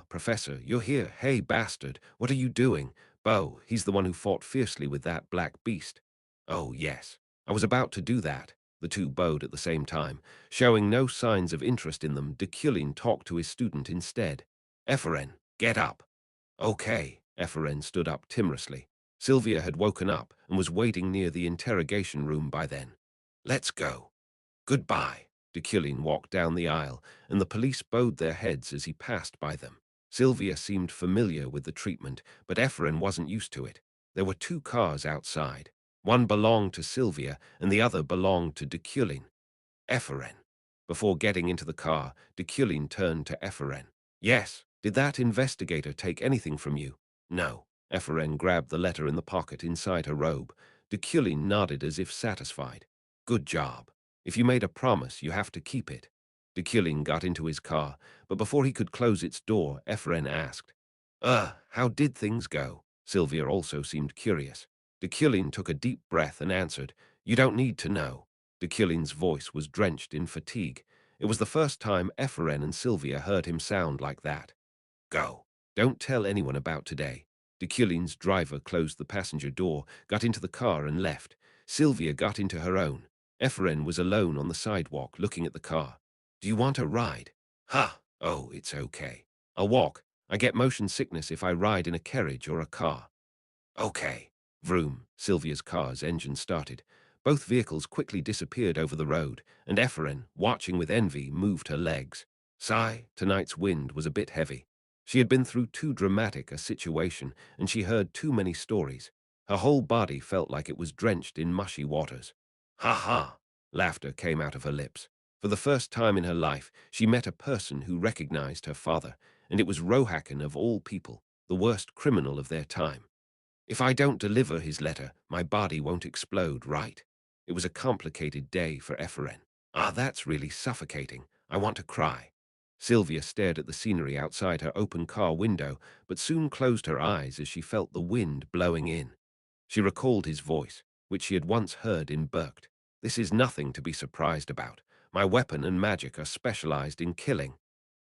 [SPEAKER 1] Professor, you're here. Hey, bastard, what are you doing? Bo, he's the one who fought fiercely with that black beast. Oh, yes. I was about to do that. The two bowed at the same time. Showing no signs of interest in them, Deculein talked to his student instead. Ephren, get up. Okay. Ephren stood up timorously. Sylvia had woken up and was waiting near the interrogation room by then. Let's go. Goodbye. Deculein walked down the aisle, and the police bowed their heads as he passed by them. Sylvia seemed familiar with the treatment, but Ephren wasn't used to it. There were two cars outside. One belonged to Sylvia, and the other belonged to Deculein. Ephren. Before getting into the car, Deculein turned to Ephren. Yes, did that investigator take anything from you? No. Ephren grabbed the letter in the pocket inside her robe. Deculein nodded as if satisfied. Good job. If you made a promise, you have to keep it. Deculein got into his car, but before he could close its door, Ephren asked, how did things go? Sylvia also seemed curious. Deculein took a deep breath and answered, You don't need to know. Deculein's voice was drenched in fatigue. It was the first time Ephren and Sylvia heard him sound like that. Go. Don't tell anyone about today. Deculein's driver closed the passenger door, got into the car and left. Sylvia got into her own. Ephren was alone on the sidewalk looking at the car. Do you want a ride? Ha! Oh, it's okay. I'll walk. I get motion sickness if I ride in a carriage or a car. Okay. Vroom. Sylvia's car's engine started. Both vehicles quickly disappeared over the road, and Ephren, watching with envy, moved her legs. Sigh, tonight's wind was a bit heavy. She had been through too dramatic a situation, and she heard too many stories. Her whole body felt like it was drenched in mushy waters. Ha ha! Laughter came out of her lips. For the first time in her life, she met a person who recognized her father, and it was Rohakan of all people, the worst criminal of their time. If I don't deliver his letter, my body won't explode, right? It was a complicated day for Ephren. That's really suffocating. I want to cry. Sylvia stared at the scenery outside her open car window, but soon closed her eyes as she felt the wind blowing in. She recalled his voice, which she had once heard in Berkt. This is nothing to be surprised about. My weapon and magic are specialized in killing.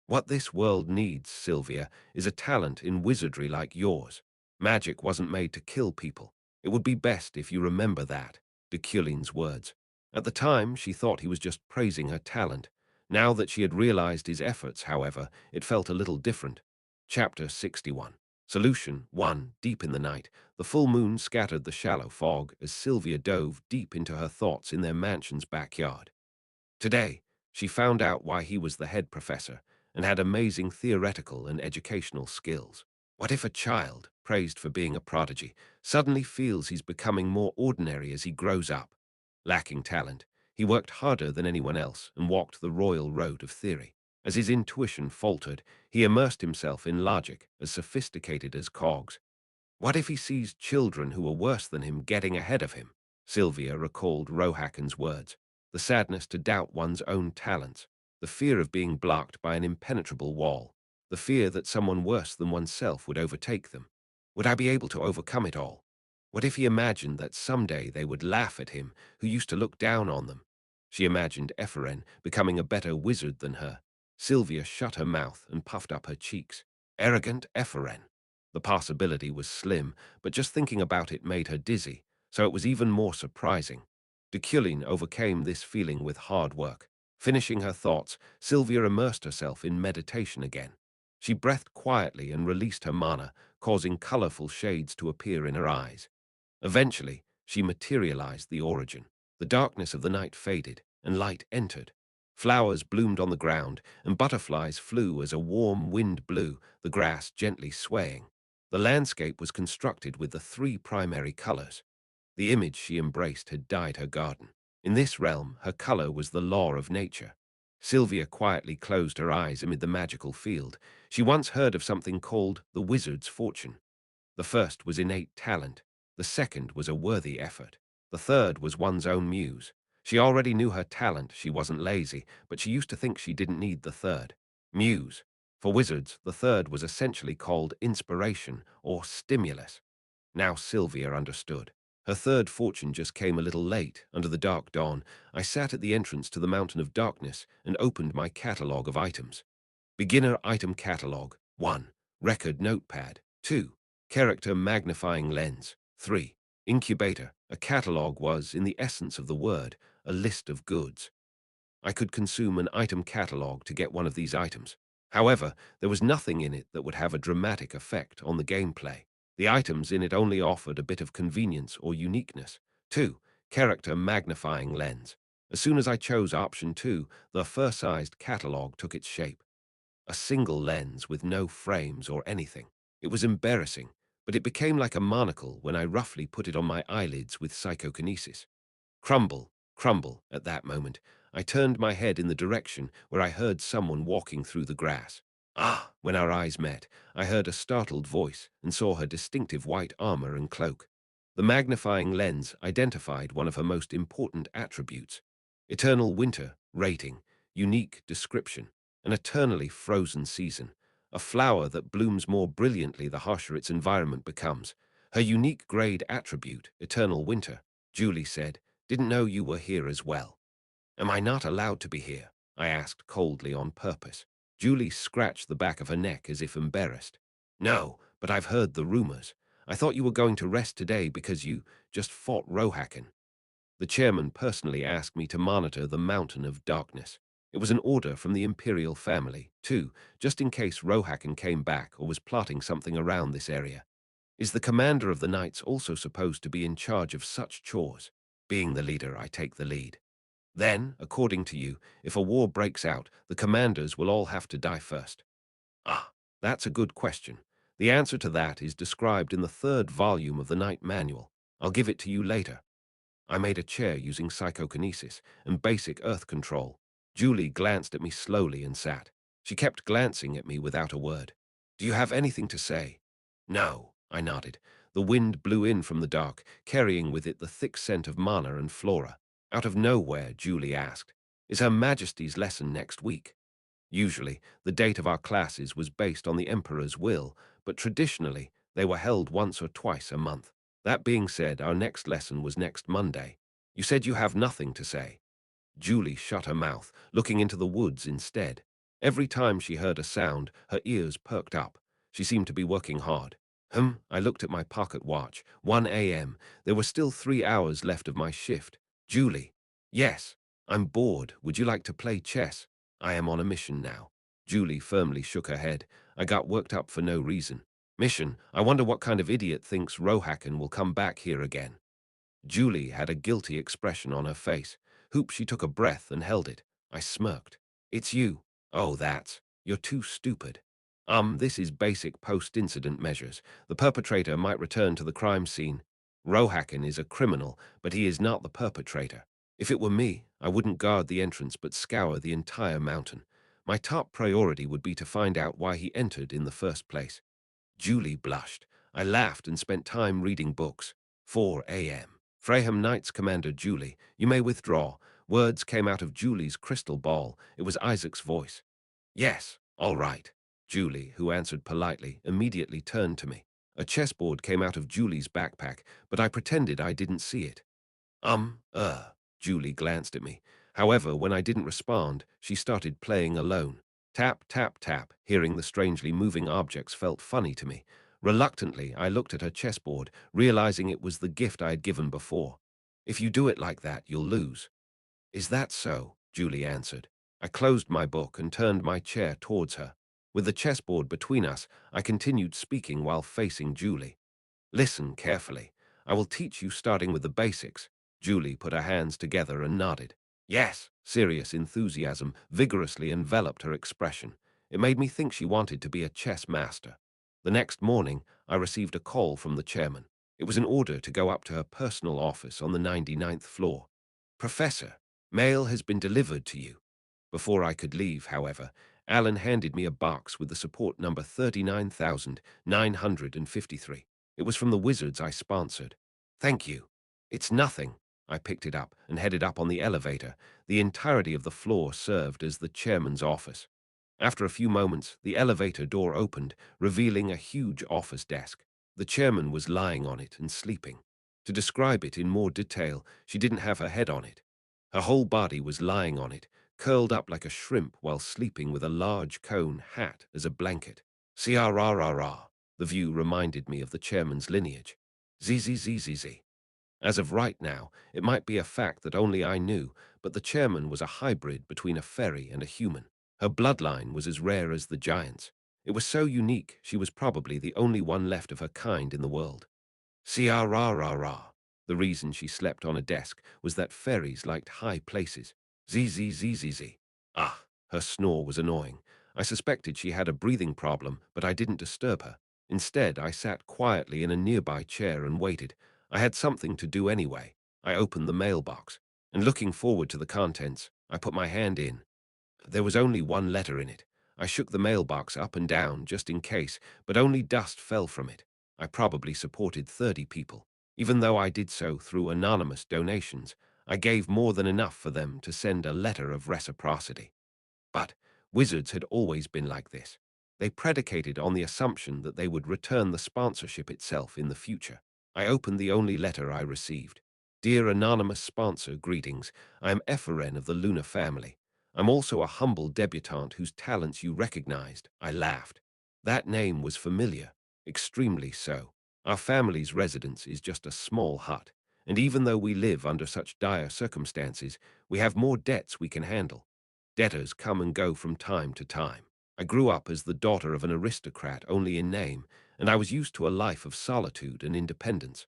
[SPEAKER 1] What this world needs, Sylvia, is a talent in wizardry like yours. Magic wasn't made to kill people. It would be best if you remember that, Deculein's words. At the time, she thought he was just praising her talent. Now that she had realized his efforts, however, it felt a little different. Chapter 61. Solution 1. Deep in the night, the full moon scattered the shallow fog as Sylvia dove deep into her thoughts in their mansion's backyard. Today, she found out why he was the head professor and had amazing theoretical and educational skills. What if a child, praised for being a prodigy, suddenly feels he's becoming more ordinary as he grows up? Lacking talent, he worked harder than anyone else and walked the royal road of theory. As his intuition faltered, he immersed himself in logic as sophisticated as cogs. What if he sees children who are worse than him getting ahead of him? Sylvia recalled Rohakan's words. The sadness to doubt one's own talents, the fear of being blocked by an impenetrable wall, the fear that someone worse than oneself would overtake them. Would I be able to overcome it all? What if he imagined that someday they would laugh at him, who used to look down on them? She imagined Ephren becoming a better wizard than her. Sylvia shut her mouth and puffed up her cheeks. Arrogant Ephren. The possibility was slim, but just thinking about it made her dizzy, so it was even more surprising. Deculein overcame this feeling with hard work. Finishing her thoughts, Sylvia immersed herself in meditation again. She breathed quietly and released her mana, causing colorful shades to appear in her eyes. Eventually, she materialized the origin. The darkness of the night faded, and light entered. Flowers bloomed on the ground, and butterflies flew as a warm wind blew, the grass gently swaying. The landscape was constructed with the three primary colors. The image she embraced had dyed her garden. In this realm, her color was the law of nature. Sylvia quietly closed her eyes amid the magical field. She once heard of something called the wizard's fortune. The first was innate talent. The second was a worthy effort. The third was one's own muse. She already knew her talent, she wasn't lazy, but she used to think she didn't need the third. Muse. For wizards, the third was essentially called inspiration or stimulus. Now Sylvia understood. Her third fortune just came a little late. Under the dark dawn, I sat at the entrance to the Mountain of Darkness and opened my catalogue of items. Beginner item catalog. 1. Record notepad. 2. Character magnifying lens. 3. Incubator. A catalog was, in the essence of the word, a list of goods. I could consume an item catalog to get one of these items. However, there was nothing in it that would have a dramatic effect on the gameplay. The items in it only offered a bit of convenience or uniqueness. 2. Character magnifying lens. As soon as I chose option 2, the fur-sized catalog took its shape. A single lens with no frames or anything. It was embarrassing, but it became like a monocle when I roughly put it on my eyelids with psychokinesis. Crumble, crumble, at that moment, I turned my head in the direction where I heard someone walking through the grass. Ah! When our eyes met, I heard a startled voice and saw her distinctive white armor and cloak. The magnifying lens identified one of her most important attributes. Eternal winter, rating, unique description, an eternally frozen season, a flower that blooms more brilliantly the harsher its environment becomes. Her unique grade attribute, eternal winter, Julie said, didn't know you were here as well. Am I not allowed to be here? I asked coldly on purpose. Julie scratched the back of her neck as if embarrassed. No, but I've heard the rumors. I thought you were going to rest today because you just fought Rohakan. The chairman personally asked me to monitor the Mountain of Darkness. It was an order from the imperial family, too, just in case Rohakan came back or was plotting something around this area. Is the commander of the knights also supposed to be in charge of such chores? Being the leader, I take the lead. Then, according to you, if a war breaks out, the commanders will all have to die first. Ah, that's a good question. The answer to that is described in the third volume of the Knight Manual. I'll give it to you later. I made a chair using psychokinesis and basic earth control. Julie glanced at me slowly and sat. She kept glancing at me without a word. Do you have anything to say? No, I nodded. The wind blew in from the dark, carrying with it the thick scent of mana and flora. Out of nowhere, Julie asked, Is Her Majesty's lesson next week? Usually, the date of our classes was based on the Emperor's will, but traditionally, they were held once or twice a month. That being said, our next lesson was next Monday. You said you have nothing to say. Julie shut her mouth, looking into the woods instead. Every time she heard a sound, her ears perked up. She seemed to be working hard. I looked at my pocket watch. 1 a.m. There were still 3 hours left of my shift. Julie. Yes. I'm bored. Would you like to play chess? I am on a mission now. Julie firmly shook her head. I got worked up for no reason. Mission? I wonder what kind of idiot thinks Rohakan will come back here again. Julie had a guilty expression on her face. She took a breath and held it. I smirked. It's you. Oh, you're too stupid. This is basic post-incident measures. The perpetrator might return to the crime scene. Rohakan is a criminal, but he is not the perpetrator. If it were me, I wouldn't guard the entrance but scour the entire mountain. My top priority would be to find out why he entered in the first place. Julie blushed. I laughed and spent time reading books. 4 a.m. Fraham Knights Commander Julie, you may withdraw. Words came out of Julie's crystal ball. It was Isaac's voice. Yes, all right. Julie, who answered politely, immediately turned to me. A chessboard came out of Julie's backpack, but I pretended I didn't see it. Julie glanced at me. However, when I didn't respond, she started playing alone. Tap, tap, tap, hearing the strangely moving objects felt funny to me. Reluctantly, I looked at her chessboard, realizing it was the gift I had given before. If you do it like that, you'll lose. Is that so? Julie answered. I closed my book and turned my chair towards her. With the chessboard between us, I continued speaking while facing Julie. Listen carefully. I will teach you starting with the basics. Julie put her hands together and nodded. Yes, serious enthusiasm vigorously enveloped her expression. It made me think she wanted to be a chess master. The next morning, I received a call from the chairman. It was an order to go up to her personal office on the 99th floor. Professor, mail has been delivered to you. Before I could leave, however, Alan handed me a box with the support number 39,953. It was from the wizards I sponsored. Thank you. It's nothing. I picked it up and headed up on the elevator. The entirety of the floor served as the chairman's office. After a few moments, the elevator door opened, revealing a huge office desk. The chairman was lying on it and sleeping. To describe it in more detail, she didn't have her head on it. Her whole body was lying on it, curled up like a shrimp while sleeping with a large cone hat as a blanket. CRRRR. The view reminded me of the chairman's lineage. ZZZZZ. As of right now, it might be a fact that only I knew, but the chairman was a hybrid between a fairy and a human. Her bloodline was as rare as the giants. It was so unique, she was probably the only one left of her kind in the world. CRRRR. The reason she slept on a desk was that fairies liked high places. ZZZZZ. Ah, her snore was annoying. I suspected she had a breathing problem, but I didn't disturb her. Instead, I sat quietly in a nearby chair and waited. I had something to do anyway. I opened the mailbox, and looking forward to the contents, I put my hand in. There was only one letter in it. I shook the mailbox up and down just in case, but only dust fell from it. I probably supported 30 people. Even though I did so through anonymous donations, I gave more than enough for them to send a letter of reciprocity. But wizards had always been like this. They predicated on the assumption that they would return the sponsorship itself in the future. I opened the only letter I received. Dear anonymous sponsor, greetings. I am Ephren of the Lunar family. I'm also a humble debutante whose talents you recognized. I laughed. That name was familiar, extremely so. Our family's residence is just a small hut, and even though we live under such dire circumstances, we have more debts we can handle. Debtors come and go from time to time. I grew up as the daughter of an aristocrat only in name, and I was used to a life of solitude and independence.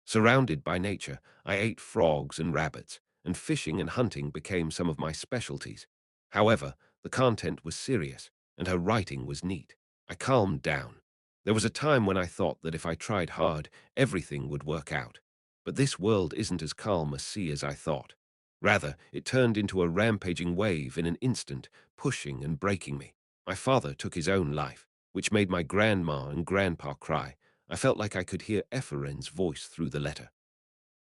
[SPEAKER 1] Surrounded by nature, I ate frogs and rabbits, and fishing and hunting became some of my specialties. However, the content was serious, and her writing was neat. I calmed down. There was a time when I thought that if I tried hard, everything would work out. But this world isn't as calm a sea as I thought. Rather, it turned into a rampaging wave in an instant, pushing and breaking me. My father took his own life, which made my grandma and grandpa cry. I felt like I could hear Ephraim's voice through the letter.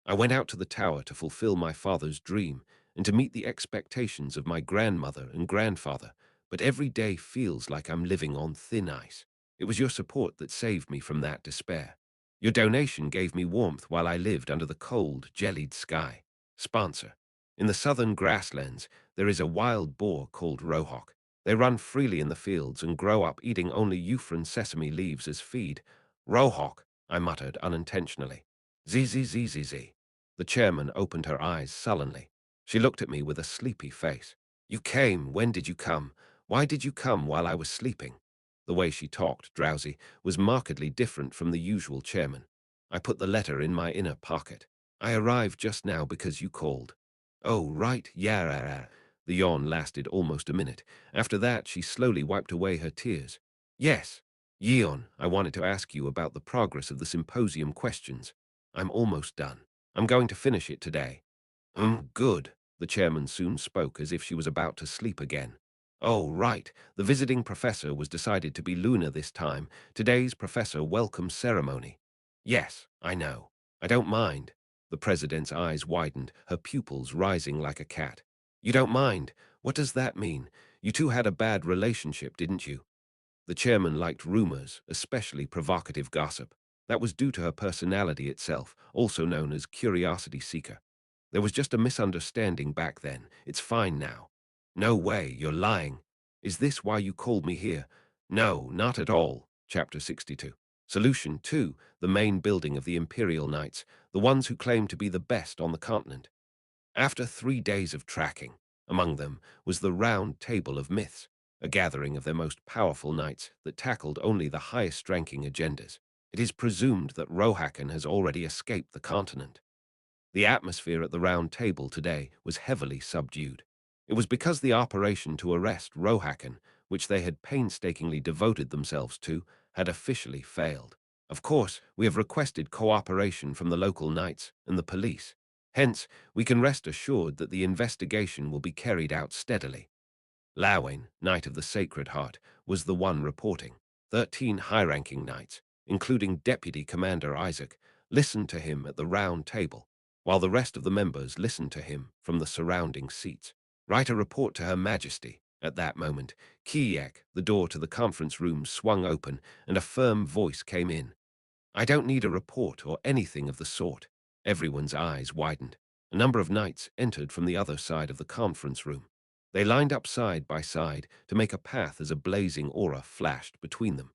[SPEAKER 1] I went out to the tower to fulfill my father's dream and to meet the expectations of my grandmother and grandfather, but every day feels like I'm living on thin ice. It was your support that saved me from that despair. Your donation gave me warmth while I lived under the cold, jellied sky. Sponsor. In the southern grasslands, there is a wild boar called Rohawk. They run freely in the fields and grow up eating only Euphren sesame leaves as feed. Rohawk, I muttered unintentionally. ZZZZZ. The chairman opened her eyes sullenly. She looked at me with a sleepy face. You came. When did you come? Why did you come while I was sleeping? The way she talked, drowsy, was markedly different from the usual chairman. I put the letter in my inner pocket. I arrived just now because you called. Oh, right, yeah. The yawn lasted almost a minute. After that, she slowly wiped away her tears. Yes, Yeon, I wanted to ask you about the progress of the symposium questions. I'm almost done. I'm going to finish it today. Good. The chairman soon spoke as if she was about to sleep again. Oh, right. The visiting professor was decided to be Luna this time. Today's professor welcome ceremony. Yes, I know. I don't mind. The president's eyes widened, her pupils rising like a cat. You don't mind? What does that mean? You two had a bad relationship, didn't you? The chairman liked rumors, especially provocative gossip. That was due to her personality itself, also known as curiosity seeker. There was just a misunderstanding back then. It's fine now. No way, you're lying. Is this why you called me here? No, not at all. Chapter 62. Solution 2, the main building of the Imperial Knights, the ones who claim to be the best on the continent. After 3 days of tracking, among them was the Round Table of Myths, a gathering of their most powerful knights that tackled only the highest-ranking agendas. It is presumed that Rohakon has already escaped the continent. The atmosphere at the Round Table today was heavily subdued. It was because the operation to arrest Rohakon, which they had painstakingly devoted themselves to, had officially failed. Of course, we have requested cooperation from the local knights and the police. Hence, we can rest assured that the investigation will be carried out steadily. Lawain, Knight of the Sacred Heart, was the one reporting. 13 high-ranking knights, including Deputy Commander Isaac, listened to him at the round table. while the rest of the members listened to him from the surrounding seats. Write a report to Her Majesty. At that moment, Kiyak, the door to the conference room, swung open, and a firm voice came in. I don't need a report or anything of the sort. Everyone's eyes widened. A number of knights entered from the other side of the conference room. They lined up side by side to make a path as a blazing aura flashed between them.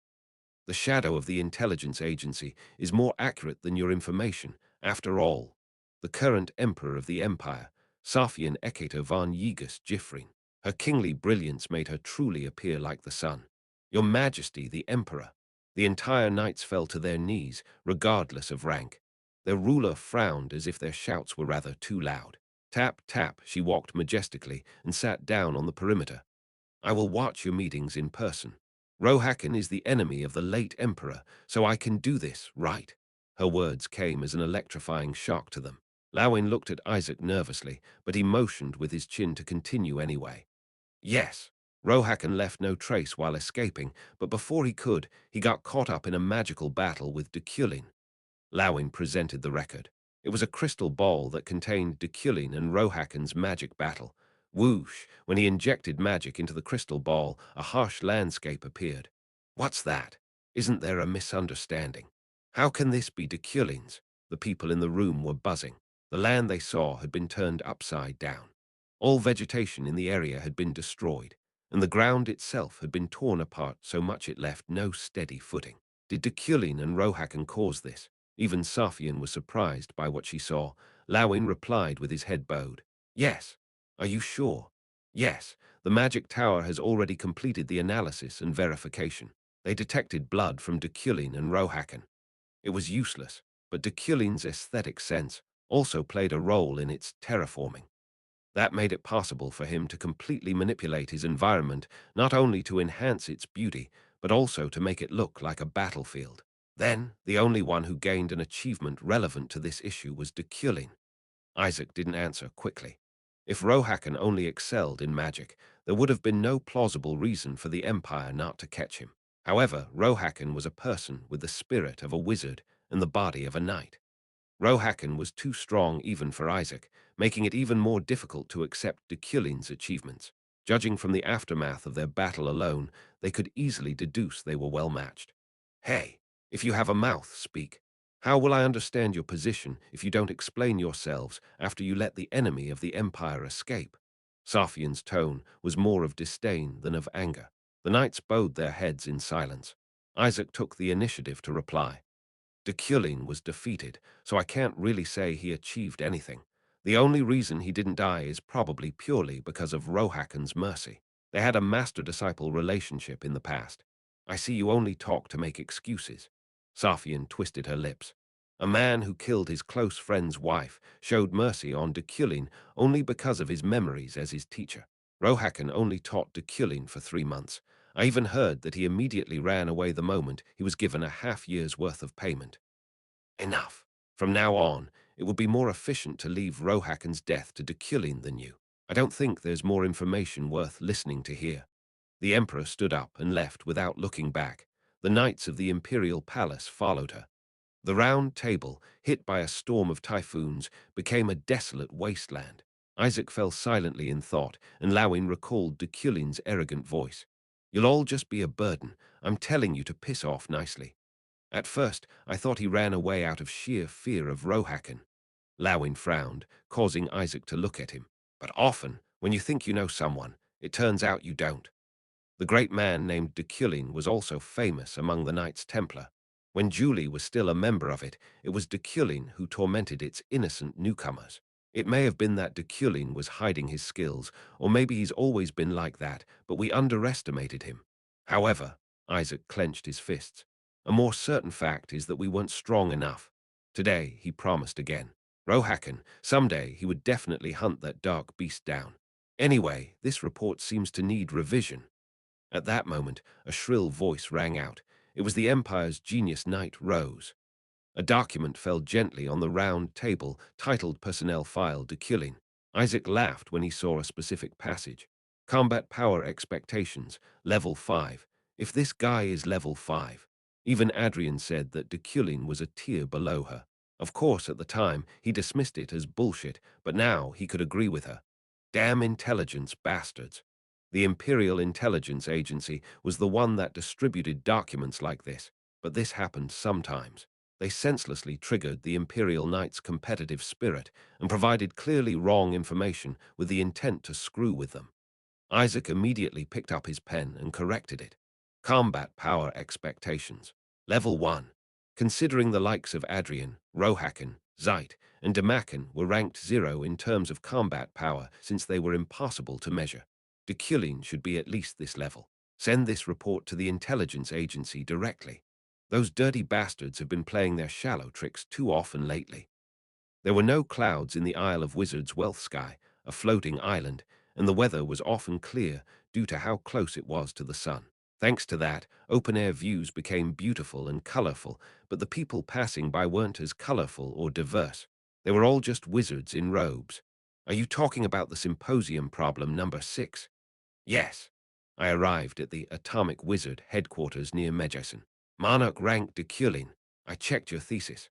[SPEAKER 1] The shadow of the intelligence agency is more accurate than your information. After all, the current emperor of the empire, Safian Ekater von Yegus Jifrin, her kingly brilliance made her truly appear like the sun. Your Majesty, the emperor. The entire knights fell to their knees, regardless of rank. Their ruler frowned as if their shouts were rather too loud. Tap, tap, she walked majestically and sat down on the perimeter. I will watch your meetings in person. Rohakan is the enemy of the late emperor, so I can do this, right? Her words came as an electrifying shock to them. Lawin looked at Isaac nervously, but he motioned with his chin to continue anyway. Yes, Rohakan left no trace while escaping, but before he could, he got caught up in a magical battle with Deculein. Lawin presented the record. It was a crystal ball that contained Deculein and Rohakan's magic battle. Whoosh! When he injected magic into the crystal ball, a harsh landscape appeared. What's that? Isn't there a misunderstanding? How can this be Deculein's? The people in the room were buzzing. The land they saw had been turned upside down. All vegetation in the area had been destroyed, and the ground itself had been torn apart so much it left no steady footing. Did Deculein and Rohakan cause this? Even Safian was surprised by what she saw. Lawin replied with his head bowed. Yes. Are you sure? Yes. The magic tower has already completed the analysis and verification. They detected blood from Deculein and Rohakan. It was useless, but Deculein's aesthetic sense also played a role in its terraforming. That made it possible for him to completely manipulate his environment, not only to enhance its beauty, but also to make it look like a battlefield. Then, the only one who gained an achievement relevant to this issue was Deculein. Isaac didn't answer quickly. If Rohakan only excelled in magic, there would have been no plausible reason for the Empire not to catch him. However, Rohakan was a person with the spirit of a wizard and the body of a knight. Rohakan was too strong even for Isaac, making it even more difficult to accept Deculein's achievements. Judging from the aftermath of their battle alone, they could easily deduce they were well matched. Hey, if you have a mouth, speak. How will I understand your position if you don't explain yourselves after you let the enemy of the Empire escape? Safian's tone was more of disdain than of anger. The knights bowed their heads in silence. Isaac took the initiative to reply. Deculein was defeated, so I can't really say he achieved anything. The only reason he didn't die is probably purely because of Rohakan's mercy. They had a master-disciple relationship in the past. I see you only talk to make excuses. Safian twisted her lips. A man who killed his close friend's wife showed mercy on Deculein only because of his memories as his teacher. Rohakan only taught Deculein for 3 months. I even heard that he immediately ran away the moment he was given a half-year's worth of payment. Enough. From now on, it would be more efficient to leave Rohakan's death to Deculein than you. I don't think there's more information worth listening to here. The Emperor stood up and left without looking back. The knights of the Imperial Palace followed her. The round table, hit by a storm of typhoons, became a desolate wasteland. Isaac fell silently in thought, and Lawin recalled Deculein's arrogant voice. You'll all just be a burden. I'm telling you to piss off nicely. At first, I thought he ran away out of sheer fear of Rohakan. Lawin frowned, causing Isaac to look at him. But often, when you think you know someone, it turns out you don't. The great man named Deculein was also famous among the Knights Templar. When Julie was still a member of it, it was Deculein who tormented its innocent newcomers. It may have been that Deculein was hiding his skills, or maybe he's always been like that, but we underestimated him. However, Isaac clenched his fists. A more certain fact is that we weren't strong enough. Today, he promised again. Rohakan, someday he would definitely hunt that dark beast down. Anyway, this report seems to need revision. At that moment, a shrill voice rang out. It was the Empire's genius knight, Rose. A document fell gently on the round table, titled Personnel File Deculein. Isaac laughed when he saw a specific passage. Combat Power Expectations, Level 5. If this guy is Level 5. Even Adrian said that Deculein was a tier below her. Of course, at the time, he dismissed it as bullshit, but now he could agree with her. Damn intelligence bastards. The Imperial Intelligence Agency was the one that distributed documents like this, but this happened sometimes. They senselessly triggered the Imperial Knight's competitive spirit and provided clearly wrong information with the intent to screw with them. Isaac immediately picked up his pen and corrected it. Combat power expectations. Level 1. Considering the likes of Adrian, Rohakan, Zeit, and Demakin were ranked 0 in terms of combat power since they were impossible to measure. Deculein should be at least this level. Send this report to the intelligence agency directly. Those dirty bastards have been playing their shallow tricks too often lately. There were no clouds in the Isle of Wizards' wealth sky, a floating island, and the weather was often clear due to how close it was to the sun. Thanks to that, open-air views became beautiful and colorful, but the people passing by weren't as colorful or diverse. They were all just wizards in robes. Are you talking about the symposium problem number 6? Yes. I arrived at the Atomic Wizard headquarters near Medjason. Monarch rank Deculein. I checked your thesis.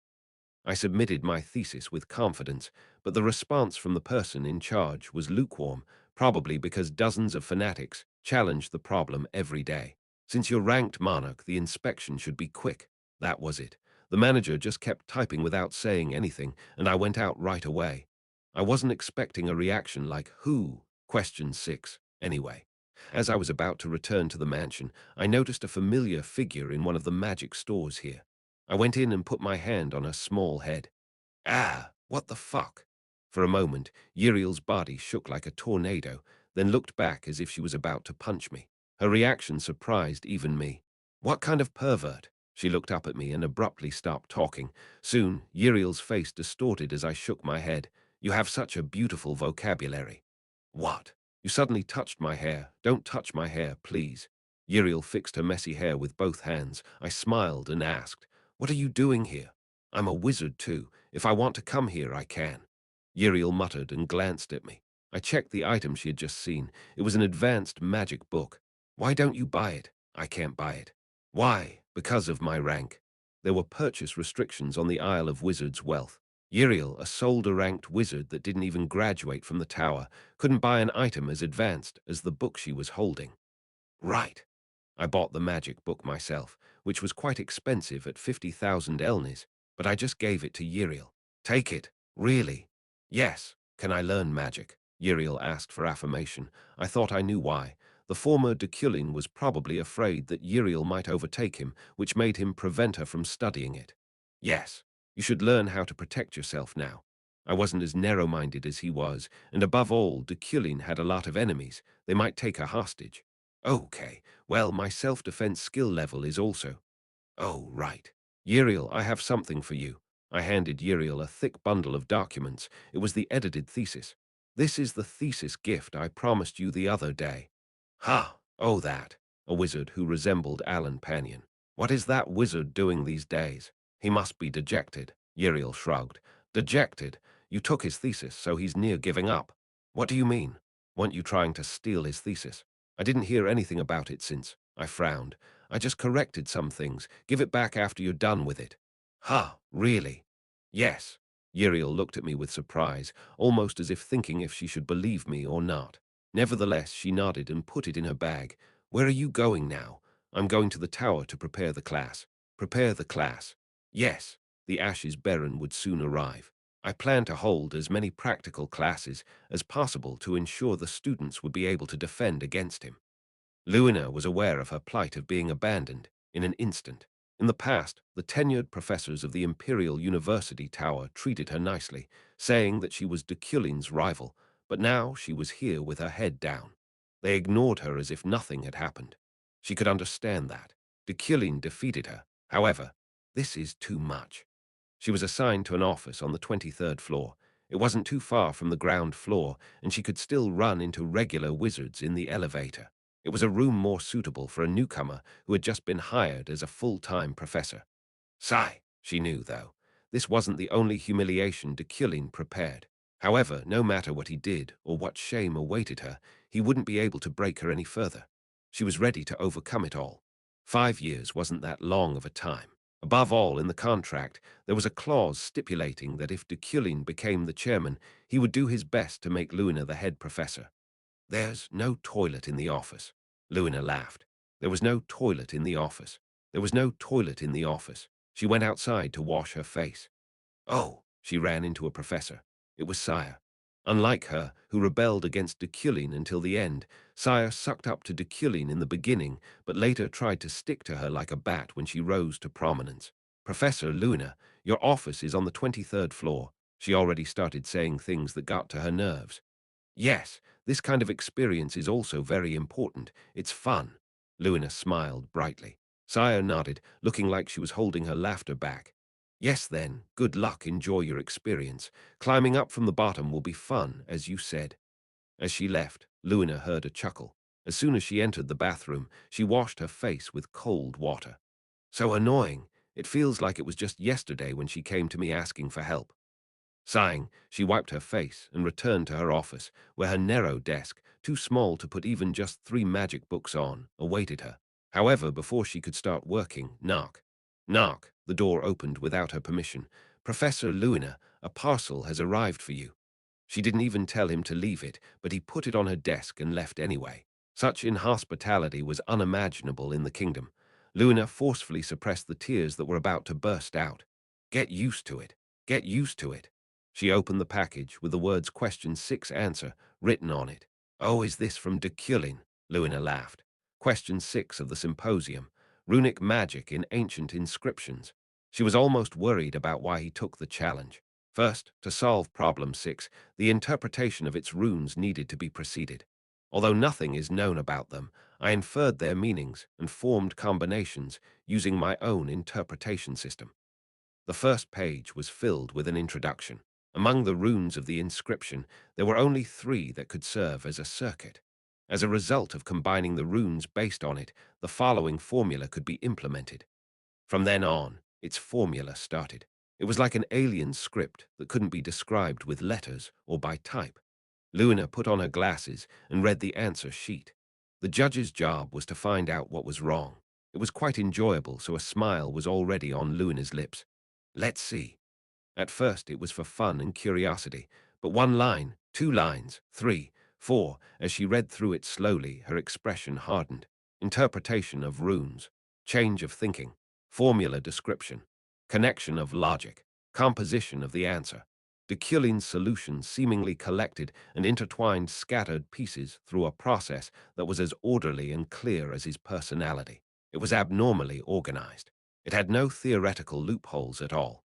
[SPEAKER 1] I submitted my thesis with confidence, but the response from the person in charge was lukewarm, probably because dozens of fanatics challenged the problem every day. Since you're ranked monarch, the inspection should be quick. That was it. The manager just kept typing without saying anything, and I went out right away. I wasn't expecting a reaction like, "Who?" Question 6. Anyway, as I was about to return to the mansion, I noticed a familiar figure in one of the magic stores here. I went in and put my hand on her small head. Ah, what the fuck? For a moment, Uriel's body shook like a tornado, then looked back as if she was about to punch me. Her reaction surprised even me. What kind of pervert? She looked up at me and abruptly stopped talking. Soon, Uriel's face distorted as I shook my head. You have such a beautiful vocabulary. What? You suddenly touched my hair. Don't touch my hair, please. Uriel fixed her messy hair with both hands. I smiled and asked, what are you doing here? I'm a wizard too. If I want to come here, I can. Uriel muttered and glanced at me. I checked the item she had just seen. It was an advanced magic book. Why don't you buy it? I can't buy it. Why? Because of my rank. There were purchase restrictions on the Isle of Wizards' wealth. Uriel, a solder-ranked wizard that didn't even graduate from the tower, couldn't buy an item as advanced as the book she was holding. Right. I bought the magic book myself, which was quite expensive at 50,000 elnis, but I just gave it to Uriel. Take it. Really? Yes. Can I learn magic? Uriel asked for affirmation. I thought I knew why. The former Deculein was probably afraid that Uriel might overtake him, which made him prevent her from studying it. Yes. You should learn how to protect yourself now. I wasn't as narrow-minded as he was, and above all, Deculein had a lot of enemies. They might take her hostage. Okay, well, my self-defense skill level is also... Oh, right. Uriel, I have something for you. I handed Uriel a thick bundle of documents. It was the edited thesis. This is the thesis gift I promised you the other day. Ha! Oh, that. A wizard who resembled Alan Panion. What is that wizard doing these days? He must be dejected. Uriel shrugged. Dejected? You took his thesis, so he's near giving up. What do you mean? Weren't you trying to steal his thesis? I didn't hear anything about it since. I frowned. I just corrected some things. Give it back after you're done with it. Huh, really? Yes. Uriel looked at me with surprise, almost as if thinking if she should believe me or not. Nevertheless, she nodded and put it in her bag. Where are you going now? I'm going to the tower to prepare the class. Prepare the class? Yes. The Ashes Baron would soon arrive. I plan to hold as many practical classes as possible to ensure the students would be able to defend against him. Luina was aware of her plight of being abandoned in an instant. In the past, the tenured professors of the Imperial University Tower treated her nicely, saying that she was Deculein's rival, but now she was here with her head down. They ignored her as if nothing had happened. She could understand that. Deculein defeated her. However, this is too much. She was assigned to an office on the 23rd floor. It wasn't too far from the ground floor, and she could still run into regular wizards in the elevator. It was a room more suitable for a newcomer who had just been hired as a full-time professor. Sigh, she knew, though. This wasn't the only humiliation Deculein prepared. However, no matter what he did or what shame awaited her, he wouldn't be able to break her any further. She was ready to overcome it all. 5 years wasn't that long of a time. Above all, in the contract, there was a clause stipulating that if Deculein became the chairman, he would do his best to make Luna the head professor. There's no toilet in the office. Luna laughed. There was no toilet in the office. There was no toilet in the office. She went outside to wash her face. Oh, she ran into a professor. It was Sire. Unlike her, who rebelled against Deculein until the end, Sire sucked up to Deculein in the beginning, but later tried to stick to her like a bat when she rose to prominence. Professor Luna, your office is on the 23rd floor. She already started saying things that got to her nerves. Yes, this kind of experience is also very important. It's fun. Luna smiled brightly. Sire nodded, looking like she was holding her laughter back. Yes then, good luck, enjoy your experience. Climbing up from the bottom will be fun, as you said. As she left, Luna heard a chuckle. As soon as she entered the bathroom, she washed her face with cold water. So annoying. It feels like it was just yesterday when she came to me asking for help. Sighing, she wiped her face and returned to her office, where her narrow desk, too small to put even just 3 magic books on, awaited her. However, before she could start working, knock. Knock. The door opened without her permission. Professor Luna, a parcel has arrived for you. She didn't even tell him to leave it, but he put it on her desk and left anyway. Such inhospitality was unimaginable in the kingdom. Luna forcefully suppressed the tears that were about to burst out. Get used to it. Get used to it. She opened the package with the words question 6 answer written on it. Oh, is this from Deculein? Luna laughed. Question 6 of the symposium. Runic magic in ancient inscriptions. She was almost worried about why he took the challenge. First, to solve problem 6, the interpretation of its runes needed to be proceeded. Although nothing is known about them, I inferred their meanings and formed combinations using my own interpretation system. The first page was filled with an introduction. Among the runes of the inscription, there were only 3 that could serve as a circuit. As a result of combining the runes based on it, the following formula could be implemented. From then on, its formula started. It was like an alien script that couldn't be described with letters or by type. Luna put on her glasses and read the answer sheet. The judge's job was to find out what was wrong. It was quite enjoyable, so a smile was already on Luna's lips. Let's see. At first it was for fun and curiosity, but 1 line, 2 lines, 3, 4, as she read through it slowly, her expression hardened. Interpretation of runes, change of thinking, formula description, connection of logic, composition of the answer. Deculein's solutions seemingly collected and intertwined scattered pieces through a process that was as orderly and clear as his personality. It was abnormally organized. It had no theoretical loopholes at all.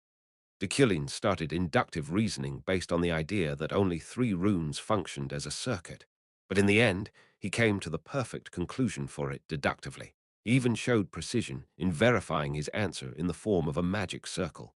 [SPEAKER 1] Deculein started inductive reasoning based on the idea that only 3 runes functioned as a circuit. But in the end, he came to the perfect conclusion for it deductively. He even showed precision in verifying his answer in the form of a magic circle.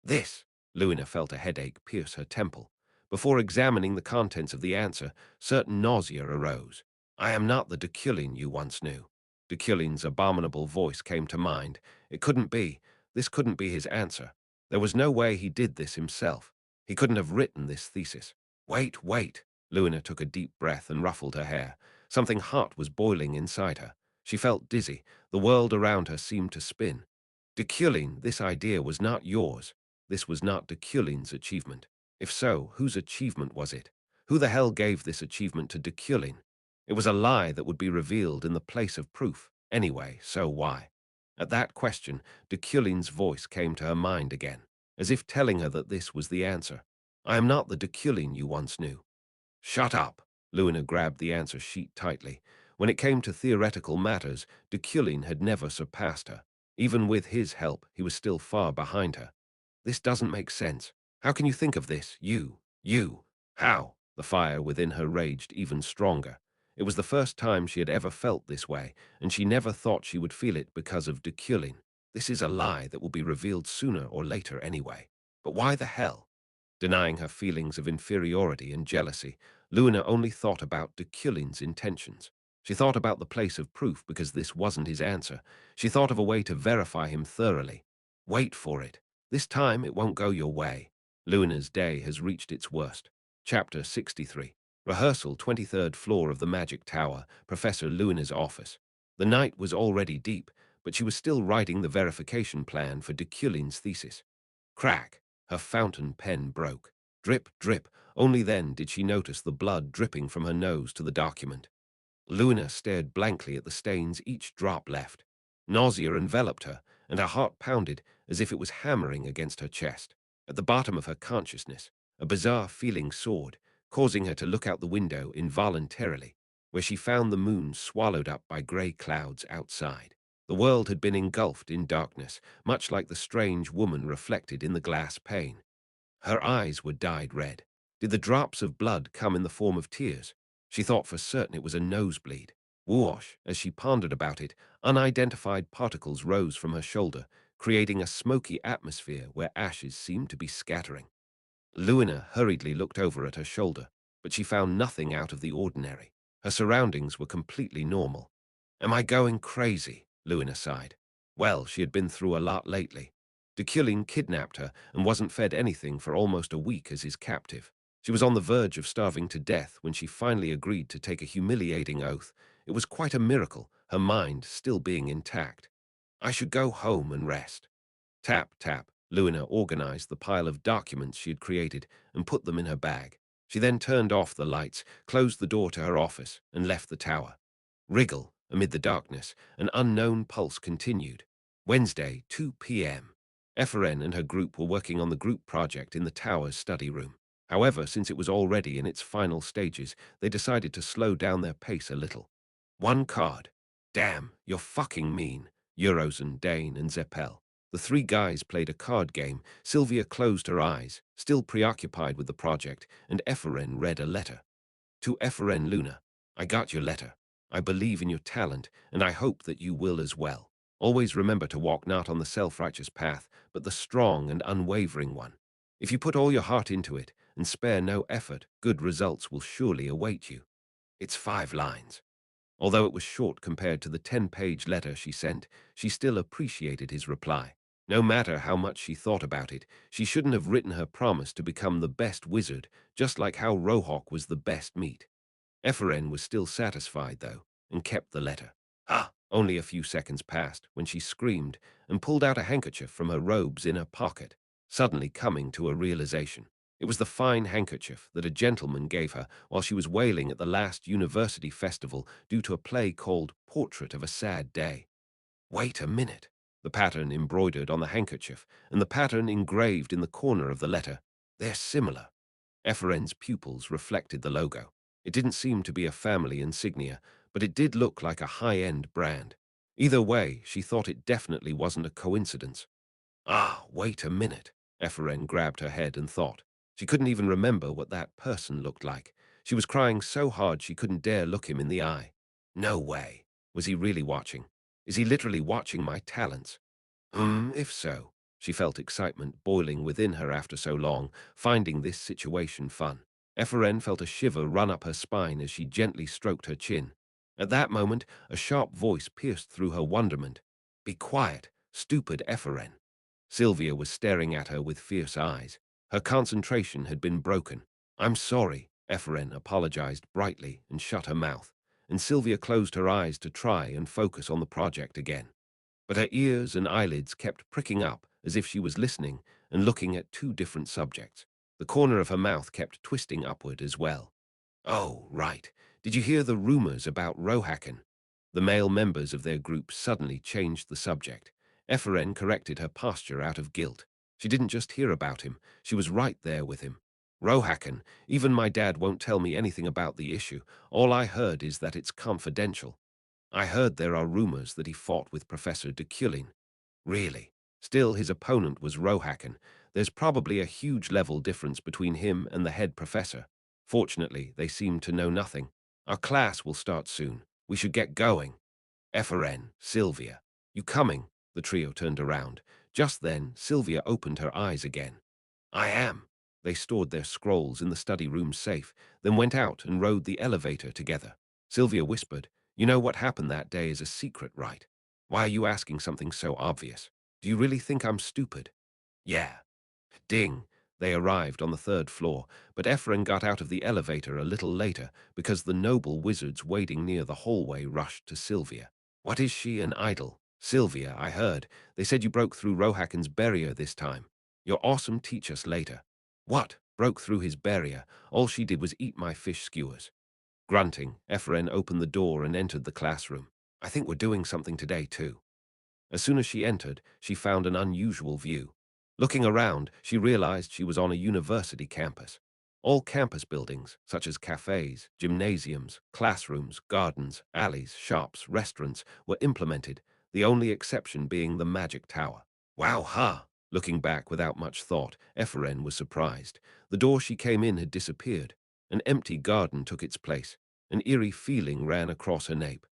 [SPEAKER 1] This, Luna felt a headache pierce her temple. Before examining the contents of the answer, certain nausea arose. I am not the Deculein you once knew. Deculein's abominable voice came to mind. It couldn't be. This couldn't be his answer. There was no way he did this himself. He couldn't have written this thesis. Wait, wait. Luna took a deep breath and ruffled her hair. Something hot was boiling inside her. She felt dizzy. The world around her seemed to spin. Deculein, this idea was not yours. This was not Deculein's achievement. If so, whose achievement was it? Who the hell gave this achievement to Deculein? It was a lie that would be revealed in the place of proof. Anyway, so why? At that question, Deculein's voice came to her mind again, as if telling her that this was the answer. I am not the Deculein you once knew. Shut up! Luna grabbed the answer sheet tightly. When it came to theoretical matters, Deculein had never surpassed her. Even with his help, he was still far behind her. This doesn't make sense. How can you think of this? You. How? The fire within her raged even stronger. It was the first time she had ever felt this way, and she never thought she would feel it because of Deculein. This is a lie that will be revealed sooner or later anyway. But why the hell? Denying her feelings of inferiority and jealousy, Luna only thought about Deculein's intentions. She thought about the place of proof because this wasn't his answer. She thought of a way to verify him thoroughly. Wait for it. This time it won't go your way. Luna's day has reached its worst. Chapter 63. Rehearsal, 23rd floor of the Magic Tower, Professor Luna's office. The night was already deep, but she was still writing the verification plan for Deculein's thesis. Crack! Her fountain pen broke. Drip, drip. Only then did she notice the blood dripping from her nose to the document. Luna stared blankly at the stains each drop left. Nausea enveloped her, and her heart pounded as if it was hammering against her chest. At the bottom of her consciousness, a bizarre feeling soared, causing her to look out the window involuntarily, where she found the moon swallowed up by grey clouds outside. The world had been engulfed in darkness, much like the strange woman reflected in the glass pane. Her eyes were dyed red. Did the drops of blood come in the form of tears? She thought for certain it was a nosebleed. Whoosh! As she pondered about it, unidentified particles rose from her shoulder, creating a smoky atmosphere where ashes seemed to be scattering. Luna hurriedly looked over at her shoulder, but she found nothing out of the ordinary. Her surroundings were completely normal. Am I going crazy? Luna sighed. Well, she had been through a lot lately. Deculein kidnapped her and wasn't fed anything for almost a week as his captive. She was on the verge of starving to death when she finally agreed to take a humiliating oath. It was quite a miracle, her mind still being intact. I should go home and rest. Tap, tap. Luna organized the pile of documents she had created and put them in her bag. She then turned off the lights, closed the door to her office, and left the tower. Wriggle, amid the darkness, an unknown pulse continued. Wednesday, 2 p.m. Efren and her group were working on the group project in the tower's study room. However, since it was already in its final stages, they decided to slow down their pace a little. One card. Damn, you're fucking mean. Eurozen, Dane, and Zeppel. The three guys played a card game. Sylvia closed her eyes, still preoccupied with the project, and Efren read a letter. To Efren Luna, I got your letter. I believe in your talent, and I hope that you will as well. Always remember to walk not on the self-righteous path, but the strong and unwavering one. If you put all your heart into it and spare no effort, good results will surely await you. It's 5 lines. Although it was short compared to the 10-page letter she sent, she still appreciated his reply. No matter how much she thought about it, she shouldn't have written her promise to become the best wizard, just like how Rohawk was the best meat. Efren was still satisfied, though, and kept the letter. Ah! Only a few seconds passed when she screamed and pulled out a handkerchief from her robe's inner pocket, suddenly coming to a realization. It was the fine handkerchief that a gentleman gave her while she was wailing at the last university festival due to a play called Portrait of a Sad Day. Wait a minute. The pattern embroidered on the handkerchief and the pattern engraved in the corner of the letter. They're similar. Efren's pupils reflected the logo. It didn't seem to be a family insignia, but it did look like a high-end brand. Either way, she thought it definitely wasn't a coincidence. Ah, wait a minute. Efren grabbed her head and thought. She couldn't even remember what that person looked like. She was crying so hard she couldn't dare look him in the eye. No way. Was he really watching? Is he literally watching my talents? If so. She felt excitement boiling within her after so long, finding this situation fun. Efren felt a shiver run up her spine as she gently stroked her chin. At that moment, a sharp voice pierced through her wonderment. Be quiet, stupid Efren. Sylvia was staring at her with fierce eyes. Her concentration had been broken. I'm sorry, Efren apologized brightly and shut her mouth, and Sylvia closed her eyes to try and focus on the project again. But her ears and eyelids kept pricking up as if she was listening and looking at two different subjects. The corner of her mouth kept twisting upward as well. Oh, right. Did you hear the rumors about Rohakan? The male members of their group suddenly changed the subject. Efren corrected her posture out of guilt. She didn't just hear about him, she was right there with him. Rohakan, even my dad won't tell me anything about the issue. All I heard is that it's confidential. I heard there are rumors that he fought with Professor Deculein. Really? Still, his opponent was Rohakan. There's probably a huge level difference between him and the head professor. Fortunately, they seem to know nothing. Our class will start soon. We should get going. Efren, Sylvia. You coming? The trio turned around. Just then, Sylvia opened her eyes again. I am. They stored their scrolls in the study room safe, then went out and rode the elevator together. Sylvia whispered, You know what happened that day is a secret, right? Why are you asking something so obvious? Do you really think I'm stupid? Yeah. Ding. They arrived on the 3rd floor, but Efren got out of the elevator a little later because the noble wizards waiting near the hallway rushed to Sylvia. What is she, an idol? Sylvia, I heard. They said you broke through Rohakan's barrier this time. You're awesome, teach us later. What? Broke through his barrier? All she did was eat my fish skewers. Grunting, Ephraim opened the door and entered the classroom. I think we're doing something today, too. As soon as she entered, she found an unusual view. Looking around, she realized she was on a university campus. All campus buildings, such as cafes, gymnasiums, classrooms, gardens, alleys, shops, restaurants, were implemented, the only exception being the Magic Tower. Wow, ha! Looking back without much thought, Ephraim was surprised. The door she came in had disappeared. An empty garden took its place. An eerie feeling ran across her nape.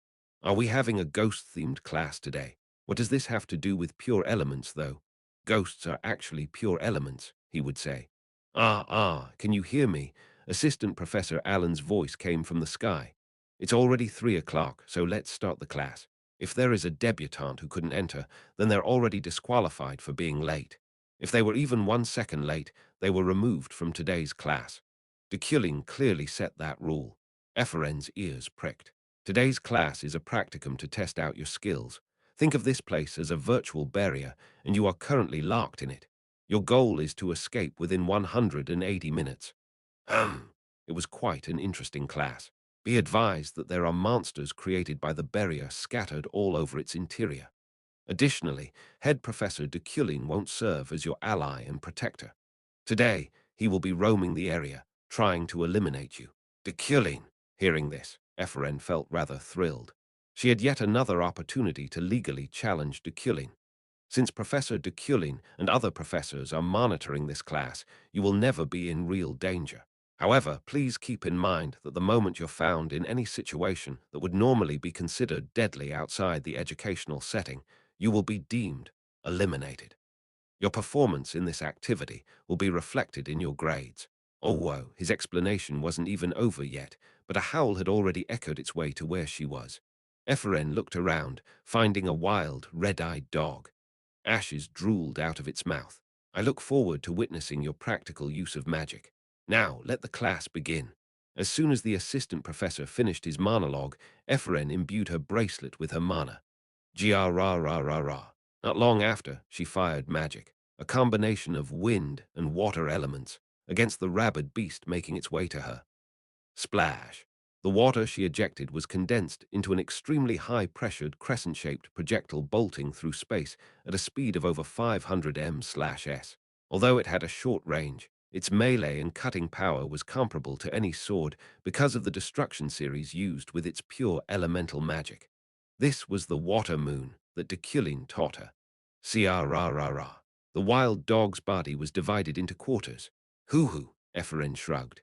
[SPEAKER 1] Are we having a ghost-themed class today? What does this have to do with pure elements, though? Ghosts are actually pure elements, he would say. Can you hear me? Assistant Professor Allen's voice came from the sky. It's already 3 o'clock, so let's start the class. If there is a debutante who couldn't enter, then they're already disqualified for being late. If they were even 1 second late, they were removed from today's class. Deculein clearly set that rule. Ephraim's ears pricked. Today's class is a practicum to test out your skills. Think of this place as a virtual barrier, and you are currently locked in it. Your goal is to escape within 180 minutes. It was quite an interesting class. Be advised that there are monsters created by the barrier scattered all over its interior. Additionally, Head Professor Deculein won't serve as your ally and protector. Today, he will be roaming the area, trying to eliminate you. Deculein! Hearing this, Ephraim felt rather thrilled. She had yet another opportunity to legally challenge Deculein. Since Professor Deculein and other professors are monitoring this class, you will never be in real danger. However, please keep in mind that the moment you're found in any situation that would normally be considered deadly outside the educational setting, you will be deemed eliminated. Your performance in this activity will be reflected in your grades. Oh, whoa, his explanation wasn't even over yet, but a howl had already echoed its way to where she was. Ephraim looked around, finding a wild, red-eyed dog. Ashes drooled out of its mouth. I look forward to witnessing your practical use of magic. Now, let the class begin. As soon as the assistant professor finished his monologue, Ephraim imbued her bracelet with her mana. Ra. Not long after, she fired magic, a combination of wind and water elements, against the rabid beast making its way to her. Splash! The water she ejected was condensed into an extremely high-pressured, crescent-shaped projectile bolting through space at a speed of over 500 m/s. Although it had a short range, its melee and cutting power was comparable to any sword because of the destruction series used with its pure elemental magic. This was the water moon that Deculein taught her. Ra. The wild dog's body was divided into quarters. Hoo-hoo, Ephraim shrugged.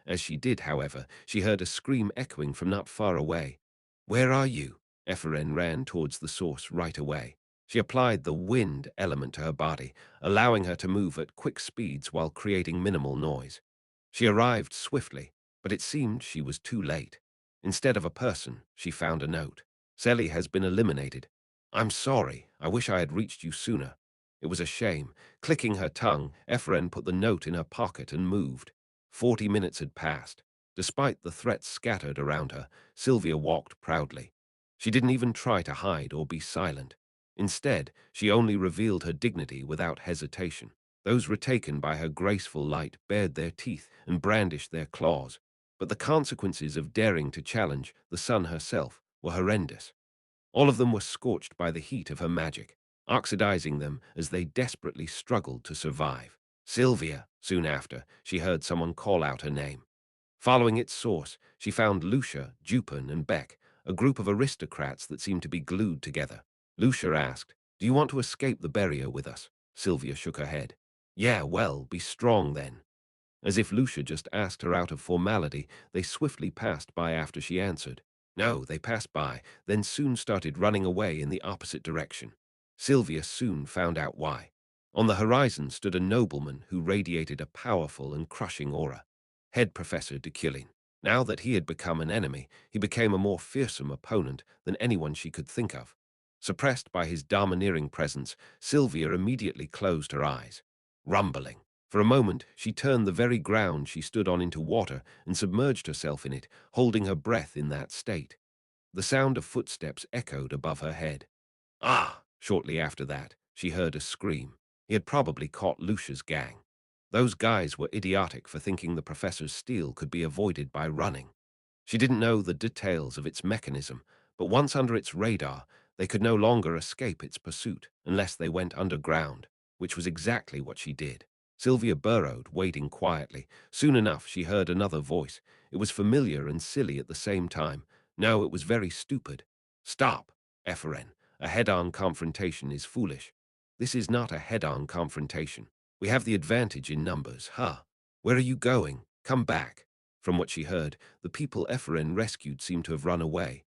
[SPEAKER 1] As she did, however, she heard a scream echoing from not far away. Where are you? Ephraim ran towards the source right away. She applied the wind element to her body, allowing her to move at quick speeds while creating minimal noise. She arrived swiftly, but it seemed she was too late. Instead of a person, she found a note. Selly has been eliminated. I'm sorry. I wish I had reached you sooner. It was a shame. Clicking her tongue, Ephraim put the note in her pocket and moved. 40 minutes had passed. Despite the threats scattered around her, Sylvia walked proudly. She didn't even try to hide or be silent. Instead, she only revealed her dignity without hesitation. Those retaken by her graceful light bared their teeth and brandished their claws. But the consequences of daring to challenge the sun herself were horrendous. All of them were scorched by the heat of her magic, oxidizing them as they desperately struggled to survive. Sylvia! Soon after, she heard someone call out her name. Following its source, she found Lucia, Dupin, and Beck, a group of aristocrats that seemed to be glued together. Lucia asked, "Do you want to escape the barrier with us?" Sylvia shook her head. "Yeah, well, be strong then." As if Lucia just asked her out of formality, they swiftly passed by after she answered. No, they passed by, then soon started running away in the opposite direction. Sylvia soon found out why. On the horizon stood a nobleman who radiated a powerful and crushing aura. Head Professor Deculein. Now that he had become an enemy, he became a more fearsome opponent than anyone she could think of. Suppressed by his domineering presence, Sylvia immediately closed her eyes. Rumbling. For a moment, she turned the very ground she stood on into water and submerged herself in it, holding her breath in that state. The sound of footsteps echoed above her head. Ah! Shortly after that, she heard a scream. He had probably caught Lucia's gang. Those guys were idiotic for thinking the professor's steel could be avoided by running. She didn't know the details of its mechanism, but once under its radar, they could no longer escape its pursuit unless they went underground, which was exactly what she did. Sylvia burrowed, waiting quietly. Soon enough, she heard another voice. It was familiar and silly at the same time. No, it was very stupid. Stop, Ephraim. A head-on confrontation is foolish. This is not a head-on confrontation. We have the advantage in numbers, huh? Where are you going? Come back. From what she heard, the people Ephraim rescued seemed to have run away.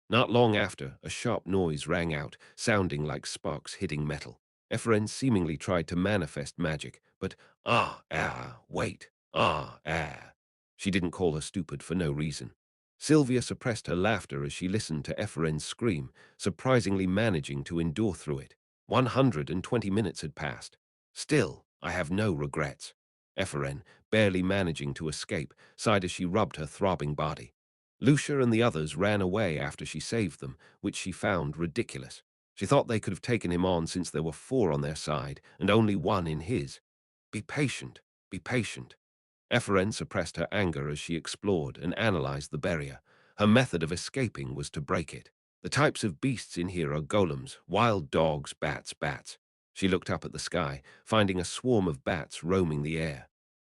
[SPEAKER 1] Not long after, a sharp noise rang out, sounding like sparks hitting metal. Ephraim seemingly tried to manifest magic, but wait, She didn't call her stupid for no reason. Sylvia suppressed her laughter as she listened to Ephraim's scream, surprisingly managing to endure through it. 120 minutes had passed. Still, I have no regrets. Ephraim, barely managing to escape, sighed as she rubbed her throbbing body. Lucia and the others ran away after she saved them, which she found ridiculous. She thought they could have taken him on since there were 4 on their side and only 1 in his. Be patient, be patient. Ephraim suppressed her anger as she explored and analyzed the barrier. Her method of escaping was to break it. The types of beasts in here are golems, wild dogs, bats. She looked up at the sky, finding a swarm of bats roaming the air.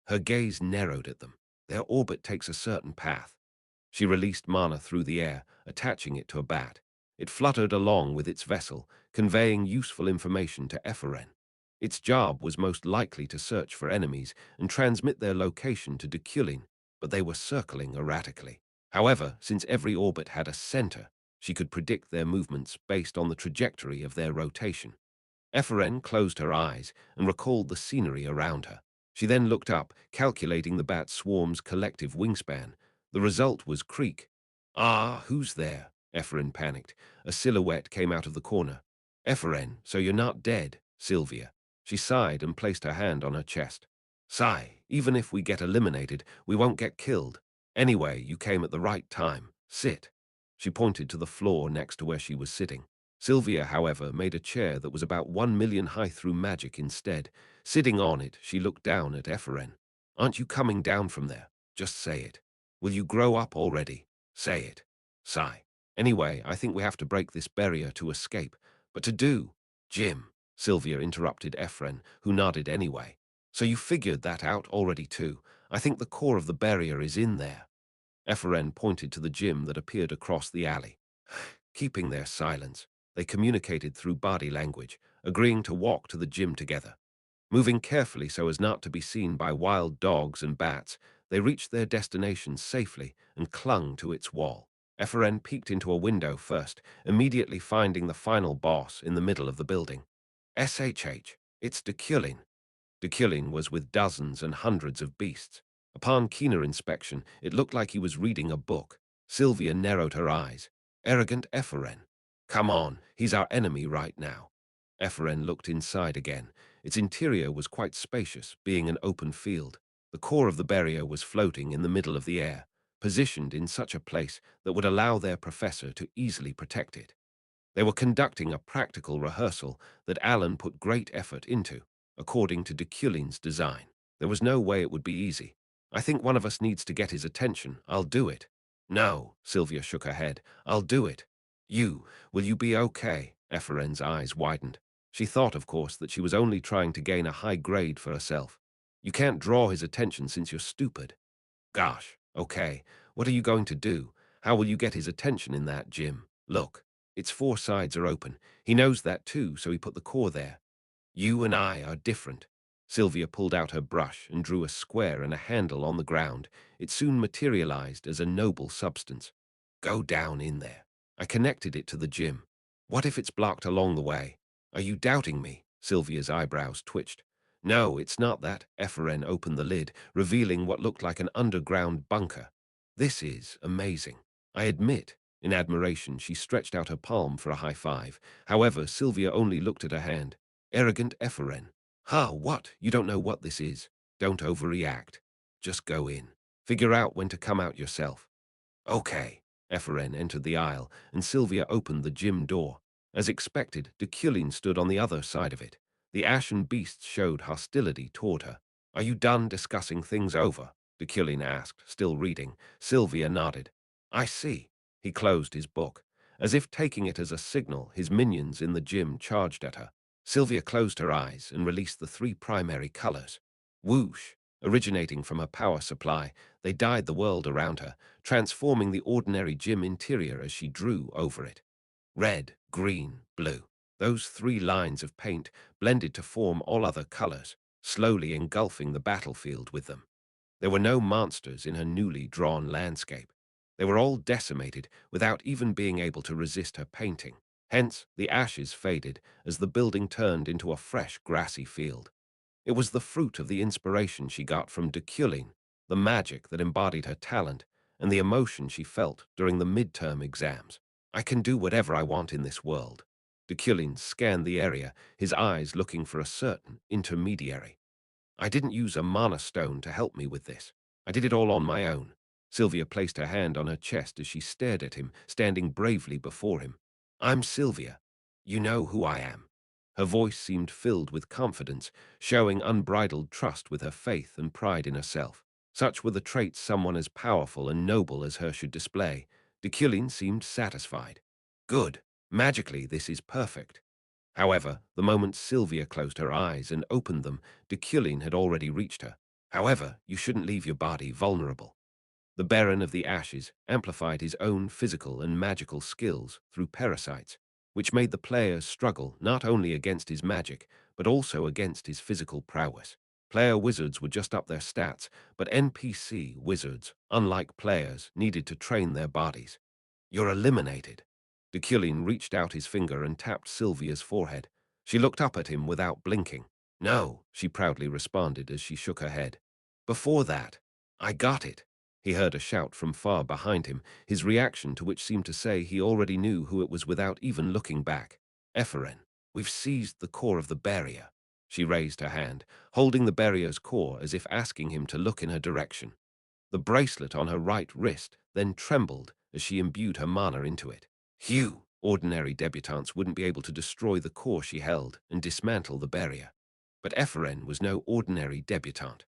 [SPEAKER 1] Her gaze narrowed at them. Their orbit takes a certain path. She released mana through the air, attaching it to a bat. It fluttered along with its vessel, conveying useful information to Ephraim. Its job was most likely to search for enemies and transmit their location to Deculein, but they were circling erratically. However, since every orbit had a center, she could predict their movements based on the trajectory of their rotation. Ephraim closed her eyes and recalled the scenery around her. She then looked up, calculating the bat swarm's collective wingspan. The result was creak. Ah, who's there? Ephraim panicked. A silhouette came out of the corner. Ephraim, so you're not dead, Sylvia. She sighed and placed her hand on her chest. Sigh, even if we get eliminated, we won't get killed. Anyway, you came at the right time. Sit. She pointed to the floor next to where she was sitting. Sylvia, however, made a chair that was about 1 million high through magic instead. Sitting on it, she looked down at Ephraim. Aren't you coming down from there? Just say it. Will you grow up already? Say it. Sigh. Anyway, I think we have to break this barrier to escape. But to do... Jim, Sylvia interrupted Ephraim, who nodded anyway. So you figured that out already too. I think the core of the barrier is in there. Ephraim pointed to the gym that appeared across the alley. Keeping their silence, they communicated through body language, agreeing to walk to the gym together. Moving carefully so as not to be seen by wild dogs and bats, they reached their destination safely and clung to its wall. Ephraim peeked into a window first, immediately finding the final boss in the middle of the building. SHH, it's Deculein. Deculein was with dozens and hundreds of beasts. Upon keener inspection, it looked like he was reading a book. Sylvia narrowed her eyes. Arrogant Ephraim. Come on, he's our enemy right now. Ephraim looked inside again. Its interior was quite spacious, being an open field. The core of the barrier was floating in the middle of the air, positioned in such a place that would allow their professor to easily protect it. They were conducting a practical rehearsal that Alan put great effort into, according to Deculein's design. There was no way it would be easy. I think one of us needs to get his attention. I'll do it. No, Sylvia shook her head. I'll do it. Will you be okay? Ephraim's eyes widened. She thought, of course, that she was only trying to gain a high grade for herself. You can't draw his attention since you're stupid. Gosh, okay. What are you going to do? How will you get his attention in that gym? Look, its 4 sides are open. He knows that too, so he put the core there. You and I are different. Sylvia pulled out her brush and drew a square and a handle on the ground. It soon materialized as a noble substance. Go down in there. I connected it to the gym. What if it's blocked along the way? Are you doubting me? Sylvia's eyebrows twitched. No, it's not that. Ephraim opened the lid, revealing what looked like an underground bunker. This is amazing. I admit. In admiration, she stretched out her palm for a high five. However, Sylvia only looked at her hand. Arrogant Ephraim. What? You don't know what this is. Don't overreact. Just go in. Figure out when to come out yourself. Okay. Ephraim entered the aisle, and Sylvia opened the gym door. As expected, Deculein stood on the other side of it. The ashen beast showed hostility toward her. "Are you done discussing things over?" Deculein asked, still reading. Sylvia nodded. "I see." He closed his book. As if taking it as a signal, his minions in the gym charged at her. Sylvia closed her eyes and released the three primary colors. Whoosh! Originating from her power supply, they dyed the world around her, transforming the ordinary gym interior as she drew over it. Red, green, blue. Those three lines of paint blended to form all other colors, slowly engulfing the battlefield with them. There were no monsters in her newly drawn landscape. They were all decimated without even being able to resist her painting. Hence, the ashes faded as the building turned into a fresh grassy field. It was the fruit of the inspiration she got from Deculein, the magic that embodied her talent, and the emotion she felt during the midterm exams. "I can do whatever I want in this world." Deculein scanned the area, his eyes looking for a certain intermediary. "I didn't use a mana stone to help me with this. I did it all on my own." Sylvia placed her hand on her chest as she stared at him, standing bravely before him. "I'm Sylvia. You know who I am." Her voice seemed filled with confidence, showing unbridled trust with her faith and pride in herself. Such were the traits someone as powerful and noble as her should display. Deculein seemed satisfied. "Good. Magically, this is perfect." However, the moment Sylvia closed her eyes and opened them, Deculein had already reached her. "However, you shouldn't leave your body vulnerable." The Baron of the Ashes amplified his own physical and magical skills through parasites, which made the players struggle not only against his magic, but also against his physical prowess. Player wizards would just up their stats, but NPC wizards, unlike players, needed to train their bodies. "You're eliminated." Deculein reached out his finger and tapped Sylvia's forehead. She looked up at him without blinking. "No," she proudly responded as she shook her head. "Before that, I got it." He heard a shout from far behind him, his reaction to which seemed to say he already knew who it was without even looking back. "Epheren, we've seized the core of the barrier." She raised her hand, holding the barrier's core as if asking him to look in her direction. The bracelet on her right wrist then trembled as she imbued her mana into it. Phew! Ordinary debutantes wouldn't be able to destroy the core she held and dismantle the barrier. But Epheren was no ordinary debutante.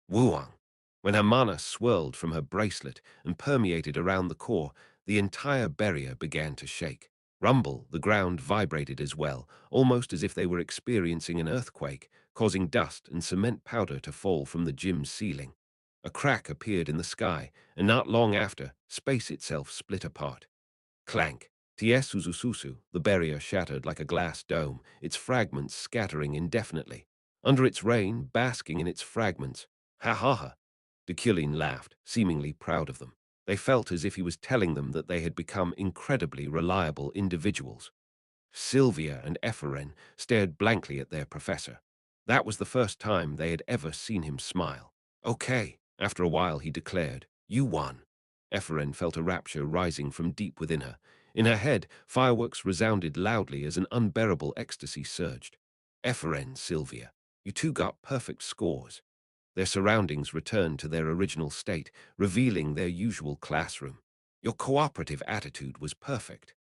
[SPEAKER 1] Wuang. When her mana swirled from her bracelet and permeated around the core, the entire barrier began to shake. Rumble, the ground vibrated as well, almost as if they were experiencing an earthquake, causing dust and cement powder to fall from the gym's ceiling. A crack appeared in the sky, and not long after, space itself split apart. Clank. Tiesuzususu, the barrier shattered like a glass dome, its fragments scattering indefinitely. Under its reign, basking in its fragments. Ha ha ha. Deculein laughed, seemingly proud of them. They felt as if he was telling them that they had become incredibly reliable individuals. Sylvia and Epheren stared blankly at their professor. That was the first time they had ever seen him smile. "Okay." After a while he declared, "You won." Epheren felt a rapture rising from deep within her. In her head, fireworks resounded loudly as an unbearable ecstasy surged. "Epheren, Sylvia, you two got perfect scores." Their surroundings returned to their original state, revealing their usual classroom. "Your cooperative attitude was perfect."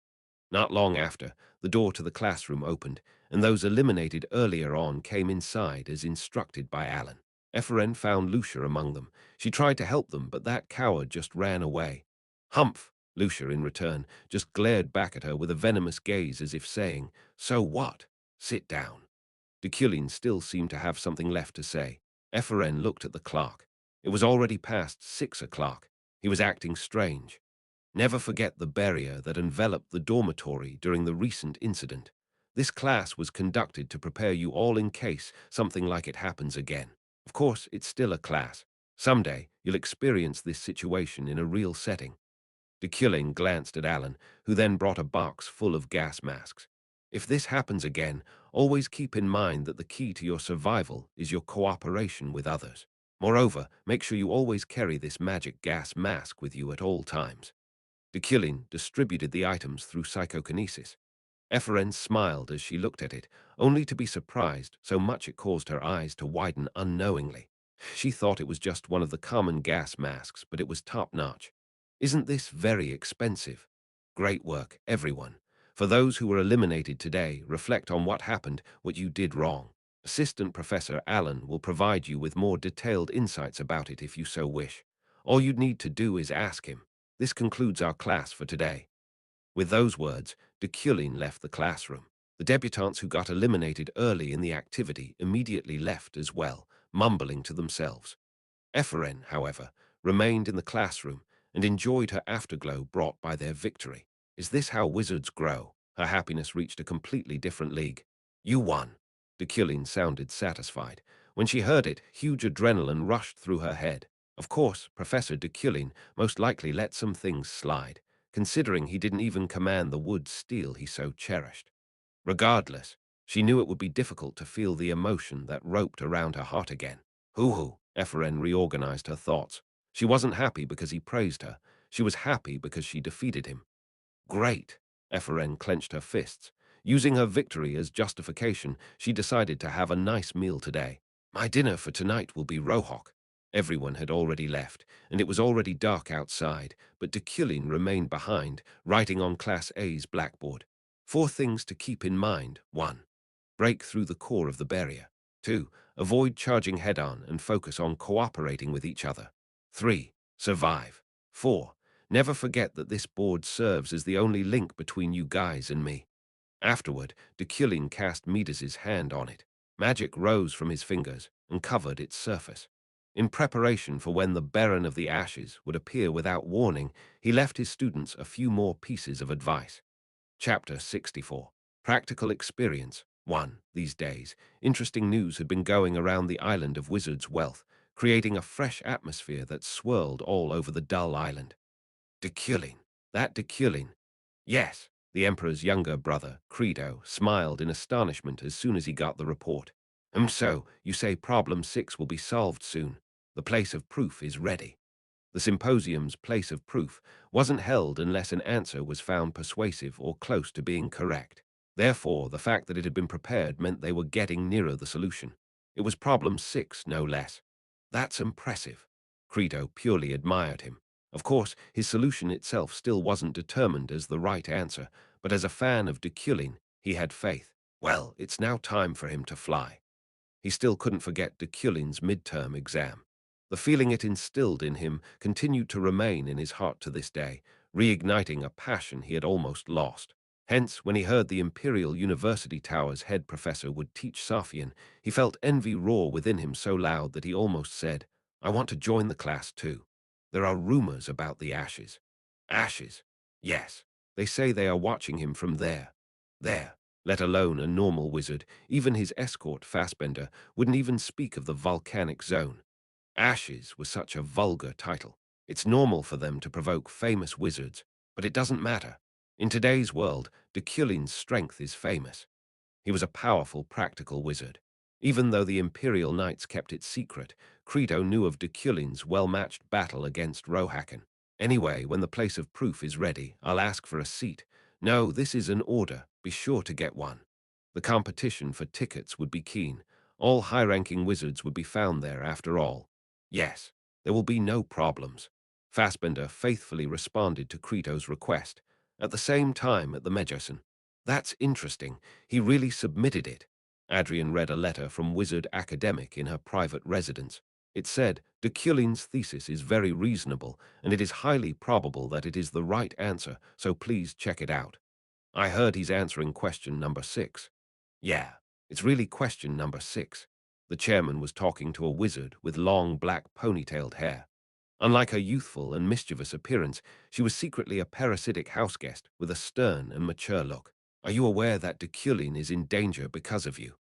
[SPEAKER 1] Not long after, the door to the classroom opened, and those eliminated earlier on came inside as instructed by Alan. Epheren found Lucia among them. She tried to help them, but that coward just ran away. "Humph!" Lucia, in return, just glared back at her with a venomous gaze as if saying, "So what? Sit down." Deculein still seemed to have something left to say. Epheren looked at the clock. It was already past 6 o'clock. He was acting strange. "Never forget the barrier that enveloped the dormitory during the recent incident. This class was conducted to prepare you all in case something like it happens again. Of course, it's still a class. Someday, you'll experience this situation in a real setting." Deculein glanced at Alan, who then brought a box full of gas masks. "If this happens again, always keep in mind that the key to your survival is your cooperation with others. Moreover, make sure you always carry this magic gas mask with you at all times." Deculein distributed the items through psychokinesis. Epheren smiled as she looked at it, only to be surprised so much it caused her eyes to widen unknowingly. She thought it was just one of the common gas masks, but it was top-notch. "Isn't this very expensive?" "Great work, everyone. For those who were eliminated today, reflect on what happened, what you did wrong. Assistant Professor Allen will provide you with more detailed insights about it if you so wish. All you'd need to do is ask him. This concludes our class for today. With those words, Deculein left the classroom. The debutantes who got eliminated early in the activity immediately left as well, mumbling to themselves. Ephren, however, remained in the classroom and enjoyed her afterglow brought by their victory. Is this how wizards grow? Her happiness reached a completely different league. You won. Deculein sounded satisfied. When she heard it, huge adrenaline rushed through her head. Of course, Professor Deculein most likely let some things slide, considering he didn't even command the wood steel he so cherished. Regardless, she knew it would be difficult to feel the emotion that roped around her heart again. Hoo-hoo, Ephren reorganized her thoughts. She wasn't happy because he praised her. She was happy because she defeated him. Great! Ephren clenched her fists. Using her victory as justification, she decided to have a nice meal today. My dinner for tonight will be rohok. Everyone had already left, and it was already dark outside, but Deculein remained behind, writing on Class A's blackboard. 4 things to keep in mind. 1. Break through the core of the barrier. 2. Avoid charging head-on and focus on cooperating with each other. 3. Survive. 4. Never forget that this board serves as the only link between you guys and me. Afterward, Deculein cast Midas's hand on it. Magic rose from his fingers and covered its surface. In preparation for when the Baron of the Ashes would appear without warning, he left his students a few more pieces of advice. Chapter 64. Practical Experience 1. These days, interesting news had been going around the island of Wizard's Wealth, creating a fresh atmosphere that swirled all over the dull island. Deculein. That Deculein. Yes, the Emperor's younger brother, Credo, smiled in astonishment as soon as he got the report. So, you say Problem 6 will be solved soon. The place of proof is ready. The symposium's place of proof wasn't held unless an answer was found persuasive or close to being correct. Therefore, the fact that it had been prepared meant they were getting nearer the solution. It was Problem 6, no less. That's impressive. Credo purely admired him. Of course, his solution itself still wasn't determined as the right answer, but as a fan of Deculein, he had faith. Well, it's now time for him to fly. He still couldn't forget Deculein's midterm exam. The feeling it instilled in him continued to remain in his heart to this day, reigniting a passion he had almost lost. Hence, when he heard the Imperial University Tower's head professor would teach Safian, he felt envy roar within him so loud that he almost said, I want to join the class too. There are rumors about the Ashes. Ashes? Yes. They say they are watching him from there. There. Let alone a normal wizard, even his escort Fassbender wouldn't even speak of the volcanic zone. Ashes was such a vulgar title. It's normal for them to provoke famous wizards, but it doesn't matter. In today's world, Deculein's strength is famous. He was a powerful, practical wizard. Even though the Imperial Knights kept it secret, Credo knew of Deculein's well-matched battle against Rohakan. Anyway, when the place of proof is ready, I'll ask for a seat. No, this is an order. Be sure to get one. The competition for tickets would be keen. All high-ranking wizards would be found there after all. Yes, there will be no problems. Fassbender faithfully responded to Credo's request. At the same time at the Medjosin. That's interesting. He really submitted it. Adrian read a letter from Wizard Academic in her private residence. It said, Deculein's thesis is very reasonable, and it is highly probable that it is the right answer, so please check it out. I heard he's answering question number 6. Yeah, it's really question number 6. The chairman was talking to a wizard with long black ponytailed hair. Unlike her youthful and mischievous appearance, she was secretly a parasitic houseguest with a stern and mature look. Are you aware that Deculein is in danger because of you?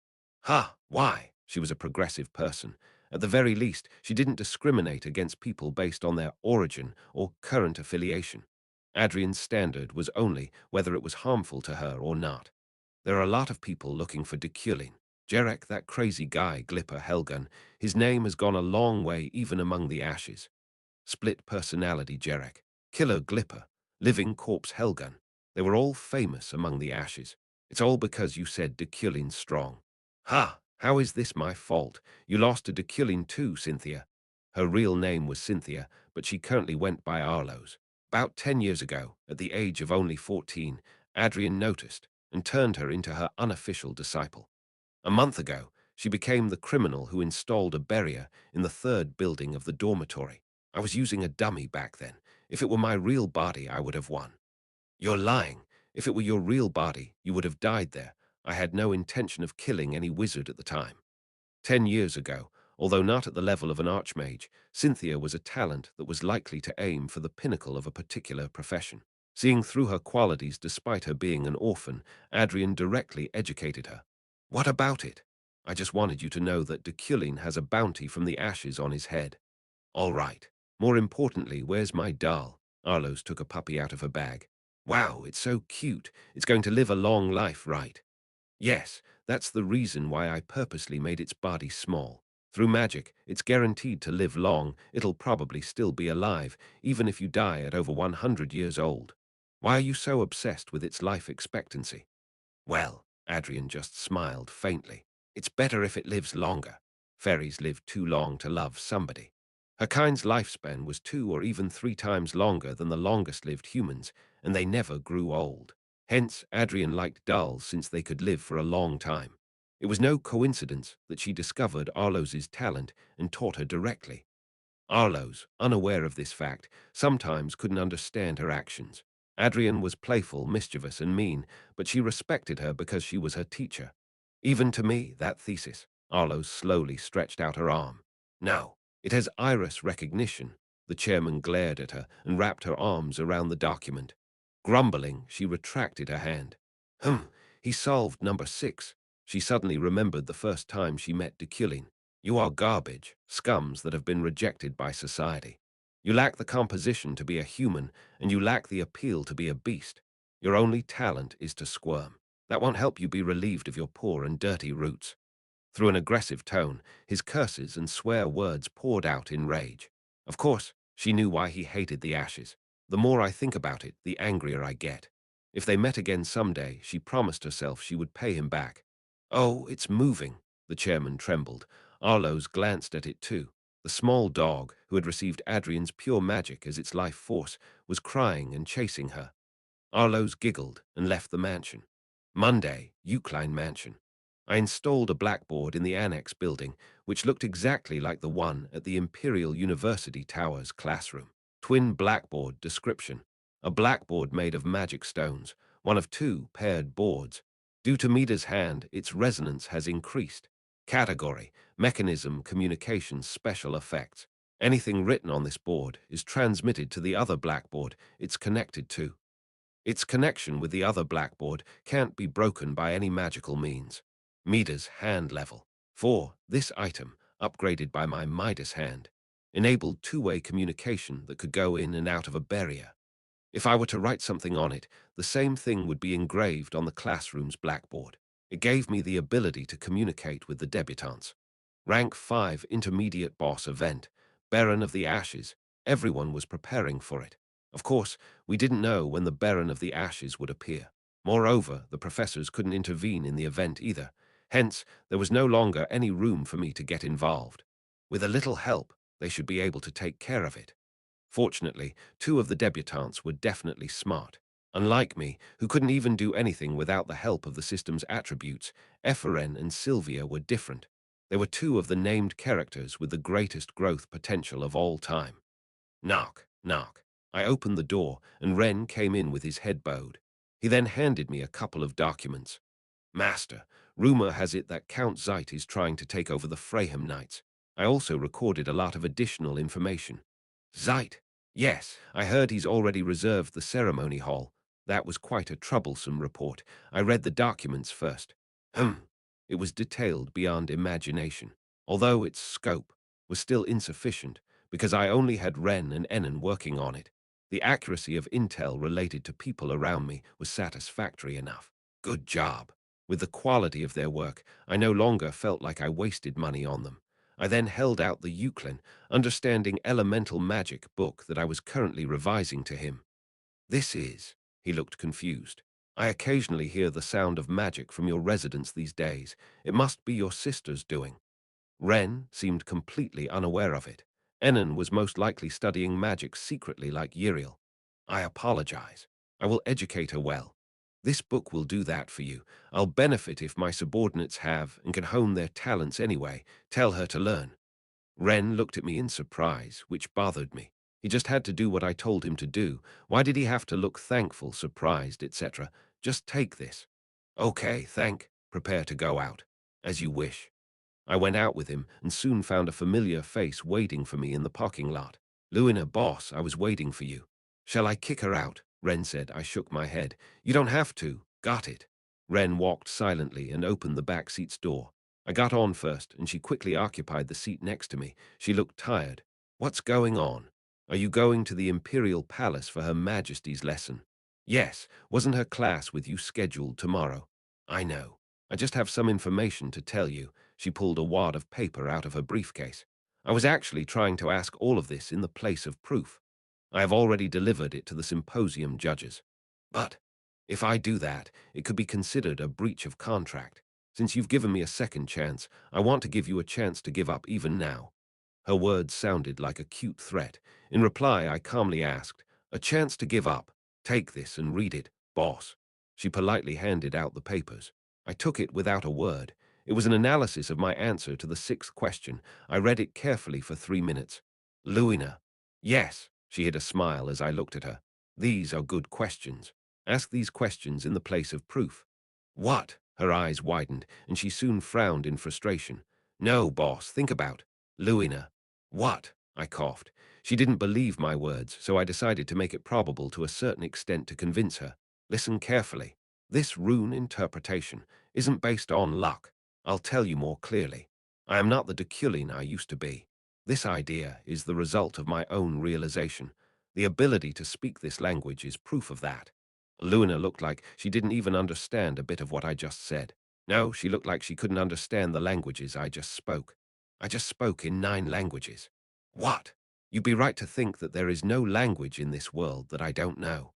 [SPEAKER 1] Ha! Why? She was a progressive person. At the very least, she didn't discriminate against people based on their origin or current affiliation. Adrian's standard was only whether it was harmful to her or not. There are a lot of people looking for Deculein. Jarek, that crazy guy, Glipper Helgun, his name has gone a long way even among the Ashes. Split personality Jarek, killer Glipper, living corpse Helgun. They were all famous among the Ashes. It's all because you said Deculein's strong. Ha! How is this my fault? You lost to Deculein too, Cynthia. Her real name was Cynthia, but she currently went by Arlo's. About 10 years ago, at the age of only 14, Adrian noticed and turned her into her unofficial disciple. A month ago, she became the criminal who installed a barrier in the third building of the dormitory. I was using a dummy back then. If it were my real body, I would have won. You're lying. If it were your real body, you would have died there. I had no intention of killing any wizard at the time. 10 years ago, although not at the level of an archmage, Cynthia was a talent that was likely to aim for the pinnacle of a particular profession. Seeing through her qualities despite her being an orphan, Adrian directly educated her. What about it? I just wanted you to know that Deculein has a bounty from the ashes on his head. All right. More importantly, where's my doll? Arlos took a puppy out of her bag. Wow, it's so cute. It's going to live a long life, right? Yes, that's the reason why I purposely made its body small. Through magic, it's guaranteed to live long. It'll probably still be alive, even if you die at over 100 years old. Why are you so obsessed with its life expectancy? Well, Adrian just smiled faintly. It's better if it lives longer. Fairies live too long to love somebody. Her kind's lifespan was 2 or even 3 times longer than the longest-lived humans, and they never grew old. Hence, Adrian liked dolls since they could live for a long time. It was no coincidence that she discovered Arlos's talent and taught her directly. Arlos, unaware of this fact, sometimes couldn't understand her actions. Adrian was playful, mischievous, and mean, but she respected her because she was her teacher. Even to me, that thesis. Arlos slowly stretched out her arm. No, it has iris recognition. The chairman glared at her and wrapped her arms around the document. Grumbling, she retracted her hand. He solved number 6. She suddenly remembered the first time she met Deculein. You are garbage, scums that have been rejected by society. You lack the composition to be a human, and you lack the appeal to be a beast. Your only talent is to squirm. That won't help you be relieved of your poor and dirty roots. Through an aggressive tone, his curses and swear words poured out in rage. Of course, she knew why he hated the ashes. The more I think about it, the angrier I get. If they met again someday, she promised herself she would pay him back. Oh, it's moving. The chairman trembled. Arlos glanced at it too. The small dog, who had received Adrian's pure magic as its life force, was crying and chasing her. Arlos giggled and left the mansion. Monday, Eucline Mansion. I installed a blackboard in the annex building, which looked exactly like the one at the Imperial University Tower's classroom. Twin blackboard description. A blackboard made of magic stones, one of 2 paired boards. Due to Mida's hand, its resonance has increased. Category: Mechanism, Communications, Special Effects. Anything written on this board is transmitted to the other blackboard it's connected to. Its connection with the other blackboard can't be broken by any magical means. Midas hand level. 4. This item, upgraded by my Midas hand, enabled two-way communication that could go in and out of a barrier. If I were to write something on it, the same thing would be engraved on the classroom's blackboard. It gave me the ability to communicate with the debutantes. Rank 5 Intermediate Boss Event, Baron of the Ashes. Everyone was preparing for it. Of course, we didn't know when the Baron of the Ashes would appear. Moreover, the professors couldn't intervene in the event either. Hence, there was no longer any room for me to get involved. With a little help, they should be able to take care of it. Fortunately, 2 of the debutantes were definitely smart. Unlike me, who couldn't even do anything without the help of the system's attributes, Epheren and Sylvia were different. They were 2 of the named characters with the greatest growth potential of all time. Knock, knock. I opened the door, and Ren came in with his head bowed. He then handed me a couple of documents. Master, rumor has it that Count Zeit is trying to take over the Freyham Knights. I also recorded a lot of additional information. Zeit? Yes, I heard he's already reserved the ceremony hall. That was quite a troublesome report. I read the documents first. It was detailed beyond imagination, although its scope was still insufficient because I only had Ren and Enon working on it. The accuracy of intel related to people around me was satisfactory enough. Good job. With the quality of their work, I no longer felt like I wasted money on them. I then held out the Euclid, Understanding Elemental Magic book that I was currently revising to him. This is, he looked confused. I occasionally hear the sound of magic from your residence these days. It must be your sister's doing. Ren seemed completely unaware of it. Enon was most likely studying magic secretly like Uriel. I apologize. I will educate her well. This book will do that for you. I'll benefit if my subordinates have and can hone their talents anyway. Tell her to learn. Ren looked at me in surprise, which bothered me. He just had to do what I told him to do. Why did he have to look thankful, surprised, etc.? Just take this. Okay, thank. Prepare to go out. As you wish. I went out with him and soon found a familiar face waiting for me in the parking lot. Luina, boss, I was waiting for you. Shall I kick her out? Ren said. I shook my head. You don't have to. Got it. Ren walked silently and opened the back seat's door. I got on first, and she quickly occupied the seat next to me. She looked tired. What's going on? Are you going to the Imperial Palace for Her Majesty's lesson? Yes. Wasn't her class with you scheduled tomorrow? I know. I just have some information to tell you. She pulled a wad of paper out of her briefcase. I was actually trying to ask all of this in the place of proof. I have already delivered it to the symposium judges. But if I do that, it could be considered a breach of contract. Since you've given me a second chance, I want to give you a chance to give up even now. Her words sounded like a cute threat. In reply, I calmly asked, a chance to give up. Take this and read it, boss. She politely handed out the papers. I took it without a word. It was an analysis of my answer to the sixth question. I read it carefully for 3 minutes. Luina. Yes, she hid a smile as I looked at her. These are good questions. Ask these questions in the place of proof. What? Her eyes widened, and she soon frowned in frustration. No, boss, think about. Luina. What? I coughed. She didn't believe my words, so I decided to make it probable to a certain extent to convince her. Listen carefully. This rune interpretation isn't based on luck. I'll tell you more clearly. I am not the Deculein I used to be. This idea is the result of my own realization. The ability to speak this language is proof of that. Luna looked like she didn't even understand a bit of what I just said. No, she looked like she couldn't understand the languages I just spoke. I just spoke in 9 languages. What? You'd be right to think that there is no language in this world that I don't know.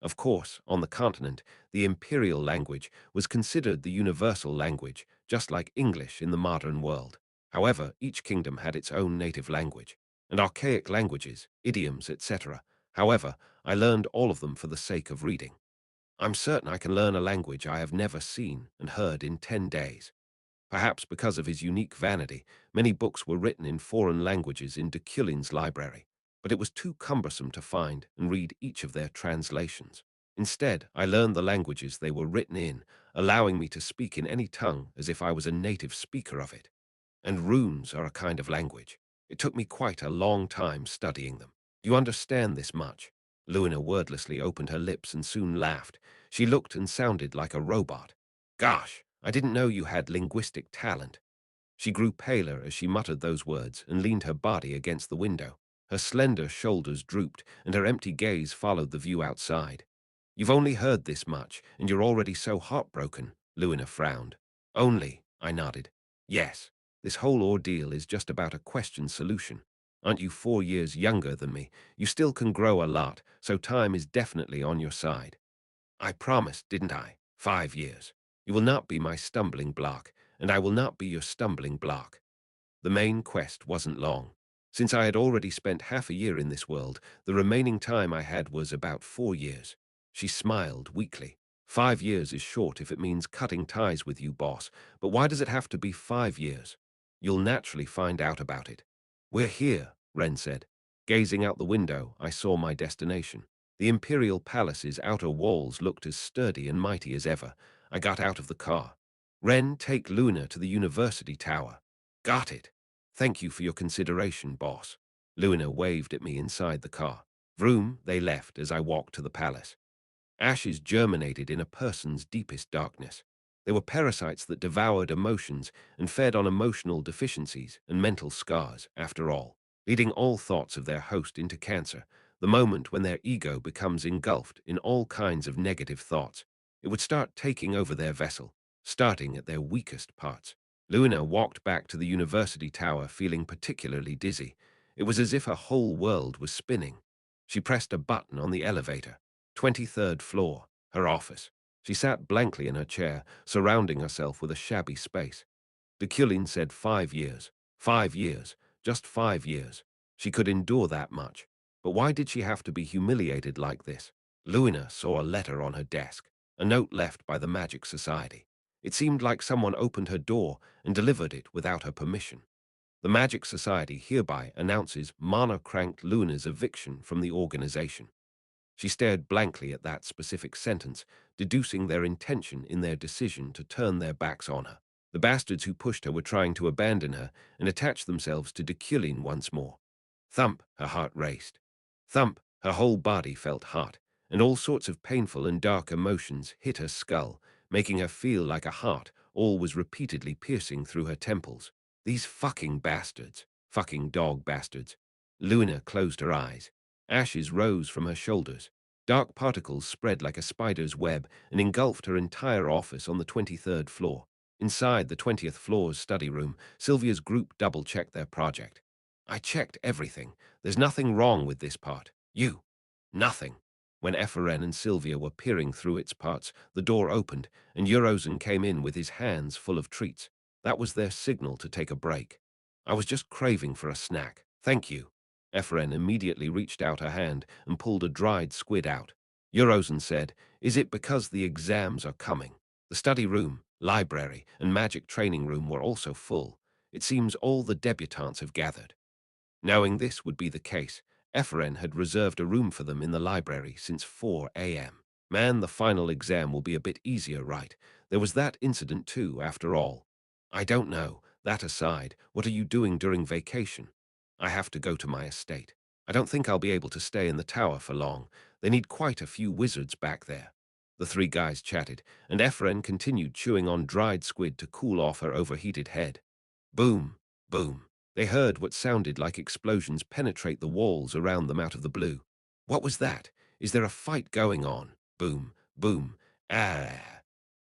[SPEAKER 1] Of course, on the continent, the imperial language was considered the universal language, just like English in the modern world. However, each kingdom had its own native language, and archaic languages, idioms, etc. However, I learned all of them for the sake of reading. I'm certain I can learn a language I have never seen and heard in 10 days. Perhaps because of his unique vanity, many books were written in foreign languages in Deculein's library, but it was too cumbersome to find and read each of their translations. Instead, I learned the languages they were written in, allowing me to speak in any tongue as if I was a native speaker of it. And runes are a kind of language. It took me quite a long time studying them. You understand this much? Luina wordlessly opened her lips and soon laughed. She looked and sounded like a robot. Gosh, I didn't know you had linguistic talent. She grew paler as she muttered those words and leaned her body against the window. Her slender shoulders drooped, and her empty gaze followed the view outside. You've only heard this much, and you're already so heartbroken, Luina frowned. Only, I nodded. Yes, this whole ordeal is just about a question solution. Aren't you 4 years younger than me? You still can grow a lot, so time is definitely on your side. I promised, didn't I? 5 years. You will not be my stumbling block, and I will not be your stumbling block. The main quest wasn't long. Since I had already spent half a year in this world, the remaining time I had was about 4 years. She smiled weakly. 5 years is short if it means cutting ties with you, boss, but why does it have to be 5 years? You'll naturally find out about it. We're here, Ren said. Gazing out the window, I saw my destination. The Imperial Palace's outer walls looked as sturdy and mighty as ever. I got out of the car. Ren, take Luna to the University Tower. Got it. Thank you for your consideration, boss. Luna waved at me inside the car. Vroom, they left as I walked to the palace. Ashes germinated in a person's deepest darkness. They were parasites that devoured emotions and fed on emotional deficiencies and mental scars, after all, leading all thoughts of their host into cancer, the moment when their ego becomes engulfed in all kinds of negative thoughts. It would start taking over their vessel, starting at their weakest parts. Luna walked back to the university tower feeling particularly dizzy. It was as if her whole world was spinning. She pressed a button on the elevator. 23rd floor, her office. She sat blankly in her chair, surrounding herself with a shabby space. Deculein said 5 years. 5 years. Just 5 years. She could endure that much. But why did she have to be humiliated like this? Luina saw a letter on her desk. a note left by the Magic Society. It seemed like someone opened her door and delivered it without her permission. The Magic Society hereby announces Mana-cranked Luna's eviction from the organization. She stared blankly at that specific sentence, deducing their intention in their decision to turn their backs on her. The bastards who pushed her were trying to abandon her and attach themselves to Deculein once more. Thump, her heart raced. Thump, her whole body felt hot, and all sorts of painful and dark emotions hit her skull, making her feel like a heart all was repeatedly piercing through her temples. These fucking bastards. Fucking dog bastards. Luna closed her eyes. Ashes rose from her shoulders. Dark particles spread like a spider's web and engulfed her entire office on the 23rd floor. Inside the 20th floor's study room, Sylvia's group double-checked their project. I checked everything. There's nothing wrong with this part. You. Nothing. When Ephraim and Sylvia were peering through its parts, the door opened, and Eurozen came in with his hands full of treats. That was their signal to take a break. I was just craving for a snack. Thank you. Ephraim immediately reached out her hand and pulled a dried squid out. Eurozen said, "Is it because the exams are coming?" The study room, library, and magic training room were also full. It seems all the debutantes have gathered. Knowing this would be the case, Ephraim had reserved a room for them in the library since 4 a.m. Man, the final exam will be a bit easier, right? There was that incident too, after all. I don't know. That aside, what are you doing during vacation? I have to go to my estate. I don't think I'll be able to stay in the tower for long. They need quite a few wizards back there. The three guys chatted, and Ephraim continued chewing on dried squid to cool off her overheated head. Boom, boom. They heard what sounded like explosions penetrate the walls around them out of the blue. What was that? Is there a fight going on? Boom, boom, ah.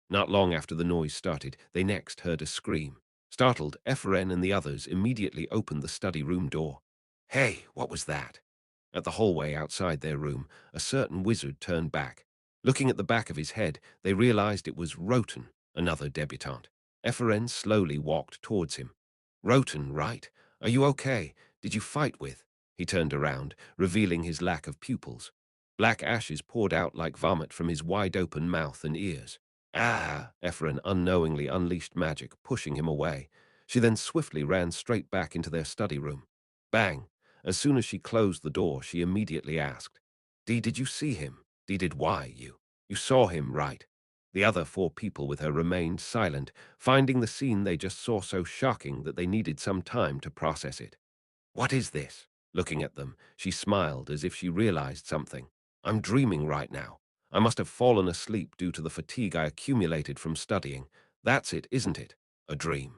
[SPEAKER 1] Not long after the noise started, they next heard a scream. Startled, Ephraim and the others immediately opened the study room door. Hey, what was that? At the hallway outside their room, a certain wizard turned back. Looking at the back of his head, they realized it was Roten, another debutante. Ephraim slowly walked towards him. Roten, right? Are you okay? Did you fight with? He turned around, revealing his lack of pupils. Black ashes poured out like vomit from his wide-open mouth and ears. Ah! Ephraim unknowingly unleashed magic, pushing him away. She then swiftly ran straight back into their study room. Bang! As soon as she closed the door, she immediately asked, Did you see him? Did why, you? You saw him, right? The other four people with her remained silent, finding the scene they just saw so shocking that they needed some time to process it. What is this? Looking at them, she smiled as if she realized something. I'm dreaming right now. I must have fallen asleep due to the fatigue I accumulated from studying. That's it, isn't it? A dream.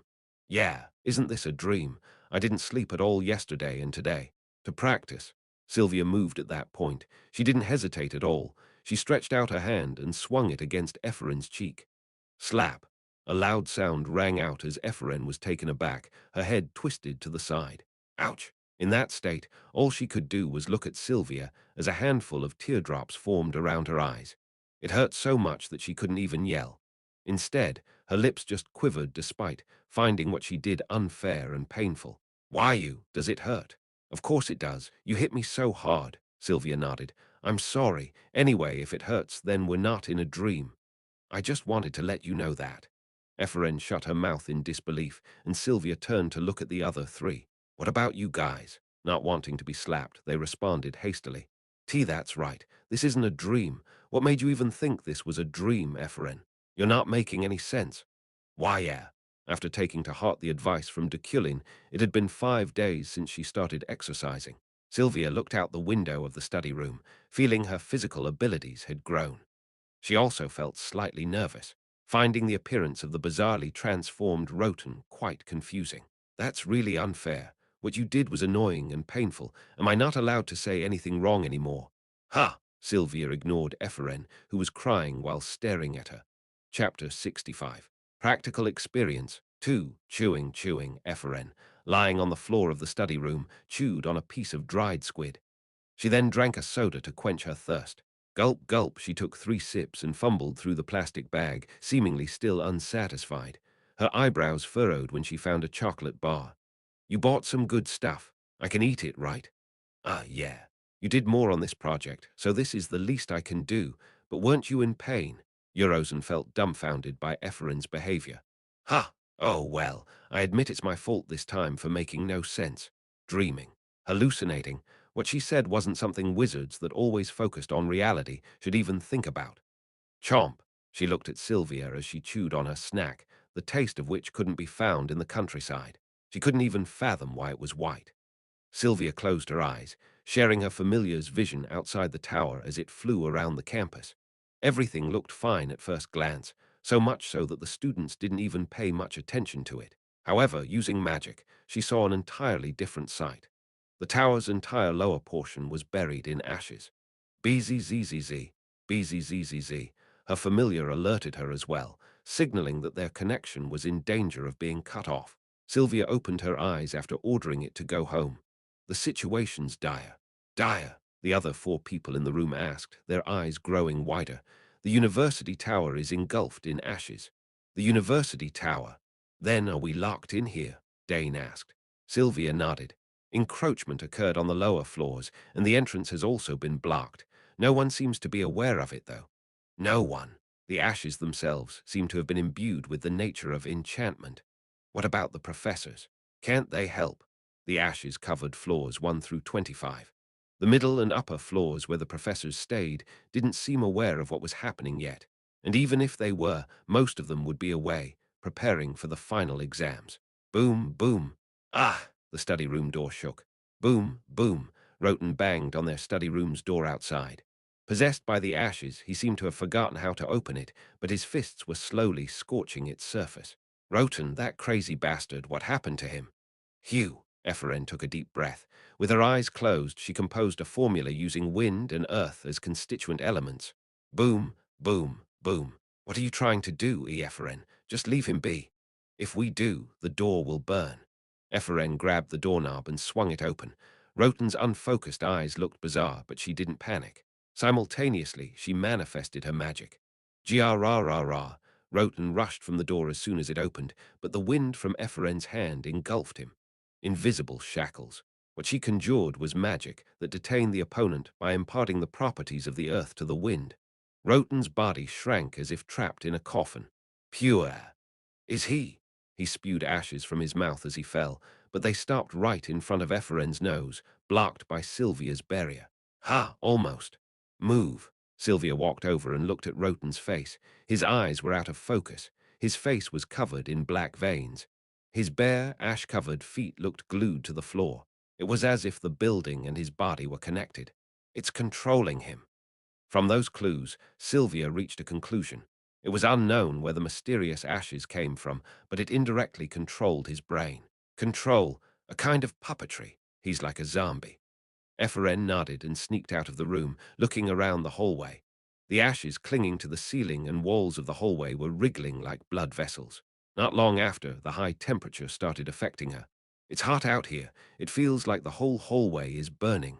[SPEAKER 1] Yeah, isn't this a dream? I didn't sleep at all yesterday and today. To practice. Sylvia moved at that point. She didn't hesitate at all. She stretched out her hand and swung it against Ephraim's cheek. Slap. A loud sound rang out as Ephraim was taken aback, her head twisted to the side. Ouch! In that state, all she could do was look at Sylvia as a handful of teardrops formed around her eyes. It hurt so much that she couldn't even yell. Instead, her lips just quivered despite finding what she did unfair and painful. Why you? Does it hurt? Of course it does. You hit me so hard, Sylvia nodded. I'm sorry. Anyway, if it hurts, then we're not in a dream. I just wanted to let you know that. Ephraim shut her mouth in disbelief, and Sylvia turned to look at the other three. What about you guys? Not wanting to be slapped, they responded hastily. That's right. This isn't a dream. What made you even think this was a dream, Ephraim? You're not making any sense. Why, yeah. After taking to heart the advice from Deculein, it had been 5 days since she started exercising. Sylvia looked out the window of the study room, feeling her physical abilities had grown. She also felt slightly nervous, finding the appearance of the bizarrely transformed Roten quite confusing. That's really unfair. What you did was annoying and painful. Am I not allowed to say anything wrong anymore? Ha! Sylvia ignored Ephraim, who was crying while staring at her. Chapter 65. Practical Experience 2. Chewing, Ephraim, lying on the floor of the study room, chewed on a piece of dried squid. She then drank a soda to quench her thirst. Gulp, gulp, she took 3 sips and fumbled through the plastic bag, seemingly still unsatisfied. Her eyebrows furrowed when she found a chocolate bar. You bought some good stuff. I can eat it, right? Ah, yeah. You did more on this project, so this is the least I can do. But weren't you in pain? Eurozen felt dumbfounded by Ephraim's behavior. Ha! Oh, well, I admit it's my fault this time for making no sense. Dreaming. Hallucinating. What she said wasn't something wizards that always focused on reality should even think about. Chomp. She looked at Sylvia as she chewed on her snack, the taste of which couldn't be found in the countryside. She couldn't even fathom why it was white. Sylvia closed her eyes, sharing her familiar's vision outside the tower as it flew around the campus. Everything looked fine at first glance, so much so that the students didn't even pay much attention to it. However, using magic, she saw an entirely different sight. The tower's entire lower portion was buried in ashes. BZZZZ, BZZZZ. Her familiar alerted her as well, signaling that their connection was in danger of being cut off. Sylvia opened her eyes after ordering it to go home. The situation's dire. Dire, the other four people in the room asked, their eyes growing wider. The university tower is engulfed in ashes. The university tower. Then are we locked in here? Dane asked. Sylvia nodded. Encroachment occurred on the lower floors, and the entrance has also been blocked. No one seems to be aware of it, though. No one. The ashes themselves seem to have been imbued with the nature of enchantment. What about the professors? Can't they help? The ashes covered floors 1 through 25. The middle and upper floors where the professors stayed didn't seem aware of what was happening yet, and even if they were, most of them would be away, preparing for the final exams. Boom, boom. Ah! The study room door shook. Boom, boom. Roten banged on their study room's door outside. Possessed by the ashes, he seemed to have forgotten how to open it, but his fists were slowly scorching its surface. Roten, that crazy bastard, what happened to him? Hugh. Ephraim took a deep breath. With her eyes closed, she composed a formula using wind and earth as constituent elements. Boom, boom, boom. What are you trying to do, Ephraim? Just leave him be. If we do, the door will burn. Ephraim grabbed the doorknob and swung it open. Roten's unfocused eyes looked bizarre, but she didn't panic. Simultaneously, she manifested her magic. Gia-ra-ra-ra. Roten rushed from the door as soon as it opened, but the wind from Ephraim's hand engulfed him. Invisible shackles. What she conjured was magic that detained the opponent by imparting the properties of the earth to the wind. Roten's body shrank as if trapped in a coffin. Pure. Is he? He spewed ashes from his mouth as he fell, but they stopped right in front of Ephraim's nose, blocked by Sylvia's barrier. Ha, almost. Move. Sylvia walked over and looked at Roten's face. His eyes were out of focus. His face was covered in black veins. His bare, ash-covered feet looked glued to the floor. It was as if the building and his body were connected. It's controlling him. From those clues, Sylvia reached a conclusion. It was unknown where the mysterious ashes came from, but it indirectly controlled his brain. Control, a kind of puppetry. He's like a zombie. Ephraim nodded and sneaked out of the room, looking around the hallway. The ashes clinging to the ceiling and walls of the hallway were wriggling like blood vessels. Not long after, the high temperature started affecting her. It's hot out here. It feels like the whole hallway is burning.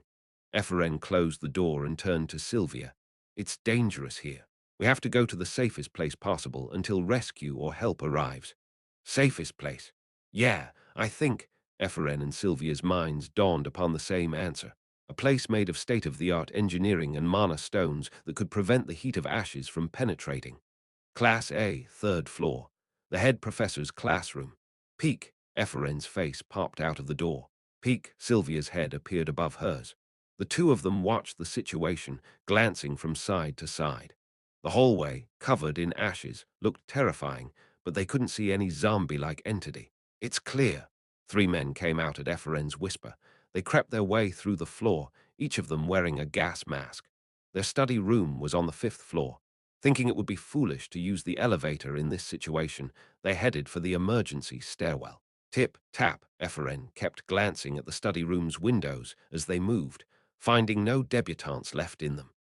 [SPEAKER 1] Ephraim closed the door and turned to Sylvia. It's dangerous here. We have to go to the safest place possible until rescue or help arrives. Safest place? Yeah, I think. Ephraim and Sylvia's minds dawned upon the same answer. A place made of state-of-the-art engineering and mana stones that could prevent the heat of ashes from penetrating. Class A, 3rd floor. The head professor's classroom. Peek. Ephraim's face popped out of the door. Peek. Sylvia's head appeared above hers. The two of them watched the situation, glancing from side to side. The hallway, covered in ashes, looked terrifying, but they couldn't see any zombie-like entity. It's clear. 3 men came out at Ephraim's whisper. They crept their way through the floor, each of them wearing a gas mask. Their study room was on the 5th floor. Thinking it would be foolish to use the elevator in this situation, they headed for the emergency stairwell. Tip, tap, Ephraim kept glancing at the study room's windows as they moved, finding no debutantes left in them.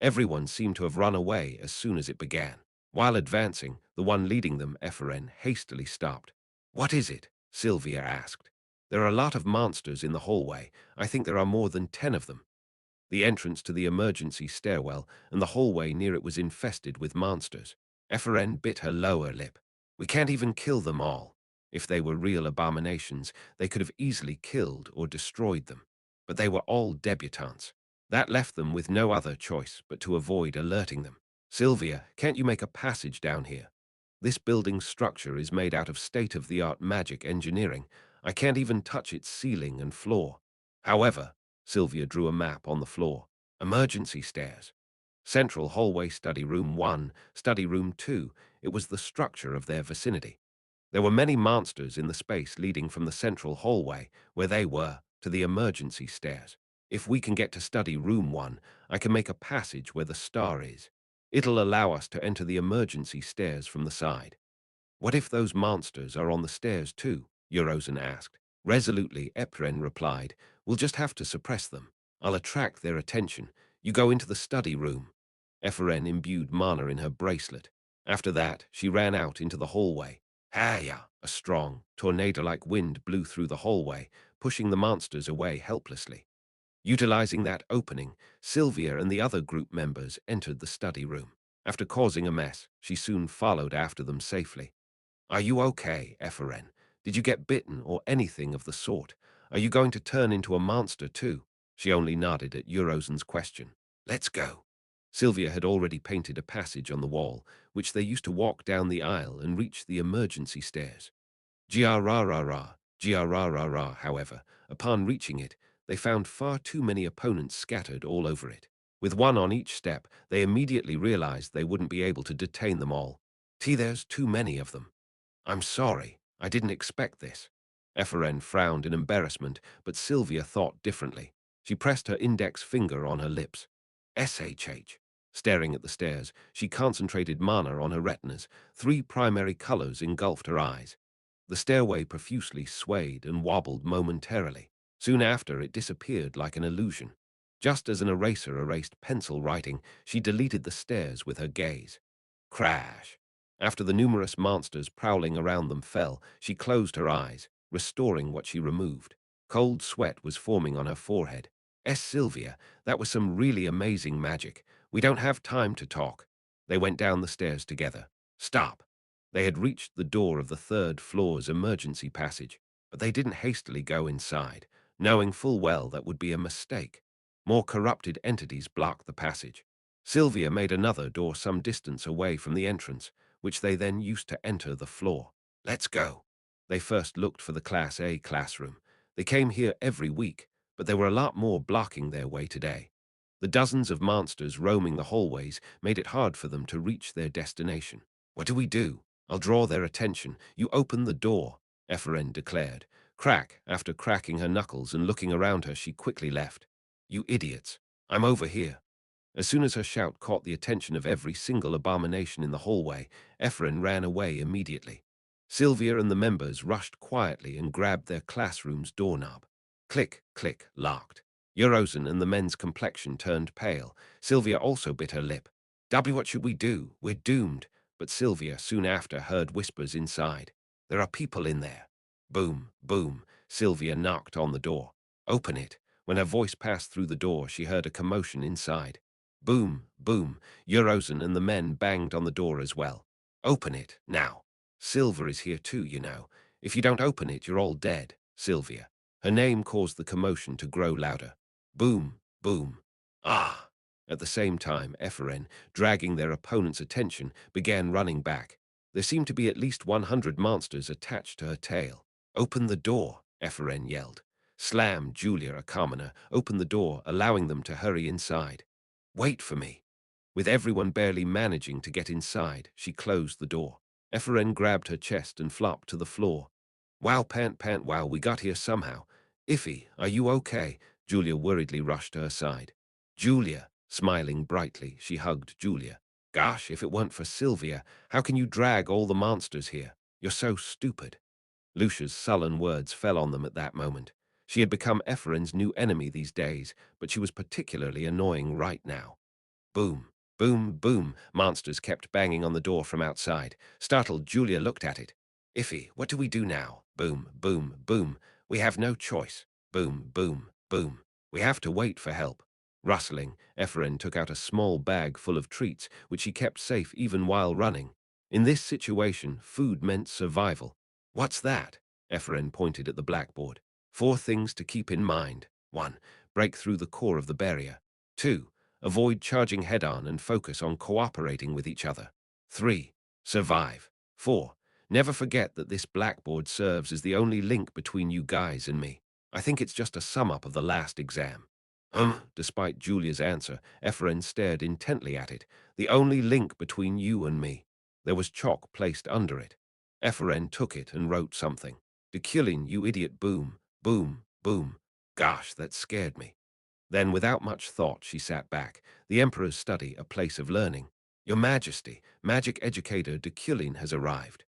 [SPEAKER 1] Everyone seemed to have run away as soon as it began. While advancing, the one leading them, Ephraim, hastily stopped. What is it? Sylvia asked. There are a lot of monsters in the hallway. I think there are more than 10 of them. The entrance to the emergency stairwell and the hallway near it was infested with monsters. Ephraim bit her lower lip. We can't even kill them all. If they were real abominations, they could have easily killed or destroyed them. But they were all debutantes. That left them with no other choice but to avoid alerting them. Sylvia, can't you make a passage down here? This building's structure is made out of state-of-the-art magic engineering. I can't even touch its ceiling and floor. However, Sylvia drew a map on the floor. Emergency stairs. Central hallway, study room 1, study room 2. It was the structure of their vicinity. There were many monsters in the space leading from the central hallway, where they were, to the emergency stairs. If we can get to study room 1, I can make a passage where the star is. It'll allow us to enter the emergency stairs from the side. What if those monsters are on the stairs too? Eurozen asked. Resolutely, Epren replied. We'll just have to suppress them. I'll attract their attention. You go into the study room. Ephren imbued mana in her bracelet. After that, she ran out into the hallway. Haya! A strong, tornado-like wind blew through the hallway, pushing the monsters away helplessly. Utilizing that opening, Sylvia and the other group members entered the study room. After causing a mess, she soon followed after them safely. Are you okay, Ephren? Did you get bitten or anything of the sort? Are you going to turn into a monster too? She only nodded at Eurozen's question. Let's go. Sylvia had already painted a passage on the wall, which they used to walk down the aisle and reach the emergency stairs. Giararara, however, upon reaching it, they found far too many opponents scattered all over it. With one on each step, they immediately realized they wouldn't be able to detain them all. There's too many of them. I'm sorry, I didn't expect this. Ephren frowned in embarrassment, but Sylvia thought differently. She pressed her index finger on her lips. SHH. Staring at the stairs, she concentrated mana on her retinas. 3 primary colors engulfed her eyes. The stairway profusely swayed and wobbled momentarily. Soon after, it disappeared like an illusion. Just as an eraser erased pencil writing, she deleted the stairs with her gaze. Crash! After the numerous monsters prowling around them fell, she closed her eyes, restoring what she removed. Cold sweat was forming on her forehead. Sylvia, that was some really amazing magic. We don't have time to talk. They went down the stairs together. Stop! They had reached the door of the 3rd floor's emergency passage, but they didn't hastily go inside, knowing full well that would be a mistake. More corrupted entities blocked the passage. Sylvia made another door some distance away from the entrance, which they then used to enter the floor. Let's go. They first looked for the Class A classroom. They came here every week, but there were a lot more blocking their way today. The dozens of monsters roaming the hallways made it hard for them to reach their destination. What do we do? I'll draw their attention. You open the door, Ephren declared. Crack after cracking her knuckles and looking around her, she quickly left. You idiots. I'm over here. As soon as her shout caught the attention of every single abomination in the hallway, Ephren ran away immediately. Sylvia and the members rushed quietly and grabbed their classroom's doorknob. Click, click, locked. Eurozen and the men's complexion turned pale. Sylvia also bit her lip. What should we do? We're doomed. But Sylvia soon after heard whispers inside. There are people in there. Boom, boom. Sylvia knocked on the door. Open it. When her voice passed through the door, she heard a commotion inside. Boom, boom. Eurozen and the men banged on the door as well. Open it, now. Silver is here too, you know. If you don't open it, you're all dead, Sylvia. Her name caused the commotion to grow louder. Boom, boom. Ah! At the same time, Ephren, dragging their opponent's attention, began running back. There seemed to be at least 100 monsters attached to her tail. Open the door, Ephren yelled. Slam, Julia, a commoner, opened the door, allowing them to hurry inside. Wait for me. With everyone barely managing to get inside, she closed the door. Ephren grabbed her chest and flopped to the floor. Wow, pant, wow, we got here somehow. Iffy, are you okay? Julia worriedly rushed to her side. Julia, smiling brightly, she hugged Julia. Gosh, if it weren't for Sylvia, how can you drag all the monsters here? You're so stupid. Lucia's sullen words fell on them at that moment. She had become Ephren's new enemy these days, but she was particularly annoying right now. Boom, boom, boom. Monsters kept banging on the door from outside. Startled, Julia looked at it. Iffy, what do we do now? Boom, boom, boom. We have no choice. Boom, boom, boom. We have to wait for help. Rustling, Ephren took out a small bag full of treats, which he kept safe even while running. In this situation, food meant survival. What's that? Ephren pointed at the blackboard. 4 things to keep in mind. 1. Break through the core of the barrier. 2. Avoid charging head-on and focus on cooperating with each other. 3. Survive. 4. Never forget that this blackboard serves as the only link between you guys and me. I think it's just a sum-up of the last exam. Despite Julia's answer, Ephraim stared intently at it. The only link between you and me. There was chalk placed under it. Ephraim took it and wrote something. Deculein, you idiot, boom, boom, boom. Gosh, that scared me. Then, without much thought, she sat back. The Emperor's study, a place of learning. Your Majesty, magic educator Deculein has arrived.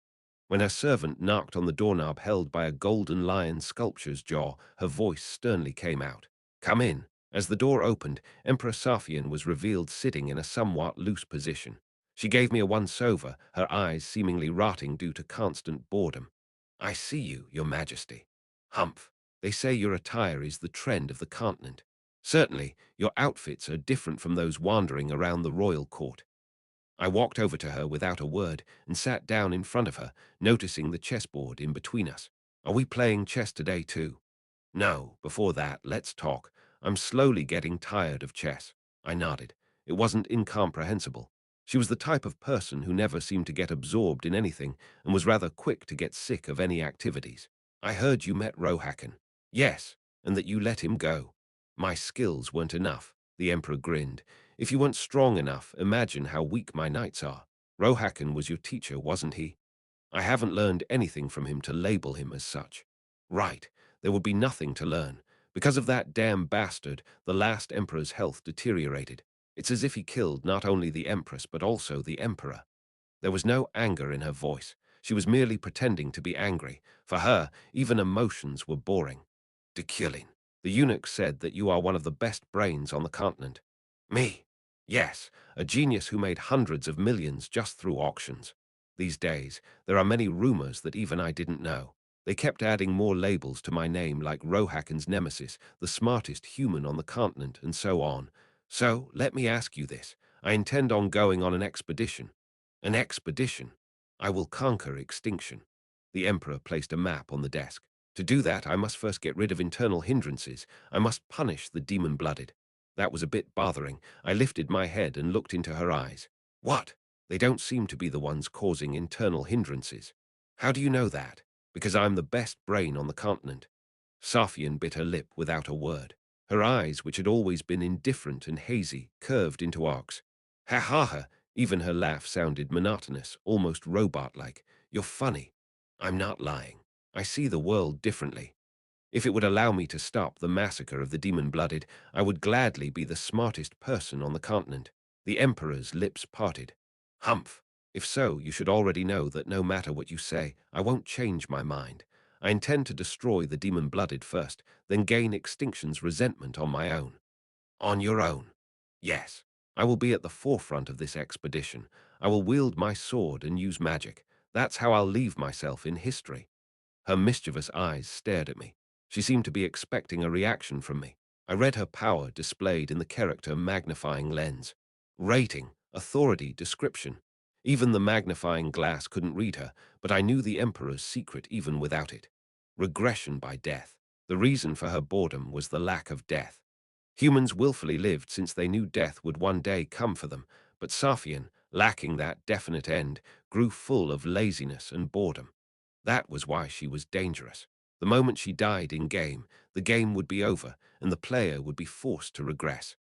[SPEAKER 1] When her servant knocked on the doorknob held by a golden lion sculpture's jaw, her voice sternly came out. Come in. As the door opened, Emperor Safian was revealed sitting in a somewhat loose position. She gave me a once-over, her eyes seemingly rotting due to constant boredom. I see you, Your Majesty. Humph. They say your attire is the trend of the continent. Certainly, your outfits are different from those wandering around the royal court. I walked over to her without a word and sat down in front of her, noticing the chessboard in between us. Are we playing chess today too? No, before that, let's talk. I'm slowly getting tired of chess. I nodded. It wasn't incomprehensible. She was the type of person who never seemed to get absorbed in anything and was rather quick to get sick of any activities. I heard you met Rohakan. Yes, and that you let him go. My skills weren't enough, the Emperor grinned. If you weren't strong enough, imagine how weak my knights are. Rohakan was your teacher, wasn't he? I haven't learned anything from him to label him as such. Right, there would be nothing to learn. Because of that damn bastard, the last emperor's health deteriorated. It's as if he killed not only the empress but also the emperor. There was no anger in her voice. She was merely pretending to be angry. For her, even emotions were boring. Deculein, the eunuch said that you are one of the best brains on the continent. Me? Yes, a genius who made hundreds of millions just through auctions. These days, there are many rumors that even I didn't know. They kept adding more labels to my name like Rohakan's nemesis, the smartest human on the continent, and so on. So, let me ask you this. I intend on going on an expedition. An expedition? I will conquer extinction. The Emperor placed a map on the desk. To do that, I must first get rid of internal hindrances. I must punish the demon-blooded. That was a bit bothering. I lifted my head and looked into her eyes. What? They don't seem to be the ones causing internal hindrances. How do you know that? Because I'm the best brain on the continent. Safian bit her lip without a word. Her eyes, which had always been indifferent and hazy, curved into arcs. Ha ha ha! Even her laugh sounded monotonous, almost robot-like. You're funny. I'm not lying. I see the world differently. If it would allow me to stop the massacre of the demon-blooded, I would gladly be the smartest person on the continent. The Emperor's lips parted. Humph. If so, you should already know that no matter what you say, I won't change my mind. I intend to destroy the demon-blooded first, then gain extinction's resentment on my own. On your own? Yes. I will be at the forefront of this expedition. I will wield my sword and use magic. That's how I'll leave myself in history. Her mischievous eyes stared at me. She seemed to be expecting a reaction from me. I read her power displayed in the character magnifying lens. Rating, authority, description. Even the magnifying glass couldn't read her, but I knew the Emperor's secret even without it. Regression by death. The reason for her boredom was the lack of death. Humans willfully lived since they knew death would one day come for them, but Safian, lacking that definite end, grew full of laziness and boredom. That was why she was dangerous. The moment she died in-game, the game would be over, and the player would be forced to regress.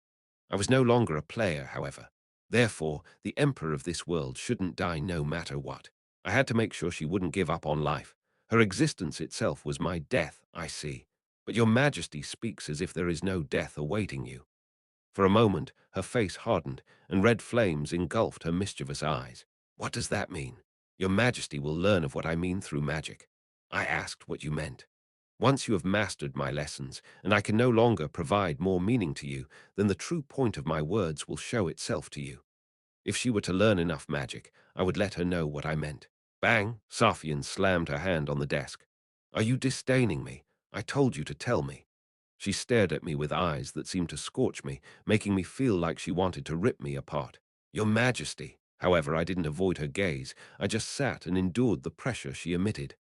[SPEAKER 1] I was no longer a player, however. Therefore, the Emperor of this world shouldn't die no matter what. I had to make sure she wouldn't give up on life. Her existence itself was my death, I see. But your Majesty speaks as if there is no death awaiting you. For a moment, her face hardened, and red flames engulfed her mischievous eyes. What does that mean? Your Majesty will learn of what I mean through magic. I asked what you meant. Once you have mastered my lessons, and I can no longer provide more meaning to you, then the true point of my words will show itself to you. If she were to learn enough magic, I would let her know what I meant. Bang! Safian slammed her hand on the desk. Are you disdaining me? I told you to tell me. She stared at me with eyes that seemed to scorch me, making me feel like she wanted to rip me apart. Your Majesty. However, I didn't avoid her gaze. I just sat and endured the pressure she emitted.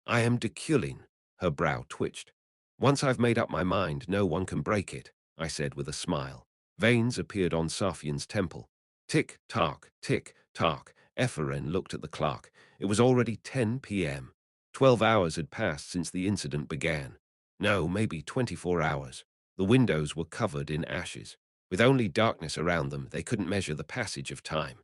[SPEAKER 1] I am Deculein. Her brow twitched. Once I've made up my mind, no one can break it, I said with a smile. Veins appeared on Safian's temple. Tick-tock, tick-tock. Eferen looked at the clock. It was already 10 p.m. 12 hours had passed since the incident began. No, maybe 24 hours. The windows were covered in ashes. With only darkness around them, they couldn't measure the passage of time.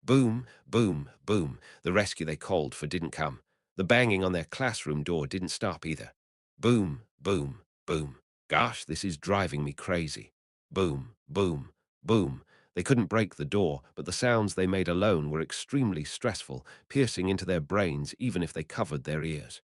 [SPEAKER 1] Boom, boom, boom. The rescue they called for didn't come. The banging on their classroom door didn't stop either. Boom, boom, boom. Gosh, this is driving me crazy. Boom, boom, boom. They couldn't break the door, but the sounds they made alone were extremely stressful, piercing into their brains even if they covered their ears.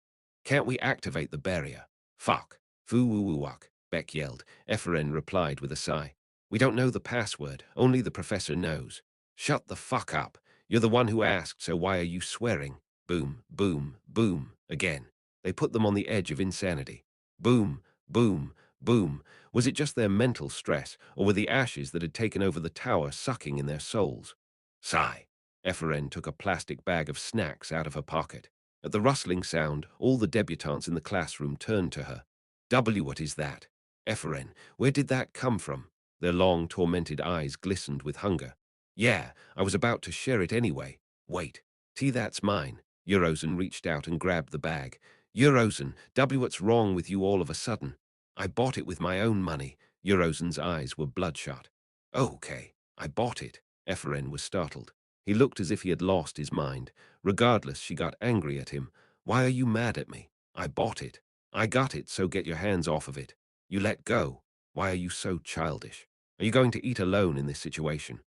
[SPEAKER 1] Can't we activate the barrier? Fuck. Foo-woo-woo-wak, Beck yelled. Eferen replied with a sigh. We don't know the password. Only the professor knows. Shut the fuck up. You're the one who asked, so why are you swearing? Boom, boom, boom. Again. They put them on the edge of insanity. Boom, boom, boom. Was it just their mental stress, or were the ashes that had taken over the tower sucking in their souls? Sigh. Eferen took a plastic bag of snacks out of her pocket. At the rustling sound, all the debutantes in the classroom turned to her. What is that? Eferen, where did that come from? Their long, tormented eyes glistened with hunger. Yeah, I was about to share it anyway. Wait. That's mine. Eurozen reached out and grabbed the bag. Eurozen, what's wrong with you all of a sudden? I bought it with my own money. Eurozen's eyes were bloodshot. Okay, I bought it. Eferen was startled. He looked as if he had lost his mind. Regardless, she got angry at him. Why are you mad at me? I bought it. I got it, so get your hands off of it. You let go. Why are you so childish? Are you going to eat alone in this situation?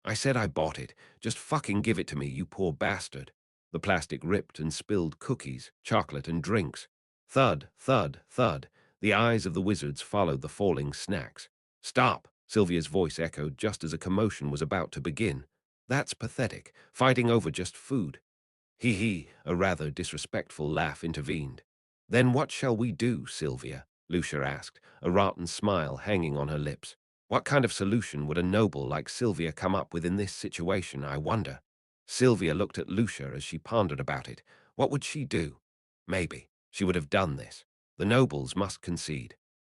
[SPEAKER 1] I said I bought it. Just fucking give it to me, you poor bastard. The plastic ripped and spilled cookies, chocolate, and drinks. Thud, thud, thud. The eyes of the wizards followed the falling snacks. Stop, Sylvia's voice echoed just as a commotion was about to begin. That's pathetic, fighting over just food. Hee hee, a rather disrespectful laugh intervened. Then what shall we do, Sylvia? Lucia asked, a rotten smile hanging on her lips. What kind of solution would a noble like Sylvia come up with in this situation, I wonder? Sylvia looked at Lucia as she pondered about it. What would she do? Maybe she would have done this. The nobles must concede.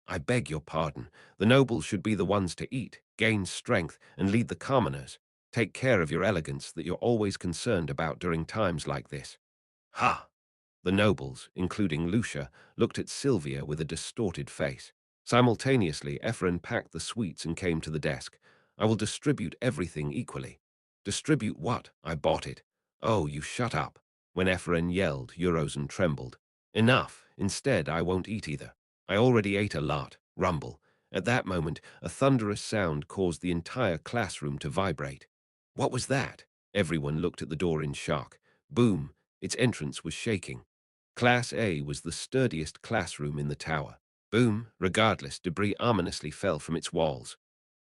[SPEAKER 1] I beg your pardon. The nobles should be the ones to eat, gain strength, and lead the commoners. Take care of your elegance that you're always concerned about during times like this. Ha! The nobles, including Lucia, looked at Sylvia with a distorted face. Simultaneously, Efren packed the sweets and came to the desk. I will distribute everything equally. Distribute what? I bought it. Oh, you shut up. When Efren yelled, Eurozen trembled. Enough. Instead, I won't eat either. I already ate a lot. Rumble. At that moment, a thunderous sound caused the entire classroom to vibrate. What was that? Everyone looked at the door in shock. Boom. Its entrance was shaking. Class A was the sturdiest classroom in the tower. Boom, regardless, debris ominously fell from its walls.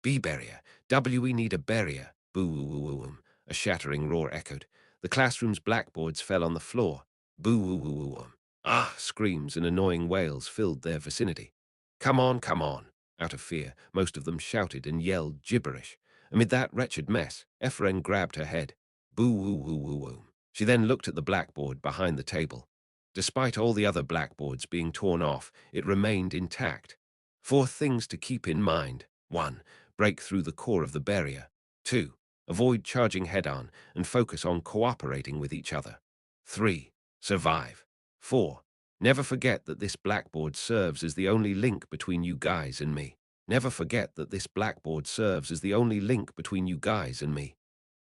[SPEAKER 1] B barrier. We need a barrier. Boo-woo-woo-woo. A shattering roar echoed. The classroom's blackboards fell on the floor. Boo-woo-woo-woo. Ah, screams and annoying wails filled their vicinity. Come on, come on. Out of fear, most of them shouted and yelled gibberish. Amid that wretched mess, Efren grabbed her head. Boo-woo-woo-woo-woo. She then looked at the blackboard behind the table. Despite all the other blackboards being torn off, it remained intact. 4 things to keep in mind. 1. Break through the core of the barrier. 2. Avoid charging head-on and focus on cooperating with each other. 3. Survive. 4. Never forget that this blackboard serves as the only link between you guys and me. Never forget that this blackboard serves as the only link between you guys and me.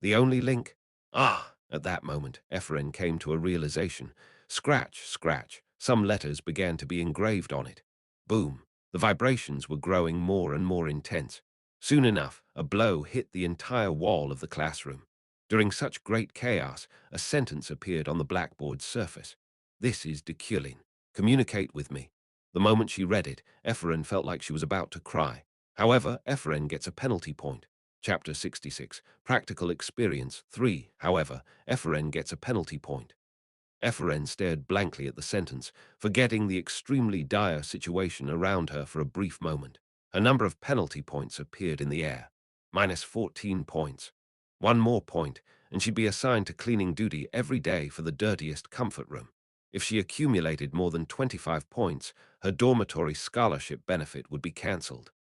[SPEAKER 1] The only link? Ah! At that moment, Efren came to a realization. Scratch, scratch. Some letters began to be engraved on it. Boom. The vibrations were growing more and more intense. Soon enough, a blow hit the entire wall of the classroom. During such great chaos, a sentence appeared on the blackboard's surface. This is Deculein. Communicate with me. The moment she read it, Efren felt like she was about to cry. However, Efren gets a penalty point. Chapter 66, Practical Experience 3. However, Efren gets a penalty point. Efren stared blankly at the sentence, forgetting the extremely dire situation around her for a brief moment. A number of penalty points appeared in the air. -14 points. One more point, and she'd be assigned to cleaning duty every day for the dirtiest comfort room. If she accumulated more than 25 points, her dormitory scholarship benefit would be cancelled.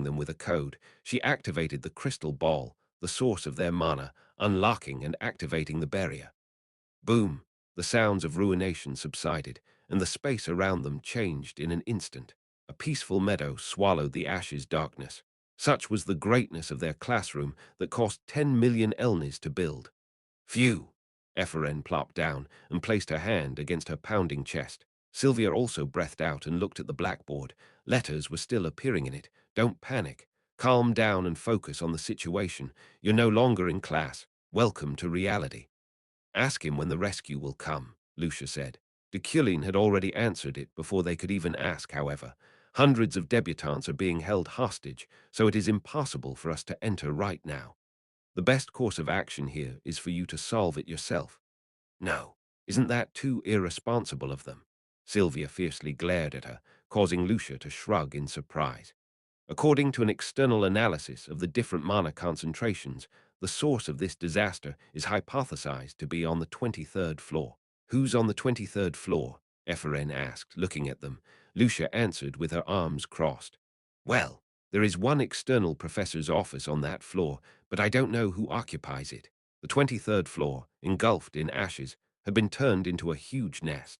[SPEAKER 1] providing them with a code. She activated the crystal ball, the source of their mana, unlocking and activating the barrier. Boom! The sounds of ruination subsided, and the space around them changed in an instant. A peaceful meadow swallowed the ashes' darkness. Such was the greatness of their classroom that cost 10 million elnis to build. Phew! Ephraim plopped down and placed her hand against her pounding chest. Sylvia also breathed out and looked at the blackboard. Letters were still appearing in it. Don't panic. Calm down and focus on the situation. You're no longer in class. Welcome to reality. Ask him when the rescue will come, Lucia said. Deculein had already answered it before they could even ask, however. Hundreds of debutantes are being held hostage, so it is impossible for us to enter right now. The best course of action here is for you to solve it yourself. No, isn't that too irresponsible of them? Sylvia fiercely glared at her, causing Lucia to shrug in surprise. According to an external analysis of the different mana concentrations, the source of this disaster is hypothesized to be on the 23rd floor. Who's on the 23rd floor? Ephraim asked, looking at them. Lucia answered with her arms crossed. Well, there is one external professor's office on that floor, but I don't know who occupies it. The 23rd floor, engulfed in ashes, had been turned into a huge nest.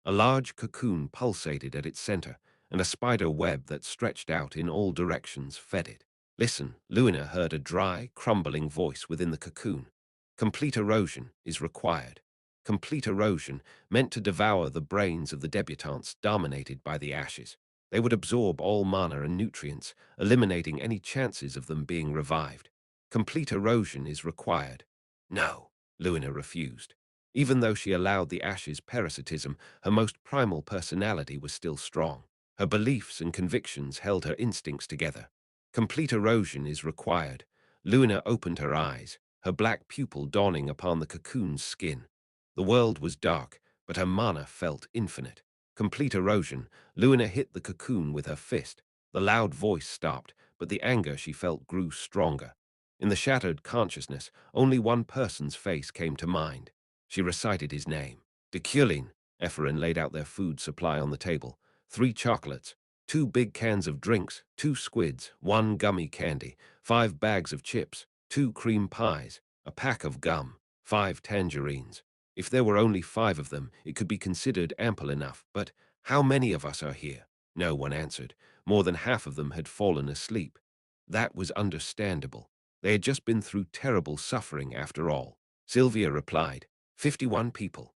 [SPEAKER 1] A large cocoon pulsated at its center, and a spider web that stretched out in all directions fed it. Listen, Luina heard a dry, crumbling voice within the cocoon. Complete erosion is required. Complete erosion meant to devour the brains of the debutantes dominated by the ashes. They would absorb all mana and nutrients, eliminating any chances of them being revived. Complete erosion is required. No, Luina refused. Even though she allowed the ashes parasitism, her most primal personality was still strong. Her beliefs and convictions held her instincts together. Complete erosion is required. Luina opened her eyes, her black pupil dawning upon the cocoon's skin. The world was dark, but her mana felt infinite. Complete erosion. Luina hit the cocoon with her fist. The loud voice stopped, but the anger she felt grew stronger. In the shattered consciousness, only one person's face came to mind. She recited his name. Deculein. Ephraim laid out their food supply on the table. 3 chocolates, 2 big cans of drinks, 2 squids, 1 gummy candy, 5 bags of chips, 2 cream pies, a pack of gum, 5 tangerines. If there were only 5 of them, it could be considered ample enough, but how many of us are here? No one answered. More than half of them had fallen asleep. That was understandable. They had just been through terrible suffering after all. Sylvia replied, 51 people.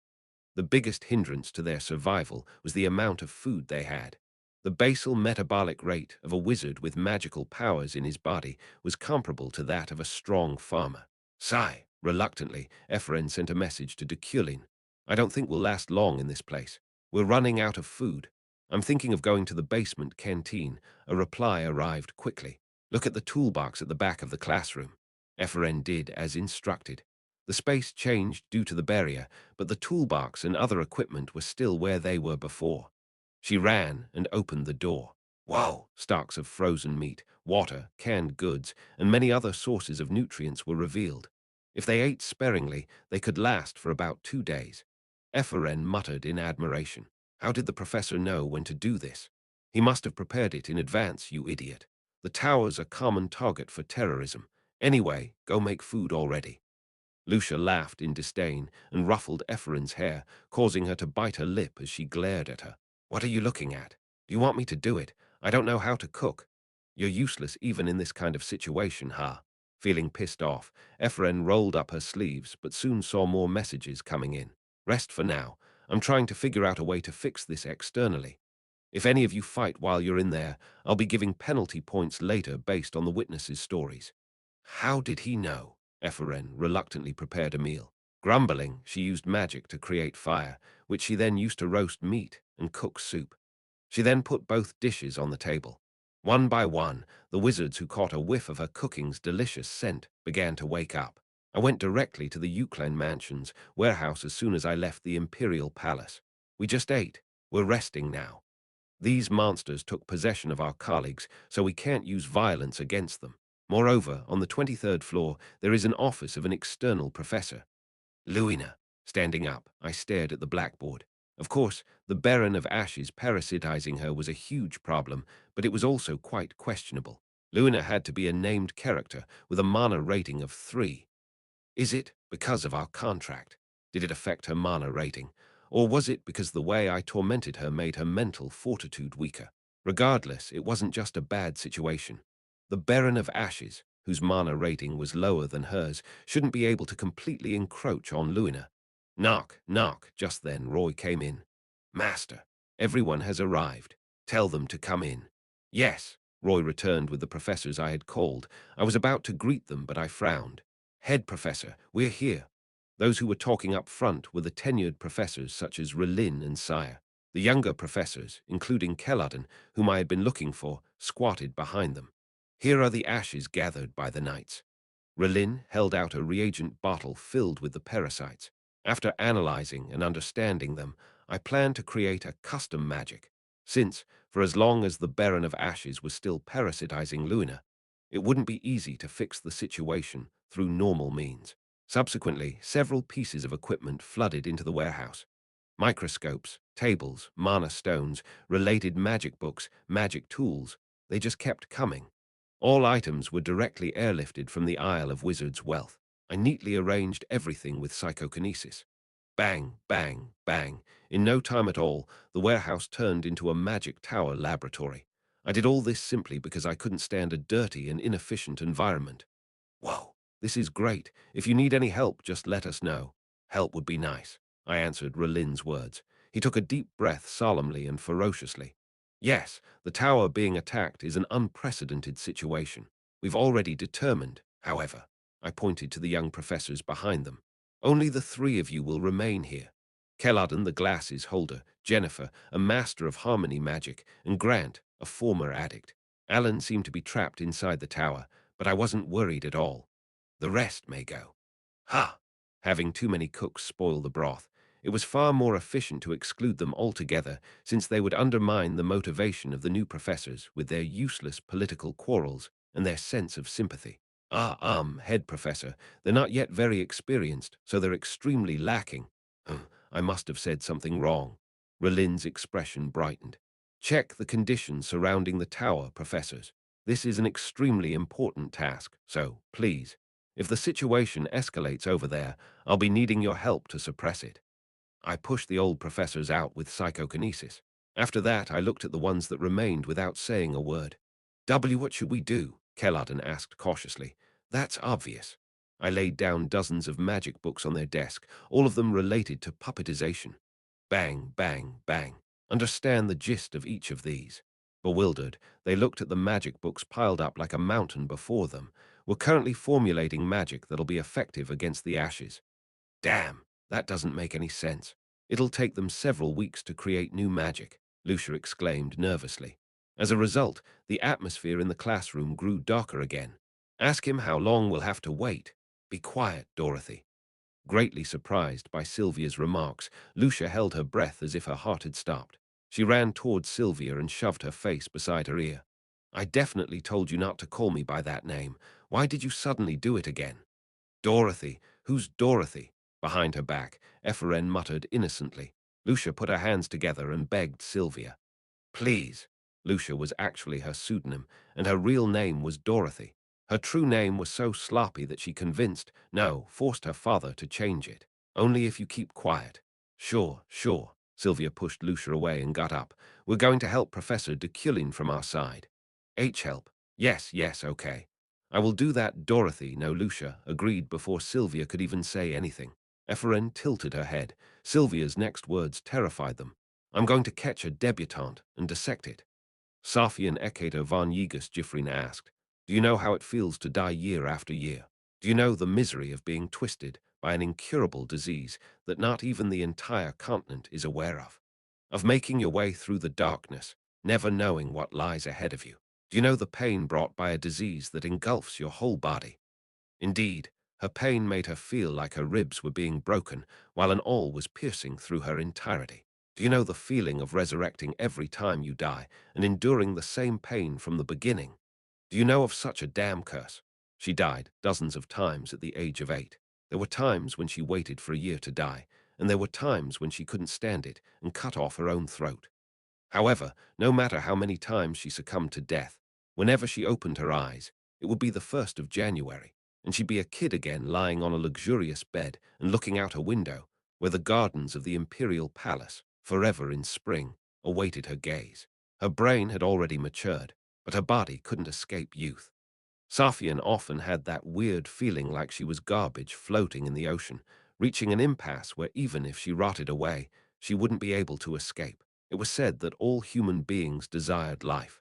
[SPEAKER 1] The biggest hindrance to their survival was the amount of food they had. The basal metabolic rate of a wizard with magical powers in his body was comparable to that of a strong farmer. Sigh. Reluctantly, Ephraim sent a message to Deculein. I don't think we'll last long in this place. We're running out of food. I'm thinking of going to the basement canteen. A reply arrived quickly. Look at the toolbox at the back of the classroom. Efren did as instructed. The space changed due to the barrier, but the toolbox and other equipment were still where they were before. She ran and opened the door. Whoa! Stocks of frozen meat, water, canned goods, and many other sources of nutrients were revealed. If they ate sparingly, they could last for about 2 days. Efren muttered in admiration. How did the professor know when to do this? He must have prepared it in advance, you idiot. The tower's a common target for terrorism. Anyway, go make food already. Lucia laughed in disdain and ruffled Efren's hair, causing her to bite her lip as she glared at her. What are you looking at? Do you want me to do it? I don't know how to cook. You're useless even in this kind of situation, huh? Feeling pissed off, Efren rolled up her sleeves but soon saw more messages coming in. Rest for now. I'm trying to figure out a way to fix this externally. If any of you fight while you're in there, I'll be giving penalty points later based on the witnesses' stories. How did he know? Eferen reluctantly prepared a meal. Grumbling, she used magic to create fire, which she then used to roast meat and cook soup. She then put both dishes on the table. One by one, the wizards who caught a whiff of her cooking's delicious scent began to wake up. I went directly to the Deculein mansion's warehouse as soon as I left the Imperial Palace. We just ate. We're resting now. These monsters took possession of our colleagues, so we can't use violence against them. Moreover, on the 23rd floor, there is an office of an external professor. Luina. Standing up, I stared at the blackboard. Of course, the Baron of Ashes parasitizing her was a huge problem, but it was also quite questionable. Luina had to be a named character with a mana rating of 3. Is it because of our contract? Did it affect her mana rating? Or was it because the way I tormented her made her mental fortitude weaker? Regardless, it wasn't just a bad situation. The Baron of Ashes, whose mana rating was lower than hers, shouldn't be able to completely encroach on Luina. Knock, knock. Just then Roy came in. Master, everyone has arrived. Tell them to come in. Yes, Roy returned with the professors I had called. I was about to greet them, but I frowned. Head professor, we're here. Those who were talking up front were the tenured professors such as Relin and Sire. The younger professors, including Keladin, whom I had been looking for, squatted behind them. Here are the ashes gathered by the knights. Relin held out a reagent bottle filled with the parasites. After analyzing and understanding them, I planned to create a custom magic. Since, for as long as the Baron of Ashes was still parasitizing Luna, it wouldn't be easy to fix the situation through normal means. Subsequently, several pieces of equipment flooded into the warehouse. Microscopes, tables, mana stones, related magic books, magic tools, they just kept coming. All items were directly airlifted from the Isle of Wizards' Wealth. I neatly arranged everything with psychokinesis. Bang, bang, bang. In no time at all, the warehouse turned into a magic tower laboratory. I did all this simply because I couldn't stand a dirty and inefficient environment. Whoa, this is great. If you need any help, just let us know. Help would be nice, I answered Relin's words. He took a deep breath solemnly and ferociously. Yes, the tower being attacked is an unprecedented situation. We've already determined, however. I pointed to the young professors behind them. Only the 3 of you will remain here. Keladin, the glasses holder, Jennifer, a master of harmony magic, and Grant, a former addict. Alan seemed to be trapped inside the tower, but I wasn't worried at all. The rest may go. Ha! Having too many cooks spoil the broth, it was far more efficient to exclude them altogether, since they would undermine the motivation of the new professors with their useless political quarrels and their sense of sympathy. Head professor, they're not yet very experienced, so they're extremely lacking. I must have said something wrong. Relin's expression brightened. Check the conditions surrounding the tower, professors. This is an extremely important task, so, please, if the situation escalates over there, I'll be needing your help to suppress it. I pushed the old professors out with psychokinesis. After that, I looked at the ones that remained without saying a word. What should we do? Keladin asked cautiously. That's obvious. I laid down dozens of magic books on their desk, all of them related to puppetization. Bang, bang, bang. Understand the gist of each of these. Bewildered, they looked at the magic books piled up like a mountain before them. We're currently formulating magic that'll be effective against the ashes. Damn, that doesn't make any sense. It'll take them several weeks to create new magic. Lucia exclaimed nervously. As a result, the atmosphere in the classroom grew darker again. Ask him how long we'll have to wait. Be quiet, Dorothy. Greatly surprised by Sylvia's remarks, Lucia held her breath as if her heart had stopped. She ran towards Sylvia and shoved her face beside her ear. I definitely told you not to call me by that name. Why did you suddenly do it again? Dorothy, who's Dorothy? Behind her back, Ephren muttered innocently. Lucia put her hands together and begged Sylvia. Please. Lucia was actually her pseudonym, and her real name was Dorothy. Her true name was so sloppy that she forced her father to change it. Only if you keep quiet. Sure, sure. Sylvia pushed Lucia away and got up. We're going to help Professor Deculein from our side. Help. Yes, yes, okay. I will do that, Dorothy. No, Lucia agreed before Sylvia could even say anything. Ephren tilted her head. Sylvia's next words terrified them. I'm going to catch a debutante and dissect it. Safian Ekater von Yegus Jifrin asked, do you know how it feels to die year after year? Do you know the misery of being twisted by an incurable disease that not even the entire continent is aware of? Of making your way through the darkness, never knowing what lies ahead of you? Do you know the pain brought by a disease that engulfs your whole body? Indeed, her pain made her feel like her ribs were being broken while an awl was piercing through her entirety. Do you know the feeling of resurrecting every time you die and enduring the same pain from the beginning? Do you know of such a damn curse? She died dozens of times at the age of 8. There were times when she waited for a year to die, and there were times when she couldn't stand it and cut off her own throat. However, no matter how many times she succumbed to death, whenever she opened her eyes, it would be the 1st of January, and she'd be a kid again lying on a luxurious bed and looking out her window, where the gardens of the imperial palace, forever in spring, awaited her gaze. Her brain had already matured, but her body couldn't escape youth. Safian often had that weird feeling like she was garbage floating in the ocean, reaching an impasse where even if she rotted away, she wouldn't be able to escape. It was said that all human beings desired life.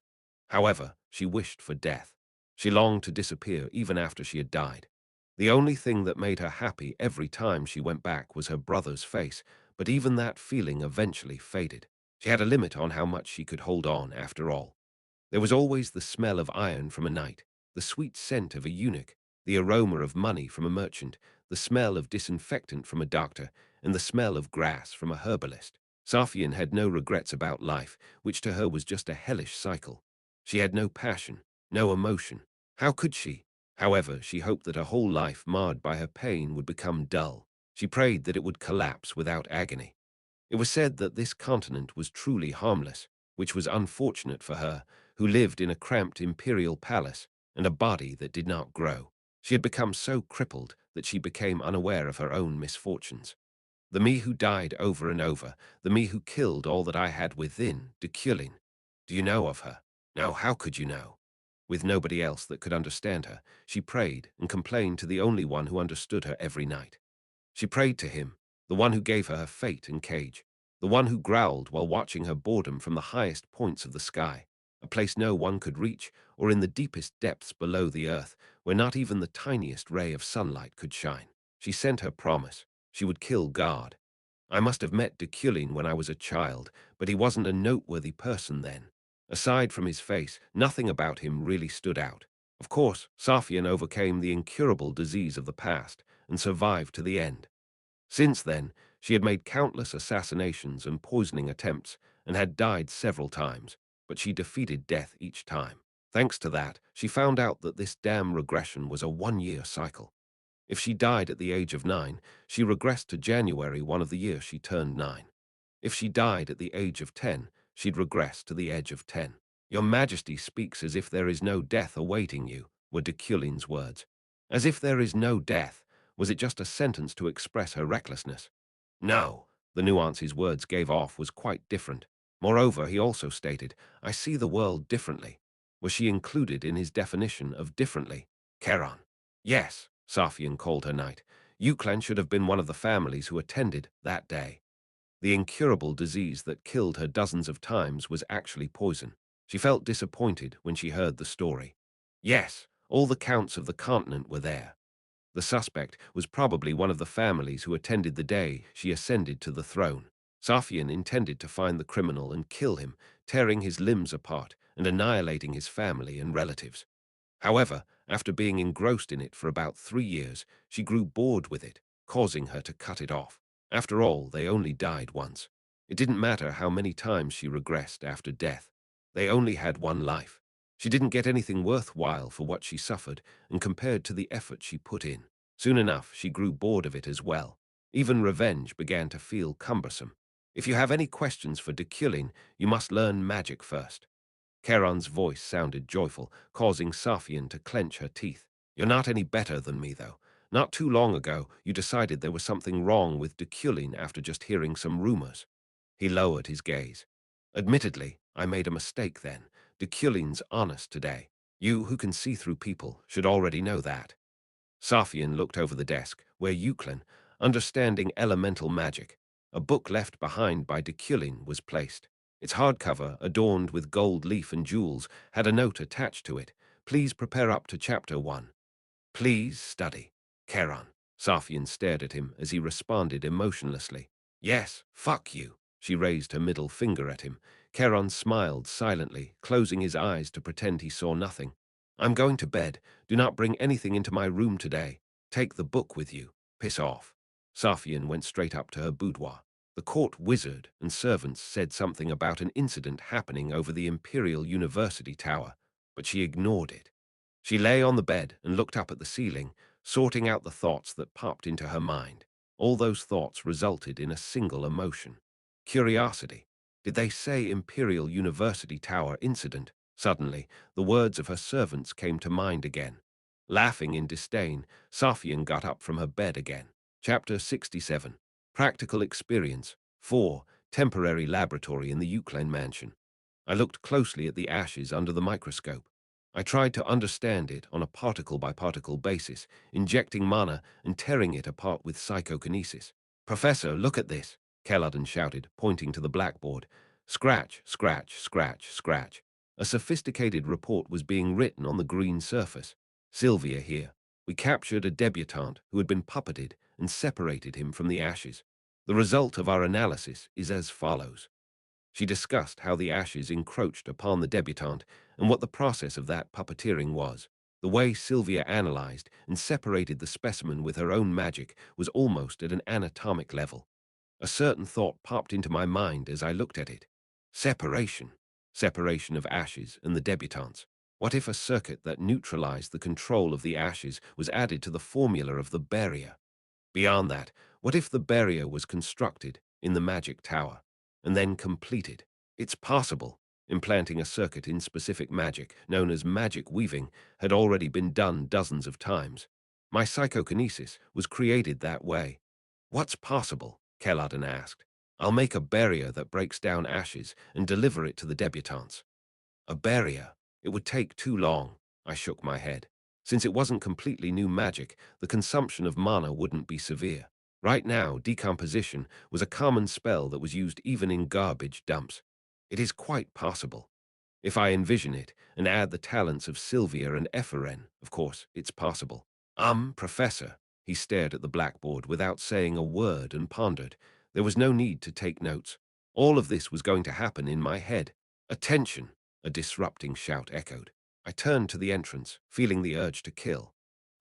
[SPEAKER 1] However, she wished for death. She longed to disappear even after she had died. The only thing that made her happy every time she went back was her brother's face, but even that feeling eventually faded. She had a limit on how much she could hold on after all. There was always the smell of iron from a knight, the sweet scent of a eunuch, the aroma of money from a merchant, the smell of disinfectant from a doctor, and the smell of grass from a herbalist. Safian had no regrets about life, which to her was just a hellish cycle. She had no passion, no emotion. How could she? However, she hoped that her whole life marred by her pain would become dull. She prayed that it would collapse without agony. It was said that this continent was truly harmless, which was unfortunate for her, who lived in a cramped imperial palace and a body that did not grow. She had become so crippled that she became unaware of her own misfortunes. The me who died over and over, the me who killed all that I had within, Deculein. Do you know of her? No, how could you know? With nobody else that could understand her, she prayed and complained to the only one who understood her every night. She prayed to him, the one who gave her her fate and cage, the one who growled while watching her boredom from the highest points of the sky, a place no one could reach, or in the deepest depths below the earth, where not even the tiniest ray of sunlight could shine. She sent her promise. She would kill God. I must have met Deculein when I was a child, but he wasn't a noteworthy person then. Aside from his face, nothing about him really stood out. Of course, Safian overcame the incurable disease of the past and survived to the end. Since then, she had made countless assassinations and poisoning attempts and had died several times, but she defeated death each time. Thanks to that, she found out that this damn regression was a one-year cycle. If she died at the age of 9, she regressed to January one of the year she turned 9. If she died at the age of 10, she'd regress to the age of 10. Your Majesty speaks as if there is no death awaiting you, were Deculein's words. As if there is no death. Was it just a sentence to express her recklessness? No, the nuance his words gave off was quite different. Moreover, he also stated, I see the world differently. Was she included in his definition of differently? Charon. Yes, Safian called her knight. Euclan should have been one of the families who attended that day. The incurable disease that killed her dozens of times was actually poison. She felt disappointed when she heard the story. Yes, all the counts of the continent were there. The suspect was probably one of the families who attended the day she ascended to the throne. Safian intended to find the criminal and kill him, tearing his limbs apart and annihilating his family and relatives. However, after being engrossed in it for about 3 years, she grew bored with it, causing her to cut it off. After all, they only died once. It didn't matter how many times she regressed after death. They only had one life. She didn't get anything worthwhile for what she suffered, and compared to the effort she put in. Soon enough, she grew bored of it as well. Even revenge began to feel cumbersome. If you have any questions for Deculein, you must learn magic first. Charon's voice sounded joyful, causing Safian to clench her teeth. You're not any better than me, though. Not too long ago, you decided there was something wrong with Deculein after just hearing some rumors. He lowered his gaze. Admittedly, I made a mistake then. Deculein's honest today. You, who can see through people, should already know that. Safian looked over the desk, where Euclid, understanding elemental magic, a book left behind by Deculein, was placed. Its hardcover, adorned with gold leaf and jewels, had a note attached to it. Please prepare up to chapter 1. Please study. Charon. Safian stared at him as he responded emotionlessly. Yes, fuck you. She raised her middle finger at him. Charon smiled silently, closing his eyes to pretend he saw nothing. I'm going to bed. Do not bring anything into my room today. Take the book with you. Piss off. Safian went straight up to her boudoir. The court wizard and servants said something about an incident happening over the Imperial University Tower, but she ignored it. She lay on the bed and looked up at the ceiling, sorting out the thoughts that popped into her mind. All those thoughts resulted in a single emotion. Curiosity. Did they say Imperial University Tower incident? Suddenly, the words of her servants came to mind again. Laughing in disdain, Safian got up from her bed again. Chapter 67. Practical Experience. 4. Temporary Laboratory in the Euclid Mansion. I looked closely at the ashes under the microscope. I tried to understand it on a particle-by-particle basis, injecting mana and tearing it apart with psychokinesis. Professor, look at this, Keladon shouted, pointing to the blackboard. Scratch, scratch, scratch, scratch. A sophisticated report was being written on the green surface. Sylvia here. We captured a debutante who had been puppeted and separated him from the ashes. The result of our analysis is as follows. She discussed how the ashes encroached upon the debutante and what the process of that puppeteering was. The way Sylvia analyzed and separated the specimen with her own magic was almost at an anatomic level. A certain thought popped into my mind as I looked at it. Separation. Separation of ashes and the debutantes. What if a circuit that neutralized the control of the ashes was added to the formula of the barrier? Beyond that, what if the barrier was constructed in the magic tower and then completed? It's possible. Implanting a circuit in specific magic, known as magic weaving, had already been done dozens of times. My psychokinesis was created that way. What's possible? Keladon asked. I'll make a barrier that breaks down ashes and deliver it to the debutantes. A barrier? It would take too long. I shook my head. Since it wasn't completely new magic, the consumption of mana wouldn't be severe. Right now, decomposition was a common spell that was used even in garbage dumps. It is quite possible. If I envision it and add the talents of Sylvia and Ephyren, of course, it's possible. Professor. He stared at the blackboard without saying a word and pondered. There was no need to take notes. All of this was going to happen in my head. Attention! A disrupting shout echoed. I turned to the entrance, feeling the urge to kill.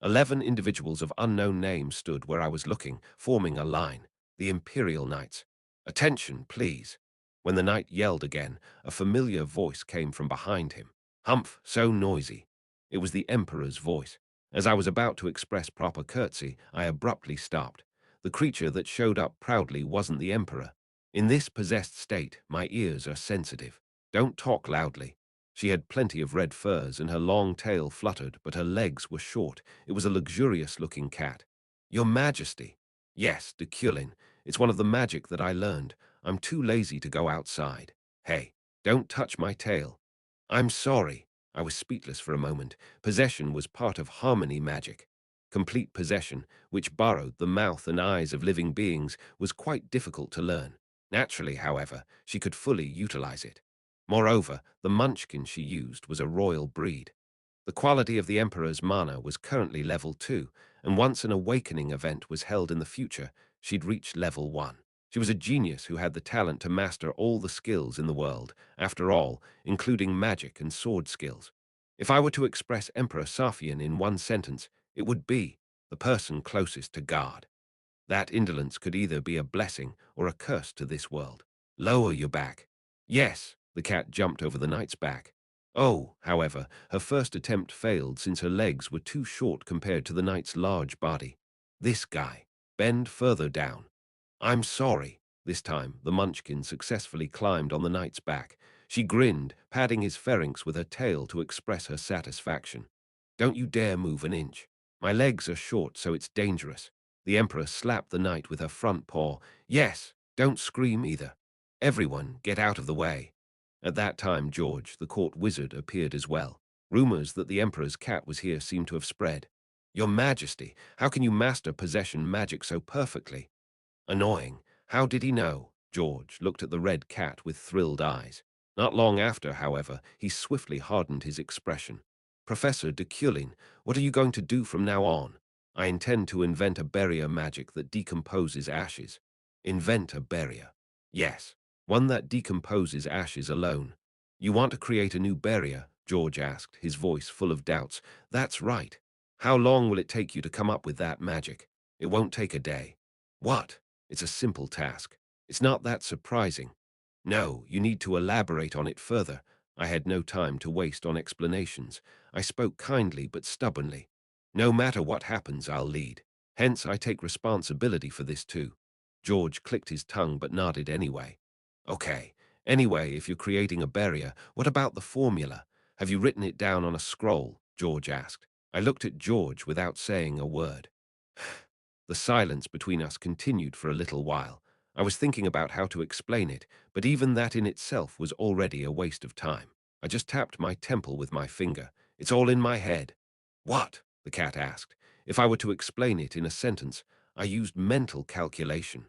[SPEAKER 1] 11 individuals of unknown name stood where I was looking, forming a line. The Imperial Knights. Attention, please. When the knight yelled again, a familiar voice came from behind him. Humph, so noisy. It was the Emperor's voice. As I was about to express proper curtsy, I abruptly stopped. The creature that showed up proudly wasn't the Emperor. In this possessed state, my ears are sensitive. Don't talk loudly. She had plenty of red furs and her long tail fluttered, but her legs were short. It was a luxurious-looking cat. Your Majesty. Yes, Deculein. It's one of the magic that I learned. I'm too lazy to go outside. Hey, don't touch my tail. I'm sorry. I was speechless for a moment. Possession was part of harmony magic. Complete possession, which borrowed the mouth and eyes of living beings, was quite difficult to learn. Naturally, however, she could fully utilize it. Moreover, the munchkin she used was a royal breed. The quality of the Emperor's mana was currently level 2, and once an awakening event was held in the future, she'd reach level 1. She was a genius who had the talent to master all the skills in the world, after all, including magic and sword skills. If I were to express Emperor Safian in one sentence, it would be the person closest to God. That indolence could either be a blessing or a curse to this world. Lower your back. Yes, the cat jumped over the knight's back. Oh, however, her first attempt failed since her legs were too short compared to the knight's large body. This guy. Bend further down. I'm sorry. This time, the munchkin successfully climbed on the knight's back. She grinned, patting his pharynx with her tail to express her satisfaction. Don't you dare move an inch. My legs are short, so it's dangerous. The emperor slapped the knight with her front paw. Yes, don't scream either. Everyone, get out of the way. At that time, George, the court wizard, appeared as well. Rumors that the emperor's cat was here seemed to have spread. Your Majesty, how can you master possession magic so perfectly? Annoying. How did he know? George looked at the red cat with thrilled eyes. Not long after, however, he swiftly hardened his expression. Professor Deculein, what are you going to do from now on? I intend to invent a barrier magic that decomposes ashes. Invent a barrier. Yes, one that decomposes ashes alone. You want to create a new barrier? George asked, his voice full of doubts. That's right. How long will it take you to come up with that magic? It won't take a day. What? It's a simple task. It's not that surprising. No, you need to elaborate on it further. I had no time to waste on explanations. I spoke kindly but stubbornly. No matter what happens, I'll lead. Hence, I take responsibility for this too. George clicked his tongue but nodded anyway. Okay. Anyway, if you're creating a barrier, what about the formula? Have you written it down on a scroll? George asked. I looked at George without saying a word. The silence between us continued for a little while. I was thinking about how to explain it, but even that in itself was already a waste of time. I just tapped my temple with my finger. It's all in my head. What? The cat asked. If I were to explain it in a sentence, I used mental calculation.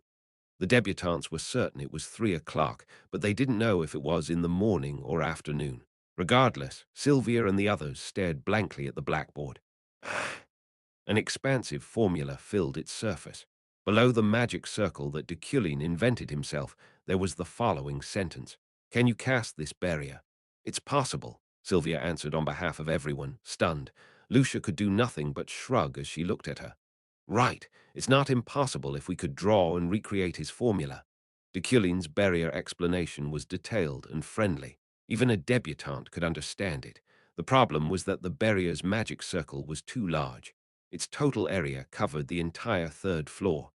[SPEAKER 1] The debutantes were certain it was 3 o'clock, but they didn't know if it was in the morning or afternoon. Regardless, Sylvia and the others stared blankly at the blackboard. An expansive formula filled its surface. Below the magic circle that Deculein invented himself, there was the following sentence. Can you cast this barrier? It's possible, Sylvia answered on behalf of everyone, stunned. Lucia could do nothing but shrug as she looked at her. Right, it's not impossible if we could draw and recreate his formula. Deculein's barrier explanation was detailed and friendly. Even a debutante could understand it. The problem was that the barrier's magic circle was too large. Its total area covered the entire third floor.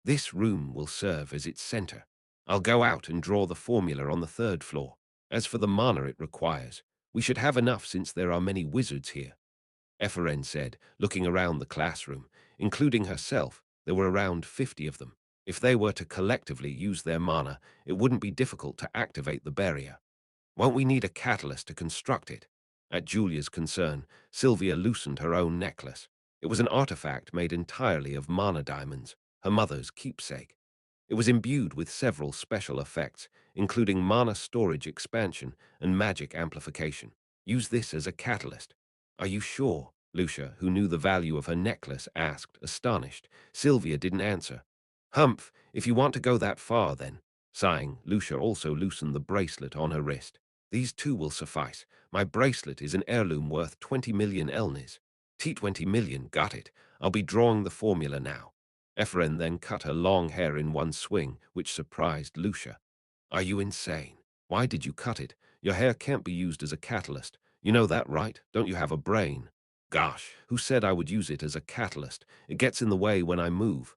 [SPEAKER 1] This room will serve as its center. I'll go out and draw the formula on the third floor. As for the mana it requires, we should have enough since there are many wizards here. Ephraim said, looking around the classroom. Including herself, there were around 50 of them. If they were to collectively use their mana, it wouldn't be difficult to activate the barrier. Won't we need a catalyst to construct it? At Julia's concern, Sylvia loosened her own necklace. It was an artifact made entirely of mana diamonds, her mother's keepsake. It was imbued with several special effects, including mana storage expansion and magic amplification. Use this as a catalyst. Are you sure? Lucia, who knew the value of her necklace, asked, astonished. Sylvia didn't answer. Humph, if you want to go that far, then. Sighing, Lucia also loosened the bracelet on her wrist. These two will suffice. My bracelet is an heirloom worth 20 million elnis. T20 million, got it. I'll be drawing the formula now. Ephraim then cut her long hair in one swing, which surprised Lucia. Are you insane? Why did you cut it? Your hair can't be used as a catalyst. You know that, right? Don't you have a brain? Gosh, who said I would use it as a catalyst? It gets in the way when I move.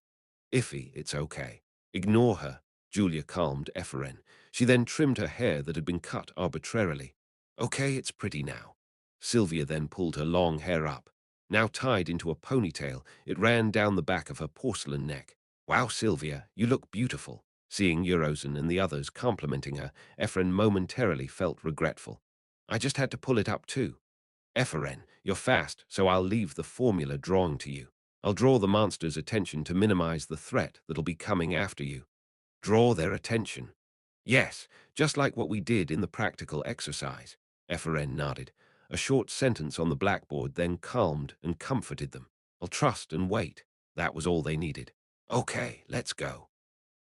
[SPEAKER 1] Iffy, it's okay. Ignore her. Julia calmed Ephraim. She then trimmed her hair that had been cut arbitrarily. Okay, it's pretty now. Sylvia then pulled her long hair up. Now tied into a ponytail, it ran down the back of her porcelain neck. Wow, Sylvia, you look beautiful. Seeing Eurozen and the others complimenting her, Ephraim momentarily felt regretful. I just had to pull it up too. Ephraim, you're fast, so I'll leave the formula drawing to you. I'll draw the monster's attention to minimize the threat that'll be coming after you. Draw their attention. Yes, just like what we did in the practical exercise. Ephraim nodded. A short sentence on the blackboard then calmed and comforted them. I'll trust and wait. That was all they needed. Okay, let's go.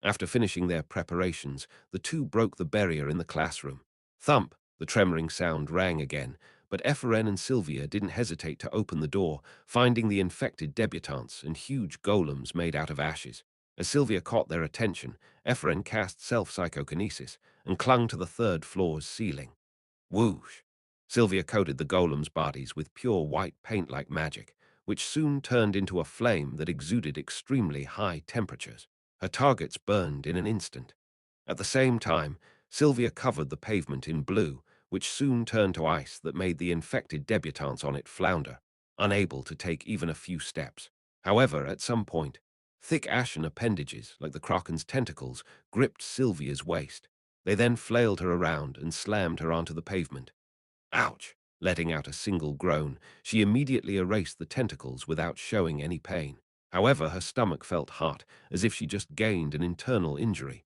[SPEAKER 1] After finishing their preparations, the two broke the barrier in the classroom. Thump! The tremoring sound rang again, but Ephren and Sylvia didn't hesitate to open the door, finding the infected debutantes and huge golems made out of ashes. As Sylvia caught their attention, Ephren cast self-psychokinesis and clung to the third floor's ceiling. Whoosh! Sylvia coated the golems' bodies with pure white paint like magic, which soon turned into a flame that exuded extremely high temperatures. Her targets burned in an instant. At the same time, Sylvia covered the pavement in blue, which soon turned to ice that made the infected debutantes on it flounder, unable to take even a few steps. However, at some point, thick ashen appendages, like the kraken's tentacles, gripped Sylvia's waist. They then flailed her around and slammed her onto the pavement. Ouch! Letting out a single groan, she immediately erased the tentacles without showing any pain. However, her stomach felt hot, as if she just gained an internal injury.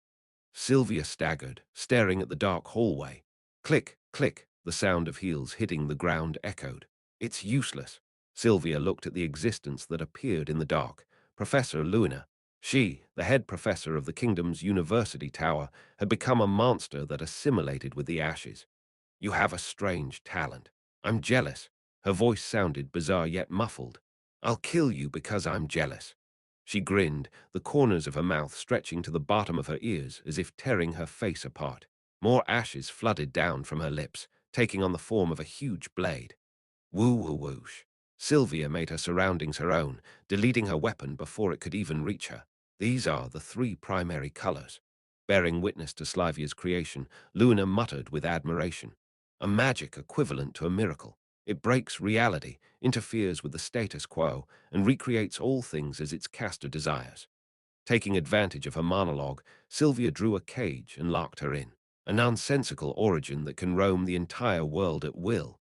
[SPEAKER 1] Sylvia staggered, staring at the dark hallway. Click, click, the sound of heels hitting the ground echoed. It's useless. Sylvia looked at the existence that appeared in the dark. Professor Luna. She, the head professor of the kingdom's university tower, had become a monster that assimilated with the ashes. You have a strange talent. I'm jealous. Her voice sounded bizarre yet muffled. I'll kill you because I'm jealous. She grinned, the corners of her mouth stretching to the bottom of her ears as if tearing her face apart. More ashes flooded down from her lips, taking on the form of a huge blade. Woo-woo-whoosh. Sylvia made her surroundings her own, deleting her weapon before it could even reach her. These are the three primary colors. Bearing witness to Slavia's creation, Luna muttered with admiration. A magic equivalent to a miracle. It breaks reality, interferes with the status quo, and recreates all things as its caster desires. Taking advantage of her monologue, Sylvia drew a cage and locked her in. A nonsensical origin that can roam the entire world at will.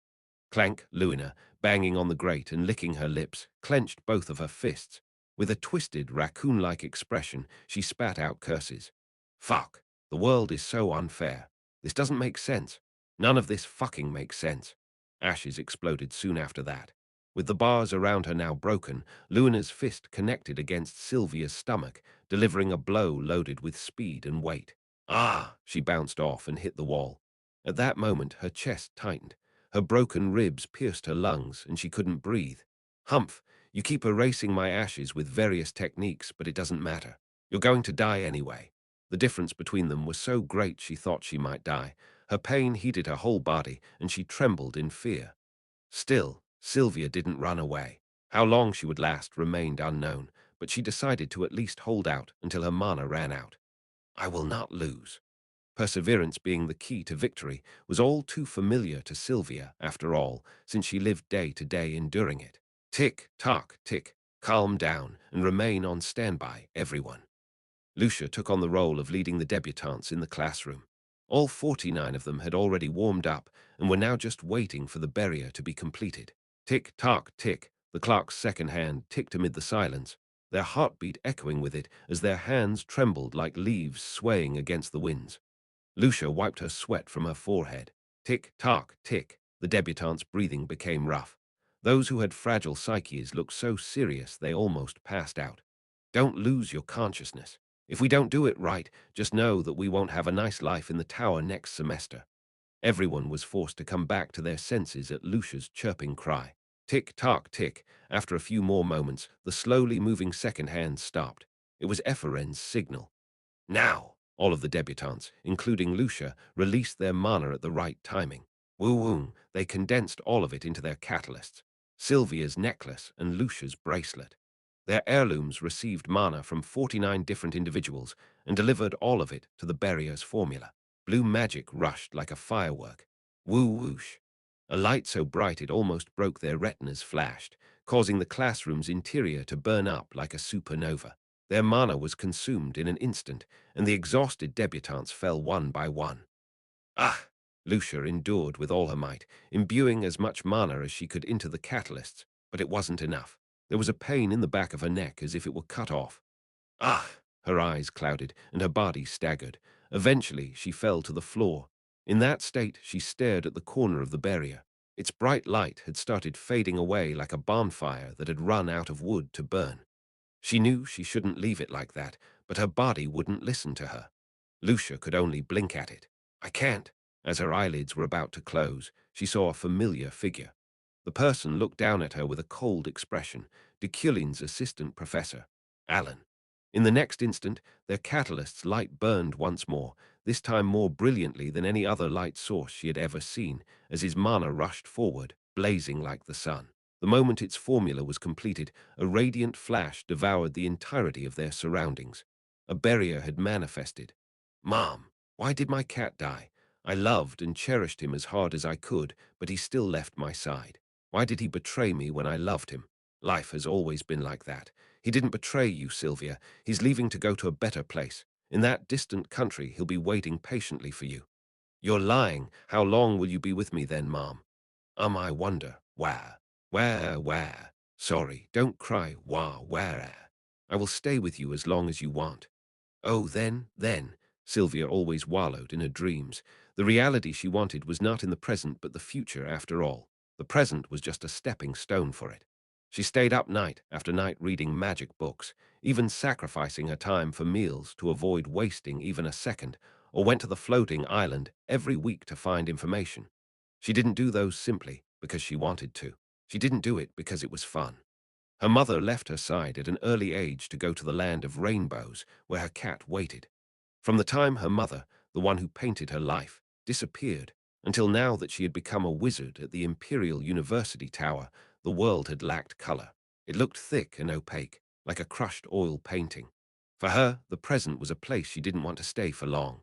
[SPEAKER 1] Clank, Luna, banging on the grate and licking her lips, clenched both of her fists. With a twisted, raccoon-like expression, she spat out curses. Fuck. The world is so unfair. This doesn't make sense. None of this fucking makes sense. Ashes exploded soon after that. With the bars around her now broken, Luna's fist connected against Sylvia's stomach, delivering a blow loaded with speed and weight. Ah! She bounced off and hit the wall. At that moment, her chest tightened. Her broken ribs pierced her lungs, and she couldn't breathe. Humph, you keep erasing my ashes with various techniques, but it doesn't matter. You're going to die anyway. The difference between them was so great she thought she might die. Her pain heated her whole body, and she trembled in fear. Still, Sylvia didn't run away. How long she would last remained unknown, but she decided to at least hold out until her mana ran out. I will not lose. Perseverance being the key to victory was all too familiar to Sylvia, after all, since she lived day to day enduring it. Tick, tock, tick. Calm down and remain on standby, everyone. Lucia took on the role of leading the debutantes in the classroom. All 49 of them had already warmed up and were now just waiting for the barrier to be completed. Tick, tock, tick. The clock's second hand ticked amid the silence, their heartbeat echoing with it as their hands trembled like leaves swaying against the winds. Lucia wiped her sweat from her forehead. Tick, tock, tick. The debutante's breathing became rough. Those who had fragile psyches looked so serious they almost passed out. Don't lose your consciousness. If we don't do it right, just know that we won't have a nice life in the tower next semester. Everyone was forced to come back to their senses at Lucia's chirping cry. Tick, tock, tick. After a few more moments, the slowly moving second hand stopped. It was Epheren's signal. Now! All of the debutantes, including Lucia, released their mana at the right timing. Woo-woo, they condensed all of it into their catalysts. Sylvia's necklace and Lucia's bracelet. Their heirlooms received mana from 49 different individuals and delivered all of it to the barrier's formula. Blue magic rushed like a firework. Woo-whoosh. A light so bright it almost broke their retinas flashed, causing the classroom's interior to burn up like a supernova. Their mana was consumed in an instant, and the exhausted debutantes fell one by one. Ah! Lucia endured with all her might, imbuing as much mana as she could into the catalysts, but it wasn't enough. There was a pain in the back of her neck as if it were cut off. Ah! Her eyes clouded, and her body staggered. Eventually, she fell to the floor. In that state, she stared at the corner of the barrier. Its bright light had started fading away like a bonfire that had run out of wood to burn. She knew she shouldn't leave it like that, but her body wouldn't listen to her. Lucia could only blink at it. I can't. As her eyelids were about to close, she saw a familiar figure. The person looked down at her with a cold expression, Deculein's assistant professor, Alan. In the next instant, their catalyst's light burned once more, this time more brilliantly than any other light source she had ever seen, as his mana rushed forward, blazing like the sun. The moment its formula was completed, a radiant flash devoured the entirety of their surroundings. A barrier had manifested. Mom, why did my cat die? I loved and cherished him as hard as I could, but he still left my side. Why did he betray me when I loved him? Life has always been like that. He didn't betray you, Sylvia. He's leaving to go to a better place. In that distant country, he'll be waiting patiently for you. You're lying. How long will you be with me then, Mom? I wonder. Where? Where? Sorry, don't cry. Where? I will stay with you as long as you want. Oh, then, Sylvia always wallowed in her dreams. The reality she wanted was not in the present but the future after all. The present was just a stepping stone for it. She stayed up night after night reading magic books, even sacrificing her time for meals to avoid wasting even a second, or went to the floating island every week to find information. She didn't do those simply because she wanted to. She didn't do it because it was fun. Her mother left her side at an early age to go to the land of rainbows, where her cat waited. From the time her mother, the one who painted her life, disappeared, until now that she had become a wizard at the Imperial University Tower, the world had lacked color. It looked thick and opaque, like a crushed oil painting. For her, the present was a place she didn't want to stay for long.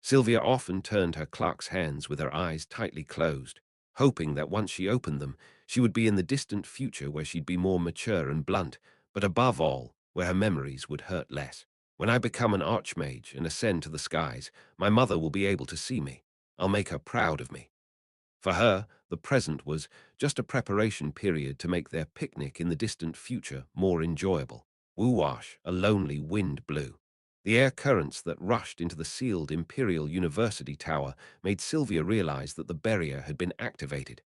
[SPEAKER 1] Sylvia often turned her clerk's hands with her eyes tightly closed, hoping that once she opened them, she would be in the distant future where she'd be more mature and blunt, but above all, where her memories would hurt less. When I become an archmage and ascend to the skies, my mother will be able to see me. I'll make her proud of me. For her, the present was just a preparation period to make their picnic in the distant future more enjoyable. Woo-wash, a lonely wind blew. The air currents that rushed into the sealed Imperial University Tower made Sylvia realize that the barrier had been activated.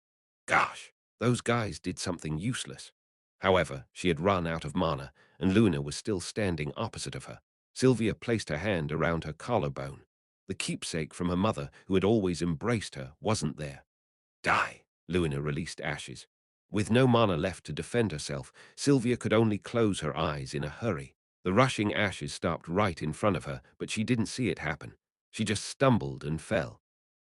[SPEAKER 1] Gosh, those guys did something useless. However, she had run out of mana, and Luna was still standing opposite of her. Sylvia placed her hand around her collarbone. The keepsake from her mother, who had always embraced her, wasn't there. Die! Luna released ashes. With no mana left to defend herself, Sylvia could only close her eyes in a hurry. The rushing ashes stopped right in front of her, but she didn't see it happen. She just stumbled and fell.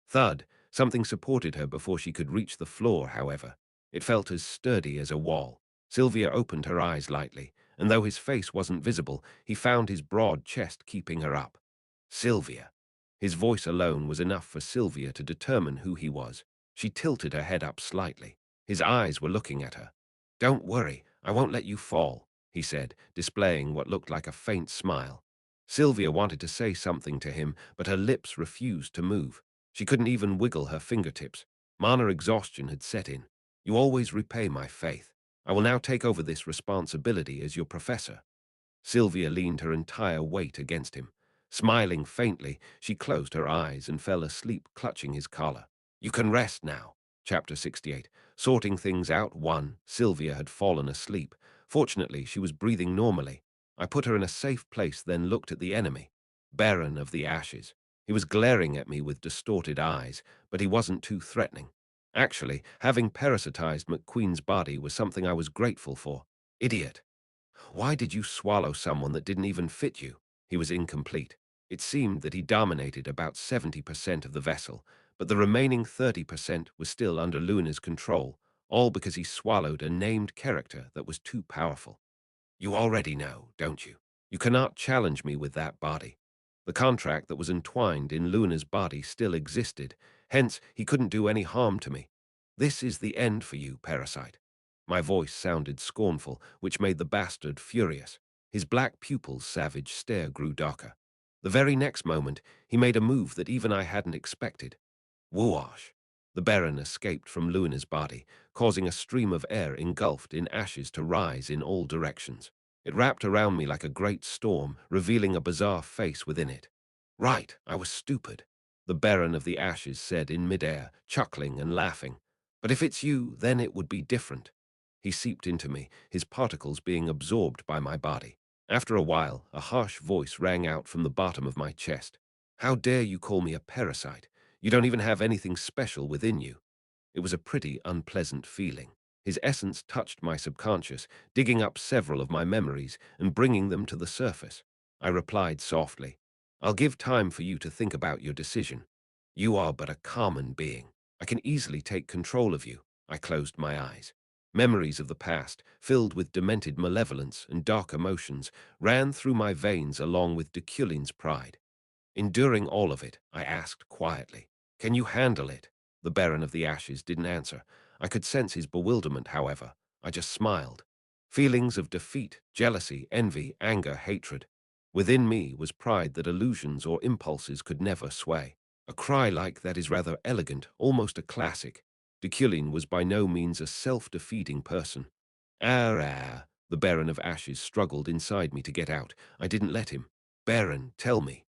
[SPEAKER 1] Thud! Something supported her before she could reach the floor, however. It felt as sturdy as a wall. Sylvia opened her eyes lightly, and though his face wasn't visible, he found his broad chest keeping her up. Sylvia. His voice alone was enough for Sylvia to determine who he was. She tilted her head up slightly. His eyes were looking at her. Don't worry, I won't let you fall, he said, displaying what looked like a faint smile. Sylvia wanted to say something to him, but her lips refused to move. She couldn't even wiggle her fingertips. Mana exhaustion had set in. You always repay my faith. I will now take over this responsibility as your professor. Sylvia leaned her entire weight against him. Smiling faintly, she closed her eyes and fell asleep, clutching his collar. You can rest now. Chapter 68. Sorting things out 1. Sylvia had fallen asleep. Fortunately, she was breathing normally. I put her in a safe place, then looked at the enemy. Baron of the Ashes. He was glaring at me with distorted eyes, but he wasn't too threatening. Actually, having parasitized McQueen's body was something I was grateful for. Idiot. Why did you swallow someone that didn't even fit you? He was incomplete. It seemed that he dominated about 70% of the vessel, but the remaining 30% was still under Luna's control, all because he swallowed a named character that was too powerful. You already know, don't you? You cannot challenge me with that body. The contract that was entwined in Luna's body still existed, hence he couldn't do any harm to me. This is the end for you, parasite. My voice sounded scornful, which made the bastard furious. His black pupil's savage stare grew darker. The very next moment, he made a move that even I hadn't expected. Whoosh! The Baron escaped from Luna's body, causing a stream of air engulfed in ashes to rise in all directions. It wrapped around me like a great storm, revealing a bizarre face within it. Right, I was stupid, the Baron of the Ashes said in midair, chuckling and laughing. But if it's you, then it would be different. He seeped into me, his particles being absorbed by my body. After a while, a harsh voice rang out from the bottom of my chest. How dare you call me a parasite? You don't even have anything special within you. It was a pretty unpleasant feeling. His essence touched my subconscious, digging up several of my memories and bringing them to the surface. I replied softly, I'll give time for you to think about your decision. You are but a common being. I can easily take control of you. I closed my eyes. Memories of the past, filled with demented malevolence and dark emotions, ran through my veins along with Deculein's pride. Enduring all of it, I asked quietly, Can you handle it? The Baron of the Ashes didn't answer. I could sense his bewilderment, however. I just smiled. Feelings of defeat, jealousy, envy, anger, hatred. Within me was pride that illusions or impulses could never sway. A cry like that is rather elegant, almost a classic. Deculein was by no means a self-defeating person. The Baron of Ashes struggled inside me to get out. I didn't let him. Baron, tell me.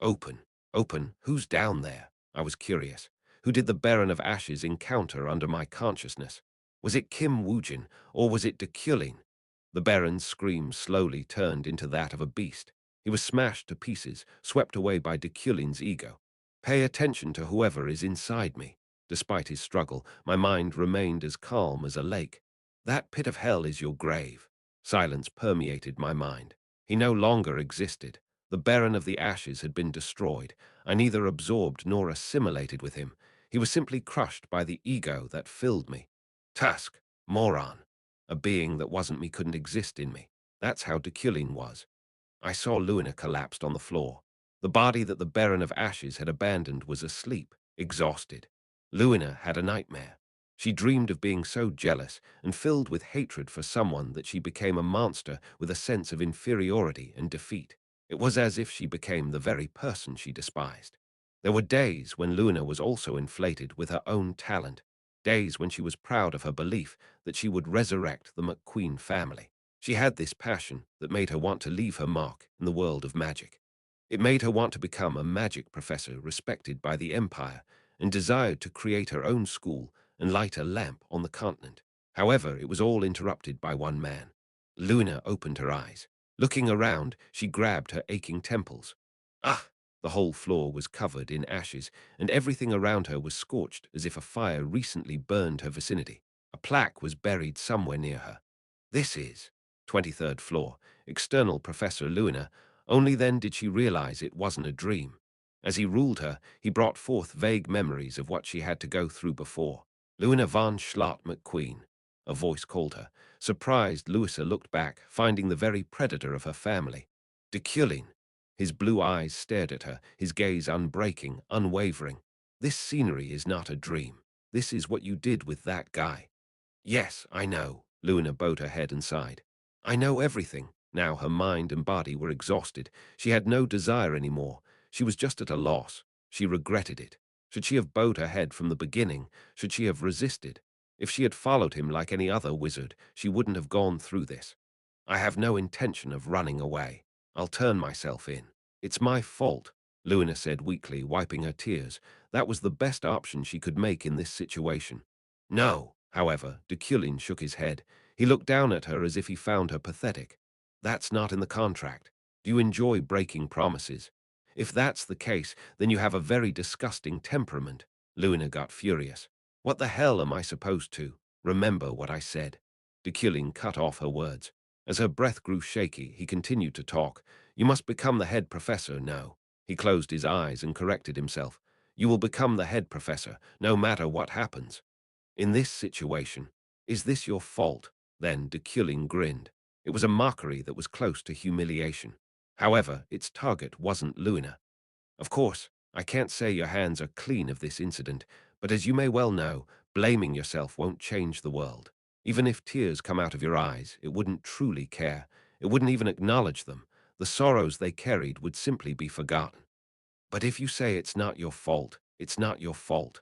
[SPEAKER 1] Open, open, who's down there? I was curious. Who did the Baron of Ashes encounter under my consciousness? Was it Kim Woojin, or was it Deculein? The Baron's scream slowly turned into that of a beast. He was smashed to pieces, swept away by Deculein's ego. Pay attention to whoever is inside me. Despite his struggle, my mind remained as calm as a lake. That pit of hell is your grave. Silence permeated my mind. He no longer existed. The Baron of the Ashes had been destroyed. I neither absorbed nor assimilated with him. He was simply crushed by the ego that filled me. Tusk, moron. A being that wasn't me couldn't exist in me. That's how Deculein was. I saw Luina collapsed on the floor. The body that the Baron of Ashes had abandoned was asleep, exhausted. Luina had a nightmare. She dreamed of being so jealous and filled with hatred for someone that she became a monster with a sense of inferiority and defeat. It was as if she became the very person she despised. There were days when Luina was also inflated with her own talent, days when she was proud of her belief that she would resurrect the McQueen family. She had this passion that made her want to leave her mark in the world of magic. It made her want to become a magic professor respected by the Empire and desired to create her own school and light a lamp on the continent. However, it was all interrupted by one man. Luna opened her eyes. Looking around, she grabbed her aching temples. Ah! The whole floor was covered in ashes, and everything around her was scorched as if a fire recently burned her vicinity. A plaque was buried somewhere near her. This is 23rd floor, external Professor Luna. Only then did she realize it wasn't a dream. As he ruled her, he brought forth vague memories of what she had to go through before. Luna von Schlott McQueen, a voice called her. Surprised, Louisa looked back, finding the very predator of her family. Deculein. His blue eyes stared at her, his gaze unbreaking, unwavering. This scenery is not a dream. This is what you did with that guy. Yes, I know. Luna bowed her head and sighed. I know everything. Now her mind and body were exhausted. She had no desire anymore. She was just at a loss. She regretted it. Should she have bowed her head from the beginning? Should she have resisted? If she had followed him like any other wizard, she wouldn't have gone through this. I have no intention of running away. I'll turn myself in. It's my fault, Luna said weakly, wiping her tears. That was the best option she could make in this situation. No, however, Deculein shook his head. He looked down at her as if he found her pathetic. That's not in the contract. Do you enjoy breaking promises? If that's the case, then you have a very disgusting temperament. Luna got furious. What the hell am I supposed to? Remember what I said. Deculein cut off her words. As her breath grew shaky, he continued to talk. You must become the head professor now. He closed his eyes and corrected himself. You will become the head professor, no matter what happens. In this situation, is this your fault? Then Deculein grinned. It was a mockery that was close to humiliation. However, its target wasn't Luna. Of course, I can't say your hands are clean of this incident, but as you may well know, blaming yourself won't change the world. Even if tears come out of your eyes, it wouldn't truly care. It wouldn't even acknowledge them. The sorrows they carried would simply be forgotten. But if you say it's not your fault, it's not your fault.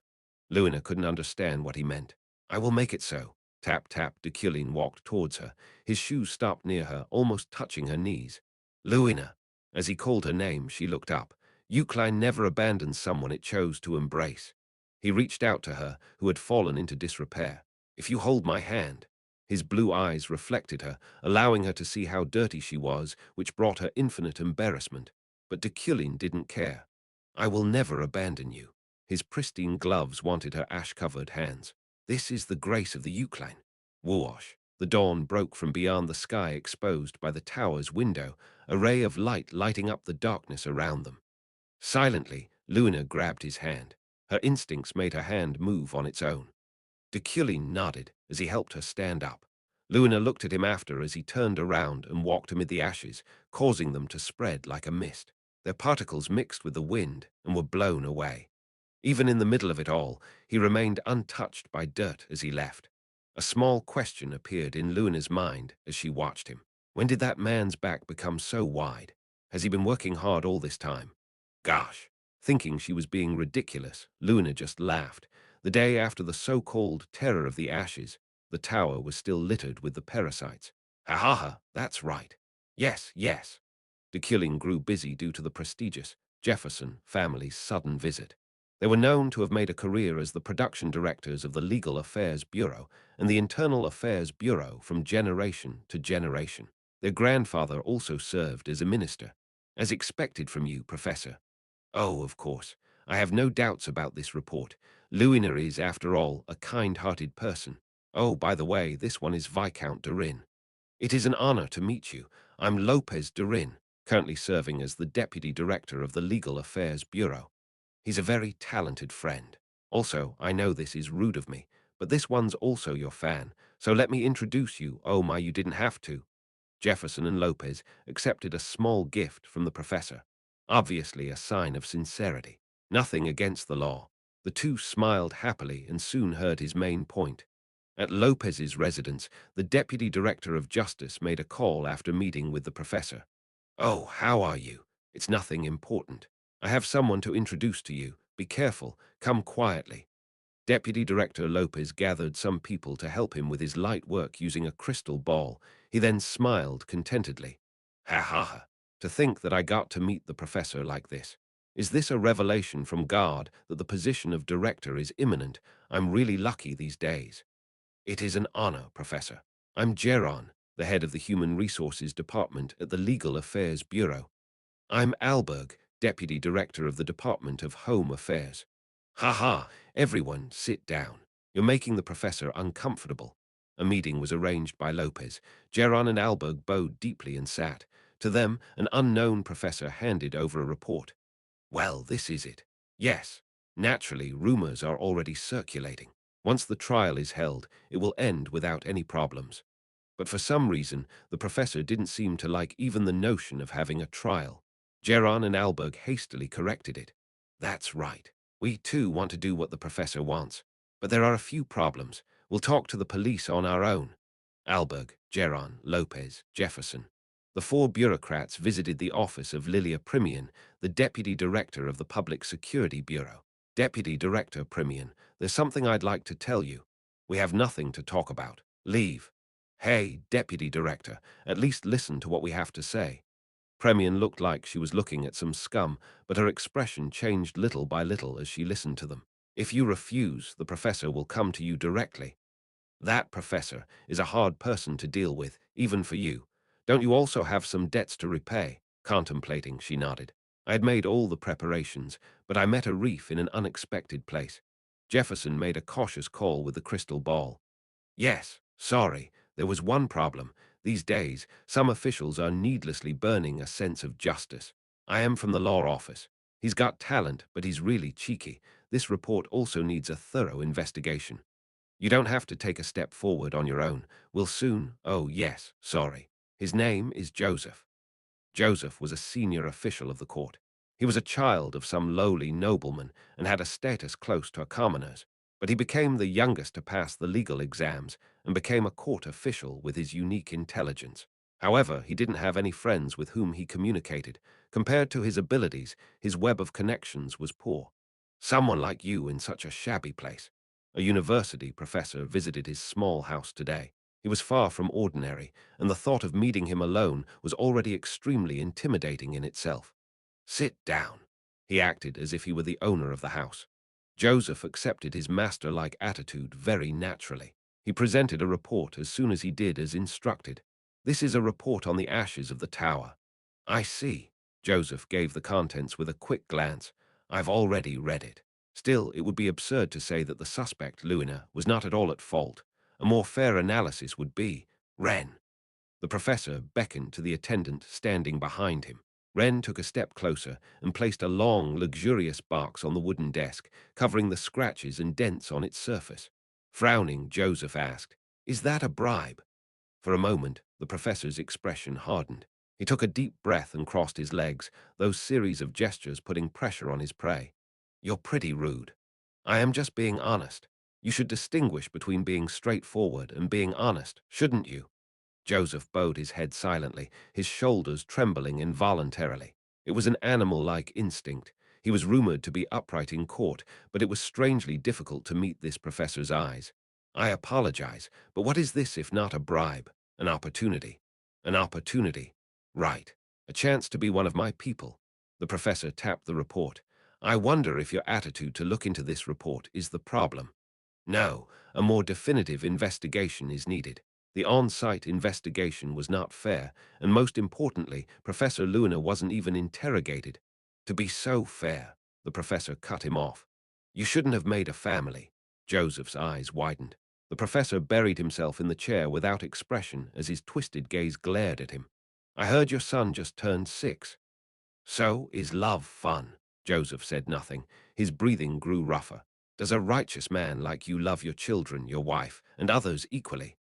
[SPEAKER 1] Luna couldn't understand what he meant. I will make it so. Tap, tap, Deculein walked towards her. His shoes stopped near her, almost touching her knees. Luina. As he called her name, she looked up. Euclide never abandoned someone it chose to embrace. He reached out to her, who had fallen into disrepair. If you hold my hand. His blue eyes reflected her, allowing her to see how dirty she was, which brought her infinite embarrassment. But Deculein didn't care. I will never abandon you. His pristine gloves wanted her ash-covered hands. This is the grace of the Eucline. Whoosh! The dawn broke from beyond the sky exposed by the tower's window, a ray of light lighting up the darkness around them. Silently, Luna grabbed his hand. Her instincts made her hand move on its own. Deculein nodded as he helped her stand up. Luna looked at him after as he turned around and walked amid the ashes, causing them to spread like a mist. Their particles mixed with the wind and were blown away. Even in the middle of it all, he remained untouched by dirt as he left. A small question appeared in Luna's mind as she watched him. When did that man's back become so wide? Has he been working hard all this time? Gosh! Thinking she was being ridiculous, Luna just laughed. The day after the so-called terror of the ashes, the tower was still littered with the parasites. Ha ha ha, that's right. Yes, yes. Deculein grew busy due to the prestigious Jefferson family's sudden visit. They were known to have made a career as the production directors of the Legal Affairs Bureau and the Internal Affairs Bureau from generation to generation. Their grandfather also served as a minister. As expected from you, Professor. Oh, of course. I have no doubts about this report. Luna is, after all, a kind-hearted person. Oh, by the way, this one is Viscount Durin. It is an honor to meet you. I'm Lopez Durin, currently serving as the Deputy Director of the Legal Affairs Bureau. He's a very talented friend. Also, I know this is rude of me, but this one's also your fan, so let me introduce you. Oh my, you didn't have to. Jefferson and Lopez accepted a small gift from the professor, obviously a sign of sincerity. Nothing against the law. The two smiled happily and soon heard his main point. At Lopez's residence, the Deputy Director of Justice made a call after meeting with the professor. Oh, how are you? It's nothing important. I have someone to introduce to you. Be careful. Come quietly. Deputy Director Lopez gathered some people to help him with his light work using a crystal ball. He then smiled contentedly. Ha ha ha. To think that I got to meet the professor like this. Is this a revelation from God that the position of director is imminent? I'm really lucky these days. It is an honor, Professor. I'm Geron, the head of the Human Resources Department at the Legal Affairs Bureau. I'm Alberg, Deputy Director of the Department of Home Affairs. Ha ha, everyone sit down. You're making the professor uncomfortable. A meeting was arranged by Lopez. Geron and Alberg bowed deeply and sat. To them, an unknown professor handed over a report. Well, this is it. Yes, naturally, rumors are already circulating. Once the trial is held, it will end without any problems. But for some reason, the professor didn't seem to like even the notion of having a trial. Geron and Alberg hastily corrected it. That's right. We too want to do what the professor wants. But there are a few problems. We'll talk to the police on our own. Alberg, Geron, Lopez, Jefferson. The four bureaucrats visited the office of Lilia Primian, the Deputy Director of the Public Security Bureau. Deputy Director Primian, there's something I'd like to tell you. We have nothing to talk about. Leave. Hey, Deputy Director, at least listen to what we have to say. Premian looked like she was looking at some scum, but her expression changed little by little as she listened to them. If you refuse, the professor will come to you directly. That professor is a hard person to deal with, even for you. Don't you also have some debts to repay? Contemplating, she nodded. I had made all the preparations, but I met a reef in an unexpected place. Jefferson made a cautious call with the crystal ball. Yes, sorry, there was one problem. These days, some officials are needlessly burning a sense of justice. I am from the law office. He's got talent, but he's really cheeky. This report also needs a thorough investigation. You don't have to take a step forward on your own. We'll soon— Oh, yes, sorry. His name is Joseph. Joseph was a senior official of the court. He was a child of some lowly nobleman and had a status close to a commoner's, but he became the youngest to pass the legal exams and became a court official with his unique intelligence. However, he didn't have any friends with whom he communicated. Compared to his abilities, his web of connections was poor. Someone like you in such a shabby place. A university professor visited his small house today. He was far from ordinary, and the thought of meeting him alone was already extremely intimidating in itself. Sit down. He acted as if he were the owner of the house. Joseph accepted his master-like attitude very naturally. He presented a report as soon as he did as instructed. This is a report on the ashes of the tower. I see. Joseph gave the contents with a quick glance. I've already read it. Still, it would be absurd to say that the suspect, Luina, was not at all at fault. A more fair analysis would be, Wren. The professor beckoned to the attendant standing behind him. Wren took a step closer and placed a long, luxurious box on the wooden desk, covering the scratches and dents on its surface. Frowning, Joseph asked, "Is that a bribe?" For a moment, the professor's expression hardened. He took a deep breath and crossed his legs, those series of gestures putting pressure on his prey. "You're pretty rude. I am just being honest. You should distinguish between being straightforward and being honest, shouldn't you?" Joseph bowed his head silently, his shoulders trembling involuntarily. It was an animal-like instinct. He was rumored to be upright in court, but it was strangely difficult to meet this professor's eyes. "I apologize, but what is this if not a bribe? An opportunity. An opportunity. Right. A chance to be one of my people." The professor tapped the report. "I wonder if your attitude to look into this report is the problem." "No, a more definitive investigation is needed. The on-site investigation was not fair, and most importantly, Professor Luna wasn't even interrogated. To be so fair," the professor cut him off. "You shouldn't have made a family." Joseph's eyes widened. The professor buried himself in the chair without expression as his twisted gaze glared at him. "I heard your son just turned 6. "So is love fun?" Joseph said nothing. His breathing grew rougher. "Does a righteous man like you love your children, your wife, and others equally?"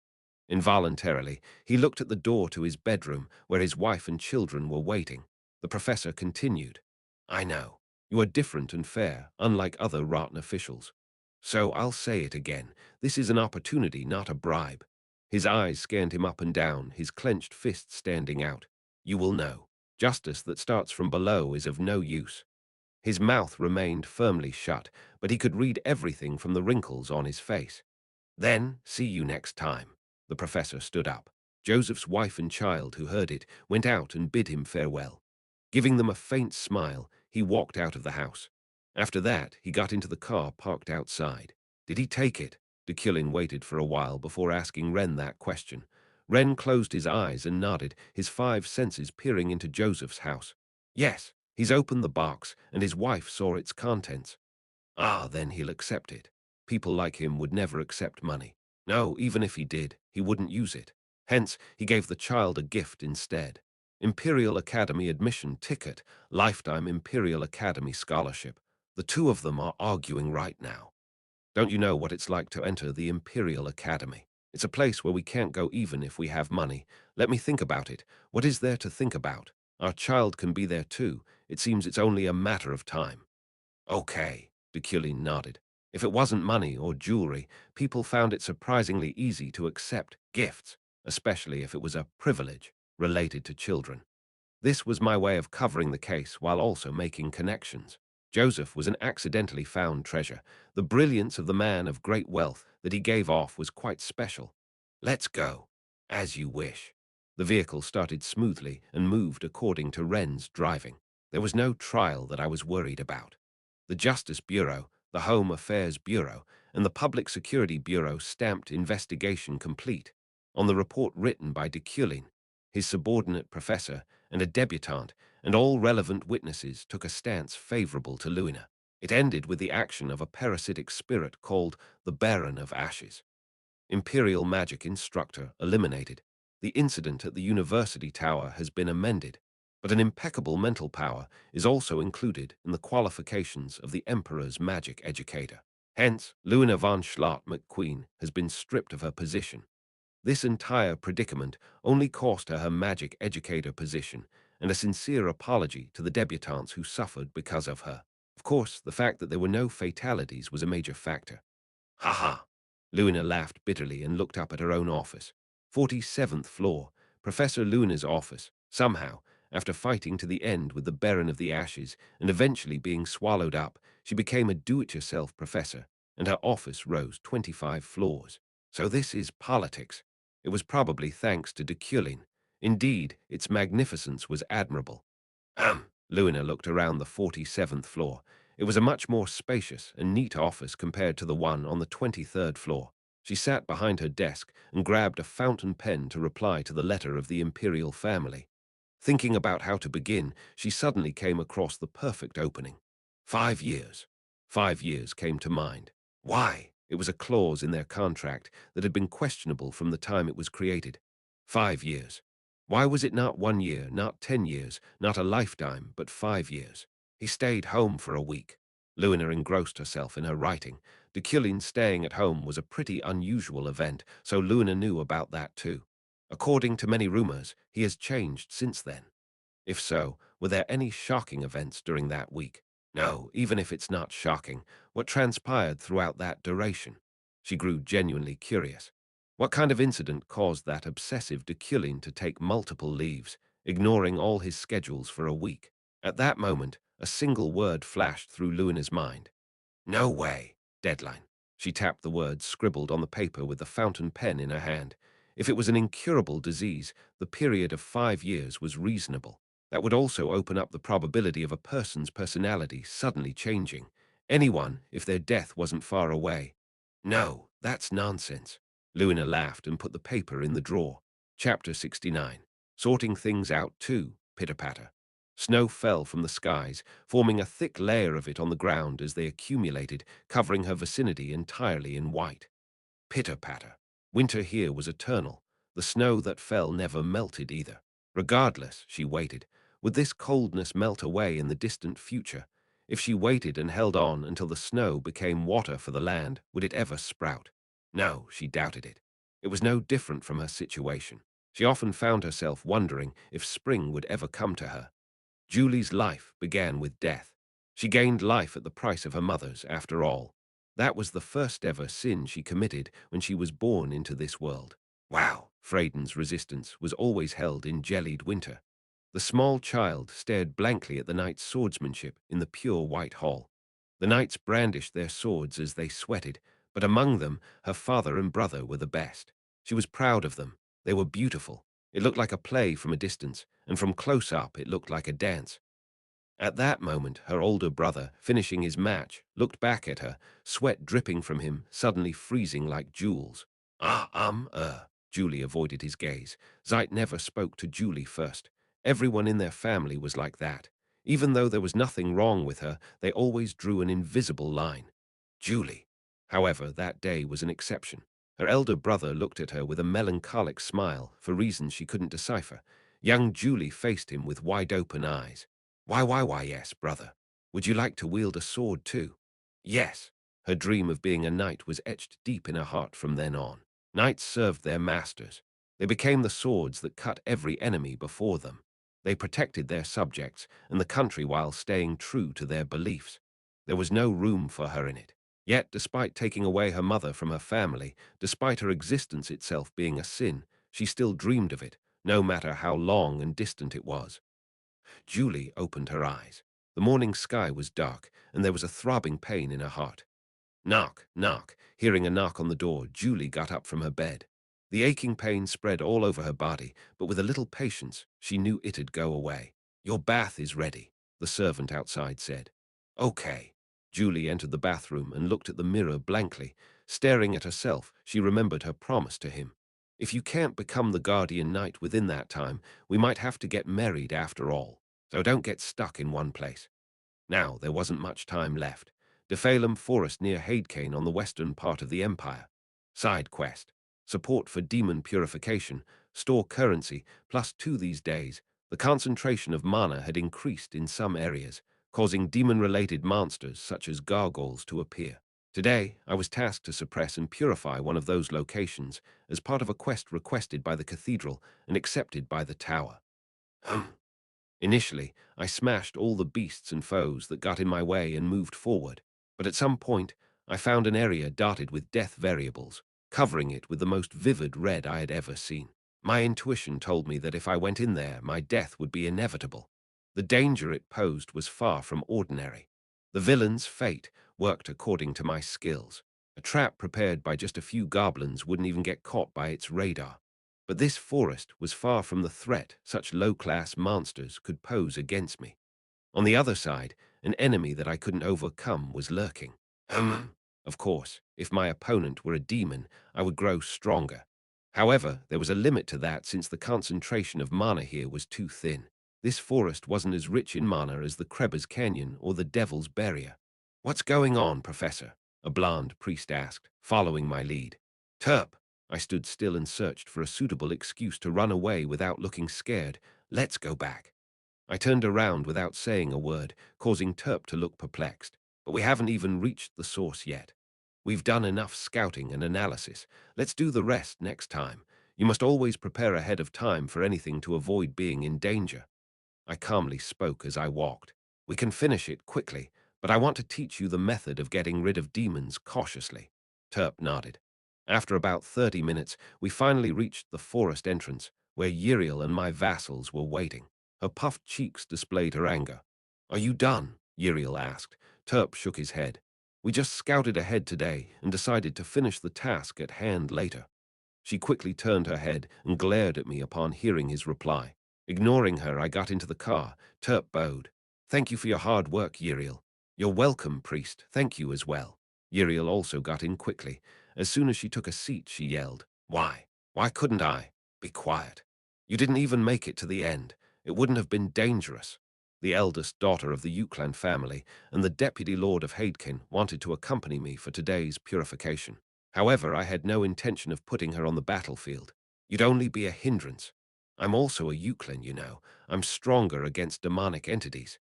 [SPEAKER 1] Involuntarily, he looked at the door to his bedroom, where his wife and children were waiting. The professor continued, "I know. You are different and fair, unlike other rotten officials. So I'll say it again. This is an opportunity, not a bribe." His eyes scanned him up and down, his clenched fists standing out. "You will know. Justice that starts from below is of no use." His mouth remained firmly shut, but he could read everything from the wrinkles on his face. "Then, see you next time." The professor stood up. Joseph's wife and child, who heard it, went out and bid him farewell. Giving them a faint smile, he walked out of the house. After that, he got into the car parked outside. Did he take it? Deculein waited for a while before asking Wren that question. Wren closed his eyes and nodded, his 5 senses peering into Joseph's house. "Yes, he's opened the box, and his wife saw its contents." "Ah, then he'll accept it. People like him would never accept money. No, even if he did, he wouldn't use it. Hence, he gave the child a gift instead. Imperial Academy admission ticket, lifetime Imperial Academy scholarship. The two of them are arguing right now. Don't you know what it's like to enter the Imperial Academy? It's a place where we can't go even if we have money. Let me think about it. What is there to think about? Our child can be there too. It seems it's only a matter of time." "Okay," Deculein nodded. If it wasn't money or jewelry, people found it surprisingly easy to accept gifts, especially if it was a privilege related to children. This was my way of covering the case while also making connections. Joseph was an accidentally found treasure. The brilliance of the man of great wealth that he gave off was quite special. "Let's go." "As you wish." The vehicle started smoothly and moved according to Wren's driving. There was no trial that I was worried about. The Justice Bureau, the Home Affairs Bureau, and the Public Security Bureau stamped investigation complete. On the report written by Deculein, his subordinate professor, and a debutante, and all relevant witnesses took a stance favorable to Luina. It ended with the action of a parasitic spirit called the Baron of Ashes. Imperial magic instructor eliminated. The incident at the university tower has been amended, but an impeccable mental power is also included in the qualifications of the Emperor's magic educator. Hence, Luina von Schlott McQueen has been stripped of her position. This entire predicament only cost her magic educator position and a sincere apology to the debutantes who suffered because of her. Of course, the fact that there were no fatalities was a major factor. "Ha ha!" Luna laughed bitterly and looked up at her own office. 47th floor, Professor Luna's office. Somehow, after fighting to the end with the Baron of the Ashes and eventually being swallowed up, she became a do-it-yourself professor, and her office rose 25 floors. So this is politics. It was probably thanks to Deculein. Indeed, its magnificence was admirable. Luna looked around the 47th floor. It was a much more spacious and neat office compared to the one on the 23rd floor. She sat behind her desk and grabbed a fountain pen to reply to the letter of the imperial family. Thinking about how to begin, she suddenly came across the perfect opening. 5 years. 5 years came to mind. Why? It was a clause in their contract that had been questionable from the time it was created. 5 years. Why was it not 1 year, not 10 years, not a lifetime, but 5 years? He stayed home for a week. Luna engrossed herself in her writing. Deculein staying at home was a pretty unusual event, so Luna knew about that too. According to many rumors, he has changed since then. If so, were there any shocking events during that week? No, even if it's not shocking, what transpired throughout that duration? She grew genuinely curious. What kind of incident caused that obsessive Deculein to take multiple leaves, ignoring all his schedules for a week? At that moment, a single word flashed through Luna's mind. No way. Deadline. She tapped the words scribbled on the paper with the fountain pen in her hand. If it was an incurable disease, the period of 5 years was reasonable. That would also open up the probability of a person's personality suddenly changing. Anyone, if their death wasn't far away. No, that's nonsense. Luna laughed and put the paper in the drawer. Chapter 69. Sorting things out too, pitter-patter. Snow fell from the skies, forming a thick layer of it on the ground as they accumulated, covering her vicinity entirely in white. Pitter-patter. Winter here was eternal. The snow that fell never melted either. Regardless, she waited. Would this coldness melt away in the distant future? If she waited and held on until the snow became water for the land, would it ever sprout? No, she doubted it. It was no different from her situation. She often found herself wondering if spring would ever come to her. Julie's life began with death. She gained life at the price of her mother's, after all. That was the first ever sin she committed when she was born into this world. Wow, Freyden's resistance was always held in jellied winter. The small child stared blankly at the knight's swordsmanship in the pure white hall. The knights brandished their swords as they sweated, but among them, her father and brother were the best. She was proud of them. They were beautiful. It looked like a play from a distance, and from close up it looked like a dance. At that moment, her older brother, finishing his match, looked back at her, sweat dripping from him, suddenly freezing like jewels. Julie avoided his gaze. Zeit never spoke to Julie first. Everyone in their family was like that. Even though there was nothing wrong with her, they always drew an invisible line. Julie. However, that day was an exception. Her elder brother looked at her with a melancholic smile for reasons she couldn't decipher. Young Julie faced him with wide-open eyes. Why, yes, brother. Would you like to wield a sword too? Yes. Her dream of being a knight was etched deep in her heart from then on. Knights served their masters. They became the swords that cut every enemy before them. They protected their subjects and the country while staying true to their beliefs. There was no room for her in it. Yet, despite taking away her mother from her family, despite her existence itself being a sin, she still dreamed of it, no matter how long and distant it was. Julie opened her eyes. The morning sky was dark, and there was a throbbing pain in her heart. Knock, knock. Hearing a knock on the door, Julie got up from her bed. The aching pain spread all over her body, but with a little patience, she knew it'd go away. Your bath is ready, the servant outside said. Okay. Julie entered the bathroom and looked at the mirror blankly. Staring at herself, she remembered her promise to him. If you can't become the guardian knight within that time, we might have to get married after all. So don't get stuck in one place. Now, there wasn't much time left. Deculein Forest near Hadecane on the western part of the Empire. Side quest. Support for demon purification. Store currency, +2 these days. The concentration of mana had increased in some areas, causing demon-related monsters such as gargoyles to appear. Today, I was tasked to suppress and purify one of those locations as part of a quest requested by the cathedral and accepted by the tower. Initially, I smashed all the beasts and foes that got in my way and moved forward, but at some point, I found an area dotted with death variables, covering it with the most vivid red I had ever seen. My intuition told me that if I went in there, my death would be inevitable. The danger it posed was far from ordinary. The villain's fate worked according to my skills. A trap prepared by just a few goblins wouldn't even get caught by its radar. But this forest was far from the threat such low-class monsters could pose against me. On the other side, an enemy that I couldn't overcome was lurking. Of course, if my opponent were a demon, I would grow stronger. However, there was a limit to that since the concentration of mana here was too thin. This forest wasn't as rich in mana as the Krebers Canyon or the Devil's Barrier. "What's going on, Professor?" a blond priest asked, following my lead. "Terp." I stood still and searched for a suitable excuse to run away without looking scared. "Let's go back." I turned around without saying a word, causing Terp to look perplexed. "But we haven't even reached the source yet. We've done enough scouting and analysis. Let's do the rest next time. You must always prepare ahead of time for anything to avoid being in danger." I calmly spoke as I walked. "We can finish it quickly, but I want to teach you the method of getting rid of demons cautiously." Terp nodded. After about 30 minutes, we finally reached the forest entrance, where Uriel and my vassals were waiting. Her puffed cheeks displayed her anger. "Are you done?" Uriel asked. Terp shook his head. "We just scouted ahead today and decided to finish the task at hand later." She quickly turned her head and glared at me upon hearing his reply. Ignoring her, I got into the car. Terp bowed. "Thank you for your hard work, Uriel." "You're welcome, priest. Thank you as well." Uriel also got in quickly. As soon as she took a seat, she yelled, "Why? Why couldn't I?" "Be quiet. You didn't even make it to the end. It wouldn't have been dangerous." The eldest daughter of the Euclan family and the deputy lord of Hadekin wanted to accompany me for today's purification. However, I had no intention of putting her on the battlefield. "You'd only be a hindrance. I'm also a Euclan, you know. I'm stronger against demonic entities."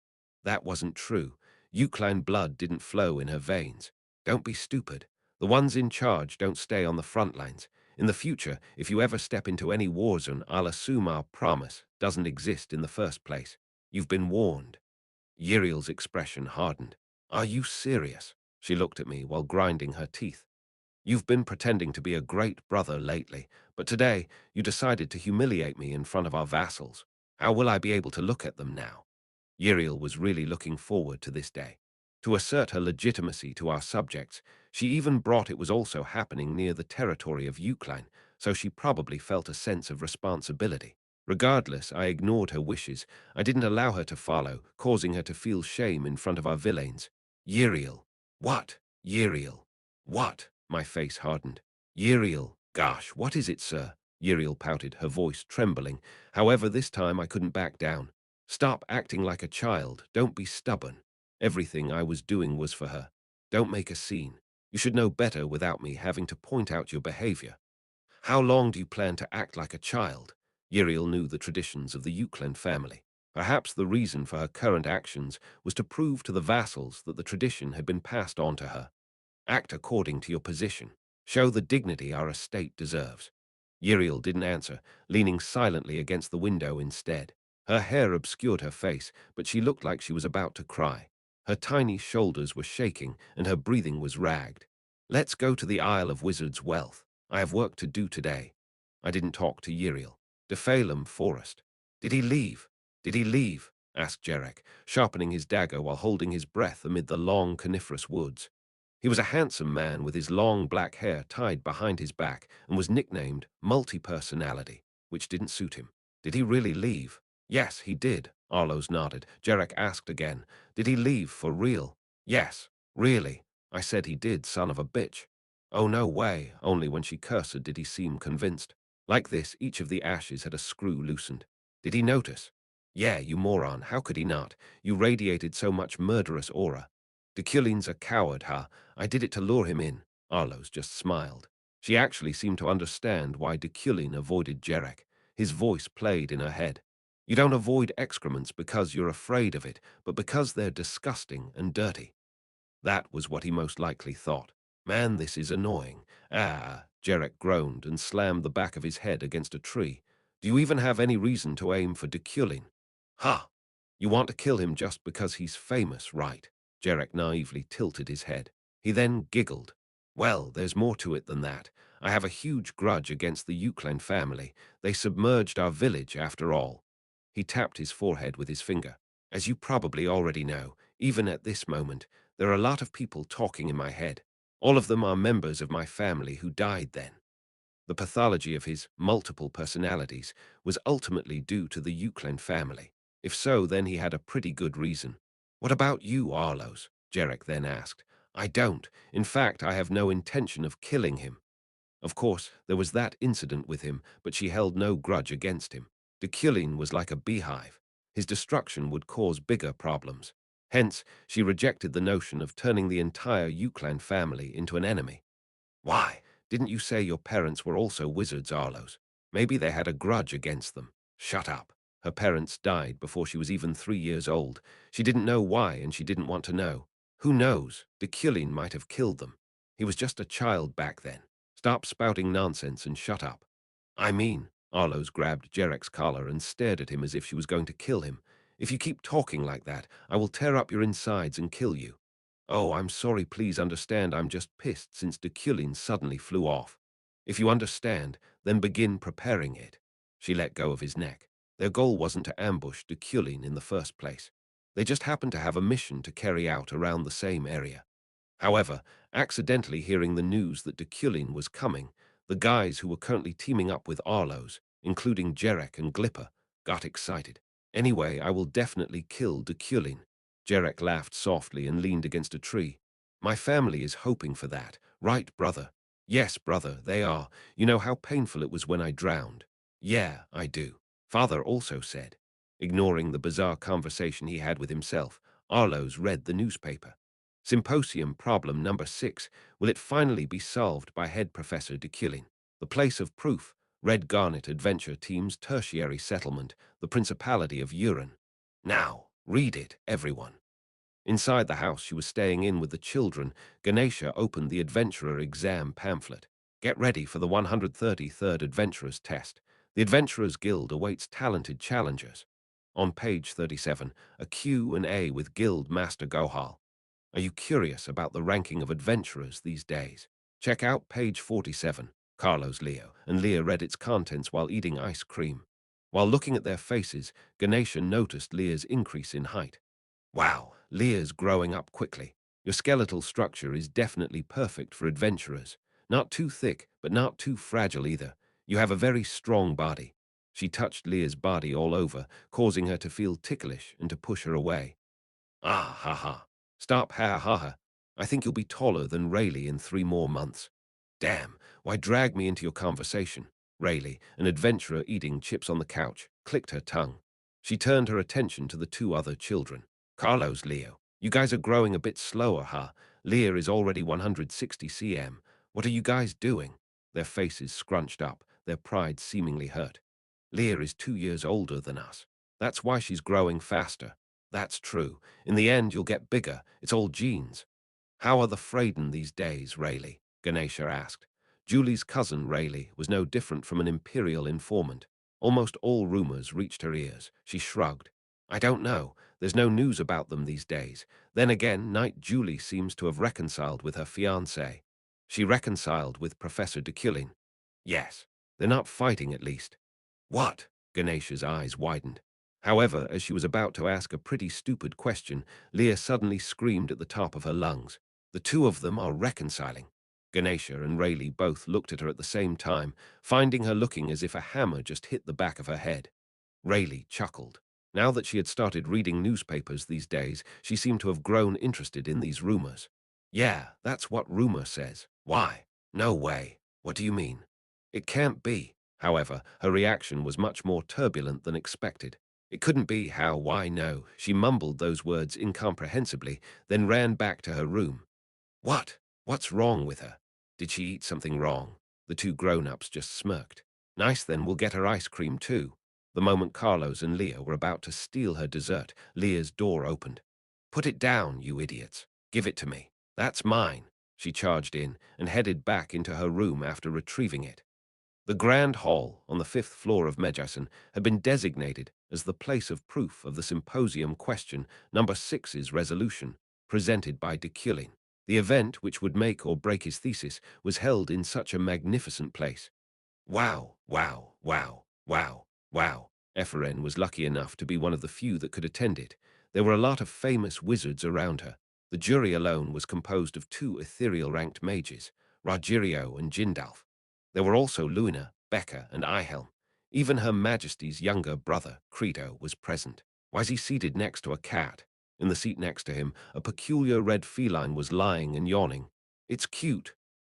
[SPEAKER 1] That wasn't true. Euclan blood didn't flow in her veins. "Don't be stupid. The ones in charge don't stay on the front lines. In the future, if you ever step into any war zone, I'll assume our promise doesn't exist in the first place. You've been warned." Uriel's expression hardened. "Are you serious?" She looked at me while grinding her teeth. "You've been pretending to be a great brother lately, but today you decided to humiliate me in front of our vassals. How will I be able to look at them now?" Uriel was really looking forward to this day. To assert her legitimacy to our subjects, she even brought it was also happening near the territory of Eucline, so she probably felt a sense of responsibility. Regardless, I ignored her wishes. I didn't allow her to follow, causing her to feel shame in front of our villains. "Uriel." "What? Uriel? What?" My face hardened. "Uriel. Gosh, what is it, sir?" Uriel pouted, her voice trembling. However, this time I couldn't back down. "Stop acting like a child. Don't be stubborn." Everything I was doing was for her. "Don't make a scene. You should know better without me having to point out your behavior." "How long do you plan to act like a child?" Uriel knew the traditions of the Euclid family. Perhaps the reason for her current actions was to prove to the vassals that the tradition had been passed on to her. "Act according to your position. Show the dignity our estate deserves." Uriel didn't answer, leaning silently against the window instead. Her hair obscured her face, but she looked like she was about to cry. Her tiny shoulders were shaking, and her breathing was ragged. "Let's go to the Isle of Wizards' Wealth. I have work to do today." I didn't talk to Uriel. Defalum Forest. "Did he leave? Did he leave?" asked Jarek, sharpening his dagger while holding his breath amid the long coniferous woods. He was a handsome man with his long black hair tied behind his back and was nicknamed Multi-Personality, which didn't suit him. "Did he really leave?" "Yes, he did," Arlos nodded. Jarek asked again, "Did he leave for real?" "Yes, really." I said he did, son of a bitch. "Oh, no way." Only when she cursed did he seem convinced. Like this, each of the ashes had a screw loosened. "Did he notice?" "Yeah, you moron. How could he not? You radiated so much murderous aura." "Deculein's a coward, huh? I did it to lure him in." Arlos just smiled. She actually seemed to understand why Deculein avoided Jarek. His voice played in her head. "You don't avoid excrements because you're afraid of it, but because they're disgusting and dirty." That was what he most likely thought. "Man, this is annoying." "Ah," Jarek groaned and slammed the back of his head against a tree. "Do you even have any reason to aim for Deculein?" "Ha! You want to kill him just because he's famous, right?" Jarek naively tilted his head. He then giggled. "Well, there's more to it than that. I have a huge grudge against the Euclid family. They submerged our village, after all." He tapped his forehead with his finger. "As you probably already know, even at this moment, there are a lot of people talking in my head. All of them are members of my family who died then." The pathology of his multiple personalities was ultimately due to the Euclid family. If so, then he had a pretty good reason. "What about you, Arlos?" Jarek then asked. I don't. In fact, I have no intention of killing him. Of course, there was that incident with him, but she held no grudge against him. Deculein was like a beehive. His destruction would cause bigger problems. Hence, she rejected the notion of turning the entire Euclan family into an enemy. Why? Didn't you say your parents were also wizards, Arlos? Maybe they had a grudge against them. Shut up. Her parents died before she was even 3 years old. She didn't know why, and she didn't want to know. Who knows? Deculein might have killed them. He was just a child back then. Stop spouting nonsense and shut up. I mean, Arlos grabbed Jerek's collar and stared at him as if she was going to kill him. If you keep talking like that, I will tear up your insides and kill you. Oh, I'm sorry, please understand, I'm just pissed since Deculein suddenly flew off. If you understand, then begin preparing it. She let go of his neck. Their goal wasn't to ambush Deculein in the first place. They just happened to have a mission to carry out around the same area. However, accidentally hearing the news that Deculein was coming, the guys who were currently teaming up with Arlos, including Jerek and Glipper, got excited. Anyway, I will definitely kill Deculein. Jerek laughed softly and leaned against a tree. My family is hoping for that, right, brother? Yes, brother, they are. You know how painful it was when I drowned. Yeah, I do. Father also said. Ignoring the bizarre conversation he had with himself, Arlos read the newspaper. Symposium problem number 6. Will it finally be solved by head Professor Deculein? The place of proof. Red Garnet Adventure Team's tertiary settlement, the Principality of Uran. Now, read it, everyone. Inside the house she was staying in with the children, Ganesha opened the Adventurer exam pamphlet. Get ready for the 133rd Adventurers test. The Adventurers Guild awaits talented challengers. On page 37, a Q&A with Guild Master Gohal. Are you curious about the ranking of adventurers these days? Check out page 47, Carlos Leo, and Leah read its contents while eating ice cream. While looking at their faces, Ganesha noticed Leah's increase in height. Wow, Leah's growing up quickly. Your skeletal structure is definitely perfect for adventurers. Not too thick, but not too fragile either. You have a very strong body. She touched Leah's body all over, causing her to feel ticklish and to push her away. Ah, ha, ha. Stop, ha, ha, ha. I think you'll be taller than Rayleigh in 3 more months. Damn, why drag me into your conversation? Rayleigh, an adventurer eating chips on the couch, clicked her tongue. She turned her attention to the 2 other children. Carlos, Leo, you guys are growing a bit slower, huh? Leah is already 160 cm. What are you guys doing? Their faces scrunched up, their pride seemingly hurt. Leah is 2 years older than us. That's why she's growing faster. That's true. In the end, you'll get bigger. It's all genes. How are the Freyden these days, Rayleigh? Ganesha asked. Julie's cousin, Rayleigh, was no different from an imperial informant. Almost all rumors reached her ears. She shrugged. I don't know. There's no news about them these days. Then again, Knight Julie seems to have reconciled with her fiancé. She reconciled with Professor Deculein. Yes. They're not fighting, at least. What? Ganesha's eyes widened. However, as she was about to ask a pretty stupid question, Leah suddenly screamed at the top of her lungs. The 2 of them are reconciling. Ganesha and Rayleigh both looked at her at the same time, finding her looking as if a hammer just hit the back of her head. Rayleigh chuckled. Now that she had started reading newspapers these days, she seemed to have grown interested in these rumors. Yeah, that's what rumor says. Why? No way. What do you mean? It can't be. However, her reaction was much more turbulent than expected. It couldn't be how, why, no. She mumbled those words incomprehensibly, then ran back to her room. What? What's wrong with her? Did she eat something wrong? The 2 grown-ups just smirked. Nice then, we'll get her ice cream too. The moment Carlos and Leah were about to steal her dessert, Leah's door opened. Put it down, you idiots. Give it to me. That's mine. She charged in and headed back into her room after retrieving it. The Grand Hall on the 5th floor of Medjason had been designated as the place of proof of the symposium question number 6's resolution, presented by Deculein. The event, which would make or break his thesis, was held in such a magnificent place. Wow, wow, wow, wow, wow. Ephraim was lucky enough to be one of the few that could attend it. There were a lot of famous wizards around her. The jury alone was composed of 2 ethereal-ranked mages, Rogerio and Jindalf. There were also Luina, Becca, and Ihelm. Even Her Majesty's younger brother, Credo, was present. Why is he seated next to a cat? In the seat next to him, a peculiar red feline was lying and yawning. "It's cute."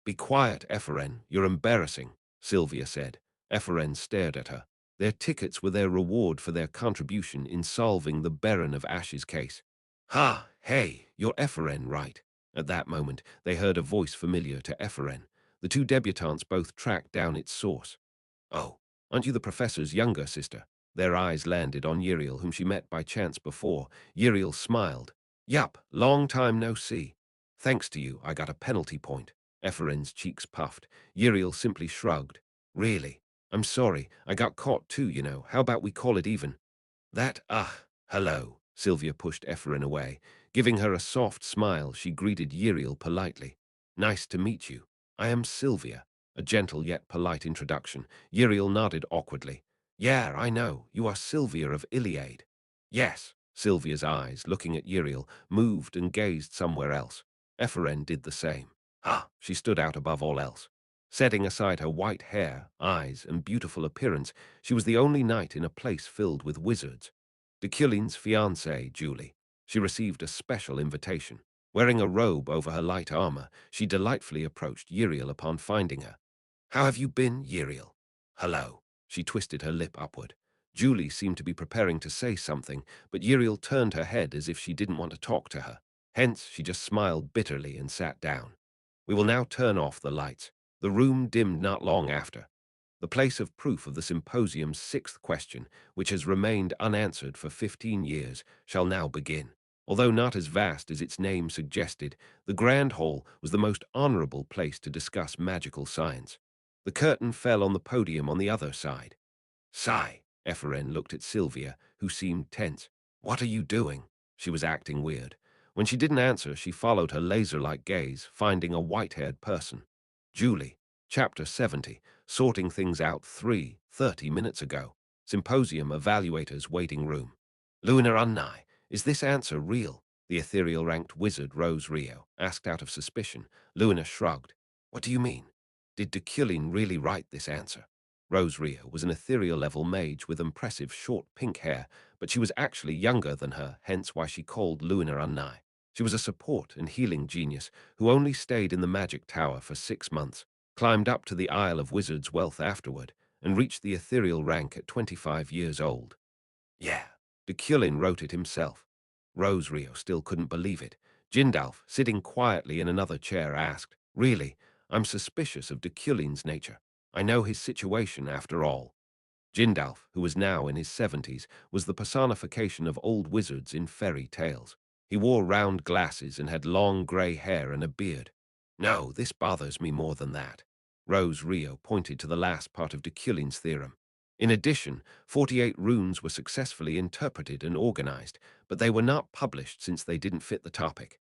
[SPEAKER 1] "Be quiet, Ephraim. You're embarrassing," Sylvia said. Ephraim stared at her. Their tickets were their reward for their contribution in solving the Baron of Ash's case. "Ha! Hey, you're Ephraim, right?" At that moment, they heard a voice familiar to Ephraim. The two debutantes both tracked down its source. "Oh, aren't you the professor's younger sister?" Their eyes landed on Uriel, whom she met by chance before. Uriel smiled. "Yup, long time no see. Thanks to you, I got a penalty point." Ephraim's cheeks puffed. Uriel simply shrugged. "Really? I'm sorry. I got caught too, you know. How about we call it even?" Hello." Sylvia pushed Ephraim away. Giving her a soft smile, she greeted Uriel politely. "Nice to meet you. I am Sylvia." A gentle yet polite introduction. Uriel nodded awkwardly. "Yeah, I know. You are Sylvia of Iliade." "Yes." Sylvia's eyes, looking at Uriel, moved and gazed somewhere else. Ephraim did the same. She stood out above all else. Setting aside her white hair, eyes, and beautiful appearance, she was the only knight in a place filled with wizards. Deculein's fiancée, Julie. She received a special invitation. Wearing a robe over her light armor, she delightfully approached Uriel upon finding her. "How have you been, Uriel?" "Hello." She twisted her lip upward. Julie seemed to be preparing to say something, but Uriel turned her head as if she didn't want to talk to her. Hence, she just smiled bitterly and sat down. "We will now turn off the lights." The room dimmed not long after. The place of proof of the symposium's sixth question, which has remained unanswered for 15 years, shall now begin. Although not as vast as its name suggested, the Grand Hall was the most honorable place to discuss magical science. The curtain fell on the podium on the other side. "Sigh." Ephraim looked at Sylvia, who seemed tense. "What are you doing?" She was acting weird. When she didn't answer, she followed her laser-like gaze, finding a white-haired person. Julie, Chapter 70, sorting things out 30 minutes ago. Symposium evaluators waiting room. "Lunar Unnai, is this answer real?" The ethereal-ranked wizard Rose Rio asked out of suspicion. Luna shrugged. "What do you mean? Did Deculein really write this answer?" Rose Rio was an ethereal-level mage with impressive short pink hair, but she was actually younger than her, hence why she called Lunar Unnai. She was a support and healing genius who only stayed in the magic tower for 6 months, climbed up to the Isle of Wizards' Wealth afterward, and reached the ethereal rank at 25 years old. "Yeah, Deculein wrote it himself." Rose Rio still couldn't believe it. Jindalf, sitting quietly in another chair, asked, "Really? I'm suspicious of Deculein's nature. I know his situation after all." Jindalf, who was now in his 70s, was the personification of old wizards in fairy tales. He wore round glasses and had long grey hair and a beard. "No, this bothers me more than that." Rose Rio pointed to the last part of Deculein's theorem. In addition, 48 runes were successfully interpreted and organized, but they were not published since they didn't fit the topic.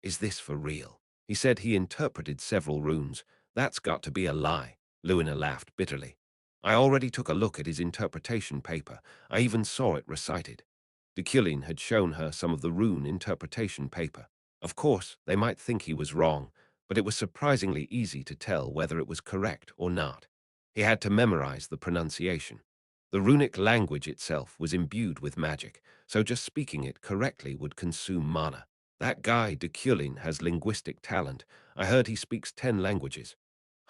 [SPEAKER 1] "Is this for real?" He said he interpreted several runes. "That's got to be a lie." Luna laughed bitterly. "I already took a look at his interpretation paper. I even saw it recited." Deculein had shown her some of the rune interpretation paper. Of course, they might think he was wrong, but it was surprisingly easy to tell whether it was correct or not. He had to memorize the pronunciation. The runic language itself was imbued with magic, so just speaking it correctly would consume mana. "That guy, Deculein, has linguistic talent. I heard he speaks 10 languages."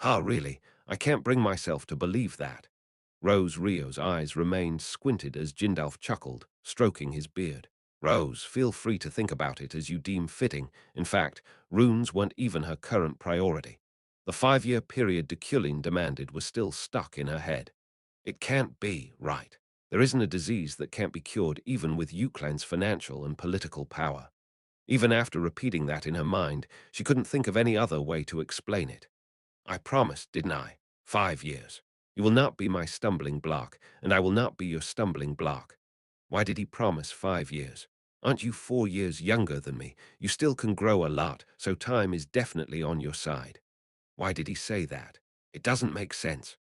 [SPEAKER 1] Really? I can't bring myself to believe that." Rose Rio's eyes remained squinted as Jindalf chuckled, stroking his beard. "Rose, feel free to think about it as you deem fitting. In fact, runes weren't even her current priority. The 5-year period Deculein demanded was still stuck in her head. It can't be, right? There isn't a disease that can't be cured even with Euclan's financial and political power." Even after repeating that in her mind, she couldn't think of any other way to explain it. "I promised, didn't I? 5 years. You will not be my stumbling block, and I will not be your stumbling block." Why did he promise 5 years? Aren't you 4 years younger than me? You still can grow a lot, so time is definitely on your side. Why did he say that? It doesn't make sense.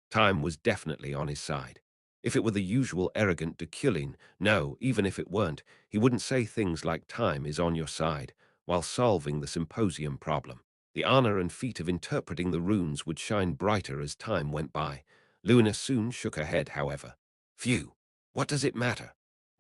[SPEAKER 1] Time was definitely on his side. If it were the usual arrogant Deculein, no, even if it weren't, he wouldn't say things like "time is on your side" while solving the symposium problem. The honor and feat of interpreting the runes would shine brighter as time went by. Luna soon shook her head, however. "Phew, what does it matter?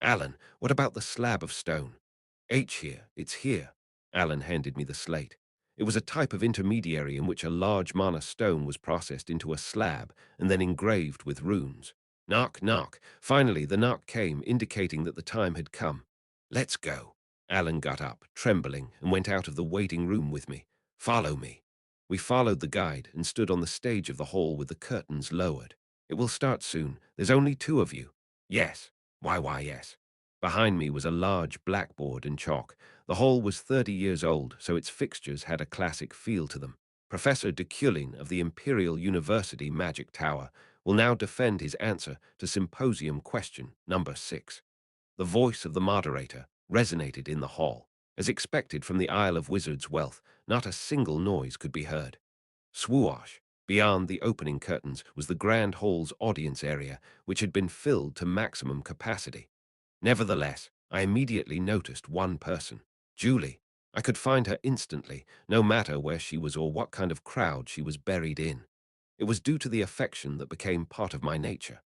[SPEAKER 1] Alan, what about the slab of stone? H here, it's here. Alan handed me the slate. It was a type of intermediary in which a large mana stone was processed into a slab and then engraved with runes. Knock, knock. Finally, the knock came, indicating that the time had come. Let's go. Alan got up, trembling, and went out of the waiting room with me. Follow me. We followed the guide and stood on the stage of the hall with the curtains lowered. It will start soon. There's only two of you. Yes. Why, yes. Behind me was a large blackboard and chalk. The hall was 30 years old, so its fixtures had a classic feel to them. Professor Deculein of the Imperial University Magic Tower will now defend his answer to Symposium Question Number 6. The voice of the moderator resonated in the hall. As expected from the Isle of Wizards' wealth, not a single noise could be heard. Swoosh! Beyond the opening curtains was the Grand Hall's audience area, which had been filled to maximum capacity. Nevertheless, I immediately noticed one person, Julie. I could find her instantly, no matter where she was or what kind of crowd she was buried in. It was due to the affection that became part of my nature.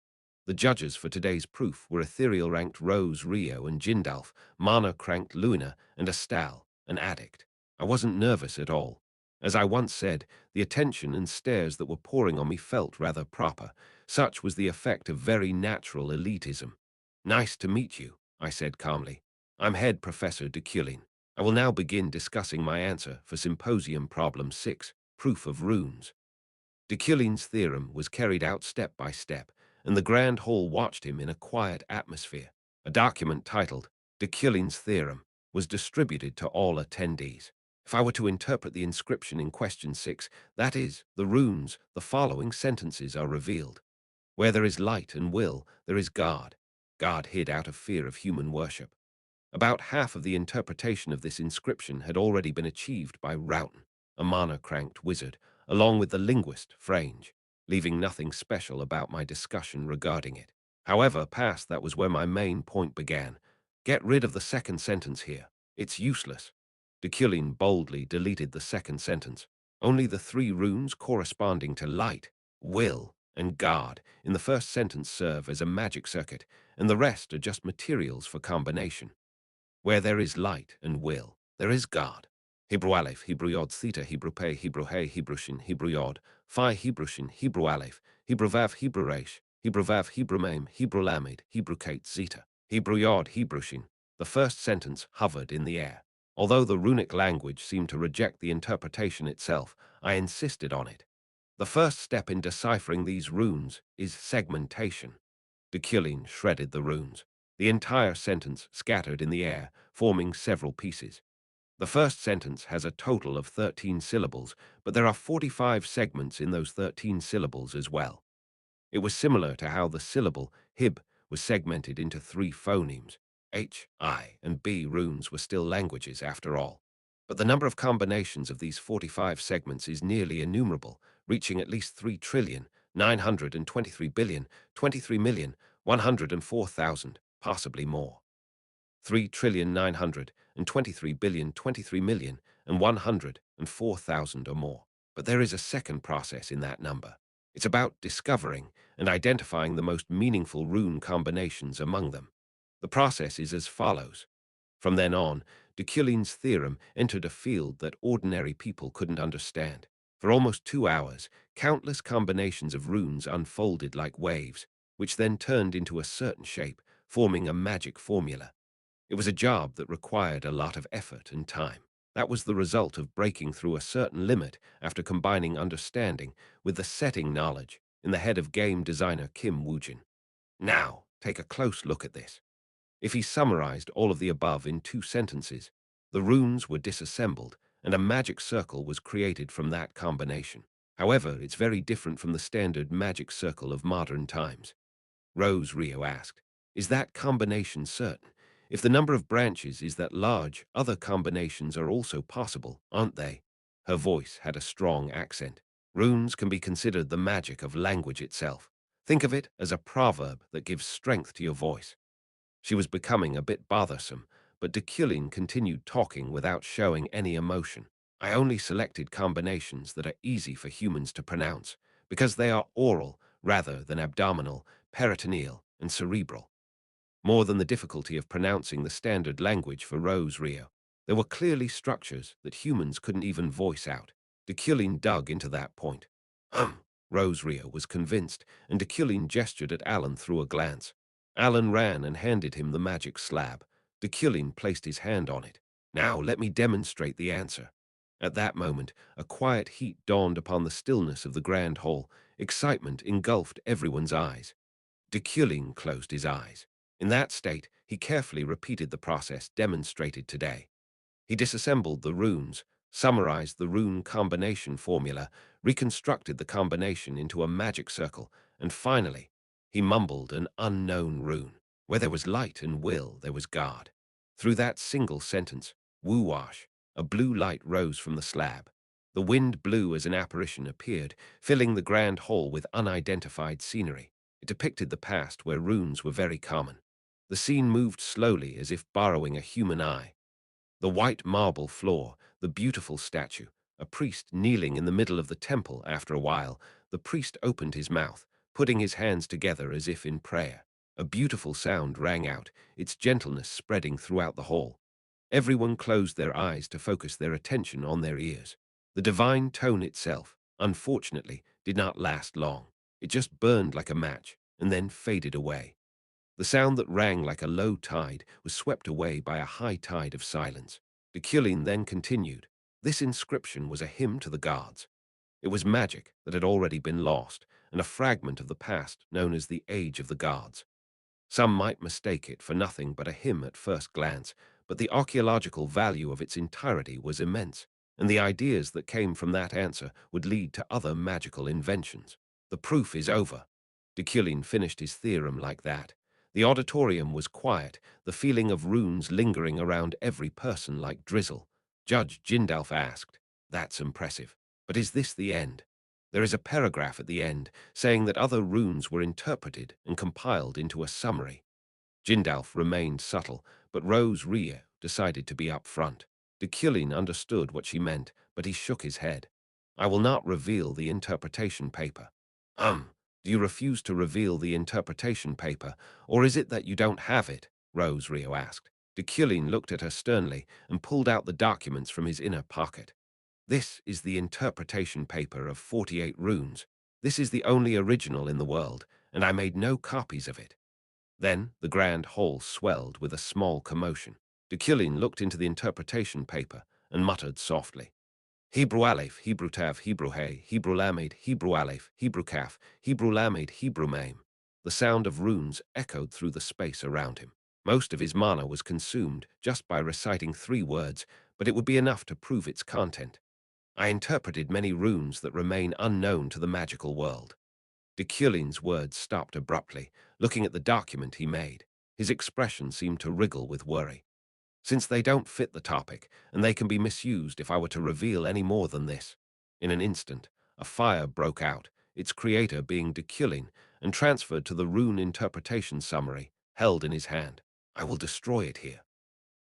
[SPEAKER 1] The judges for today's proof were ethereal-ranked Rose Rio and Jindalf, mana-cranked Luina, and Astal, an addict. I wasn't nervous at all. As I once said, the attention and stares that were pouring on me felt rather proper. Such was the effect of very natural elitism. "Nice to meet you," I said calmly. "I'm Head Professor Deculein. I will now begin discussing my answer for Symposium Problem 6, Proof of Runes." Deculein's theorem was carried out step by step, and the Grand Hall watched him in a quiet atmosphere. A document titled Deculein's Theorem was distributed to all attendees. If I were to interpret the inscription in question 6, that is, the runes, the following sentences are revealed. Where there is light and will, there is God. God hid out of fear of human worship. About half of the interpretation of this inscription had already been achieved by Roughton, a mana-cranked wizard, along with the linguist, Frange, leaving nothing special about my discussion regarding it. However, past that was where my main point began. Get rid of the second sentence here. It's useless. Deculein boldly deleted the second sentence. Only the 3 runes corresponding to light, will, and God in the first sentence serve as a magic circuit, and the rest are just materials for combination. Where there is light and will, there is God. Hebrew Aleph, Hebrew Yod, Theta, Hebrew Pei, Hebrew Hey, Hebrew Shin, Hebrew Yod, Phi, Hebrew Shin, Hebrew Aleph, Hebrew Vav, Hebrew Resh, Hebrew Vav, Hebrew Mem, Hebrew Lamed, Hebrew Kate, Zeta, Hebrew Yod, Hebrew Shin. The first sentence hovered in the air. Although the runic language seemed to reject the interpretation itself, I insisted on it. The first step in deciphering these runes is segmentation. Deculein shredded the runes. The entire sentence scattered in the air, forming several pieces. The first sentence has a total of 13 syllables, but there are 45 segments in those 13 syllables as well. It was similar to how the syllable hib was segmented into 3 phonemes. H, I, and B runes were still languages after all. But the number of combinations of these 45 segments is nearly innumerable, reaching at least 3,923,023,104,000, possibly more. 3,923,023,104,000 or more. But there is a second process in that number. It's about discovering and identifying the most meaningful rune combinations among them. The process is as follows. From then on, Deculein's theorem entered a field that ordinary people couldn't understand. For almost 2 hours, countless combinations of runes unfolded like waves, which then turned into a certain shape, forming a magic formula. It was a job that required a lot of effort and time. That was the result of breaking through a certain limit after combining understanding with the setting knowledge in the head of game designer Kim Woojin. Now, take a close look at this. If he summarized all of the above in 2 sentences, the runes were disassembled and a magic circle was created from that combination. However, it's very different from the standard magic circle of modern times. Rose Rio asked, "Is that combination certain? If the number of branches is that large, other combinations are also possible, aren't they?" Her voice had a strong accent. Runes can be considered the magic of language itself. Think of it as a proverb that gives strength to your voice. She was becoming a bit bothersome, but Deculein continued talking without showing any emotion. "I only selected combinations that are easy for humans to pronounce, because they are oral rather than abdominal, peritoneal, and cerebral. More than the difficulty of pronouncing the standard language for Rose Rio, there were clearly structures that humans couldn't even voice out." Deculein dug into that point. Rose Rio was convinced, and Deculein gestured at Alan through a glance. Alan ran and handed him the magic slab. Deculein placed his hand on it. "Now let me demonstrate the answer." At that moment, a quiet heat dawned upon the stillness of the grand hall. Excitement engulfed everyone's eyes. Deculein closed his eyes. In that state, he carefully repeated the process demonstrated today. He disassembled the runes, summarized the rune combination formula, reconstructed the combination into a magic circle, and finally, he mumbled an unknown rune. Where there was light and will, there was God. Through that single sentence, woo-wash, a blue light rose from the slab. The wind blew as an apparition appeared, filling the grand hall with unidentified scenery. It depicted the past where runes were very common. The scene moved slowly as if borrowing a human eye. The white marble floor, the beautiful statue, a priest kneeling in the middle of the temple. After a while, the priest opened his mouth, putting his hands together as if in prayer. A beautiful sound rang out, its gentleness spreading throughout the hall. Everyone closed their eyes to focus their attention on their ears. The divine tone itself, unfortunately, did not last long. It just burned like a match and then faded away. The sound that rang like a low tide was swept away by a high tide of silence. Deculein then continued. This inscription was a hymn to the gods. It was magic that had already been lost, and a fragment of the past known as the Age of the Gods. Some might mistake it for nothing but a hymn at first glance, but the archaeological value of its entirety was immense, and the ideas that came from that answer would lead to other magical inventions. The proof is over. Deculein finished his theorem like that. The auditorium was quiet, the feeling of runes lingering around every person like drizzle. Judge Jindalf asked, "That's impressive. But is this the end?" There is a paragraph at the end saying that other runes were interpreted and compiled into a summary. Jindalf remained subtle, but Rose Rhea decided to be upfront. Deculein understood what she meant, but he shook his head. "I will not reveal the interpretation paper." Do you refuse to reveal the interpretation paper, or is it that you don't have it?" Rose Rio asked. Deculein looked at her sternly and pulled out the documents from his inner pocket. "This is the interpretation paper of 48 runes. This is the only original in the world, and I made no copies of it." Then the grand hall swelled with a small commotion. Deculein looked into the interpretation paper and muttered softly, "Hebrew Aleph, Hebrew Tav, Hebrew Hey, Hebrew Lamed, Hebrew Aleph, Hebrew Kaf, Hebrew Lamed, Hebrew Mem." The sound of runes echoed through the space around him. Most of his mana was consumed just by reciting 3 words, but it would be enough to prove its content. "I interpreted many runes that remain unknown to the magical world." Deculein's words stopped abruptly, looking at the document he made. His expression seemed to wriggle with worry. "Since they don't fit the topic, and they can be misused if I were to reveal any more than this." In an instant, a fire broke out, its creator being Deculein, and transferred to the rune interpretation summary, held in his hand. "I will destroy it here."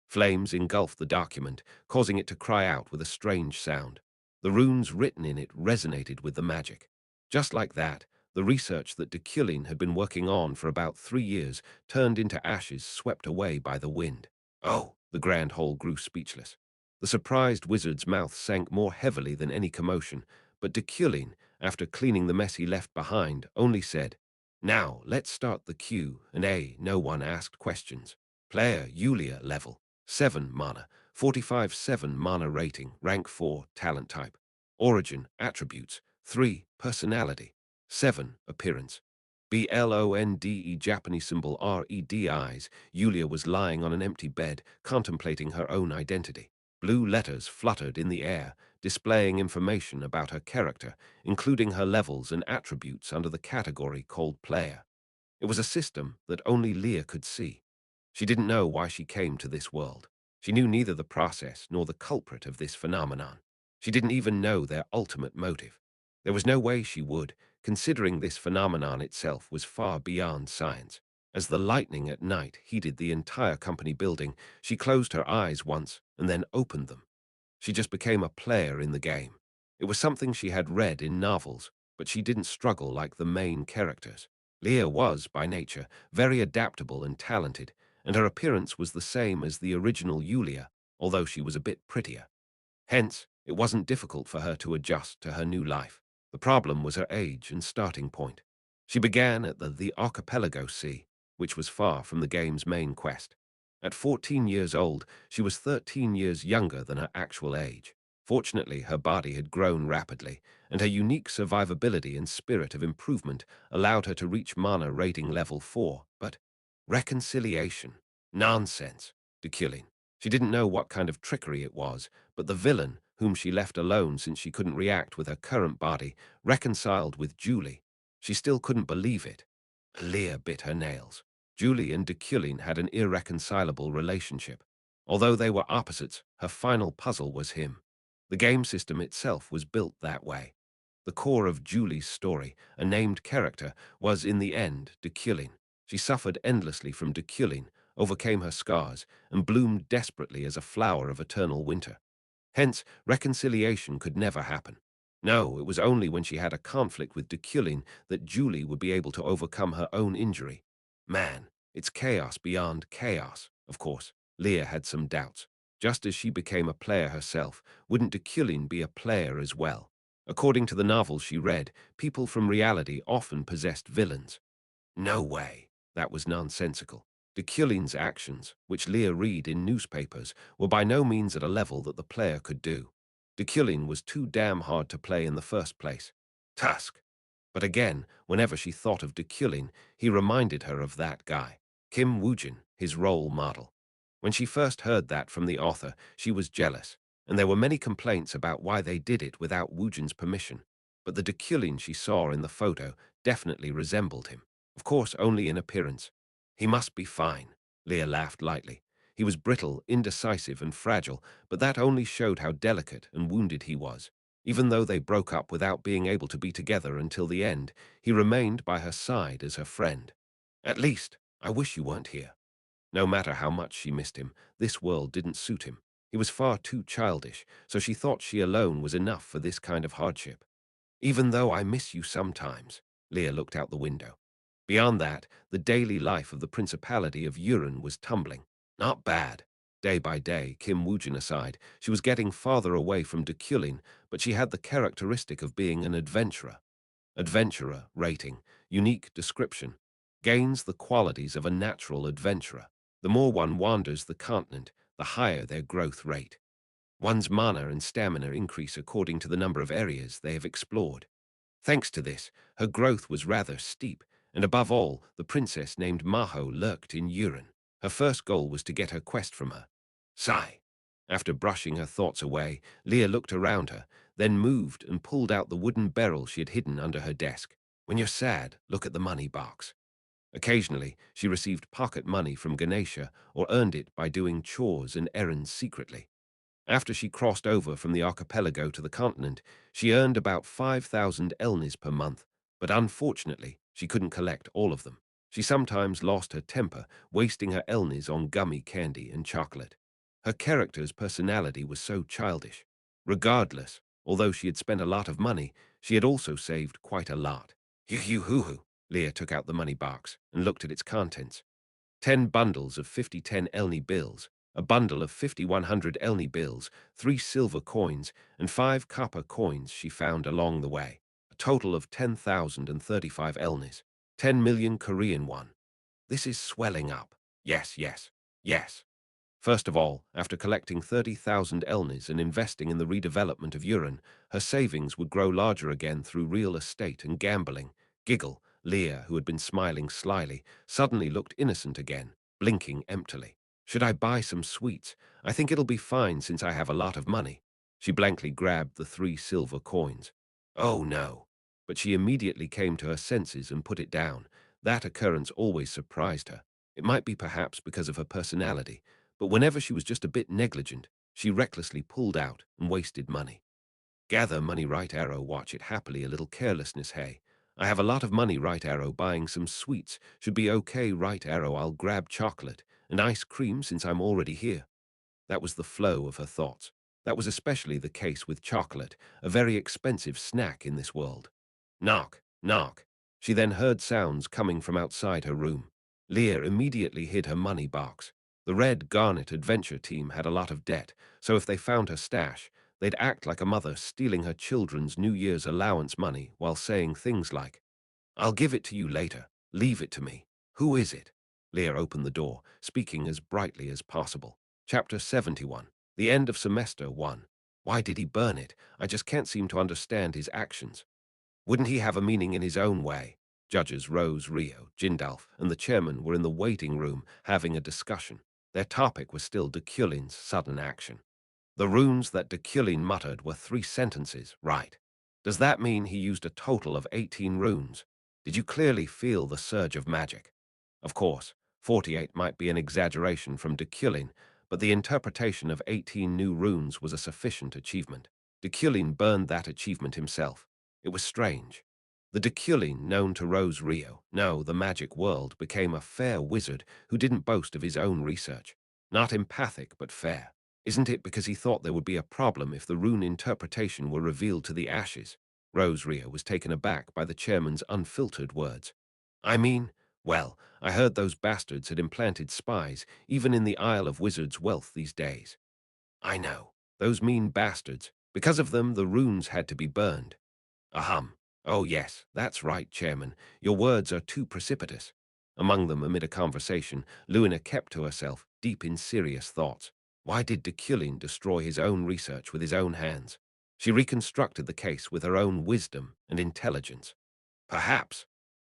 [SPEAKER 1] Flames engulfed the document, causing it to cry out with a strange sound. The runes written in it resonated with the magic. Just like that, the research that Deculein had been working on for about 3 years turned into ashes swept away by the wind. "Oh!" The grand hall grew speechless. The surprised wizard's mouth sank more heavily than any commotion, but Deculein, after cleaning the mess he left behind, only said, "Now, let's start the queue, and no one asked questions." Player Yulia level 7 mana, 45/7 mana rating, rank 4, talent type. Origin, attributes, 3, personality, 7, appearance. BLONDE Japanese symbol REDIs. Yulia was lying on an empty bed, contemplating her own identity. Blue letters fluttered in the air, displaying information about her character, including her levels and attributes under the category called player. It was a system that only Leah could see. She didn't know why she came to this world. She knew neither the process nor the culprit of this phenomenon. She didn't even know their ultimate motive. There was no way she would, considering this phenomenon itself was far beyond science. As the lightning at night heated the entire company building, she closed her eyes once and then opened them. She just became a player in the game. It was something she had read in novels, but she didn't struggle like the main characters. Leah was, by nature, very adaptable and talented, and her appearance was the same as the original Yulia, although she was a bit prettier. Hence, it wasn't difficult for her to adjust to her new life. The problem was her age and starting point. She began at the Archipelago Sea, which was far from the game's main quest. At 14 years old, she was 13 years younger than her actual age. Fortunately, her body had grown rapidly, and her unique survivability and spirit of improvement allowed her to reach mana rating level 4, but Reconciliation. Nonsense. Deculein. She didn't know what kind of trickery it was, but the villain, whom she left alone since she couldn't react with her current body, reconciled with Julie. She still couldn't believe it. Leah bit her nails. Julie and Deculein had an irreconcilable relationship. Although they were opposites, her final puzzle was him. The game system itself was built that way. The core of Julie's story, a named character, was in the end Deculein. She suffered endlessly from Deculein, overcame her scars, and bloomed desperately as a flower of eternal winter. Hence, reconciliation could never happen. No, it was only when she had a conflict with Deculein that Julie would be able to overcome her own injury. Man, it's chaos beyond chaos. Of course, Leah had some doubts. Just as she became a player herself, wouldn't Deculein be a player as well? According to the novels she read, people from reality often possessed villains. No way. That was nonsensical. Deculein's actions, which Leah read in newspapers, were by no means at a level that the player could do. Deculein was too damn hard to play in the first place. Tusk. But again, whenever she thought of Deculein, he reminded her of that guy, Kim Woojin, his role model. When she first heard that from the author, she was jealous, and there were many complaints about why they did it without Woojin's permission. But the Deculein she saw in the photo definitely resembled him. Of course, only in appearance. He must be fine. Leah laughed lightly. He was brittle, indecisive, and fragile, but that only showed how delicate and wounded he was. Even though they broke up without being able to be together until the end, he remained by her side as her friend. At least, I wish you weren't here. No matter how much she missed him, this world didn't suit him. He was far too childish, so she thought she alone was enough for this kind of hardship. Even though I miss you sometimes, Leah looked out the window. Beyond that, the daily life of the Principality of Urin was tumbling. Not bad. Day by day, Kim Woojin aside, she was getting farther away from Deculein, but she had the characteristic of being an adventurer. Adventurer rating, unique description, gains the qualities of a natural adventurer. The more one wanders the continent, the higher their growth rate. One's mana and stamina increase according to the number of areas they have explored. Thanks to this, her growth was rather steep, and above all, the princess named Maho lurked in Urin. Her first goal was to get her quest from her. Sigh. After brushing her thoughts away, Leah looked around her, then moved and pulled out the wooden barrel she had hidden under her desk. When you're sad, look at the money box. Occasionally, she received pocket money from Ganesha or earned it by doing chores and errands secretly. After she crossed over from the archipelago to the continent, she earned about 5,000 elnis per month, but unfortunately, she couldn't collect all of them. She sometimes lost her temper, wasting her elnis on gummy candy and chocolate. Her character's personality was so childish. Regardless, although she had spent a lot of money, she had also saved quite a lot. Hoo-hoo-hoo-hoo. Leah took out the money box and looked at its contents. 10 bundles of 50 10 elni bills, a bundle of 5,100 elni bills, 3 silver coins, and 5 copper coins she found along the way. A total of 10,035 elnis, 10 million Korean won. This is swelling up. Yes, yes, yes. First of all, after collecting 30,000 elnis and investing in the redevelopment of Urin, her savings would grow larger again through real estate and gambling. Giggle, Leah, who had been smiling slyly, suddenly looked innocent again, blinking emptily. Should I buy some sweets? I think it'll be fine since I have a lot of money. She blankly grabbed the 3 silver coins. Oh no. But she immediately came to her senses and put it down. That occurrence always surprised her. It might be perhaps because of her personality, but whenever she was just a bit negligent, she recklessly pulled out and wasted money. Gather money, right arrow, watch it happily, a little carelessness, hey. I have a lot of money, right arrow, buying some sweets. Should be okay, right arrow, I'll grab chocolate and ice cream since I'm already here. That was the flow of her thoughts. That was especially the case with chocolate, a very expensive snack in this world. Knock, knock. She then heard sounds coming from outside her room. Leah immediately hid her money box. The Red Garnet adventure team had a lot of debt, so if they found her stash, they'd act like a mother stealing her children's New Year's allowance money while saying things like, I'll give it to you later. Leave it to me. Who is it? Leah opened the door, speaking as brightly as possible. Chapter 71. The End of Semester 1. Why did he burn it? I just can't seem to understand his actions. Wouldn't he have a meaning in his own way? Judges Rose, Rio, Jindalf, and the chairman were in the waiting room having a discussion. Their topic was still Deculein's sudden action. The runes that Deculein muttered were 3 sentences, right? Does that mean he used a total of 18 runes? Did you clearly feel the surge of magic? Of course, 48 might be an exaggeration from Deculein, but the interpretation of 18 new runes was a sufficient achievement. Deculein burned that achievement himself. It was strange. The Deculein known to Rose Rio, no, the magic world, became a fair wizard who didn't boast of his own research. Not empathic, but fair. Isn't it because he thought there would be a problem if the rune interpretation were revealed to the ashes? Rose Rio was taken aback by the chairman's unfiltered words. I mean, well, I heard those bastards had implanted spies even in the Isle of Wizards' wealth these days. I know, those mean bastards. Because of them, the runes had to be burned. Ahem. Oh yes, that's right, Chairman. Your words are too precipitous. Among them, amid a conversation, Luina kept to herself, deep in serious thoughts. Why did Deculein destroy his own research with his own hands? She reconstructed the case with her own wisdom and intelligence. Perhaps,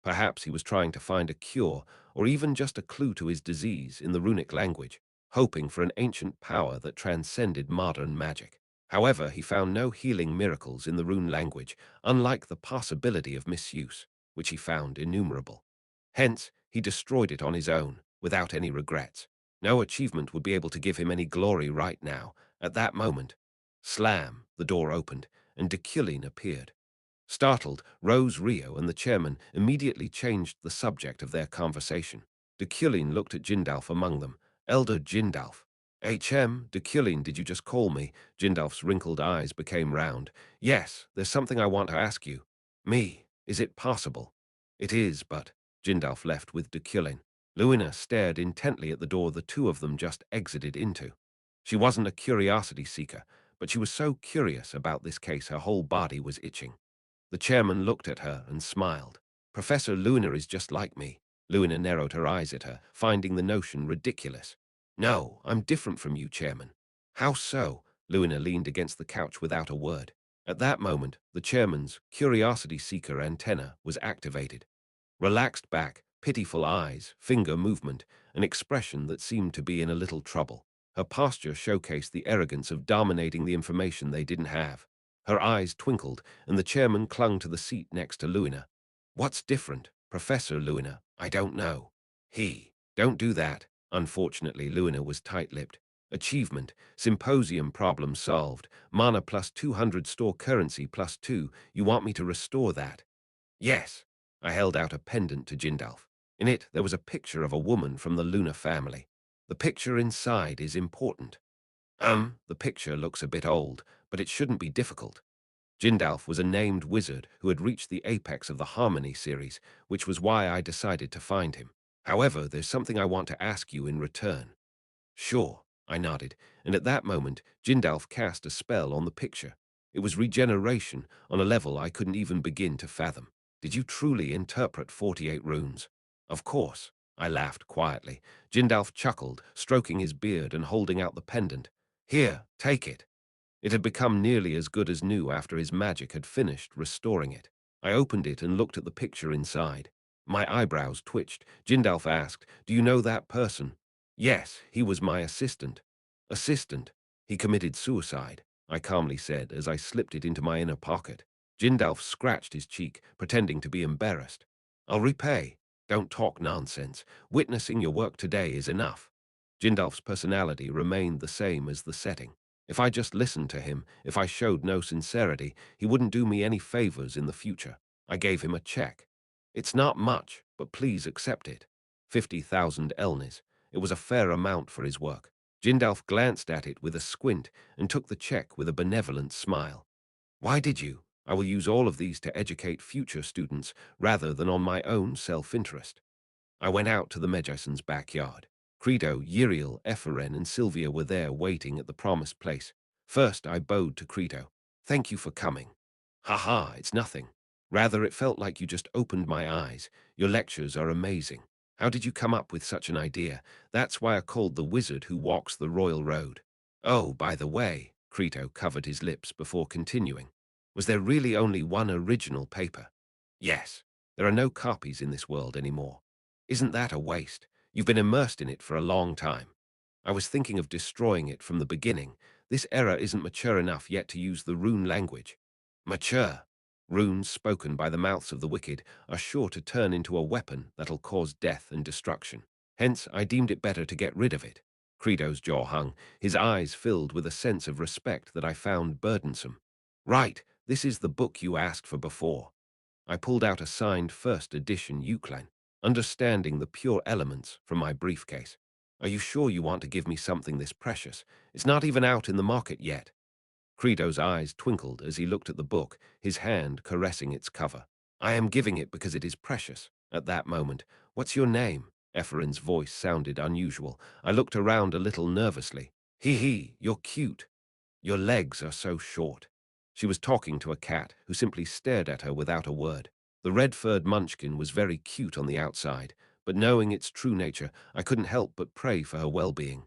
[SPEAKER 1] perhaps he was trying to find a cure or even just a clue to his disease in the runic language, hoping for an ancient power that transcended modern magic. However, he found no healing miracles in the rune language, unlike the possibility of misuse, which he found innumerable. Hence, he destroyed it on his own, without any regrets. No achievement would be able to give him any glory right now. At that moment, slam, the door opened, and Deculein appeared. Startled, Rose Rio and the chairman immediately changed the subject of their conversation. Deculein looked at Jindalf among them. Elder Jindalf. HM, Deculein, did you just call me? Jindalf's wrinkled eyes became round. Yes, there's something I want to ask you. Me, is it possible? It is, but... Jindalf left with Deculein. Luina stared intently at the door the two of them just exited into. She wasn't a curiosity seeker, but she was so curious about this case her whole body was itching. The chairman looked at her and smiled. Professor Luina is just like me. Luina narrowed her eyes at her, finding the notion ridiculous. No, I'm different from you, Chairman. How so? Luina leaned against the couch without a word. At that moment, the chairman's curiosity seeker antenna was activated. Relaxed back, pitiful eyes, finger movement, an expression that seemed to be in a little trouble. Her posture showcased the arrogance of dominating the information they didn't have. Her eyes twinkled, and the chairman clung to the seat next to Luina. What's different, Professor Luina? I don't know. Don't do that. Unfortunately, Luina was tight-lipped. Achievement, symposium problem solved, mana plus 200 store currency plus 2, you want me to restore that? Yes. I held out a pendant to Jindalf. In it, there was a picture of a woman from the Luna family. The picture inside is important. The picture looks a bit old, but it shouldn't be difficult. Jindalf was a named wizard who had reached the apex of the Harmony series, which was why I decided to find him. However, there's something I want to ask you in return. Sure, I nodded, and at that moment, Jindalf cast a spell on the picture. It was regeneration on a level I couldn't even begin to fathom. Did you truly interpret 48 runes? Of course, I laughed quietly. Jindalf chuckled, stroking his beard and holding out the pendant. Here, take it. It had become nearly as good as new after his magic had finished restoring it. I opened it and looked at the picture inside. My eyebrows twitched. Jindalf asked, "Do you know that person?" Yes, he was my assistant. Assistant? He committed suicide, I calmly said as I slipped it into my inner pocket. Jindalf scratched his cheek, pretending to be embarrassed. I'll repay. Don't talk nonsense. Witnessing your work today is enough. Jindalf's personality remained the same as the setting. If I just listened to him, if I showed no sincerity, he wouldn't do me any favors in the future. I gave him a check. It's not much, but please accept it. 50,000 elnis. It was a fair amount for his work. Jindalf glanced at it with a squint and took the check with a benevolent smile. Why did you? I will use all of these to educate future students rather than on my own self-interest. I went out to the Megison's backyard. Credo, Uriel, Epheren, and Sylvia were there waiting at the promised place. First, I bowed to Credo. Thank you for coming. Ha, it's nothing. Rather, it felt like you just opened my eyes. Your lectures are amazing. How did you come up with such an idea? That's why I called the wizard who walks the royal road. Oh, by the way, Creto covered his lips before continuing. Was there really only one original paper? Yes. There are no copies in this world anymore. Isn't that a waste? You've been immersed in it for a long time. I was thinking of destroying it from the beginning. This era isn't mature enough yet to use the rune language. Mature. Runes spoken by the mouths of the wicked are sure to turn into a weapon that'll cause death and destruction. Hence, I deemed it better to get rid of it. Credo's jaw hung, his eyes filled with a sense of respect that I found burdensome. Right, this is the book you asked for before. I pulled out a signed first edition Euclid, understanding the pure elements from my briefcase. Are you sure you want to give me something this precious? It's not even out in the market yet. Credo's eyes twinkled as he looked at the book, his hand caressing its cover. I am giving it because it is precious. At that moment, what's your name? Ephraim's voice sounded unusual. I looked around a little nervously. Hee, you're cute. Your legs are so short. She was talking to a cat who simply stared at her without a word. The red-furred munchkin was very cute on the outside, but knowing its true nature, I couldn't help but pray for her well-being.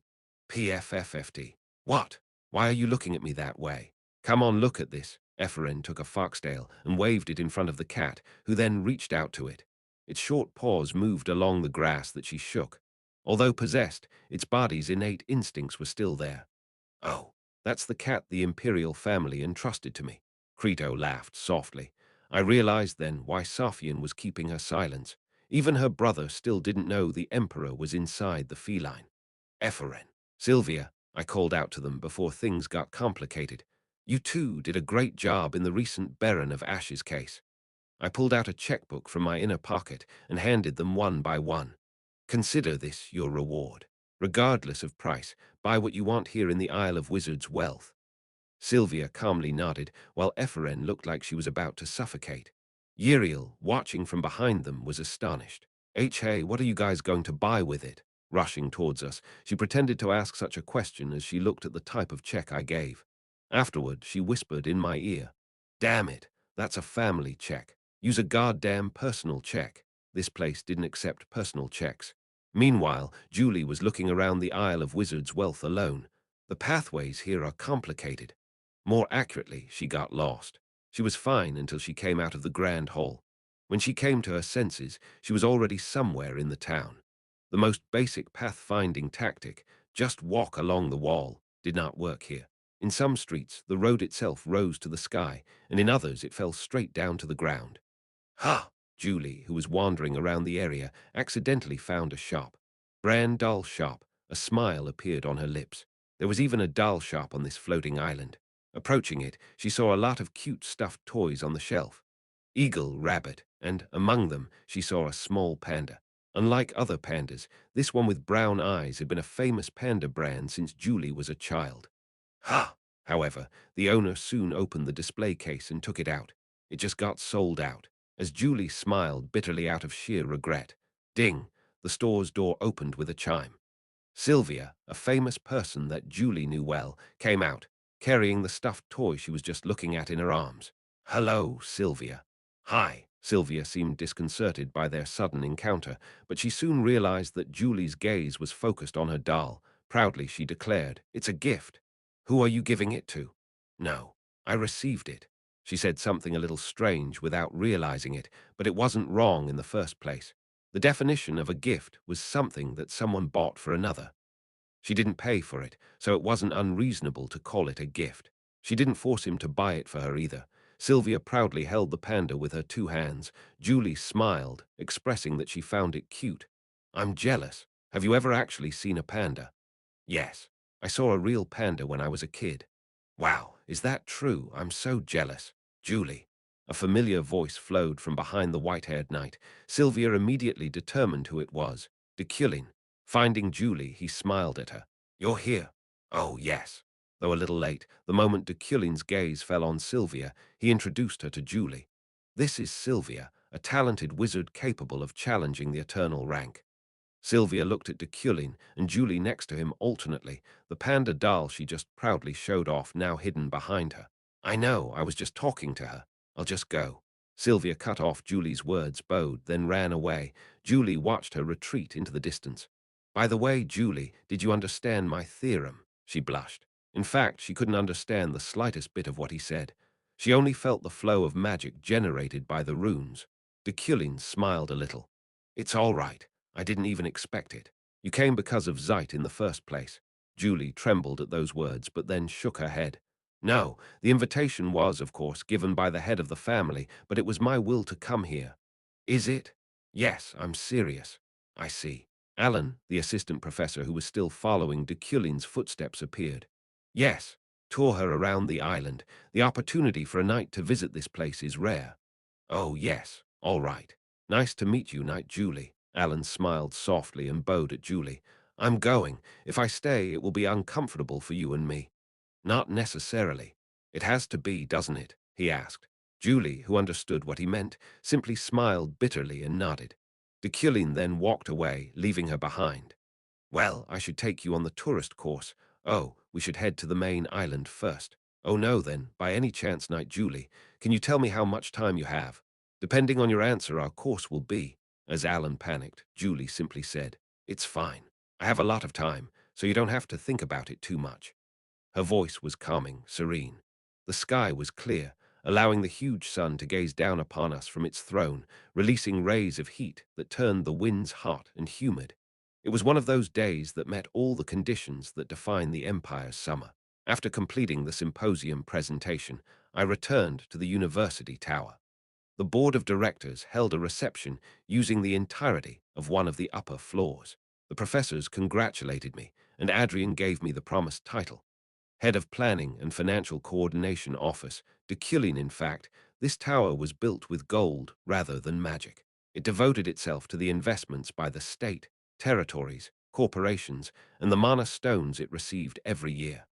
[SPEAKER 1] PFFFD. What? Why are you looking at me that way? Come on, look at this. Ephraim took a foxtail and waved it in front of the cat, who then reached out to it. Its short paws moved along the grass that she shook. Although possessed, its body's innate instincts were still there. Oh, that's the cat the imperial family entrusted to me. Creto laughed softly. I realized then why Sophian was keeping her silence. Even her brother still didn't know the emperor was inside the feline. Ephraim, Sylvia, I called out to them before things got complicated. You two did a great job in the recent Baron of Ashes case. I pulled out a checkbook from my inner pocket and handed them one by one. Consider this your reward. Regardless of price, buy what you want here in the Isle of Wizards' Wealth. Sylvia calmly nodded, while Ephraim looked like she was about to suffocate. Uriel, watching from behind them, was astonished. Hey, what are you guys going to buy with it? Rushing towards us, she pretended to ask such a question as she looked at the type of check I gave. Afterward, she whispered in my ear, Damn it, that's a family check. Use a goddamn personal check. This place didn't accept personal checks. Meanwhile, Julie was looking around the Isle of Wizards' Wealth alone. The pathways here are complicated. More accurately, she got lost. She was fine until she came out of the grand hall. When she came to her senses, she was already somewhere in the town. The most basic path-finding tactic, just walk along the wall, did not work here. In some streets, the road itself rose to the sky, and in others it fell straight down to the ground. Ha! Julie, who was wandering around the area, accidentally found a shop. Brand doll shop. A smile appeared on her lips. There was even a doll shop on this floating island. Approaching it, she saw a lot of cute stuffed toys on the shelf. Eagle, rabbit, and, among them, she saw a small panda. Unlike other pandas, this one with brown eyes had been a famous panda brand since Julie was a child. Ha! However, the owner soon opened the display case and took it out. It just got sold out. As Julie smiled bitterly out of sheer regret. Ding! The store's door opened with a chime. Sylvia, a famous person that Julie knew well, came out, carrying the stuffed toy she was just looking at in her arms. Hello, Sylvia. Hi. Sylvia seemed disconcerted by their sudden encounter, but she soon realized that Julie's gaze was focused on her doll. Proudly, she declared, It's a gift. Who are you giving it to? No, I received it. She said something a little strange without realizing it, but it wasn't wrong in the first place. The definition of a gift was something that someone bought for another. She didn't pay for it, so it wasn't unreasonable to call it a gift. She didn't force him to buy it for her either. Sylvia proudly held the panda with her two hands. Julie smiled, expressing that she found it cute. I'm jealous. Have you ever actually seen a panda? Yes. I saw a real panda when I was a kid. Wow, is that true? I'm so jealous. Julie. A familiar voice flowed from behind the white-haired knight. Sylvia immediately determined who it was. Deculein. Finding Julie, he smiled at her. You're here. Oh, yes. Though a little late, the moment Deculein's gaze fell on Sylvia, he introduced her to Julie. This is Sylvia, a talented wizard capable of challenging the eternal rank. Sylvia looked at Deculein and Julie next to him alternately, the panda doll she just proudly showed off now hidden behind her. I know, I was just talking to her. I'll just go. Sylvia cut off Julie's words, bowed, then ran away. Julie watched her retreat into the distance. By the way, Julie, did you understand my theorem? She blushed. In fact, she couldn't understand the slightest bit of what he said. She only felt the flow of magic generated by the runes. Deculein smiled a little. It's all right. I didn't even expect it. You came because of Zeit in the first place. Julie trembled at those words, but then shook her head. No, the invitation was, of course, given by the head of the family, but it was my will to come here. Is it? Yes, I'm serious. I see. Alan, the assistant professor who was still following Deculein's footsteps, appeared. Yes, tour her around the island. The opportunity for a night to visit this place is rare. Oh, yes, all right. Nice to meet you, Knight Julie. Alan smiled softly and bowed at Julie. I'm going. If I stay, it will be uncomfortable for you and me. Not necessarily. It has to be, doesn't it? He asked. Julie, who understood what he meant, simply smiled bitterly and nodded. Deculein then walked away, leaving her behind. Well, I should take you on the tourist course. Oh, we should head to the main island first. Oh no, then, by any chance, Knight Julie, can you tell me how much time you have? Depending on your answer, our course will be. As Alan panicked, Julie simply said, It's fine. I have a lot of time, so you don't have to think about it too much. Her voice was calming, serene. The sky was clear, allowing the huge sun to gaze down upon us from its throne, releasing rays of heat that turned the winds hot and humid. It was one of those days that met all the conditions that define the Empire's summer. After completing the symposium presentation, I returned to the university tower. The board of directors held a reception using the entirety of one of the upper floors. The professors congratulated me, and Adrian gave me the promised title. Head of Planning and Financial Coordination Office, Deculein. In fact, this tower was built with gold rather than magic. It devoted itself to the investments by the state, territories, corporations, and the mana stones it received every year.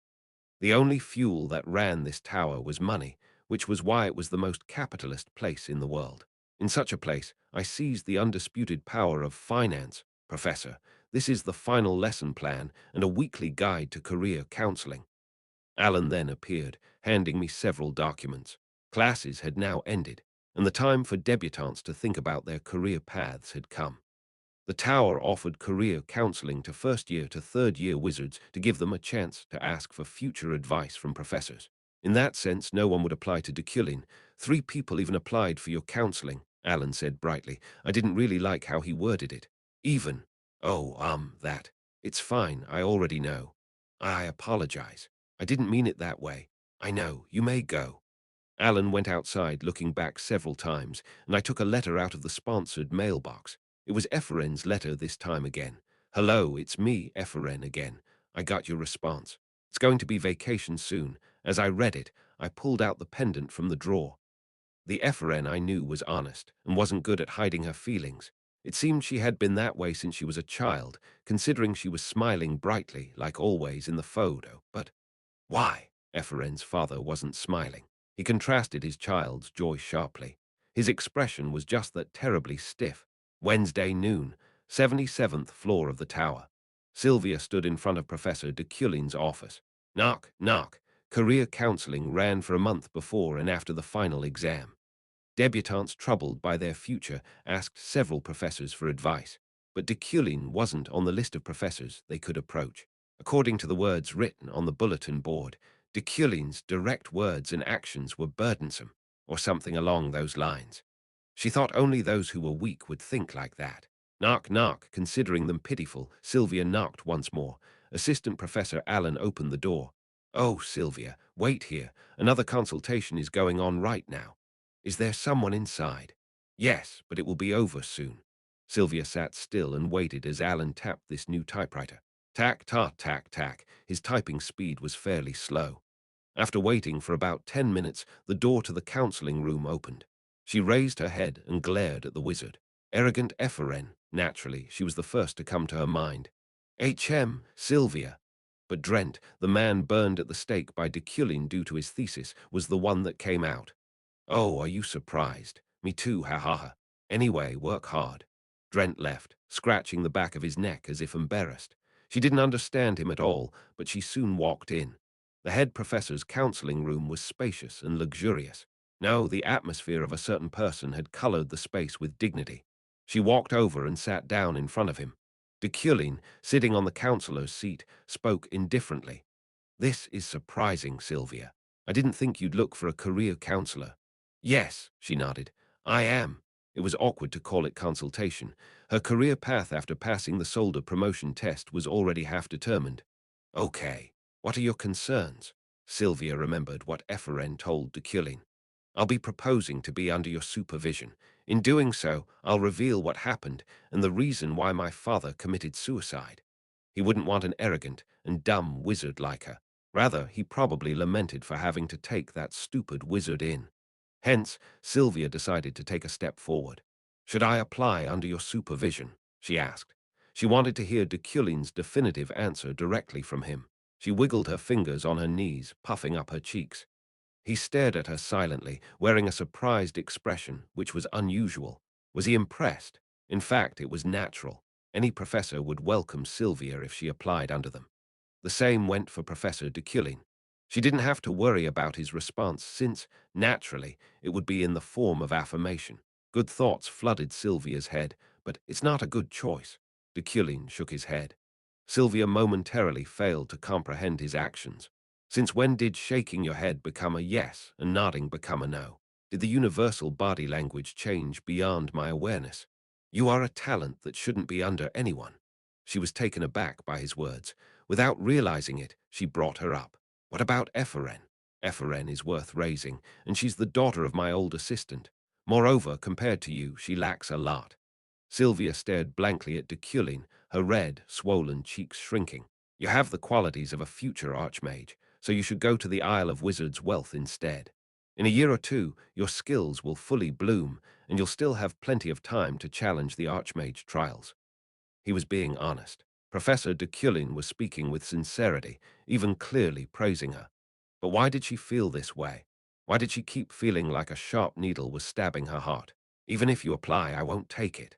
[SPEAKER 1] The only fuel that ran this tower was money, which was why it was the most capitalist place in the world. In such a place, I seized the undisputed power of finance. Professor, this is the final lesson plan and a weekly guide to career counseling. Alan then appeared, handing me several documents. Classes had now ended, and the time for debutantes to think about their career paths had come. The tower offered career counseling to first-year to third-year wizards to give them a chance to ask for future advice from professors. In that sense, no one would apply to Deculein. 3 people even applied for your counseling, Alan said brightly. I didn't really like how he worded it. Even. Oh, that. It's fine, I already know. I apologize. I didn't mean it that way. I know, you may go. Alan went outside, looking back several times, and I took a letter out of the sponsored mailbox. It was Epheren's letter this time again. Hello, it's me, Epheren, again. I got your response. It's going to be vacation soon. As I read it, I pulled out the pendant from the drawer. The Epheren I knew was honest and wasn't good at hiding her feelings. It seemed she had been that way since she was a child, considering she was smiling brightly, like always in the photo. But why? Epheren's father wasn't smiling. He contrasted his child's joy sharply. His expression was just that terribly stiff. Wednesday noon, 77th floor of the tower. Sylvia stood in front of Professor Deculein's office. Knock, knock. Career counseling ran for a month before and after the final exam. Debutantes troubled by their future asked several professors for advice, but Deculein wasn't on the list of professors they could approach. According to the words written on the bulletin board, Deculein's direct words and actions were burdensome, or something along those lines. She thought only those who were weak would think like that. Knock, knock, considering them pitiful, Sylvia knocked once more. Assistant Professor Allen opened the door. Oh, Sylvia, wait here. Another consultation is going on right now. Is there someone inside? Yes, but it will be over soon. Sylvia sat still and waited as Alan tapped this new typewriter. Tack, tack, tack, tack. His typing speed was fairly slow. After waiting for about 10 minutes, the door to the counseling room opened. She raised her head and glared at the wizard. Arrogant Epheren, naturally, she was the first to come to her mind. Sylvia. But Drent, the man burned at the stake by Deculein due to his thesis, was the one that came out. Oh, are you surprised? Me too, ha ha ha. Anyway, work hard. Drent left, scratching the back of his neck as if embarrassed. She didn't understand him at all, but she soon walked in. The head professor's counseling room was spacious and luxurious. No, the atmosphere of a certain person had colored the space with dignity. She walked over and sat down in front of him. Deculein, sitting on the counselor's seat, spoke indifferently. This is surprising, Sylvia. I didn't think you'd look for a career counselor. Yes, she nodded. I am. It was awkward to call it consultation. Her career path after passing the solder promotion test was already half determined. Okay, what are your concerns? Sylvia remembered what Ephraim told Deculein. I'll be proposing to be under your supervision. In doing so, I'll reveal what happened and the reason why my father committed suicide. He wouldn't want an arrogant and dumb wizard like her. Rather, he probably lamented for having to take that stupid wizard in. Hence, Sylvia decided to take a step forward. Should I apply under your supervision? She asked. She wanted to hear Deculein's definitive answer directly from him. She wiggled her fingers on her knees, puffing up her cheeks. He stared at her silently, wearing a surprised expression, which was unusual. Was he impressed? In fact, it was natural. Any professor would welcome Sylvia if she applied under them. The same went for Professor Deculein. She didn't have to worry about his response since, naturally, it would be in the form of affirmation. Good thoughts flooded Sylvia's head, but it's not a good choice. Deculein shook his head. Sylvia momentarily failed to comprehend his actions. Since when did shaking your head become a yes and nodding become a no? Did the universal body language change beyond my awareness? You are a talent that shouldn't be under anyone. She was taken aback by his words. Without realizing it, she brought her up. What about Ephraim? Ephraim is worth raising, and she's the daughter of my old assistant. Moreover, compared to you, she lacks a lot. Sylvia stared blankly at Deculein, her red, swollen cheeks shrinking. You have the qualities of a future archmage, so you should go to the Isle of Wizards' Wealth instead. In a year or two, your skills will fully bloom, and you'll still have plenty of time to challenge the archmage trials. He was being honest. Professor Deculein was speaking with sincerity, even clearly praising her. But why did she feel this way? Why did she keep feeling like a sharp needle was stabbing her heart? Even if you apply, I won't take it.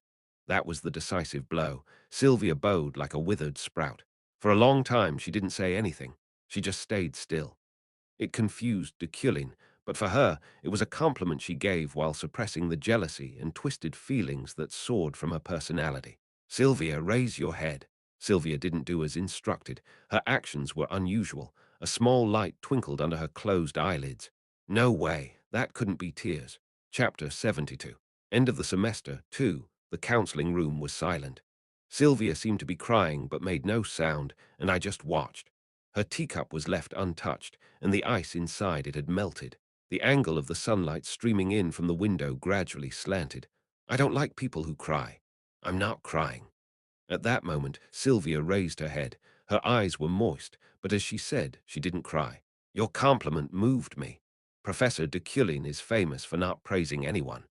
[SPEAKER 1] That was the decisive blow. Sylvia bowed like a withered sprout. For a long time, she didn't say anything. She just stayed still. It confused Deculein, but for her, it was a compliment she gave while suppressing the jealousy and twisted feelings that soared from her personality. Sylvia, raise your head. Sylvia didn't do as instructed. Her actions were unusual. A small light twinkled under her closed eyelids. No way, that couldn't be tears. Chapter 72. End of the semester, 2. The counseling room was silent. Sylvia seemed to be crying but made no sound, and I just watched. Her teacup was left untouched, and the ice inside it had melted. The angle of the sunlight streaming in from the window gradually slanted. I don't like people who cry. I'm not crying. At that moment, Sylvia raised her head. Her eyes were moist, but as she said, she didn't cry. Your compliment moved me. Professor Deculein is famous for not praising anyone.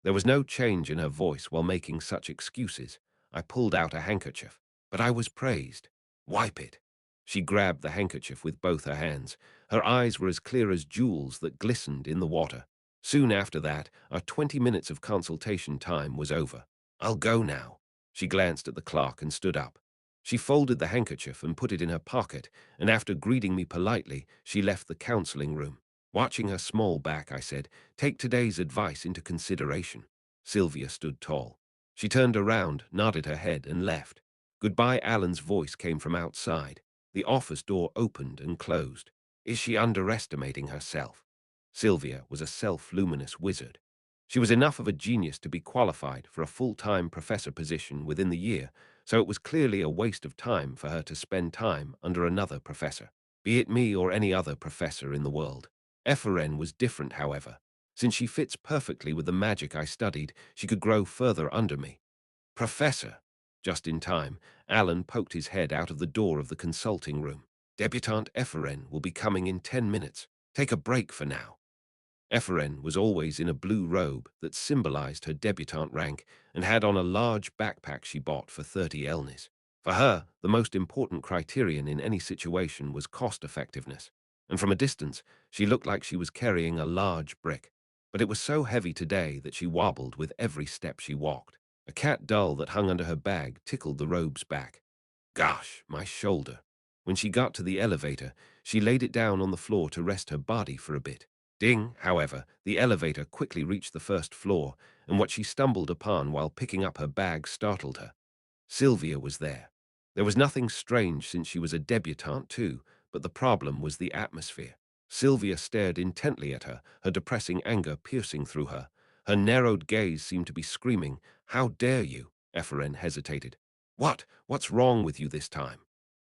[SPEAKER 1] There was no change in her voice while making such excuses. I pulled out a handkerchief. But I was praised. Wipe it. She grabbed the handkerchief with both her hands. Her eyes were as clear as jewels that glistened in the water. Soon after that, our 20 minutes of consultation time was over. I'll go now. She glanced at the clock and stood up. She folded the handkerchief and put it in her pocket, and after greeting me politely, she left the counseling room. Watching her small back, I said, take today's advice into consideration. Sylvia stood tall. She turned around, nodded her head, and left. Goodbye. Alan's voice came from outside. The office door opened and closed. Is she underestimating herself? Sylvia was a self-luminous wizard. She was enough of a genius to be qualified for a full-time professor position within the year, so it was clearly a waste of time for her to spend time under another professor, be it me or any other professor in the world. Ephraim was different, however. Since she fits perfectly with the magic I studied, she could grow further under me. Professor! Just in time, Alan poked his head out of the door of the consulting room. Debutante Ephraim will be coming in 10 minutes. Take a break for now. Ephraim was always in a blue robe that symbolized her debutante rank and had on a large backpack she bought for 30 elnis. For her, the most important criterion in any situation was cost-effectiveness, and from a distance, she looked like she was carrying a large brick. But it was so heavy today that she wobbled with every step she walked. A cat doll that hung under her bag tickled the robe's back. Gosh, my shoulder. When she got to the elevator, she laid it down on the floor to rest her body for a bit. Ding, however, the elevator quickly reached the first floor, and what she stumbled upon while picking up her bag startled her. Sylvia was there. There was nothing strange since she was a debutante too, but the problem was the atmosphere. Sylvia stared intently at her, her depressing anger piercing through her. Her narrowed gaze seemed to be screaming, "How dare you?" Eferen hesitated. What's wrong with you this time?"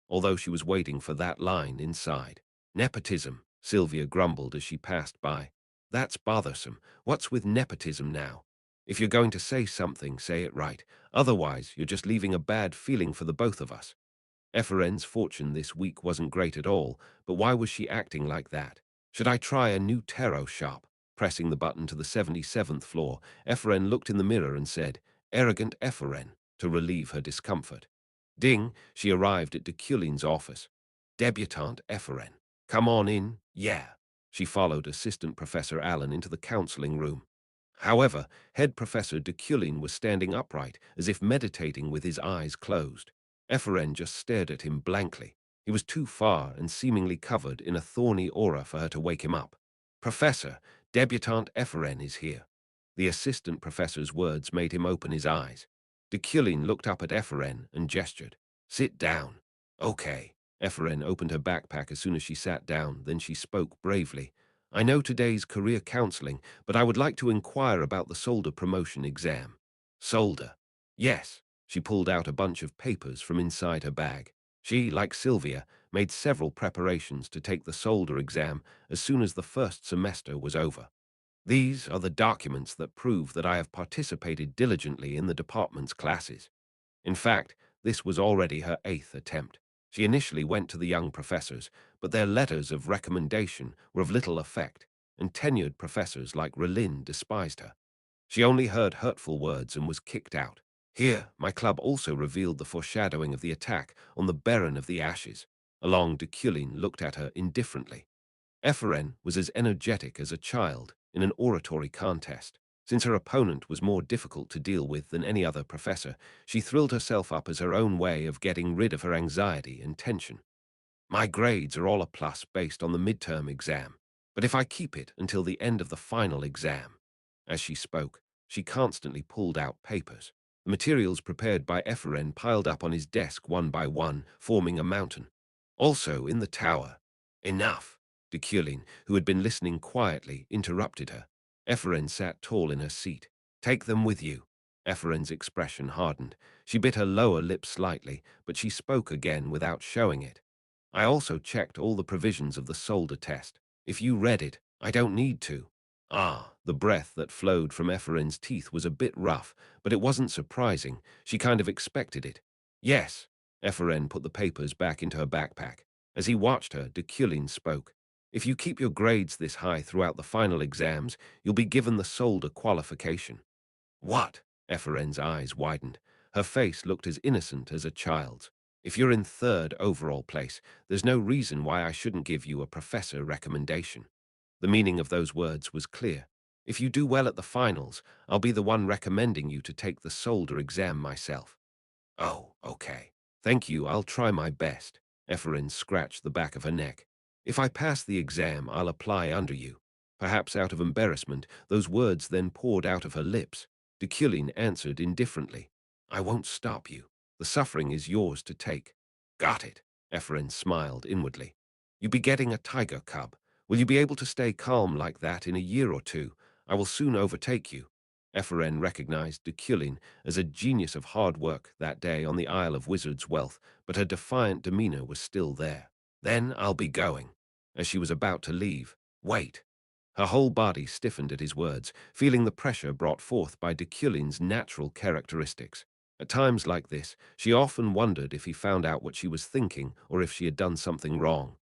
[SPEAKER 1] Although she was waiting for that line inside. "Nepotism," Sylvia grumbled as she passed by. "That's bothersome. What's with nepotism now? If you're going to say something, say it right. Otherwise, you're just leaving a bad feeling for the both of us." Eferen's fortune this week wasn't great at all, but why was she acting like that? "Should I try a new tarot shop?" Pressing the button to the 77th floor, Eferen looked in the mirror and said, "Arrogant Eferen," to relieve her discomfort. Ding, she arrived at Deculein's office. "Debutante Eferen. Come on in, yeah." She followed Assistant Professor Allen into the counseling room. However, Head Professor Deculein was standing upright, as if meditating with his eyes closed. Eferen just stared at him blankly. He was too far and seemingly covered in a thorny aura for her to wake him up. "Professor, Debutante Eferen is here." The assistant professor's words made him open his eyes. Deculein looked up at Eferen and gestured. "Sit down." "Okay." Eferen opened her backpack as soon as she sat down, then she spoke bravely. "I know today's career counseling, but I would like to inquire about the solder promotion exam." "Solder?" "Yes." She pulled out a bunch of papers from inside her bag. She, like Sylvia, made several preparations to take the solder exam as soon as the first semester was over. "These are the documents that prove that I have participated diligently in the department's classes." In fact, this was already her 8th attempt. She initially went to the young professors, but their letters of recommendation were of little effect, and tenured professors like Relin despised her. She only heard hurtful words and was kicked out. "Here, my club also revealed the foreshadowing of the attack on the Baron of the Ashes." Along Deculein looked at her indifferently. Eferen was as energetic as a child in an oratory contest. Since her opponent was more difficult to deal with than any other professor, she thrilled herself up as her own way of getting rid of her anxiety and tension. "My grades are all a plus based on the midterm exam, but if I keep it until the end of the final exam." As she spoke, she constantly pulled out papers. The materials prepared by Eferen piled up on his desk one by one, forming a mountain. "Also in the tower." "Enough." Deculein, who had been listening quietly, interrupted her. Eferen sat tall in her seat. "Take them with you." Eferen's expression hardened. She bit her lower lip slightly, but she spoke again without showing it. "I also checked all the provisions of the solder test. If you read it, I don't need to." Ah, the breath that flowed from Eferen's teeth was a bit rough, but it wasn't surprising. She kind of expected it. "Yes." Eferen put the papers back into her backpack. As he watched her, Deculein spoke. "If you keep your grades this high throughout the final exams, you'll be given the solder qualification." "What?" Eferen's eyes widened. Her face looked as innocent as a child's. "If you're in 3rd overall place, there's no reason why I shouldn't give you a professor recommendation." The meaning of those words was clear. "If you do well at the finals, I'll be the one recommending you to take the solder exam myself." "Oh, okay. Thank you, I'll try my best." Eferen scratched the back of her neck. "If I pass the exam, I'll apply under you." Perhaps out of embarrassment, those words then poured out of her lips. Deculein answered indifferently. "I won't stop you. The suffering is yours to take." "Got it." Eferen smiled inwardly. "You be getting a tiger cub. Will you be able to stay calm like that in a year or two? I will soon overtake you." Eferen recognized Deculein as a genius of hard work that day on the Isle of Wizard's Wealth, but her defiant demeanor was still there. "Then I'll be going." As she was about to leave, "Wait." Her whole body stiffened at his words, feeling the pressure brought forth by Deculein's natural characteristics. At times like this, she often wondered if he found out what she was thinking or if she had done something wrong.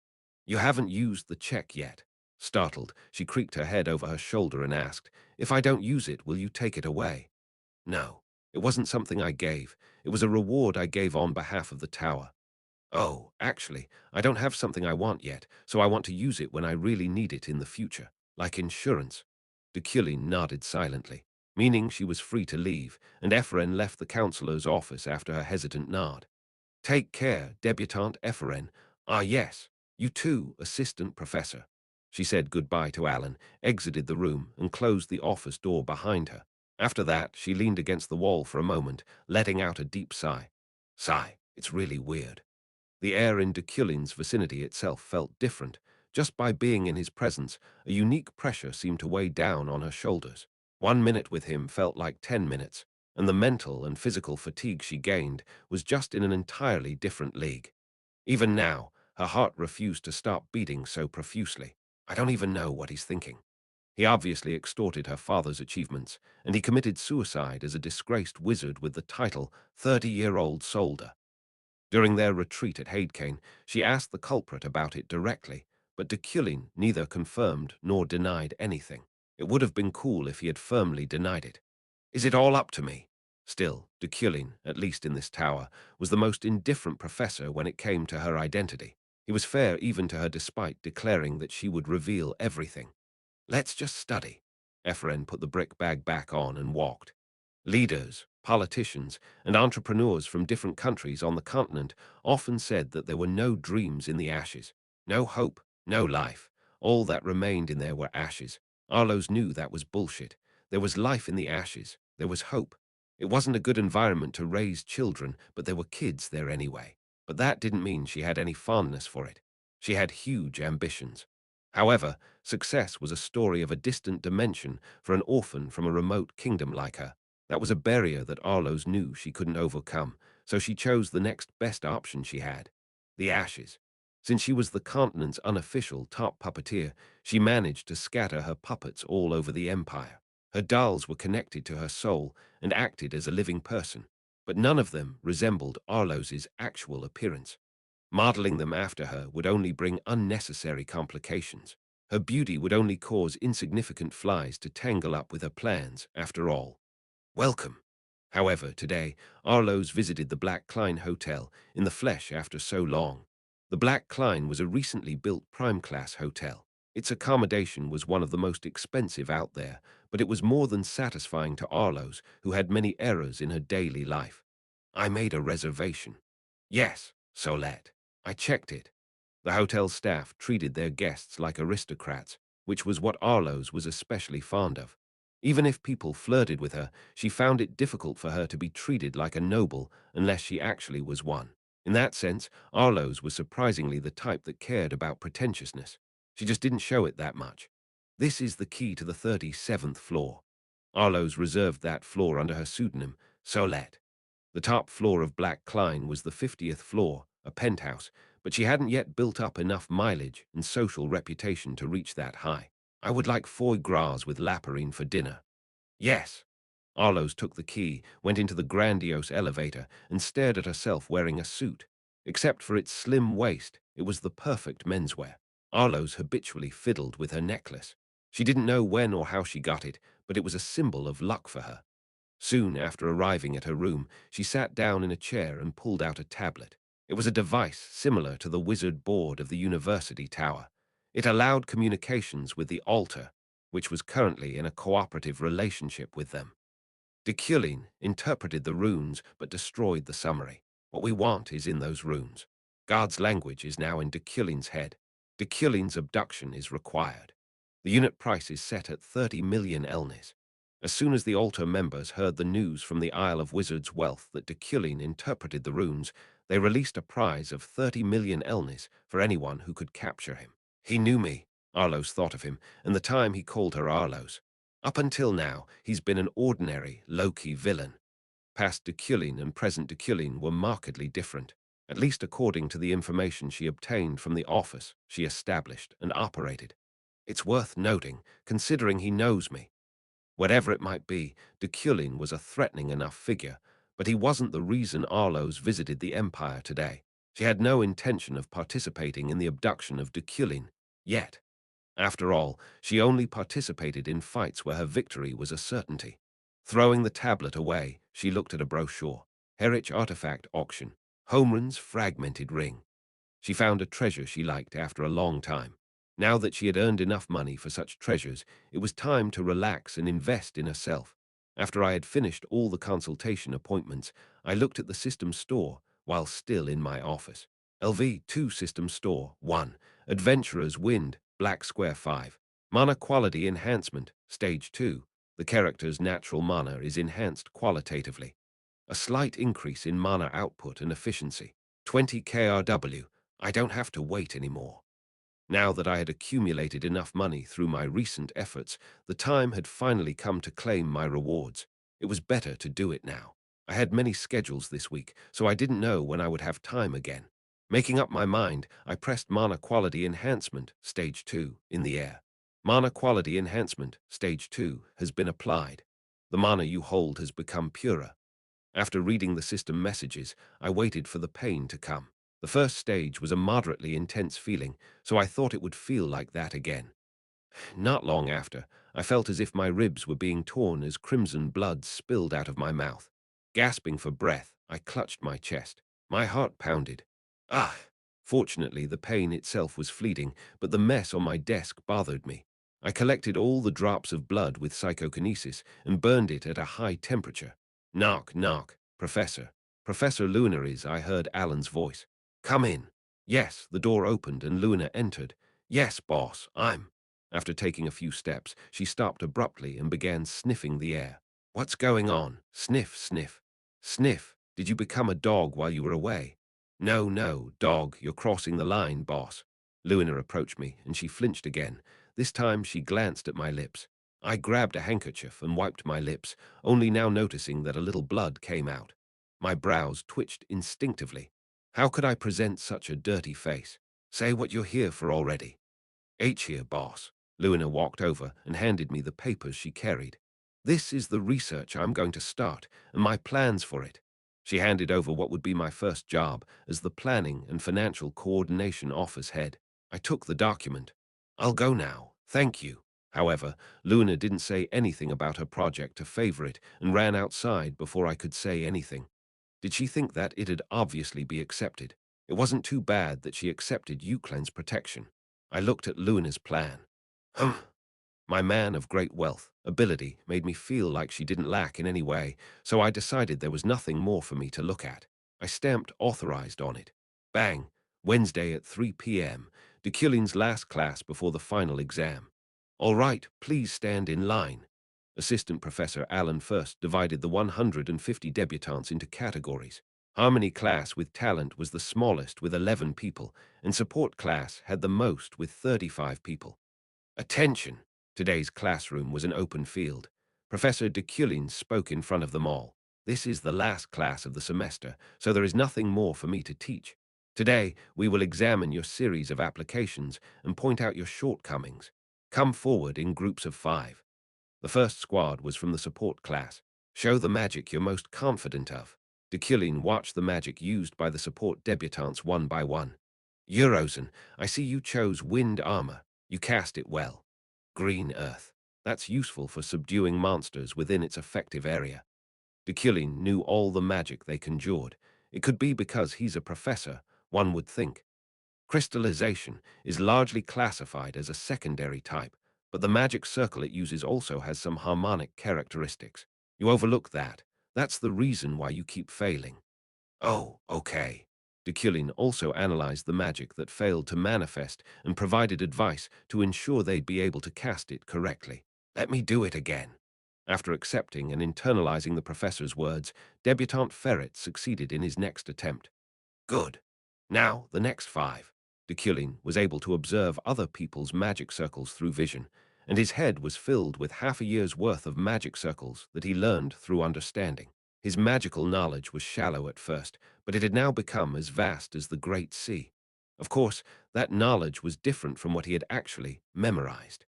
[SPEAKER 1] "You haven't used the check yet." Startled, she creaked her head over her shoulder and asked, "If I don't use it, will you take it away?" "No, it wasn't something I gave. It was a reward I gave on behalf of the tower." "Oh, actually, I don't have something I want yet, so I want to use it when I really need it in the future, like insurance." Deculein nodded silently, meaning she was free to leave, and Eferen left the counselor's office after her hesitant nod. "Take care, debutante Eferen. Ah, yes, you too, assistant professor." She said goodbye to Alan, exited the room, and closed the office door behind her. After that, she leaned against the wall for a moment, letting out a deep sigh. It's really weird." The air in Deculein's vicinity itself felt different. Just by being in his presence, a unique pressure seemed to weigh down on her shoulders. 1 minute with him felt like 10 minutes, and the mental and physical fatigue she gained was just in an entirely different league. Even now, her heart refused to stop beating so profusely. I don't even know what he's thinking. He obviously extorted her father's achievements, and he committed suicide as a disgraced wizard with the title 30-year-old soldier. During their retreat at Hadecane, she asked the culprit about it directly, but Deculein neither confirmed nor denied anything. It would have been cool if he had firmly denied it. Is it all up to me? Still, Deculein, at least in this tower, was the most indifferent professor when it came to her identity. He was fair even to her despite declaring that she would reveal everything. Let's just study. Ephraim put the brick bag back on and walked. Leaders, politicians, and entrepreneurs from different countries on the continent often said that there were no dreams in the ashes, no hope, no life. All that remained in there were ashes. Arloes knew that was bullshit. There was life in the ashes. There was hope. It wasn't a good environment to raise children, but there were kids there anyway. But that didn't mean she had any fondness for it. She had huge ambitions. However, success was a story of a distant dimension for an orphan from a remote kingdom like her. That was a barrier that Arloes knew she couldn't overcome, so she chose the next best option she had, the ashes. Since she was the continent's unofficial top puppeteer, she managed to scatter her puppets all over the empire. Her dolls were connected to her soul and acted as a living person, but none of them resembled Arloes's actual appearance. Modeling them after her would only bring unnecessary complications. Her beauty would only cause insignificant flies to tangle up with her plans, after all. Welcome. However, today, Arloes visited the Black Klein Hotel in the flesh after so long. The Black Klein was a recently built prime-class hotel. Its accommodation was one of the most expensive out there, but it was more than satisfying to Arloes, who had many errors in her daily life. I made a reservation. Yes, Solette. I checked it. The hotel staff treated their guests like aristocrats, which was what Arloes was especially fond of. Even if people flirted with her, she found it difficult for her to be treated like a noble unless she actually was one. In that sense, Arloes was surprisingly the type that cared about pretentiousness. She just didn't show it that much. This is the key to the 37th floor. Arloes reserved that floor under her pseudonym, Solette. The top floor of Black Klein was the 50th floor, a penthouse, but she hadn't yet built up enough mileage and social reputation to reach that high. I would like foie gras with laperine for dinner. Yes. Arloes took the key, went into the grandiose elevator, and stared at herself wearing a suit. Except for its slim waist, it was the perfect menswear. Arloes habitually fiddled with her necklace. She didn't know when or how she got it, but it was a symbol of luck for her. Soon after arriving at her room, she sat down in a chair and pulled out a tablet. It was a device similar to the wizard board of the university tower. It allowed communications with the altar, which was currently in a cooperative relationship with them. Deculein interpreted the runes but destroyed the summary. What we want is in those runes. God's language is now in Deculein's head. Deculein's abduction is required. The unit price is set at 30 million elnis. As soon as the altar members heard the news from the Isle of Wizards' Wealth that Deculein interpreted the runes, they released a prize of 30 million elnis for anyone who could capture him. He knew me, Arloes thought of him, and the time he called her Arloes. Up until now, he's been an ordinary, low-key villain. Past Deculein and present Deculein were markedly different, at least according to the information she obtained from the office she established and operated. It's worth noting, considering he knows me. Whatever it might be, Deculein was a threatening enough figure, but he wasn't the reason Arloes visited the Empire today. She had no intention of participating in the abduction of Deculein, yet. After all, she only participated in fights where her victory was a certainty. Throwing the tablet away, she looked at a brochure. Heritage Artifact Auction. Homeran's Fragmented Ring. She found a treasure she liked after a long time. Now that she had earned enough money for such treasures, it was time to relax and invest in herself. After I had finished all the consultation appointments, I looked at the system store while still in my office. LV2 System Store 1. Adventurer's Wind, Black Square 5. Mana Quality Enhancement, Stage 2. The character's natural mana is enhanced qualitatively. A slight increase in mana output and efficiency. 20 KRW. I don't have to wait anymore. Now that I had accumulated enough money through my recent efforts, the time had finally come to claim my rewards. It was better to do it now. I had many schedules this week, so I didn't know when I would have time again. Making up my mind, I pressed Mana Quality Enhancement, Stage 2, in the air. Mana Quality Enhancement, Stage 2, has been applied. The mana you hold has become purer. After reading the system messages, I waited for the pain to come. The first stage was a moderately intense feeling, so I thought it would feel like that again. Not long after, I felt as if my ribs were being torn as crimson blood spilled out of my mouth. Gasping for breath, I clutched my chest. My heart pounded. Ah! Fortunately, the pain itself was fleeting, but the mess on my desk bothered me. I collected all the drops of blood with psychokinesis and burned it at a high temperature. Knock, knock, Professor. Professor Luna is, I heard Alan's voice. Come in. Yes, the door opened and Luna entered. Yes, boss, I'm. After taking a few steps, she stopped abruptly and began sniffing the air. What's going on? Sniff, sniff. Sniff, did you become a dog while you were away? No, no, dog, you're crossing the line, boss. Luna approached me, and she flinched again. This time she glanced at my lips. I grabbed a handkerchief and wiped my lips, only now noticing that a little blood came out. My brows twitched instinctively. How could I present such a dirty face? Say what you're here for already. H here, boss. Luna walked over and handed me the papers she carried. This is the research I'm going to start, and my plans for it. She handed over what would be my first job as the Planning and Financial Coordination Office head. I took the document. I'll go now, thank you. However, Luna didn't say anything about her project to favor it and ran outside before I could say anything. Did she think that it'd obviously be accepted? It wasn't too bad that she accepted Euclen's protection. I looked at Luna's plan. Humph. My man of great wealth, ability, made me feel like she didn't lack in any way, so I decided there was nothing more for me to look at. I stamped authorized on it. Bang! Wednesday at 3 p.m. Deculein's last class before the final exam. All right, please stand in line. Assistant Professor Allen first divided the 150 debutantes into categories. Harmony class with talent was the smallest with 11 people, and support class had the most with 35 people. Attention! Today's classroom was an open field. Professor Deculein spoke in front of them all. This is the last class of the semester, so there is nothing more for me to teach. Today, we will examine your series of applications and point out your shortcomings. Come forward in groups of 5. The first squad was from the support class. Show the magic you're most confident of. Deculein watched the magic used by the support debutantes one by one. Eurozen, I see you chose wind armor. You cast it well. Green earth. That's useful for subduing monsters within its effective area. Deculein knew all the magic they conjured. It could be because he's a professor, one would think. Crystallization is largely classified as a secondary type, but the magic circle it uses also has some harmonic characteristics. You overlook that. That's the reason why you keep failing. Oh, okay. Deculein also analyzed the magic that failed to manifest and provided advice to ensure they'd be able to cast it correctly. Let me do it again. After accepting and internalizing the professor's words, Debutante Ferret succeeded in his next attempt. Good. Now, the next 5. Deculein was able to observe other people's magic circles through vision, and his head was filled with half a year's worth of magic circles that he learned through understanding. His magical knowledge was shallow at first, but it had now become as vast as the Great Sea. Of course, that knowledge was different from what he had actually memorized.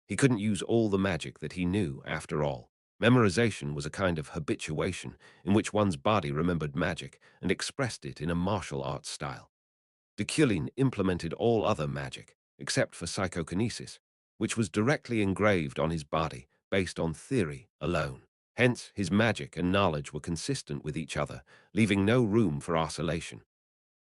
[SPEAKER 1] He couldn't use all the magic that he knew, after all. Memorization was a kind of habituation in which one's body remembered magic and expressed it in a martial arts style. Deculein implemented all other magic, except for psychokinesis, which was directly engraved on his body based on theory alone. Hence, his magic and knowledge were consistent with each other, leaving no room for oscillation.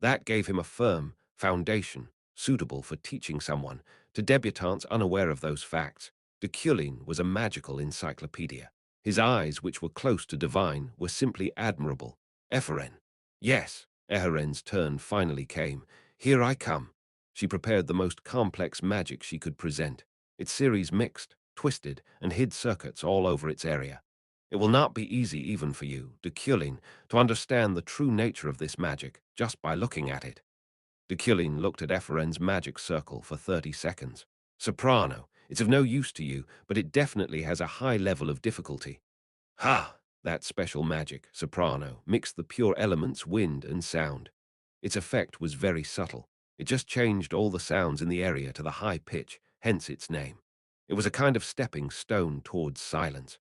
[SPEAKER 1] That gave him a firm foundation suitable for teaching someone. To debutantes unaware of those facts, Deculein was a magical encyclopedia. His eyes, which were close to divine, were simply admirable. Epheren. Yes, Eheren's turn finally came. Here I come. She prepared the most complex magic she could present. Its series mixed, twisted, and hid circuits all over its area. It will not be easy even for you, Deculein, to understand the true nature of this magic just by looking at it. Deculein looked at Ephraim's magic circle for 30 seconds. Soprano. It's of no use to you, but it definitely has a high level of difficulty. Ha! That special magic, soprano, mixed the pure elements wind and sound. Its effect was very subtle. It just changed all the sounds in the area to the high pitch, hence its name. It was a kind of stepping stone towards silence.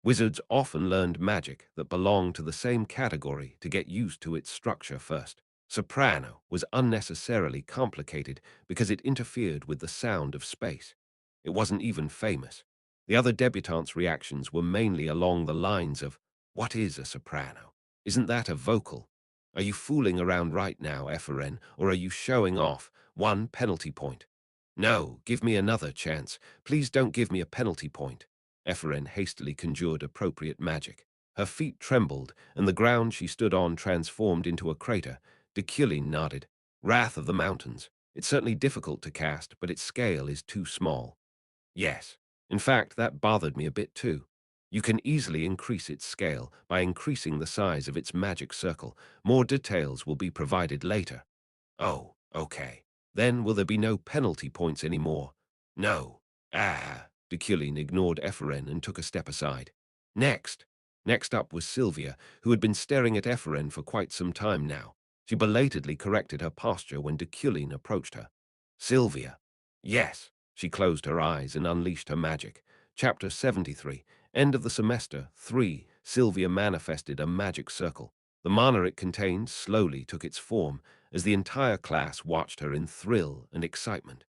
[SPEAKER 1] Wizards often learned magic that belonged to the same category to get used to its structure first. Soprano was unnecessarily complicated because it interfered with the sound of space. It wasn't even famous. The other debutantes' reactions were mainly along the lines of, "What is a soprano? Isn't that a vocal? Are you fooling around right now, Ephraim, or are you showing off? 1 penalty point." "No, give me another chance. Please don't give me a penalty point." Ephraim hastily conjured appropriate magic. Her feet trembled, and the ground she stood on transformed into a crater. Deculein nodded. "Wrath of the Mountains. It's certainly difficult to cast, but its scale is too small." "Yes. In fact, that bothered me a bit too. You can easily increase its scale by increasing the size of its magic circle. More details will be provided later." "Oh, okay. Then will there be no penalty points anymore?" "No." "Ah." Deculein ignored Ephraim and took a step aside. Next. Next up was Sylvia, who had been staring at Ephraim for quite some time now. She belatedly corrected her posture when Deculein approached her. "Sylvia." "Yes." She closed her eyes and unleashed her magic. Chapter 73. End of the semester 3. Sylvia manifested a magic circle. The mana it contained slowly took its form as the entire class watched her in thrill and excitement.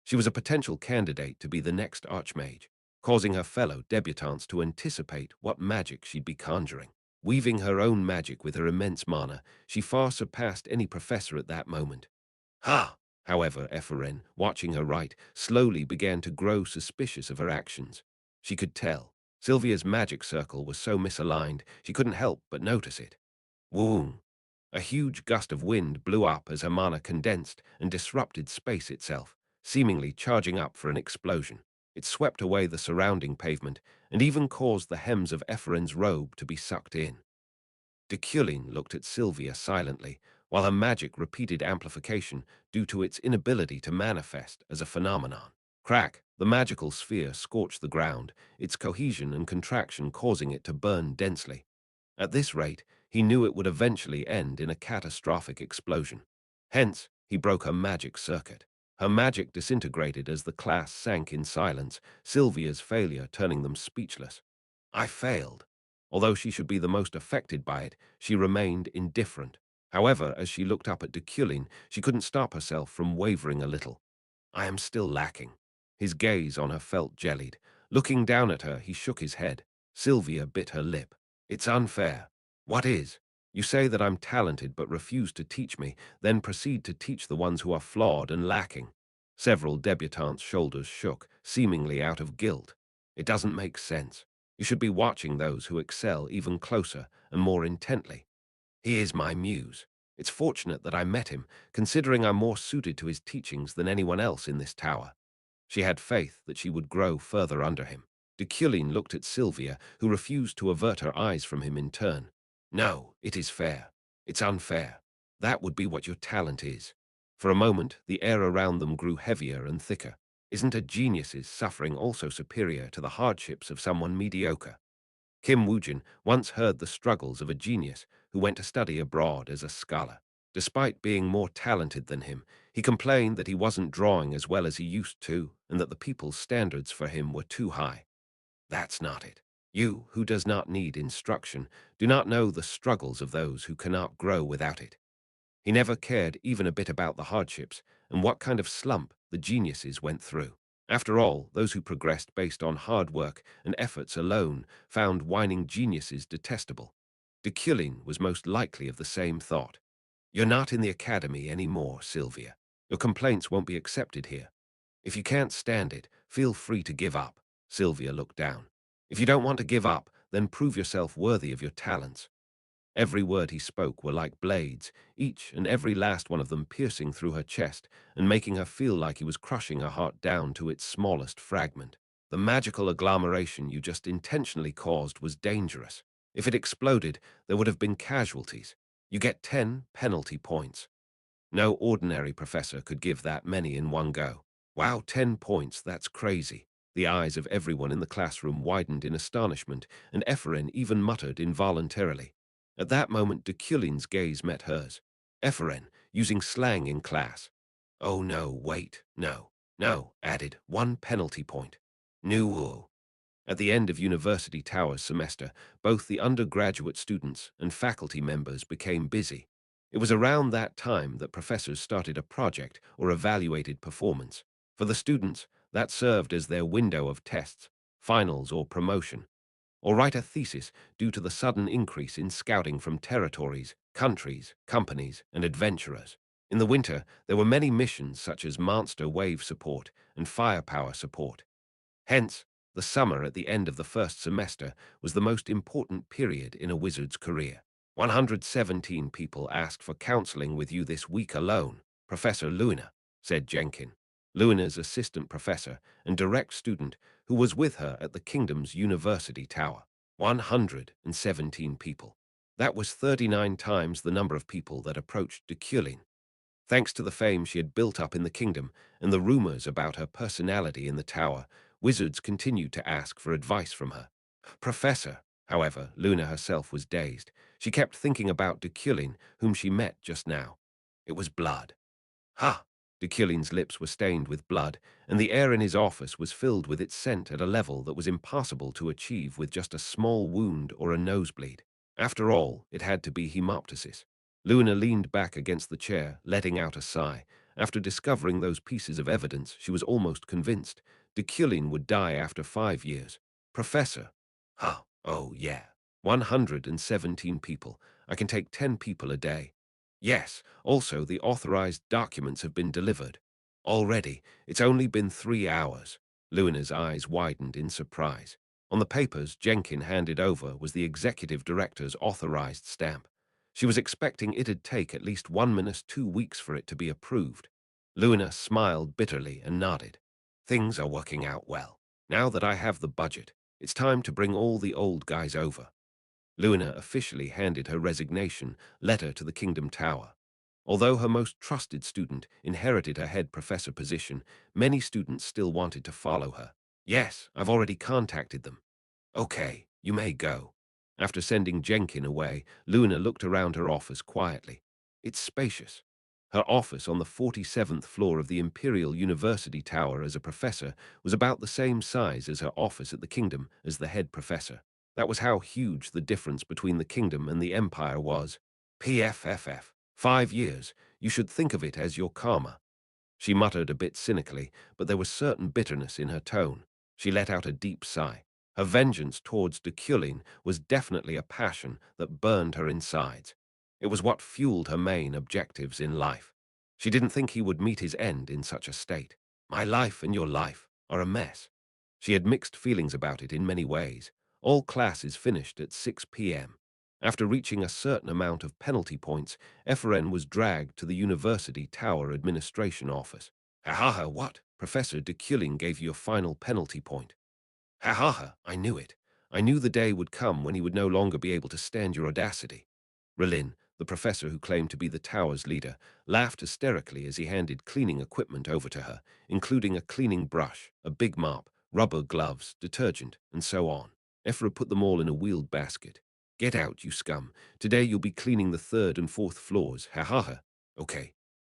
[SPEAKER 1] She was a potential candidate to be the next Archmage, causing her fellow debutantes to anticipate what magic she'd be conjuring. Weaving her own magic with her immense mana, she far surpassed any professor at that moment. "Ha!" However, Ephraim, watching her write, slowly began to grow suspicious of her actions. She could tell. Sylvia's magic circle was so misaligned, she couldn't help but notice it. Woom! A huge gust of wind blew up as her mana condensed and disrupted space itself, seemingly charging up for an explosion. It swept away the surrounding pavement and even caused the hems of Ephraim's robe to be sucked in. Deculein looked at Sylvia silently, while her magic repeated amplification due to its inability to manifest as a phenomenon. Crack! The magical sphere scorched the ground, its cohesion and contraction causing it to burn densely. At this rate, he knew it would eventually end in a catastrophic explosion. Hence, he broke her magic circuit. Her magic disintegrated as the class sank in silence, Sylvia's failure turning them speechless. "I failed." Although she should be the most affected by it, she remained indifferent. However, as she looked up at Deculein, she couldn't stop herself from wavering a little. "I am still lacking." His gaze on her felt jellied. Looking down at her, he shook his head. Sylvia bit her lip. "It's unfair." "What is?" "You say that I'm talented but refuse to teach me, then proceed to teach the ones who are flawed and lacking." Several debutantes' shoulders shook, seemingly out of guilt. "It doesn't make sense. You should be watching those who excel even closer and more intently." "He is my muse. It's fortunate that I met him, considering I'm more suited to his teachings than anyone else in this tower." She had faith that she would grow further under him. Deculein looked at Sylvia, who refused to avert her eyes from him in turn. "No, it is fair. It's unfair. That would be what your talent is." For a moment, the air around them grew heavier and thicker. Isn't a genius's suffering also superior to the hardships of someone mediocre? Kim Woojin once heard the struggles of a genius who went to study abroad as a scholar. Despite being more talented than him, he complained that he wasn't drawing as well as he used to and that the people's standards for him were too high. That's not it. You, who does not need instruction, do not know the struggles of those who cannot grow without it. He never cared even a bit about the hardships and what kind of slump the geniuses went through. After all, those who progressed based on hard work and efforts alone found whining geniuses detestable. Deculein was most likely of the same thought. "You're not in the academy anymore, Sylvia. Your complaints won't be accepted here. If you can't stand it, feel free to give up." Sylvia looked down. "If you don't want to give up, then prove yourself worthy of your talents." Every word he spoke were like blades, each and every last one of them piercing through her chest and making her feel like he was crushing her heart down to its smallest fragment. The magical agglomeration you just intentionally caused was dangerous. If it exploded, there would have been casualties. You get 10 penalty points. No ordinary professor could give that many in one go. Wow, 10 points, that's crazy. The eyes of everyone in the classroom widened in astonishment, and Ephraim even muttered involuntarily. At that moment, Deculein's gaze met hers. Ephraim, using slang in class. Oh no, wait, no, added, 1 penalty point. No. At the end of University Tower's semester, both the undergraduate students and faculty members became busy. It was around that time that professors started a project or evaluated performance. For the students, that served as their window of tests, finals, or promotion, or write a thesis due to the sudden increase in scouting from territories, countries, companies, and adventurers. In the winter, there were many missions such as monster wave support and firepower support. Hence, the summer at the end of the first semester was the most important period in a wizard's career. 117 people asked for counseling with you this week alone, Professor Luna, said Jenkin, Luna's assistant professor and direct student who was with her at the kingdom's university tower. 117 people. That was 39 times the number of people that approached Deculein. Thanks to the fame she had built up in the kingdom and the rumors about her personality in the tower, wizards continued to ask for advice from her. Professor, however, Luna herself was dazed. She kept thinking about Deculein, whom she met just now. It was blood. Ha! Deculein's lips were stained with blood, and the air in his office was filled with its scent at a level that was impossible to achieve with just a small wound or a nosebleed. After all, it had to be hemoptysis. Luna leaned back against the chair, letting out a sigh. After discovering those pieces of evidence, she was almost convinced. Deculein would die after 5 years. Professor. Huh, oh yeah. 117 people. I can take 10 people a day. Yes, also the authorized documents have been delivered. Already, it's only been 3 hours. Luna's eyes widened in surprise. On the papers Jenkin handed over was the executive director's authorized stamp. She was expecting it'd take at least 1 minus 2 weeks for it to be approved. Luna smiled bitterly and nodded. Things are working out well. Now that I have the budget, it's time to bring all the old guys over. Luna officially handed her resignation letter to the Kingdom Tower. Although her most trusted student inherited her head professor position, many students still wanted to follow her. Yes, I've already contacted them. Okay, you may go. After sending Jenkin away, Luna looked around her office quietly. It's spacious. Her office on the 47th floor of the Imperial University Tower as a professor was about the same size as her office at the Kingdom as the head professor. That was how huge the difference between the Kingdom and the Empire was. PFFF. 5 years. You should think of it as your karma. She muttered a bit cynically, but there was certain bitterness in her tone. She let out a deep sigh. Her vengeance towards Deculein was definitely a passion that burned her insides. It was what fueled her main objectives in life. She didn't think he would meet his end in such a state. My life and your life are a mess. She had mixed feelings about it in many ways. All classes finished at 6 p.m. After reaching a certain amount of penalty points, Ephraim was dragged to the University Tower Administration Office. Ha, what? Professor Deculein gave you a final penalty point. Ha, I knew it. I knew the day would come when he would no longer be able to stand your audacity. Relin, the professor who claimed to be the tower's leader, laughed hysterically as he handed cleaning equipment over to her, including a cleaning brush, a big mop, rubber gloves, detergent, and so on. Ephra put them all in a wheeled basket. Get out, you scum. Today you'll be cleaning the 3rd and 4th floors. Ha. Okay.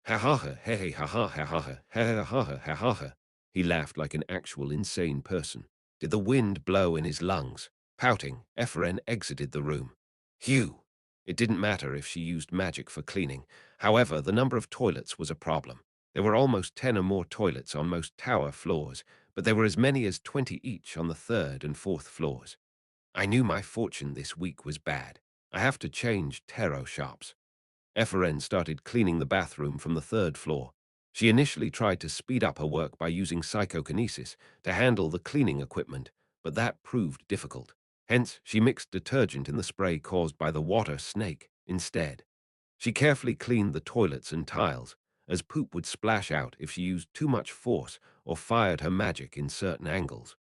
[SPEAKER 1] Ha, hey, ha. He laughed like an actual insane person. Did the wind blow in his lungs? Pouting, Ephraim exited the room. Hugh. It didn't matter if she used magic for cleaning. However, the number of toilets was a problem. There were almost 10 or more toilets on most tower floors, but there were as many as 20 each on the 3rd and 4th floors. I knew my fortune this week was bad. I have to change tarot shops. Ephraim started cleaning the bathroom from the 3rd floor. She initially tried to speed up her work by using psychokinesis to handle the cleaning equipment, but that proved difficult. Hence, she mixed detergent in the spray caused by the water snake instead. She carefully cleaned the toilets and tiles, as poop would splash out if she used too much force or fired her magic in certain angles.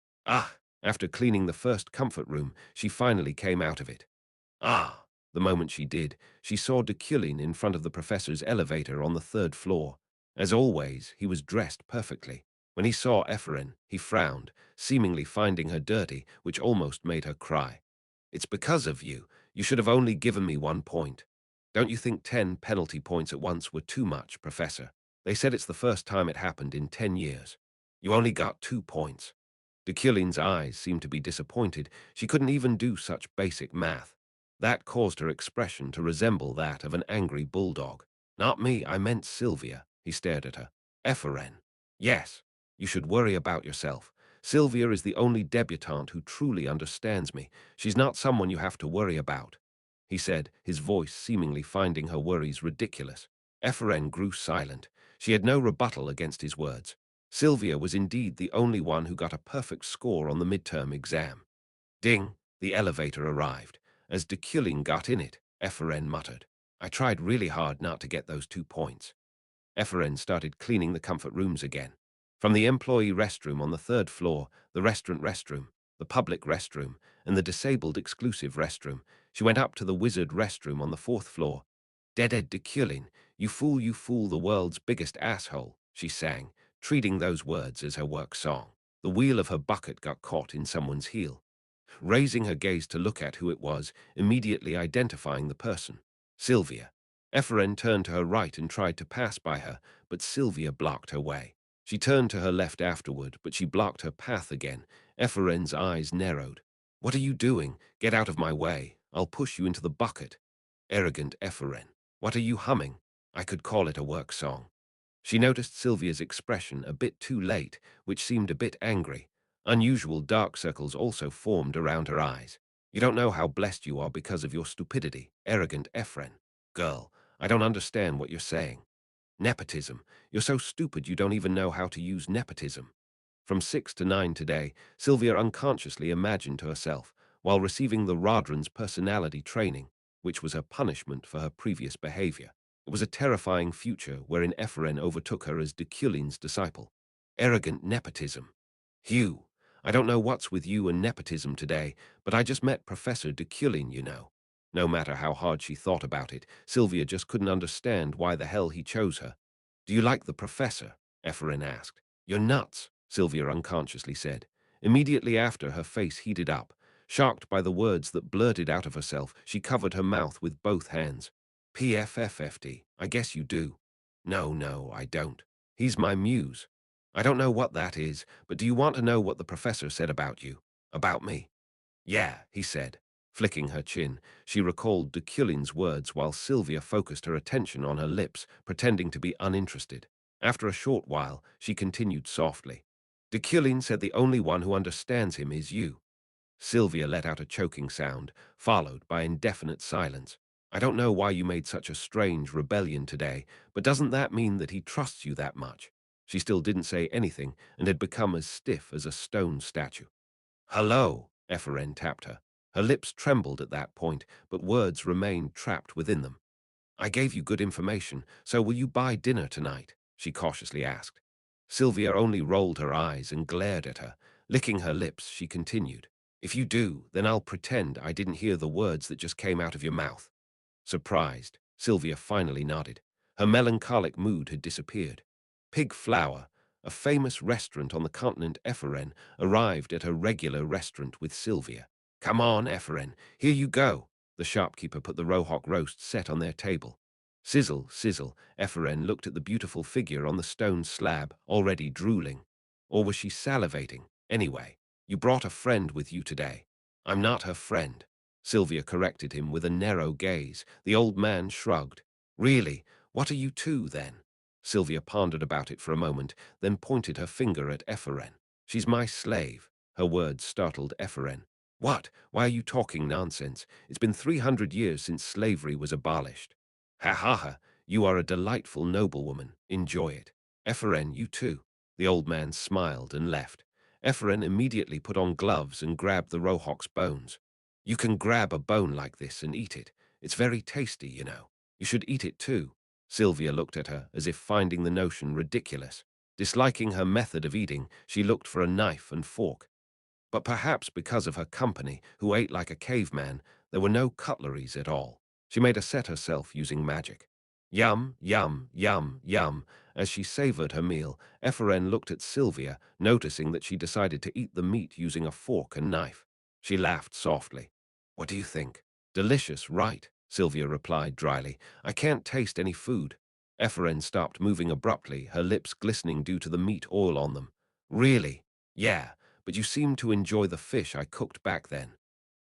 [SPEAKER 1] After cleaning the first comfort room, she finally came out of it. The moment she did, she saw Deculein in front of the professor's elevator on the third floor. As always, he was dressed perfectly. When he saw Ephraim, he frowned, seemingly finding her dirty, which almost made her cry. "It's because of you. You should have only given me 1 point. Don't you think 10 penalty points at once were too much, Professor? They said it's the first time it happened in 10 years. You only got 2 points." Deculein's eyes seemed to be disappointed. She couldn't even do such basic math. That caused her expression to resemble that of an angry bulldog. "Not me, I meant Sylvia." He stared at her. "Ephraim." "Yes, you should worry about yourself. Sylvia is the only debutante who truly understands me. She's not someone you have to worry about," he said, his voice seemingly finding her worries ridiculous. Ephraim grew silent. She had no rebuttal against his words. Sylvia was indeed the only one who got a perfect score on the midterm exam. Ding! The elevator arrived. As Deculein got in it, Ephraim muttered, "I tried really hard not to get those 2 points." Ephraim started cleaning the comfort rooms again. From the employee restroom on the third floor, the restaurant restroom, the public restroom, and the disabled exclusive restroom, she went up to the wizard restroom on the fourth floor. "Dead Deculein, you fool, the world's biggest asshole," she sang, treating those words as her work song. The wheel of her bucket got caught in someone's heel. Raising her gaze to look at who it was, immediately identifying the person. Sylvia. Ephraim turned to her right and tried to pass by her, but Sylvia blocked her way. She turned to her left afterward, but she blocked her path again. Ephraim's eyes narrowed. "What are you doing? Get out of my way. I'll push you into the bucket." Arrogant Ephraim. "What are you humming?" I could call it a work song. She noticed Sylvia's expression a bit too late, which seemed a bit angry. Unusual dark circles also formed around her eyes. "You don't know how blessed you are because of your stupidity, arrogant Ephraim. Girl, I don't understand what you're saying. Nepotism. You're so stupid you don't even know how to use nepotism." From 6 to 9 today, Sylvia unconsciously imagined to herself, while receiving the Rodran's personality training, which was her punishment for her previous behavior. It was a terrifying future wherein Ephraim overtook her as Deculein's disciple. Arrogant nepotism. "Hugh, I don't know what's with you and nepotism today, but I just met Professor Deculein, you know." No matter how hard she thought about it, Sylvia just couldn't understand why the hell he chose her. "Do you like the professor?" Ephraim asked. "You're nuts," Sylvia unconsciously said. Immediately after, her face heated up. Shocked by the words that blurted out of herself, she covered her mouth with both hands. "PFFFD, I guess you do." No, I don't. He's my muse." "I don't know what that is, but do you want to know what the professor said about you? About me?" "Yeah," he said, flicking her chin. She recalled Deculein's words while Sylvia focused her attention on her lips, pretending to be uninterested. After a short while, she continued softly. "Deculein said the only one who understands him is you." Sylvia let out a choking sound, followed by indefinite silence. "I don't know why you made such a strange rebellion today, but doesn't that mean that he trusts you that much?" She still didn't say anything and had become as stiff as a stone statue. "Hello," Ephraim tapped her. Her lips trembled at that point, but words remained trapped within them. "I gave you good information, so will you buy dinner tonight?" she cautiously asked. Sylvia only rolled her eyes and glared at her. Licking her lips, she continued, "If you do, then I'll pretend I didn't hear the words that just came out of your mouth." Surprised, Sylvia finally nodded. Her melancholic mood had disappeared. Pig Flower, a famous restaurant on the continent Ephraim, arrived at a regular restaurant with Sylvia. "Come on, Ephraim, here you go." The shopkeeper put the rohok roast set on their table. Sizzle, sizzle, Ephraim looked at the beautiful figure on the stone slab, already drooling. Or was she salivating? "Anyway, you brought a friend with you today." "I'm not her friend." Sylvia corrected him with a narrow gaze. The old man shrugged. "Really? What are you two, then?" Sylvia pondered about it for a moment, then pointed her finger at Ephraim. "She's my slave." Her words startled Ephraim. "What? Why are you talking nonsense? It's been 300 years since slavery was abolished." "Ha ha ha, you are a delightful noblewoman. Enjoy it." "Ephraim, you too." The old man smiled and left. Ephraim immediately put on gloves and grabbed the rohok's bones. "You can grab a bone like this and eat it. It's very tasty, you know. You should eat it too." Sylvia looked at her as if finding the notion ridiculous. Disliking her method of eating, she looked for a knife and fork. But perhaps because of her company, who ate like a caveman, there were no cutleries at all. She made a set herself using magic. Yum, yum, yum, yum. As she savored her meal, Ephraim looked at Sylvia, noticing that she decided to eat the meat using a fork and knife. She laughed softly. What do you think? Delicious, right? Sylvia replied dryly. I can't taste any food. Ephraim stopped moving abruptly, her lips glistening due to the meat oil on them. Really? Yeah, but you seemed to enjoy the fish I cooked back then.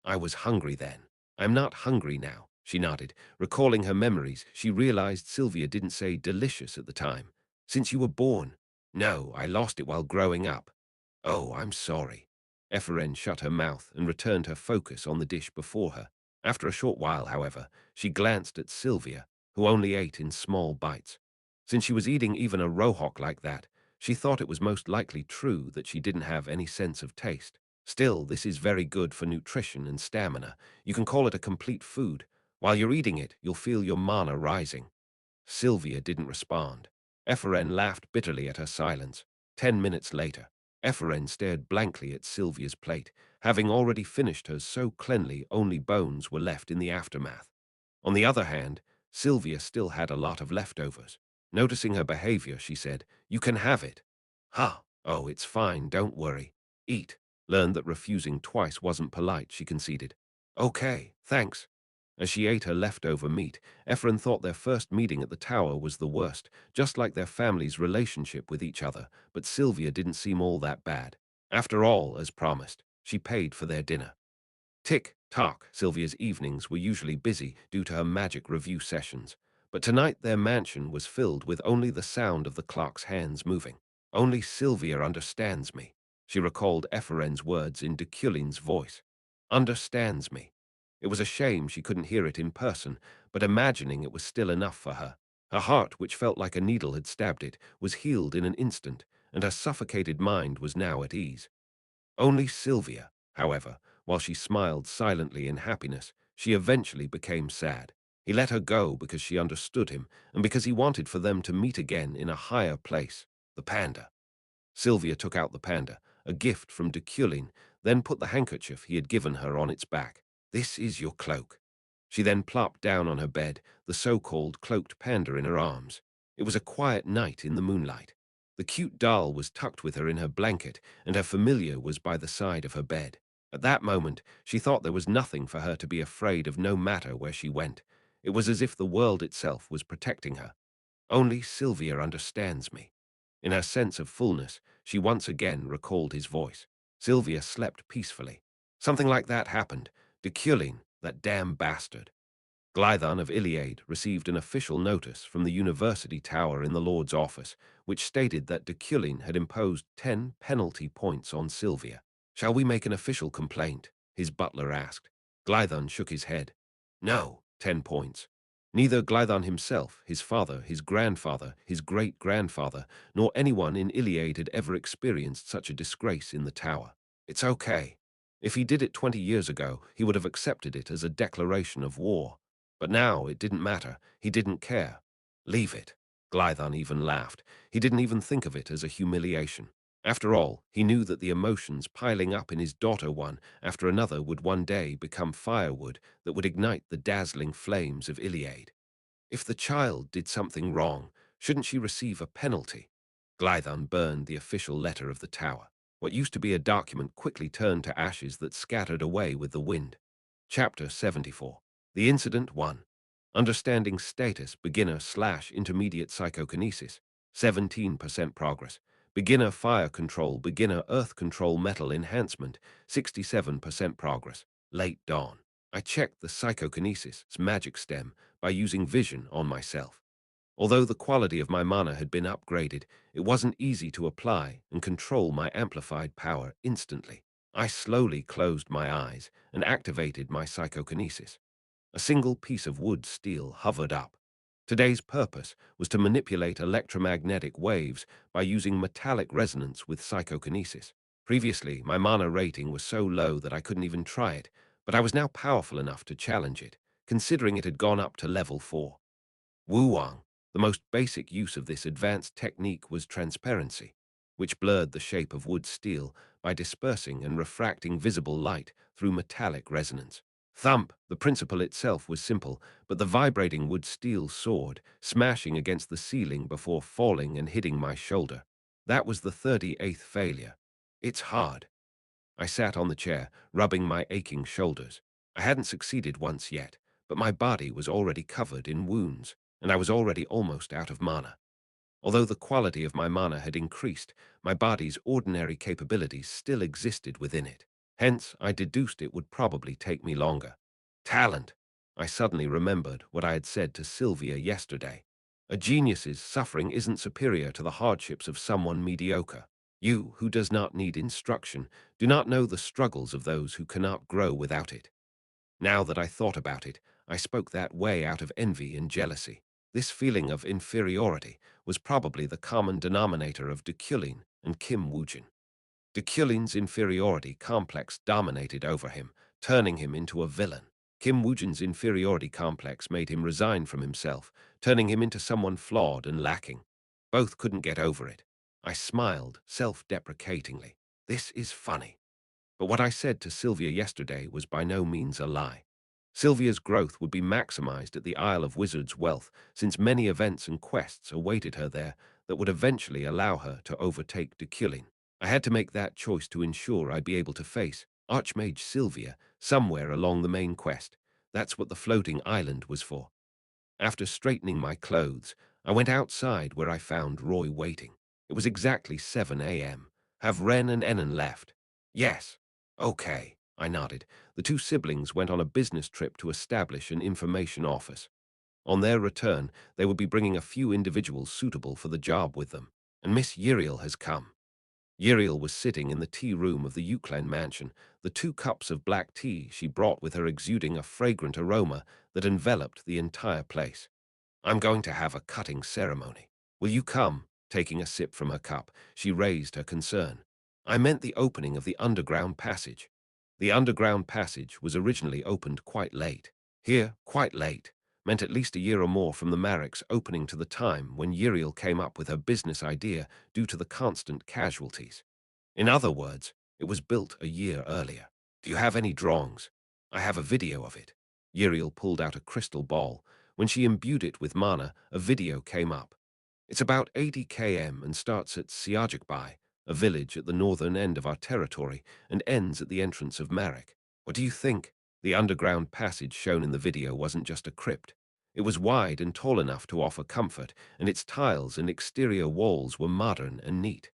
[SPEAKER 1] I was hungry then. I'm not hungry now, she nodded. Recalling her memories, she realized Sylvia didn't say delicious at the time. Since you were born? No, I lost it while growing up. Oh, I'm sorry. Ephraim shut her mouth and returned her focus on the dish before her. After a short while, however, she glanced at Sylvia, who only ate in small bites. Since she was eating even a rohok like that, she thought it was most likely true that she didn't have any sense of taste. Still, this is very good for nutrition and stamina. You can call it a complete food. While you're eating it, you'll feel your mana rising. Sylvia didn't respond. Ephraim laughed bitterly at her silence. 10 minutes later, Ephraim stared blankly at Sylvia's plate, having already finished hers so cleanly only bones were left in the aftermath. On the other hand, Sylvia still had a lot of leftovers. Noticing her behavior, she said, You can have it. Ha! Oh, it's fine, don't worry. Eat. Learned that refusing twice wasn't polite, she conceded. Okay, thanks. As she ate her leftover meat, Ephraim thought their first meeting at the tower was the worst, just like their family's relationship with each other, but Sylvia didn't seem all that bad. After all, as promised, she paid for their dinner. Tick-tock, Sylvia's evenings were usually busy due to her magic review sessions, but tonight their mansion was filled with only the sound of the clock's hands moving. Only Sylvia understands me, she recalled Ephraim's words in Deculein's voice. Understands me. It was a shame she couldn't hear it in person, but imagining it was still enough for her. Her heart, which felt like a needle had stabbed it, was healed in an instant, and her suffocated mind was now at ease. Only Sylvia, however, while she smiled silently in happiness, she eventually became sad. He let her go because she understood him and because he wanted for them to meet again in a higher place, the panda. Sylvia took out the panda, a gift from Deculein, then put the handkerchief he had given her on its back. This is your cloak. She then plopped down on her bed, the so-called cloaked panda in her arms. It was a quiet night in the moonlight. The cute doll was tucked with her in her blanket, and her familiar was by the side of her bed. At that moment, she thought there was nothing for her to be afraid of no matter where she went. It was as if the world itself was protecting her. Only Sylvia understands me. In her sense of fullness, she once again recalled his voice. Sylvia slept peacefully. Something like that happened. Deculein, that damn bastard. Glython of Iliade received an official notice from the university tower in the Lord's office, which stated that Deculein had imposed 10 penalty points on Sylvia. Shall we make an official complaint? His butler asked. Glython shook his head. No, 10 points. Neither Glython himself, his father, his grandfather, his great-grandfather, nor anyone in Iliade had ever experienced such a disgrace in the tower. It's okay. If he did it 20 years ago, he would have accepted it as a declaration of war. But now it didn't matter. He didn't care. Leave it. Glython even laughed. He didn't even think of it as a humiliation. After all, he knew that the emotions piling up in his daughter one after another would one day become firewood that would ignite the dazzling flames of Iliade. If the child did something wrong, shouldn't she receive a penalty? Glython burned the official letter of the tower. What used to be a document quickly turned to ashes that scattered away with the wind. Chapter 74. The Incident 1. Understanding Status Beginner/Intermediate Psychokinesis. 17% progress. Beginner Fire Control, Beginner Earth Control Metal Enhancement. 67% progress. Late dawn. I checked the psychokinesis magic stem by using vision on myself. Although the quality of my mana had been upgraded, it wasn't easy to apply and control my amplified power instantly. I slowly closed my eyes and activated my psychokinesis. A single piece of wood steel hovered up. Today's purpose was to manipulate electromagnetic waves by using metallic resonance with psychokinesis. Previously, my mana rating was so low that I couldn't even try it, but I was now powerful enough to challenge it, considering it had gone up to level 4. Wuwang. The most basic use of this advanced technique was transparency, which blurred the shape of wood steel by dispersing and refracting visible light through metallic resonance. Thump! The principle itself was simple, but the vibrating wood steel soared, smashing against the ceiling before falling and hitting my shoulder. That was the 38th failure. It's hard. I sat on the chair, rubbing my aching shoulders. I hadn't succeeded once yet, but my body was already covered in wounds, and I was already almost out of mana. Although the quality of my mana had increased, my body's ordinary capabilities still existed within it. Hence, I deduced it would probably take me longer. Talent! I suddenly remembered what I had said to Sylvia yesterday. A genius's suffering isn't superior to the hardships of someone mediocre. You, who does not need instruction, do not know the struggles of those who cannot grow without it. Now that I thought about it, I spoke that way out of envy and jealousy. This feeling of inferiority was probably the common denominator of Deculein and Kim Woojin. Deculein's inferiority complex dominated over him, turning him into a villain. Kim Woojin's inferiority complex made him resign from himself, turning him into someone flawed and lacking. Both couldn't get over it. I smiled self-deprecatingly. This is funny. But what I said to Sylvia yesterday was by no means a lie. Sylvia's growth would be maximized at the Isle of Wizards' wealth, since many events and quests awaited her there that would eventually allow her to overtake Deculein. I had to make that choice to ensure I'd be able to face Archmage Sylvia somewhere along the main quest. That's what the floating island was for. After straightening my clothes, I went outside where I found Roy waiting. It was exactly 7 a.m. Have Ren and Enon left? Yes. Okay, I nodded. The two siblings went on a business trip to establish an information office. On their return, they would be bringing a few individuals suitable for the job with them. And Miss Uriel has come. Uriel was sitting in the tea room of the Deculein mansion, the 2 cups of black tea she brought with her exuding a fragrant aroma that enveloped the entire place. I'm going to have a cutting ceremony. Will you come? Taking a sip from her cup, she raised her concern. I meant the opening of the underground passage. The underground passage was originally opened quite late. Here, quite late, meant at least a year or more from the Marrick's opening to the time when Uriel came up with her business idea due to the constant casualties. In other words, it was built a year earlier. Do you have any drawings? I have a video of it. Uriel pulled out a crystal ball. When she imbued it with mana, a video came up. It's about 80 km and starts at Siajikbai, a village at the northern end of our territory, and ends at the entrance of Marek. What do you think? The underground passage shown in the video wasn't just a crypt. It was wide and tall enough to offer comfort, and its tiles and exterior walls were modern and neat.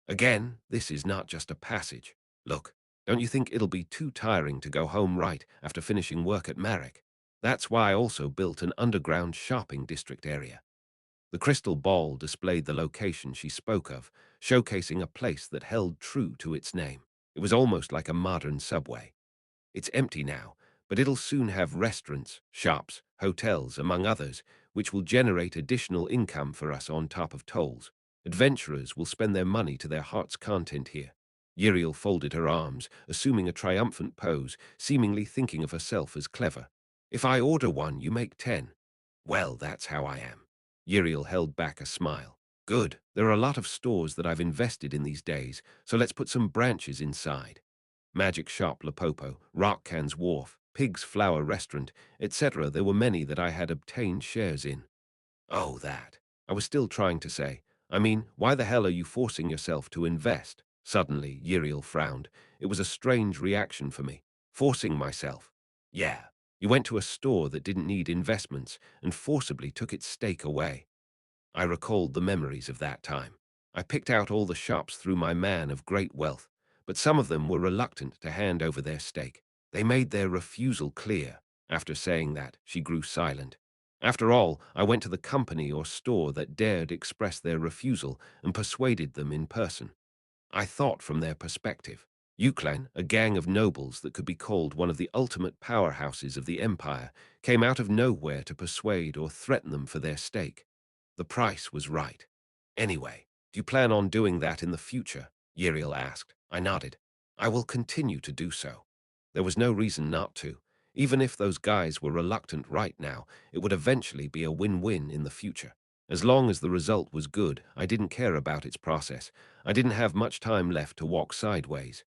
[SPEAKER 1] Again, this is not just a passage. Look, don't you think it'll be too tiring to go home right after finishing work at Marek? That's why I also built an underground shopping district area. The crystal ball displayed the location she spoke of, showcasing a place that held true to its name. It was almost like a modern subway. It's empty now, but it'll soon have restaurants, shops, hotels, among others, which will generate additional income for us on top of tolls. Adventurers will spend their money to their heart's content here. Uriel folded her arms, assuming a triumphant pose, seemingly thinking of herself as clever. If I order one, you make 10. Well, that's how I am. Uriel held back a smile. Good. There are a lot of stores that I've invested in these days, so let's put some branches inside. Magic Shop Lapopo, Rock Can's Wharf, Pig's Flower Restaurant, etc. There were many that I had obtained shares in. Oh, that. I was still trying to say. I mean, why the hell are you forcing yourself to invest? Suddenly, Uriel frowned. It was a strange reaction for me. Forcing myself. Yeah. You went to a store that didn't need investments and forcibly took its stake away. I recalled the memories of that time. I picked out all the shops through my man of great wealth, but some of them were reluctant to hand over their stake. They made their refusal clear. After saying that, she grew silent. After all, I went to the company or store that dared express their refusal and persuaded them in person. I thought from their perspective. Deculein, a gang of nobles that could be called one of the ultimate powerhouses of the empire, came out of nowhere to persuade or threaten them for their stake. The price was right. Anyway, do you plan on doing that in the future? Uriel asked. I nodded. I will continue to do so. There was no reason not to. Even if those guys were reluctant right now, it would eventually be a win-win in the future. As long as the result was good, I didn't care about its process. I didn't have much time left to walk sideways.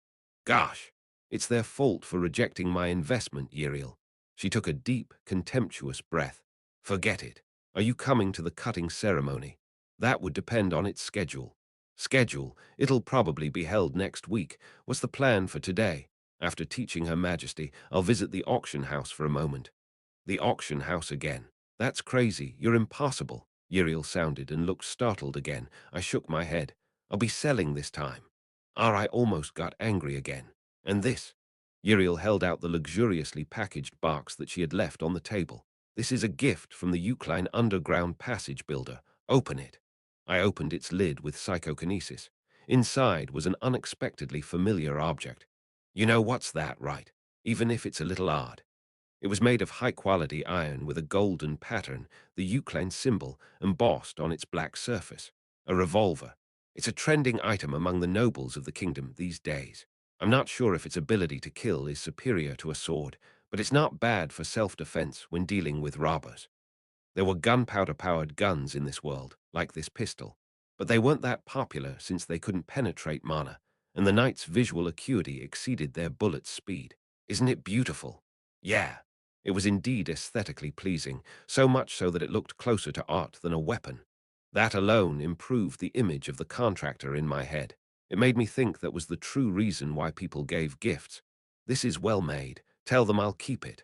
[SPEAKER 1] Gosh, It's their fault for rejecting my investment, Uriel. She took a deep, contemptuous breath. Forget it. Are you coming to the cutting ceremony? That would depend on its schedule. Schedule? It'll probably be held next week. What's the plan for today? After teaching Her Majesty, I'll visit the auction house for a moment. The auction house again. That's crazy. You're impossible. Uriel sounded and looked startled again. I shook my head. I'll be selling this time. I almost got angry again. And this? Uriel held out the luxuriously packaged box that she had left on the table. This is a gift from the Deculein underground passage builder. Open it. I opened its lid with psychokinesis. Inside was an unexpectedly familiar object. You know what's that, right? Even if it's a little odd. It was made of high-quality iron with a golden pattern, the Deculein symbol, embossed on its black surface. A revolver. It's a trending item among the nobles of the kingdom these days. I'm not sure if its ability to kill is superior to a sword, but it's not bad for self-defense when dealing with robbers. There were gunpowder-powered guns in this world, like this pistol, but they weren't that popular since they couldn't penetrate mana, and the knight's visual acuity exceeded their bullet's speed. Isn't it beautiful? Yeah. It was indeed aesthetically pleasing, so much so that it looked closer to art than a weapon. That alone improved the image of the contractor in my head. It made me think that was the true reason why people gave gifts. This is well made. Tell them I'll keep it.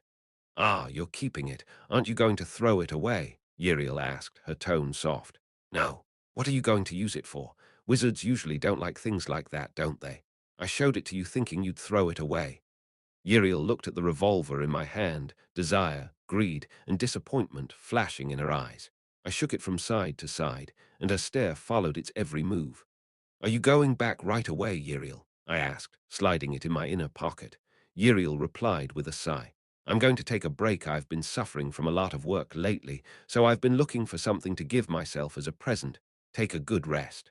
[SPEAKER 1] Ah, you're keeping it. Aren't you going to throw it away? Uriel asked, her tone soft. No. What are you going to use it for? Wizards usually don't like things like that, don't they? I showed it to you thinking you'd throw it away. Uriel looked at the revolver in my hand, desire, greed, and disappointment flashing in her eyes. I shook it from side to side, and her stare followed its every move. Are you going back right away, Uriel? I asked, sliding it in my inner pocket. Uriel replied with a sigh. I'm going to take a break. I've been suffering from a lot of work lately, so I've been looking for something to give myself as a present. Take a good rest.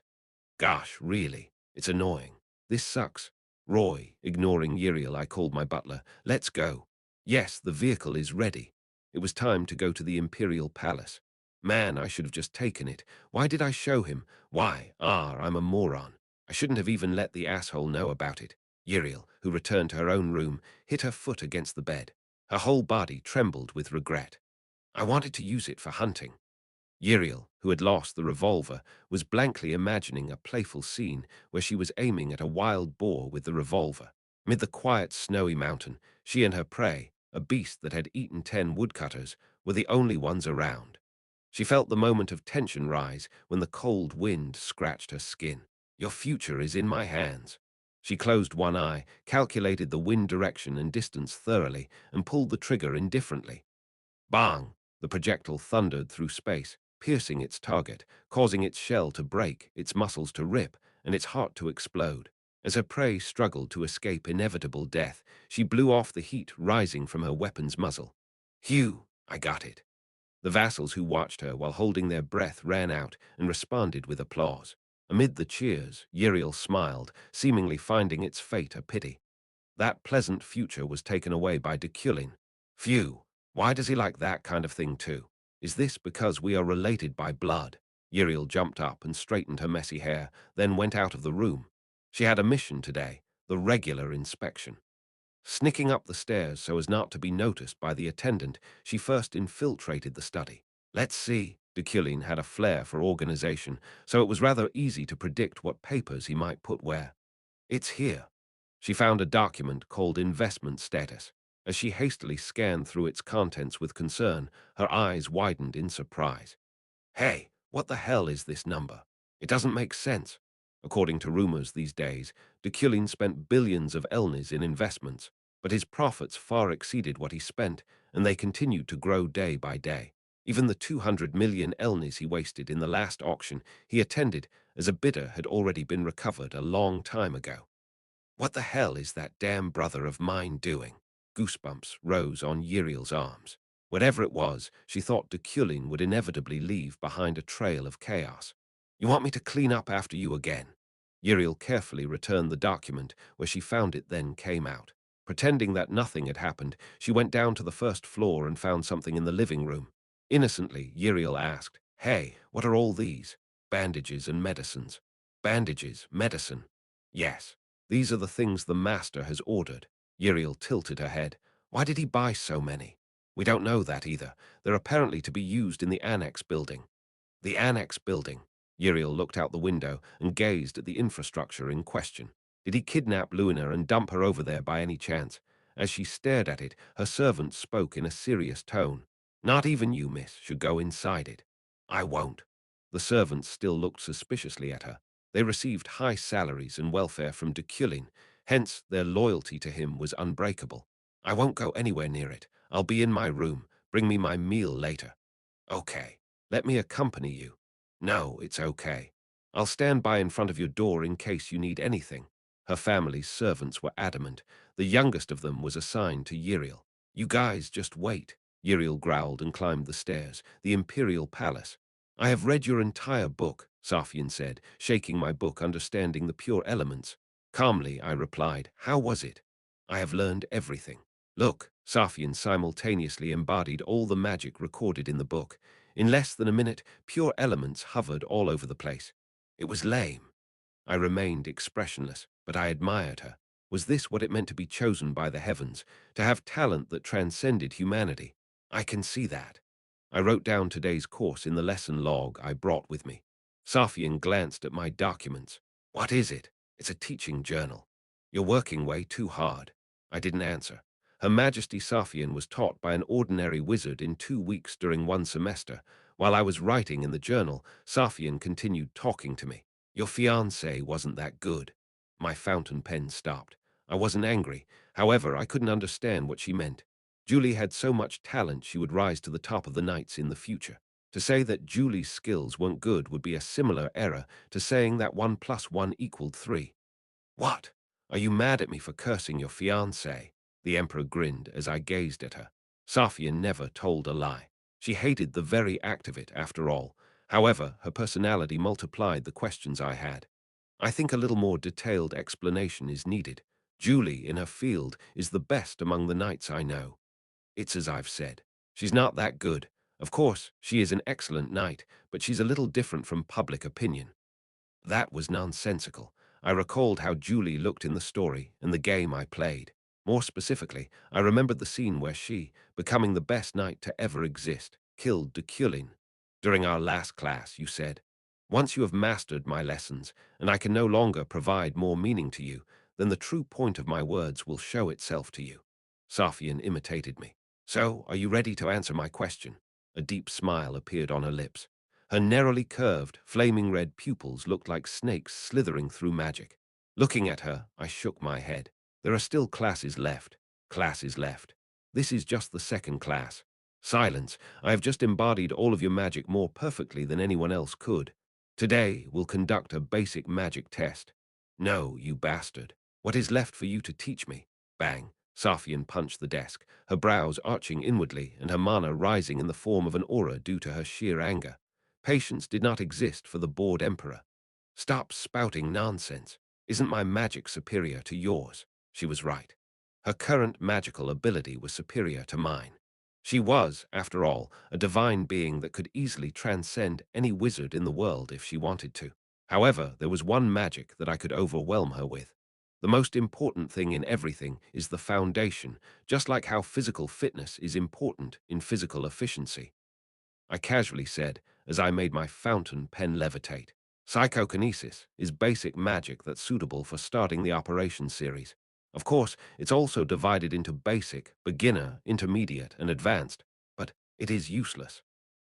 [SPEAKER 1] Gosh, really? It's annoying. This sucks. Roy, ignoring Uriel, I called my butler. Let's go. Yes, the vehicle is ready. It was time to go to the Imperial Palace. Man, I should have just taken it. Why did I show him? Why? I'm a moron. I shouldn't have even let the asshole know about it. Uriel, who returned to her own room, hit her foot against the bed. Her whole body trembled with regret. I wanted to use it for hunting. Uriel, who had lost the revolver, was blankly imagining a playful scene where she was aiming at a wild boar with the revolver. Mid the quiet, snowy mountain, she and her prey, a beast that had eaten 10 woodcutters, were the only ones around. She felt the moment of tension rise when the cold wind scratched her skin. Your future is in my hands. She closed one eye, calculated the wind direction and distance thoroughly, and pulled the trigger indifferently. Bang! The projectile thundered through space, piercing its target, causing its shell to break, its muscles to rip, and its heart to explode. As her prey struggled to escape inevitable death, she blew off the heat rising from her weapon's muzzle. Phew! I got it. The vassals who watched her while holding their breath ran out and responded with applause. Amid the cheers, Uriel smiled, seemingly finding its fate a pity. That pleasant future was taken away by Deculein. Phew! Why does he like that kind of thing too? Is this because we are related by blood? Uriel jumped up and straightened her messy hair, then went out of the room. She had a mission today, the regular inspection. Sneaking up the stairs so as not to be noticed by the attendant, she first infiltrated the study. Let's see. Deculein had a flair for organization, so it was rather easy to predict what papers he might put where. It's here. She found a document called Investment Status. As she hastily scanned through its contents with concern, her eyes widened in surprise. Hey, what the hell is this number? It doesn't make sense. According to rumors these days, Deculein spent billions of elnis in investments, but his profits far exceeded what he spent, and they continued to grow day by day. Even the 200 million elnis he wasted in the last auction he attended as a bidder had already been recovered a long time ago. What the hell is that damn brother of mine doing? Goosebumps rose on Uriel's arms. Whatever it was, she thought Deculein would inevitably leave behind a trail of chaos. You want me to clean up after you again? Uriel carefully returned the document where she found it, then came out. Pretending that nothing had happened, she went down to the first floor and found something in the living room. Innocently, Uriel asked, Hey, what are all these? Bandages and medicines. Bandages, medicine. Yes. These are the things the master has ordered. Uriel tilted her head. Why did he buy so many? We don't know that either. They're apparently to be used in the annex building. The annex building. Uriel looked out the window and gazed at the infrastructure in question. Did he kidnap Luina and dump her over there by any chance? As she stared at it, her servant spoke in a serious tone. Not even you, miss, should go inside it. I won't. The servants still looked suspiciously at her. They received high salaries and welfare from Deculein, hence their loyalty to him was unbreakable. I won't go anywhere near it. I'll be in my room. Bring me my meal later. Okay. Let me accompany you. No, it's okay. I'll stand by in front of your door in case you need anything. Her family's servants were adamant. The youngest of them was assigned to Uriel. You guys just wait. Uriel growled and climbed the stairs. The Imperial Palace. I have read your entire book, Safian said, shaking my book Understanding the Pure Elements. Calmly, I replied, how was it? I have learned everything. Look, Safian simultaneously embodied all the magic recorded in the book. In less than a minute, pure elements hovered all over the place. It was lame. I remained expressionless, but I admired her. Was this what it meant to be chosen by the heavens, to have talent that transcended humanity? I can see that. I wrote down today's course in the lesson log I brought with me. Safian glanced at my documents. What is it? It's a teaching journal. You're working way too hard. I didn't answer. Her Majesty Safian was taught by an ordinary wizard in 2 weeks during one semester. While I was writing in the journal, Safian continued talking to me. Your fiancé wasn't that good. My fountain pen stopped. I wasn't angry. However, I couldn't understand what she meant. Julie had so much talent she would rise to the top of the knights in the future. To say that Julie's skills weren't good would be a similar error to saying that 1 plus 1 equaled 3. What? Are you mad at me for cursing your fiancé? The Emperor grinned as I gazed at her. Safian never told a lie. She hated the very act of it, after all. However, her personality multiplied the questions I had. I think a little more detailed explanation is needed. Julie, in her field, is the best among the knights I know. It's as I've said. She's not that good. Of course, she is an excellent knight, but she's a little different from public opinion. That was nonsensical. I recalled how Julie looked in the story and the game I played. More specifically, I remembered the scene where she, becoming the best knight to ever exist, killed Deculein. During our last class, you said, once you have mastered my lessons, and I can no longer provide more meaning to you, then the true point of my words will show itself to you. Safian imitated me. So, are you ready to answer my question? A deep smile appeared on her lips. Her narrowly curved, flaming red pupils looked like snakes slithering through magic. Looking at her, I shook my head. There are still classes left. Classes left. This is just the second class. Silence. I have just embodied all of your magic more perfectly than anyone else could. Today, we'll conduct a basic magic test. No, you bastard. What is left for you to teach me? Bang. Safian punched the desk, her brows arching inwardly and her mana rising in the form of an aura due to her sheer anger. Patience did not exist for the bored emperor. Stop spouting nonsense. Isn't my magic superior to yours? She was right. Her current magical ability was superior to mine. She was, after all, a divine being that could easily transcend any wizard in the world if she wanted to. However, there was one magic that I could overwhelm her with. The most important thing in everything is the foundation, just like how physical fitness is important in physical efficiency. I casually said, as I made my fountain pen levitate. Psychokinesis is basic magic that's suitable for starting the operation series. Of course, it's also divided into basic, beginner, intermediate, and advanced, but it is useless.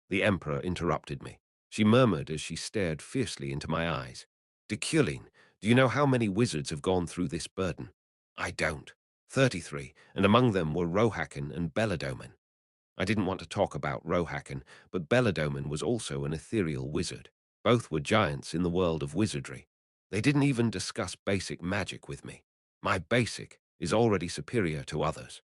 [SPEAKER 1] The Emperor interrupted me. She murmured as she stared fiercely into my eyes. Deculein, do you know how many wizards have gone through this burden? I don't. 33, and among them were Rohakan and Belladamon. I didn't want to talk about Rohakan, but Belladamon was also an ethereal wizard. Both were giants in the world of wizardry. They didn't even discuss basic magic with me. My basic is already superior to others.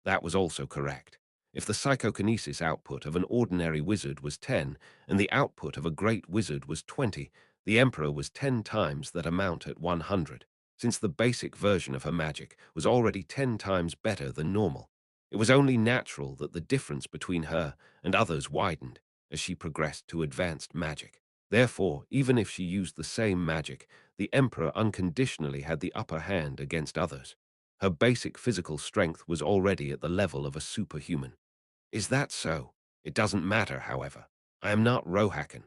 [SPEAKER 1] That was also correct. If the psychokinesis output of an ordinary wizard was 10, and the output of a great wizard was 20, the Emperor was 10 times that amount at 100, since the basic version of her magic was already 10 times better than normal. It was only natural that the difference between her and others widened as she progressed to advanced magic. Therefore, even if she used the same magic, the Emperor unconditionally had the upper hand against others. Her basic physical strength was already at the level of a superhuman. Is that so? It doesn't matter, however. I am not Rohakan.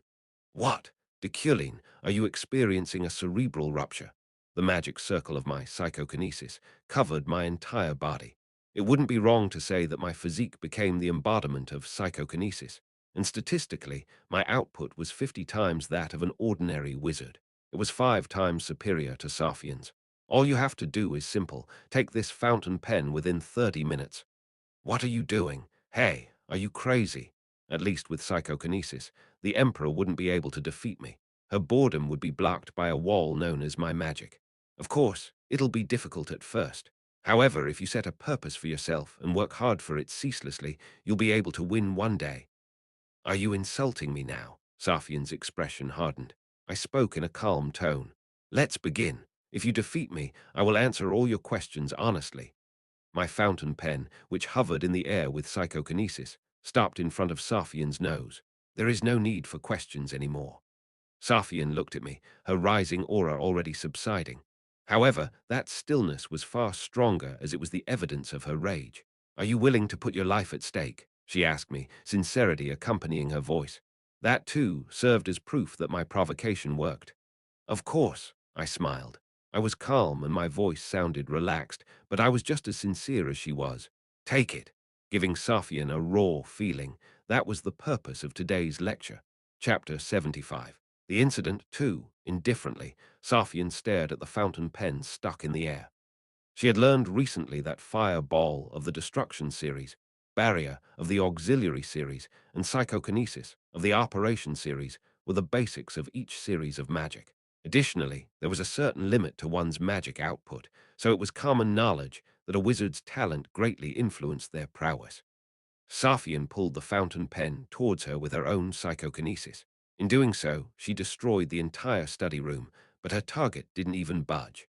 [SPEAKER 1] What? Deculein, are you experiencing a cerebral rupture? The magic circle of my psychokinesis covered my entire body. It wouldn't be wrong to say that my physique became the embodiment of psychokinesis, and statistically, my output was 50 times that of an ordinary wizard. It was 5 times superior to Safian's. All you have to do is simple. Take this fountain pen within 30 minutes. What are you doing? Hey, are you crazy? At least with psychokinesis, the Emperor wouldn't be able to defeat me. Her boredom would be blocked by a wall known as my magic. Of course, it'll be difficult at first. However, if you set a purpose for yourself and work hard for it ceaselessly, you'll be able to win one day. Are you insulting me now? Safian's expression hardened. I spoke in a calm tone. Let's begin. If you defeat me, I will answer all your questions honestly. My fountain pen, which hovered in the air with psychokinesis, stopped in front of Safian's nose. There is no need for questions anymore. Safian looked at me, her rising aura already subsiding. However, that stillness was far stronger as it was the evidence of her rage. Are you willing to put your life at stake? She asked me, sincerity accompanying her voice. That, too, served as proof that my provocation worked. Of course, I smiled. I was calm and my voice sounded relaxed, but I was just as sincere as she was. Take it. Giving Safian a raw feeling. That was the purpose of today's lecture. Chapter 75. The incident, too, indifferently, Safian stared at the fountain pen stuck in the air. She had learned recently that Fireball of the Destruction series, Barrier of the Auxiliary series, and Psychokinesis of the Operation series were the basics of each series of magic. Additionally, there was a certain limit to one's magic output, so it was common knowledge that a wizard's talent greatly influenced their prowess. Safian pulled the fountain pen towards her with her own psychokinesis. In doing so, she destroyed the entire study room, but her target didn't even budge.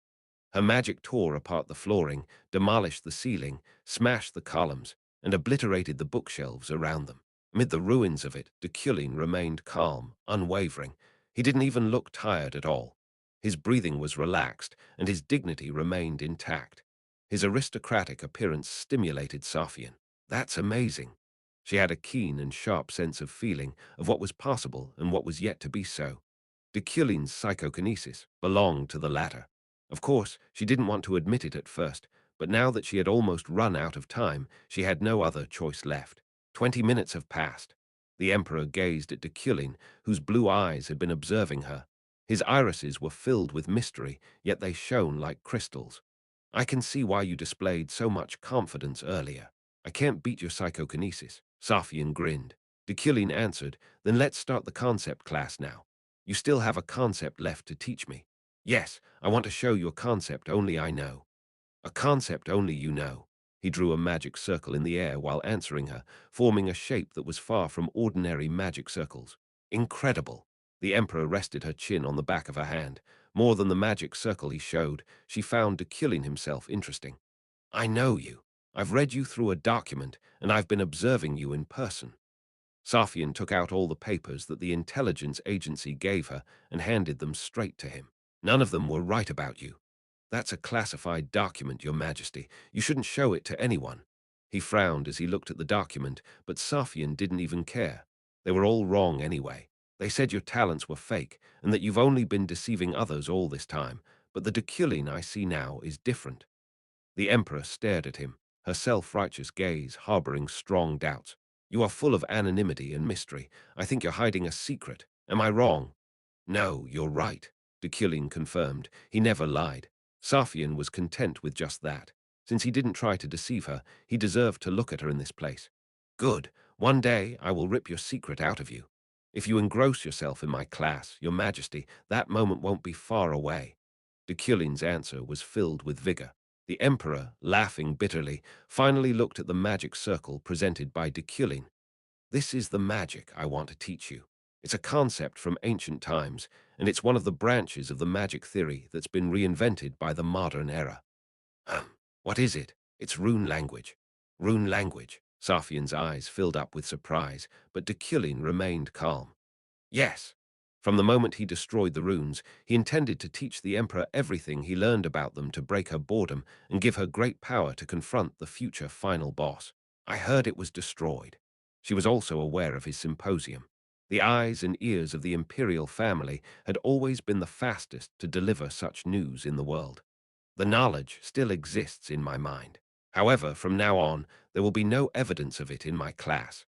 [SPEAKER 1] Her magic tore apart the flooring, demolished the ceiling, smashed the columns, and obliterated the bookshelves around them. Amid the ruins of it, Deculein remained calm, unwavering. He didn't even look tired at all. His breathing was relaxed, and his dignity remained intact. His aristocratic appearance stimulated Safian. That's amazing. She had a keen and sharp sense of feeling of what was possible and what was yet to be so. Deculein's psychokinesis belonged to the latter. Of course, she didn't want to admit it at first, but now that she had almost run out of time, she had no other choice left. 20 minutes have passed. The Emperor gazed at Deculein, whose blue eyes had been observing her. His irises were filled with mystery, yet they shone like crystals. I can see why you displayed so much confidence earlier. I can't beat your psychokinesis. Safian grinned. Deculein answered, then let's start the concept class now. You still have a concept left to teach me. Yes, I want to show you a concept only I know. A concept only you know. He drew a magic circle in the air while answering her, forming a shape that was far from ordinary magic circles. Incredible. The Emperor rested her chin on the back of her hand. More than the magic circle he showed, she found Deculein himself interesting. I know you. I've read you through a document, and I've been observing you in person. Safian took out all the papers that the intelligence agency gave her and handed them straight to him. None of them were right about you. That's a classified document, Your Majesty. You shouldn't show it to anyone. He frowned as he looked at the document, but Safian didn't even care. They were all wrong anyway. They said your talents were fake and that you've only been deceiving others all this time, but the Deculein I see now is different. The Emperor stared at him, her self-righteous gaze harboring strong doubts. You are full of anonymity and mystery. I think you're hiding a secret. Am I wrong? No, you're right, Deculein confirmed. He never lied. Safian was content with just that. Since he didn't try to deceive her, he deserved to look at her in this place. Good. One day I will rip your secret out of you. If you engross yourself in my class, Your Majesty, that moment won't be far away. Deculein's answer was filled with vigor. The Emperor, laughing bitterly, finally looked at the magic circle presented by Deculein. This is the magic I want to teach you. It's a concept from ancient times, and it's one of the branches of the magic theory that's been reinvented by the modern era. What is it? It's rune language. Rune language. Safian's eyes filled up with surprise, but Deculein remained calm. Yes. From the moment he destroyed the runes, he intended to teach the Emperor everything he learned about them to break her boredom and give her great power to confront the future final boss. I heard it was destroyed. She was also aware of his symposium. The eyes and ears of the imperial family had always been the fastest to deliver such news in the world. The knowledge still exists in my mind. However, from now on, there will be no evidence of it in my class.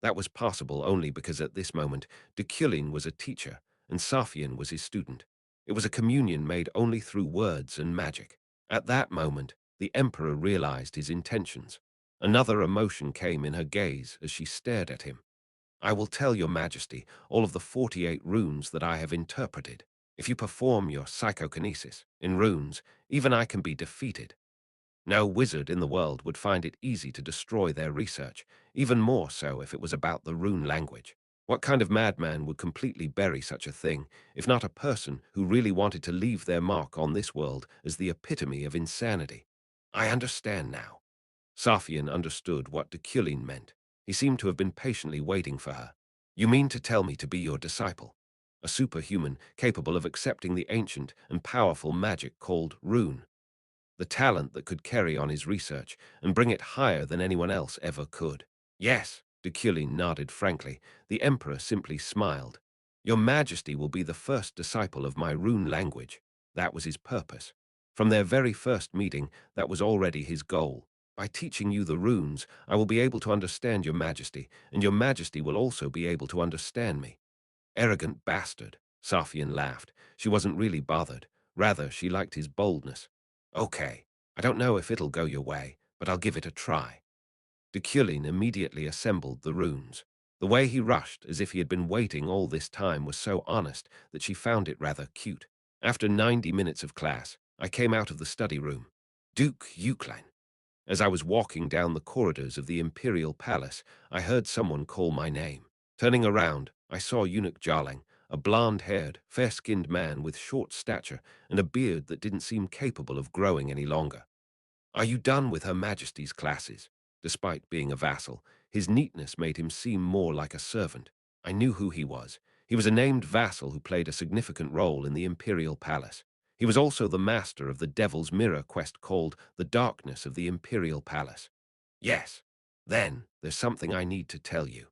[SPEAKER 1] That was possible only because at this moment, Deculein was a teacher and Safian was his student. It was a communion made only through words and magic. At that moment, the Emperor realized his intentions. Another emotion came in her gaze as she stared at him. I will tell your majesty all of the 48 runes that I have interpreted. If you perform your psychokinesis in runes, even I can be defeated. No wizard in the world would find it easy to destroy their research, even more so if it was about the rune language. What kind of madman would completely bury such a thing, if not a person who really wanted to leave their mark on this world as the epitome of insanity? I understand now. Safian understood what Deculein meant. He seemed to have been patiently waiting for her. You mean to tell me to be your disciple? A superhuman capable of accepting the ancient and powerful magic called rune, the talent that could carry on his research and bring it higher than anyone else ever could. Yes, Deculein nodded frankly. The Emperor simply smiled. Your Majesty will be the first disciple of my rune language. That was his purpose. From their very first meeting, that was already his goal. By teaching you the runes, I will be able to understand your Majesty, and your Majesty will also be able to understand me. Arrogant bastard, Safian laughed. She wasn't really bothered. Rather, she liked his boldness. Okay, I don't know if it'll go your way, but I'll give it a try. Deculein immediately assembled the runes. The way he rushed, as if he had been waiting all this time, was so honest that she found it rather cute. After 90 minutes of class, I came out of the study room. Duke Euclid. As I was walking down the corridors of the imperial palace, I heard someone call my name. Turning around, I saw Eunuch Jarling, a blonde-haired, fair-skinned man with short stature and a beard that didn't seem capable of growing any longer. Are you done with Her Majesty's classes? Despite being a vassal, his neatness made him seem more like a servant. I knew who he was. He was a named vassal who played a significant role in the imperial palace. He was also the master of the Devil's Mirror quest called The Darkness of the Imperial Palace. Yes. Then, there's something I need to tell you.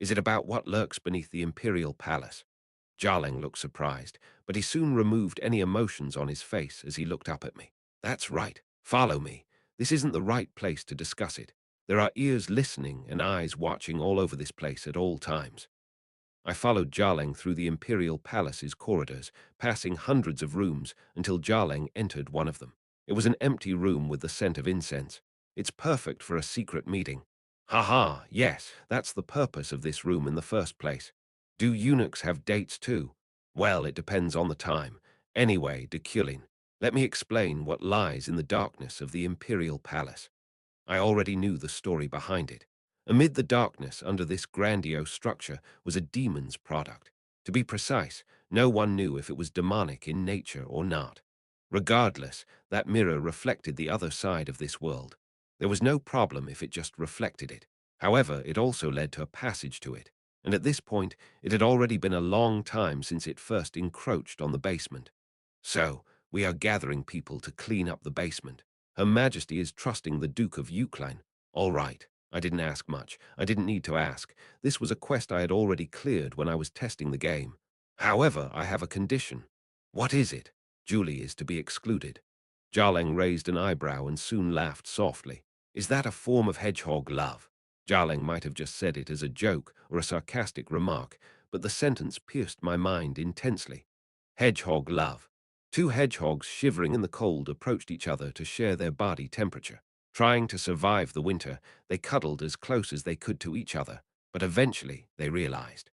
[SPEAKER 1] Is it about what lurks beneath the Imperial Palace? Jarling looked surprised, but he soon removed any emotions on his face as he looked up at me. That's right. Follow me. This isn't the right place to discuss it. There are ears listening and eyes watching all over this place at all times. I followed Jarling through the Imperial Palace's corridors, passing hundreds of rooms until Jarling entered one of them. It was an empty room with the scent of incense. It's perfect for a secret meeting. Haha, yes, that's the purpose of this room in the first place. Do eunuchs have dates too? Well, it depends on the time. Anyway, Deculein, let me explain what lies in the darkness of the Imperial Palace. I already knew the story behind it. Amid the darkness under this grandiose structure was a demon's product. To be precise, no one knew if it was demonic in nature or not. Regardless, that mirror reflected the other side of this world. There was no problem if it just reflected it. However, it also led to a passage to it, and at this point, it had already been a long time since it first encroached on the basement. So, we are gathering people to clean up the basement. Her Majesty is trusting the Duke of Euclid. All right. I didn't ask much. I didn't need to ask. This was a quest I had already cleared when I was testing the game. However, I have a condition. What is it? Julie is to be excluded. Jarling raised an eyebrow and soon laughed softly. Is that a form of hedgehog love? Jarling might have just said it as a joke or a sarcastic remark, but the sentence pierced my mind intensely. Hedgehog love. Two hedgehogs shivering in the cold approached each other to share their body temperature. Trying to survive the winter, they cuddled as close as they could to each other, but eventually they realized.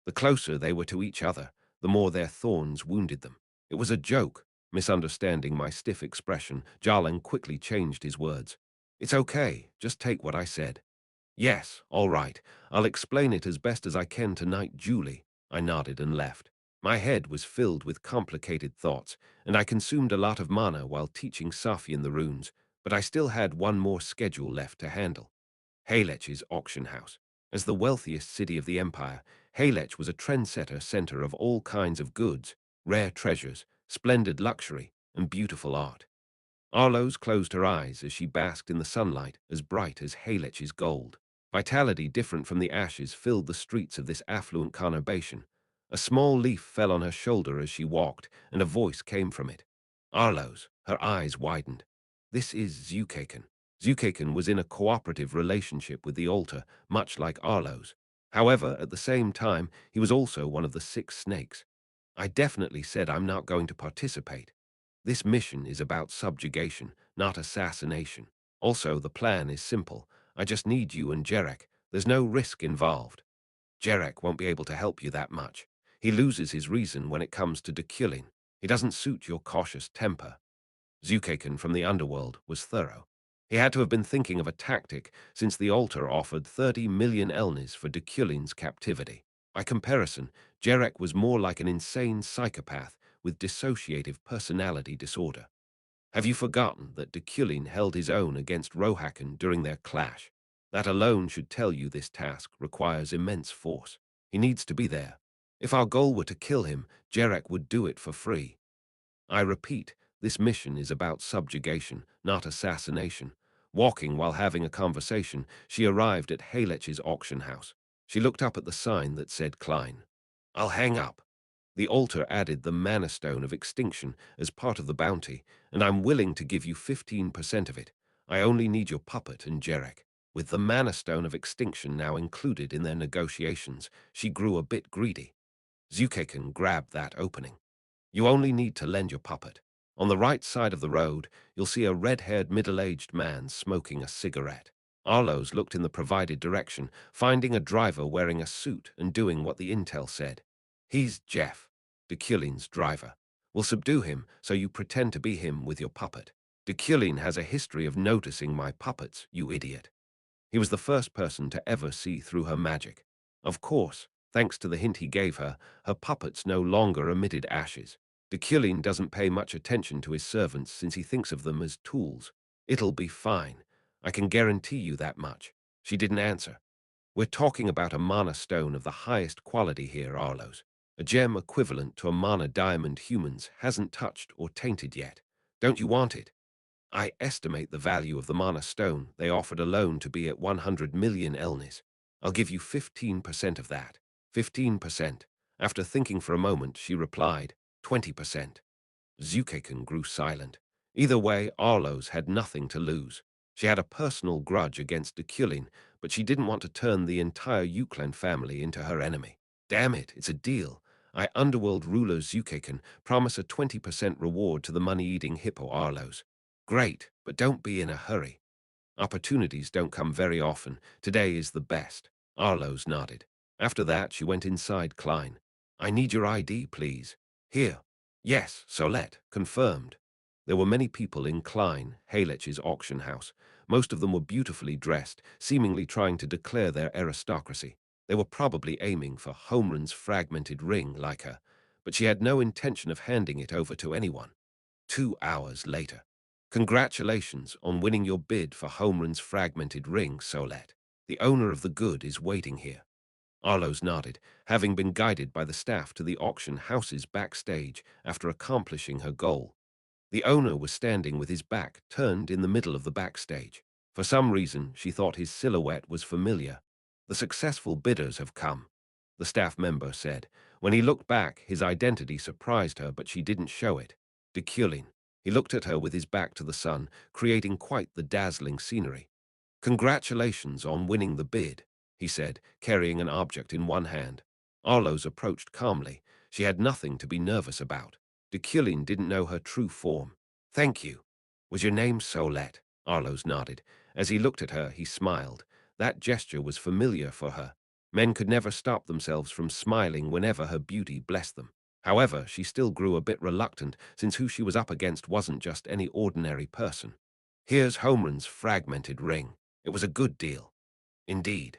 [SPEAKER 1] The closer they were to each other, the more their thorns wounded them. It was a joke. Misunderstanding my stiff expression, Jarling quickly changed his words. It's okay, just take what I said. Yes, all right. I'll explain it as best as I can tonight, Julie. I nodded and left. My head was filled with complicated thoughts, and I consumed a lot of mana while teaching Safian the runes, but I still had one more schedule left to handle. Halech's auction house. As the wealthiest city of the empire, Halech was a trendsetter center of all kinds of goods, rare treasures, splendid luxury, and beautiful art. Arloes closed her eyes as she basked in the sunlight as bright as Halech's gold. Vitality different from the ashes filled the streets of this affluent conurbation. A small leaf fell on her shoulder as she walked, and a voice came from it. Arloes, her eyes widened. This is Zukaken. Zukaken was in a cooperative relationship with the altar, much like Arloes. However, at the same time, he was also one of the 6 snakes. I definitely said I'm not going to participate. This mission is about subjugation, not assassination. Also, the plan is simple. I just need you and Jarek. There's no risk involved. Jarek won't be able to help you that much. He loses his reason when it comes to Deculein. He doesn't suit your cautious temper. Zukaken from the underworld was thorough. He had to have been thinking of a tactic since the altar offered 30 million elnis for Deculein's captivity. By comparison, Jarek was more like an insane psychopath with dissociative personality disorder. Have you forgotten that Deculein held his own against Rohakan during their clash? That alone should tell you this task requires immense force. He needs to be there. If our goal were to kill him, Jarek would do it for free. I repeat, this mission is about subjugation, not assassination. Walking while having a conversation, she arrived at Halech's auction house. She looked up at the sign that said Klein. I'll hang up. The altar added the Mana Stone of Extinction as part of the bounty, and I'm willing to give you 15% of it. I only need your puppet and Jarek. With the Mana Stone of Extinction now included in their negotiations, she grew a bit greedy. Zukaken grabbed that opening. You only need to lend your puppet. On the right side of the road, you'll see a red-haired middle-aged man smoking a cigarette. Arloes looked in the provided direction, finding a driver wearing a suit and doing what the intel said. He's Jeff, Deculein's driver. We'll subdue him, so you pretend to be him with your puppet. Deculein has a history of noticing my puppets, you idiot. He was the first person to ever see through her magic. Of course, thanks to the hint he gave her, her puppets no longer emitted ashes. Deculein doesn't pay much attention to his servants since he thinks of them as tools. It'll be fine. I can guarantee you that much. She didn't answer. We're talking about a mana stone of the highest quality here, Arloes. A gem equivalent to a mana diamond humans hasn't touched or tainted yet. Don't you want it? I estimate the value of the mana stone they offered alone to be at 100 million elnis. I'll give you 15% of that. 15%. After thinking for a moment, she replied, 20%. Zukaken grew silent. Either way, Arloes had nothing to lose. She had a personal grudge against Deculein, but she didn't want to turn the entire Euclan family into her enemy. Damn it, it's a deal. I underworld ruler Zukaken promise a 20% reward to the money-eating hippo Arloes. Great, but don't be in a hurry. Opportunities don't come very often. Today is the best. Arloes nodded. After that, she went inside Klein. I need your ID, please. Here. Yes, Solette, confirmed. There were many people in Klein, Halech's auction house. Most of them were beautifully dressed, seemingly trying to declare their aristocracy. They were probably aiming for Homeren's fragmented ring like her, but she had no intention of handing it over to anyone. 2 hours later. Congratulations on winning your bid for Homeren's fragmented ring, Solette. The owner of the good is waiting here. Arloes nodded, having been guided by the staff to the auction house's backstage after accomplishing her goal. The owner was standing with his back turned in the middle of the backstage. For some reason, she thought his silhouette was familiar. The successful bidders have come, the staff member said. When he looked back, his identity surprised her, but she didn't show it. Deculein. He looked at her with his back to the sun, creating quite the dazzling scenery. Congratulations on winning the bid, he said, carrying an object in one hand. Arloes approached calmly. She had nothing to be nervous about. Deculein didn't know her true form. Thank you. Was your name Solette? Arloes nodded. As he looked at her, he smiled. That gesture was familiar for her. Men could never stop themselves from smiling whenever her beauty blessed them. However, she still grew a bit reluctant, since who she was up against wasn't just any ordinary person. Here's Homeren's fragmented ring. It was a good deal. Indeed.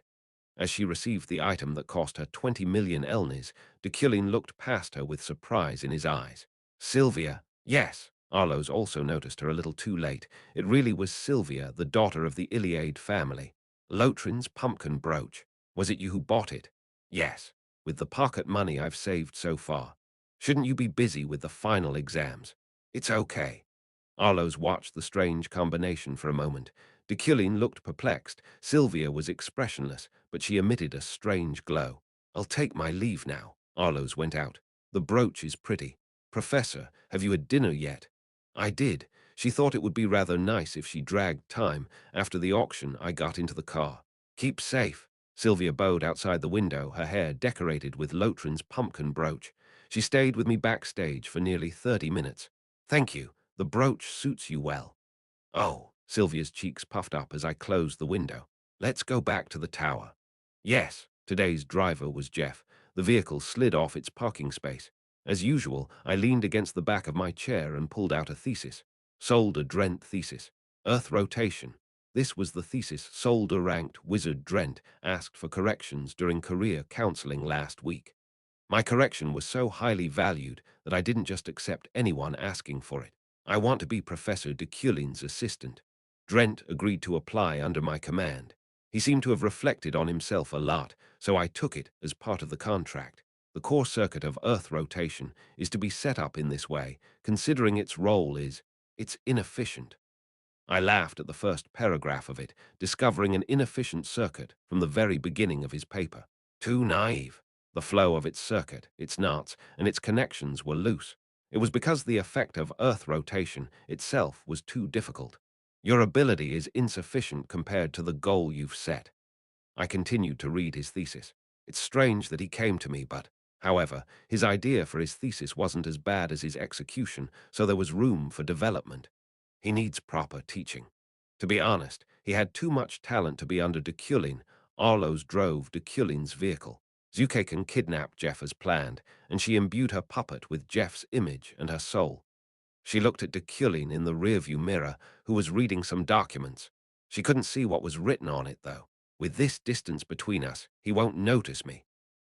[SPEAKER 1] As she received the item that cost her 20 million elnis, Deculein looked past her with surprise in his eyes. Sylvia? Yes. Arloes also noticed her a little too late. It really was Sylvia, the daughter of the Iliade family. Lotrin's pumpkin brooch. Was it you who bought it? Yes, with the pocket money I've saved so far. Shouldn't you be busy with the final exams? It's okay. Arloes watched the strange combination for a moment. Deculein looked perplexed. Sylvia was expressionless, but she emitted a strange glow. I'll take my leave now. Arloes went out. The brooch is pretty. Professor, have you had dinner yet? I did. She thought it would be rather nice if she dragged time. After the auction, I got into the car. Keep safe. Sylvia bowed outside the window, her hair decorated with Lotrin's pumpkin brooch. She stayed with me backstage for nearly 30 minutes. Thank you. The brooch suits you well. Oh, Sylvia's cheeks puffed up as I closed the window. Let's go back to the tower. Yes, today's driver was Jeff. The vehicle slid off its parking space. As usual, I leaned against the back of my chair and pulled out a thesis. Solder Drent thesis. Earth rotation. This was the thesis Solder-ranked Wizard Drent asked for corrections during career counseling last week. My correction was so highly valued that I didn't just accept anyone asking for it. I want to be Professor Deculein's assistant. Drent agreed to apply under my command. He seemed to have reflected on himself a lot, so I took it as part of the contract. The core circuit of Earth rotation is to be set up in this way, considering its role it's inefficient. I laughed at the first paragraph of it, discovering an inefficient circuit from the very beginning of his paper. Too naive. The flow of its circuit, its knots, and its connections were loose. It was because the effect of Earth rotation itself was too difficult. Your ability is insufficient compared to the goal you've set. I continued to read his thesis. It's strange that he came to me, but, however, his idea for his thesis wasn't as bad as his execution, so there was room for development. He needs proper teaching. To be honest, he had too much talent to be under Deculein. Arloes drove Deculein's vehicle. Zukaken kidnapped Jeff as planned, and she imbued her puppet with Jeff's image and her soul. She looked at Deculein in the rearview mirror, who was reading some documents. She couldn't see what was written on it, though. With this distance between us, he won't notice me.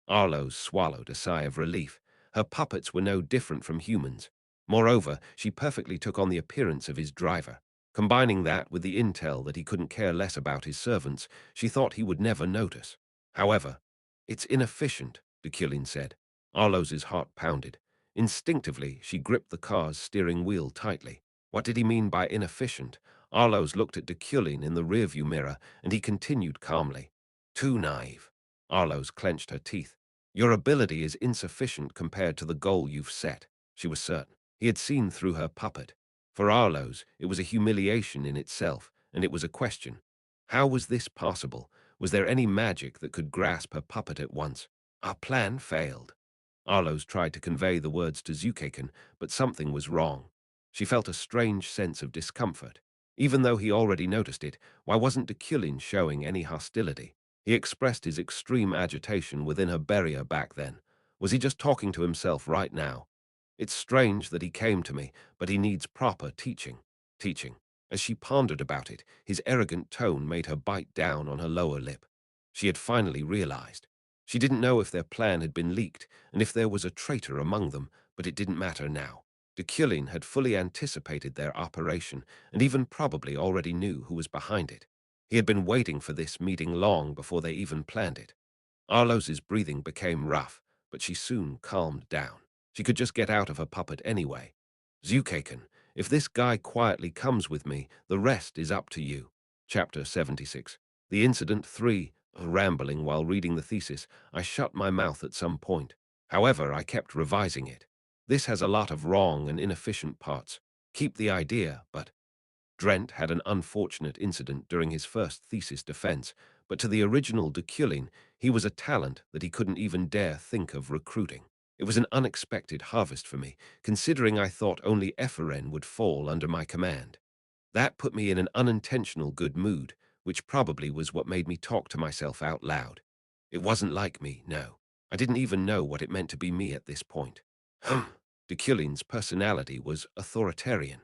[SPEAKER 1] Arloes swallowed a sigh of relief. Her puppets were no different from humans. Moreover, she perfectly took on the appearance of his driver. Combining that with the intel that he couldn't care less about his servants, she thought he would never notice. However, it's inefficient, Deculein said. Arloes's heart pounded. Instinctively, she gripped the car's steering wheel tightly. What did he mean by inefficient? Arloes looked at Deculein in the rearview mirror, and he continued calmly. Too naive. Arloes clenched her teeth. Your ability is insufficient compared to the goal you've set. She was certain. He had seen through her puppet. For Arloes, it was a humiliation in itself, and it was a question. How was this possible? Was there any magic that could grasp her puppet at once? Our plan failed. Arloes tried to convey the words to Zukaken, but something was wrong. She felt a strange sense of discomfort. Even though he already noticed it, why wasn't Deculein showing any hostility? He expressed his extreme agitation within her barrier back then. Was he just talking to himself right now? It's strange that he came to me, but he needs proper teaching. Teaching. As she pondered about it, his arrogant tone made her bite down on her lower lip. She had finally realized. She didn't know if their plan had been leaked and if there was a traitor among them, but it didn't matter now. Deculein had fully anticipated their operation and even probably already knew who was behind it. He had been waiting for this meeting long before they even planned it. Arloes's breathing became rough, but she soon calmed down. She could just get out of her puppet anyway. Zukaken, if this guy quietly comes with me, the rest is up to you. Chapter 76. The Incident 3. Rambling while reading the thesis, I shut my mouth at some point. However, I kept revising it. This has a lot of wrong and inefficient parts. Keep the idea, but Drent had an unfortunate incident during his first thesis defense, but to the original Deculein, he was a talent that he couldn't even dare think of recruiting. It was an unexpected harvest for me, considering I thought only Epheren would fall under my command. That put me in an unintentional good mood, which probably was what made me talk to myself out loud. It wasn't like me, no. I didn't even know what it meant to be me at this point. Deculein's personality was authoritarian.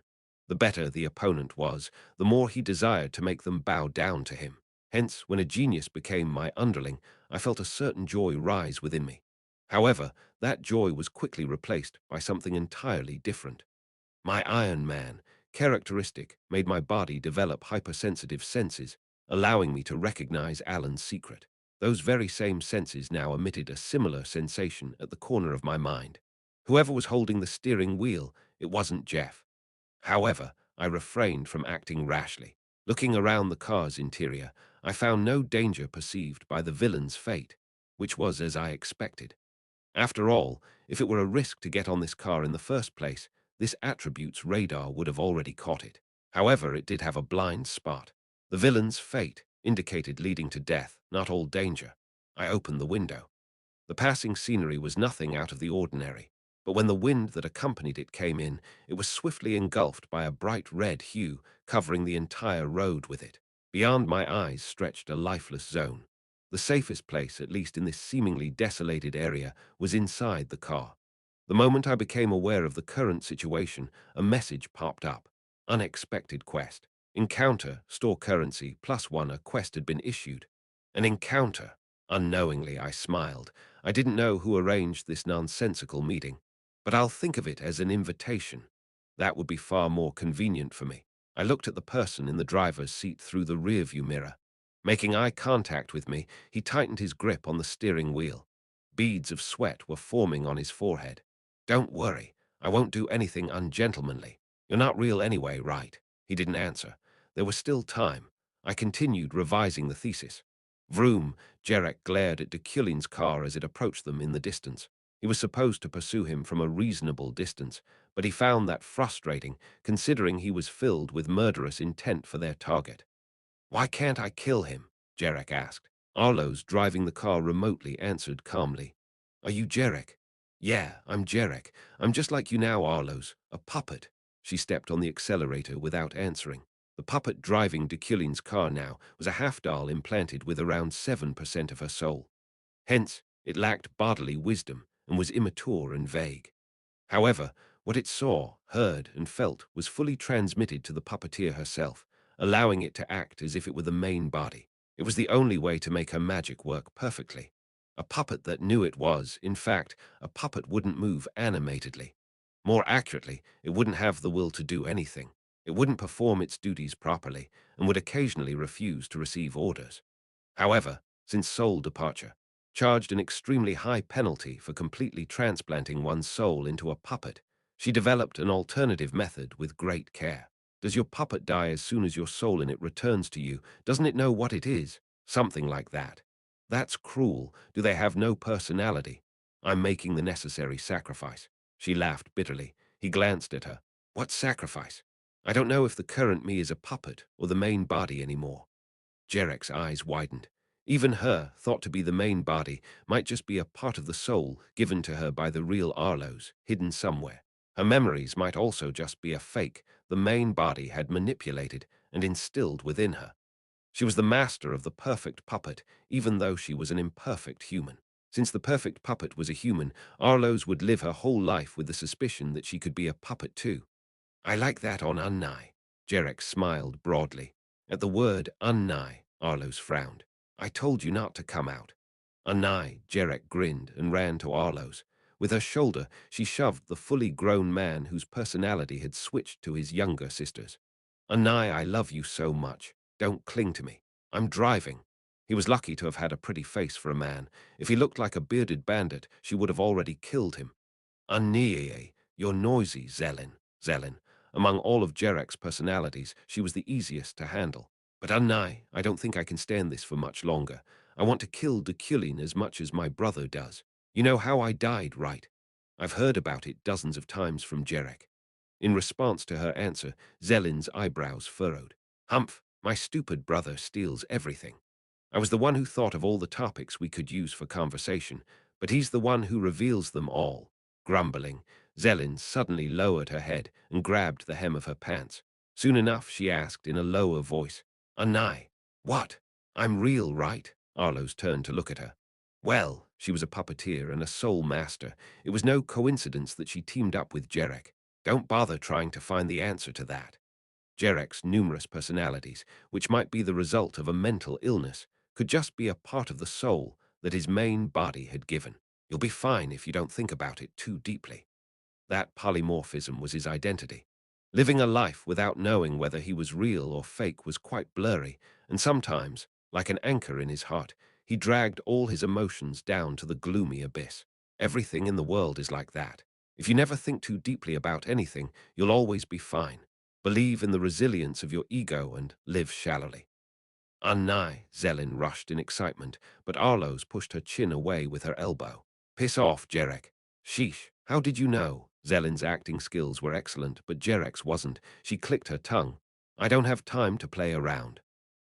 [SPEAKER 1] The better the opponent was, the more he desired to make them bow down to him. Hence, when a genius became my underling, I felt a certain joy rise within me. However, that joy was quickly replaced by something entirely different. My Iron Man characteristic made my body develop hypersensitive senses, allowing me to recognize Alan's secret. Those very same senses now emitted a similar sensation at the corner of my mind. Whoever was holding the steering wheel, it wasn't Jeff. However, I refrained from acting rashly. Looking around the car's interior, I found no danger perceived by the villain's fate, which was as I expected. After all, if it were a risk to get on this car in the first place, this attribute's radar would have already caught it. However, it did have a blind spot. The villain's fate indicated leading to death, not all danger. I opened the window. The passing scenery was nothing out of the ordinary, but when the wind that accompanied it came in, it was swiftly engulfed by a bright red hue, covering the entire road with it. Beyond my eyes stretched a lifeless zone. The safest place, at least in this seemingly desolated area, was inside the car. The moment I became aware of the current situation, a message popped up. Unexpected quest. Encounter, store currency, +1. A quest had been issued. An encounter. Unknowingly, I smiled. I didn't know who arranged this nonsensical meeting, but I'll think of it as an invitation. That would be far more convenient for me. I looked at the person in the driver's seat through the rearview mirror. Making eye contact with me, he tightened his grip on the steering wheel. Beads of sweat were forming on his forehead. "Don't worry, I won't do anything ungentlemanly. You're not real anyway, right?" He didn't answer. There was still time. I continued revising the thesis. Vroom, Jarek glared at Deculein's car as it approached them in the distance. He was supposed to pursue him from a reasonable distance, but he found that frustrating, considering he was filled with murderous intent for their target. "Why can't I kill him?" Jarek asked. Arlo's, driving the car remotely, answered calmly. "Are you Jarek?" "Yeah, I'm Jarek. I'm just like you now, Arlo's. A puppet." She stepped on the accelerator without answering. The puppet driving Deculein's car now was a half-doll implanted with around 7% of her soul. Hence, it lacked bodily wisdom and was immature and vague. However, what it saw, heard, and felt was fully transmitted to the puppeteer herself, allowing it to act as if it were the main body. It was the only way to make her magic work perfectly. A puppet that knew it was, in fact, a puppet wouldn't move animatedly. More accurately, it wouldn't have the will to do anything. It wouldn't perform its duties properly, and would occasionally refuse to receive orders. However, since soul departure charged an extremely high penalty for completely transplanting one's soul into a puppet, she developed an alternative method with great care. Does your puppet die as soon as your soul in it returns to you? Doesn't it know what it is? Something like that. That's cruel. Do they have no personality? I'm making the necessary sacrifice. She laughed bitterly. He glanced at her. What sacrifice? I don't know if the current me is a puppet or the main body anymore. Jarek's eyes widened. Even her, thought to be the main body, might just be a part of the soul given to her by the real Arlos, hidden somewhere. Her memories might also just be a fake the main body had manipulated and instilled within her. She was the master of the perfect puppet, even though she was an imperfect human. Since the perfect puppet was a human, Arlos would live her whole life with the suspicion that she could be a puppet too. "I like that on Unnai." Jarek smiled broadly. At the word Unnai, Arlos frowned. "I told you not to come out." Unnai, Jarek grinned and ran to Arlos. With her shoulder, she shoved the fully grown man whose personality had switched to his younger sister's. "Unnai, I love you so much. Don't cling to me. I'm driving." He was lucky to have had a pretty face for a man. If he looked like a bearded bandit, she would have already killed him. "Unnai, you're noisy, Zelin. Among all of Jarek's personalities, she was the easiest to handle. "But Unnai, I don't think I can stand this for much longer. I want to kill Deculein as much as my brother does. You know how I died, right?" "I've heard about it dozens of times from Jarek." In response to her answer, Zelin's eyebrows furrowed. "Humph, my stupid brother steals everything. I was the one who thought of all the topics we could use for conversation, but he's the one who reveals them all." Grumbling, Zelin suddenly lowered her head and grabbed the hem of her pants. Soon enough, she asked in a lower voice, "Anai, what? I'm real, right?" Arlos turned to look at her. Well, she was a puppeteer and a soul master. It was no coincidence that she teamed up with Jarek. Don't bother trying to find the answer to that. Jarek's numerous personalities, which might be the result of a mental illness, could just be a part of the soul that his main body had given. You'll be fine if you don't think about it too deeply. That polymorphism was his identity. Living a life without knowing whether he was real or fake was quite blurry, and sometimes, like an anchor in his heart, He dragged all his emotions down to the gloomy abyss. Everything in the world is like that. If you never think too deeply about anything, you'll always be fine. Believe in the resilience of your ego and live shallowly. Unnigh, Zelin rushed in excitement, but Arloes pushed her chin away with her elbow. Piss off, Jerek. Sheesh, how did you know? Zelin's acting skills were excellent, but Jerek's wasn't. She clicked her tongue. I don't have time to play around.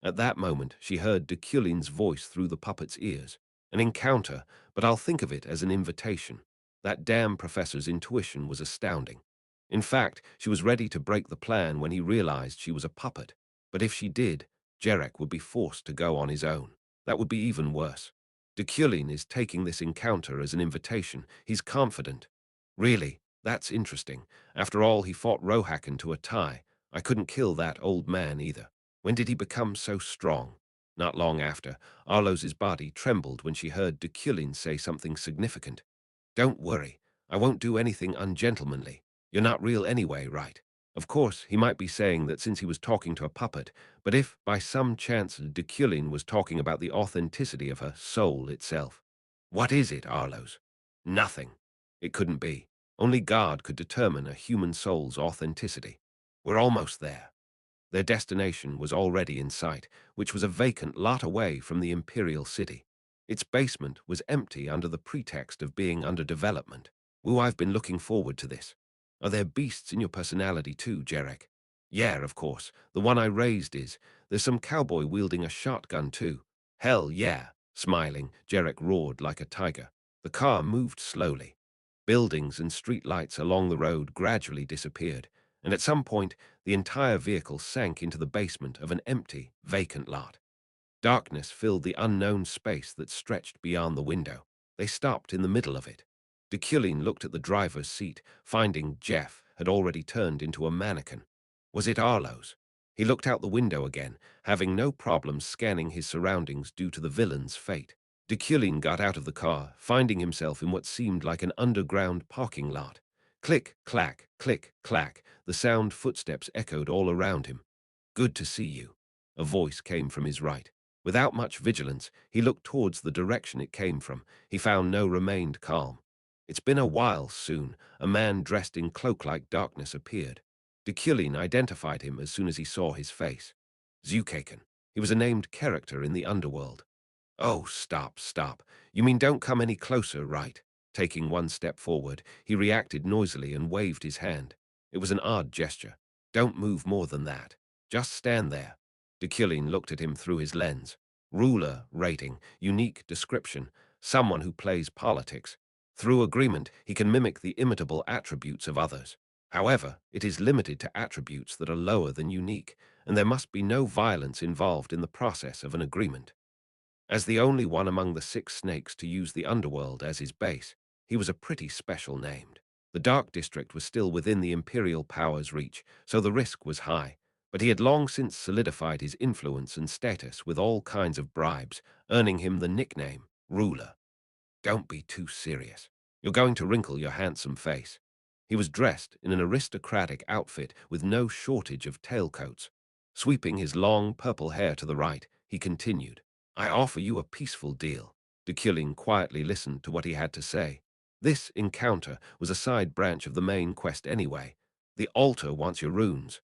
[SPEAKER 1] At that moment, she heard Deculein's voice through the puppet's ears. An encounter, but I'll think of it as an invitation. That damn professor's intuition was astounding. In fact, she was ready to break the plan when he realized she was a puppet. But if she did, Jerek would be forced to go on his own. That would be even worse. Deculein is taking this encounter as an invitation. He's confident. Really, that's interesting. After all, he fought Rohakan to a tie. I couldn't kill that old man either. When did he become so strong? Not long after, Arloes's body trembled when she heard Deculein say something significant. Don't worry, I won't do anything ungentlemanly. You're not real anyway, right? Of course, he might be saying that since he was talking to a puppet, but if, by some chance, Deculein was talking about the authenticity of her soul itself. What is it, Arloes? Nothing. It couldn't be. Only God could determine a human soul's authenticity. We're almost there. Their destination was already in sight, which was a vacant lot away from the imperial city. Its basement was empty under the pretext of being under development. Ooh, I've been looking forward to this. Are there beasts in your personality too, Jerek? Yeah, of course. The one I raised is. There's some cowboy wielding a shotgun too. Hell yeah. Smiling, Jerek roared like a tiger. The car moved slowly. Buildings and street lights along the road gradually disappeared, and at some point, the entire vehicle sank into the basement of an empty, vacant lot. Darkness filled the unknown space that stretched beyond the window. They stopped in the middle of it. Deculein looked at the driver's seat, finding Jeff had already turned into a mannequin. Was it Arloes? He looked out the window again, having no problem scanning his surroundings due to the villain's fate. Deculein got out of the car, finding himself in what seemed like an underground parking lot. Click, clack, the sound footsteps echoed all around him. Good to see you. A voice came from his right. Without much vigilance, he looked towards the direction it came from. He found no remained calm. It's been a while. Soon, a man dressed in cloak-like darkness appeared. Deculein identified him as soon as he saw his face. Zukaken. He was a named character in the underworld. Oh, stop. You mean don't come any closer, right? Taking one step forward, he reacted noisily and waved his hand. It was an odd gesture. Don't move more than that. Just stand there. Deculein looked at him through his lens. Ruler, rating, unique description, someone who plays politics. Through agreement, he can mimic the imitable attributes of others. However, it is limited to attributes that are lower than unique, and there must be no violence involved in the process of an agreement. As the only one among the 6 snakes to use the underworld as his base, he was a pretty special named. The Dark District was still within the Imperial power's reach, so the risk was high, but he had long since solidified his influence and status with all kinds of bribes, earning him the nickname Ruler. Don't be too serious. You're going to wrinkle your handsome face. He was dressed in an aristocratic outfit with no shortage of tailcoats. Sweeping his long purple hair to the right, he continued. I offer you a peaceful deal. Deculein quietly listened to what he had to say. This encounter was a side branch of the main quest anyway. The altar wants your runes.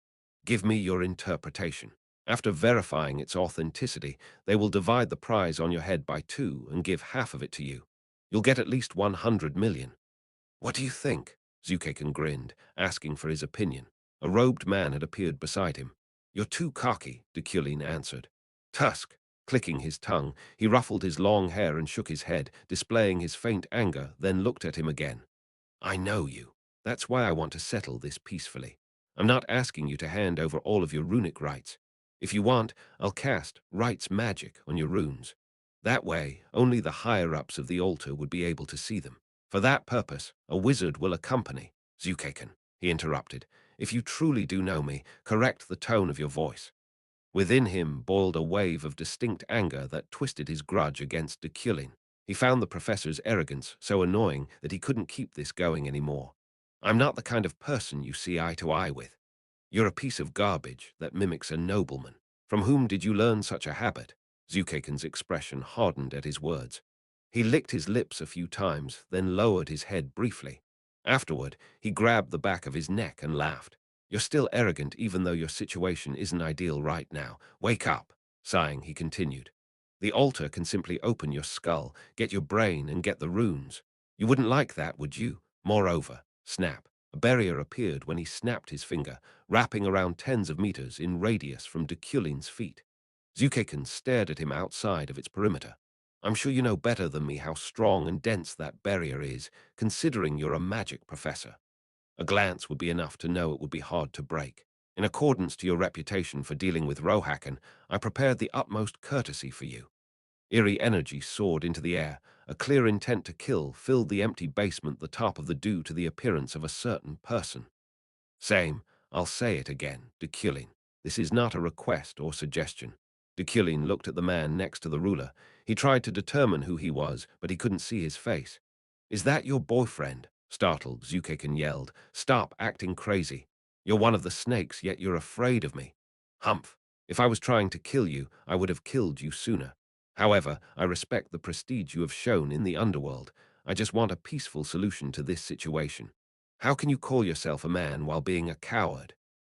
[SPEAKER 1] Give me your interpretation. After verifying its authenticity, they will divide the prize on your head by 2 and give half of it to you. You'll get at least 100 million. What do you think? Zukaken grinned, asking for his opinion. A robed man had appeared beside him. You're too cocky, Deculein answered. Tusk. Clicking his tongue, he ruffled his long hair and shook his head, displaying his faint anger, then looked at him again. I know you. That's why I want to settle this peacefully. I'm not asking you to hand over all of your runic rights. If you want, I'll cast rights magic on your runes. That way, only the higher-ups of the altar would be able to see them. For that purpose, a wizard will accompany. Zukaken, he interrupted. If you truly do know me, correct the tone of your voice. Within him boiled a wave of distinct anger that twisted his grudge against Deculein. He found the professor's arrogance so annoying that he couldn't keep this going anymore. I'm not the kind of person you see eye to eye with. You're a piece of garbage that mimics a nobleman. From whom did you learn such a habit? Zukaken's expression hardened at his words. He licked his lips a few times, then lowered his head briefly. Afterward, he grabbed the back of his neck and laughed. You're still arrogant even though your situation isn't ideal right now. Wake up. Sighing, he continued. The altar can simply open your skull, get your brain, and get the runes. You wouldn't like that, would you? Moreover, snap. A barrier appeared when he snapped his finger, wrapping around tens of meters in radius from Deculein's feet. Zukaken stared at him outside of its perimeter. I'm sure you know better than me how strong and dense that barrier is, considering you're a magic professor. A glance would be enough to know it would be hard to break. In accordance to your reputation for dealing with Rohakan, I prepared the utmost courtesy for you. Eerie energy soared into the air. A clear intent to kill filled the empty basement the top of the due to the appearance of a certain person. Same, I'll say it again, Deculein. This is not a request or suggestion. Deculein looked at the man next to the ruler. He tried to determine who he was, but he couldn't see his face. Is that your boyfriend? Startled, Zukaken yelled. Stop acting crazy. You're one of the snakes, yet you're afraid of me. Humph. If I was trying to kill you, I would have killed you sooner. However, I respect the prestige you have shown in the underworld. I just want a peaceful solution to this situation. How can you call yourself a man while being a coward?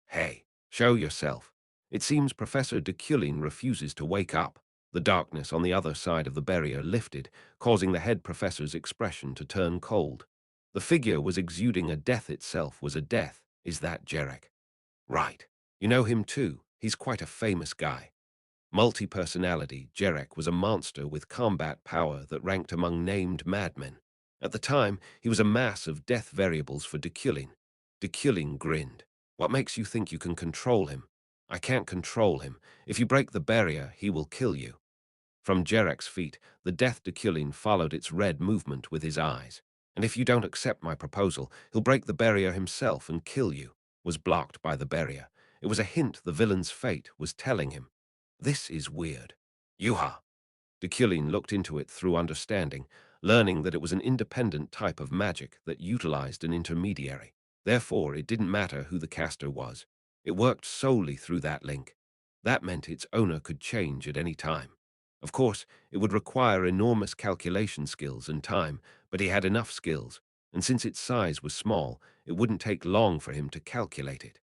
[SPEAKER 1] Hey, show yourself. It seems Professor Deculein refuses to wake up. The darkness on the other side of the barrier lifted, causing the head professor's expression to turn cold. The figure was exuding a death itself was a death. Is that Jarek? Right. You know him too. He's quite a famous guy. Multi-personality, Jarek was a monster with combat power that ranked among named madmen. At the time, he was a mass of death variables for Deculein. Deculein grinned. What makes you think you can control him? I can't control him. If you break the barrier, he will kill you. From Jarek's feet, the death Deculein followed its red movement with his eyes. And if you don't accept my proposal, he'll break the barrier himself and kill you. Was blocked by the barrier. It was a hint the villain's fate was telling him. This is weird. Yuha. Deculein looked into it through understanding, learning that it was an independent type of magic that utilized an intermediary. Therefore, it didn't matter who the caster was. It worked solely through that link. That meant its owner could change at any time. Of course, it would require enormous calculation skills and time, but he had enough skills, and since its size was small, it wouldn't take long for him to calculate it.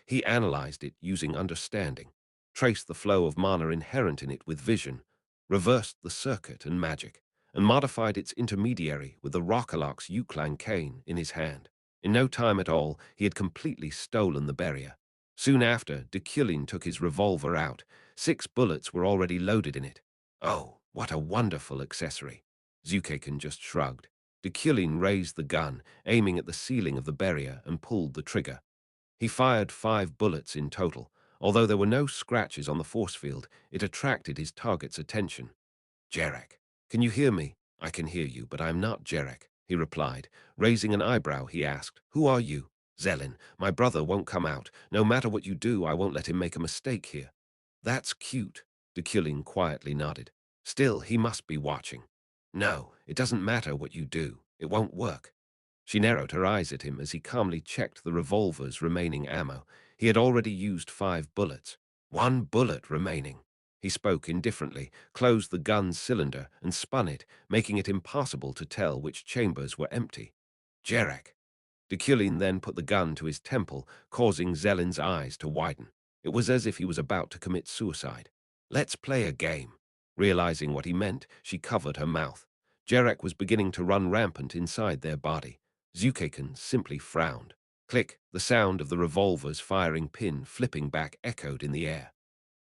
[SPEAKER 1] He analyzed it using understanding, traced the flow of mana inherent in it with vision, reversed the circuit and magic, and modified its intermediary with the Rockaloc's Euclang cane in his hand. In no time at all, he had completely stolen the barrier. Soon after, Deculein took his revolver out. 6 bullets were already loaded in it. Oh, what a wonderful accessory. Zukaken just shrugged. Deculein raised the gun, aiming at the ceiling of the barrier, and pulled the trigger. He fired 5 bullets in total. Although there were no scratches on the force field, it attracted his target's attention. Jarek, can you hear me? I can hear you, but I'm not Jarek, he replied. Raising an eyebrow, he asked, Who are you? Zelin, my brother won't come out. No matter what you do, I won't let him make a mistake here. That's cute, Deculein quietly nodded. Still, he must be watching. No, it doesn't matter what you do. It won't work. She narrowed her eyes at him as he calmly checked the revolver's remaining ammo. He had already used 5 bullets. 1 bullet remaining. He spoke indifferently, closed the gun's cylinder, and spun it, making it impossible to tell which chambers were empty. Jarek. Deculein then put the gun to his temple, causing Zelin's eyes to widen. It was as if he was about to commit suicide. Let's play a game. Realizing what he meant, she covered her mouth. Jarek was beginning to run rampant inside their body. Zukaken simply frowned. Click, the sound of the revolver's firing pin flipping back echoed in the air.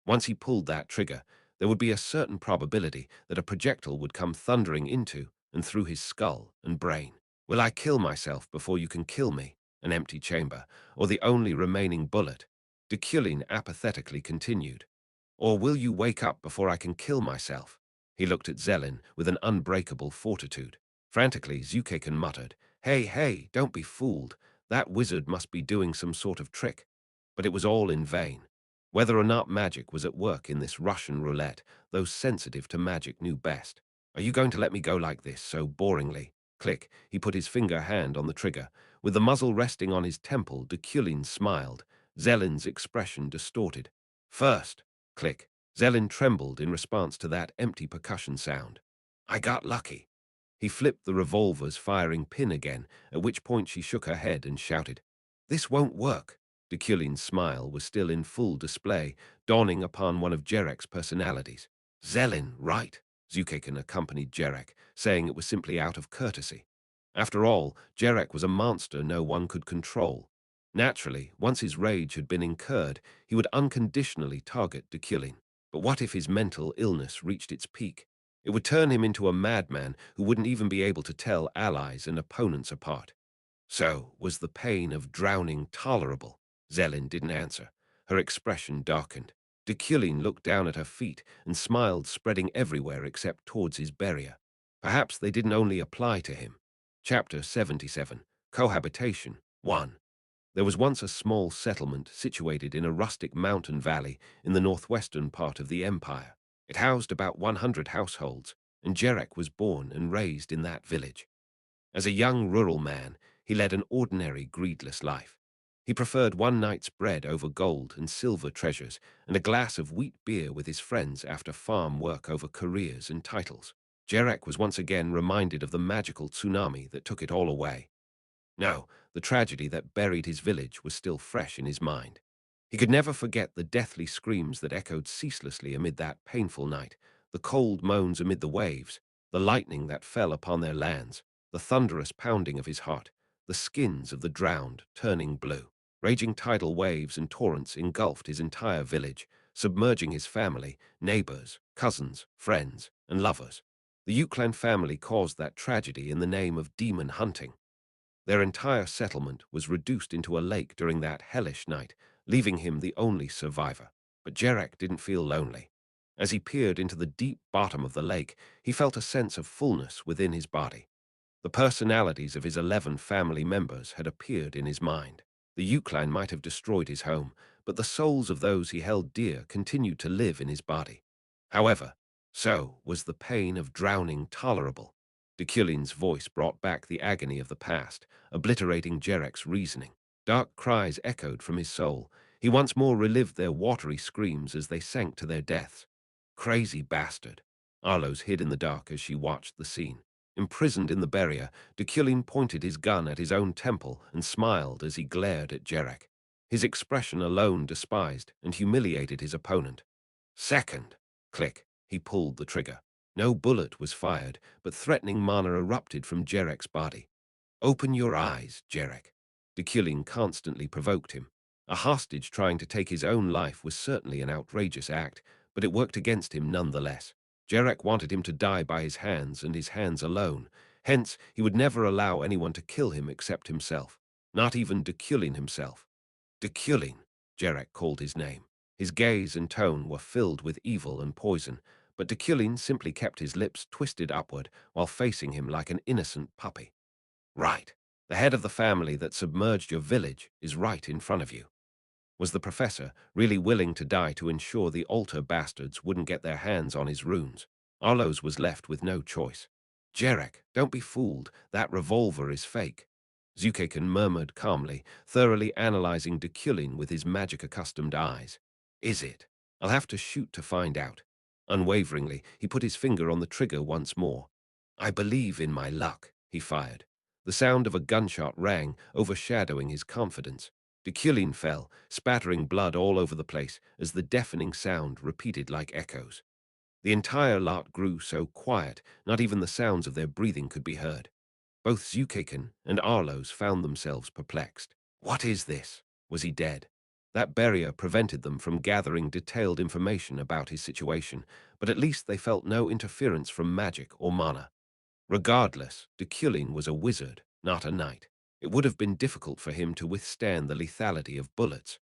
[SPEAKER 1] Once he pulled that trigger, there would be a certain probability that a projectile would come thundering into and through his skull and brain. Will I kill myself before you can kill me? An empty chamber, or the only remaining bullet? Deculein apathetically continued. Or will you wake up before I can kill myself? He looked at Zelin with an unbreakable fortitude. Frantically, Zukaken muttered, Hey, don't be fooled. That wizard must be doing some sort of trick. But it was all in vain. Whether or not magic was at work in this Russian roulette, those sensitive to magic knew best. Are you going to let me go like this, so boringly? Click, he put his hand on the trigger. With the muzzle resting on his temple, Deculein smiled. Zelin's expression distorted. First, click, Zelin trembled in response to that empty percussion sound. I got lucky. He flipped the revolver's firing pin again, at which point she shook her head and shouted, This won't work. Deculin's smile was still in full display, dawning upon one of Jerek's personalities. Zelin, right? Zukakin accompanied Jerek, saying it was simply out of courtesy. After all, Jerek was a monster no one could control. Naturally, once his rage had been incurred, he would unconditionally target Deculin. But what if his mental illness reached its peak? It would turn him into a madman who wouldn't even be able to tell allies and opponents apart. So, was the pain of drowning tolerable? Zelin didn't answer. Her expression darkened. Deculin looked down at her feet and smiled, spreading everywhere except towards his barrier. Perhaps they didn't only apply to him. Chapter 77. Cohabitation 1. There was once a small settlement situated in a rustic mountain valley in the northwestern part of the empire. It housed about 100 households, and Jerek was born and raised in that village. As a young rural man, he led an ordinary, greedless life. He preferred one night's bread over gold and silver treasures, and a glass of wheat beer with his friends after farm work over careers and titles. Jerek was once again reminded of the magical tsunami that took it all away. No, the tragedy that buried his village was still fresh in his mind. He could never forget the deathly screams that echoed ceaselessly amid that painful night, the cold moans amid the waves, the lightning that fell upon their lands, the thunderous pounding of his heart, the skins of the drowned turning blue. Raging tidal waves and torrents engulfed his entire village, submerging his family, neighbors, cousins, friends, and lovers. The Uklan family caused that tragedy in the name of demon hunting. Their entire settlement was reduced into a lake during that hellish night, leaving him the only survivor. But Jerek didn't feel lonely. As he peered into the deep bottom of the lake, he felt a sense of fullness within his body. The personalities of his 11 family members had appeared in his mind. The Uklan might have destroyed his home, but the souls of those he held dear continued to live in his body. However, so was the pain of drowning tolerable. Deculin's voice brought back the agony of the past, obliterating Jerek's reasoning. Dark cries echoed from his soul. He once more relived their watery screams as they sank to their deaths. Crazy bastard. Arlos hid in the dark as she watched the scene. Imprisoned in the barrier, Deculin pointed his gun at his own temple and smiled as he glared at Jerek. His expression alone despised and humiliated his opponent. Second. Click. He pulled the trigger. No bullet was fired, but threatening mana erupted from Jerek's body. Open your eyes, Jerek. Deculin constantly provoked him. A hostage trying to take his own life was certainly an outrageous act, but it worked against him nonetheless. Jerek wanted him to die by his hands and his hands alone. Hence, he would never allow anyone to kill him except himself. Not even Deculin himself. Deculin, Jerek called his name. His gaze and tone were filled with evil and poison, but Deculin simply kept his lips twisted upward while facing him like an innocent puppy. Right. The head of the family that submerged your village is right in front of you. Was the professor really willing to die to ensure the altar bastards wouldn't get their hands on his runes? Arlos was left with no choice. Jerek, don't be fooled. That revolver is fake. Zukakin murmured calmly, thoroughly analyzing Deculin with his magic-accustomed eyes. Is it? I'll have to shoot to find out. Unwaveringly, he put his finger on the trigger once more. I believe in my luck, he fired. The sound of a gunshot rang, overshadowing his confidence. Deculin fell, spattering blood all over the place as the deafening sound repeated like echoes. The entire lot grew so quiet, not even the sounds of their breathing could be heard. Both Zukakin and Arlos found themselves perplexed. What is this? Was he dead? That barrier prevented them from gathering detailed information about his situation, but at least they felt no interference from magic or mana. Regardless, Deculin was a wizard, not a knight. It would have been difficult for him to withstand the lethality of bullets.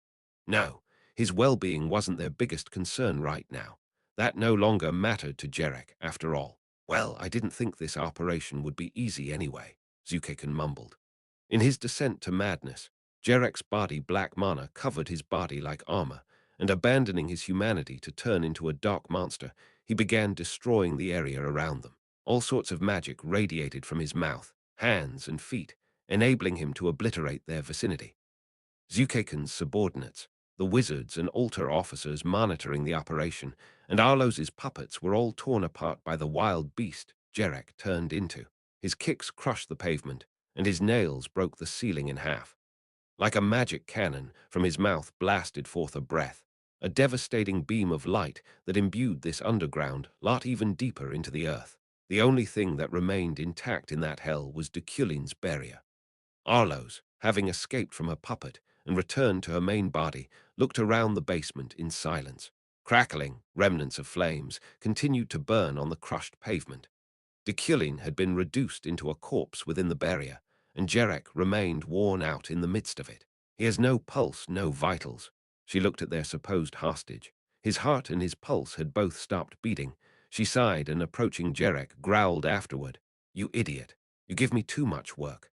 [SPEAKER 1] No, his well-being wasn't their biggest concern right now. That no longer mattered to Jerek, after all. Well, I didn't think this operation would be easy anyway, Zukakin mumbled. In his descent to madness, Jerek's body black mana covered his body like armor, and abandoning his humanity to turn into a dark monster, he began destroying the area around them. All sorts of magic radiated from his mouth, hands, and feet, enabling him to obliterate their vicinity. Zukakin's subordinates, the wizards and altar officers monitoring the operation, and Arlos's puppets were all torn apart by the wild beast Jerek turned into. His kicks crushed the pavement, and his nails broke the ceiling in half. Like a magic cannon, from his mouth blasted forth a breath, a devastating beam of light that imbued this underground lot even deeper into the earth. The only thing that remained intact in that hell was Deculein's barrier. Arlos, having escaped from her puppet and returned to her main body, looked around the basement in silence. Crackling remnants of flames continued to burn on the crushed pavement. Deculein had been reduced into a corpse within the barrier, and Jerek remained worn out in the midst of it. He has no pulse, no vitals. She looked at their supposed hostage. His heart and his pulse had both stopped beating. She sighed and, approaching Jerek, growled afterward, "You idiot. You give me too much work."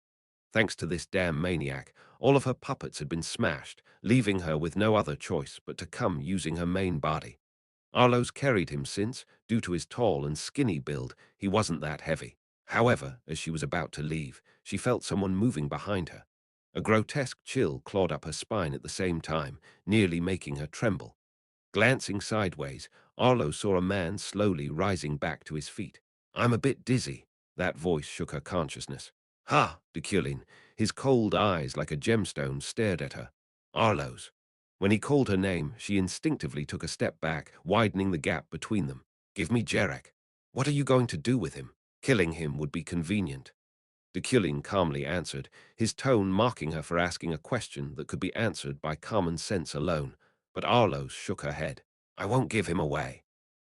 [SPEAKER 1] Thanks to this damn maniac, all of her puppets had been smashed, leaving her with no other choice but to come using her main body. Arlos carried him since, due to his tall and skinny build, he wasn't that heavy. However, as she was about to leave, she felt someone moving behind her. A grotesque chill clawed up her spine at the same time, nearly making her tremble. Glancing sideways, Arlo saw a man slowly rising back to his feet. "I'm a bit dizzy." That voice shook her consciousness. "Ha!" Deculein, his cold eyes like a gemstone, stared at her. "Arlos." When he called her name, she instinctively took a step back, widening the gap between them. "Give me Jerek." "What are you going to do with him?" "Killing him would be convenient." Deculein calmly answered, his tone mocking her for asking a question that could be answered by common sense alone. But Arlos shook her head. "I won't give him away."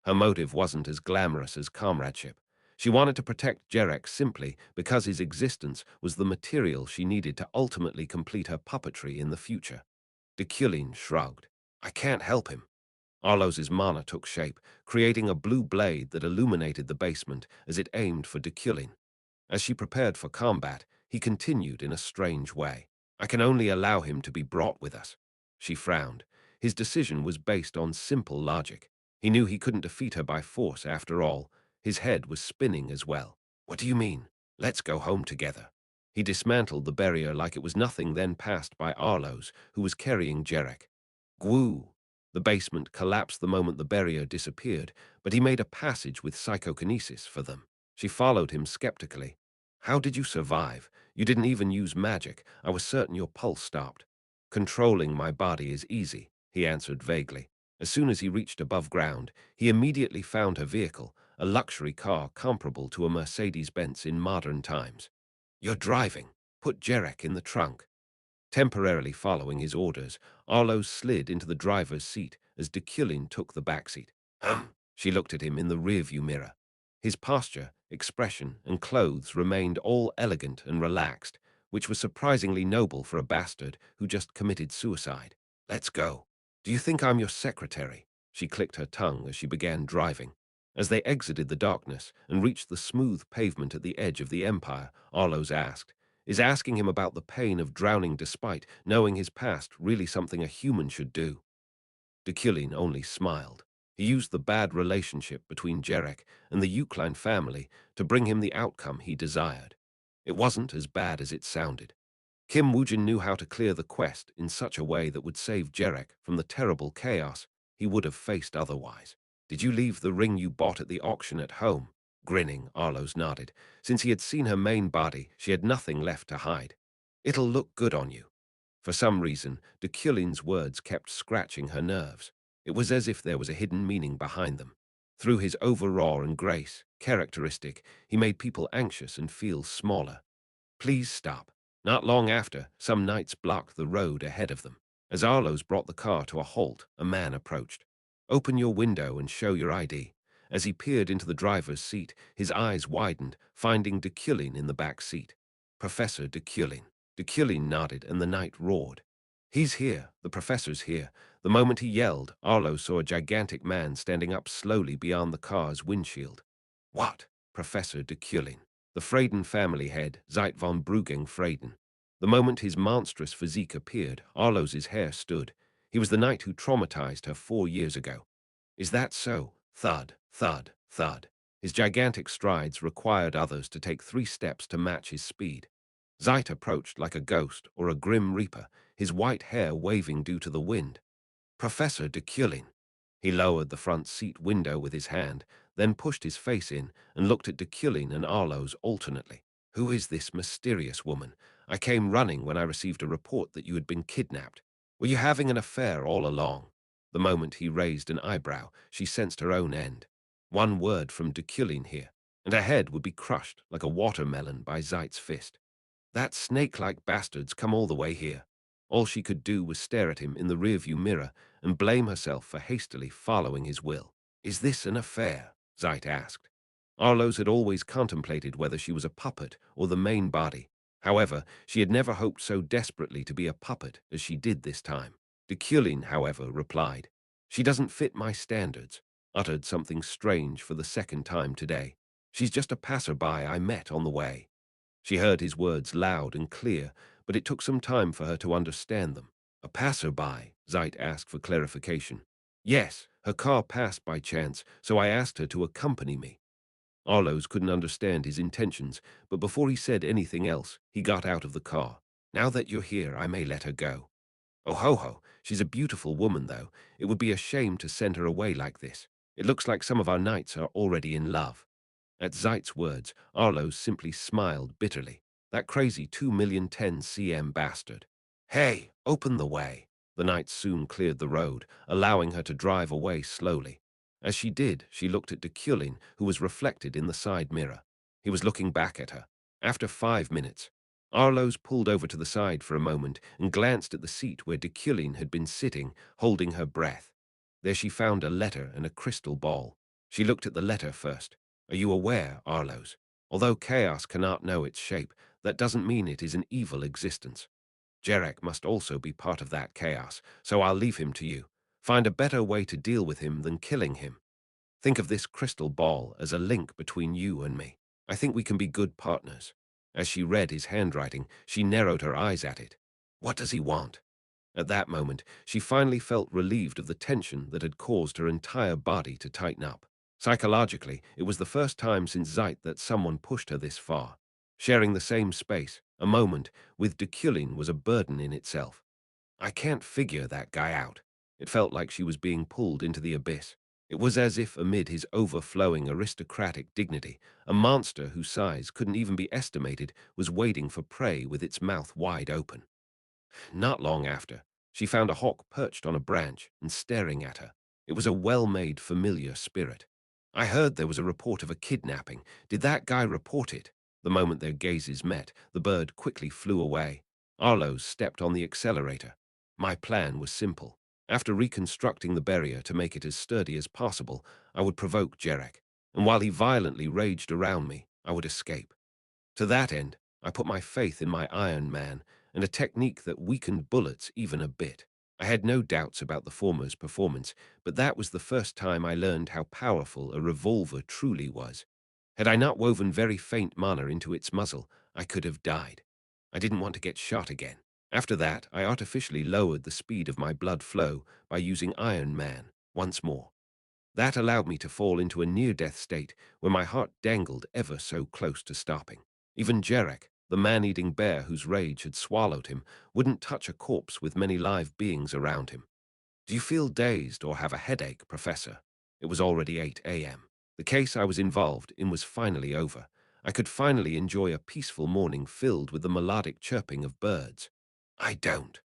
[SPEAKER 1] Her motive wasn't as glamorous as comradeship. She wanted to protect Jerek simply because his existence was the material she needed to ultimately complete her puppetry in the future. Deculein shrugged. "I can't help him." Arlos's mana took shape, creating a blue blade that illuminated the basement as it aimed for Deculein. As she prepared for combat, he continued in a strange way. "I can only allow him to be brought with us." She frowned. His decision was based on simple logic. He knew he couldn't defeat her by force after all. His head was spinning as well. "What do you mean? Let's go home together." He dismantled the barrier like it was nothing, then passed by Arlos, who was carrying Jerek. Gwoo! The basement collapsed the moment the barrier disappeared, but he made a passage with psychokinesis for them. She followed him skeptically. "How did you survive? You didn't even use magic. I was certain your pulse stopped." "Controlling my body is easy," he answered vaguely. As soon as he reached above ground, he immediately found her vehicle, a luxury car comparable to a Mercedes-Benz in modern times. "You're driving. Put Jerek in the trunk." Temporarily following his orders, Arlo slid into the driver's seat as Deculein took the back seat. She looked at him in the rearview mirror. His posture, expression, and clothes remained all elegant and relaxed, which was surprisingly noble for a bastard who just committed suicide. "Let's go." "Do you think I'm your secretary?" She clicked her tongue as she began driving. As they exited the darkness and reached the smooth pavement at the edge of the Empire, Arlos asked, "Is asking him about the pain of drowning despite knowing his past really something a human should do?" Deculein only smiled. He used the bad relationship between Jerek and the Deculein family to bring him the outcome he desired. It wasn't as bad as it sounded. Kim Woojin knew how to clear the quest in such a way that would save Jerek from the terrible chaos he would have faced otherwise. "Did you leave the ring you bought at the auction at home?" Grinning, Arlos nodded. Since he had seen her main body, she had nothing left to hide. "It'll look good on you." For some reason, Deculein's words kept scratching her nerves. It was as if there was a hidden meaning behind them. Through his over-raw and grace characteristic, he made people anxious and feel smaller. "Please stop." Not long after, some knights blocked the road ahead of them. As Arlos brought the car to a halt, a man approached. "Open your window and show your ID." As he peered into the driver's seat, his eyes widened, finding Deculein in the back seat. "Professor Deculein." Deculein nodded, and the knight roared. "He's here. The professor's here." The moment he yelled, Arlo saw a gigantic man standing up slowly beyond the car's windshield. "What?" "Professor Deculein. The Freyden family head, Zeit von Bruging Freyden." The moment his monstrous physique appeared, Arlos's hair stood. He was the knight who traumatized her 4 years ago. "Is that so?" Thud, thud, thud. His gigantic strides required others to take 3 steps to match his speed. Zeit approached like a ghost or a grim reaper, his white hair waving due to the wind. Professor Deculein. He lowered the front seat window with his hand, then pushed his face in and looked at Deculein and Arloes alternately. Who is this mysterious woman? I came running when I received a report that you had been kidnapped. Were you having an affair all along? The moment he raised an eyebrow, she sensed her own end. One word from Deculein here, and her head would be crushed like a watermelon by Zeit's fist. That snake-like bastard's come all the way here. All she could do was stare at him in the rearview mirror and blame herself for hastily following his will. Is this an affair? Zeit asked. Arloes had always contemplated whether she was a puppet or the main body. However, she had never hoped so desperately to be a puppet as she did this time. Deculein, however, replied, "She doesn't fit my standards," uttered something strange for the second time today. "She's just a passerby I met on the way." She heard his words loud and clear, but it took some time for her to understand them. A passerby, Zeit asked for clarification. Yes, her car passed by chance, so I asked her to accompany me. Arloes couldn't understand his intentions, but before he said anything else, he got out of the car. Now that you're here, I may let her go. Oh ho ho, she's a beautiful woman, though. It would be a shame to send her away like this. It looks like some of our knights are already in love. At Zeit's words, Arloes simply smiled bitterly. That crazy 2,010,000 cm bastard. Hey, open the way. The knight soon cleared the road, allowing her to drive away slowly. As she did, she looked at Deculein, who was reflected in the side mirror. He was looking back at her. After 5 minutes, Arloes pulled over to the side for a moment and glanced at the seat where Deculein had been sitting, holding her breath. There she found a letter and a crystal ball. She looked at the letter first. Are you aware, Arloes? Although chaos cannot know its shape, that doesn't mean it is an evil existence. Jarek must also be part of that chaos, so I'll leave him to you. Find a better way to deal with him than killing him. Think of this crystal ball as a link between you and me. I think we can be good partners. As she read his handwriting, she narrowed her eyes at it. What does he want? At that moment, she finally felt relieved of the tension that had caused her entire body to tighten up. Psychologically, it was the first time since Zeit that someone pushed her this far. Sharing the same space, a moment, with Deculein was a burden in itself. I can't figure that guy out. It felt like she was being pulled into the abyss. It was as if amid his overflowing aristocratic dignity, a monster whose size couldn't even be estimated was waiting for prey with its mouth wide open. Not long after, she found a hawk perched on a branch and staring at her. It was a well-made, familiar spirit. I heard there was a report of a kidnapping. Did that guy report it? The moment their gazes met, the bird quickly flew away. Arloes stepped on the accelerator. My plan was simple. After reconstructing the barrier to make it as sturdy as possible, I would provoke Jarek, and while he violently raged around me, I would escape. To that end, I put my faith in my Iron Man and a technique that weakened bullets even a bit. I had no doubts about the former's performance, but that was the first time I learned how powerful a revolver truly was. Had I not woven very faint mana into its muzzle, I could have died. I didn't want to get shot again. After that, I artificially lowered the speed of my blood flow by using Iron Man once more. That allowed me to fall into a near-death state where my heart dangled ever so close to stopping. Even Jarek, the man-eating bear whose rage had swallowed him, wouldn't touch a corpse with many live beings around him. Do you feel dazed or have a headache, Professor? It was already 8 a.m. The case I was involved in was finally over. I could finally enjoy a peaceful morning filled with the melodic chirping of birds. I don't.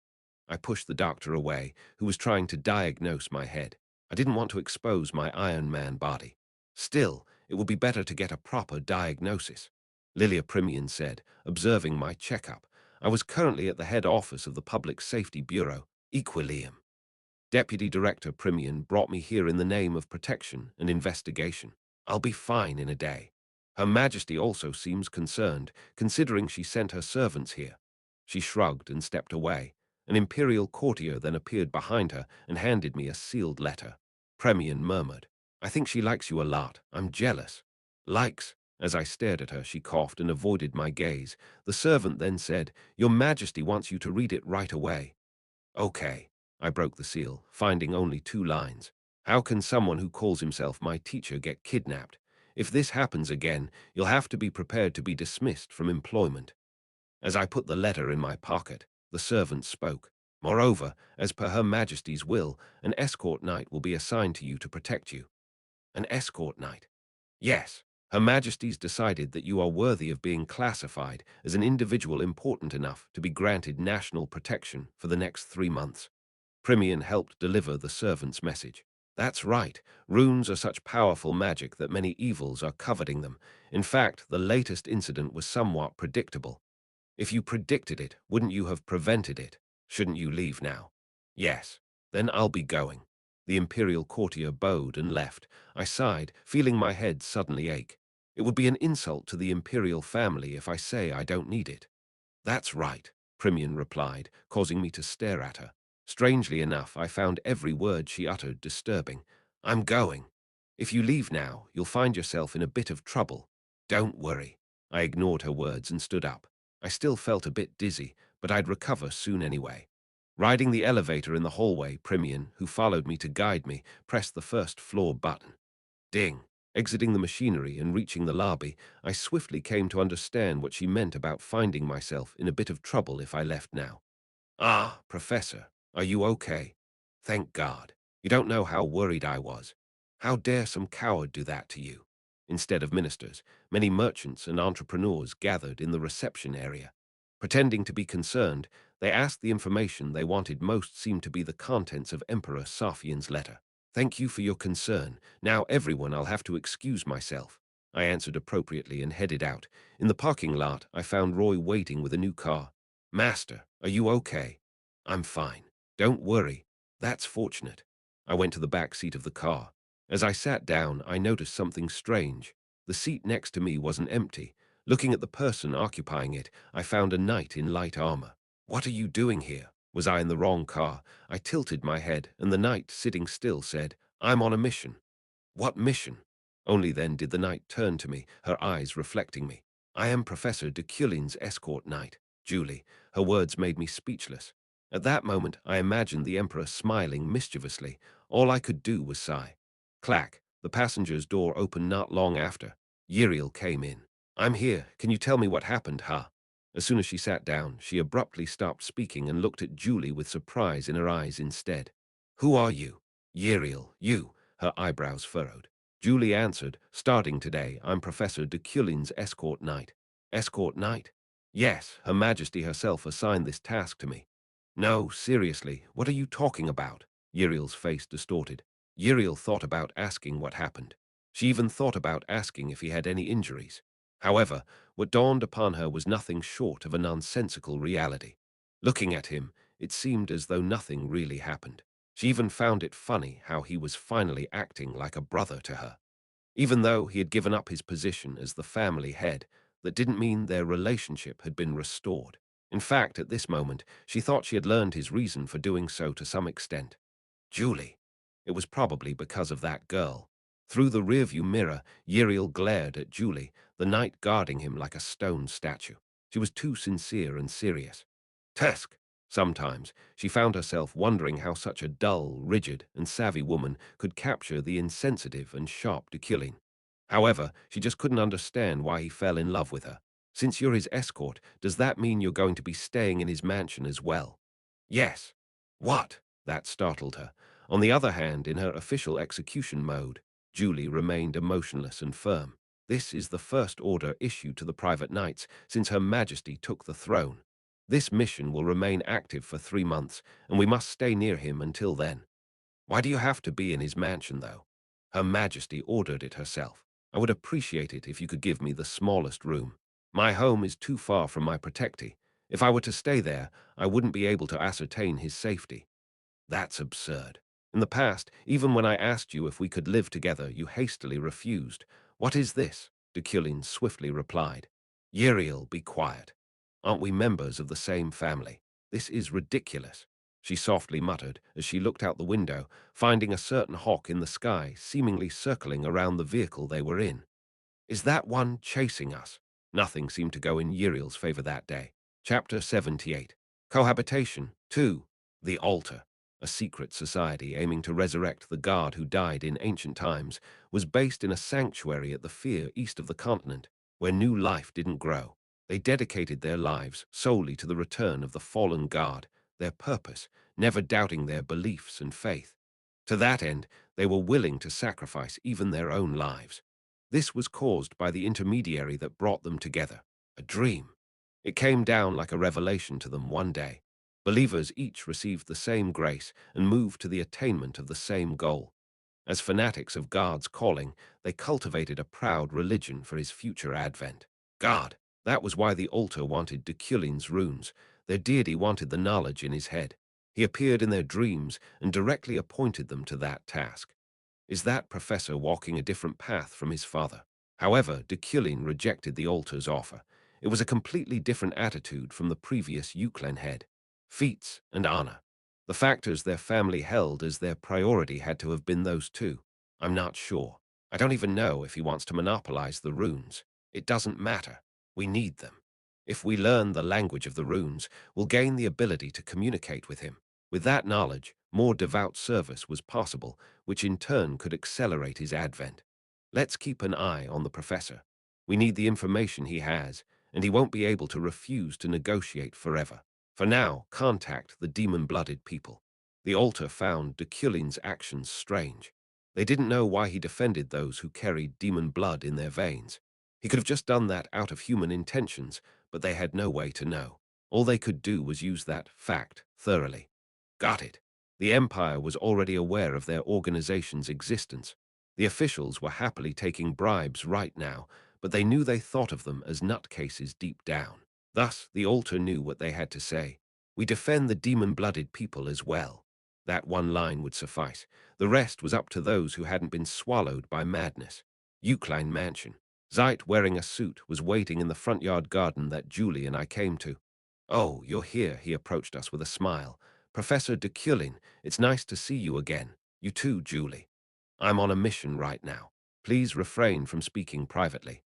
[SPEAKER 1] I pushed the doctor away, who was trying to diagnose my head. I didn't want to expose my Iron Man body. Still, it would be better to get a proper diagnosis. Lilia Primian said, observing my checkup. I was currently at the head office of the Public Safety Bureau, Equilium. Deputy Director Primian brought me here in the name of protection and investigation. I'll be fine in a day. Her Majesty also seems concerned, considering she sent her servants here. She shrugged and stepped away. An imperial courtier then appeared behind her and handed me a sealed letter. Premian murmured, I think she likes you a lot. I'm jealous. Likes? As I stared at her, she coughed and avoided my gaze. The servant then said, Your Majesty wants you to read it right away. Okay. I broke the seal, finding only 2 lines. How can someone who calls himself my teacher get kidnapped? If this happens again, you'll have to be prepared to be dismissed from employment. As I put the letter in my pocket, the servant spoke. Moreover, as per Her Majesty's will, an escort knight will be assigned to you to protect you. An escort knight? Yes. Her Majesty's decided that you are worthy of being classified as an individual important enough to be granted national protection for the next 3 months. Primian helped deliver the servant's message. That's right. Runes are such powerful magic that many evils are coveting them. In fact, the latest incident was somewhat predictable. If you predicted it, wouldn't you have prevented it? Shouldn't you leave now? Yes. Then I'll be going. The imperial courtier bowed and left. I sighed, feeling my head suddenly ache. It would be an insult to the imperial family if I say I don't need it. That's right, Primian replied, causing me to stare at her. Strangely enough, I found every word she uttered disturbing. I'm going. If you leave now, you'll find yourself in a bit of trouble. Don't worry. I ignored her words and stood up. I still felt a bit dizzy, but I'd recover soon anyway. Riding the elevator in the hallway, Primian, who followed me to guide me, pressed the first floor button. Ding. Exiting the machinery and reaching the lobby, I swiftly came to understand what she meant about finding myself in a bit of trouble if I left now. Ah, Professor, are you okay? Thank God. You don't know how worried I was. How dare some coward do that to you? Instead of ministers, many merchants and entrepreneurs gathered in the reception area. Pretending to be concerned, they asked the information they wanted most seemed to be the contents of Emperor Safian's letter. Thank you for your concern. Now everyone, I'll have to excuse myself. I answered appropriately and headed out. In the parking lot, I found Roy waiting with a new car. Master, are you okay? I'm fine. Don't worry. That's fortunate. I went to the back seat of the car. As I sat down, I noticed something strange. The seat next to me wasn't empty. Looking at the person occupying it, I found a knight in light armor. What are you doing here? Was I in the wrong car? I tilted my head, and the knight, sitting still, said, I'm on a mission. What mission? Only then did the knight turn to me, her eyes reflecting me. I am Professor Deculein's escort knight, Julie. Her words made me speechless. At that moment, I imagined the Emperor smiling mischievously. All I could do was sigh. Clack, the passenger's door opened not long after. Yriel came in. I'm here. Can you tell me what happened, huh? As soon as she sat down, she abruptly stopped speaking and looked at Julie with surprise in her eyes instead. Who are you? Yriel, you. Her eyebrows furrowed. Julie answered, starting today, I'm Professor Deculein's escort knight. Escort knight? Yes, Her Majesty herself assigned this task to me. No, seriously, what are you talking about? Yriel's face distorted. Yriel thought about asking what happened. She even thought about asking if he had any injuries. However, what dawned upon her was nothing short of a nonsensical reality. Looking at him, it seemed as though nothing really happened. She even found it funny how he was finally acting like a brother to her. Even though he had given up his position as the family head, that didn't mean their relationship had been restored. In fact, at this moment, she thought she had learned his reason for doing so to some extent. Julie. It was probably because of that girl. Through the rearview mirror, Yriel glared at Julie, the knight guarding him like a stone statue. She was too sincere and serious. Tusk. Sometimes she found herself wondering how such a dull, rigid, and savvy woman could capture the insensitive and sharp Deculein. However, she just couldn't understand why he fell in love with her. Since you're his escort, does that mean you're going to be staying in his mansion as well? Yes. What? That startled her. On the other hand, in her official execution mode, Julie remained emotionless and firm. This is the first order issued to the private knights since Her Majesty took the throne. This mission will remain active for 3 months, and we must stay near him until then. Why do you have to be in his mansion, though? Her Majesty ordered it herself. I would appreciate it if you could give me the smallest room. My home is too far from my protectee. If I were to stay there, I wouldn't be able to ascertain his safety. That's absurd. In the past, even when I asked you if we could live together, you hastily refused. What is this? Deculein swiftly replied. Yriel, be quiet. Aren't we members of the same family? This is ridiculous, she softly muttered as she looked out the window, finding a certain hawk in the sky seemingly circling around the vehicle they were in. Is that one chasing us? Nothing seemed to go in Yriel's favor that day. Chapter 78. Cohabitation 2. The Altar. A secret society aiming to resurrect the god who died in ancient times was based in a sanctuary at the Fear east of the continent, where new life didn't grow. They dedicated their lives solely to the return of the fallen god, their purpose, never doubting their beliefs and faith. To that end, they were willing to sacrifice even their own lives. This was caused by the intermediary that brought them together, a dream. It came down like a revelation to them one day. Believers each received the same grace and moved to the attainment of the same goal. As fanatics of God's calling, they cultivated a proud religion for his future advent. God, that was why the altar wanted Deculein's runes. Their deity wanted the knowledge in his head. He appeared in their dreams and directly appointed them to that task. Is that professor walking a different path from his father? However, Deculein rejected the altar's offer. It was a completely different attitude from the previous Euclid head. Feats and honor. The factors their family held as their priority had to have been those two. I'm not sure. I don't even know if he wants to monopolize the runes. It doesn't matter. We need them. If we learn the language of the runes, we'll gain the ability to communicate with him. With that knowledge, more devout service was possible, which in turn could accelerate his advent. Let's keep an eye on the professor. We need the information he has, and he won't be able to refuse to negotiate forever. For now, contact the demon-blooded people. The altar found Deculein's actions strange. They didn't know why he defended those who carried demon blood in their veins. He could have just done that out of human intentions, but they had no way to know. All they could do was use that fact thoroughly. Got it. The Empire was already aware of their organization's existence. The officials were happily taking bribes right now, but they knew they thought of them as nutcases deep down. Thus, the altar knew what they had to say. We defend the demon-blooded people as well. That one line would suffice. The rest was up to those who hadn't been swallowed by madness. Euclid Mansion. Zeit, wearing a suit, was waiting in the front yard garden that Julie and I came to. Oh, you're here, he approached us with a smile. Professor Deculein, it's nice to see you again. You too, Julie. I'm on a mission right now. Please refrain from speaking privately.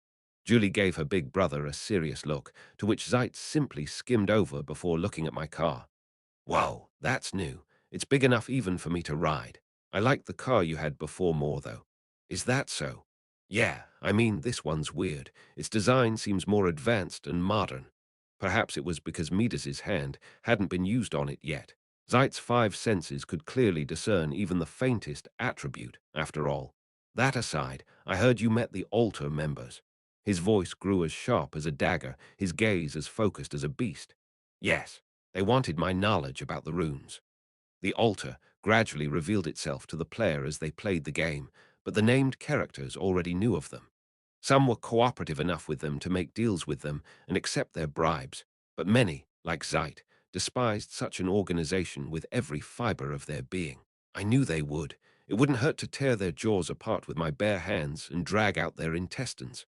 [SPEAKER 1] Julie gave her big brother a serious look, to which Zeit simply skimmed over before looking at my car. Whoa, that's new. It's big enough even for me to ride. I like the car you had before more, though. Is that so? Yeah, I mean, this one's weird. Its design seems more advanced and modern. Perhaps it was because Midas's hand hadn't been used on it yet. Zeit's five senses could clearly discern even the faintest attribute, after all. That aside, I heard you met the altar members. His voice grew as sharp as a dagger, his gaze as focused as a beast. Yes, they wanted my knowledge about the runes. The altar gradually revealed itself to the player as they played the game, but the named characters already knew of them. Some were cooperative enough with them to make deals with them and accept their bribes, but many, like Zeit, despised such an organization with every fiber of their being. I knew they would. It wouldn't hurt to tear their jaws apart with my bare hands and drag out their intestines.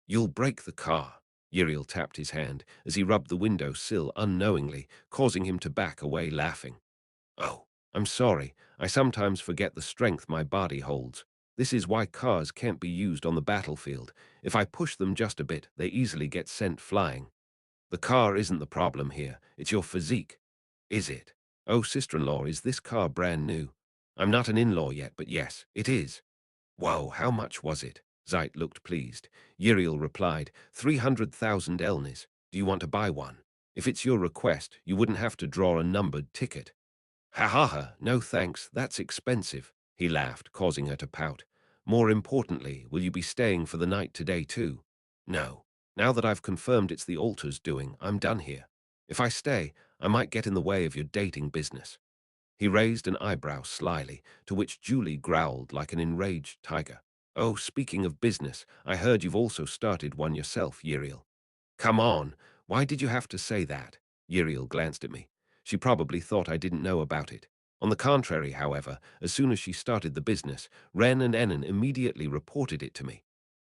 [SPEAKER 1] You'll break the car. Uriel tapped his hand as he rubbed the window sill unknowingly, causing him to back away laughing. Oh, I'm sorry. I sometimes forget the strength my body holds. This is why cars can't be used on the battlefield. If I push them just a bit, they easily get sent flying. The car isn't the problem here. It's your physique. Is it? Oh, sister-in-law, is this car brand new? I'm not an in-law yet, but yes, it is. Whoa, how much was it? Zeit looked pleased. Uriel replied, 300,000 elnis. Do you want to buy one? If it's your request, you wouldn't have to draw a numbered ticket. Ha ha ha, no thanks, that's expensive, he laughed, causing her to pout. More importantly, will you be staying for the night today too? No. Now that I've confirmed it's the altar's doing, I'm done here. If I stay, I might get in the way of your dating business. He raised an eyebrow slyly, to which Julie growled like an enraged tiger. Oh, speaking of business, I heard you've also started one yourself, Uriel. Come on, why did you have to say that? Uriel glanced at me. She probably thought I didn't know about it. On the contrary, however, as soon as she started the business, Ren and Enon immediately reported it to me.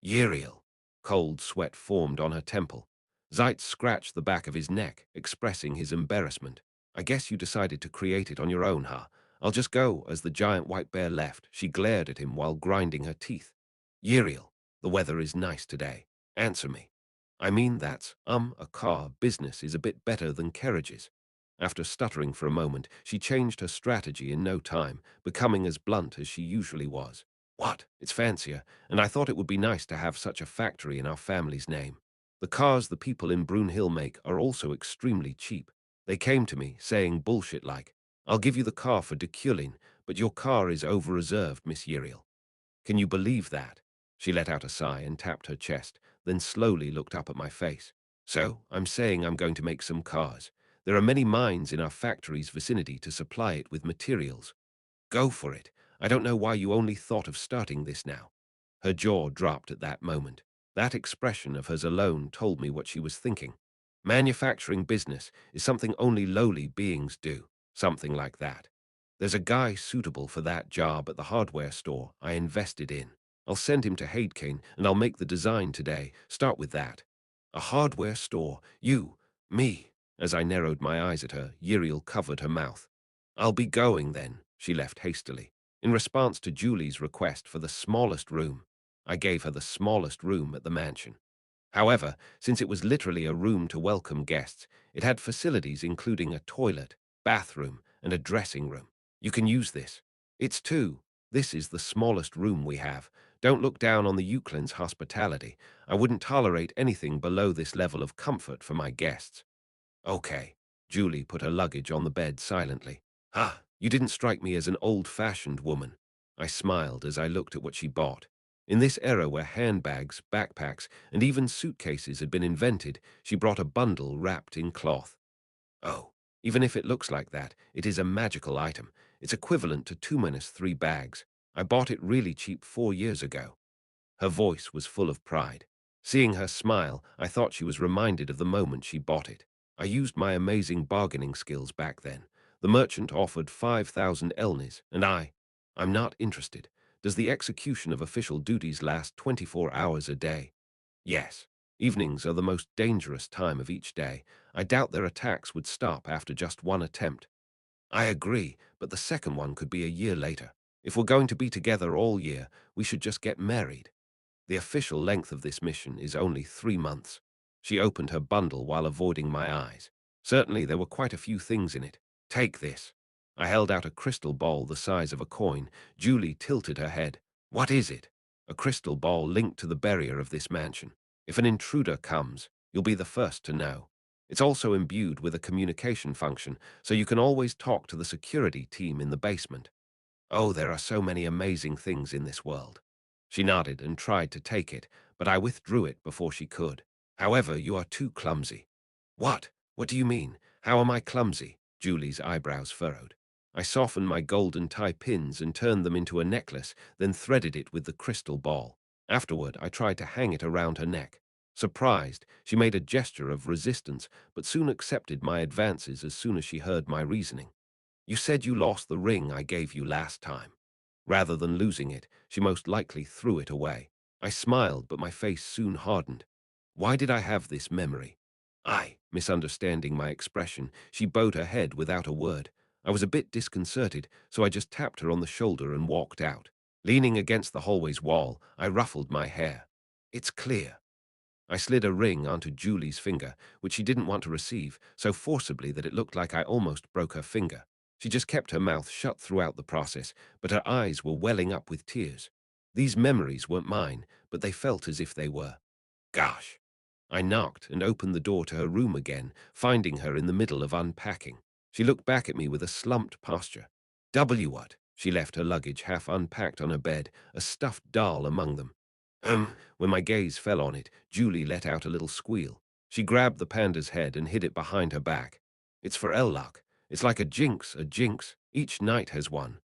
[SPEAKER 1] Uriel. Cold sweat formed on her temple. Zeit scratched the back of his neck, expressing his embarrassment. I guess you decided to create it on your own, huh? I'll just go. As the giant white bear left, she glared at him while grinding her teeth. Uriel, the weather is nice today. Answer me. I mean a car business is a bit better than carriages. After stuttering for a moment, she changed her strategy in no time, becoming as blunt as she usually was. What? It's fancier, and I thought it would be nice to have such a factory in our family's name. The cars the people in Brunhill make are also extremely cheap. They came to me, saying bullshit like, I'll give you the car for Deculein, but your car is over-reserved, Miss Uriel. Can you believe that? She let out a sigh and tapped her chest, then slowly looked up at my face. So, I'm saying I'm going to make some cars. There are many mines in our factory's vicinity to supply it with materials. Go for it. I don't know why you only thought of starting this now. Her jaw dropped at that moment. That expression of hers alone told me what she was thinking. Manufacturing business is something only lowly beings do, something like that. There's a guy suitable for that job at the hardware store I invested in. I'll send him to Hadecane and I'll make the design today. Start with that. A hardware store? You? Me? As I narrowed my eyes at her, Uriel covered her mouth. I'll be going then, she left hastily. In response to Julie's request for the smallest room, I gave her the smallest room at the mansion. However, since it was literally a room to welcome guests, it had facilities including a toilet, bathroom, and a dressing room. You can use this. It's two. This is the smallest room we have. Don't look down on the Euclin's hospitality. I wouldn't tolerate anything below this level of comfort for my guests. Okay. Julie put her luggage on the bed silently. Ah, you didn't strike me as an old-fashioned woman. I smiled as I looked at what she bought. In this era where handbags, backpacks, and even suitcases had been invented, she brought a bundle wrapped in cloth. Oh, even if it looks like that, it is a magical item. It's equivalent to 2 - 3 bags. I bought it really cheap 4 years ago. Her voice was full of pride. Seeing her smile, I thought she was reminded of the moment she bought it. I used my amazing bargaining skills back then. The merchant offered 5,000 elnis, and I'm not interested. Does the execution of official duties last 24 hours a day? Yes. Evenings are the most dangerous time of each day. I doubt their attacks would stop after just one attempt. I agree, but the second one could be a year later. If we're going to be together all year, we should just get married. The official length of this mission is only 3 months. She opened her bundle while avoiding my eyes. Certainly there were quite a few things in it. Take this. I held out a crystal ball the size of a coin. Julie tilted her head. What is it? A crystal ball linked to the barrier of this mansion. If an intruder comes, you'll be the first to know. It's also imbued with a communication function, so you can always talk to the security team in the basement. Oh, there are so many amazing things in this world. She nodded and tried to take it, but I withdrew it before she could. However, you are too clumsy. What? What do you mean? How am I clumsy? Julie's eyebrows furrowed. I softened my golden tie pins and turned them into a necklace, then threaded it with the crystal ball. Afterward, I tried to hang it around her neck. Surprised, she made a gesture of resistance, but soon accepted my advances as soon as she heard my reasoning. You said you lost the ring I gave you last time. Rather than losing it, she most likely threw it away. I smiled, but my face soon hardened. Why did I have this memory? Misunderstanding my expression, she bowed her head without a word. I was a bit disconcerted, so I just tapped her on the shoulder and walked out. Leaning against the hallway's wall, I ruffled my hair. It's clear. I slid a ring onto Julie's finger, which she didn't want to receive, so forcibly that it looked like I almost broke her finger. She just kept her mouth shut throughout the process, but her eyes were welling up with tears. These memories weren't mine, but they felt as if they were. Gosh. I knocked and opened the door to her room again, finding her in the middle of unpacking. She looked back at me with a slumped posture. What? She left her luggage half unpacked on her bed, a stuffed doll among them. When my gaze fell on it, Julie let out a little squeal. She grabbed the panda's head and hid it behind her back. It's for Ellock. It's like a jinx, a jinx. Each night has one.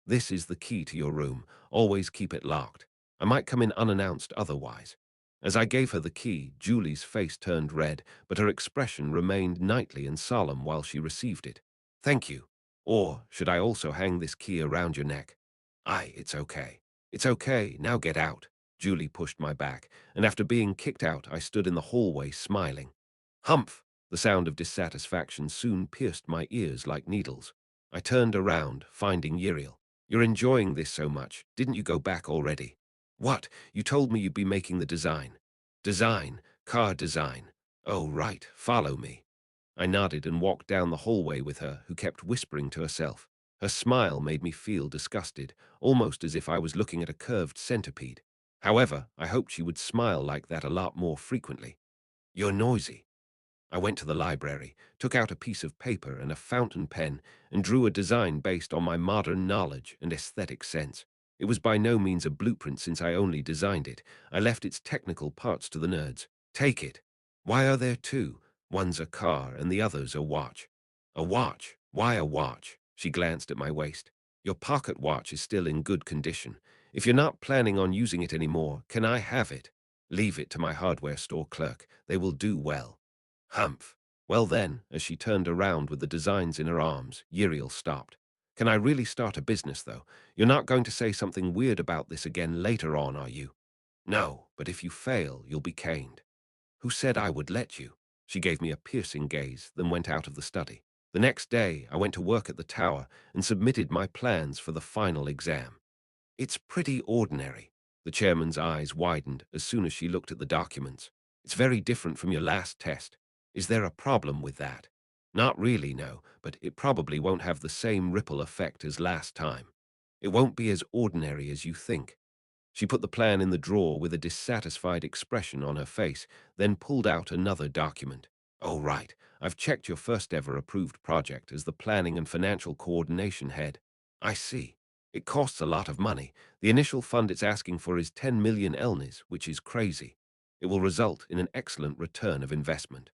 [SPEAKER 1] This is the key to your room. Always keep it locked. I might come in unannounced otherwise. As I gave her the key, Julie's face turned red, but her expression remained knightly and solemn while she received it. Thank you. Or should I also hang this key around your neck? It's okay. It's okay. Now get out. Julie pushed my back, and after being kicked out, I stood in the hallway smiling. Humph! The sound of dissatisfaction soon pierced my ears like needles. I turned around, finding Uriel. You're enjoying this so much. Didn't you go back already? What? You told me you'd be making the design. Design? Car design. Oh, right. Follow me. I nodded and walked down the hallway with her, who kept whispering to herself. Her smile made me feel disgusted, almost as if I was looking at a curved centipede. However, I hoped she would smile like that a lot more frequently. You're noisy. I went to the library, took out a piece of paper and a fountain pen, and drew a design based on my modern knowledge and aesthetic sense. It was by no means a blueprint since I only designed it. I left its technical parts to the nerds. Take it. Why are there two? One's a car and the other's a watch. A watch? Why a watch? She glanced at my waist. Your pocket watch is still in good condition. If you're not planning on using it anymore, can I have it? Leave it to my hardware store clerk. They will do well. Humph. Well then, as she turned around with the designs in her arms, Uriel stopped. Can I really start a business, though? You're not going to say something weird about this again later on, are you? No, but if you fail, you'll be caned. Who said I would let you? She gave me a piercing gaze, then went out of the study. The next day, I went to work at the tower and submitted my plans for the final exam. It's pretty ordinary. The chairman's eyes widened as soon as she looked at the documents. It's very different from your last test. Is there a problem with that? Not really, no, but it probably won't have the same ripple effect as last time. It won't be as ordinary as you think. She put the plan in the drawer with a dissatisfied expression on her face, then pulled out another document. Oh, right. I've checked your first ever approved project as the planning and financial coordination head. I see. It costs a lot of money. The initial fund it's asking for is 10 million elnis, which is crazy. It will result in an excellent return of investment.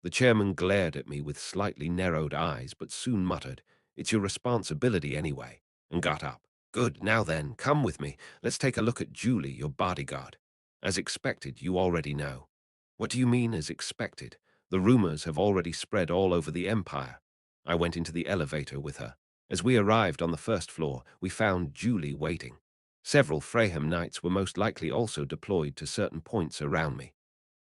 [SPEAKER 1] The chairman glared at me with slightly narrowed eyes, but soon muttered, "It's your responsibility anyway," and got up. Good, now then, come with me. Let's take a look at Julie, your bodyguard. As expected, you already know. What do you mean, as expected? The rumors have already spread all over the empire. I went into the elevator with her. As we arrived on the first floor, we found Julie waiting. Several Fraham knights were most likely also deployed to certain points around me.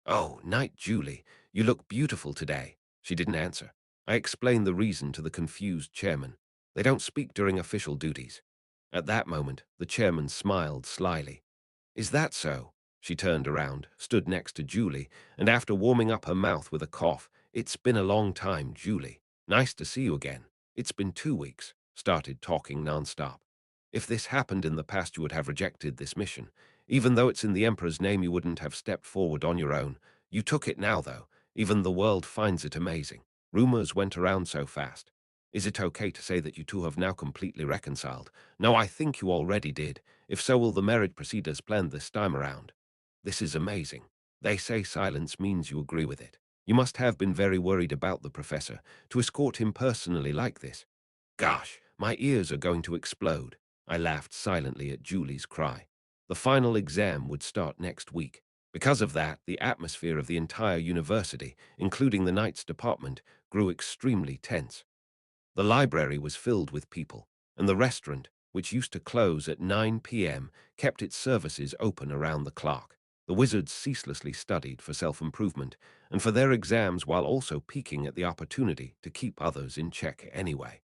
[SPEAKER 1] Oh, Knight Julie, you look beautiful today. She didn't answer. I explained the reason to the confused chairman. They don't speak during official duties. At that moment, the chairman smiled slyly. Is that so? She turned around, stood next to Julie, and after warming up her mouth with a cough, "It's been a long time, Julie. Nice to see you again. It's been 2 weeks," started talking nonstop. If this happened in the past, you would have rejected this mission. Even though it's in the Emperor's name, you wouldn't have stepped forward on your own. You took it now, though. Even the world finds it amazing. Rumors went around so fast. Is it okay to say that you two have now completely reconciled? No, I think you already did. If so, will the marriage proceed as planned this time around? This is amazing. They say silence means you agree with it. You must have been very worried about the professor, to escort him personally like this. Gosh, my ears are going to explode. I laughed silently at Julie's cry. The final exam would start next week. Because of that, the atmosphere of the entire university, including the Knights Department, grew extremely tense. The library was filled with people, and the restaurant, which used to close at 9 p.m., kept its services open around the clock. The wizards ceaselessly studied for self-improvement and for their exams while also peeking at the opportunity to keep others in check anyway.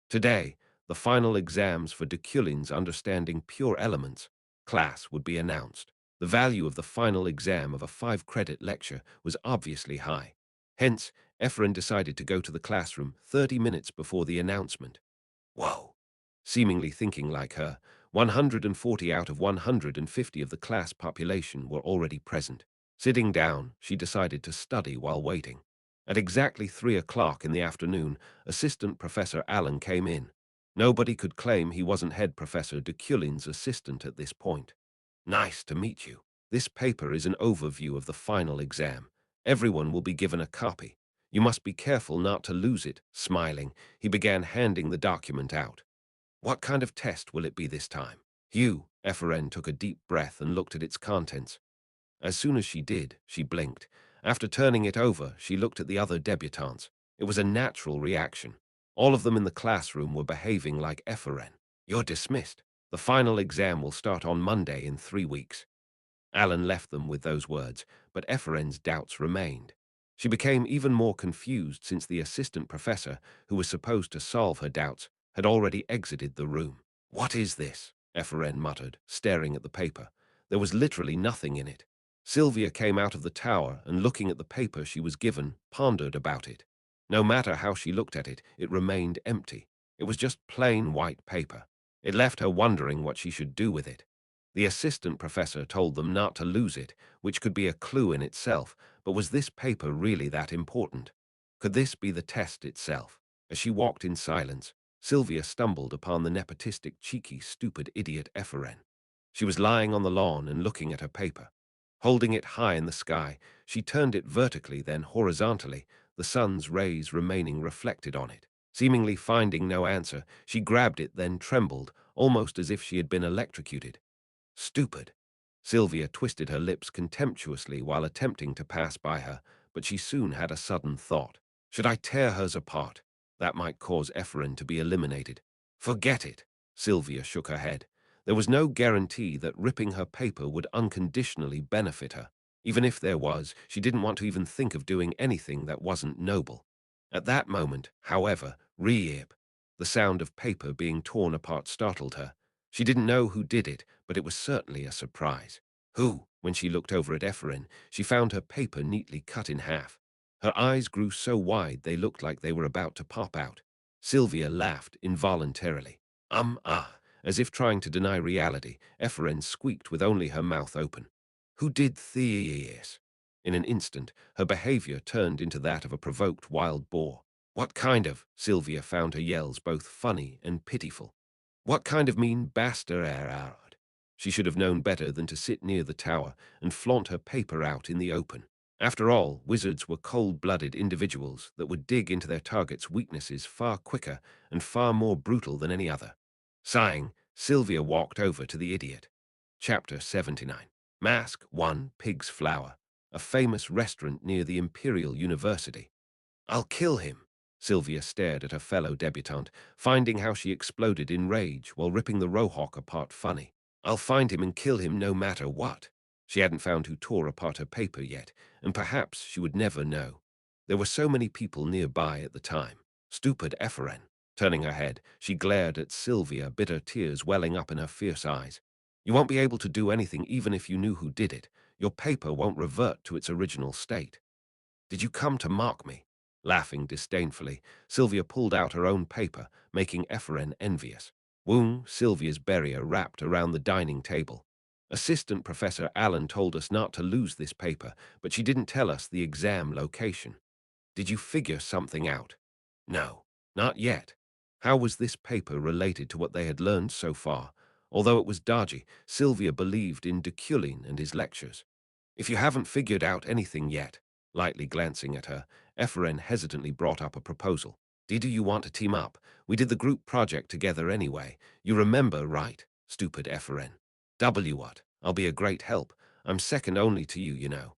[SPEAKER 1] Today, the final exams for Deculein's Understanding Pure Elements class would be announced. The value of the final exam of a 5-credit lecture was obviously high. Hence, Ephraim decided to go to the classroom 30 minutes before the announcement. Whoa! Seemingly thinking like her, 140 out of 150 of the class population were already present. Sitting down, she decided to study while waiting. At exactly 3 o'clock in the afternoon, Assistant Professor Allen came in. Nobody could claim he wasn't Head Professor Deculein's assistant at this point. Nice to meet you. This paper is an overview of the final exam. Everyone will be given a copy. You must be careful not to lose it. Smiling, he began handing the document out. What kind of test will it be this time? Hugh, Ephraim took a deep breath and looked at its contents. As soon as she did, she blinked. After turning it over, she looked at the other debutantes. It was a natural reaction. All of them in the classroom were behaving like Ephraim. You're dismissed. The final exam will start on Monday in 3 weeks. Alan left them with those words, but Ephraim's doubts remained. She became even more confused since the assistant professor, who was supposed to solve her doubts, had already exited the room. What is this? Ephraim muttered, staring at the paper. There was literally nothing in it. Sylvia came out of the tower and, looking at the paper she was given, pondered about it. No matter how she looked at it, it remained empty. It was just plain white paper. It left her wondering what she should do with it. The assistant professor told them not to lose it, which could be a clue in itself, But was this paper really that important? Could this be the test itself? As she walked in silence, Sylvia stumbled upon the nepotistic, cheeky, stupid idiot Ephraim. She was lying on the lawn and looking at her paper. Holding it high in the sky, she turned it vertically, then horizontally, the sun's rays remaining reflected on it. Seemingly finding no answer, she grabbed it, then trembled, almost as if she had been electrocuted. Stupid. Sylvia twisted her lips contemptuously while attempting to pass by her, but she soon had a sudden thought. Should I tear hers apart? That might cause Ephraim to be eliminated. Forget it. Sylvia shook her head. There was no guarantee that ripping her paper would unconditionally benefit her. Even if there was, she didn't want to even think of doing anything that wasn't noble. At that moment, however, re-ip, the sound of paper being torn apart startled her. She didn't know who did it, but it was certainly a surprise. Who? When she looked over at Ephraim, she found her paper neatly cut in half. Her eyes grew so wide they looked like they were about to pop out. Sylvia laughed involuntarily. As if trying to deny reality, Ephraim squeaked with only her mouth open. Who did this? In an instant, her behavior turned into that of a provoked wild boar. What kind of? Sylvia found her yells both funny and pitiful. What kind of mean bastard? She should have known better than to sit near the tower and flaunt her paper out in the open. After all, wizards were cold-blooded individuals that would dig into their target's weaknesses far quicker and far more brutal than any other. Sighing, Sylvia walked over to the idiot. Chapter 79. Mask 1, Pig's Flour, a famous restaurant near the Imperial University. I'll kill him. Sylvia stared at her fellow debutante, finding how she exploded in rage while ripping the Rohawk apart funny. I'll find him and kill him no matter what. She hadn't found who tore apart her paper yet, and perhaps she would never know. There were so many people nearby at the time. Stupid Ephraim. Turning her head, she glared at Sylvia, bitter tears welling up in her fierce eyes. You won't be able to do anything even if you knew who did it. Your paper won't revert to its original state. Did you come to mock me? Laughing disdainfully, Sylvia pulled out her own paper, making Ephraim envious. Woong, Sylvia's barrier wrapped around the dining table. Assistant Professor Allen told us not to lose this paper, but she didn't tell us the exam location. Did you figure something out? No, not yet. How was this paper related to what they had learned so far? Although it was dodgy, Sylvia believed in Deculein and his lectures. If you haven't figured out anything yet, lightly glancing at her, Ephraim hesitantly brought up a proposal. Do you want to team up? We did the group project together anyway. You remember, right? Stupid Ephraim. What? I'll be a great help. I'm second only to you, you know.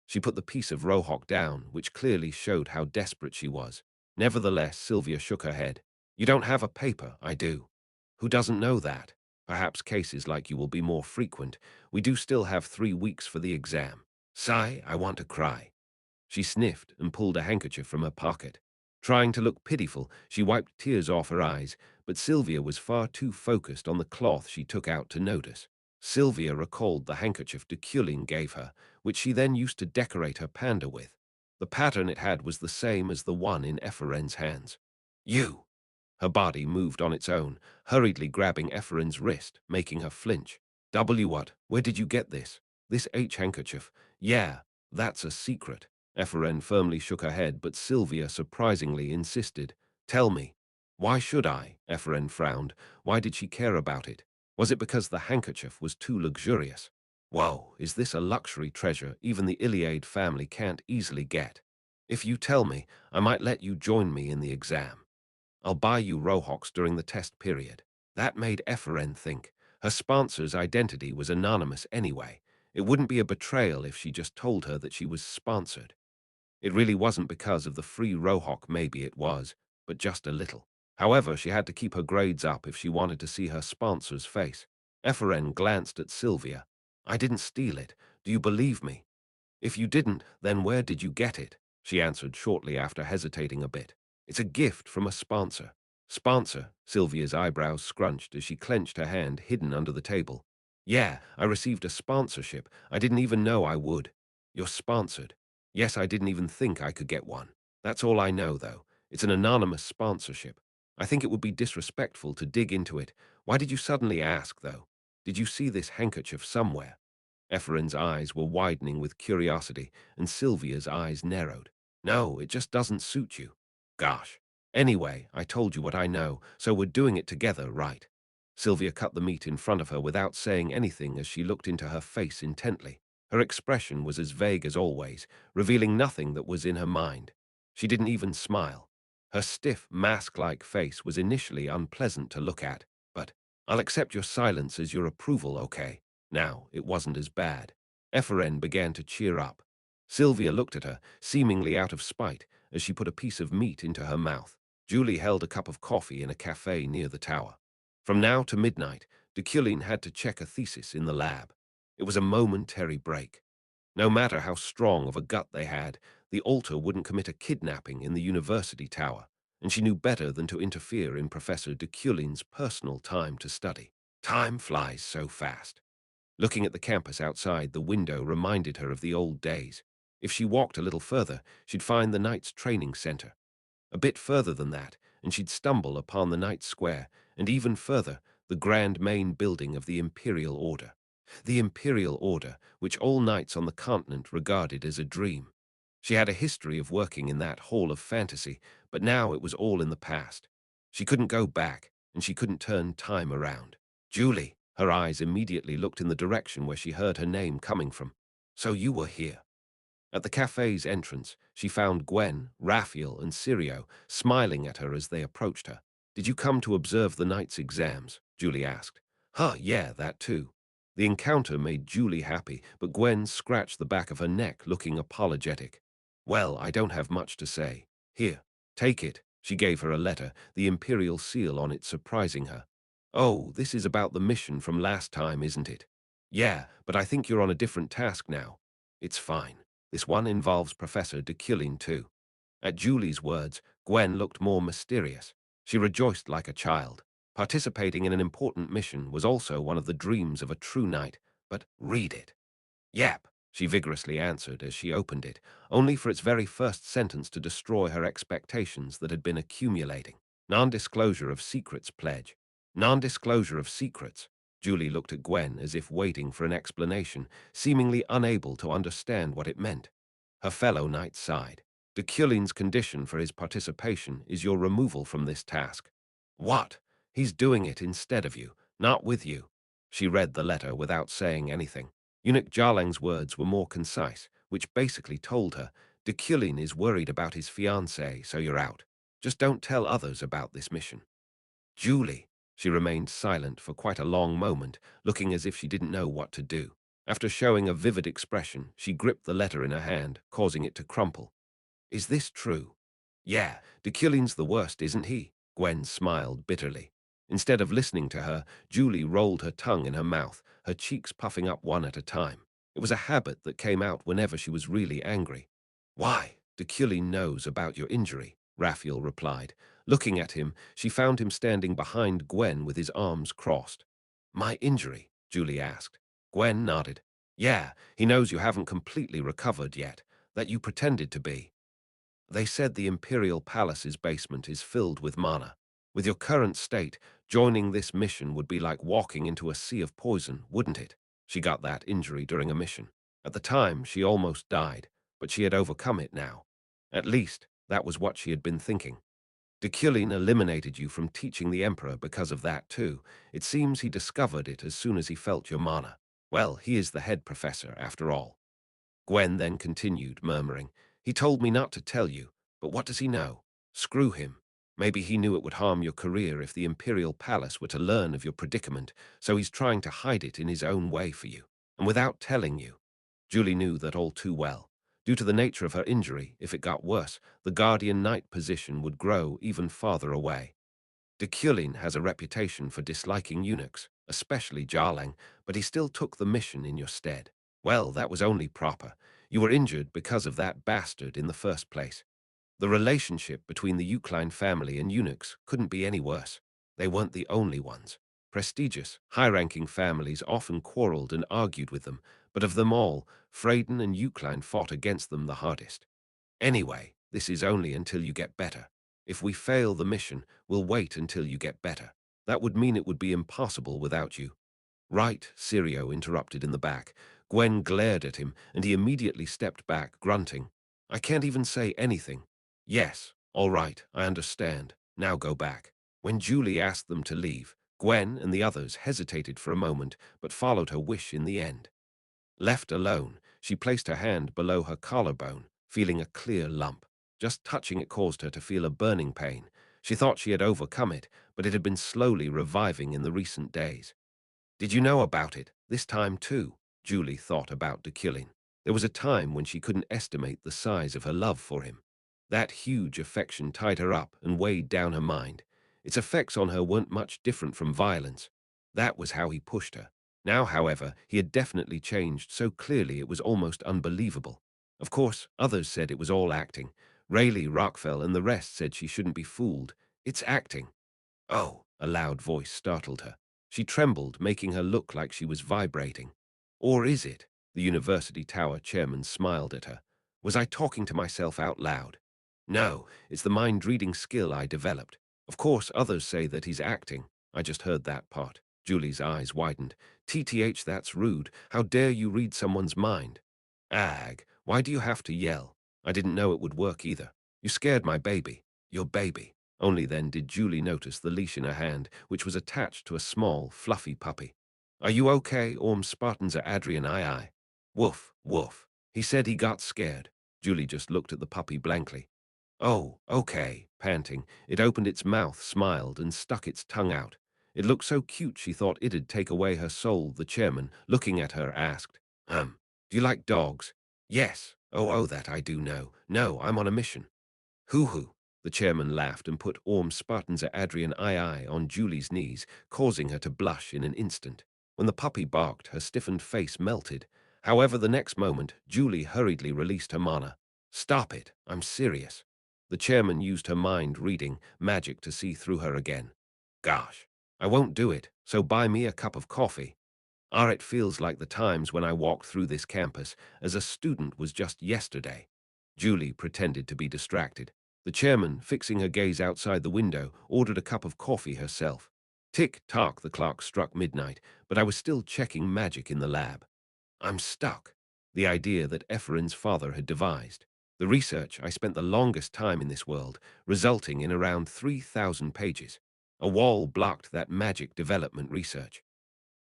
[SPEAKER 1] She put the piece of Rohawk down, which clearly showed how desperate she was. Nevertheless, Sylvia shook her head. You don't have a paper, I do. Who doesn't know that? Perhaps cases like you will be more frequent. We do still have 3 weeks for the exam. Sigh, I want to cry. She sniffed and pulled a handkerchief from her pocket. Trying to look pitiful, she wiped tears off her eyes, but Sylvia was far too focused on the cloth she took out to notice. Sylvia recalled the handkerchief Deculein gave her, which she then used to decorate her panda with. The pattern it had was the same as the one in Ephraim's hands. You! Her body moved on its own, hurriedly grabbing Ephraim's wrist, making her flinch. What? Where did you get this? This H handkerchief? Yeah, that's a secret. Ephraim firmly shook her head, but Sylvia surprisingly insisted. Tell me. Why should I? Ephraim frowned. Why did she care about it? Was it because the handkerchief was too luxurious? Whoa, is this a luxury treasure even the Iliad family can't easily get? If you tell me, I might let you join me in the exam. I'll buy you Rohawks during the test period. That made Ephraim think. Her sponsor's identity was anonymous anyway. It wouldn't be a betrayal if she just told her that she was sponsored. It really wasn't because of the free Rohawk, maybe it was, but just a little. However, she had to keep her grades up if she wanted to see her sponsor's face. Ephraim glanced at Sylvia. I didn't steal it. Do you believe me? If you didn't, then where did you get it? She answered shortly after hesitating a bit. It's a gift from a sponsor. Sponsor? Sylvia's eyebrows scrunched as she clenched her hand hidden under the table. Yeah, I received a sponsorship. I didn't even know I would. You're sponsored. Yes, I didn't even think I could get one. That's all I know, though. It's an anonymous sponsorship. I think it would be disrespectful to dig into it. Why did you suddenly ask, though? Did you see this handkerchief somewhere? Ephraim's eyes were widening with curiosity, and Sylvia's eyes narrowed. No, it just doesn't suit you. Gosh. Anyway, I told you what I know, so we're doing it together, right? Sylvia cut the meat in front of her without saying anything as she looked into her face intently. Her expression was as vague as always, revealing nothing that was in her mind. She didn't even smile. Her stiff, mask-like face was initially unpleasant to look at, but I'll accept your silence as your approval, okay? Now, it wasn't as bad. Ephraim began to cheer up. Sylvia looked at her, seemingly out of spite, as she put a piece of meat into her mouth. Julie held a cup of coffee in a cafe near the tower. From now to midnight, Deculein had to check a thesis in the lab. It was a momentary break. No matter how strong of a gut they had, the altar wouldn't commit a kidnapping in the university tower, and she knew better than to interfere in Professor Deculein's personal time to study. Time flies so fast. Looking at the campus outside, the window reminded her of the old days. If she walked a little further, she'd find the Knights Training Center. A bit further than that, and she'd stumble upon the Knights Square, and even further, the grand main building of the Imperial Order. The Imperial Order, which all knights on the continent regarded as a dream. She had a history of working in that hall of fantasy, but now it was all in the past. She couldn't go back, and she couldn't turn time around. Julie, her eyes immediately looked in the direction where she heard her name coming from. So you were here. At the cafe's entrance, she found Gwen, Raphael, and Sirio smiling at her as they approached her. Did you come to observe the night's exams? Julie asked. Huh, yeah, that too. The encounter made Julie happy, but Gwen scratched the back of her neck, looking apologetic. Well, I don't have much to say. Here, take it. She gave her a letter, the imperial seal on it surprising her. Oh, this is about the mission from last time, isn't it? Yeah, but I think you're on a different task now. It's fine. This one involves Professor Deculein too. At Julie's words, Gwen looked more mysterious. She rejoiced like a child. Participating in an important mission was also one of the dreams of a true knight, but read it. Yep, she vigorously answered as she opened it, only for its very first sentence to destroy her expectations that had been accumulating. Non-disclosure of secrets pledge. Non-disclosure of secrets. Julie looked at Gwen as if waiting for an explanation, seemingly unable to understand what it meant. Her fellow knight sighed. Deculein's condition for his participation is your removal from this task. What? He's doing it instead of you, not with you. She read the letter without saying anything. Eunuch Jarlang's words were more concise, which basically told her, Deculein is worried about his fiancée, so you're out. Just don't tell others about this mission. Julie. She remained silent for quite a long moment, looking as if she didn't know what to do. After showing a vivid expression, she gripped the letter in her hand, causing it to crumple. Is this true? Yeah, Deculein's the worst, isn't he? Gwen smiled bitterly. Instead of listening to her, Julie rolled her tongue in her mouth, her cheeks puffing up one at a time. It was a habit that came out whenever she was really angry. Why? Deculein knows about your injury, Raphael replied. Looking at him, she found him standing behind Gwen with his arms crossed. My injury? Julie asked. Gwen nodded. Yeah, he knows you haven't completely recovered yet, that you pretended to be. They said the Imperial Palace's basement is filled with mana. With your current state, joining this mission would be like walking into a sea of poison, wouldn't it? She got that injury during a mission. At the time, she almost died, but she had overcome it now. At least, that was what she had been thinking. Deculein eliminated you from teaching the Emperor because of that too. It seems he discovered it as soon as he felt your mana. Well, he is the head professor, after all. Gwen then continued, murmuring, He told me not to tell you, but what does he know? Screw him. Maybe he knew it would harm your career if the Imperial Palace were to learn of your predicament, so he's trying to hide it in his own way for you, and without telling you. Julie knew that all too well. Due to the nature of her injury, if it got worse, the Guardian Knight position would grow even farther away. Deculein has a reputation for disliking eunuchs, especially Jarlang, but he still took the mission in your stead. Well, that was only proper. You were injured because of that bastard in the first place. The relationship between the Deculein family and eunuchs couldn't be any worse. They weren't the only ones. Prestigious, high-ranking families often quarreled and argued with them, but of them all, Freyden and Deculein fought against them the hardest. Anyway, this is only until you get better. If we fail the mission, we'll wait until you get better. That would mean it would be impossible without you. Right, Sirio interrupted in the back. Gwen glared at him, and he immediately stepped back, grunting. I can't even say anything. Yes, all right, I understand. Now go back. When Julie asked them to leave, Gwen and the others hesitated for a moment, but followed her wish in the end. Left alone, she placed her hand below her collarbone, feeling a clear lump. Just touching it caused her to feel a burning pain. She thought she had overcome it, but it had been slowly reviving in the recent days. Did you know about it, this time too? Julie thought about Deculein. There was a time when she couldn't estimate the size of her love for him. That huge affection tied her up and weighed down her mind. Its effects on her weren't much different from violence. That was how he pushed her. Now, however, he had definitely changed so clearly it was almost unbelievable. Of course, others said it was all acting. Rayleigh, Rockfell, and the rest said she shouldn't be fooled. It's acting. Oh, a loud voice startled her. She trembled, making her look like she was vibrating. Or is it? The university tower chairman smiled at her. Was I talking to myself out loud? No, it's the mind-reading skill I developed. Of course, others say that he's acting. I just heard that part. Julie's eyes widened. TTH, that's rude. How dare you read someone's mind? Ag, why do you have to yell? I didn't know it would work either. You scared my baby. Your baby. Only then did Julie notice the leash in her hand, which was attached to a small, fluffy puppy. Are you okay, Orm Spartans are Adrian I. Woof, woof. He said he got scared. Julie just looked at the puppy blankly. Oh, okay, panting. It opened its mouth, smiled, and stuck its tongue out. It looked so cute she thought it'd take away her soul. The chairman, looking at her, asked, do you like dogs? Yes. Oh, that I do know. No, I'm on a mission. Hoo-hoo. The chairman laughed and put Orm Spartanza Adrian II on Julie's knees, causing her to blush in an instant. When the puppy barked, her stiffened face melted. However, the next moment, Julie hurriedly released her mana. Stop it, I'm serious. The chairman used her mind-reading magic to see through her again. Gosh, I won't do it, so buy me a cup of coffee. It feels like the times when I walked through this campus as a student was just yesterday. Julie pretended to be distracted. The chairman, fixing her gaze outside the window, ordered a cup of coffee herself. Tick-tock, the clock struck midnight, but I was still checking magic in the lab. I'm stuck. The idea that Ephraim's father had devised. The research I spent the longest time in this world, resulting in around 3,000 pages. A wall blocked that magic development research.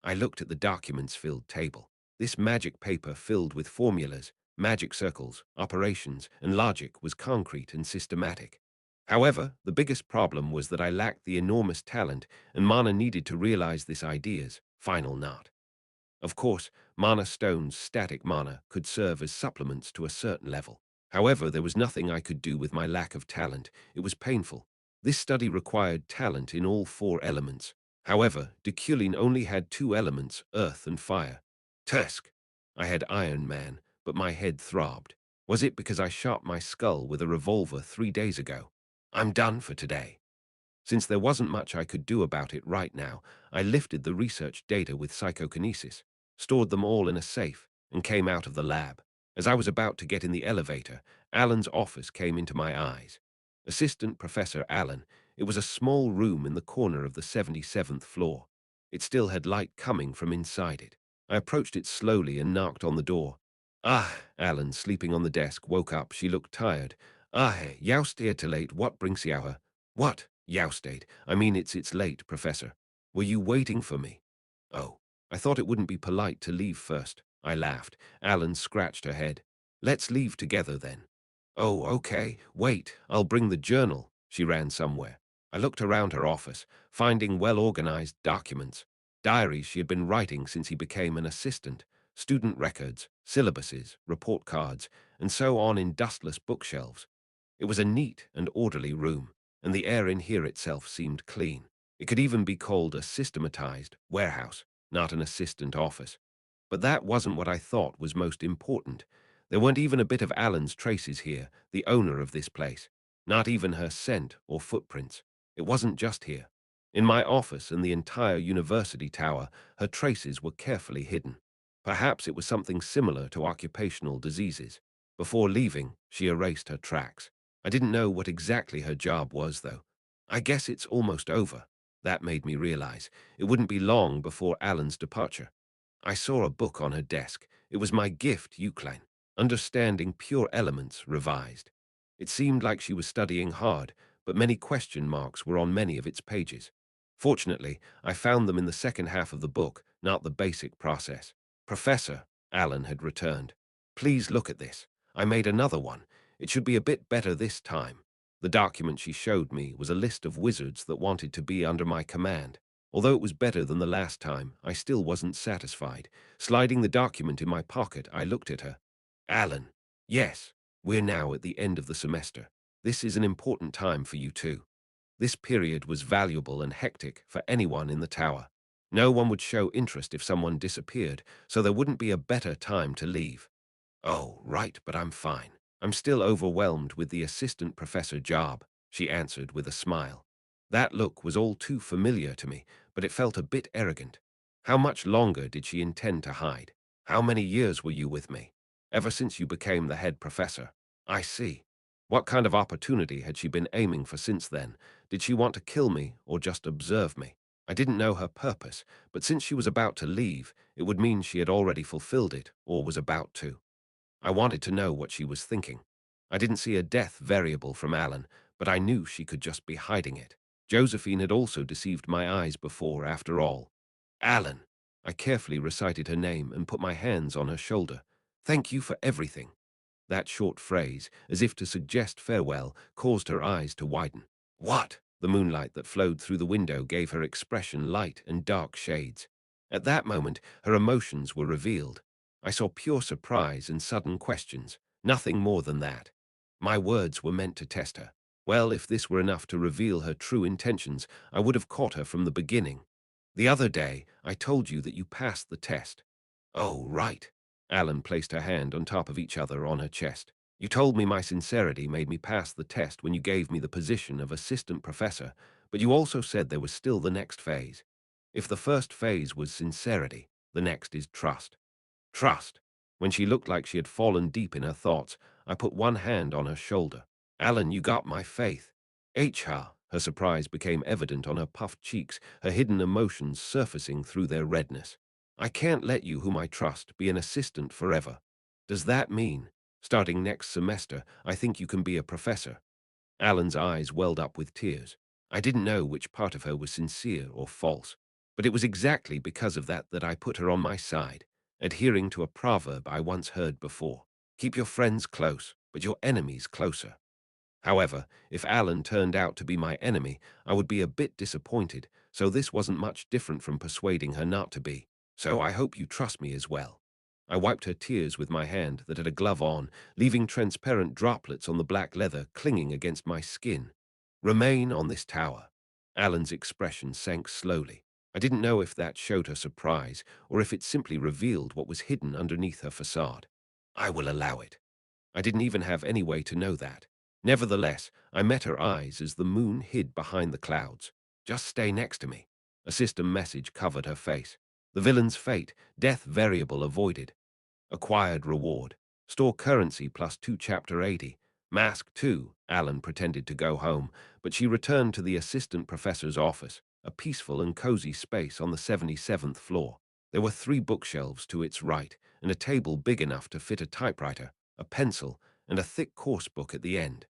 [SPEAKER 1] I looked at the documents-filled table. This magic paper filled with formulas, magic circles, operations, and logic was concrete and systematic. However, the biggest problem was that I lacked the enormous talent, and Mana needed to realize this idea's final knot. Of course, mana stones, static mana, could serve as supplements to a certain level. However, there was nothing I could do with my lack of talent. It was painful. This study required talent in all four elements. However, Deculein only had two elements, earth and fire. Tusk! I had Iron Man, but my head throbbed. Was it because I shot my skull with a revolver 3 days ago? I'm done for today. Since there wasn't much I could do about it right now, I lifted the research data with psychokinesis, stored them all in a safe, and came out of the lab. As I was about to get in the elevator, Alan's office came into my eyes. Assistant Professor Allen. It was a small room in the corner of the 77th floor. It still had light coming from inside it. I approached it slowly and knocked on the door. Alan, sleeping on the desk, woke up. She looked tired. Joust here to late. What brings you her? What? Jousted. I mean, it's late, Professor. Were you waiting for me? Oh, I thought it wouldn't be polite to leave first. I laughed. Alan scratched her head. Let's leave together then. Oh, okay. Wait, I'll bring the journal. She ran somewhere. I looked around her office, finding well-organized documents. Diaries she had been writing since he became an assistant. Student records, syllabuses, report cards, and so on in dustless bookshelves. It was a neat and orderly room, and the air in here itself seemed clean. It could even be called a systematized warehouse, not an assistant office. But that wasn't what I thought was most important. There weren't even a bit of Alan's traces here, the owner of this place. Not even her scent or footprints. It wasn't just here. In my office and the entire university tower, her traces were carefully hidden. Perhaps it was something similar to occupational diseases. Before leaving, she erased her tracks. I didn't know what exactly her job was, though. I guess it's almost over. That made me realize it wouldn't be long before Alan's departure. I saw a book on her desk. It was my gift, Euclid, Understanding Pure Elements Revised. It seemed like she was studying hard, but many question marks were on many of its pages. Fortunately, I found them in the second half of the book, not the basic process. Professor, Alan had returned. Please look at this. I made another one. It should be a bit better this time. The document she showed me was a list of wizards that wanted to be under my command. Although it was better than the last time, I still wasn't satisfied. Sliding the document in my pocket, I looked at her. Alan, yes, we're now at the end of the semester. This is an important time for you too. This period was valuable and hectic for anyone in the tower. No one would show interest if someone disappeared, so there wouldn't be a better time to leave. Oh, right, but I'm fine. I'm still overwhelmed with the assistant professor job, she answered with a smile. That look was all too familiar to me, but it felt a bit arrogant. How much longer did she intend to hide? How many years were you with me? Ever since you became the head professor. I see. What kind of opportunity had she been aiming for since then? Did she want to kill me or just observe me? I didn't know her purpose, but since she was about to leave, it would mean she had already fulfilled it or was about to. I wanted to know what she was thinking. I didn't see a death variable from Alan, but I knew she could just be hiding it. Josephine had also deceived my eyes before, after all. Alan. I carefully recited her name and put my hands on her shoulder. Thank you for everything. That short phrase, as if to suggest farewell, caused her eyes to widen. What? The moonlight that flowed through the window gave her expression light and dark shades. At that moment, her emotions were revealed. I saw pure surprise and sudden questions, nothing more than that. My words were meant to test her. Well, if this were enough to reveal her true intentions, I would have caught her from the beginning. The other day, I told you that you passed the test. Oh, right. Alan placed her hand on top of each other on her chest. You told me my sincerity made me pass the test when you gave me the position of assistant professor, but you also said there was still the next phase. If the first phase was sincerity, the next is trust. Trust. When she looked like she had fallen deep in her thoughts, I put one hand on her shoulder. Alan, you got my faith. Her surprise became evident on her puffed cheeks, her hidden emotions surfacing through their redness. I can't let you, whom I trust, be an assistant forever. Does that mean, starting next semester, I think you can be a professor? Alan's eyes welled up with tears. I didn't know which part of her was sincere or false, but it was exactly because of that that I put her on my side, adhering to a proverb I once heard before. Keep your friends close, but your enemies closer. However, if Alan turned out to be my enemy, I would be a bit disappointed, so this wasn't much different from persuading her not to be. So I hope you trust me as well. I wiped her tears with my hand that had a glove on, leaving transparent droplets on the black leather clinging against my skin. Remain on this tower. Alan's expression sank slowly. I didn't know if that showed her surprise, or if it simply revealed what was hidden underneath her facade. I will allow it. I didn't even have any way to know that. Nevertheless, I met her eyes as the moon hid behind the clouds. Just stay next to me. A system message covered her face. The villain's fate, death variable avoided. Acquired reward. Store currency plus 2 chapter 80. Mask 2. Alan pretended to go home, but she returned to the assistant professor's office, a peaceful and cozy space on the 77th floor. There were 3 bookshelves to its right, and a table big enough to fit a typewriter, a pencil, and a thick course book at the end.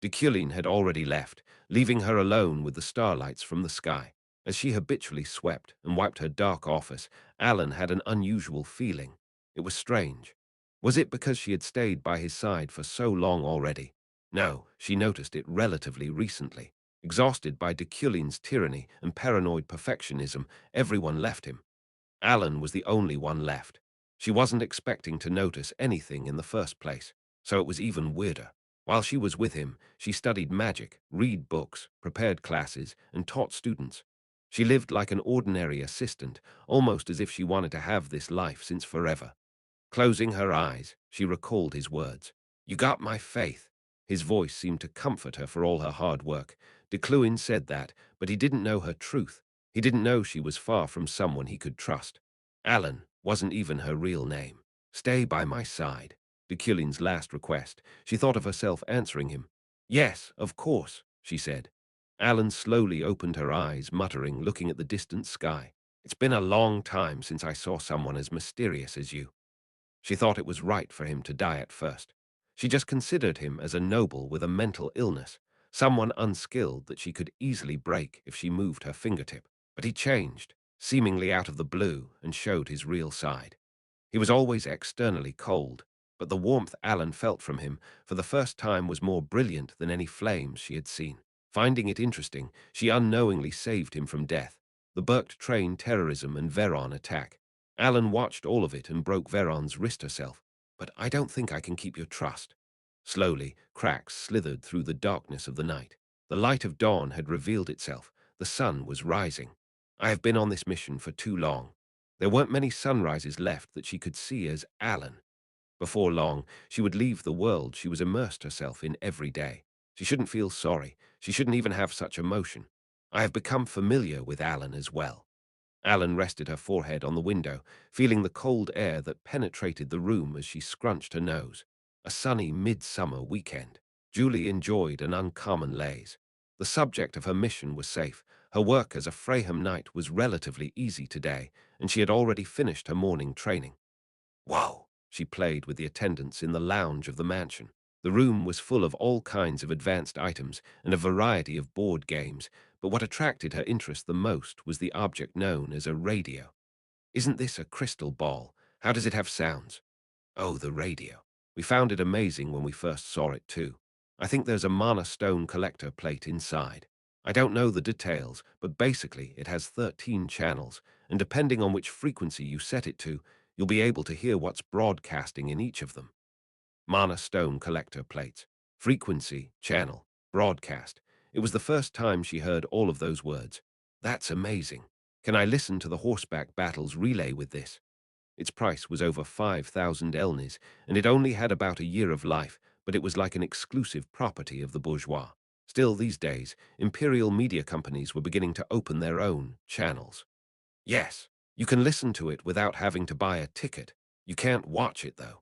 [SPEAKER 1] Deculein had already left, leaving her alone with the starlights from the sky. As she habitually swept and wiped her dark office, Alan had an unusual feeling. It was strange. Was it because she had stayed by his side for so long already? No, she noticed it relatively recently. Exhausted by Deculein's tyranny and paranoid perfectionism, everyone left him. Alan was the only one left. She wasn't expecting to notice anything in the first place, so it was even weirder. While she was with him, she studied magic, read books, prepared classes, and taught students. She lived like an ordinary assistant, almost as if she wanted to have this life since forever. Closing her eyes, she recalled his words. You got my faith. His voice seemed to comfort her for all her hard work. Deculein said that, but he didn't know her truth. He didn't know she was far from someone he could trust. Alan wasn't even her real name. Stay by my side. Deculein's last request. She thought of herself answering him. Yes, of course, she said. Alan slowly opened her eyes, muttering, looking at the distant sky. It's been a long time since I saw someone as mysterious as you. She thought it was right for him to die at first. She just considered him as a noble with a mental illness, someone unskilled that she could easily break if she moved her fingertip. But he changed, seemingly out of the blue, and showed his real side. He was always externally cold, but the warmth Alan felt from him for the first time was more brilliant than any flames she had seen. Finding it interesting, she unknowingly saved him from death. The Burkt train terrorism and Veron attack. Alan watched all of it and broke Veron's wrist herself. But I don't think I can keep your trust. Slowly, cracks slithered through the darkness of the night. The light of dawn had revealed itself. The sun was rising. I have been on this mission for too long. There weren't many sunrises left that she could see as Alan. Before long, she would leave the world she was immersed herself in every day. She shouldn't feel sorry. She shouldn't even have such emotion. I have become familiar with Alan as well. Alan rested her forehead on the window, feeling the cold air that penetrated the room as she scrunched her nose. A sunny midsummer weekend. Julie enjoyed an uncommon laze. The subject of her mission was safe. Her work as a Fraham Knight was relatively easy today, and she had already finished her morning training. Whoa! She played with the attendants in the lounge of the mansion. The room was full of all kinds of advanced items and a variety of board games, but what attracted her interest the most was the object known as a radio. Isn't this a crystal ball? How does it have sounds? Oh, the radio. We found it amazing when we first saw it too. I think there's a mana stone collector plate inside. I don't know the details, but basically it has 13 channels, and depending on which frequency you set it to, you'll be able to hear what's broadcasting in each of them. Mana stone collector plates. Frequency, channel, broadcast. It was the first time she heard all of those words. That's amazing. Can I listen to the horseback battles relay with this? Its price was over 5,000 elnis, and it only had about a year of life, but it was like an exclusive property of the bourgeois. Still, these days, imperial media companies were beginning to open their own channels. Yes, you can listen to it without having to buy a ticket. You can't watch it, though.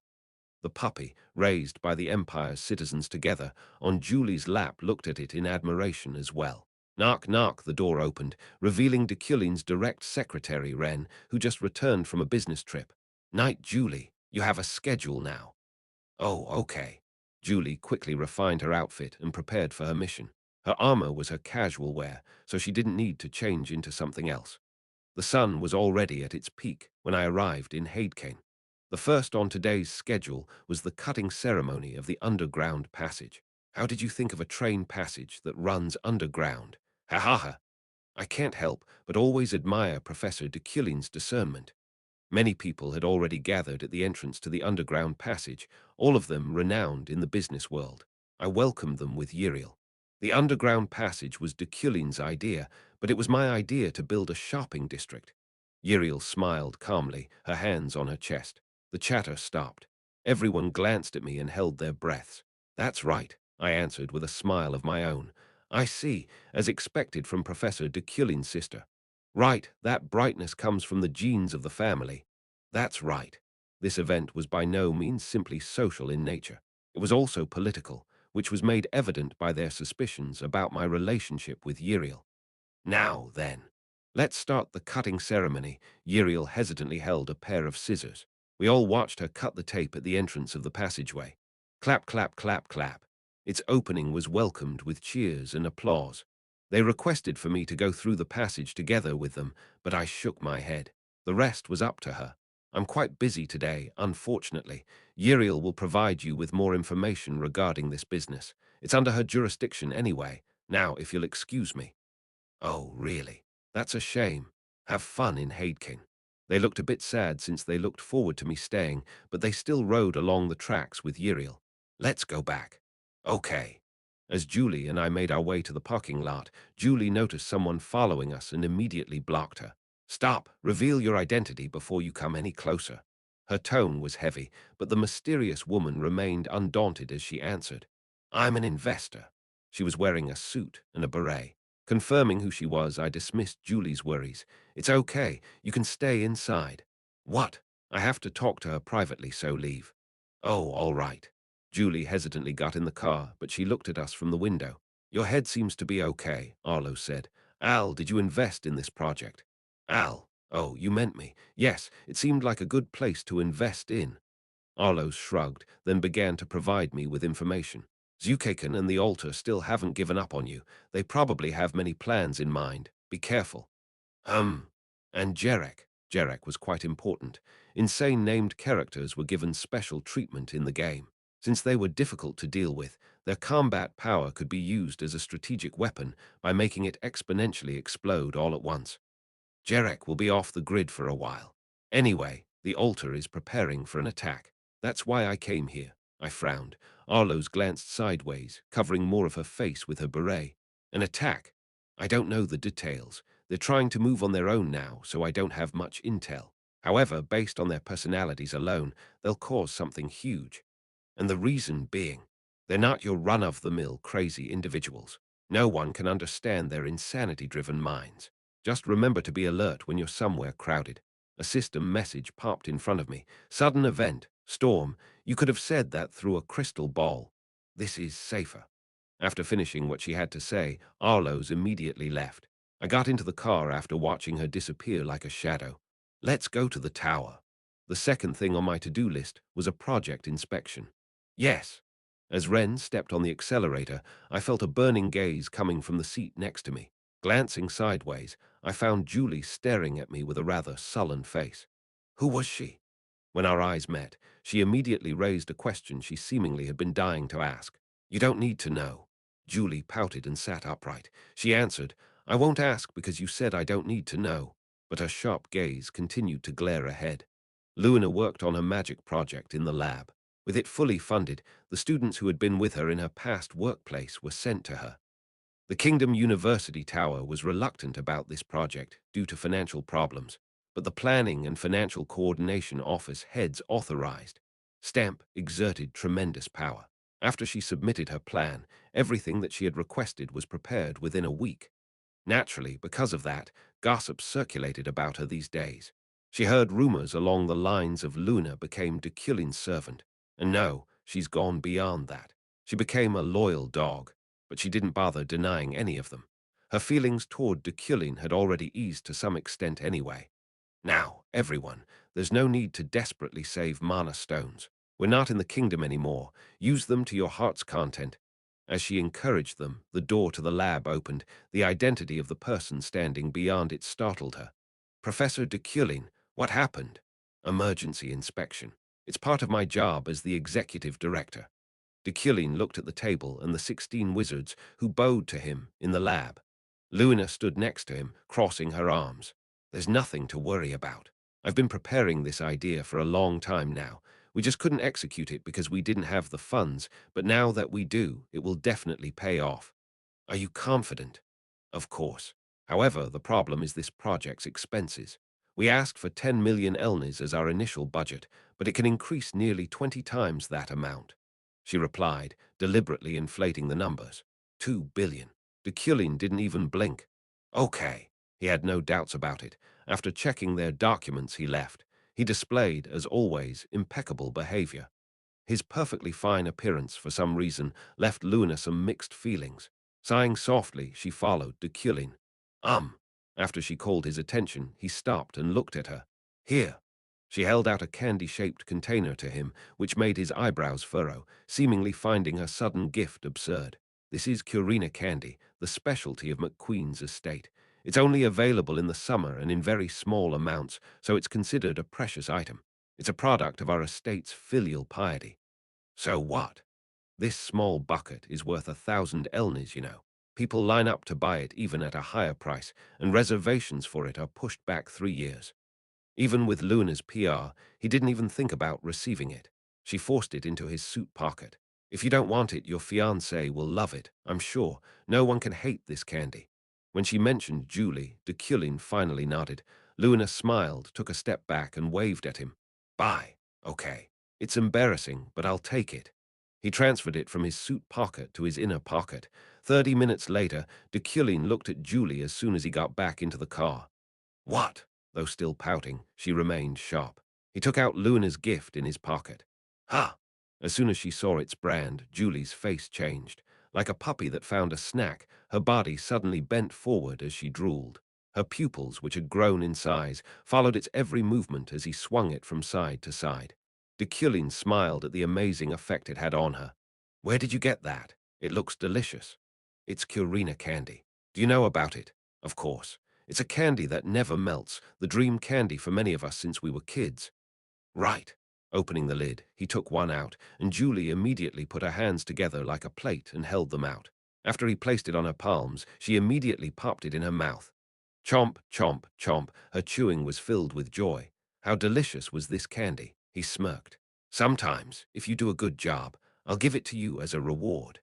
[SPEAKER 1] The puppy, raised by the Empire's citizens together, on Julie's lap looked at it in admiration as well. Knock, knock, the door opened, revealing Deculein's direct secretary, Wren, who just returned from a business trip. Night, Julie, you have a schedule now. Oh, okay. Julie quickly refined her outfit and prepared for her mission. Her armor was her casual wear, so she didn't need to change into something else. The sun was already at its peak when I arrived in Hadekane. The first on today's schedule was the cutting ceremony of the underground passage. How did you think of a train passage that runs underground? Ha ha ha! I can't help but always admire Professor Deculein's discernment. Many people had already gathered at the entrance to the underground passage, all of them renowned in the business world. I welcomed them with Uriel. The underground passage was Deculein's idea, but it was my idea to build a shopping district. Uriel smiled calmly, her hands on her chest. The chatter stopped. Everyone glanced at me and held their breaths. That's right, I answered with a smile of my own. I see, as expected from Professor Deculein's sister. Right, that brightness comes from the genes of the family. That's right. This event was by no means simply social in nature. It was also political, which was made evident by their suspicions about my relationship with Uriel. Now, then, let's start the cutting ceremony. Uriel hesitantly held a pair of scissors. We all watched her cut the tape at the entrance of the passageway. Clap, clap, clap, clap. Its opening was welcomed with cheers and applause. They requested for me to go through the passage together with them, but I shook my head. The rest was up to her. I'm quite busy today, unfortunately. Uriel will provide you with more information regarding this business. It's under her jurisdiction anyway. Now, if you'll excuse me. Oh, really? That's a shame. Have fun in Hadekyn. They looked a bit sad since they looked forward to me staying, but they still rode along the tracks with Uriel. Let's go back. Okay. As Julie and I made our way to the parking lot, Julie noticed someone following us and immediately blocked her. Stop! Reveal your identity before you come any closer. Her tone was heavy, but the mysterious woman remained undaunted as she answered. I'm an investor. She was wearing a suit and a beret. Confirming who she was, I dismissed Julie's worries. It's okay. You can stay inside. What? I have to talk to her privately, so leave. Oh, all right. Julie hesitantly got in the car, but she looked at us from the window. Your head seems to be okay, Arlo said. Al, did you invest in this project? Al, Oh, you meant me. Yes, it seemed like a good place to invest in. Arlos shrugged, then began to provide me with information. Zukaken and the altar still haven't given up on you. They probably have many plans in mind. Be careful. Hum. And Jerek. Jerek was quite important. Insane named characters were given special treatment in the game. Since they were difficult to deal with, their combat power could be used as a strategic weapon by making it exponentially explode all at once. Jerek will be off the grid for a while. Anyway, the altar is preparing for an attack. That's why I came here. I frowned. Arlo's glanced sideways, covering more of her face with her beret. An attack? I don't know the details. They're trying to move on their own now, so I don't have much intel. However, based on their personalities alone, they'll cause something huge. And the reason being, they're not your run-of-the-mill crazy individuals. No one can understand their insanity-driven minds. Just remember to be alert when you're somewhere crowded. A system message popped in front of me. Sudden event. Storm. You could have said that through a crystal ball. This is safer. After finishing what she had to say, Arlo's immediately left. I got into the car after watching her disappear like a shadow. Let's go to the tower. The second thing on my to-do list was a project inspection. Yes. As Ren stepped on the accelerator, I felt a burning gaze coming from the seat next to me. Glancing sideways, I found Julie staring at me with a rather sullen face. Who was she? When our eyes met, she immediately raised a question she seemingly had been dying to ask. You don't need to know. Julie pouted and sat upright. She answered, I won't ask because you said I don't need to know. But her sharp gaze continued to glare ahead. Luna worked on her magic project in the lab. With it fully funded, the students who had been with her in her past workplace were sent to her. The Kingdom University Tower was reluctant about this project due to financial problems, but the Planning and Financial Coordination Office heads authorized. Stamp exerted tremendous power. After she submitted her plan, everything that she had requested was prepared within a week. Naturally, because of that, gossip circulated about her these days. She heard rumors along the lines of Luna became Deculein's servant. And no, she's gone beyond that. She became a loyal dog, but she didn't bother denying any of them. Her feelings toward Deculein had already eased to some extent anyway. Now, everyone, there's no need to desperately save mana stones. We're not in the kingdom anymore. Use them to your heart's content. As she encouraged them, the door to the lab opened. The identity of the person standing beyond it startled her. Professor Deculein, what happened? Emergency inspection. It's part of my job as the executive director. Deculein looked at the table and the 16 wizards who bowed to him in the lab. Luna stood next to him, crossing her arms. There's nothing to worry about. I've been preparing this idea for a long time now. We just couldn't execute it because we didn't have the funds, but now that we do, it will definitely pay off. Are you confident? Of course. However, the problem is this project's expenses. We asked for 10 million elnis as our initial budget, but it can increase nearly 20 times that amount. She replied, deliberately inflating the numbers. 2 billion. Deculein didn't even blink. Okay. He had no doubts about it. After checking their documents, he left. He displayed, as always, impeccable behavior. His perfectly fine appearance, for some reason, left Luna some mixed feelings. Sighing softly, she followed Deculein. After she called his attention, he stopped and looked at her. Here. She held out a candy-shaped container to him, which made his eyebrows furrow, seemingly finding her sudden gift absurd. This is Curina candy, the specialty of McQueen's estate. It's only available in the summer and in very small amounts, so it's considered a precious item. It's a product of our estate's filial piety. So what? This small bucket is worth 1,000 elnis, you know. People line up to buy it even at a higher price, and reservations for it are pushed back 3 years. Even with Luna's PR, he didn't even think about receiving it. She forced it into his suit pocket. If you don't want it, your fiancé will love it, I'm sure. No one can hate this candy. When she mentioned Julie, Deculein finally nodded. Luna smiled, took a step back, and waved at him. Bye. Okay. It's embarrassing, but I'll take it. He transferred it from his suit pocket to his inner pocket. 30 minutes later, Deculein looked at Julie as soon as he got back into the car. What? Though still pouting, she remained sharp. He took out Luna's gift in his pocket. Ha! As soon as she saw its brand, Julie's face changed. Like a puppy that found a snack, her body suddenly bent forward as she drooled. Her pupils, which had grown in size, followed its every movement as he swung it from side to side. Deculein smiled at the amazing effect it had on her. "Where did you get that? It looks delicious." "It's Curina candy. Do you know about it?" "Of course. It's a candy that never melts, the dream candy for many of us since we were kids." "Right." Opening the lid, he took one out, and Julie immediately put her hands together like a plate and held them out. After he placed it on her palms, she immediately popped it in her mouth. Chomp, chomp, chomp, her chewing was filled with joy. How delicious was this candy, he smirked. "Sometimes, if you do a good job, I'll give it to you as a reward."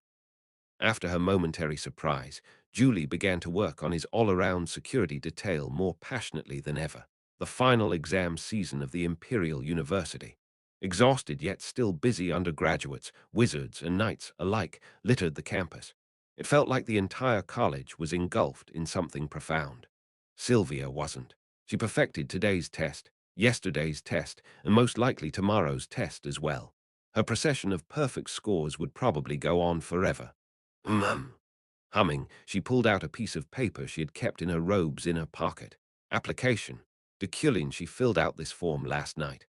[SPEAKER 1] After her momentary surprise, Julie began to work on his all-around security detail more passionately than ever. The final exam season of the Imperial University. Exhausted yet still busy undergraduates, wizards, and knights alike littered the campus. It felt like the entire college was engulfed in something profound. Sylvia wasn't. She perfected today's test, yesterday's test, and most likely tomorrow's test as well. Her procession of perfect scores would probably go on forever. Humming, she pulled out a piece of paper she had kept in her robe's inner pocket. Application. Deculein, she filled out this form last night.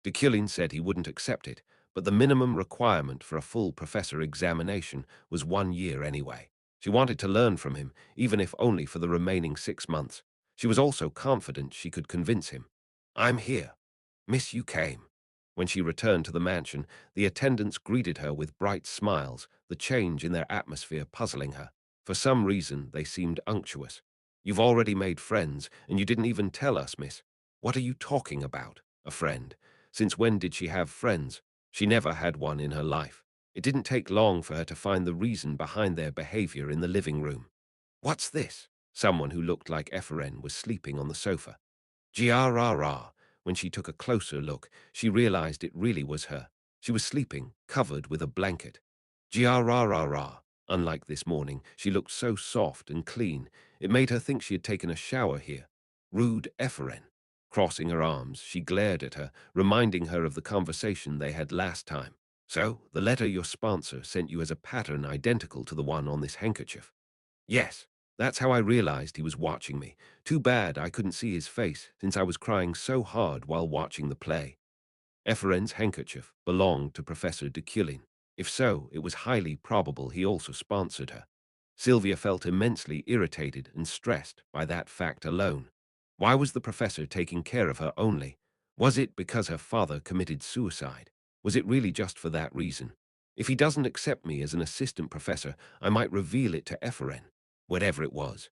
[SPEAKER 1] Deculein said he wouldn't accept it, but the minimum requirement for a full professor examination was 1 year anyway. She wanted to learn from him, even if only for the remaining 6 months. She was also confident she could convince him. "I'm here. Miss, you came." When she returned to the mansion, the attendants greeted her with bright smiles, the change in their atmosphere puzzling her. For some reason, they seemed unctuous. "You've already made friends, and you didn't even tell us, miss." "What are you talking about? A friend? Since when did she have friends? She never had one in her life." It didn't take long for her to find the reason behind their behavior in the living room. "What's this?" Someone who looked like Ephraim was sleeping on the sofa. Grrrr. When she took a closer look, she realized it really was her. She was sleeping, covered with a blanket. Grrrr. Unlike this morning, she looked so soft and clean, it made her think she had taken a shower here. Rude Ephraim. Crossing her arms, she glared at her, reminding her of the conversation they had last time. "So, the letter your sponsor sent you has a pattern identical to the one on this handkerchief." "Yes, that's how I realized he was watching me. Too bad I couldn't see his face, since I was crying so hard while watching the play." Ephraim's handkerchief belonged to Professor Deculein. If so, it was highly probable he also sponsored her. Sylvia felt immensely irritated and stressed by that fact alone. Why was the professor taking care of her only? Was it because her father committed suicide? Was it really just for that reason? "If he doesn't accept me as an assistant professor, I might reveal it to Ephraim." Whatever it was.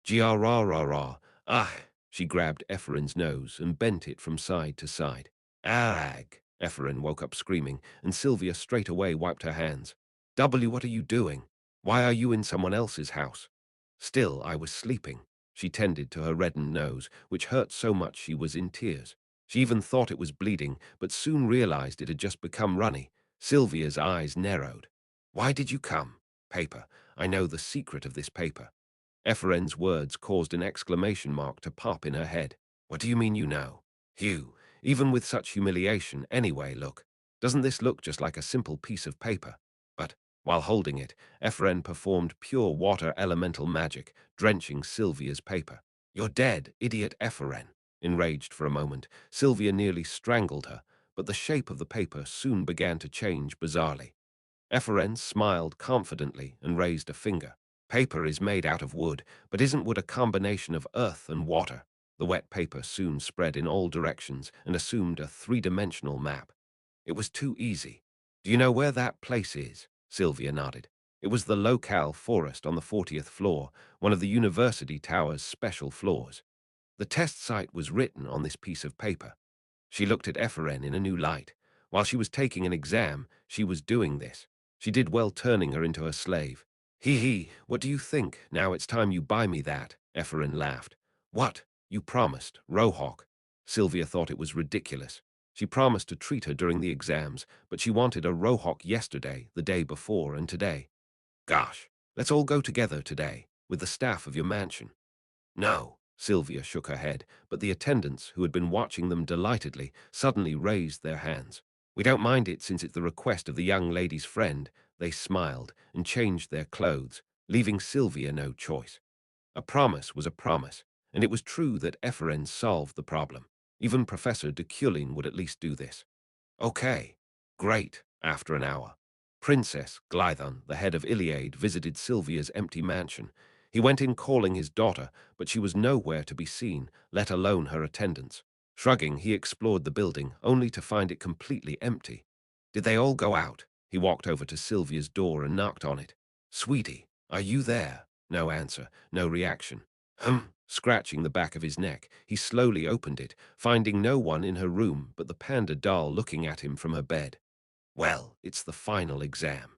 [SPEAKER 1] Grrrr. Ah! She grabbed Ephraim's nose and bent it from side to side. "Ag!" Ephraim woke up screaming, and Sylvia straight away wiped her hands. What are you doing? Why are you in someone else's house?" Still, I was sleeping." She tended to her reddened nose, which hurt so much she was in tears. She even thought it was bleeding, but soon realized it had just become runny. Sylvia's eyes narrowed. "Why did you come?" "Paper. I know the secret of this paper." Ephraim's words caused an exclamation mark to pop in her head. "What do you mean you know?" "Hugh, even with such humiliation, anyway, look. Doesn't this look just like a simple piece of paper?" But, while holding it, Ephraim performed pure water elemental magic, drenching Sylvia's paper. "You're dead, idiot Ephraim." Enraged for a moment, Sylvia nearly strangled her, but the shape of the paper soon began to change bizarrely. Ephraim smiled confidently and raised a finger. "Paper is made out of wood, but isn't wood a combination of earth and water?" The wet paper soon spread in all directions and assumed a three-dimensional map. It was too easy. "Do you know where that place is?" Sylvia nodded. It was the locale forest on the 40th floor, one of the university tower's special floors. The test site was written on this piece of paper. She looked at Ephraim in a new light. While she was taking an exam, she was doing this. She did well turning her into her slave. "Hee, what do you think? Now it's time you buy me that," Ephraim laughed. "What? You promised, Rohawk." Sylvia thought it was ridiculous. She promised to treat her during the exams, but she wanted a Rohawk yesterday, the day before, and today. "Gosh, let's all go together today, with the staff of your mansion." "No." Sylvia shook her head, but the attendants, who had been watching them delightedly, suddenly raised their hands. "We don't mind it since it's the request of the young lady's friend." They smiled and changed their clothes, leaving Sylvia no choice. A promise was a promise. and it was true that Ephraim solved the problem. Even Professor Deculein would at least do this. Okay, great, after an hour. Princess Glython, the head of Iliad, visited Sylvia's empty mansion. He went in calling his daughter, but she was nowhere to be seen, let alone her attendants. Shrugging, he explored the building, only to find it completely empty. Did they all go out? He walked over to Sylvia's door and knocked on it. Sweetie, are you there? No answer, no reaction. Scratching the back of his neck, he slowly opened it, finding no one in her room but the panda doll looking at him from her bed. Well, it's the final exam.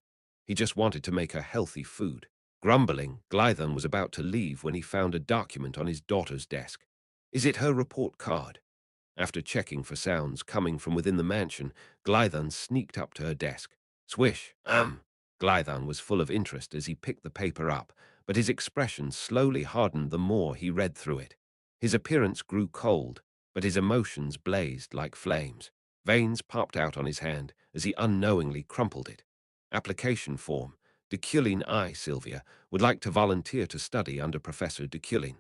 [SPEAKER 1] He just wanted to make her healthy food. Grumbling, Glython was about to leave when he found a document on his daughter's desk. Is it her report card? After checking for sounds coming from within the mansion, Glython sneaked up to her desk. Swish. Glython was full of interest as he picked the paper up, but his expression slowly hardened the more he read through it. His appearance grew cold, but his emotions blazed like flames. Veins popped out on his hand as he unknowingly crumpled it. Application form. Deculein I, Sylvia, would like to volunteer to study under Professor Deculein.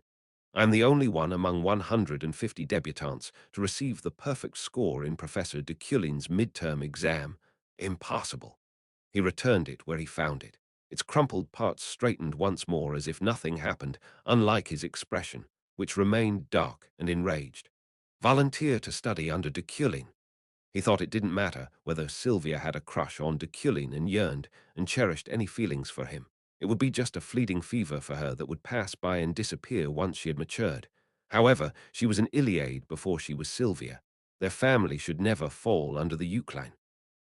[SPEAKER 1] I'm the only one among 150 debutantes to receive the perfect score in Professor Deculein's midterm exam. Impossible. He returned it where he found it. Its crumpled parts straightened once more as if nothing happened, unlike his expression, which remained dark and enraged. Volunteer to study under Deculein. He thought it didn't matter whether Sylvia had a crush on Deculein and yearned and cherished any feelings for him. It would be just a fleeting fever for her that would pass by and disappear once she had matured. However, she was an Iliad before she was Sylvia. Their family should never fall under the Eucline.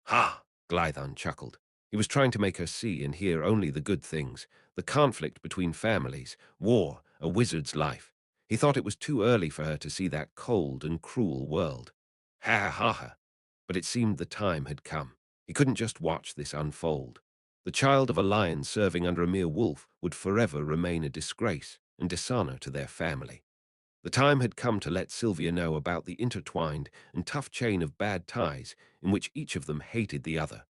[SPEAKER 1] Ha! Glython chuckled. He was trying to make her see and hear only the good things, the conflict between families, war, a wizard's life. He thought it was too early for her to see that cold and cruel world. Ha ha ha! But it seemed the time had come. He couldn't just watch this unfold. The child of a lion serving under a mere wolf would forever remain a disgrace and dishonor to their family. The time had come to let Sylvia know about the intertwined and tough chain of bad ties in which each of them hated the other.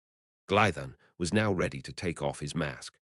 [SPEAKER 1] Glython was now ready to take off his mask.